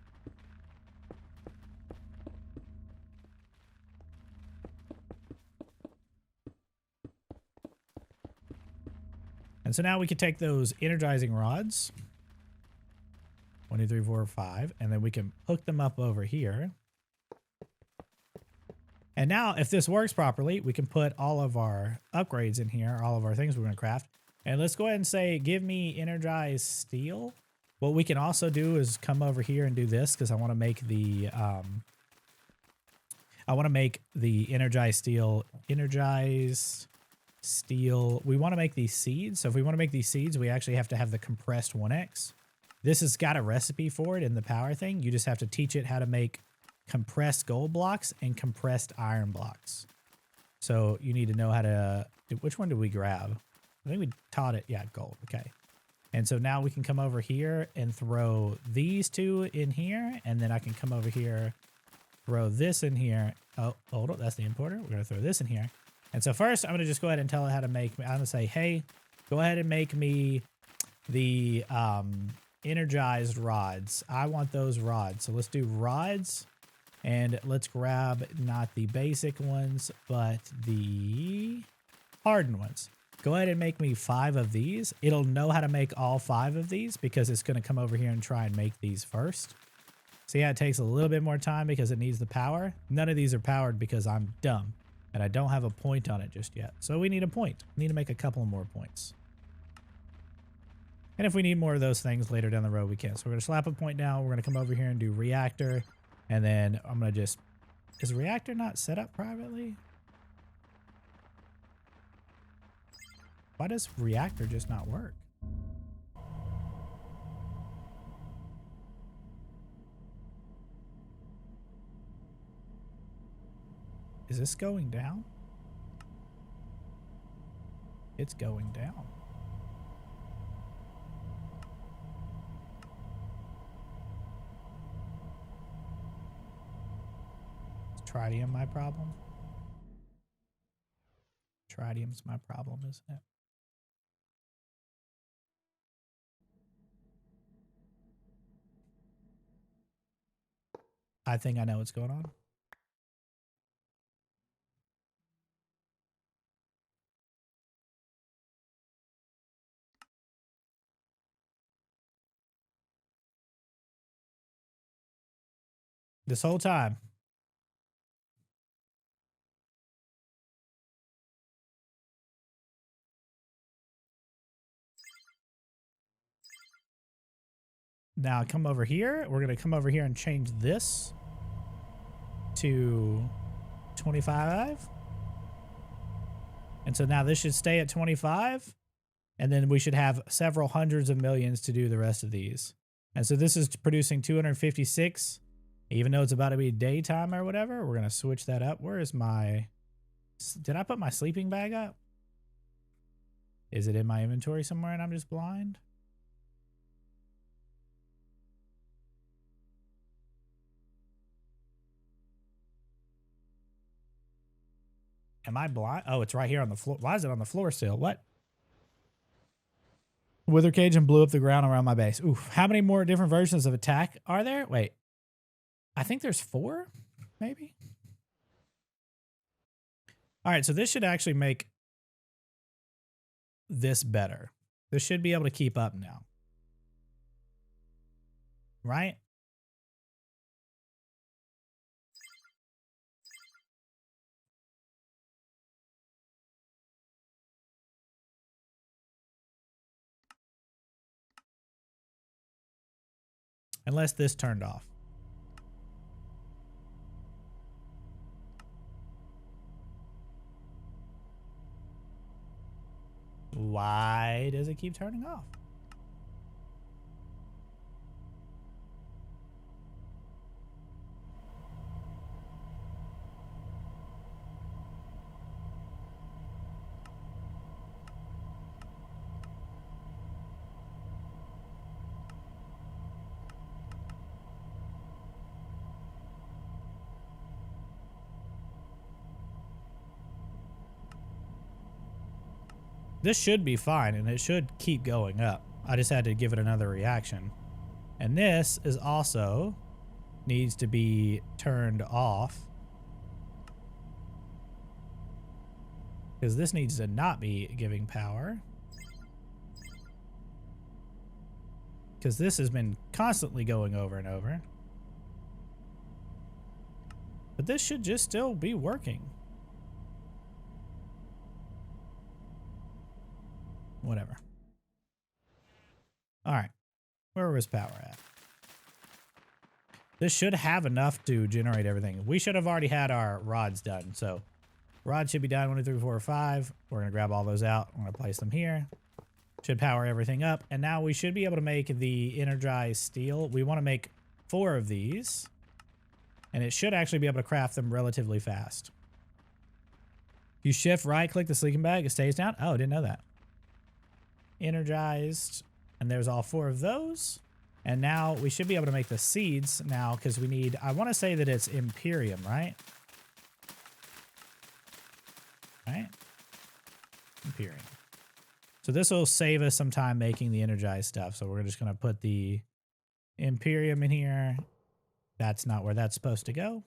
S1: And so now we can take those energizing rods, 1, 2, 3, 4, 5, and then we can hook them up over here. And now if this works properly, we can put all of our upgrades in here, all of our things we're going to craft. And let's go ahead and say, give me energized steel. What we can also do is come over here and do this because I want to make the energized steel. We want to make these seeds. So if we want to make these seeds, we actually have to have the compressed 1x. This has got a recipe for it in the power thing. You just have to teach it how to make compressed gold blocks and compressed iron blocks. So you need to know how to, which one did we grab? I think we taught it. Yeah, gold. Okay. And so now we can come over here and throw these two in here. And then I can come over here, throw this in here. Oh, hold on. That's the importer. We're going to throw this in here. And so first I'm going to just go ahead and tell it how to make, I'm going to say, hey, go ahead and make me the energized rods. I want those rods. So let's do rods. And let's grab not the basic ones, but the hardened ones. Go ahead and make me 5 of these. It'll know how to make all 5 of these because it's going to come over here and try and make these first. See how it takes a little bit more time because it needs the power? None of these are powered because I'm dumb and I don't have a point on it just yet. So we need a point. We need to make a couple more points. And if we need more of those things later down the road, we can. So we're going to slap a point down. We're going to come over here and do reactor. And then I'm going to just, is reactor not set up privately? Why does reactor just not work? Is this going down? It's going down. Tritium my problem? Tritium's my problem, isn't it? I think I know what's going on. This whole time. Now come over here. We're going to come over here and change this to 25. And so now this should stay at 25. And then we should have several hundreds of millions to do the rest of these. And so this is producing 256. Even though it's about to be daytime or whatever, we're going to switch that up. Where is my... Did I put my sleeping bag up? Is it in my inventory somewhere and I'm just blind? Am I blind? Oh, it's right here on the floor. Why is it on the floor still? What? Wither cage and blew up the ground around my base. Oof. How many more different versions of attack are there? Wait. I think there's 4, maybe? All right, so this should actually make this better. This should be able to keep up now. Right? Unless this turned off. Why does it keep turning off? This should be fine, and it should keep going up. I just had to give it another reaction. And this is also needs to be turned off, because this needs to not be giving power, because this has been constantly going over and over. But this should just still be working. Whatever. All right. Where was power at? This should have enough to generate everything. We should have already had our rods done. So rods should be done. 1, 2, 3, 4, 5. We're going to grab all those out. I'm going to place them here. Should power everything up. And now we should be able to make the energized steel. We want to make 4 of these. And it should actually be able to craft them relatively fast. You shift right click the sleeping bag, it stays down. Oh, didn't know that. Energized. And there's all 4 of those. And now we should be able to make the seeds now, because we need, I want to say that it's Imperium, right? Right? Imperium. So this will save us some time making the energized stuff. So we're just going to put the Imperium in here. That's not where that's supposed to go.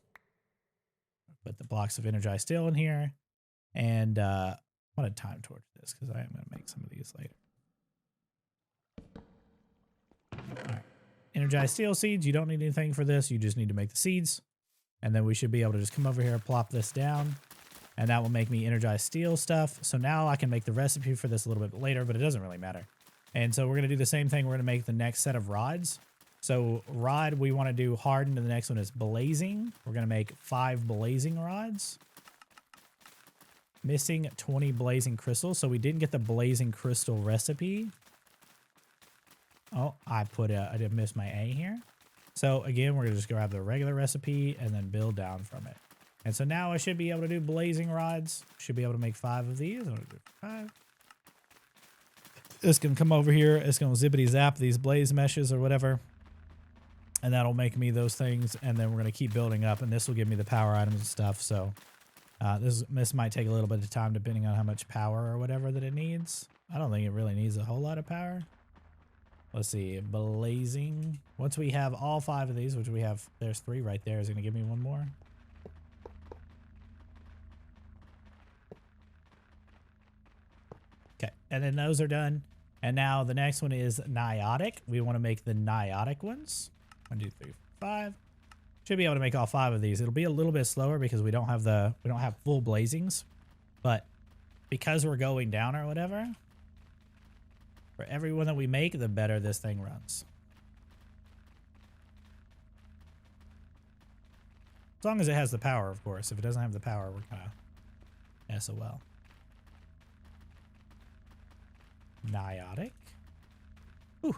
S1: Put the blocks of energized steel in here. And I want to time torch this, because I am going to make some of these later. All right. Energized steel seeds. You don't need anything for this. You just need to make the seeds. And then we should be able to just come over here, plop this down. And that will make me energized steel stuff. So now I can make the recipe for this a little bit later, but it doesn't really matter. And so we're going to do the same thing. We're going to make the next set of rods. So rod, we want to do hardened, and the next one is blazing. We're going to make 5 blazing rods. Missing 20 blazing crystals. So we didn't get the blazing crystal recipe. Oh, I did miss my A here. So again, we're going to just grab the regular recipe and then build down from it. And so now I should be able to do blazing rods. Should be able to make 5 of these. I'm going to do 5. It's going to come over here. It's going to zippity zap these blaze meshes or whatever. And that'll make me those things. And then we're going to keep building up. And this will give me the power items and stuff. So this might take a little bit of time depending on how much power or whatever that it needs. I don't think it really needs a whole lot of power. Let's see. Blazing. Once we have all 5 of these, which we have, there's 3 right there. Is it going to give me 1 more? Okay. And then those are done. And now the next one is Niotic. We want to make the Niotic ones. 1, 2, 3, 4, 5. Should be able to make all 5 of these. It'll be a little bit slower because we don't have full blazings, but because we're going down or whatever, for every one that we make, the better this thing runs. As long as it has the power, of course. If it doesn't have the power, we're kind of SOL. Niotic. Ooh.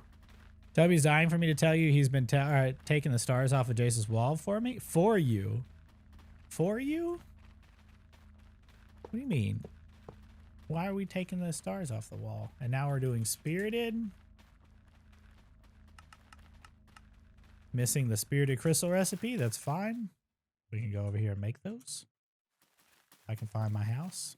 S1: Toby's dying for me to tell you he's been taking the stars off of Jace's wall for me. For you. For you? What do you mean? Why are we taking the stars off the wall? And now we're doing spirited. Missing the spirited crystal recipe. That's fine. We can go over here and make those. I can find my house.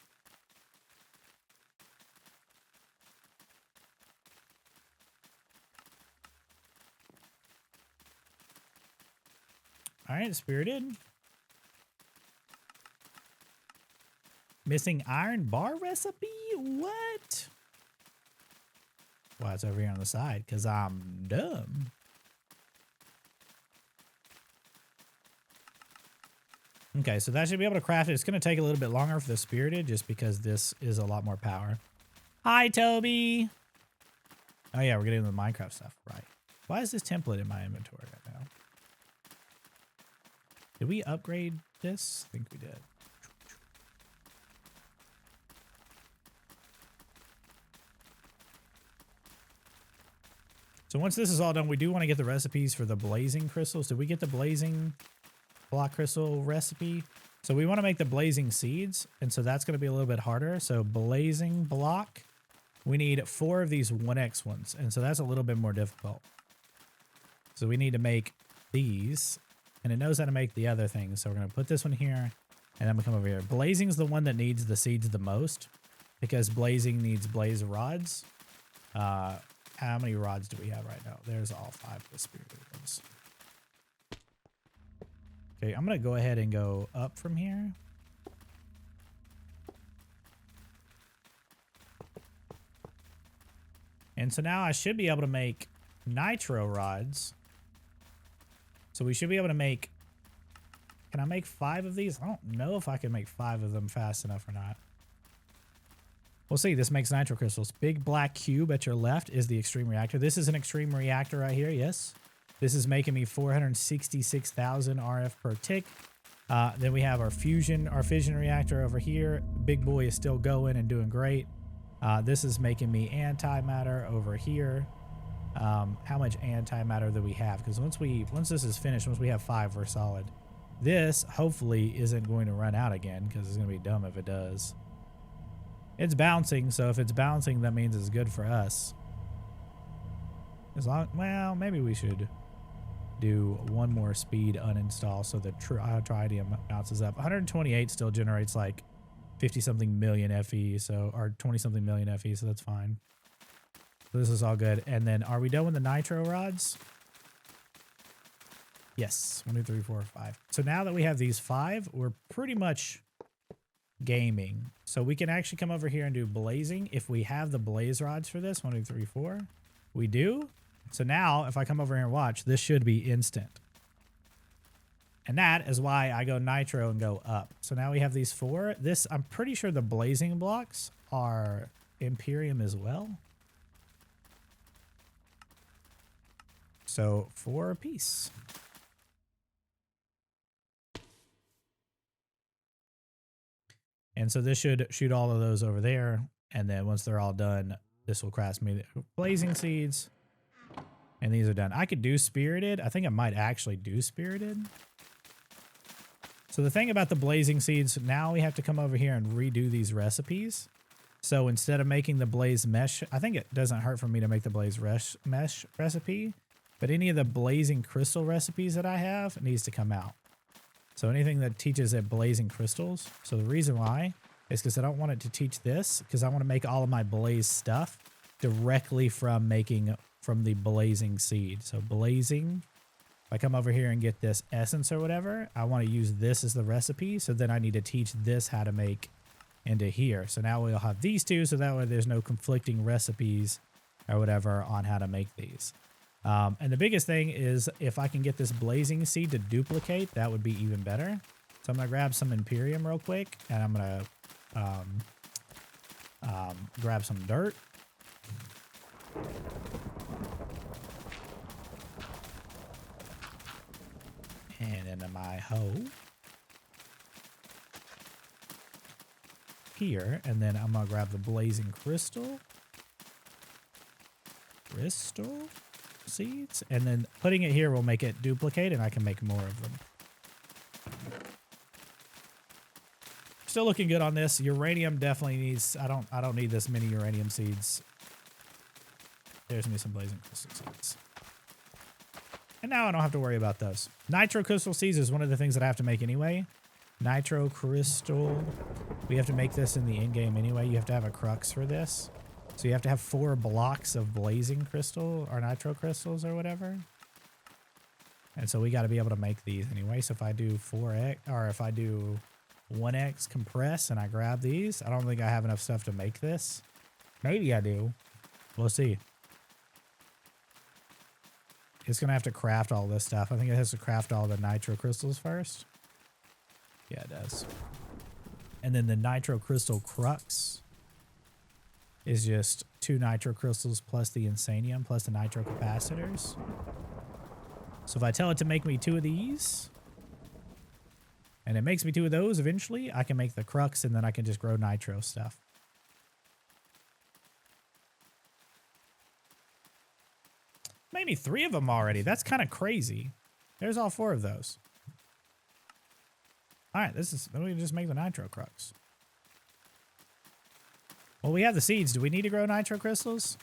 S1: All right, spirited. Missing iron bar recipe? What? Well, it's over here on the side because I'm dumb. Okay, so that should be able to craft it. It's going to take a little bit longer for the spirited just because this is a lot more power. Hi, Toby. Oh, yeah, we're getting into the Minecraft stuff. Right. Why is this template in my inventory right now? Did we upgrade this? I think we did. So once this is all done, we do want to get the recipes for the blazing crystals. Did we get the blazing block crystal recipe? So we want to make the blazing seeds. And so that's going to be a little bit harder. So blazing block, we need 4 of these 1x ones. And so that's a little bit more difficult. So we need to make these. And it knows how to make the other things. So we're going to put this one here. And then we come over here. Blazing is the one that needs the seeds the most. because blazing needs blaze rods. How many rods do we have right now? There's all 5 of the spirited ones. Okay, I'm going to go ahead and go up from here. And so now I should be able to make nitro rods. So we should be able to make... Can I make 5 of these? I don't know if I can make 5 of them fast enough or not. We'll see. This makes nitro crystals. Big black cube at your left is the extreme reactor. This is an extreme reactor right here. Yes. This is making me 466,000 RF per tick. Then we have our fission reactor over here. Big boy is still going and doing great. This is making me antimatter over here. How much antimatter do we have? Because once this is finished, once we have 5, we're solid. This hopefully isn't going to run out again, because it's going to be dumb if it does. It's bouncing, so if it's bouncing, that means it's good for us. Well, maybe we should do one more speed uninstall so the tritium bounces up. 128 still generates like 50-something million FE, so or 20-something million FE, so that's fine. So this is all good. And then, are we done with the nitro rods? Yes. 1, 2, 3, 4, 5. So now that we have these 5, we're pretty much gaming. So we can actually come over here and do blazing if we have the blaze rods for this. 1, 2, 3, 4. We do. So now if I come over here and watch, this should be instant. And that is why I go nitro and go up. So now we have these 4. This, I'm pretty sure the blazing blocks are Imperium as well. So 4 apiece. And so this should shoot all of those over there. And then once they're all done, this will craft me the blazing seeds. And these are done. I could do spirited. I think I might actually do spirited. So the thing about the blazing seeds, now we have to come over here and redo these recipes. So instead of making the blaze mesh, I think it doesn't hurt for me to make the blaze mesh recipe. But any of the blazing crystal recipes that I have needs to come out. So anything that teaches it blazing crystals. So the reason why is because I don't want it to teach this, because I want to make all of my blaze stuff directly from the blazing seed. So blazing, if I come over here and get this essence or whatever, I want to use this as the recipe. So then I need to teach this how to make into here. So now we'll have these 2, so that way there's no conflicting recipes or whatever on how to make these. And the biggest thing is if I can get this blazing seed to duplicate, that would be even better. So I'm going to grab some Imperium real quick, and I'm going to grab some dirt. And into my hoe. Here, and then I'm going to grab the blazing crystal. Seeds, and then putting it here will make it duplicate, and I can make more of them. Still looking good on this. Uranium definitely needs. I don't need this many uranium seeds. There's me some blazing crystal seeds, and now I don't have to worry about those. Nitro crystal seeds is one of the things that I have to make anyway. Nitro crystal. We have to make this in the in-game anyway. You have to have a crux for this. So you have to have 4 blocks of blazing crystal or nitro crystals or whatever. And so we got to be able to make these anyway. So if I do 4x or if I do 1x compress and I grab these, I don't think I have enough stuff to make this. Maybe I do. We'll see. It's going to have to craft all this stuff. I think it has to craft all the nitro crystals first. Yeah, it does. And then the nitro crystal crux is just 2 nitro crystals plus the insanium plus the nitro capacitors. So if I tell it to make me 2 of these, and it makes me 2 of those eventually, I can make the crux, and then I can just grow nitro stuff. Maybe 3 of them already. That's kind of crazy. There's all 4 of those. All right, then we can just make the nitro crux. Well, we have the seeds. Do we need to grow nitro crystals?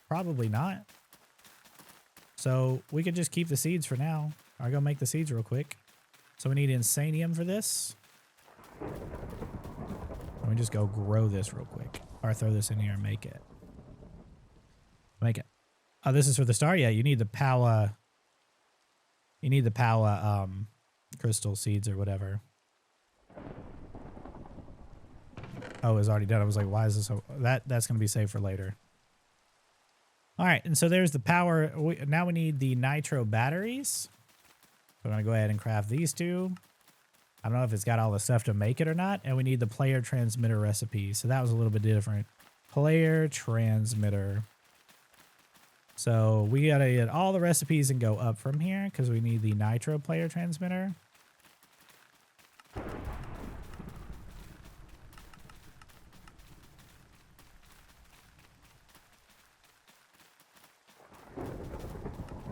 S1: Probably not. So we could just keep the seeds for now. I'll go make the seeds real quick. So we need insanium for this. Let me just go grow this real quick. Or throw this in here and make it. Make it. Oh, this is for the star? Yeah, you need the Powah. You need the Powah crystal seeds or whatever. Oh, it's already done. I was like, why is this so... That's going to be saved for later. All right, and so there's the power. Now we need the nitro batteries. So I'm going to go ahead and craft these two. I don't know if it's got all the stuff to make it or not. And we need the player transmitter recipe. So that was a little bit different. Player transmitter. So we got to get all the recipes and go up from here because we need the nitro player transmitter.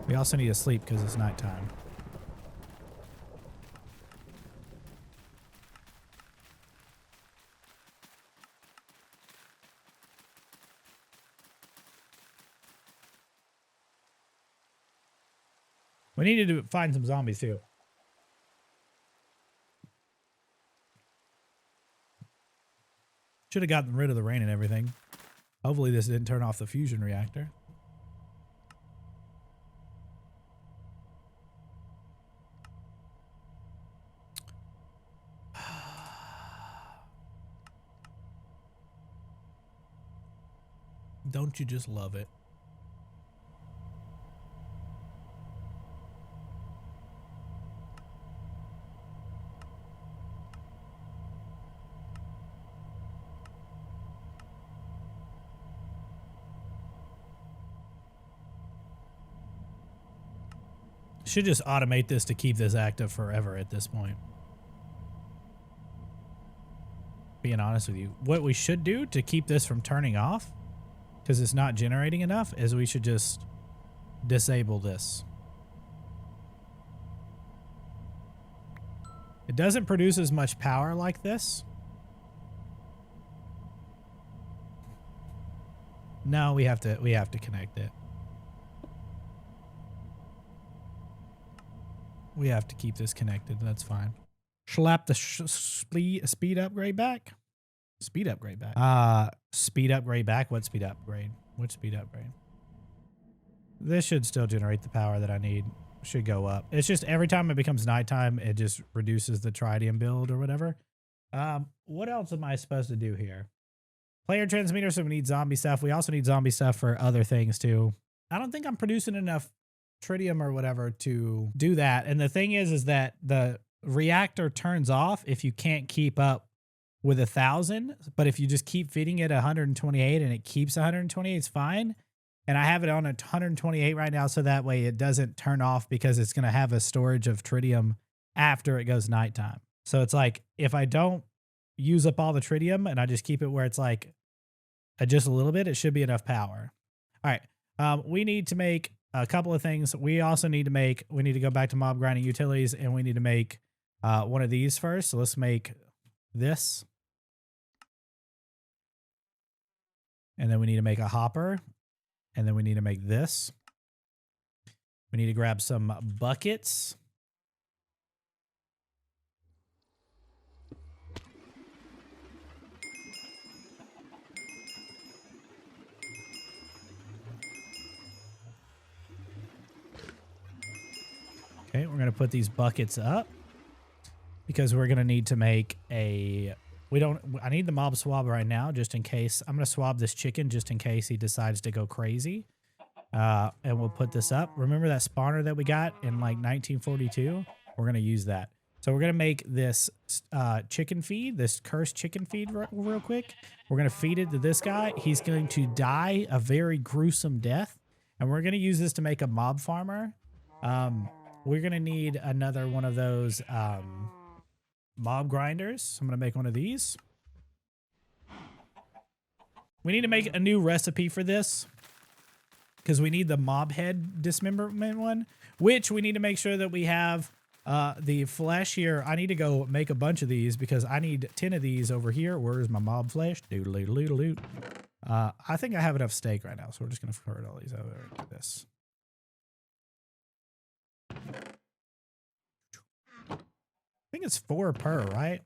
S1: We also need to sleep because it's nighttime. We need to find some zombies too. Should have gotten rid of the rain and everything. Hopefully this didn't turn off the fusion reactor. Don't you just love it? Should just automate this to keep this active forever at this point. Being honest with you, what we should do to keep this from turning off, because it's not generating enough, is we should just disable this. It doesn't produce as much power like this. No, we have to connect it. We have to keep this connected. That's fine. Slap the speed upgrade back. Speed upgrade back. Speed upgrade back. What speed upgrade? Which speed upgrade? This should still generate the power that I need. Should go up. It's just every time it becomes nighttime, it just reduces the tritium build or whatever. What else am I supposed to do here? Player transmitter, so we need zombie stuff. We also need zombie stuff for other things too. I don't think I'm producing enough tritium or whatever to do that. And the thing is that the reactor turns off if you can't keep up with 1,000. But if you just keep feeding it 128 and it keeps 128, it's fine. And I have it on 128 right now, so that way it doesn't turn off because it's going to have a storage of tritium after it goes nighttime. So it's like if I don't use up all the tritium and I just keep it where it's like just a little bit, it should be enough power. All right. We need to make a couple of things. We also need to go back to mob grinding utilities, and we need to make one of these first. So let's make this. And then we need to make a hopper. And then we need to make this. We need to grab some buckets. Okay, we're going to put these buckets up because we're going to need to make a... I need the mob swab right now just in case. I'm going to swab this chicken just in case he decides to go crazy. And we'll put this up. Remember that spawner that we got in like 1942? We're going to use that. So we're going to make this chicken feed, this cursed chicken feed real quick. We're going to feed it to this guy. He's going to die a very gruesome death. And we're going to use this to make a mob farmer. We're going to need another one of those mob grinders. So I'm going to make one of these. We need to make a new recipe for this because we need the mob head dismemberment one, which we need to make sure that we have the flesh here. I need to go make a bunch of these because I need 10 of these over here. Where's my mob flesh? Doodle-doodle-doodle-doot. I think I have enough steak right now, so we're just going to convert all these over to this. I think it's 4 per, right?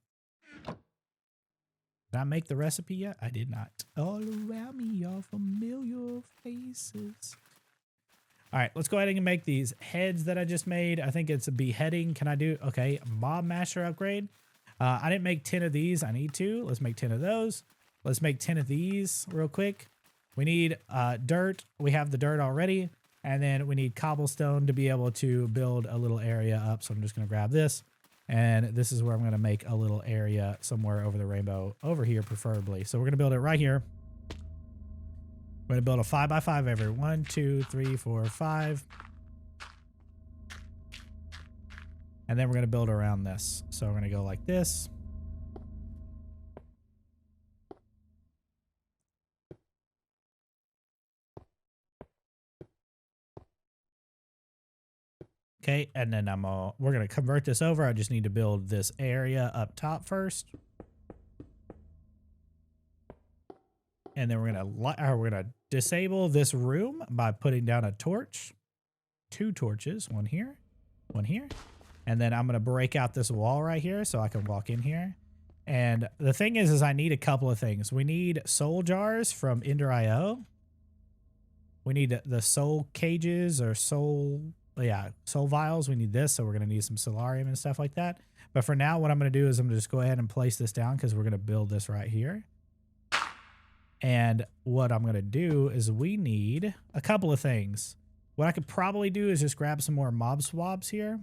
S1: Did I make the recipe yet? I did not. All around me are familiar faces. All right, let's go ahead and make these heads that I just made. I think it's a beheading. Can I do, okay, mob masher upgrade. I didn't make 10 of these. I need to. Let's make 10 of those. Let's make 10 of these real quick. We need dirt. We have the dirt already. And then we need cobblestone to be able to build a little area up. So I'm just going to grab this. And this is where I'm going to make a little area somewhere over the rainbow, over here preferably. So we're going to build it right here. We're going to build a 5x5 everywhere. 1, 2, 3, 4, 5. And then we're going to build around this. So we're going to go like this. Okay, and then we're going to convert this over. I just need to build this area up top first. And then we're going to disable this room by putting down a torch. 2 torches, one here, one here. And then I'm going to break out this wall right here so I can walk in here. And the thing is I need a couple of things. We need soul jars from EnderIO. We need the soul cages or soul vials. We need this, so we're going to need some solarium and stuff like that. But for now, what I'm going to do is I'm going to just go ahead and place this down because we're going to build this right here. And what I'm going to do is we need a couple of things. What I could probably do is just grab some more mob swabs here.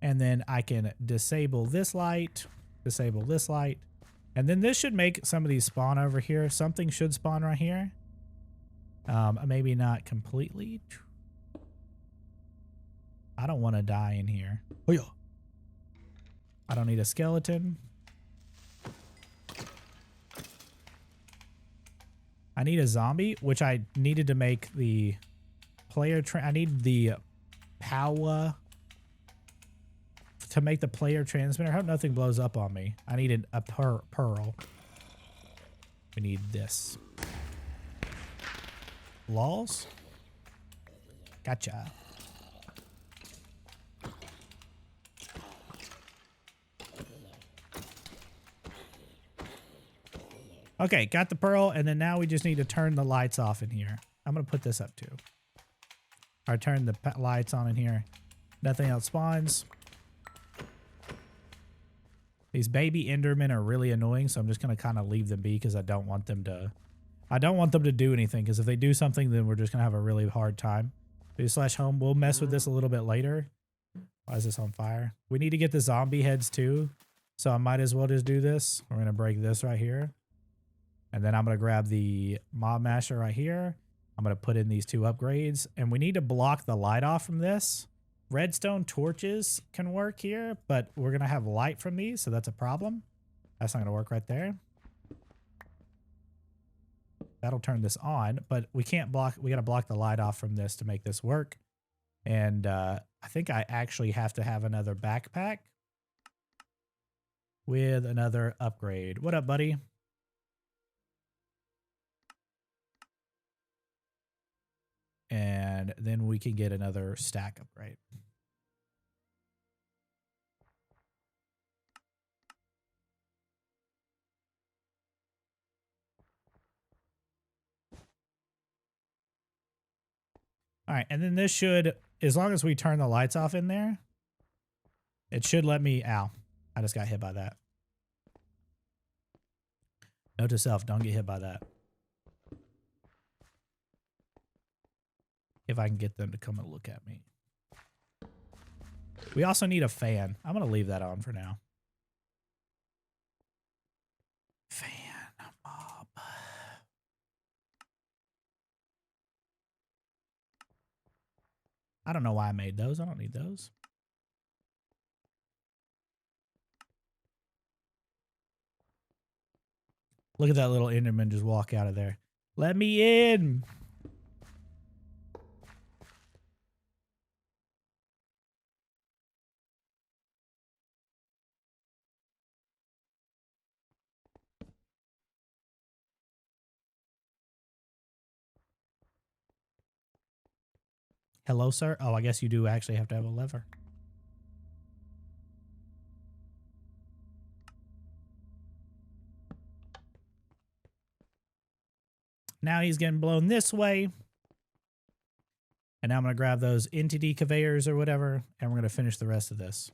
S1: And then I can disable this light, and then this should make some of these spawn over here. Something should spawn right here. Maybe not completely. I don't want to die in here. Oh yeah. I don't need a skeleton. I need a zombie, which I needed to make the player. I need the Powah to make the player transmitter. I hope nothing blows up on me. I needed a pearl. We need this. Lols. Gotcha. Okay, got the pearl, and then now we just need to turn the lights off in here. I'm going to put this up too. Or turn the lights on in here. Nothing else spawns. These baby Endermen are really annoying, so I'm just going to kind of leave them be because I don't want them to do anything, because if they do something, then we're just going to have a really hard time. /home. We'll mess with this a little bit later. Why is this on fire? We need to get the zombie heads too, so I might as well just do this. We're going to break this right here. And then I'm going to grab the mob masher right here. I'm going to put in these 2 upgrades, and we need to block the light off from this. Redstone torches can work here, but we're going to have light from these, so that's a problem. That's not going to work right there. That'll turn this on, but we can't block. We got to block the light off from this to make this work. And I think I actually have to have another backpack with another upgrade. What up, buddy? And then we can get another stack upgrade. All right, and then this should, as long as we turn the lights off in there, it should let me, ow, I just got hit by that. Note to self, don't get hit by that. If I can get them to come and look at me. We also need a fan. I'm going to leave that on for now. Fan mob. I don't know why I made those. I don't need those. Look at that little Enderman just walk out of there. Let me in. Hello, sir. Oh, I guess you do actually have to have a lever. Now he's getting blown this way. And now I'm going to grab those entity conveyors or whatever, and we're going to finish the rest of this.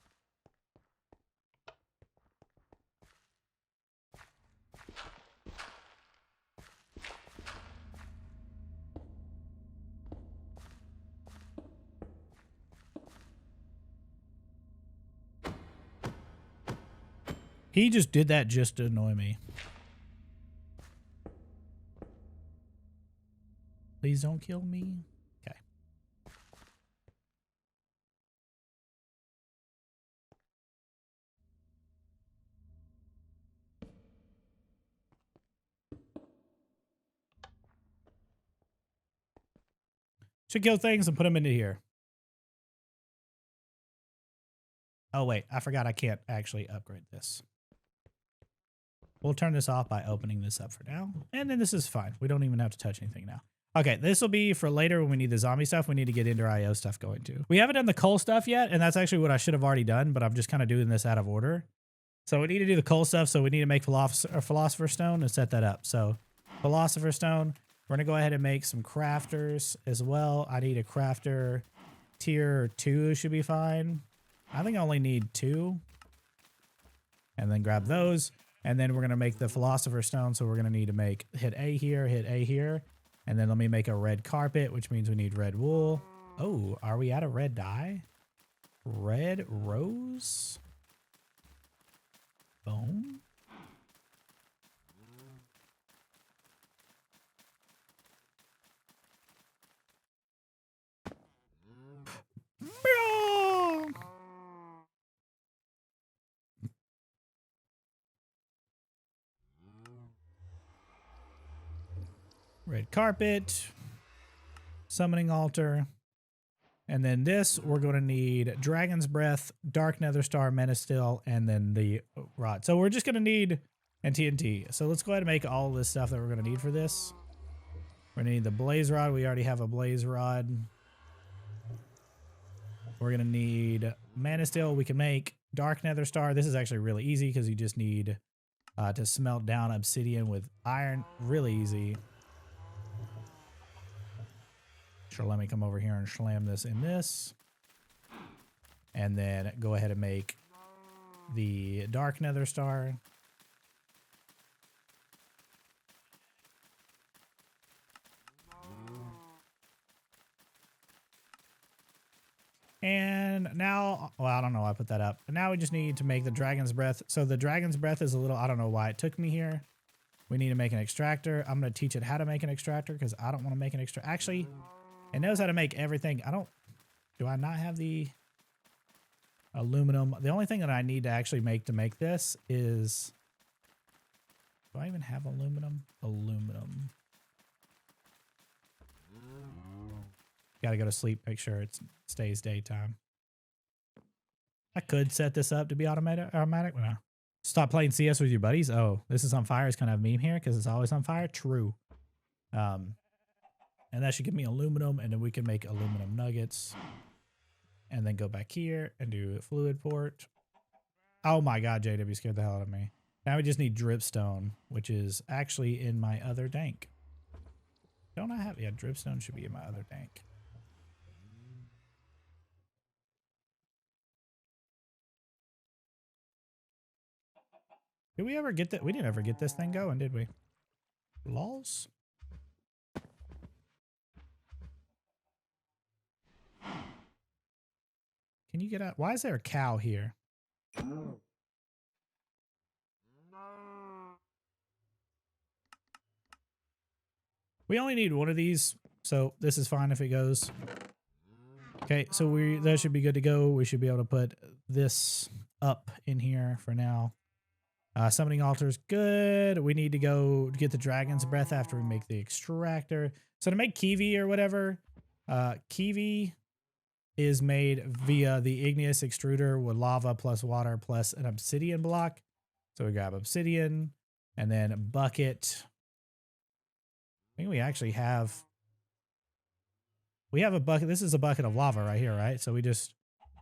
S1: He just did that just to annoy me. Please don't kill me. Okay. Should kill things and put them into here. Oh, wait. I forgot I can't actually upgrade this. We'll turn this off by opening this up for now. And then this is fine. We don't even have to touch anything now. Okay, this will be for later when we need the zombie stuff. We need to get EnderIO stuff going too. We haven't done the coal stuff yet, and that's actually what I should have already done, but I'm just kind of doing this out of order. So we need to do the coal stuff, so we need to make Philosopher's Stone and set that up. So Philosopher's Stone, we're going to go ahead and make some crafters as well. I need a crafter. Tier 2 should be fine. I think I only need 2. And then grab those. And then we're going to make the Philosopher's Stone, so we're going to need to hit A here. And then let me make a red carpet, which means we need red wool. Oh, are we out of red dye? Red rose? Bone? Red carpet, summoning altar, and then this we're going to need Dragon's Breath, Dark Nether Star, Menastil, and then the rod. So we're just going to need TNT. So let's go ahead and make all this stuff that we're going to need for this. We're going to need the blaze rod. We already have a blaze rod. We're going to need Menastil. We can make Dark Nether Star. This is actually really easy because you just need to smelt down obsidian with iron. Really easy. Sure, let me come over here and slam this in this. And then go ahead and make the Dark Nether Star. And now, well, I don't know why I put that up. But now we just need to make the Dragon's Breath. So the Dragon's Breath is a little, I don't know why it took me here. We need to make an extractor. I'm going to teach it how to make an extractor because I don't want to make an extractor. Actually, it knows how to make everything. Do I not have the aluminum? The only thing that I need to actually make this is, do I even have aluminum? Aluminum. Got to go to sleep, make sure it stays daytime. I could set this up to be automatic. No. Stop playing CS with your buddies. Oh, this is on fire. It's kind of a meme here because it's always on fire. True. And that should give me aluminum, and then we can make aluminum nuggets. And then go back here and do fluid port. Oh my god, JW scared the hell out of me. Now we just need dripstone, which is actually in my other dank. Don't I have? Yeah, dripstone should be in my other dank. Did we ever get that? We didn't ever get this thing going, did we? Lols? Can you get out? Why is there a cow here? We only need one of these, so this is fine if it goes. Okay, so that should be good to go. We should be able to put this up in here for now. Summoning altar's good. We need to go get the Dragon's Breath after we make the extractor. So to make kiwi or whatever, kiwi is made via the igneous extruder with lava plus water plus an obsidian block. So we grab obsidian and then a bucket. I think we actually have, a bucket. This is a bucket of lava right here, right? So we just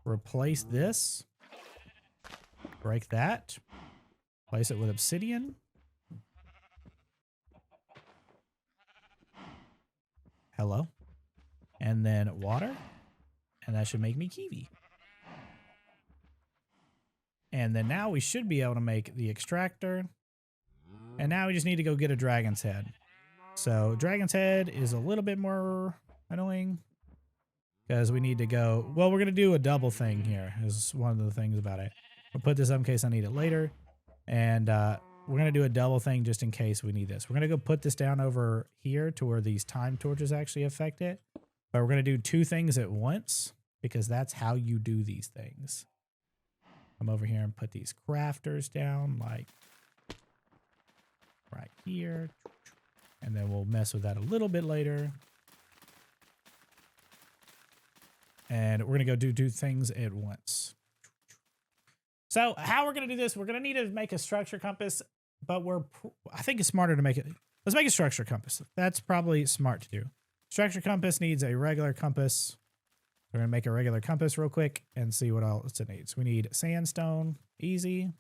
S1: replace this, break that, place it with obsidian. Hello. And then water. And that should make me kiwi. And then now we should be able to make the extractor. And now we just need to go get a dragon's head. So dragon's head is a little bit more annoying. Because we need to go... Well, we're going to do a double thing here. Is one of the things about it. We'll put this up in case I need it later. And we're going to do a double thing just in case we need this. We're going to go put this down over here to where these time torches actually affect it. But we're going to do two things at once. Because that's how you do these things. Come over here and put these crafters down like right here. And then we'll mess with that a little bit later. And we're going to go do two things at once. So how we're going to do this, we're going to need to make a structure compass, but I think it's smarter to make it. Let's make a structure compass. That's probably smart to do. Structure compass needs a regular compass. We're going to make a regular compass real quick and see what else it needs. We need sandstone, easy.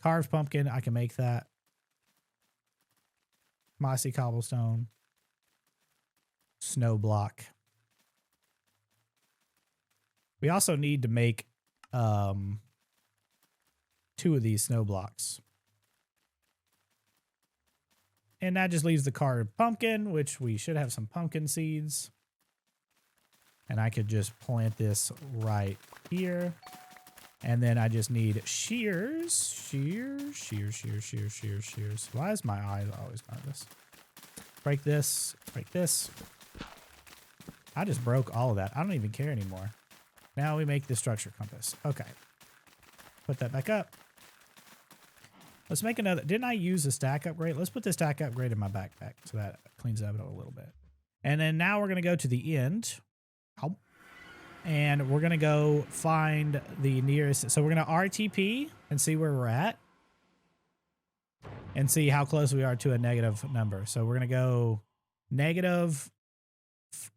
S1: Carved pumpkin, I can make that. Mossy cobblestone. Snow block. We also need to make 2 of these snow blocks. And that just leaves the carved pumpkin, which we should have some pumpkin seeds. And I could just plant this right here. And then I just need shears. Shears. Why is my eye always like this? Break this. Break this. I just broke all of that. I don't even care anymore. Now we make the structure compass. Okay. Put that back up. Let's make another. Didn't I use a stack upgrade? Let's put the stack upgrade in my backpack so that cleans it up a little bit. And then now we're going to go to the end. And we're going to go find the nearest. So we're going to RTP and see where we're at. And see how close we are to a negative number. So we're going to go negative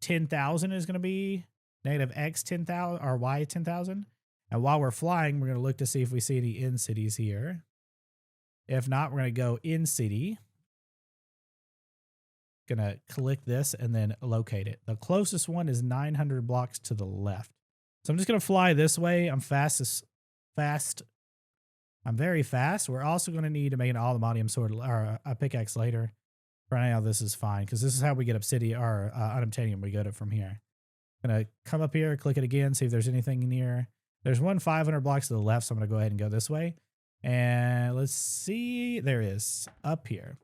S1: 10,000 is going to be. Negative X 10,000 or Y 10,000. And while we're flying, we're going to look to see if we see any in cities here. If not, we're going to go in city. Going to click this and then locate it. The closest one is 900 blocks to the left. So I'm just going to fly this way. I'm I'm very fast. We're also going to need to make an Allthemodium sword or a pickaxe later. For now, this is fine because this is how we get obsidian or unobtainium. We get it from here. Gonna come up here, click it again, see if there's anything near. There's one 500 blocks to the left, so I'm gonna go ahead and go this way. And let's see, there is up here.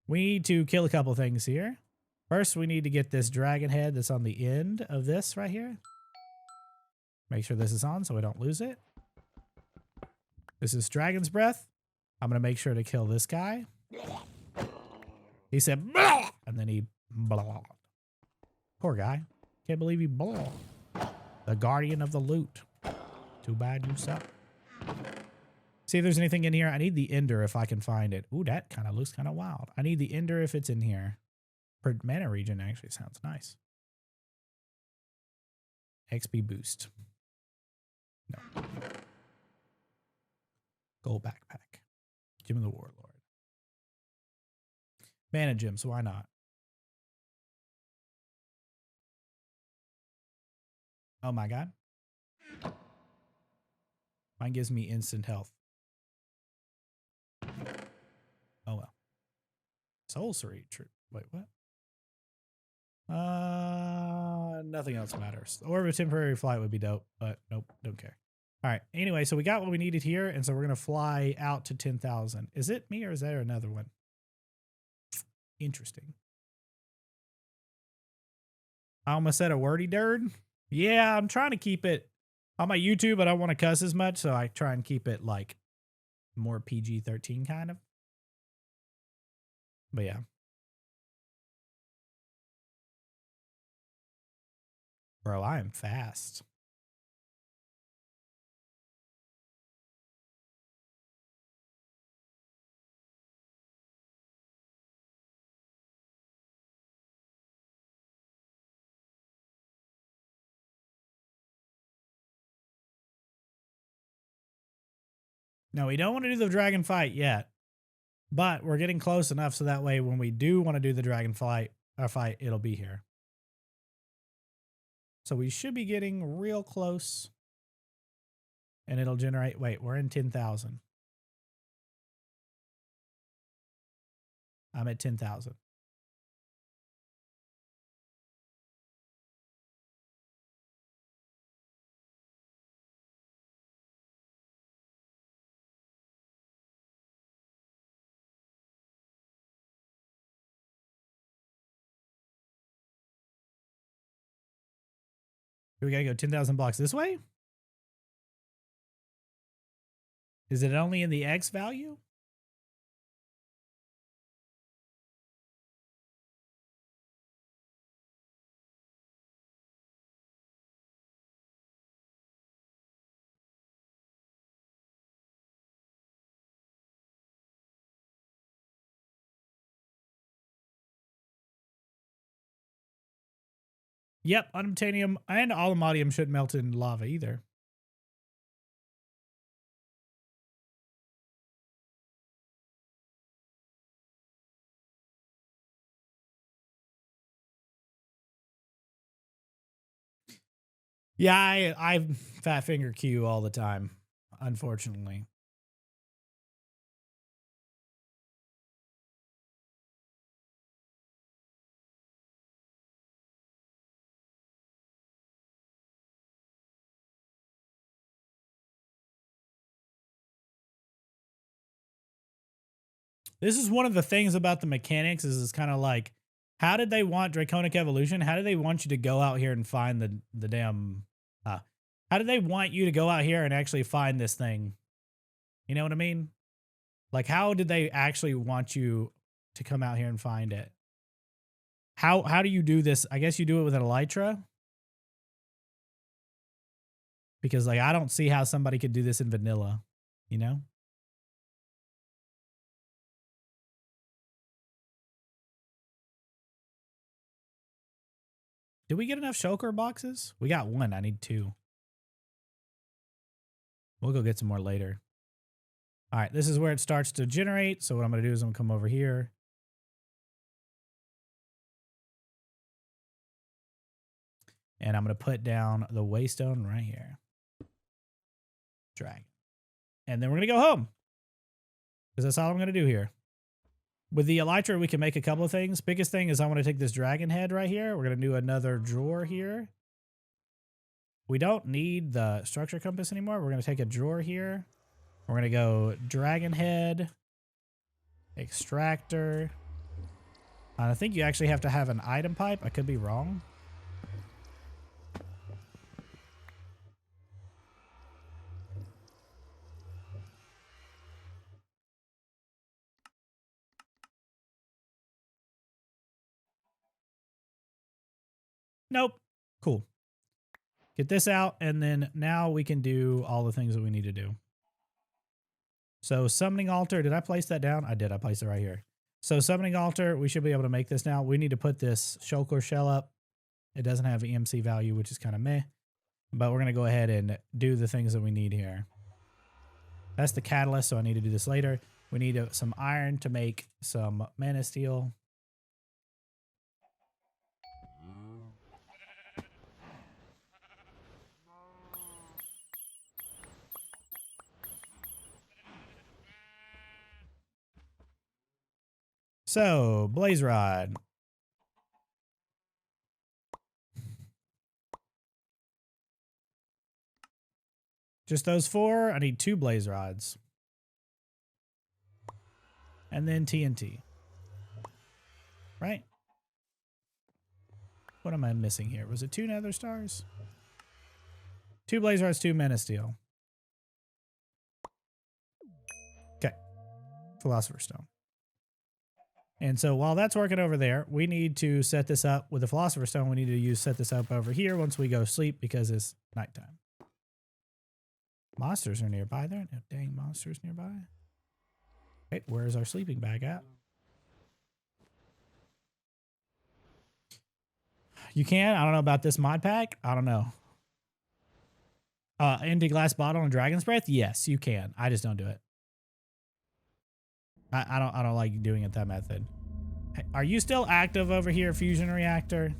S1: We need to kill a couple things here. First, we need to get this dragon head that's on the end of this right here. Make sure this is on so we don't lose it. This is dragon's breath. I'm gonna make sure to kill this guy. He said, blah! And then he blah. Poor guy. Can't believe he blah. The guardian of the loot. Too bad you suck. See if there's anything in here. I need the ender if I can find it. Ooh, that kind of looks kind of wild. I need the ender if it's in here. Per mana region actually sounds nice. XP boost. No. Gold backpack. Gem of the Warlord. Mana gems, why not? Oh my god. Mine gives me instant health. Oh well. Sorcery true. Wait, what? Nothing else matters. The orb of temporary flight would be dope, but nope, don't care. All right. Anyway, so we got what we needed here, and so we're gonna fly out to 10,000. Is it me or is there another one? Interesting. I almost said a wordy dird. Yeah, I'm trying to keep it on my YouTube. I don't want to cuss as much, so I try and keep it like more PG-13 kind of. But yeah. Bro, I am fast. No, we don't want to do the dragon fight yet, but we're getting close enough so that way when we do want to do the dragon fight, it'll be here. So we should be getting real close. And it'll generate, wait, we're in 10,000. I'm at 10,000. We gotta go 10,000 blocks this way? Is it only in the X value? Yep, Unobtainium and Allthemodium shouldn't melt in lava either. Yeah, I fat finger Q all the time, unfortunately. This is one of the things about the mechanics is it's kind of like, how did they want Draconic Evolution? How did they want you to go out here and find the damn... how did they want you to go out here and actually find this thing? You know what I mean? Like, how did they actually want you to come out here and find it? How do you do this? I guess you do it with an elytra. Because, like, I don't see how somebody could do this in vanilla, you know? Did we get enough shulker boxes? We got one. I need 2. We'll go get some more later. All right, this is where it starts to generate. So what I'm going to do is I'm going to come over here. And I'm going to put down the waystone right here. Drag. And then we're going to go home. Because that's all I'm going to do here. With the elytra, we can make a couple of things. Biggest thing is I want to take this dragon head right here. We're going to do another drawer here. We don't need the structure compass anymore. We're going to take a drawer here. We're going to go dragon head, extractor. I think you actually have to have an item pipe. I could be wrong. Nope. Cool. Get this out, and then now we can do all the things that we need to do. So summoning altar, did I place that down? I did. I placed it right here. So summoning altar, we should be able to make this now. We need to put this shulker shell up. It doesn't have EMC value, which is kind of meh. But we're going to go ahead and do the things that we need here. That's the catalyst, so I need to do this later. We need some iron to make some mana steel. So, blaze rod. Just those 4? I need 2 blaze rods. And then TNT. Right? What am I missing here? Was it 2 nether stars? 2 blaze rods, 2 mana steel. Okay. Philosopher's Stone. And so while that's working over there, we need to set this up with the Philosopher's Stone. We need to set this up over here once we go sleep because it's nighttime. Monsters are nearby there. No dang monsters nearby. Okay, where's our sleeping bag at? You can. I don't know about this mod pack. I don't know. Empty glass bottle and dragon's breath. Yes, you can. I just don't do it. I don't like doing it that method. Hey, are you still active over here, Fusion Reactor?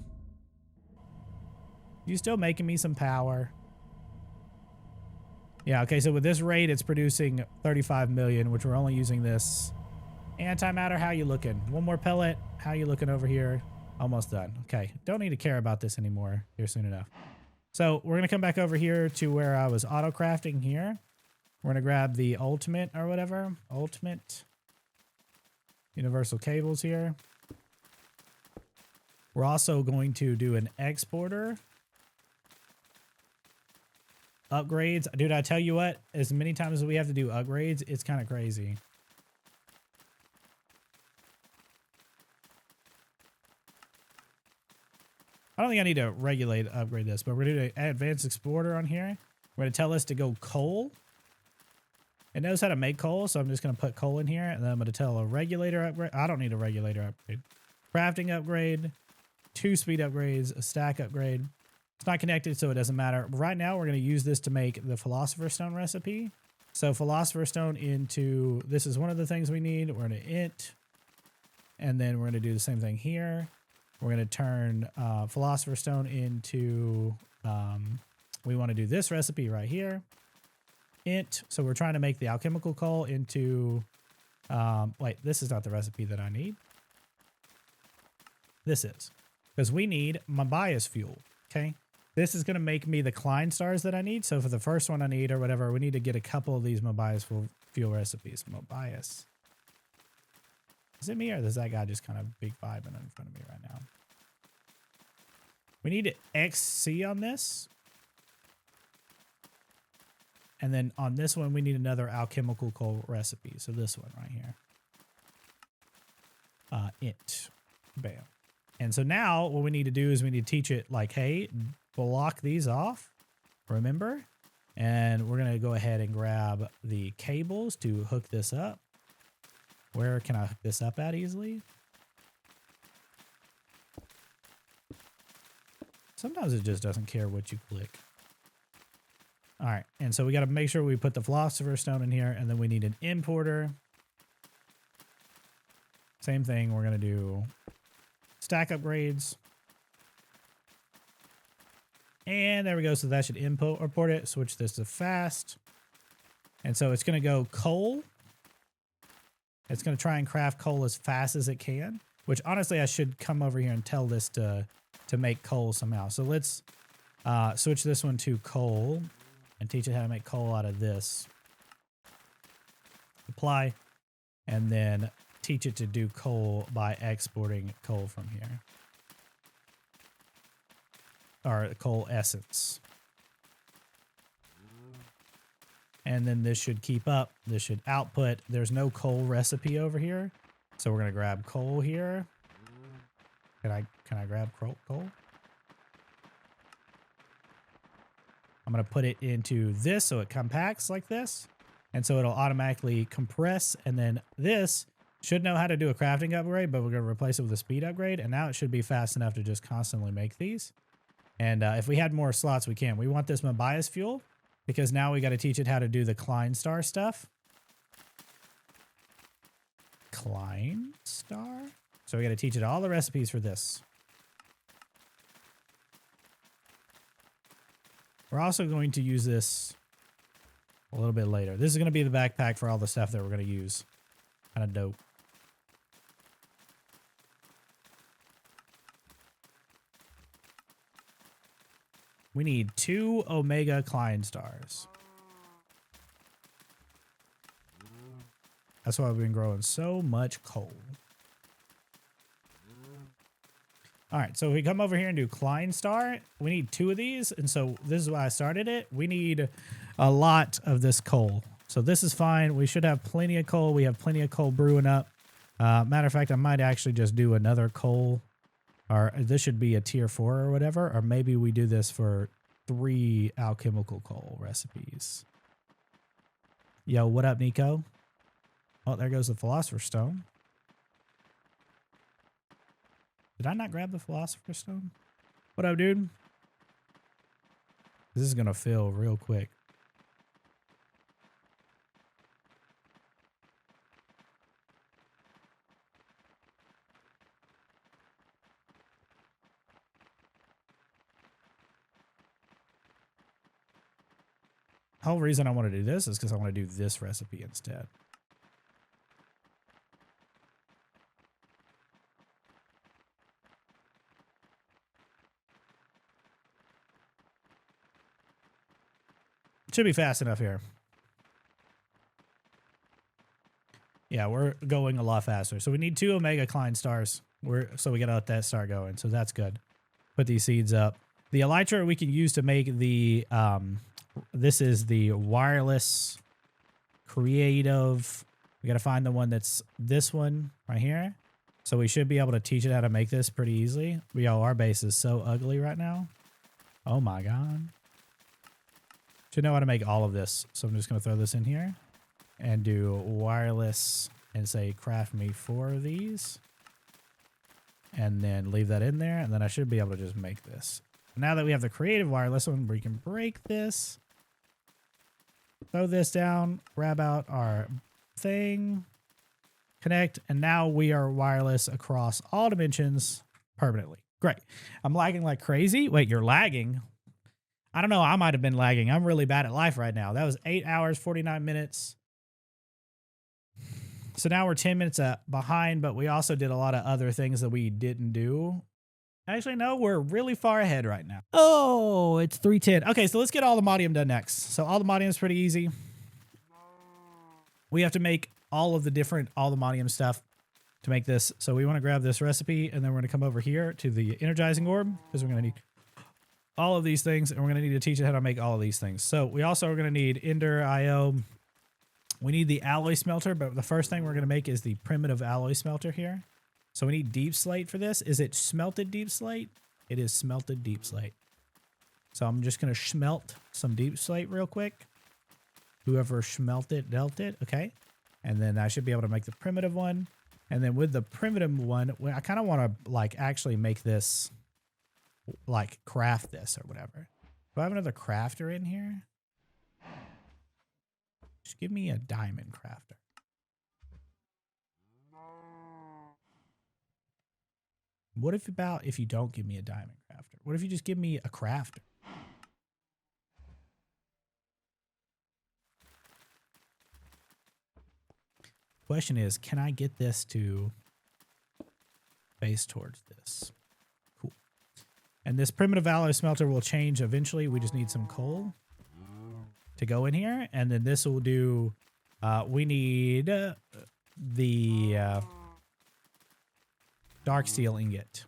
S1: You still making me some power? Yeah, okay, so with this rate, it's producing 35 million, which we're only using this. Antimatter, how you looking? One more pellet. How you looking over here? Almost done. Okay, don't need to care about this anymore here soon enough. So we're going to come back over here to where I was auto-crafting here. We're going to grab the ultimate or whatever. Ultimate universal cables here. We're also going to do an exporter. Upgrades. Dude, I tell you what, as many times as we have to do upgrades, it's kind of crazy. I don't think I need to upgrade this, but we're going to do an advanced exporter on here. We're going to tell this to go coal. It knows how to make coal, so I'm just going to put coal in here, and then I'm going to tell a regulator upgrade. I don't need a regulator upgrade. Crafting upgrade, 2 speed upgrades, a stack upgrade. It's not connected, so it doesn't matter. Right now, we're going to use this to make the Philosopher's Stone recipe. So Philosopher's Stone into, this is one of the things we need. We're going to int, and then we're going to do the same thing here. We're going to turn Philosopher's Stone into, we want to do this recipe right here. Int, so we're trying to make the alchemical coal into, wait, this is not the recipe that I need. This is, because we need Mekanism Fuel, okay? This is going to make me the Klein stars that I need. So for the first one I need or whatever, we need to get a couple of these Mekanism Fuel recipes. Mekanism. Is it me or is that guy just kind of big vibing in front of me right now? We need XC on this. And then on this one, we need another alchemical coal recipe. So this one right here. Int. Bam. And so now what we need to do is we need to teach it like, hey, block these off. Remember? And we're going to go ahead and grab the cables to hook this up. Where can I hook this up at easily? Sometimes it just doesn't care what you click. All right, and so we got to make sure we put the Philosopher's Stone in here, and then we need an importer. Same thing, we're going to do stack upgrades. And there we go, so that should import it. Switch this to fast. And so it's going to go coal. It's going to try and craft coal as fast as it can, which honestly I should come over here and tell this to make coal somehow. So let's switch this one to coal and teach it how to make coal out of this. Apply, and then teach it to do coal by exporting coal from here. Or coal essence. And then this should keep up. This should output. There's no coal recipe over here. So we're going to grab coal here. Can I grab coal? I'm going to put it into this so it compacts like this. And so it'll automatically compress. And then this should know how to do a crafting upgrade, but we're going to replace it with a speed upgrade. And now it should be fast enough to just constantly make these. And if we had more slots, we can. We want this Mekanism Fuel because now we got to teach it how to do the Klein Star stuff. Klein Star? So we got to teach it all the recipes for this. We're also going to use this a little bit later. This is going to be the backpack for all the stuff that we're going to use. Kind of dope. We need 2 Omega Klein stars. That's why we've been growing so much coal. All right, so if we come over here and do Klein Star, we need 2 of these. And so this is why I started it. We need a lot of this coal. So this is fine. We should have plenty of coal. We have plenty of coal brewing up. Matter of fact, I might actually just do another coal. Or this should be a tier 4 or whatever. Or maybe we do this for 3 alchemical coal recipes. Yo, what up, Nico? Oh, there goes the Philosopher's Stone. Did I not grab the Philosopher's Stone? What up, dude? This is going to fill real quick. whole reason I want to do this is because I want to do this recipe instead. Should be fast enough here. Yeah, we're going a lot faster. So we need 2 Omega Klein stars. So we gotta let that start going. So that's good. Put these seeds up. The elytra we can use to make the this is the wireless creative. We gotta find the one that's this one right here. So we should be able to teach it how to make this pretty easily. Yo, our base is so ugly right now. Oh my god. Should know how to make all of this. So I'm just gonna throw this in here and do wireless and say craft me 4 of these. And then leave that in there. And then I should be able to just make this. Now that we have the creative wireless one, we can break this. Throw this down. Grab out our thing. Connect. And now we are wireless across all dimensions permanently. Great. I'm lagging like crazy. Wait, you're lagging? I don't know. I might have been lagging. I'm really bad at life right now. That was 8 hours, 49 minutes. So now we're 10 minutes behind, but we also did a lot of other things that we didn't do. Actually, no, we're really far ahead right now. Oh, it's 3:10. Okay, so let's get Allthemodium done next. So Allthemodium is pretty easy. We have to make all of the different Allthemodium stuff to make this. So we want to grab this recipe, and then we're going to come over here to the energizing orb, because we're going to need all of these things, and we're going to need to teach it how to make all of these things. So we also are going to need EnderIO. We need the alloy smelter, but the first thing we're going to make is the primitive alloy smelter here. So we need deep slate for this. Is it smelted deep slate? It is smelted deep slate. So I'm just going to smelt some deep slate real quick. Whoever smelted dealt it. Okay. And then I should be able to make the primitive one. And then with the primitive one, I kind of want to like actually make this, like craft this or whatever. Do I have another crafter in here? Just give me a diamond crafter. What if you don't give me a diamond crafter? What if you just give me a crafter? Question is, can I get this to face towards this? Cool. And this primitive alloy smelter will change eventually. We just need some coal to go in here, and then this will do we need the dark steel ingot.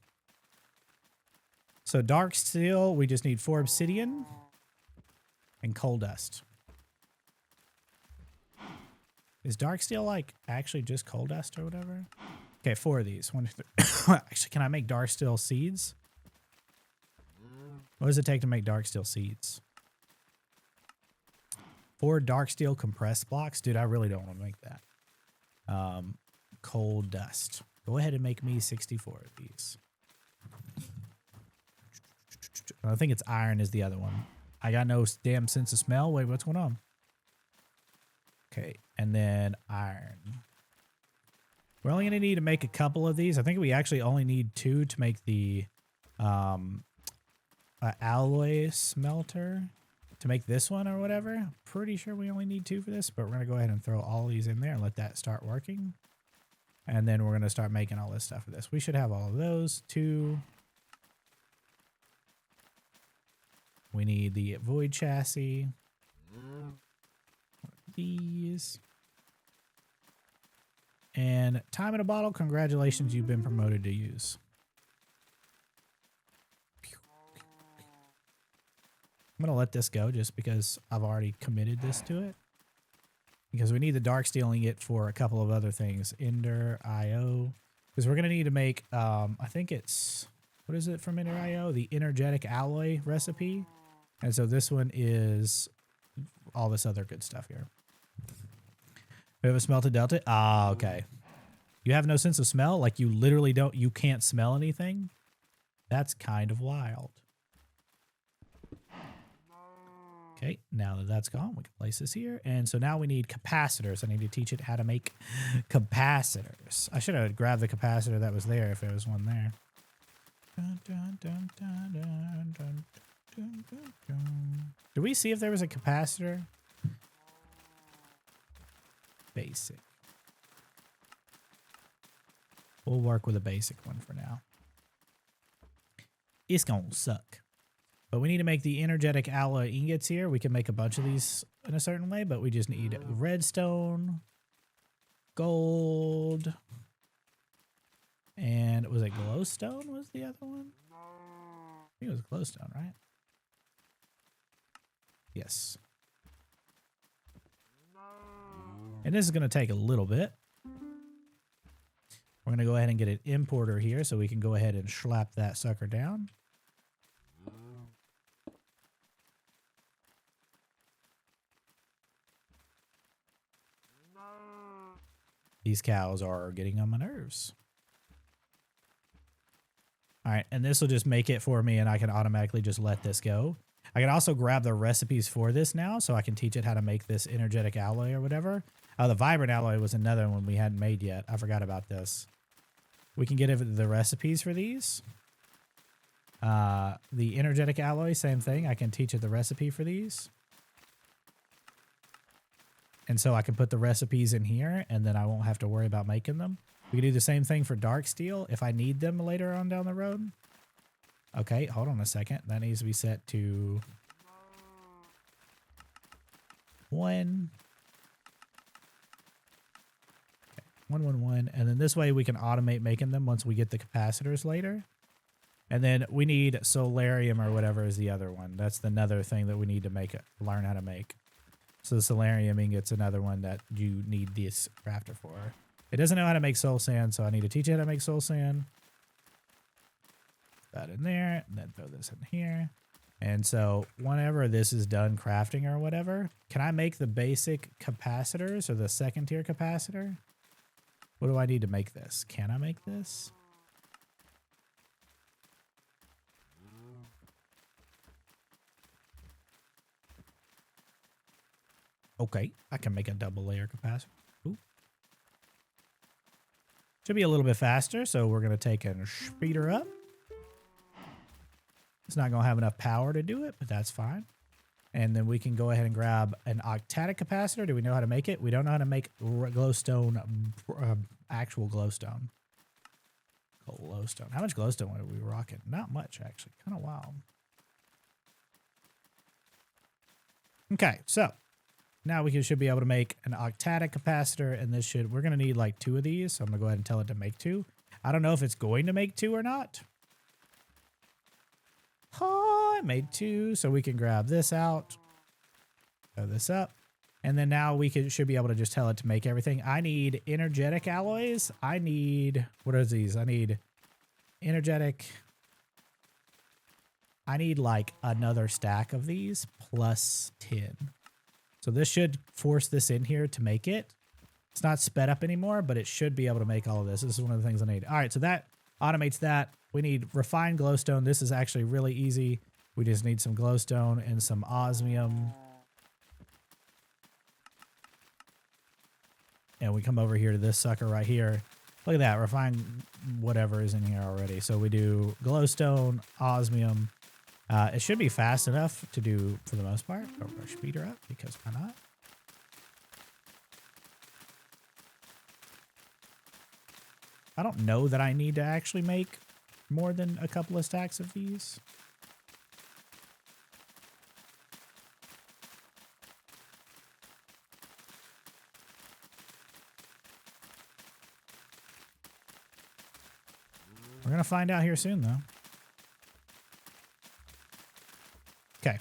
S1: So dark steel, we just need 4 obsidian and coal dust. Is dark steel like actually just coal dust or whatever? Okay, 4 of these. 1, 2, 3. Actually, can I make dark steel seeds? What does it take to make dark steel seeds? 4 dark steel compressed blocks. Dude, I really don't want to make that. Coal dust. Go ahead and make me 64 of these. I think it's iron is the other one. I got no damn sense of smell. Wait, what's going on? Okay, and then iron. We're only going to need to make a couple of these. I think we actually only need 2 to make the alloy smelter. To make this one or whatever. Pretty sure we only need 2 for this, but we're going to go ahead and throw all these in there and let that start working. And then we're going to start making all this stuff for this. We should have all of those. 2. We need the void chassis. These. And time in a bottle. Congratulations, you've been promoted to use. I'm going to let this go just because I've already committed this to it. Because we need the dark steel ingot for a couple of other things. EnderIO. Because we're going to need to make, I think it's, what is it from EnderIO? The energetic alloy recipe. And so this one is all this other good stuff here. We have a smelted delta. Ah, okay. You have no sense of smell? Like you literally don't, you can't smell anything? That's kind of wild. Okay, now that that's gone, we can place this here. And so now we need capacitors. I need to teach it how to make capacitors. I should have grabbed the capacitor that was there if there was one there. Do we see if there was a capacitor? basic. We'll work with a basic one for now. It's gonna suck. But we need to make the energetic alloy ingots here. We can make a bunch of these in a certain way, but we just need redstone, gold, and was it glowstone was the other one? I think it was glowstone, right? Yes. And this is going to take a little bit. We're going to go ahead and get an importer here so we can go ahead and slap that sucker down. These cows are getting on my nerves. All right, and this will just make it for me and I can automatically just let this go. I can also grab the recipes for this now so I can teach it how to make this energetic alloy or whatever. Oh, the vibrant alloy was another one we hadn't made yet. I forgot about this. We can get the recipes for these. The energetic alloy, same thing. I can teach it the recipe for these. And so I can put the recipes in here and then I won't have to worry about making them. We can do the same thing for dark steel if I need them later on down the road. Okay, hold on a second. That needs to be set to 1. Okay, 111. And then this way we can automate making them once we get the capacitors later. And then we need solarium or whatever is the other one. That's the nether thing that we need to learn how to make. So the solarium ingot's another one that you need this crafter for. It doesn't know how to make soul sand, so I need to teach it how to make soul sand. That in there, and then throw this in here. And so whenever this is done crafting or whatever, can I make the basic capacitors or the second tier capacitor? What do I need to make this? Can I make this? Okay, I can make a double layer capacitor. Ooh. Should be a little bit faster, so we're going to take and speed her up. It's not going to have enough power to do it, but that's fine. And then we can go ahead and grab an octadic capacitor. Do we know how to make it? We don't know how to make glowstone, actual glowstone. Glowstone. How much glowstone are we rocking? Not much, actually. Kind of wild. Okay, so now we should be able to make an octadic capacitor, and this we're going to need like 2 of these, so I'm going to go ahead and tell it to make 2. I don't know if it's going to make 2 or not. Oh, it made 2, so we can grab this out, throw this up, and then now we should be able to just tell it to make everything. I need energetic alloys. I need, what are these? I need energetic. I need like another stack of these plus 10. So this should force this in here to make it. It's not sped up anymore, but it should be able to make all of this. This is one of the things I need. All right, so that automates that. We need refined glowstone. This is actually really easy. We just need some glowstone and some osmium. And we come over here to this sucker right here. Look at that. Refined whatever is in here already. So we do glowstone, osmium. It should be fast enough to do for the most part. But we're speed her up because why not? I don't know that I need to actually make more than a couple of stacks of these. We're going to find out here soon, though. Okay.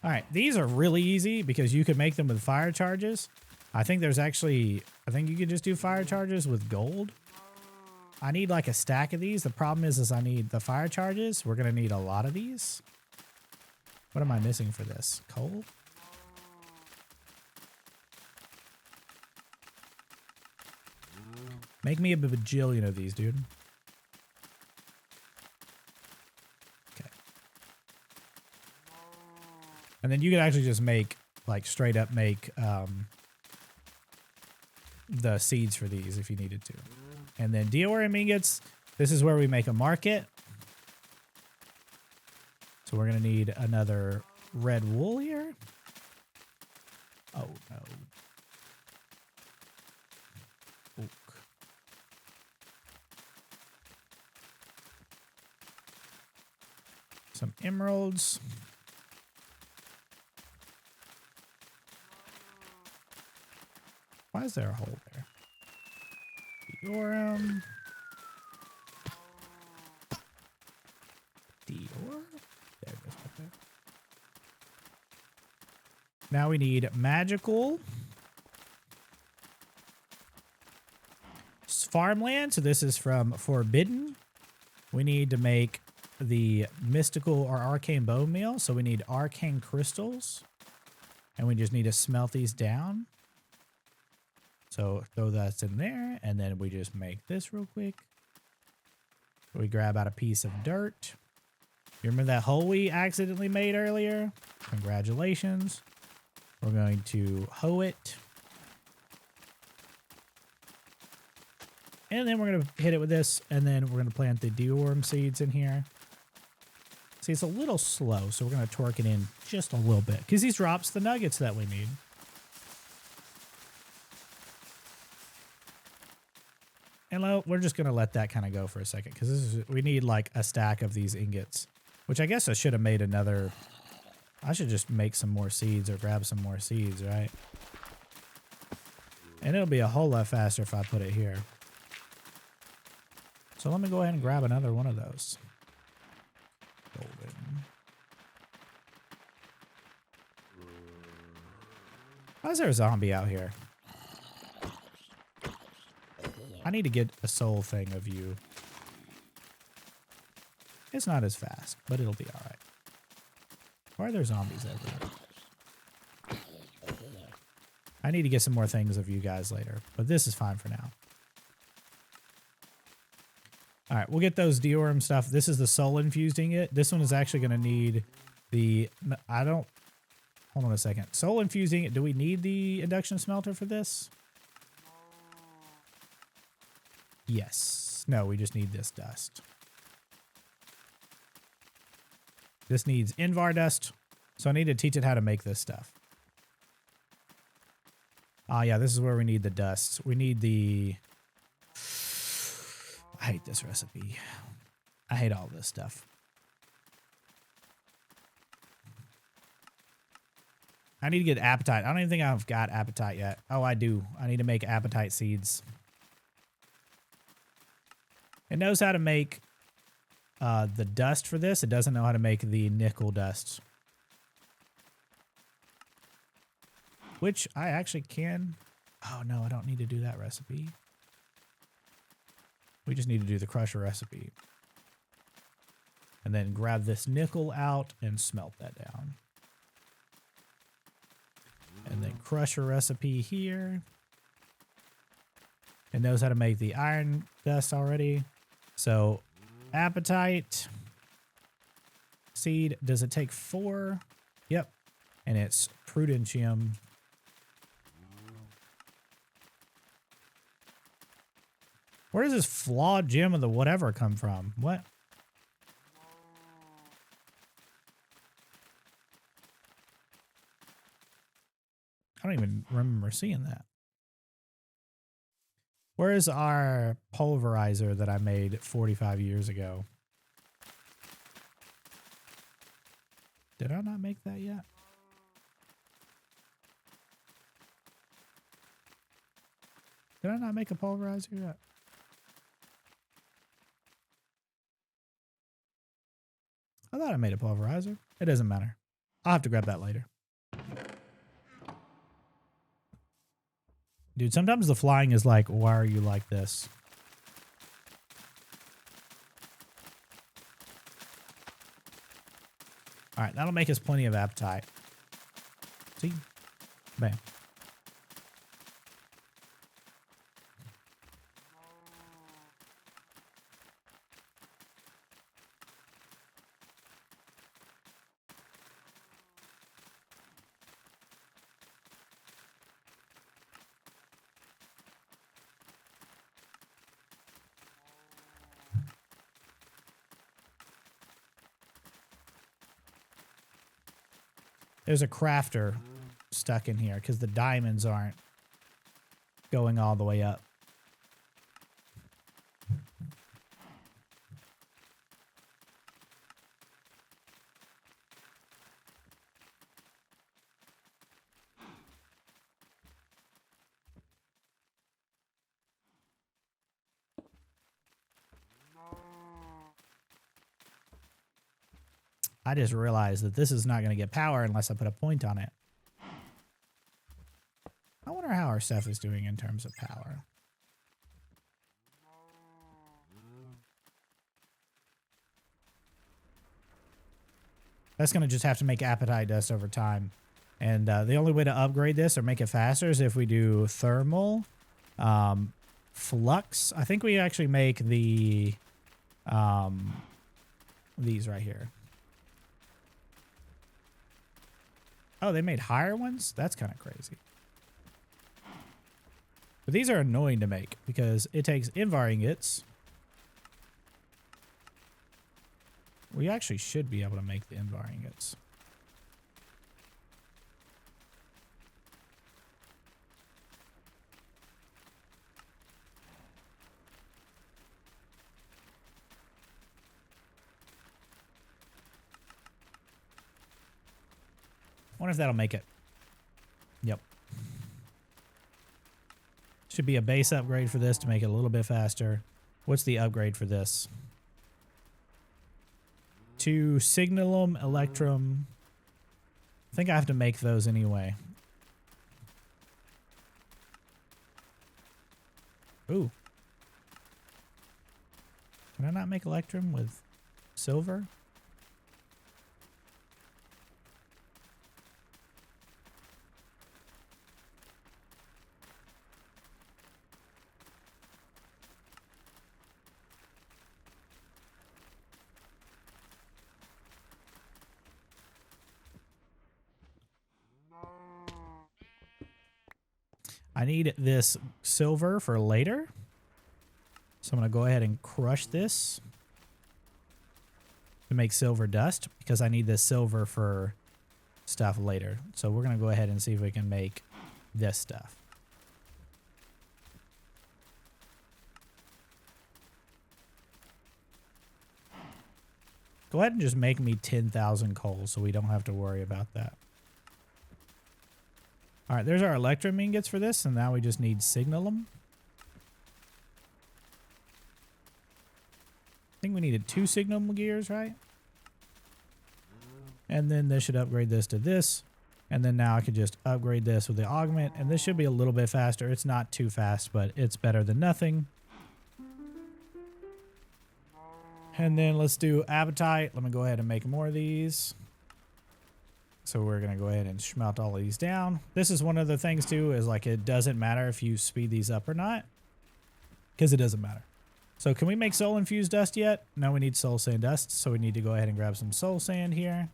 S1: All right. These are really easy because you could make them with fire charges. I think there's actually, I think you could just do fire charges with gold. I need like a stack of these. The problem is I need the fire charges. We're going to need a lot of these. What am I missing for this? Coal? Make me a bajillion of these, dude. Okay. And then you could actually just make, like straight up make the seeds for these if you needed to. And then diorite ingots, this is where we make a market. So we're going to need another red wool here. Oh no. Oak. Some emeralds. Why is there a hole there? Diorum. Dior. There it goes right there. Now we need magical farmland. So this is from Forbidden. We need to make the mystical or arcane bone meal. So we need arcane crystals. And we just need to smelt these down. So throw that in there. And then we just make this real quick. We grab out a piece of dirt. You remember that hole we accidentally made earlier? Congratulations. We're going to hoe it. And then we're going to hit it with this. And then we're going to plant the deworm seeds in here. See, it's a little slow. So we're going to torque it in just a little bit. Because these drops the nuggets that we need. And we're just going to let that kind of go for a second. Because we need like a stack of these ingots. Which I guess I should have made another... I should just make some more seeds or grab some more seeds, right? And it'll be a whole lot faster if I put it here. So let me go ahead and grab another one of those. Golden. Why is there a zombie out here? I need to get a soul thing of you. It's not as fast, but it'll be alright. Why are there zombies everywhere? I need to get some more things of you guys later, but this is fine for now. Alright, we'll get those deworm stuff. This is the soul infused ingot. This one is actually going to need the... hold on a second. Soul infusing it. Do we need the induction smelter for this? Yes. No, we just need this dust. This needs Invar dust, so I need to teach it how to make this stuff. Ah, yeah, this is where we need the dust. We need the... I hate this recipe. I hate all this stuff. I need to get appetite. I don't even think I've got appetite yet. Oh, I do. I need to make appetite seeds. It knows how to make... the dust for this. It doesn't know how to make the nickel dust. Which I actually can. Oh no, I don't need to do that recipe. We just need to do the crusher recipe. And then grab this nickel out and smelt that down. And then crusher recipe here. It knows how to make the iron dust already. So... appetite seed. Does it take 4? Yep. And it's prudentium. Where does this flawed gem of the whatever come from? What? I don't even remember seeing that. Where is our pulverizer that I made 45 years ago? Did I not make that yet? Did I not make a pulverizer yet? I thought I made a pulverizer. It doesn't matter. I'll have to grab that later. Dude, sometimes the flying is like, why are you like this? Alright, that'll make us plenty of appetite. See? Bam. There's a crafter stuck in here because the diamonds aren't going all the way up. I just realized that this is not going to get power unless I put a point on it. I wonder how our stuff is doing in terms of power. That's going to just have to make apatite dust over time. And the only way to upgrade this or make it faster is if we do thermal, flux. I think we actually make the these right here. Oh, they made higher ones? That's kind of crazy. But these are annoying to make because it takes invar ingots. We actually should be able to make the invar ingots. Wonder if that'll make it. Yep. Should be a base upgrade for this to make it a little bit faster. What's the upgrade for this? To Signalum, Electrum. I think I have to make those anyway. Ooh. Can I not make Electrum with silver? I need this silver for later. So I'm going to go ahead and crush this to make silver dust because I need this silver for stuff later. So we're going to go ahead and see if we can make this stuff. Go ahead and just make me 10,000 coal so we don't have to worry about that. All right, there's our electrum ingots for this, and now we just need signalum. I think we needed 2 signalum gears, right? And then this should upgrade this to this. And then now I could just upgrade this with the augment, and this should be a little bit faster. It's not too fast, but it's better than nothing. And then let's do apatite. Let me go ahead and make more of these. So we're going to go ahead and smelt all of these down. This is one of the things too, is like it doesn't matter if you speed these up or not, because it doesn't matter. So can we make soul infused dust yet? No, we need soul sand dust. So we need to go ahead and grab some soul sand here.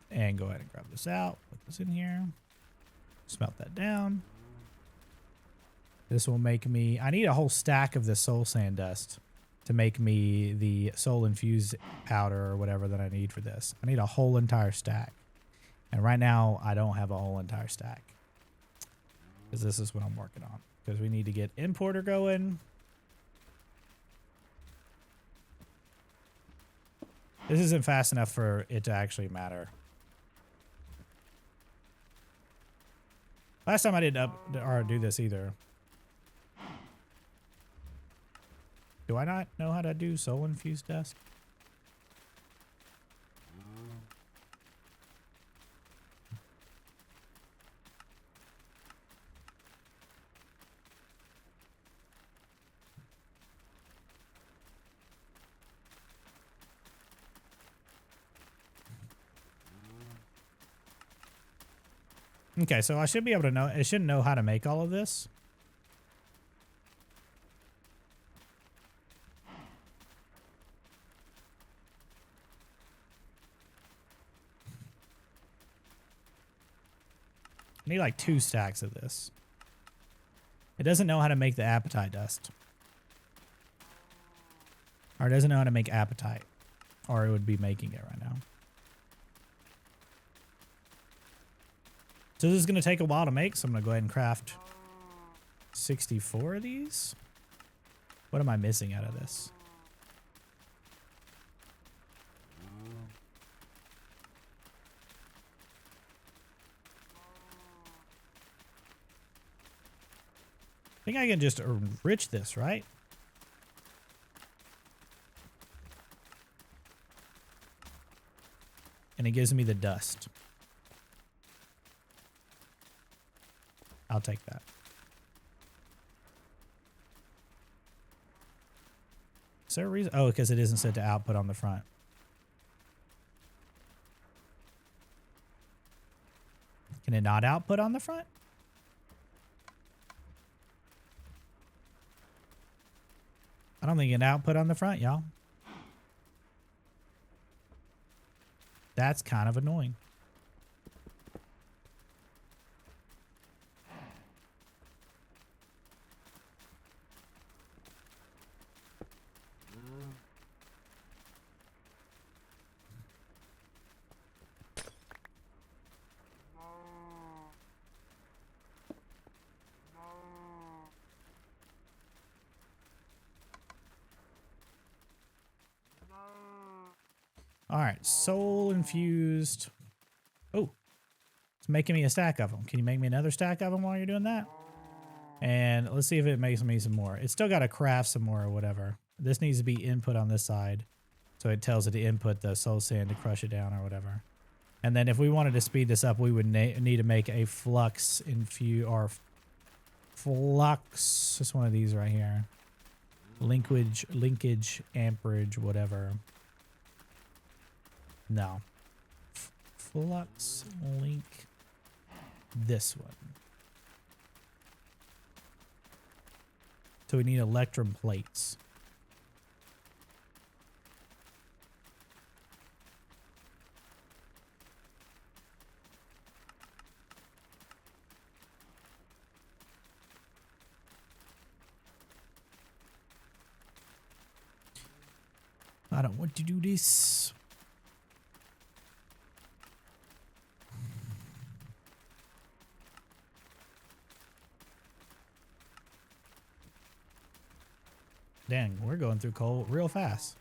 S1: And go ahead and grab this out. Put this in here. Smelt that down. This will make me, I need a whole stack of this soul sand dust to make me the soul infused powder or whatever that I need for this. I need a whole entire stack. And right now I don't have a whole entire stack, because this is what I'm working on. Because we need to get importer going. This isn't fast enough for it to actually matter. Last time I didn't do this either. Do I not know how to do soul infused dust? Okay, so I should be able to know. It should know how to make all of this. I need like 2 stacks of this. It doesn't know how to make the apatite dust. Or it doesn't know how to make apatite. Or it would be making it right now. So this is going to take a while to make, so I'm going to go ahead and craft 64 of these. What am I missing out of this? I think I can just enrich this, right? And it gives me the dust. I'll take that. Is there a reason? Oh, because it isn't set to output on the front. Can it not output on the front? I don't think it can output on the front, y'all. That's kind of annoying. All right, soul infused. Oh, it's making me a stack of them. Can you make me another stack of them while you're doing that? And let's see if it makes me some more. It's still got to craft some more or whatever. This needs to be input on this side. So it tells it to input the soul sand to crush it down or whatever. And then if we wanted to speed this up, we would need to make a flux infuse or flux. Just one of these right here. Linkage, amperage, whatever. No. Flux link this one. So we need electrum plates. I don't want to do this. Dang, we're going through coal real fast.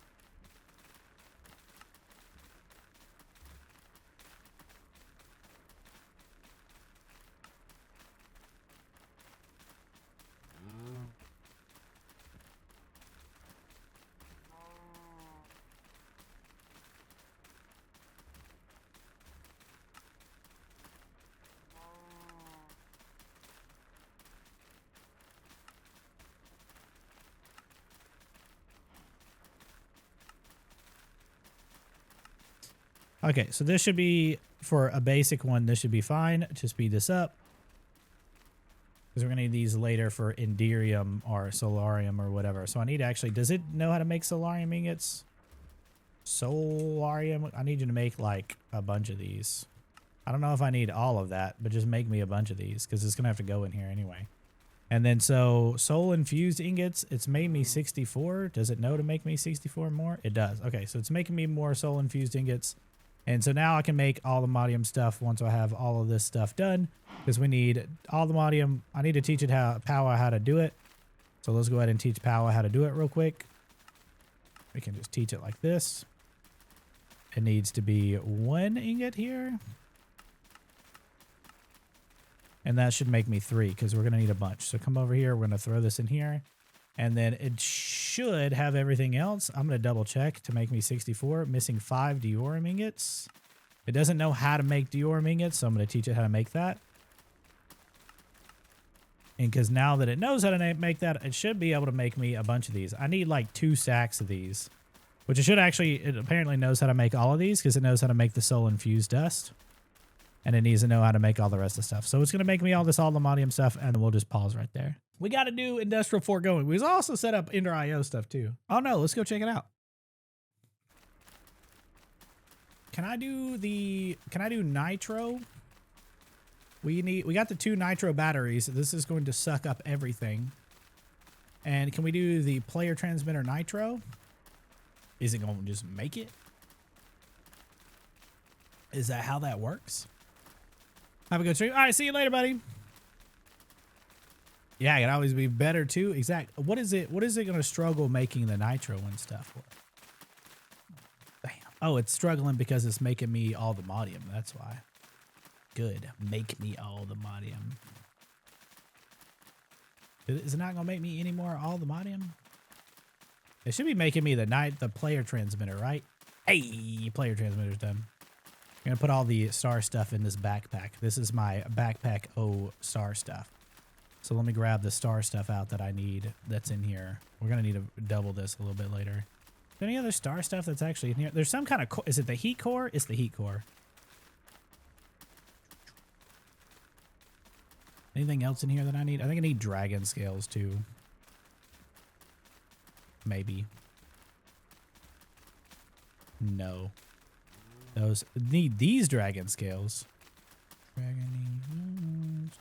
S1: Okay, so this should be, for a basic one, this should be fine to speed this up. Because we're going to need these later for EnderIO or Solarium or whatever. So I need to actually, does it know how to make Solarium ingots? Solarium? I need you to make like a bunch of these. I don't know if I need all of that, but just make me a bunch of these because it's going to have to go in here anyway. And then so soul infused ingots, it's made me 64. Does it know to make me 64 more? It does. Okay, so it's making me more soul infused ingots. And so now I can make Allthemodium stuff once I have all of this stuff done. Because we need Allthemodium. I need to teach it Powah how to do it. So let's go ahead and teach Powah how to do it real quick. We can just teach it like this. It needs to be 1 ingot here. And that should make me 3 because we're going to need a bunch. So come over here. We're going to throw this in here. And then it should have everything else. I'm going to double check to make me 64. Missing 5 diorite ingots. It doesn't know how to make diorite ingots, so I'm going to teach it how to make that. And because now that it knows how to make that, it should be able to make me a bunch of these. I need like 2 stacks of these. Which it should actually, it apparently knows how to make all of these because it knows how to make the soul infused dust. And it needs to know how to make all the rest of the stuff. So it's going to make me all this Allthemodium stuff, and we'll just pause right there. We got to do industrial foregoing. We also set up EnderIO stuff too. Oh no, let's go check it out. Can I do nitro? We got the 2 nitro batteries. This is going to suck up everything. And can we do the player transmitter nitro? Is it going to just make it? Is that how that works? Have a good stream. All right, see you later, buddy. Yeah, it can always be better too. Exact. What is it going to struggle making the nitro and stuff for? Damn. Oh, it's struggling because it's making me Allthemodium. That's why. Good. Make me Allthemodium. Is it not going to make me any more Allthemodium? It should be making me the player transmitter, right? Hey, player transmitter's done. I'm going to put all the star stuff in this backpack. This is my backpack star stuff. So let me grab the star stuff out that I need that's in here. We're going to need to double this a little bit later. Is there any other star stuff that's actually in here? There's some kind of... Is it the heat core? It's the heat core. Anything else in here that I need? I think I need dragon scales too. Maybe. No. Those need these dragon scales.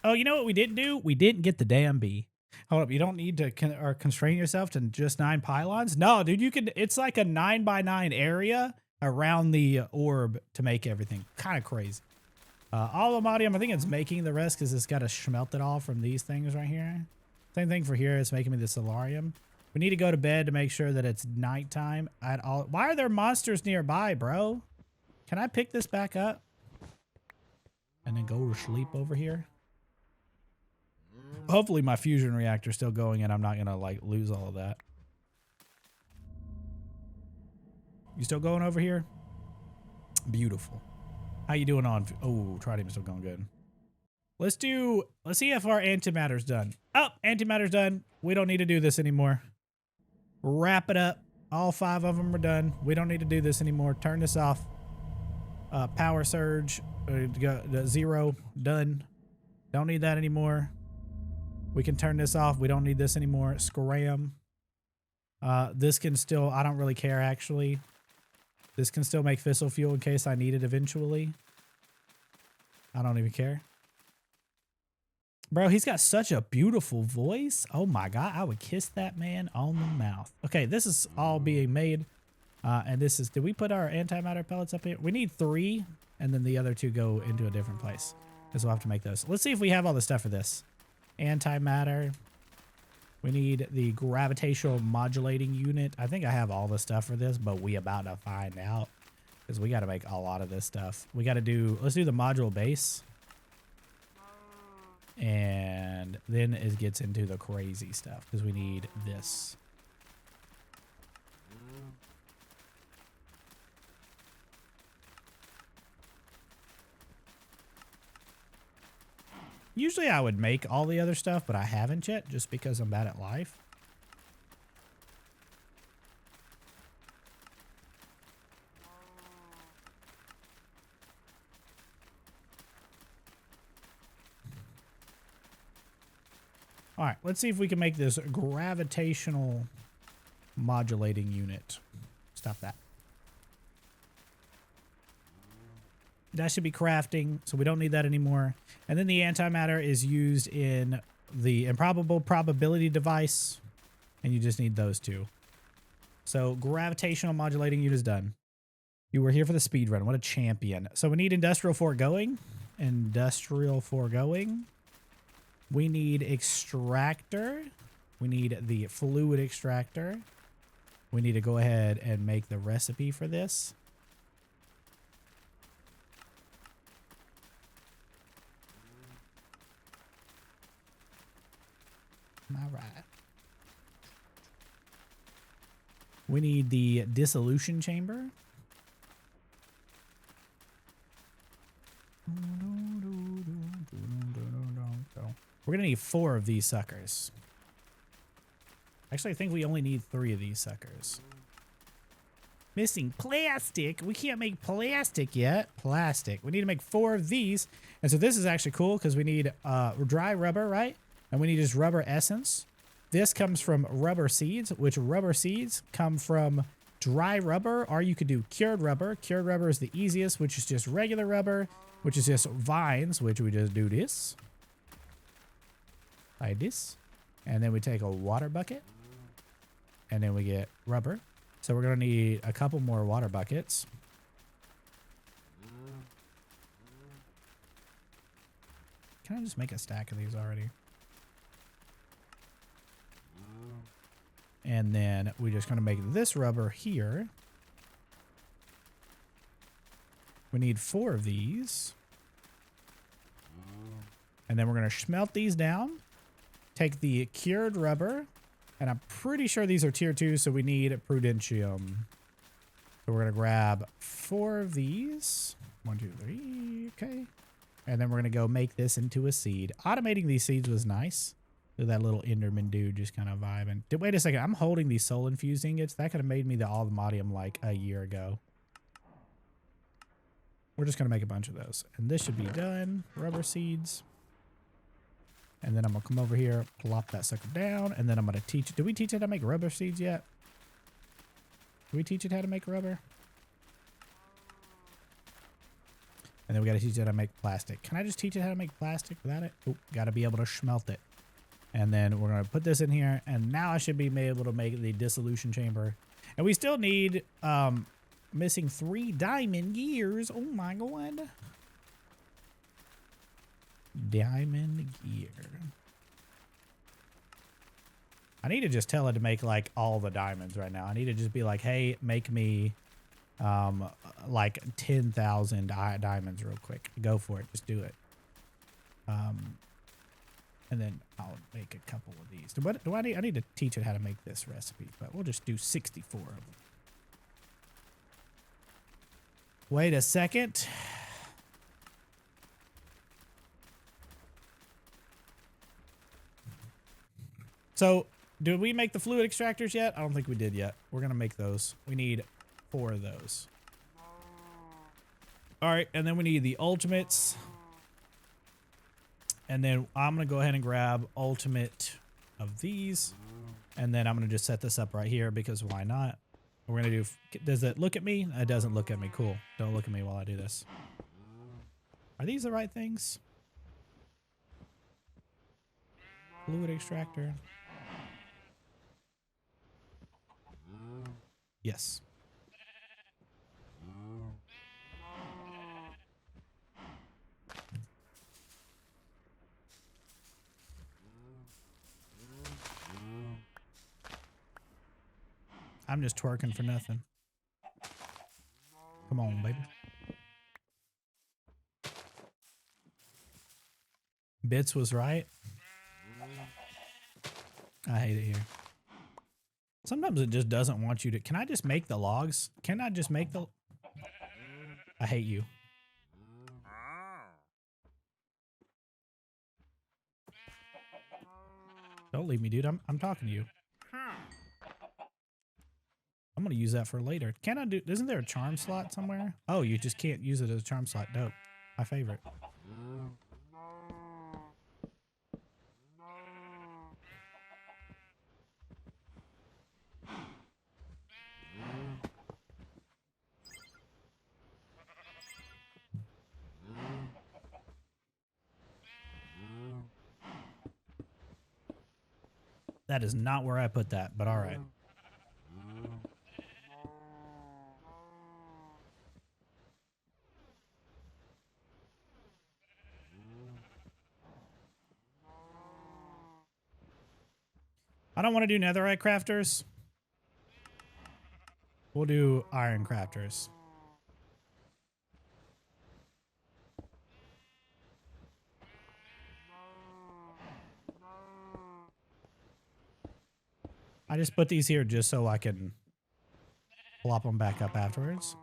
S1: Oh, you know what we didn't do? We didn't get the damn bee. Hold up, you don't need to constrain yourself to just 9 pylons. No, dude, you can. It's like a 9x9 area around the orb to make everything. Kind of crazy. Allthemodium, I think it's making the rest because it's got to smelt it all from these things right here. Same thing for here. It's making me the solarium. We need to go to bed to make sure that it's nighttime at all. Why are there monsters nearby, bro? Can I pick this back up? And then go to sleep over here? Hopefully my fusion reactor's still going and I'm not gonna like lose all of that. You still going over here? Beautiful. How you doing on... Oh, tritium's still going good. Let's see if our antimatter's done. Oh, antimatter's done. We don't need to do this anymore. Wrap it up. All 5 of them are done. We don't need to do this anymore. Turn this off. Power surge. 0. Done. Don't need that anymore. We can turn this off. We don't need this anymore. Scram. This can still... I don't really care, actually. This can still make Fissile Fuel in case I need it eventually. I don't even care. Bro, he's got such a beautiful voice. Oh my God, I would kiss that man on the mouth. Okay, this is all being made. And this is... Did we put our antimatter pellets up here? We need 3, and then the other 2 go into a different place. Because we'll have to make those. Let's see if we have all the stuff for this. Antimatter. We need the gravitational modulating unit. I think I have all the stuff for this, but we about to find out. Because we got to make a lot of this stuff. We got to do... Let's do the module base. And then it gets into the crazy stuff. Because we need this. Usually I would make all the other stuff, but I haven't yet, just because I'm bad at life. All right, let's see if we can make this gravitational modulating unit. Stop that. That should be crafting, so we don't need that anymore. And then the antimatter is used in the improbable probability device, and you just need those 2. So gravitational modulating unit is done. You were here for the speed run. What a champion. So we need industrial foregoing. Industrial foregoing. We need extractor. We need the fluid extractor. We need to go ahead and make the recipe for this. All right. We need the dissolution chamber. We're going to need 4 of these suckers. Actually, I think we only need 3 of these suckers. Missing plastic. We can't make plastic yet. Plastic. We need to make 4 of these. And so this is actually cool because we need dry rubber, right? And we need just rubber essence. This comes from rubber seeds, which rubber seeds come from dry rubber, or you could do cured rubber. Cured rubber is the easiest, which is just regular rubber, which is just vines, which we just do this. Like this. And then we take a water bucket. And then we get rubber. So we're going to need a couple more water buckets. Can I just make a stack of these already? And then we're just going to make this rubber here. We need 4 of these. And then we're going to smelt these down. Take the cured rubber. And I'm pretty sure these are tier 2, so we need prudentium. So we're going to grab 4 of these. 1, 2, 3. Okay. And then we're going to go make this into a seed. Automating these seeds was nice. So that little Enderman dude just kind of vibing. Wait a second. I'm holding these soul infused ingots. That could have made me the Allthemodium like a year ago. We're just going to make a bunch of those. And this should be done. Rubber seeds. And then I'm going to come over here, plop that sucker down. And then I'm going to teach it. Did we teach it how to make rubber seeds yet? Did we teach it how to make rubber? And then we got to teach it how to make plastic. Can I just teach it how to make plastic without it? Oh, got to be able to smelt it. And then we're going to put this in here. And now I should be able to make the dissolution chamber. And we still need missing 3 diamond gears. Oh my god. Diamond gear. I need to just tell it to make like all the diamonds right now. I need to just be like, hey, make me like 10,000 diamonds real quick. Go for it. Just do it. And then I'll make a couple of these. What do I need? I need to teach it how to make this recipe, but we'll just do 64 of them. Wait a second. So, did we make the fluid extractors yet? I don't think we did yet. We're going to make those. We need 4 of those. All right, and then we need the ultimates. And then I'm going to go ahead and grab ultimate of these. And then I'm going to just set this up right here because why not? We're going to do... Does it look at me? It doesn't look at me. Cool. Don't look at me while I do this. Are these the right things? Fluid extractor. Yes. I'm just twerking for nothing. Come on, baby. Bits was right. I hate it here. Sometimes it just doesn't want you to... Can I just make the logs? Can I just make the... I hate you. Don't leave me, dude. I'm talking to you. I'm going to use that for later. Can I do... Isn't there a charm slot somewhere? Oh, you just can't use it as a charm slot. Dope. My favorite. That is not where I put that, but all right. I don't want to do netherite crafters. We'll do iron crafters. I just put these here just so I can plop them back up afterwards.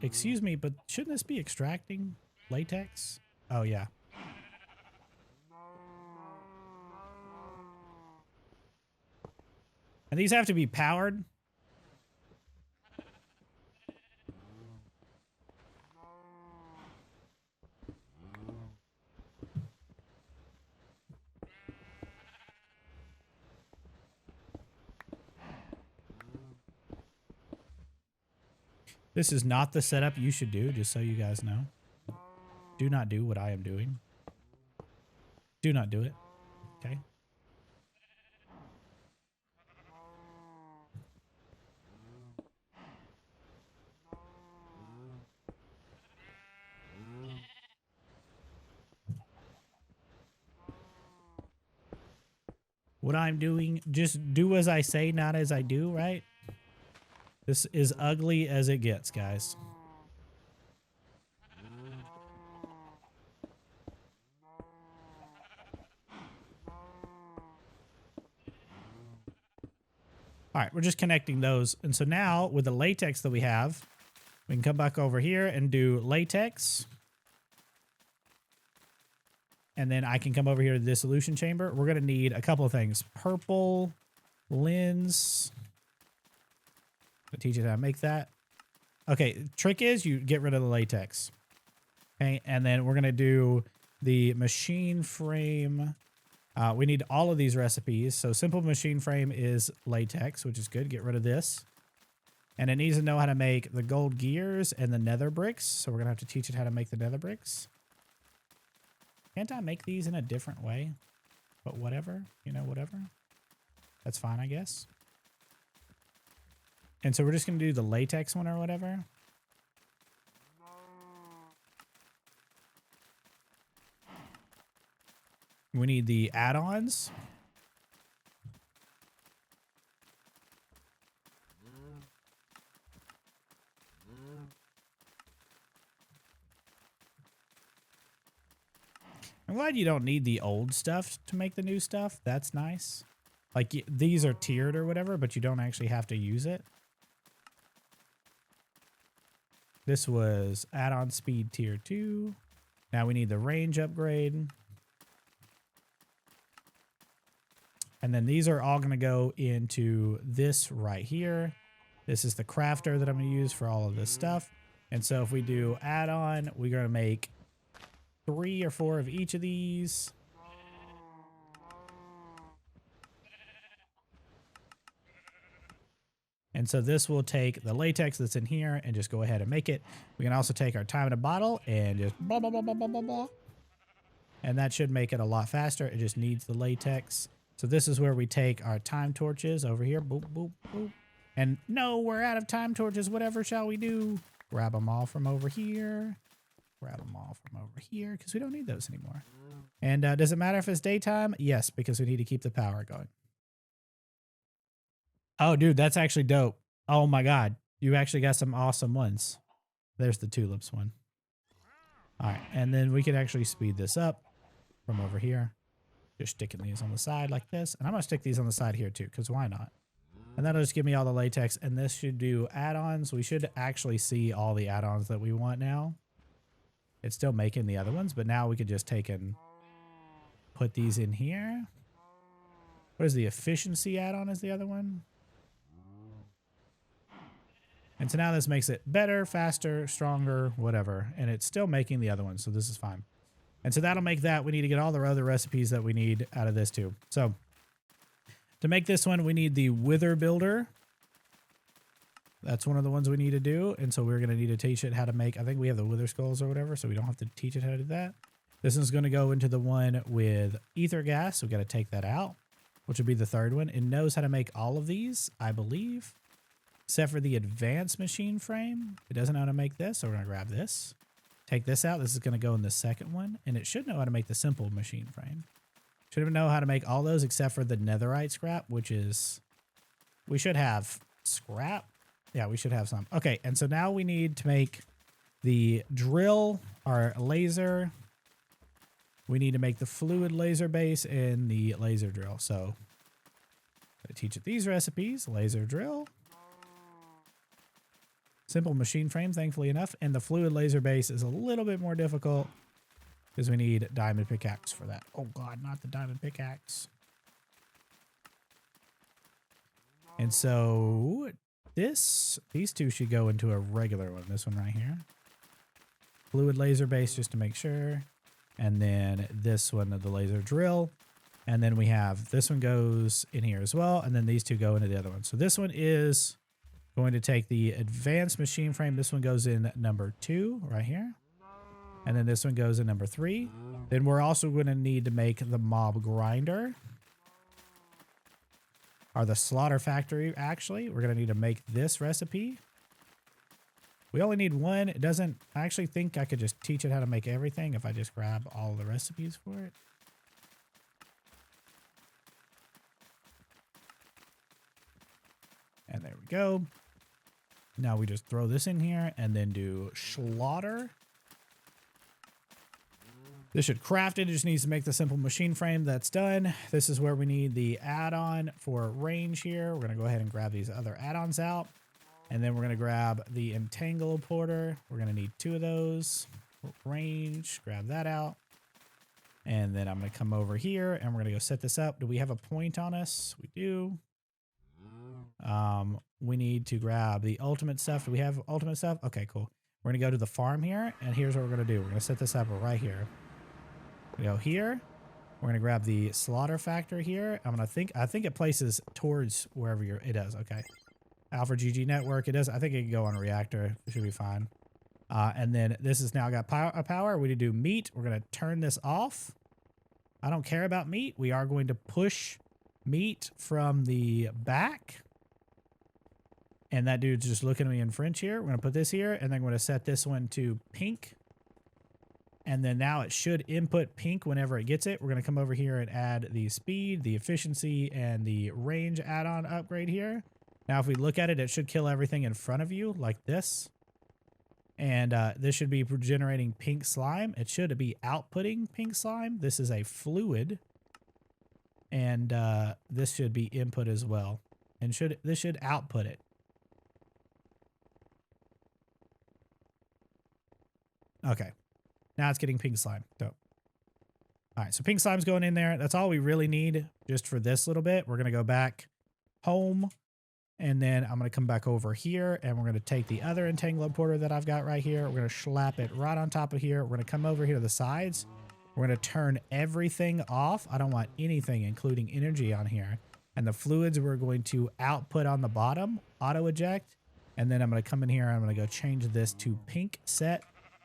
S1: Excuse me, but shouldn't this be extracting latex? Oh, yeah. And these have to be powered. This is not the setup you should do, just so you guys know. Do not do what I am doing. Do not do it. Okay? what I'm doing. Just do as I say, not as I do, right? This is ugly as it gets, guys. All right, we're just connecting those. And so now with the latex that we have, we can come back over here and do latex. And then I can come over here to the dissolution chamber. We're going to need a couple of things. Purple lens. I'll teach you how to make that. Okay, trick is you get rid of the latex. Okay, and then we're going to do the machine frame. We need all of these recipes. So simple machine frame is latex, which is good. Get rid of this. And it needs to know how to make the gold gears and the nether bricks. So we're going to have to teach it how to make the nether bricks. Can't I make these in a different way? But whatever, you know, whatever. That's fine, I guess. And so we're just going to do the latex one or whatever. We need the add-ons. I'm glad you don't need the old stuff to make the new stuff. That's nice. Like, these are tiered or whatever, but you don't actually have to use it. This was add-on speed tier 2. Now we need the range upgrade. And then these are all going to go into this right here. This is the crafter that I'm going to use for all of this stuff. And so if we do add-on, we're going to make 3 or 4 of each of these. And so this will take the latex that's in here and just go ahead and make it. We can also take our time in a bottle and just blah, blah, blah, blah, blah, blah, blah. And that should make it a lot faster. It just needs the latex. So this is where we take our time torches over here. Boop, boop, boop. And no, we're out of time torches. Whatever shall we do? Grab them all from over here. Grab them all from over here because we don't need those anymore. And does it matter if it's daytime? Yes, because we need to keep the power going. Oh, dude, that's actually dope. Oh, my God. You actually got some awesome ones. There's the tulips one. All right, and then we can actually speed this up from over here. Just sticking these on the side like this. And I'm going to stick these on the side here too, because why not? And that'll just give me all the latex. And this should do add-ons. We should actually see all the add-ons that we want now. It's still making the other ones, but now we could just take and put these in here. What is the efficiency add-on is the other one? And so now this makes it better, faster, stronger, whatever. And it's still making the other ones, so this is fine. And so that'll make that. We need to get all the other recipes that we need out of this too. So to make this one, we need the Wither Builder. That's one of the ones we need to do. And so we're going to need to teach it how to make, I think we have the Wither Skulls or whatever, so we don't have to teach it how to do that. This is going to go into the one with Ether Gas. So we've got to take that out, which would be the third one. It knows how to make all of these, I believe, except for the Advanced Machine Frame. It doesn't know how to make this, so we're going to grab this. Take this out. This is going to go in the second one. And it should know how to make the simple machine frame. Should know how to make all those except for the netherite scrap, which is... We should have scrap. Yeah, we should have some. Okay, and so now we need to make the drill, our laser. We need to make the fluid laser base and the laser drill. So, I teach it these recipes. Laser drill. Simple machine frame, thankfully enough. And the fluid laser base is a little bit more difficult because we need diamond pickaxe for that. Oh God, not the diamond pickaxe. And so these two should go into a regular one. This one right here. Fluid laser base just to make sure. And then this one, the laser drill. And then we have this one goes in here as well. And then these two go into the other one. So this one is going to take the advanced machine frame. This one goes in number 2 right here. And then this one goes in number 3. Then we're also going to need to make the mob grinder. Or the slaughter factory, actually. We're going to need to make this recipe. We only need one. It doesn't... I actually think I could just teach it how to make everything if I just grab all the recipes for it. And there we go. Now we just throw this in here and then do slaughter. This should craft it. It just needs to make the simple machine frame. That's done. This is where we need the add-on for range here. We're going to go ahead and grab these other add-ons out. And then we're going to grab the entangle porter. We're going to need 2 of those. Range, grab that out. And then I'm going to come over here and we're going to go set this up. Do we have a point on us? We do. We need to grab the ultimate stuff. Do we have ultimate stuff? Okay, cool. We're going to go to the farm here, and here's what we're going to do. We're going to set this up right here. We go here. We're going to grab the slaughter factor here. I think it places towards wherever it does. Okay. AlfredGG network. It does. I think it can go on a reactor. It should be fine. And then this has now got power. We need to do meat. We're going to turn this off. I don't care about meat. We are going to push meat from the back. And that dude's just looking at me in French here. We're going to put this here, and then we're going to set this one to pink. And then now it should input pink whenever it gets it. We're going to come over here and add the speed, the efficiency, and the range add-on upgrade here. Now, if we look at it, it should kill everything in front of you like this. And this should be generating pink slime. It should be outputting pink slime. This is a fluid. And this should be input as well. And this should output it. Okay. Now it's getting pink slime. Dope. All right, so pink slime's going in there. That's all we really need just for this little bit. We're going to go back home. And then I'm going to come back over here, and we're going to take the other entangle porter that I've got right here. We're going to slap it right on top of here. We're going to come over here to the sides. We're going to turn everything off. I don't want anything, including energy, on here. And the fluids we're going to output on the bottom, auto eject. And then I'm going to come in here, and I'm going to go change this to pink set.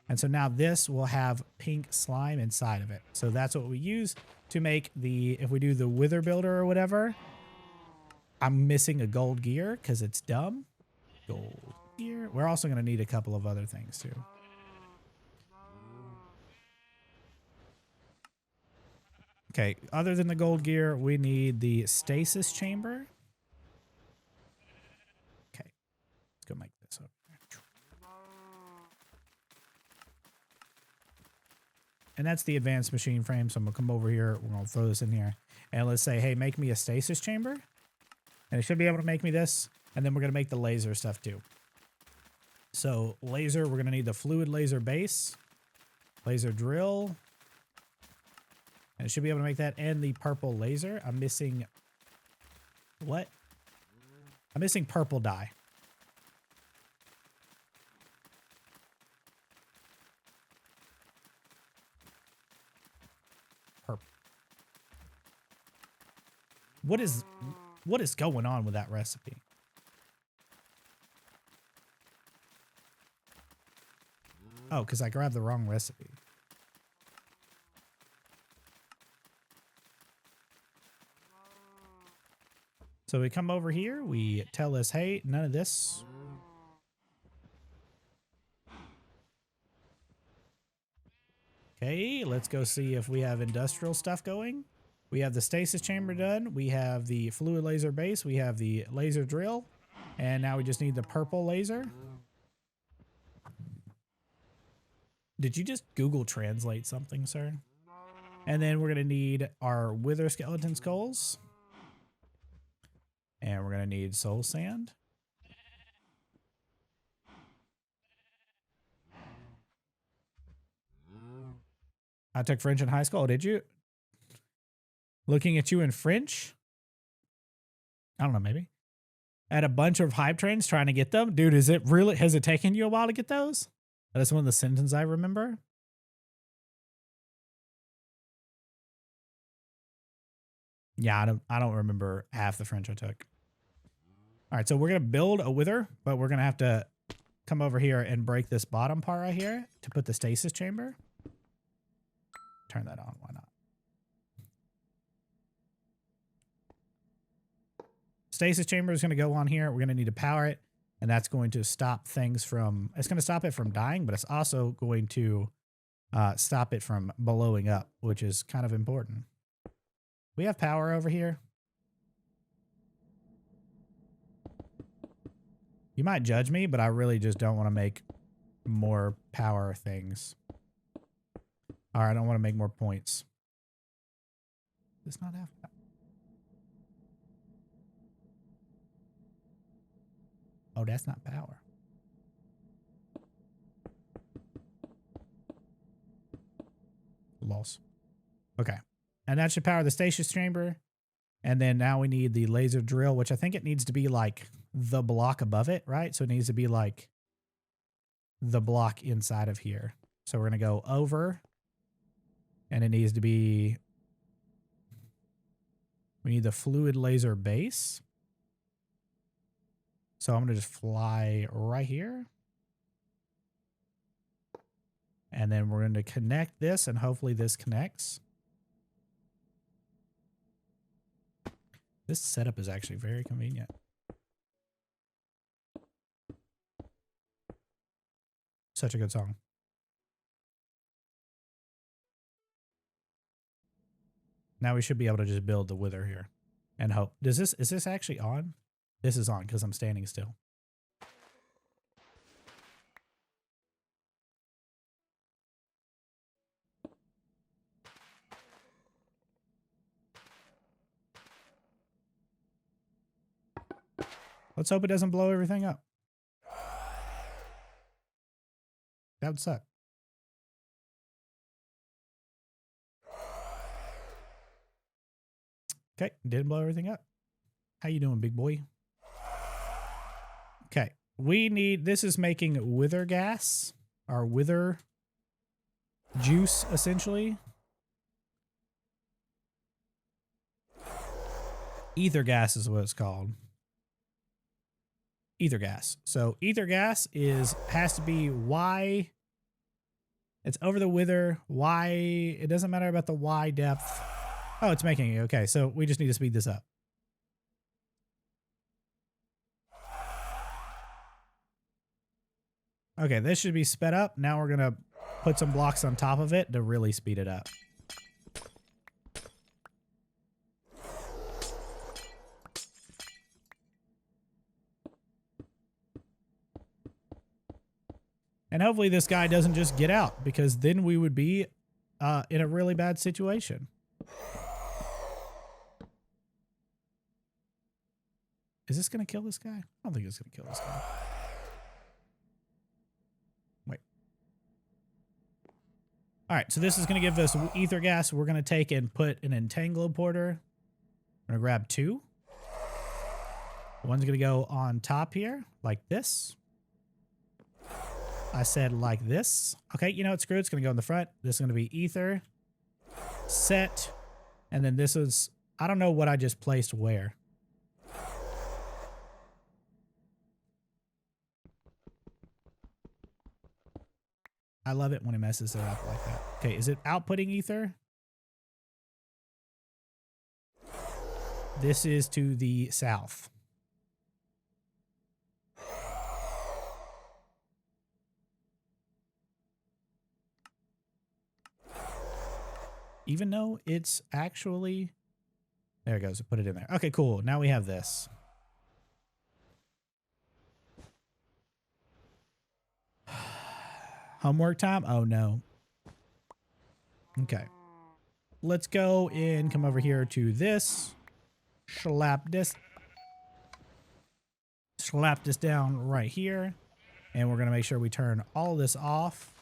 S1: And so now this will have pink slime inside of it. So that's what we use to make if we do the wither builder or whatever. I'm missing a gold gear because it's dumb. Gold gear. We're also going to need a couple of other things too. Okay, other than the gold gear, we need the stasis chamber. Okay, let's go make this up. And that's the advanced machine frame. So I'm going to come over here. We're going to throw this in here. And let's say, hey, make me a stasis chamber. And it should be able to make me this. And then we're going to make the laser stuff too. So laser, we're going to need the fluid laser base. Laser drill. And it should be able to make that and the purple laser. I'm missing... What? I'm missing purple dye. What is going on with that recipe? Oh, because I grabbed the wrong recipe. So we come over here, we tell us, hey, none of this. Okay, let's go see if we have industrial stuff going. We have the stasis chamber done. We have the fluid laser base. We have the laser drill. And now we just need the purple laser. Did you just Google translate something, sir? And then we're going to need our wither skeleton skulls. And we're going to need soul sand. I took French in high school. Did you? Looking at you in French? I don't know, maybe. At a bunch of hype trains trying to get them? Dude, has it taken you a while to get those? That's one of the sentences I remember. Yeah, I don't remember half the French I took. All right, so we're going to build a wither, but we're going to have to come over here and break this bottom part right here to put the stasis chamber. Turn that on, why not? Stasis chamber is going to go on here. We're going to need to power it, and that's going to stop things from... It's going to stop it from dying, but it's also going to stop it from blowing up, which is kind of important. We have power over here. You might judge me, but I really just don't want to make more power things. All right, I don't want to make more points. Does not have... Oh, that's not power. Loss. Okay. And that should power the stasis chamber. And then now we need the laser drill, which I think it needs to be like the block above it, right? So it needs to be like the block inside of here. So we're going to go over. And it needs to be... We need the fluid laser base. So I'm going to just fly right here. And then we're going to connect this, and hopefully this connects. This setup is actually very convenient. Such a good song. Now we should be able to just build the wither here and hope. Is this actually on? This is on because I'm standing still. Let's hope it doesn't blow everything up. That would suck. Okay, didn't blow everything up. How you doing, big boy? Okay, we need, this is making wither gas, or wither juice, essentially. Ether gas is what it's called. Ether gas. So ether gas has to be Y. It's over the wither. Y. It doesn't matter about the Y depth. Oh, it's making it. Okay, so we just need to speed this up. Okay, this should be sped up. Now we're gonna put some blocks on top of it to really speed it up. And hopefully this guy doesn't just get out, because then we would be in a really bad situation. Is this going to kill this guy? I don't think it's going to kill this guy. Wait. All right, so this is going to give us ether gas. We're going to take and put an entangloporter. I'm going to grab 2. One's going to go on top here, like this. I said like this. Okay, you know what? Screw it. It's going to go in the front. This is going to be ether. Set. And then this is... I don't know what I just placed where. I love it when it messes it up like that. Okay, is it outputting ether? This is to the south. Even though it's actually... There it goes. Put it in there. Okay, cool. Now we have this. Homework time? Oh, no. Okay. Let's go and come over here to this. Slap this down right here. And we're going to make sure we turn all this off.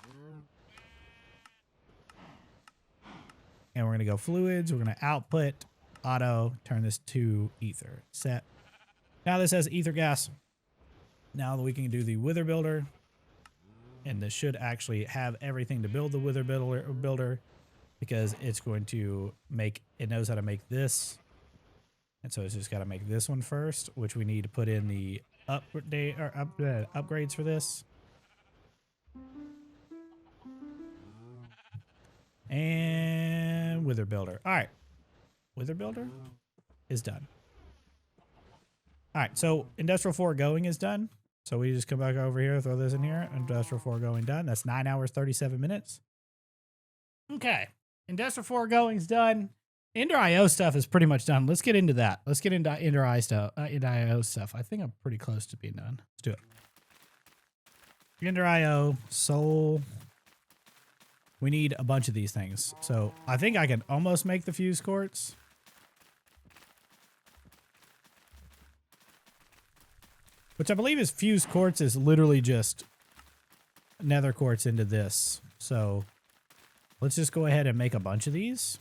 S1: And we're going to go fluids. We're going to output, auto, turn this to ether. Set. Now this has ether gas. Now we can do the wither builder. And this should actually have everything to build the wither builder, because it's going to make, it knows how to make this. And so it's just got to make this one first, which we need to put in the upgrades for this. And wither builder. All right. Wither builder is done. All right. So industrial foregoing is done. So we just come back over here, throw this in here. Industrial foregoing done. That's 9 hours, 37 minutes. Okay. Industrial foregoing is done. EnderIO stuff is pretty much done. Let's get into that. Let's get into EnderIO stuff. I think I'm pretty close to being done. Let's do it. EnderIO, Soul. We need a bunch of these things. So I think I can almost make the fuse quartz. Which I believe is fuse quartz is literally just nether quartz into this. So let's just go ahead and make a bunch of these.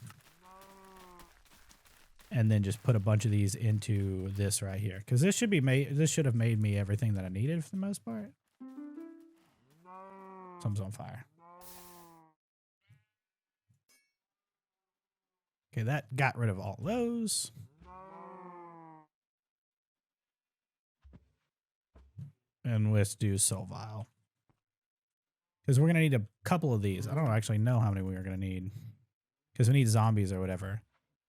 S1: And then just put a bunch of these into this right here. Because this should be made, this should have made me everything that I needed for the most part. Something's on fire. Okay, that got rid of all those. And let's do Soul Vial. Because we're going to need a couple of these. I don't actually know how many we're going to need. Because we need zombies or whatever.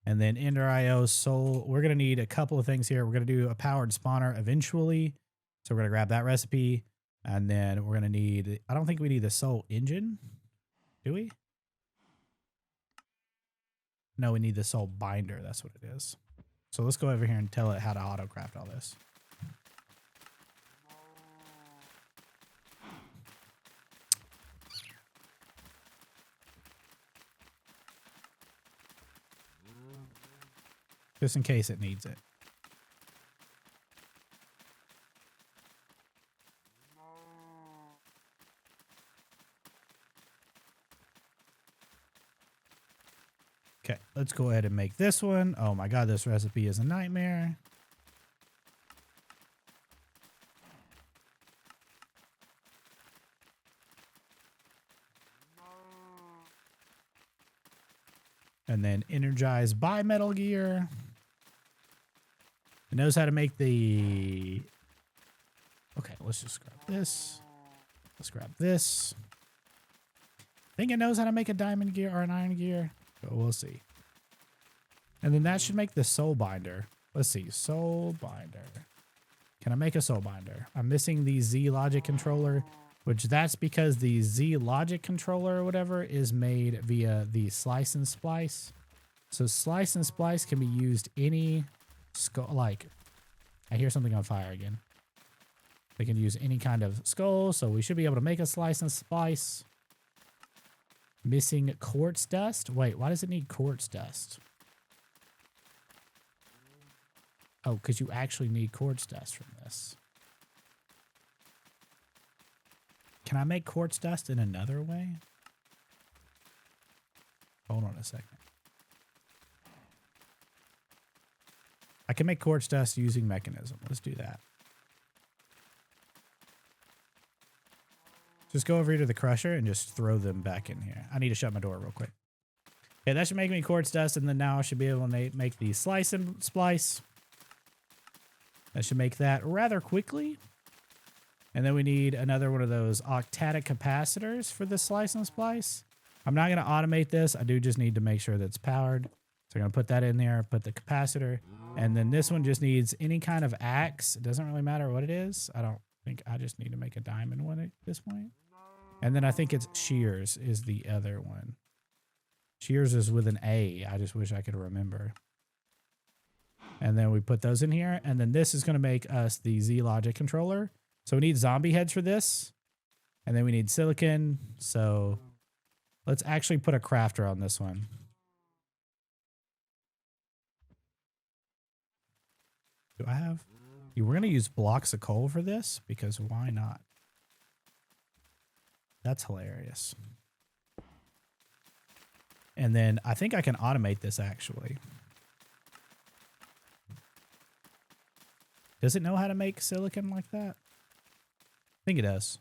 S1: And then EnderIO, Soul. We're going to need a couple of things here. We're going to do a powered spawner eventually. So we're going to grab that recipe. And then we're going to need... I don't think we need the Soul Engine. Do we? No, we need the Soul Binder. That's what it is. So let's go over here and tell it how to autocraft all this. Just in case it needs it. Okay, let's go ahead and make this one. Oh my god, this recipe is a nightmare. And then energize by Metal Gear. It knows how to make the... Okay, let's just grab this. Let's grab this. I think it knows how to make a diamond gear or an iron gear. But we'll see. And then that should make the soul binder. Let's see. Soul binder. Can I make a soul binder? I'm missing the Z logic controller, which that's because the Z logic controller or whatever is made via the slice and splice. So slice and splice can be used any... like, I hear something on fire again. They can use any kind of skull, so we should be able to make a slice and splice. Missing quartz dust? Wait, why does it need quartz dust? Oh, because you actually need quartz dust from this. Can I make quartz dust in another way? Hold on a second. I can make quartz dust using Mekanism. Let's do that. Just go over here to the crusher and just throw them back in here. I need to shut my door real quick. Okay, that should make me quartz dust, and then now I should be able to make the slice and splice. That should make that rather quickly. And then we need another one of those octatic capacitors for the slice and splice. I'm not going to automate this. I do just need to make sure that it's powered. So I'm going to put that in there, put the capacitor. And then this one just needs any kind of axe. It doesn't really matter what it is. I don't think I just need to make a diamond one at this point. And then I think it's shears is the other one. Shears is with an A. I just wish I could remember. And then we put those in here. And then this is going to make us the Z logic controller. So we need zombie heads for this. And then we need silicon. So let's actually put a crafter on this one. Do I have? We're going to use blocks of coal for this because why not? That's hilarious. And then I think I can automate this actually. Does it know how to make silicon like that? I think it does.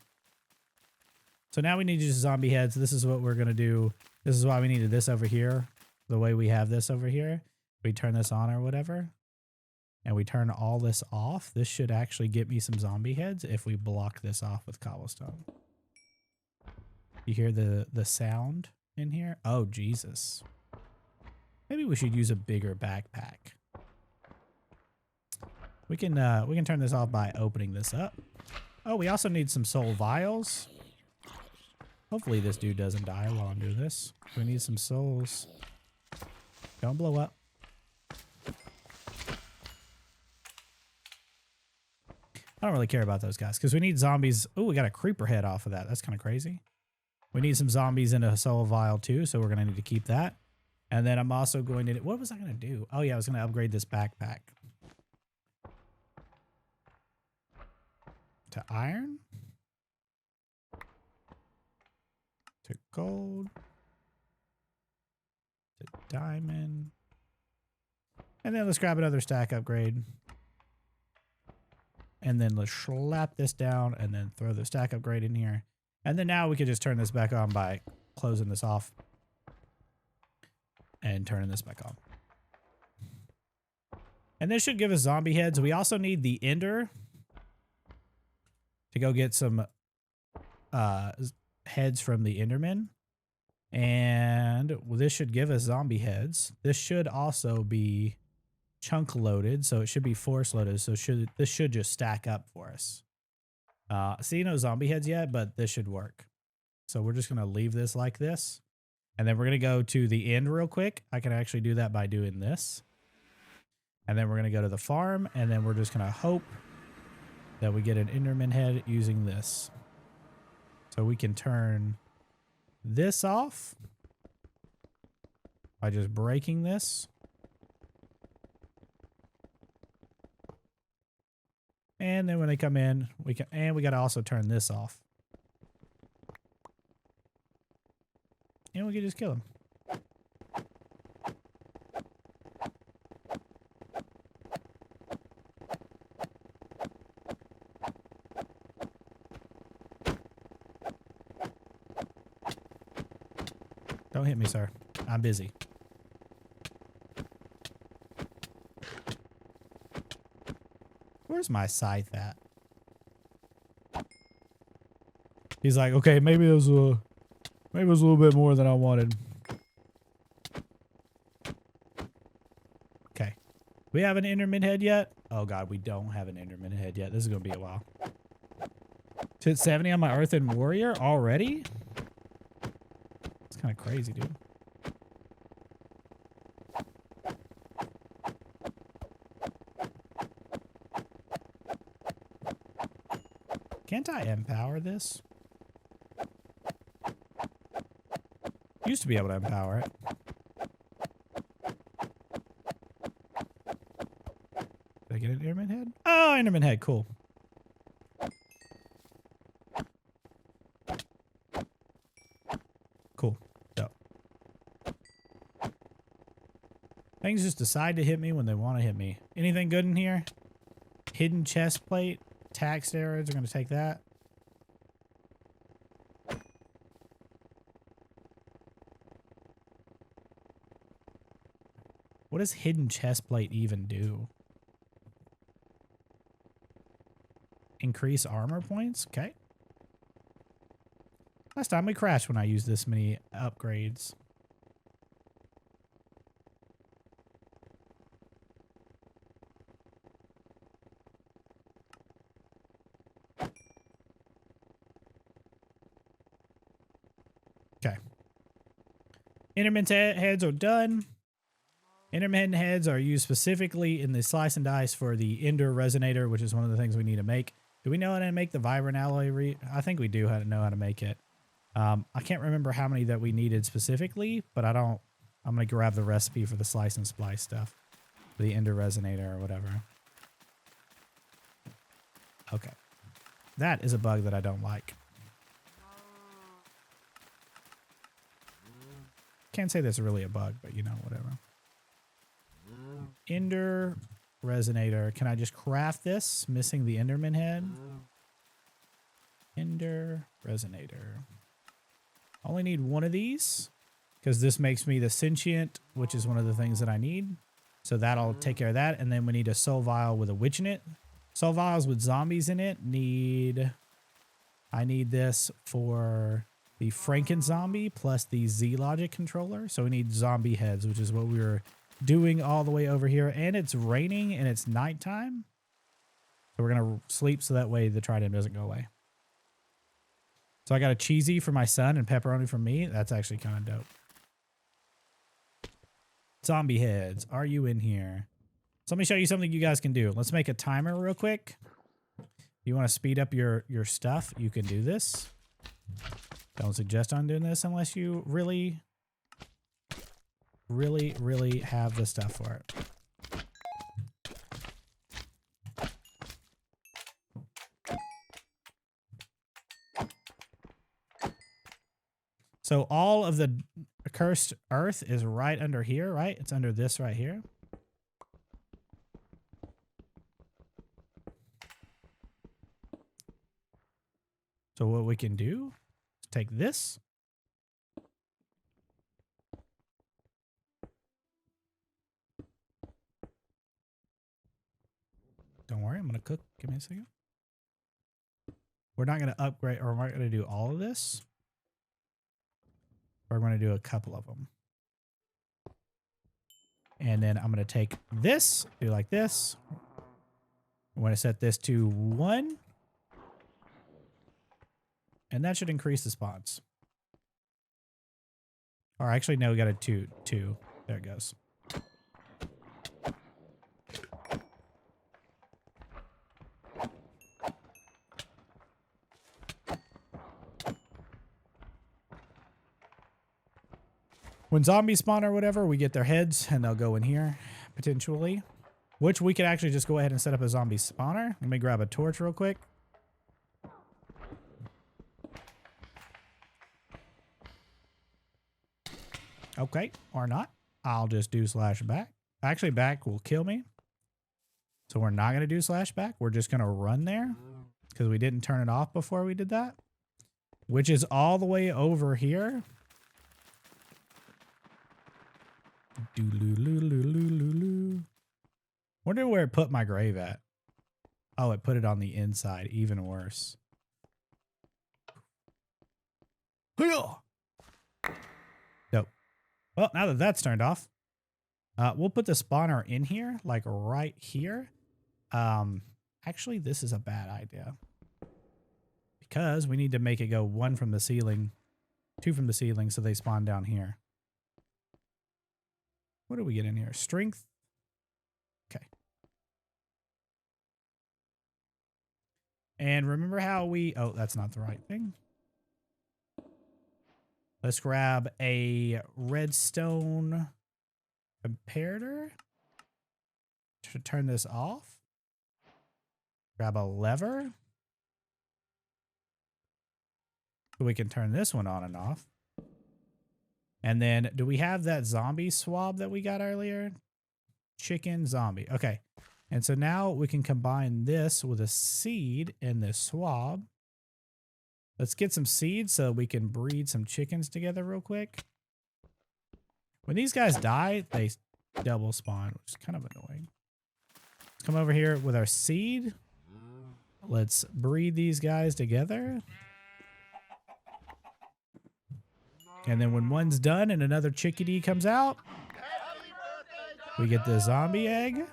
S1: So now we need to use zombie heads. This is what we're going to do. This is why we needed this over here. The way we have this over here. We turn this on or whatever. And we turn all this off. This should actually get me some zombie heads if we block this off with cobblestone. You hear the sound in here? Oh, Jesus. Maybe we should use a bigger backpack. We can turn this off by opening this up. Oh, we also need some soul vials. Hopefully this dude doesn't die while I'm doing this. We need some souls. Don't blow up. I don't really care about those guys because we need zombies. Oh, we got a creeper head off of that. That's kind of crazy. We need some zombies in a soul vial too, so we're going to need to keep that. And then I'm also going to... What was I going to do? Oh, yeah, I was going to upgrade this backpack. To iron. To gold. To diamond. And then let's grab another stack upgrade. And then let's slap this down and then throw the stack upgrade in here. And then now we can just turn this back on by closing this off. And turning this back on. And this should give us zombie heads. We also need the ender to go get some heads from the endermen. And this should give us zombie heads. This should also be chunk loaded, so it should be force loaded. So this should just stack up for us. See, no zombie heads yet, but this should work. So we're just going to leave this like this. And then we're going to go to the end real quick. I can actually do that by doing this. And then we're going to go to the farm, and then we're just going to hope that we get an enderman head using this. So we can turn this off by just breaking this. And then when they come in, we got to also turn this off. And we can just kill them. Don't hit me, sir. I'm busy. Where's my scythe at? He's like, okay, maybe it was a little bit more than I wanted. Okay. We have an enderman head yet? Oh god, we don't have an enderman head yet. This is gonna be a while. To hit 70 on my earthen warrior already? It's kind of crazy, dude. Can't I empower this? Used to be able to empower it. Did I get an enderman head? Oh, enderman head, cool. Cool. Dope. Things just decide to hit me when they want to hit me. Anything good in here? Hidden chest plate. Tack steroids are going to take that. What does hidden chest plate even do? Increase armor points? Okay. Last time we crashed when I used this many upgrades. Okay. Enderman heads are done. Enderman heads are used specifically in the slice and dice for the ender resonator, which is one of the things we need to make. Do we know how to make the vibrant alloy? I think we do know how to make it. I can't remember how many that we needed specifically, but I don't. I'm going to grab the recipe for the slice and splice stuff. For the ender resonator or whatever. Okay. That is a bug that I don't like. Can't say that's really a bug, but you know, whatever. Ender resonator. Can I just craft this? Missing the enderman head. Ender resonator. Only need one of these because this makes me the sentient, which is one of the things that I need. So that'll take care of that. And then we need a soul vial with a witch in it. Soul vials with zombies in it I need this for the Franken zombie plus the Z logic controller. So we need zombie heads, which is what we were doing all the way over here. And it's raining and it's nighttime. So we're going to sleep so that way the trident doesn't go away. So I got a cheesy for my son and pepperoni for me. That's actually kind of dope. Zombie heads, are you in here? So let me show you something you guys can do. Let's make a timer real quick. If you want to speed up your stuff, you can do this. Don't suggest on doing this unless you really have the stuff for it. So all of the cursed earth is right under here, right? It's under this right here. So what we can do is take this. Don't worry, I'm going to cook. Give me a second. We're not going to upgrade, or we're not going to do all of this. We're going to do a couple of them. And then I'm going to take this, do like this. I'm going to set this to 1. And that should increase the spawns. Or actually, no, we got a 2. There it goes. When zombies spawn or whatever, we get their heads and they'll go in here, potentially. Which we could actually just go ahead and set up a zombie spawner. Let me grab a torch real quick. Okay, or not. I'll just do /back. Actually, back will kill me. So we're not going to do /back. We're just going to run there because we didn't turn it off before we did that. Which is all the way over here. Wonder where it put my grave at. Oh, it put it on the inside. Even worse. Nope. Well, now that that's turned off, we'll put the spawner in here, like right here. Actually, this is a bad idea. Because we need to make it go 1 from the ceiling, 2 from the ceiling, so they spawn down here. What do we get in here? Strength. Okay. And remember how we... Oh, that's not the right thing. Let's grab a redstone comparator to turn this off. Grab a lever. So we can turn this one on and off. And then, do we have that zombie swab that we got earlier? Chicken zombie. Okay. And so now we can combine this with a seed in this swab. Let's get some seeds so we can breed some chickens together real quick. When these guys die, they double spawn, which is kind of annoying. Let's come over here with our seed. Let's breed these guys together. And then when one's done and another chickadee comes out, we get the zombie egg.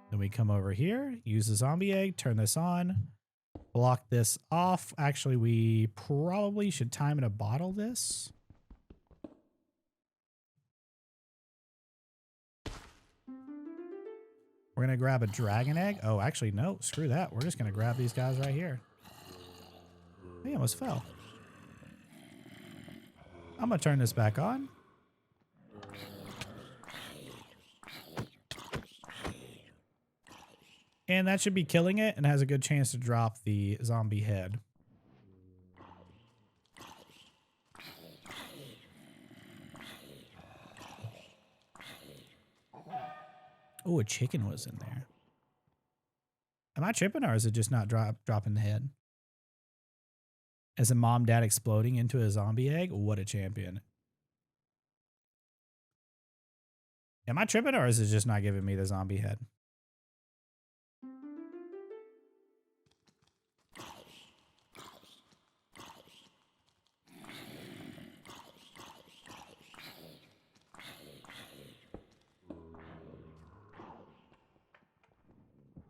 S1: Then we come over here, use the zombie egg, turn this on, block this off. Actually, we probably should time in a bottle this. We're going to grab a dragon egg. Oh, actually, no, screw that. We're just going to grab these guys right here. He almost fell. I'm going to turn this back on. And that should be killing it and has a good chance to drop the zombie head. Oh, a chicken was in there. Am I tripping or is it just not dropping the head? As a mom dad exploding into a zombie egg? What a champion. Am I tripping or is it just not giving me the zombie head?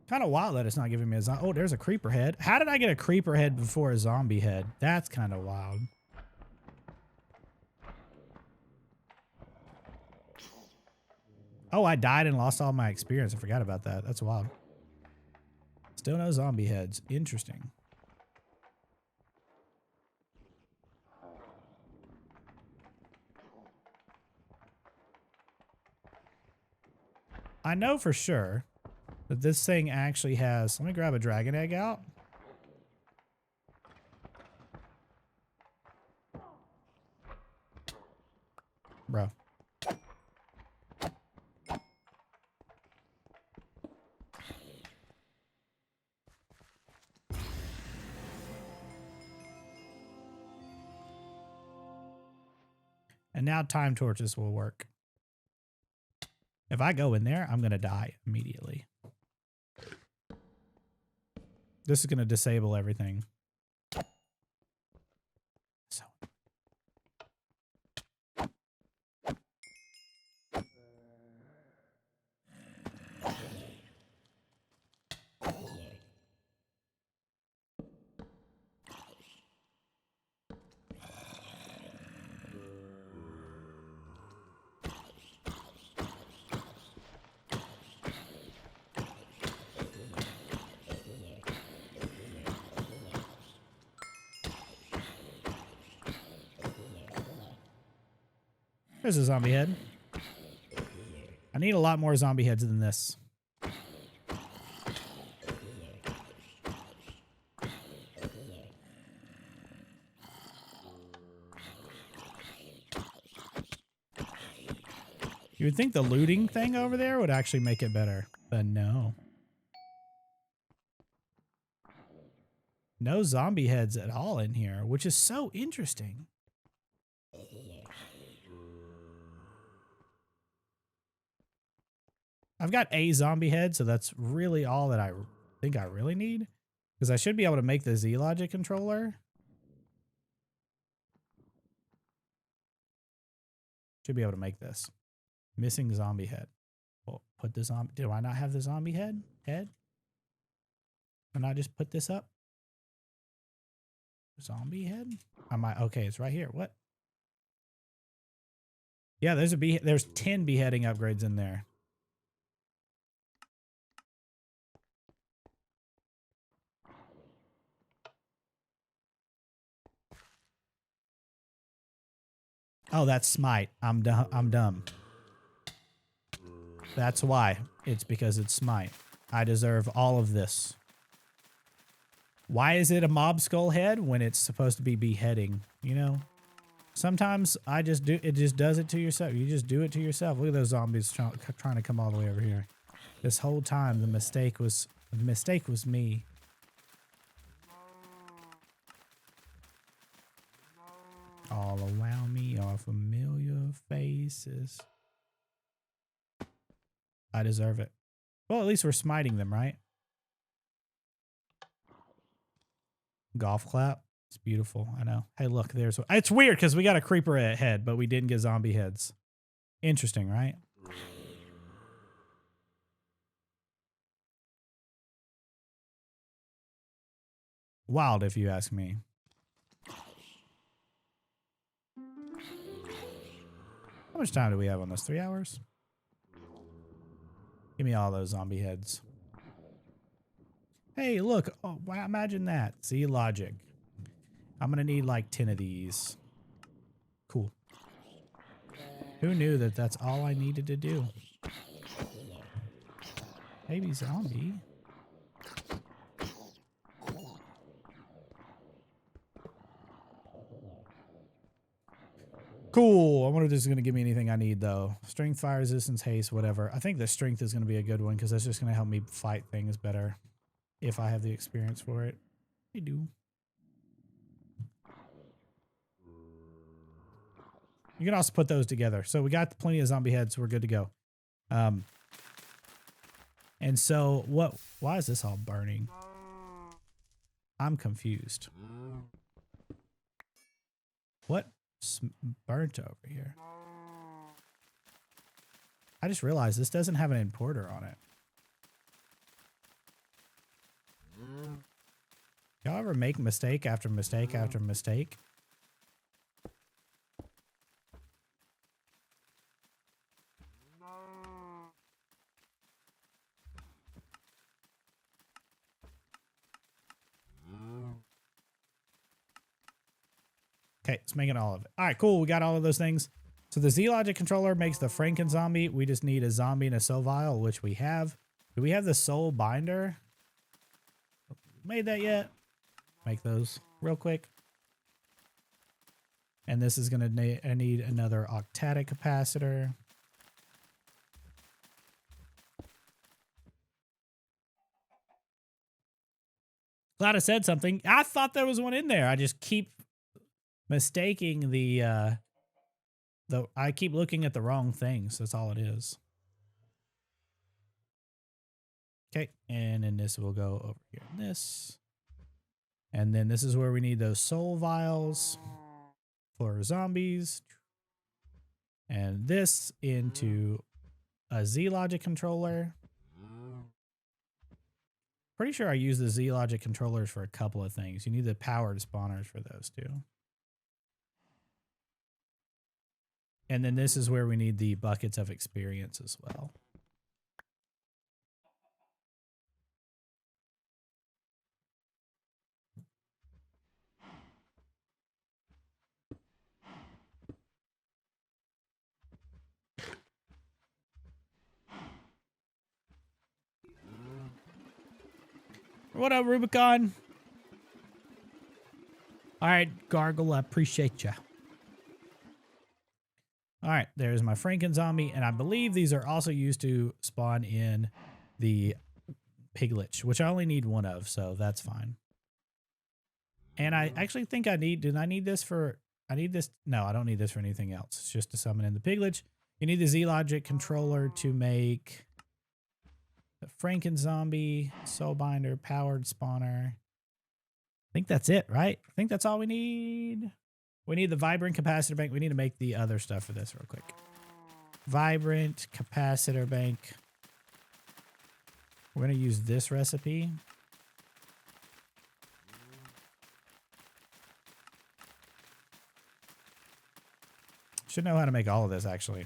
S1: Kind of wild that it's not giving me a zombie. Oh, there's a creeper head. How did I get a creeper head before a zombie head? That's kind of wild. Oh, I died and lost all my experience. I forgot about that. That's wild. Still no zombie heads. Interesting. I know for sure that this thing actually has... Let me grab a dragon egg out. Bro. And now time torches will work. If I go in there, I'm going to die immediately. This is going to disable everything. So. There's a zombie head. I need a lot more zombie heads than this. You would think the looting thing over there would actually make it better, but no. No zombie heads at all in here, which is so interesting. I've got a zombie head, so that's really all that I think I really need. Because I should be able to make the Z-Logic controller. Should be able to make this. Missing zombie head. Well, put the zombie... Do I not have the zombie head? Can I just put this up? Zombie head? I might... Okay, it's right here. What? Yeah, there's 10 beheading upgrades in there. Oh, that's smite. I'm dumb. That's why. It's because it's smite. I deserve all of this. Why is it a mob skull head when it's supposed to be beheading? You know? Sometimes it just does it to yourself. You just do it to yourself. Look at those zombies trying to come all the way over here. This whole time the mistake was me. All around me are familiar faces. I deserve it. Well, at least we're smiting them, right? Golf clap. It's beautiful. I know. Hey, look, there's... It's weird because we got a creeper head, but we didn't get zombie heads. Interesting, right? Wild, if you ask me. How much time do we have on this? 3 hours? Give me all those zombie heads. Hey, look. Oh, wow, imagine that. See, logic. I'm going to need like 10 of these. Cool. Who knew that that's all I needed to do? Baby zombie. Cool. I wonder if this is going to give me anything I need, though. Strength, fire resistance, haste, whatever. I think the strength is going to be a good one because that's just going to help me fight things better if I have the experience for it. I do. You can also put those together. So we got plenty of zombie heads, so we're good to go. And so what? Why is this all burning? I'm confused. What? Burnt over here. I just realized this doesn't have an importer on it. Y'all ever make mistake after mistake after mistake? Okay, it's making all of it. All right, cool. We got all of those things. So the Z-Logic controller makes the Franken zombie. We just need a zombie and a soul vial, which we have. Do we have the soul binder? Made that yet? Make those real quick. And this is going to need another octadic capacitor. Glad I said something. I thought there was one in there. I just keep mistaking I keep looking at the wrong things. That's all it is. Okay, and then this will go over here. This. And then this is where we need those soul vials for zombies. And this into a Z-Logic controller. Pretty sure I use the Z-Logic controllers for a couple of things. You need the powered spawners for those too. And then this is where we need the buckets of experience as well. What up, Rubicon? All right, Gargle, I appreciate you. All right, there's my Franken zombie, and I believe these are also used to spawn in the Piglet, which I only need one of, so that's fine. And I actually think I need, did I need this for, I need this, no, I don't need this for anything else. It's just to summon in the Piglet. You need the Z-Logic controller to make the Franken zombie, soulbinder, powered spawner. I think that's it, right? I think that's all we need. We need the vibrant capacitor bank. We need to make the other stuff for this real quick. Vibrant capacitor bank. We're going to use this recipe. Should know how to make all of this, actually.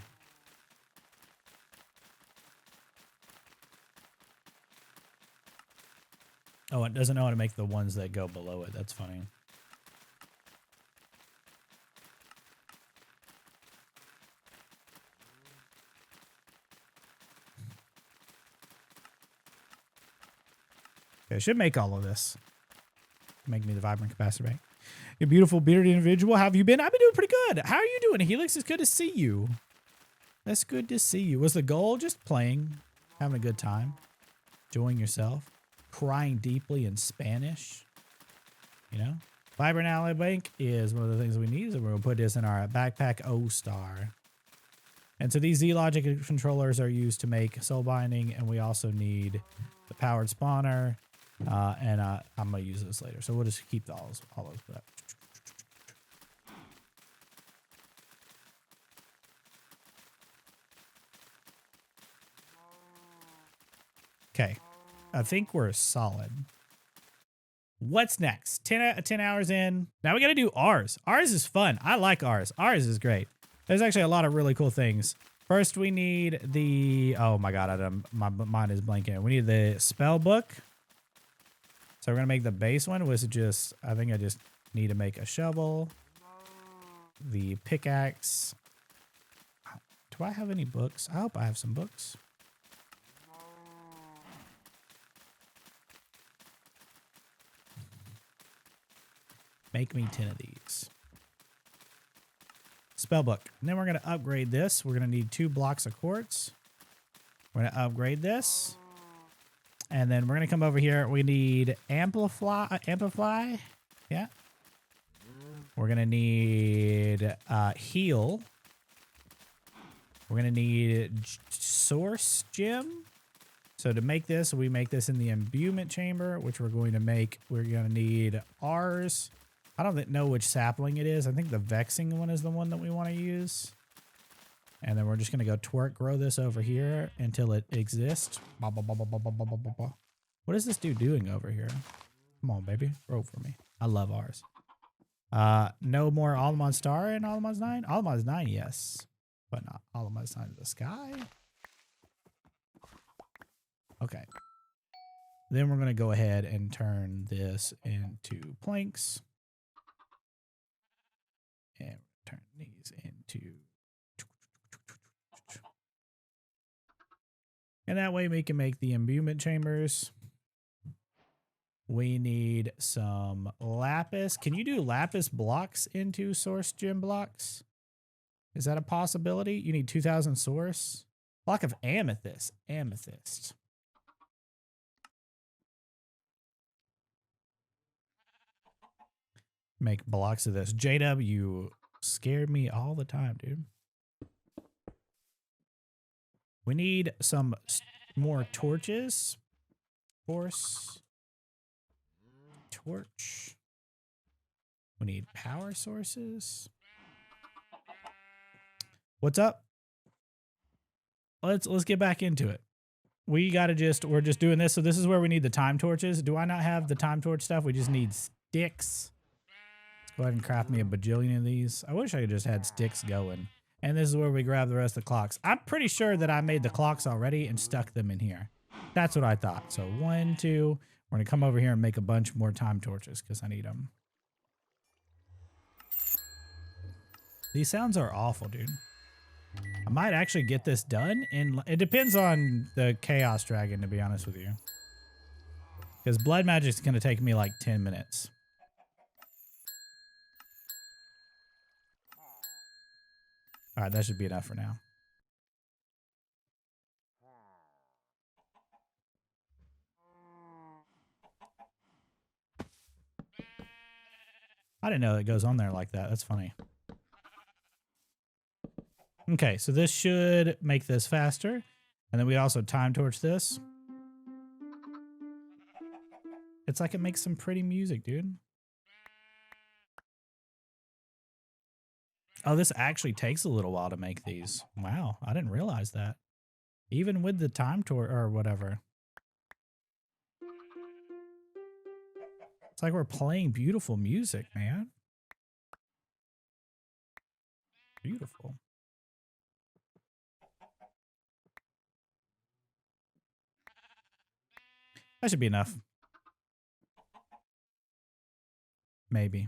S1: Oh, it doesn't know how to make the ones that go below it. That's funny. Okay, I should make all of this. Make me the vibrant capacitor bank. You beautiful bearded individual. How have you been? I've been doing pretty good. How are you doing, Helix? It's good to see you. That's good to see you. Was the goal just playing, having a good time, enjoying yourself, crying deeply in Spanish? You know, vibrant ally bank is one of the things we need. So we're gonna put this in our backpack Star. And so these Z-Logic controllers are used to make soul binding, and we also need the powered spawner. And I'm gonna use this later, so we'll just keep all those. Okay, I think we're solid. What's next? 10 hours in. Now we got to do Ars. Ars is fun. I like Ars. Ars is great. There's actually a lot of really cool things. First, we need the, oh my god, my mind is blanking. We need the spell book. So we're going to make the base one, which is just, I think I just need to make a shovel. The pickaxe. Do I have any books? I hope I have some books. Make me 10 of these. Spellbook. And then we're going to upgrade this. We're going to need 2 blocks of quartz. We're going to upgrade this. And then we're going to come over here. We need amplify. Yeah. We're going to need heal. We're going to need source gem. So to make this, we make this in the imbuement chamber, which we're going to make. We're going to need Rs. I don't know which sapling it is. I think the vexing one is the one that we want to use. And then we're just going to go grow this over here until it exists. What is this dude doing over here? Come on, baby. Grow for me. I love ours. No more ATM Star and ATM 9? ATM 9, yes. But not ATM 9 to the sky. Okay. Then we're going to go ahead and turn this into planks. turn these into... And that way we can make the imbuement chambers. We need some lapis. Can you do lapis blocks into source gem blocks? Is that a possibility? You need 2,000 source. Block of amethyst. Amethyst. Make blocks of this. JW, you scared me all the time, dude. We need some more torches. Force. Torch. We need power sources. What's up? Let's get back into it. We're just doing this. So this is where we need the time torches. Do I not have the time torch stuff? We just need sticks. Let's go ahead and craft me a bajillion of these. I wish I could just had sticks going. And this is where we grab the rest of the clocks. I'm pretty sure that I made the clocks already and stuck them in here. That's what I thought. So 1, 2, we're gonna come over here and make a bunch more time torches because I need them. These sounds are awful, dude. I might actually get this done in, it depends on the Chaos Dragon, to be honest with you. Because Blood Magic's gonna take me like 10 minutes. All right, that should be enough for now. I didn't know it goes on there like that. That's funny. Okay, so this should make this faster. And then we also time torch this. It's like it makes some pretty music, dude. Oh, this actually takes a little while to make these. Wow, I didn't realize that. Even with the time torch or whatever. It's like we're playing beautiful music, man. Beautiful. That should be enough. Maybe.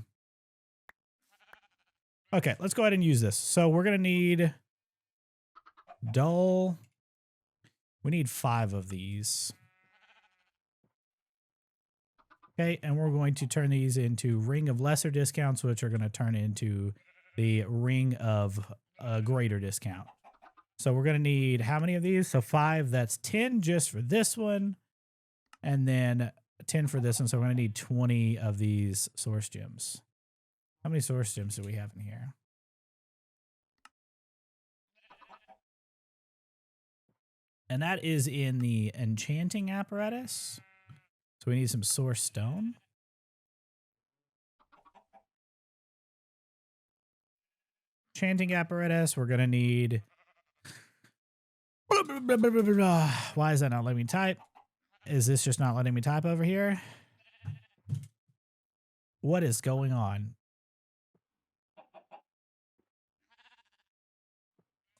S1: Okay, let's go ahead and use this. So we're going to need dull. We need 5 of these. Okay, and we're going to turn these into ring of lesser discounts, which are going to turn into the ring of a greater discount. So we're going to need how many of these? So 5, that's 10 just for this one. And then 10 for this one. So we're going to need 20 of these source gems. How many source gems do we have in here? And that is in the enchanting apparatus. So we need some source stone. Enchanting apparatus, we're going to need... Why is that not letting me type? Is this just not letting me type over here? What is going on?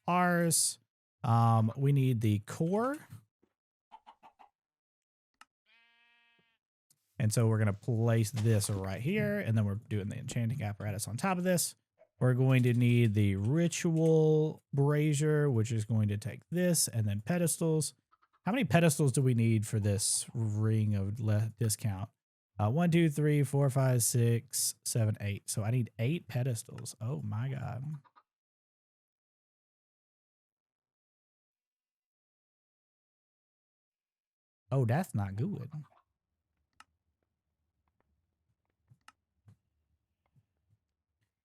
S1: Ars. We need the core. And so we're going to place this right here. And then we're doing the enchanting apparatus on top of this. We're going to need the ritual brazier, which is going to take this, and then pedestals. How many pedestals do we need for this ring of discount? 1, 2, 3, 4, 5, 6, 7, 8. So I need 8 pedestals. Oh my God. Oh, that's not good.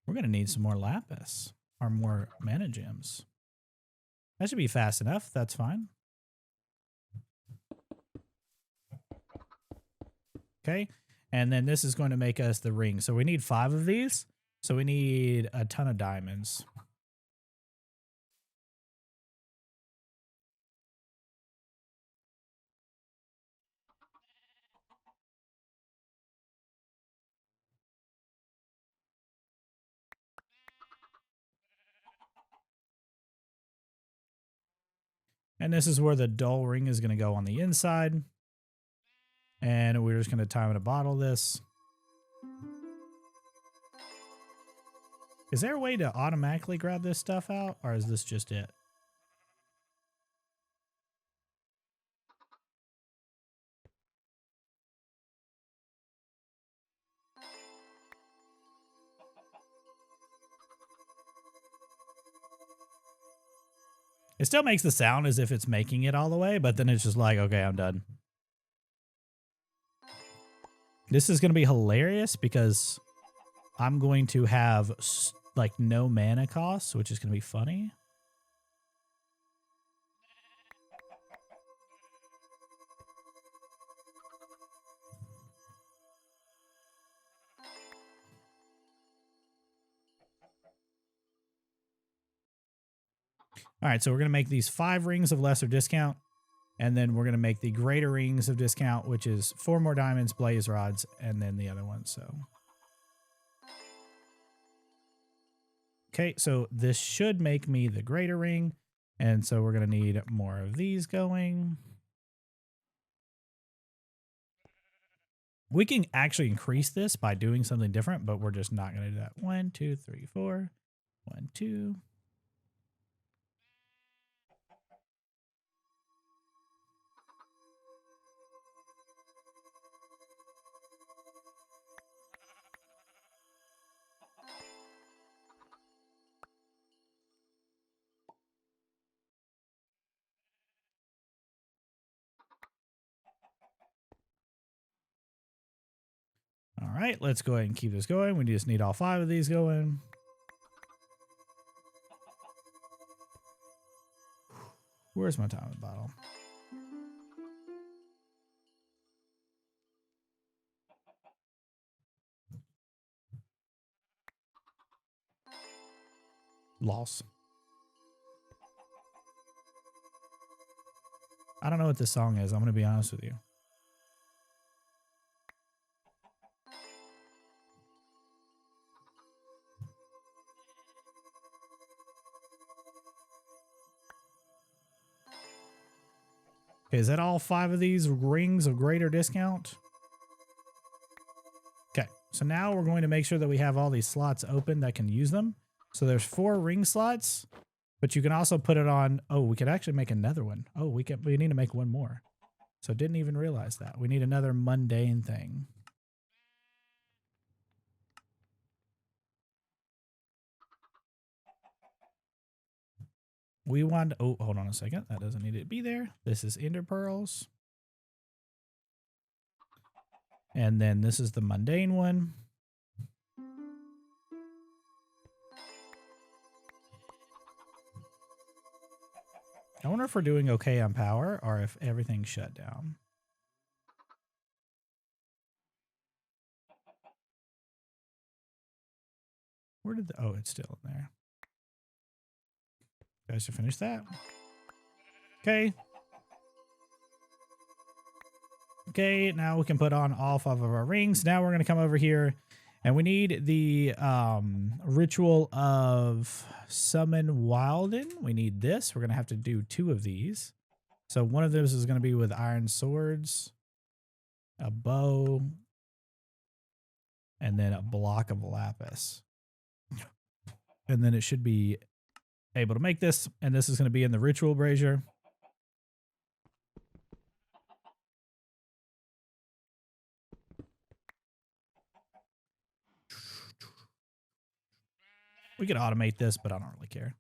S1: We're going to need some more lapis or more mana gems. That should be fast enough. That's fine. Okay. And then this is going to make us the ring. So we need 5 of these. So we need a ton of diamonds. And this is where the dull ring is going to go on the inside. And we're just going to time it to bottle this. Is there a way to automatically grab this stuff out, or is this just it? It still makes the sound as if it's making it all the way, but then it's just like, okay, I'm done. This is going to be hilarious because I'm going to have like no mana costs, which is going to be funny. All right, so we're going to make these 5 rings of lesser discount, and then we're going to make the greater rings of discount, which is 4 more diamonds, blaze rods, and then the other one. So, okay, so this should make me the greater ring, and so we're going to need more of these going. We can actually increase this by doing something different, but we're just not going to do that. 1, 2, 3, 4. 1, 2. All right, let's go ahead and keep this going. We just need all 5 of these going. Where's my time bottle? Loss. I don't know what this song is. I'm going to be honest with you. Okay, is that all 5 of these rings of greater discount? Okay, so now we're going to make sure that we have all these slots open that can use them. So there's 4 ring slots, but you can also put it on. Oh, we could actually make another one. Oh, we need to make one more. So didn't even realize that. We need another mundane thing. We want, oh, hold on a second. That doesn't need to be there. This is ender pearls. And then this is the mundane one. I wonder if we're doing okay on power or if everything's shut down. Where did the, oh, it's still in there. Guys, to finish that. Okay. Okay, now we can put on all 5 of our rings. Now we're going to come over here and we need the ritual of summon Wilden. We need this. We're going to have to do 2 of these. So one of those is going to be with iron swords, a bow, and then a block of lapis. And then it should be able to make this, and this is going to be in the ritual brazier. We could automate this, but I don't really care.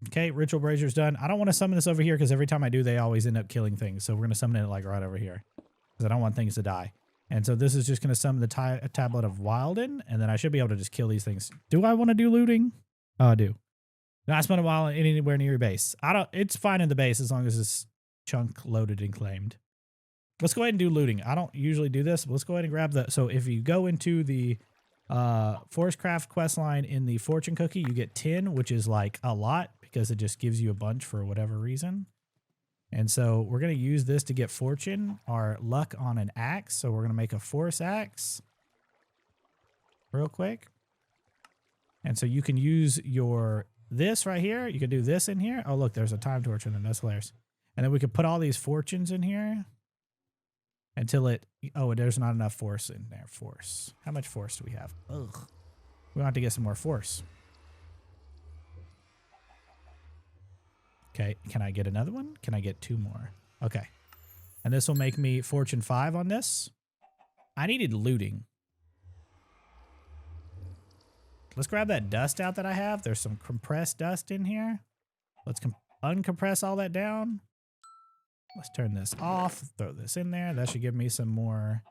S1: Okay, ritual brazier's done. I don't want to summon this over here because every time I do, they always end up killing things. So we're going to summon it like right over here because I don't want things to die. And so this is just going to summon the tablet of Wilden, and then I should be able to just kill these things. Do I want to do looting? Oh, I do. Not spend a while anywhere near your base. I don't. It's fine in the base as long as it's chunk loaded and claimed. Let's go ahead and do looting. I don't usually do this, but let's go ahead and grab the. So if you go into the Forestcraft quest line in the fortune cookie, you get 10, which is like a lot because it just gives you a bunch for whatever reason. And so we're going to use this to get fortune, our luck on an axe. So we're going to make a force axe real quick. And so you can use your this right here. You can do this in here. Oh, look, there's a time torch in there. That's hilarious. And then we could put all these fortunes in here. until it, oh, there's not enough force in there. Force. How much force do we have? Ugh. We want to get some more force. Okay, can I get another one? Can I get 2 more? Okay. And this will make me Fortune 5 on this. I needed looting. Let's grab that dust out that I have. There's some compressed dust in here. Let's uncompress all that down. Let's turn this off. Throw this in there. That should give me some more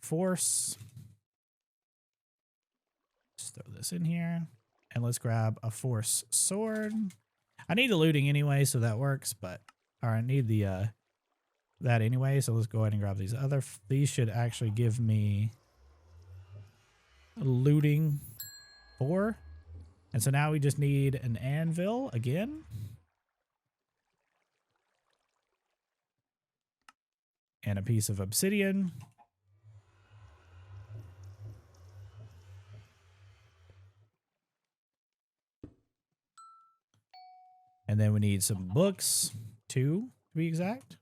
S1: force. Just throw this in here. And let's grab a force sword. I need the looting anyway, so that works. But or I need the that anyway. So let's go ahead and grab these other. These should actually give me looting 4. And so now we just need an anvil again. And a piece of obsidian. And then we need some books, 2 to be exact.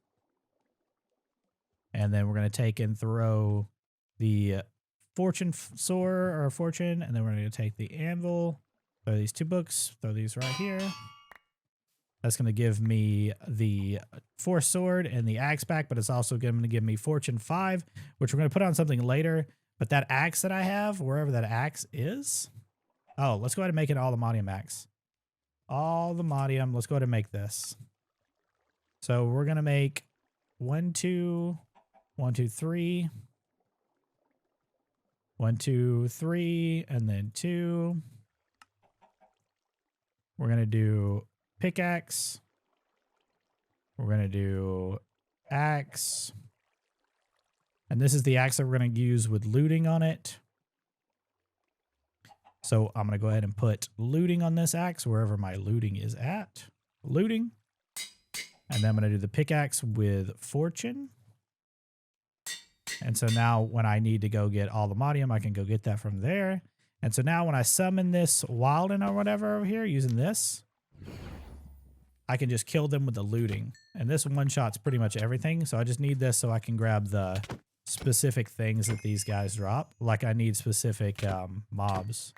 S1: And then we're going to take and throw the fortune sword or fortune. And then we're going to take the anvil, throw these 2 books, throw these right here. That's going to give me the force sword and the axe back, but it's also going to give me Fortune 5, which we're going to put on something later. But that axe that I have, wherever that axe is. Oh, let's go ahead and make an Allthemodium axe. Allthemodium. Let's go ahead and make this. So we're going to make 1, 2, 1, 2, 3. 1, 2, 3, and then 2. We're going to do pickaxe. We're going to do axe. And this is the axe that we're going to use with looting on it. So I'm going to go ahead and put looting on this axe wherever my looting is at. Looting. And then I'm going to do the pickaxe with fortune. And so now when I need to go get Allthemodium, I can go get that from there. And so now when I summon this Wilden or whatever over here using this, I can just kill them with the looting. And this one-shots pretty much everything. So I just need this so I can grab the specific things that these guys drop. Like I need specific mobs.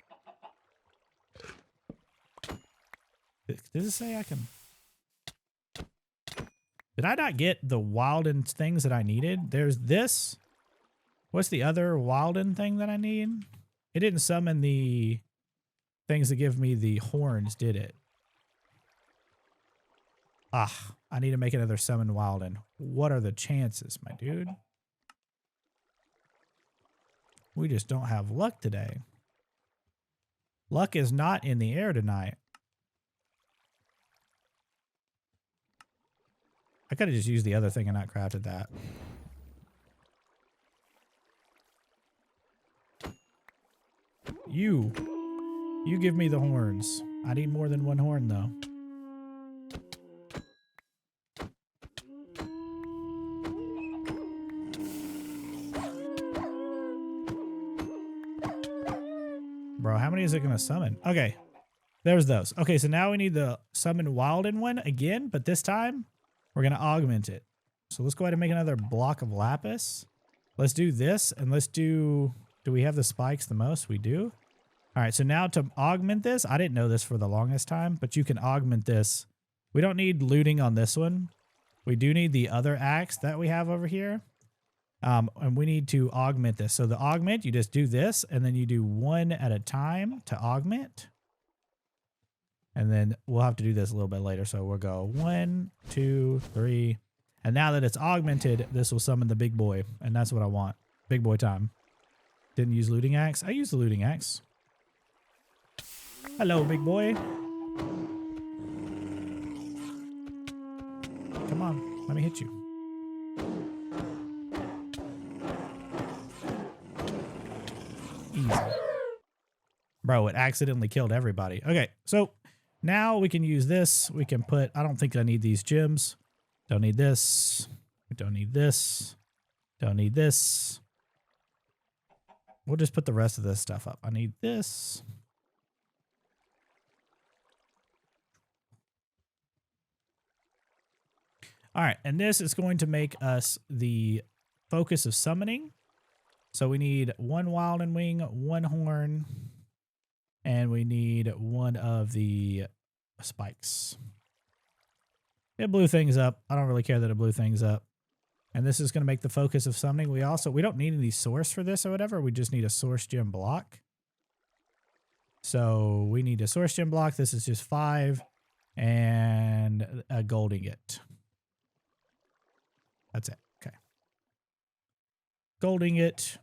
S1: Does it say I can... Did I not get the Wilden things that I needed? There's this. What's the other Wilden thing that I need? It didn't summon the things that give me the horns, did it? Ah, I need to make another summon Wilden. What are the chances, my dude? We just don't have luck today. Luck is not in the air tonight. I could have just used the other thing and not crafted that. You give me the horns. I need more than 1 horn though. Bro, how many is it going to summon? Okay, there's those. Okay, so now we need the summon Wilden one again, but this time we're going to augment it. So let's go ahead and make another block of lapis. Let's do this, and let's do we have the spikes the most? We do. All right, so now to augment this, I didn't know this for the longest time, but you can augment this. We don't need looting on this one. We do need the other axe that we have over here. And we need to augment this. So the augment, you just do this, and then you do 1 at a time to augment. And then we'll have to do this a little bit later. So we'll go 1, 2, 3. And now that it's augmented, this will summon the big boy. And that's what I want. Big boy time. Didn't use looting axe. I used the looting axe. Hello, big boy. Come on, let me hit you. Easy. Bro, it accidentally killed everybody. Okay, so now we can use this. We can put, I don't think I need these gems. Don't need this. We don't need this. Don't need this. We'll just put the rest of this stuff up. I need this. All right, and this is going to make us the focus of summoning. So we need 1 Wilding Wing, 1 horn, and we need 1 of the spikes. It blew things up. I don't really care that it blew things up. And this is going to make the focus of summoning. We don't need any source for this or whatever. We just need a source gem block. So we need a source gem block. This is just 5 and a gold ingot. That's it. Okay. Gold ingot.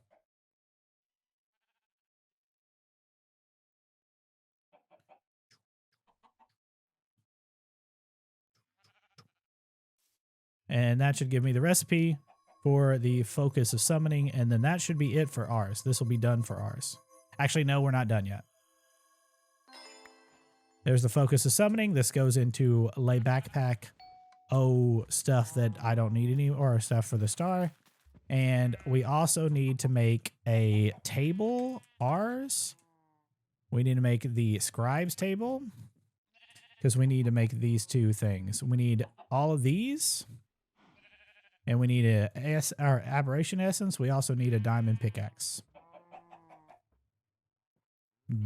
S1: And that should give me the recipe for the focus of summoning. And then that should be it for ours. This will be done for ours. Actually, no, we're not done yet. There's the focus of summoning. This goes into lay backpack. Stuff that I don't need any, or stuff for the star. And we also need to make a table, ours. We need to make the scribes table because we need to make these 2 things. We need all of these. And we need our aberration essence. We also need a diamond pickaxe.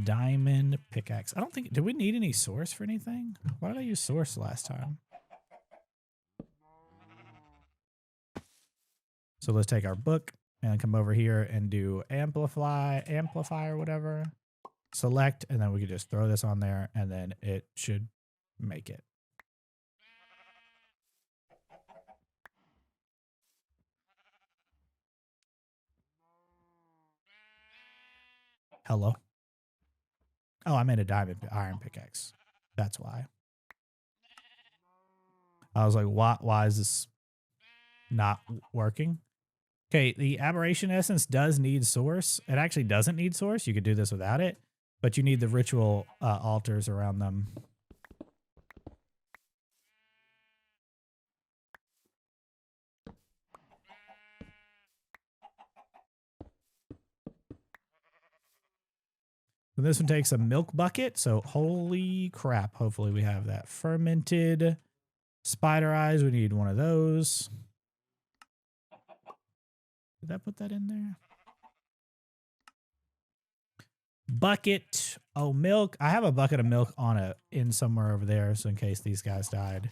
S1: Diamond pickaxe. I don't think, did we need any source for anything? Why did I use source last time? So let's take our book and come over here and do amplify or whatever. Select, and then we can just throw this on there and then it should make it. Hello. Oh, I made a diamond iron pickaxe. That's why. I was like, why is this not working? Okay, the aberration essence does need source. It actually doesn't need source. You could do this without it, but you need the ritual altars around them. And this one takes a milk bucket, so holy crap. Hopefully we have that. Fermented spider eyes, we need 1 of those. Did I put that in there? Bucket. Oh, milk. I have a bucket of milk on in somewhere over there, so in case these guys died.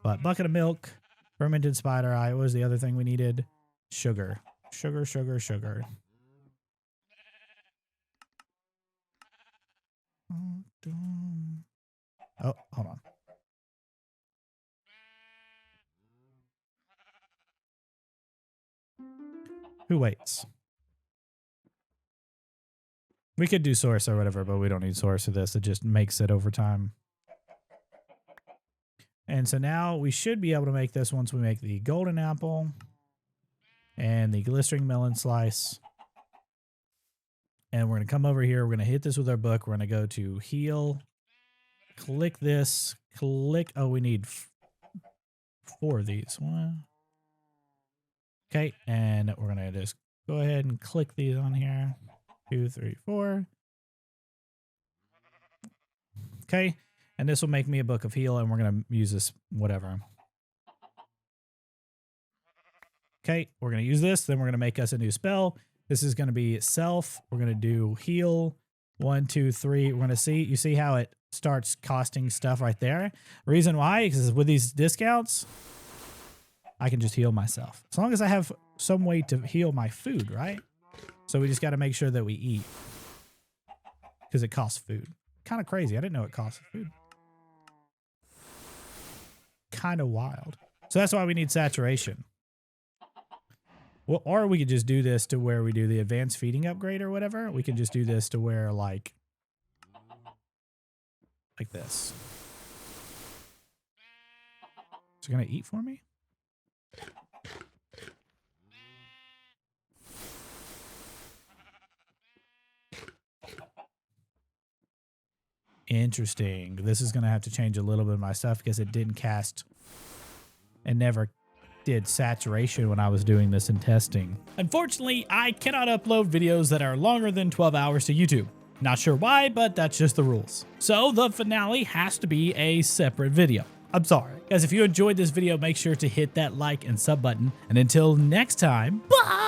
S1: But bucket of milk, fermented spider eye. What was the other thing we needed? Sugar. Sugar, sugar, sugar. Oh, hold on. Who waits? We could do source or whatever, but we don't need source for this. It just makes it over time. And so now we should be able to make this once we make the golden apple and the glistering melon slice. And we're going to come over here. We're going to hit this with our book. We're going to go to heal. Click this. Click. Oh, we need 4 of these. 1. Okay. And we're going to just go ahead and click these on here. 2, 3, 4. Okay. And this will make me a book of heal. And we're going to use this, whatever. Okay. We're going to use this. Then we're going to make us a new spell. This is going to be self. We're going to do heal. 1, 2, 3. We're going to see. You see how it starts costing stuff right there? Reason why? Because with these discounts, I can just heal myself. As long as I have some way to heal my food, right? So we just got to make sure that we eat. Because it costs food. Kind of crazy. I didn't know it cost food. Kind of wild. So that's why we need saturation. Well, or we could just do this to where we do the advanced feeding upgrade or whatever. We can just do this to where like this. Is it going to eat for me? Interesting. This is going to have to change a little bit of my stuff because it didn't cast and never did saturation when I was doing this in testing. Unfortunately, I cannot upload videos that are longer than 12 hours to YouTube. Not sure why, but that's just the rules. So the finale has to be a separate video. I'm sorry. Guys, if you enjoyed this video, make sure to hit that like and sub button. And until next time, bye!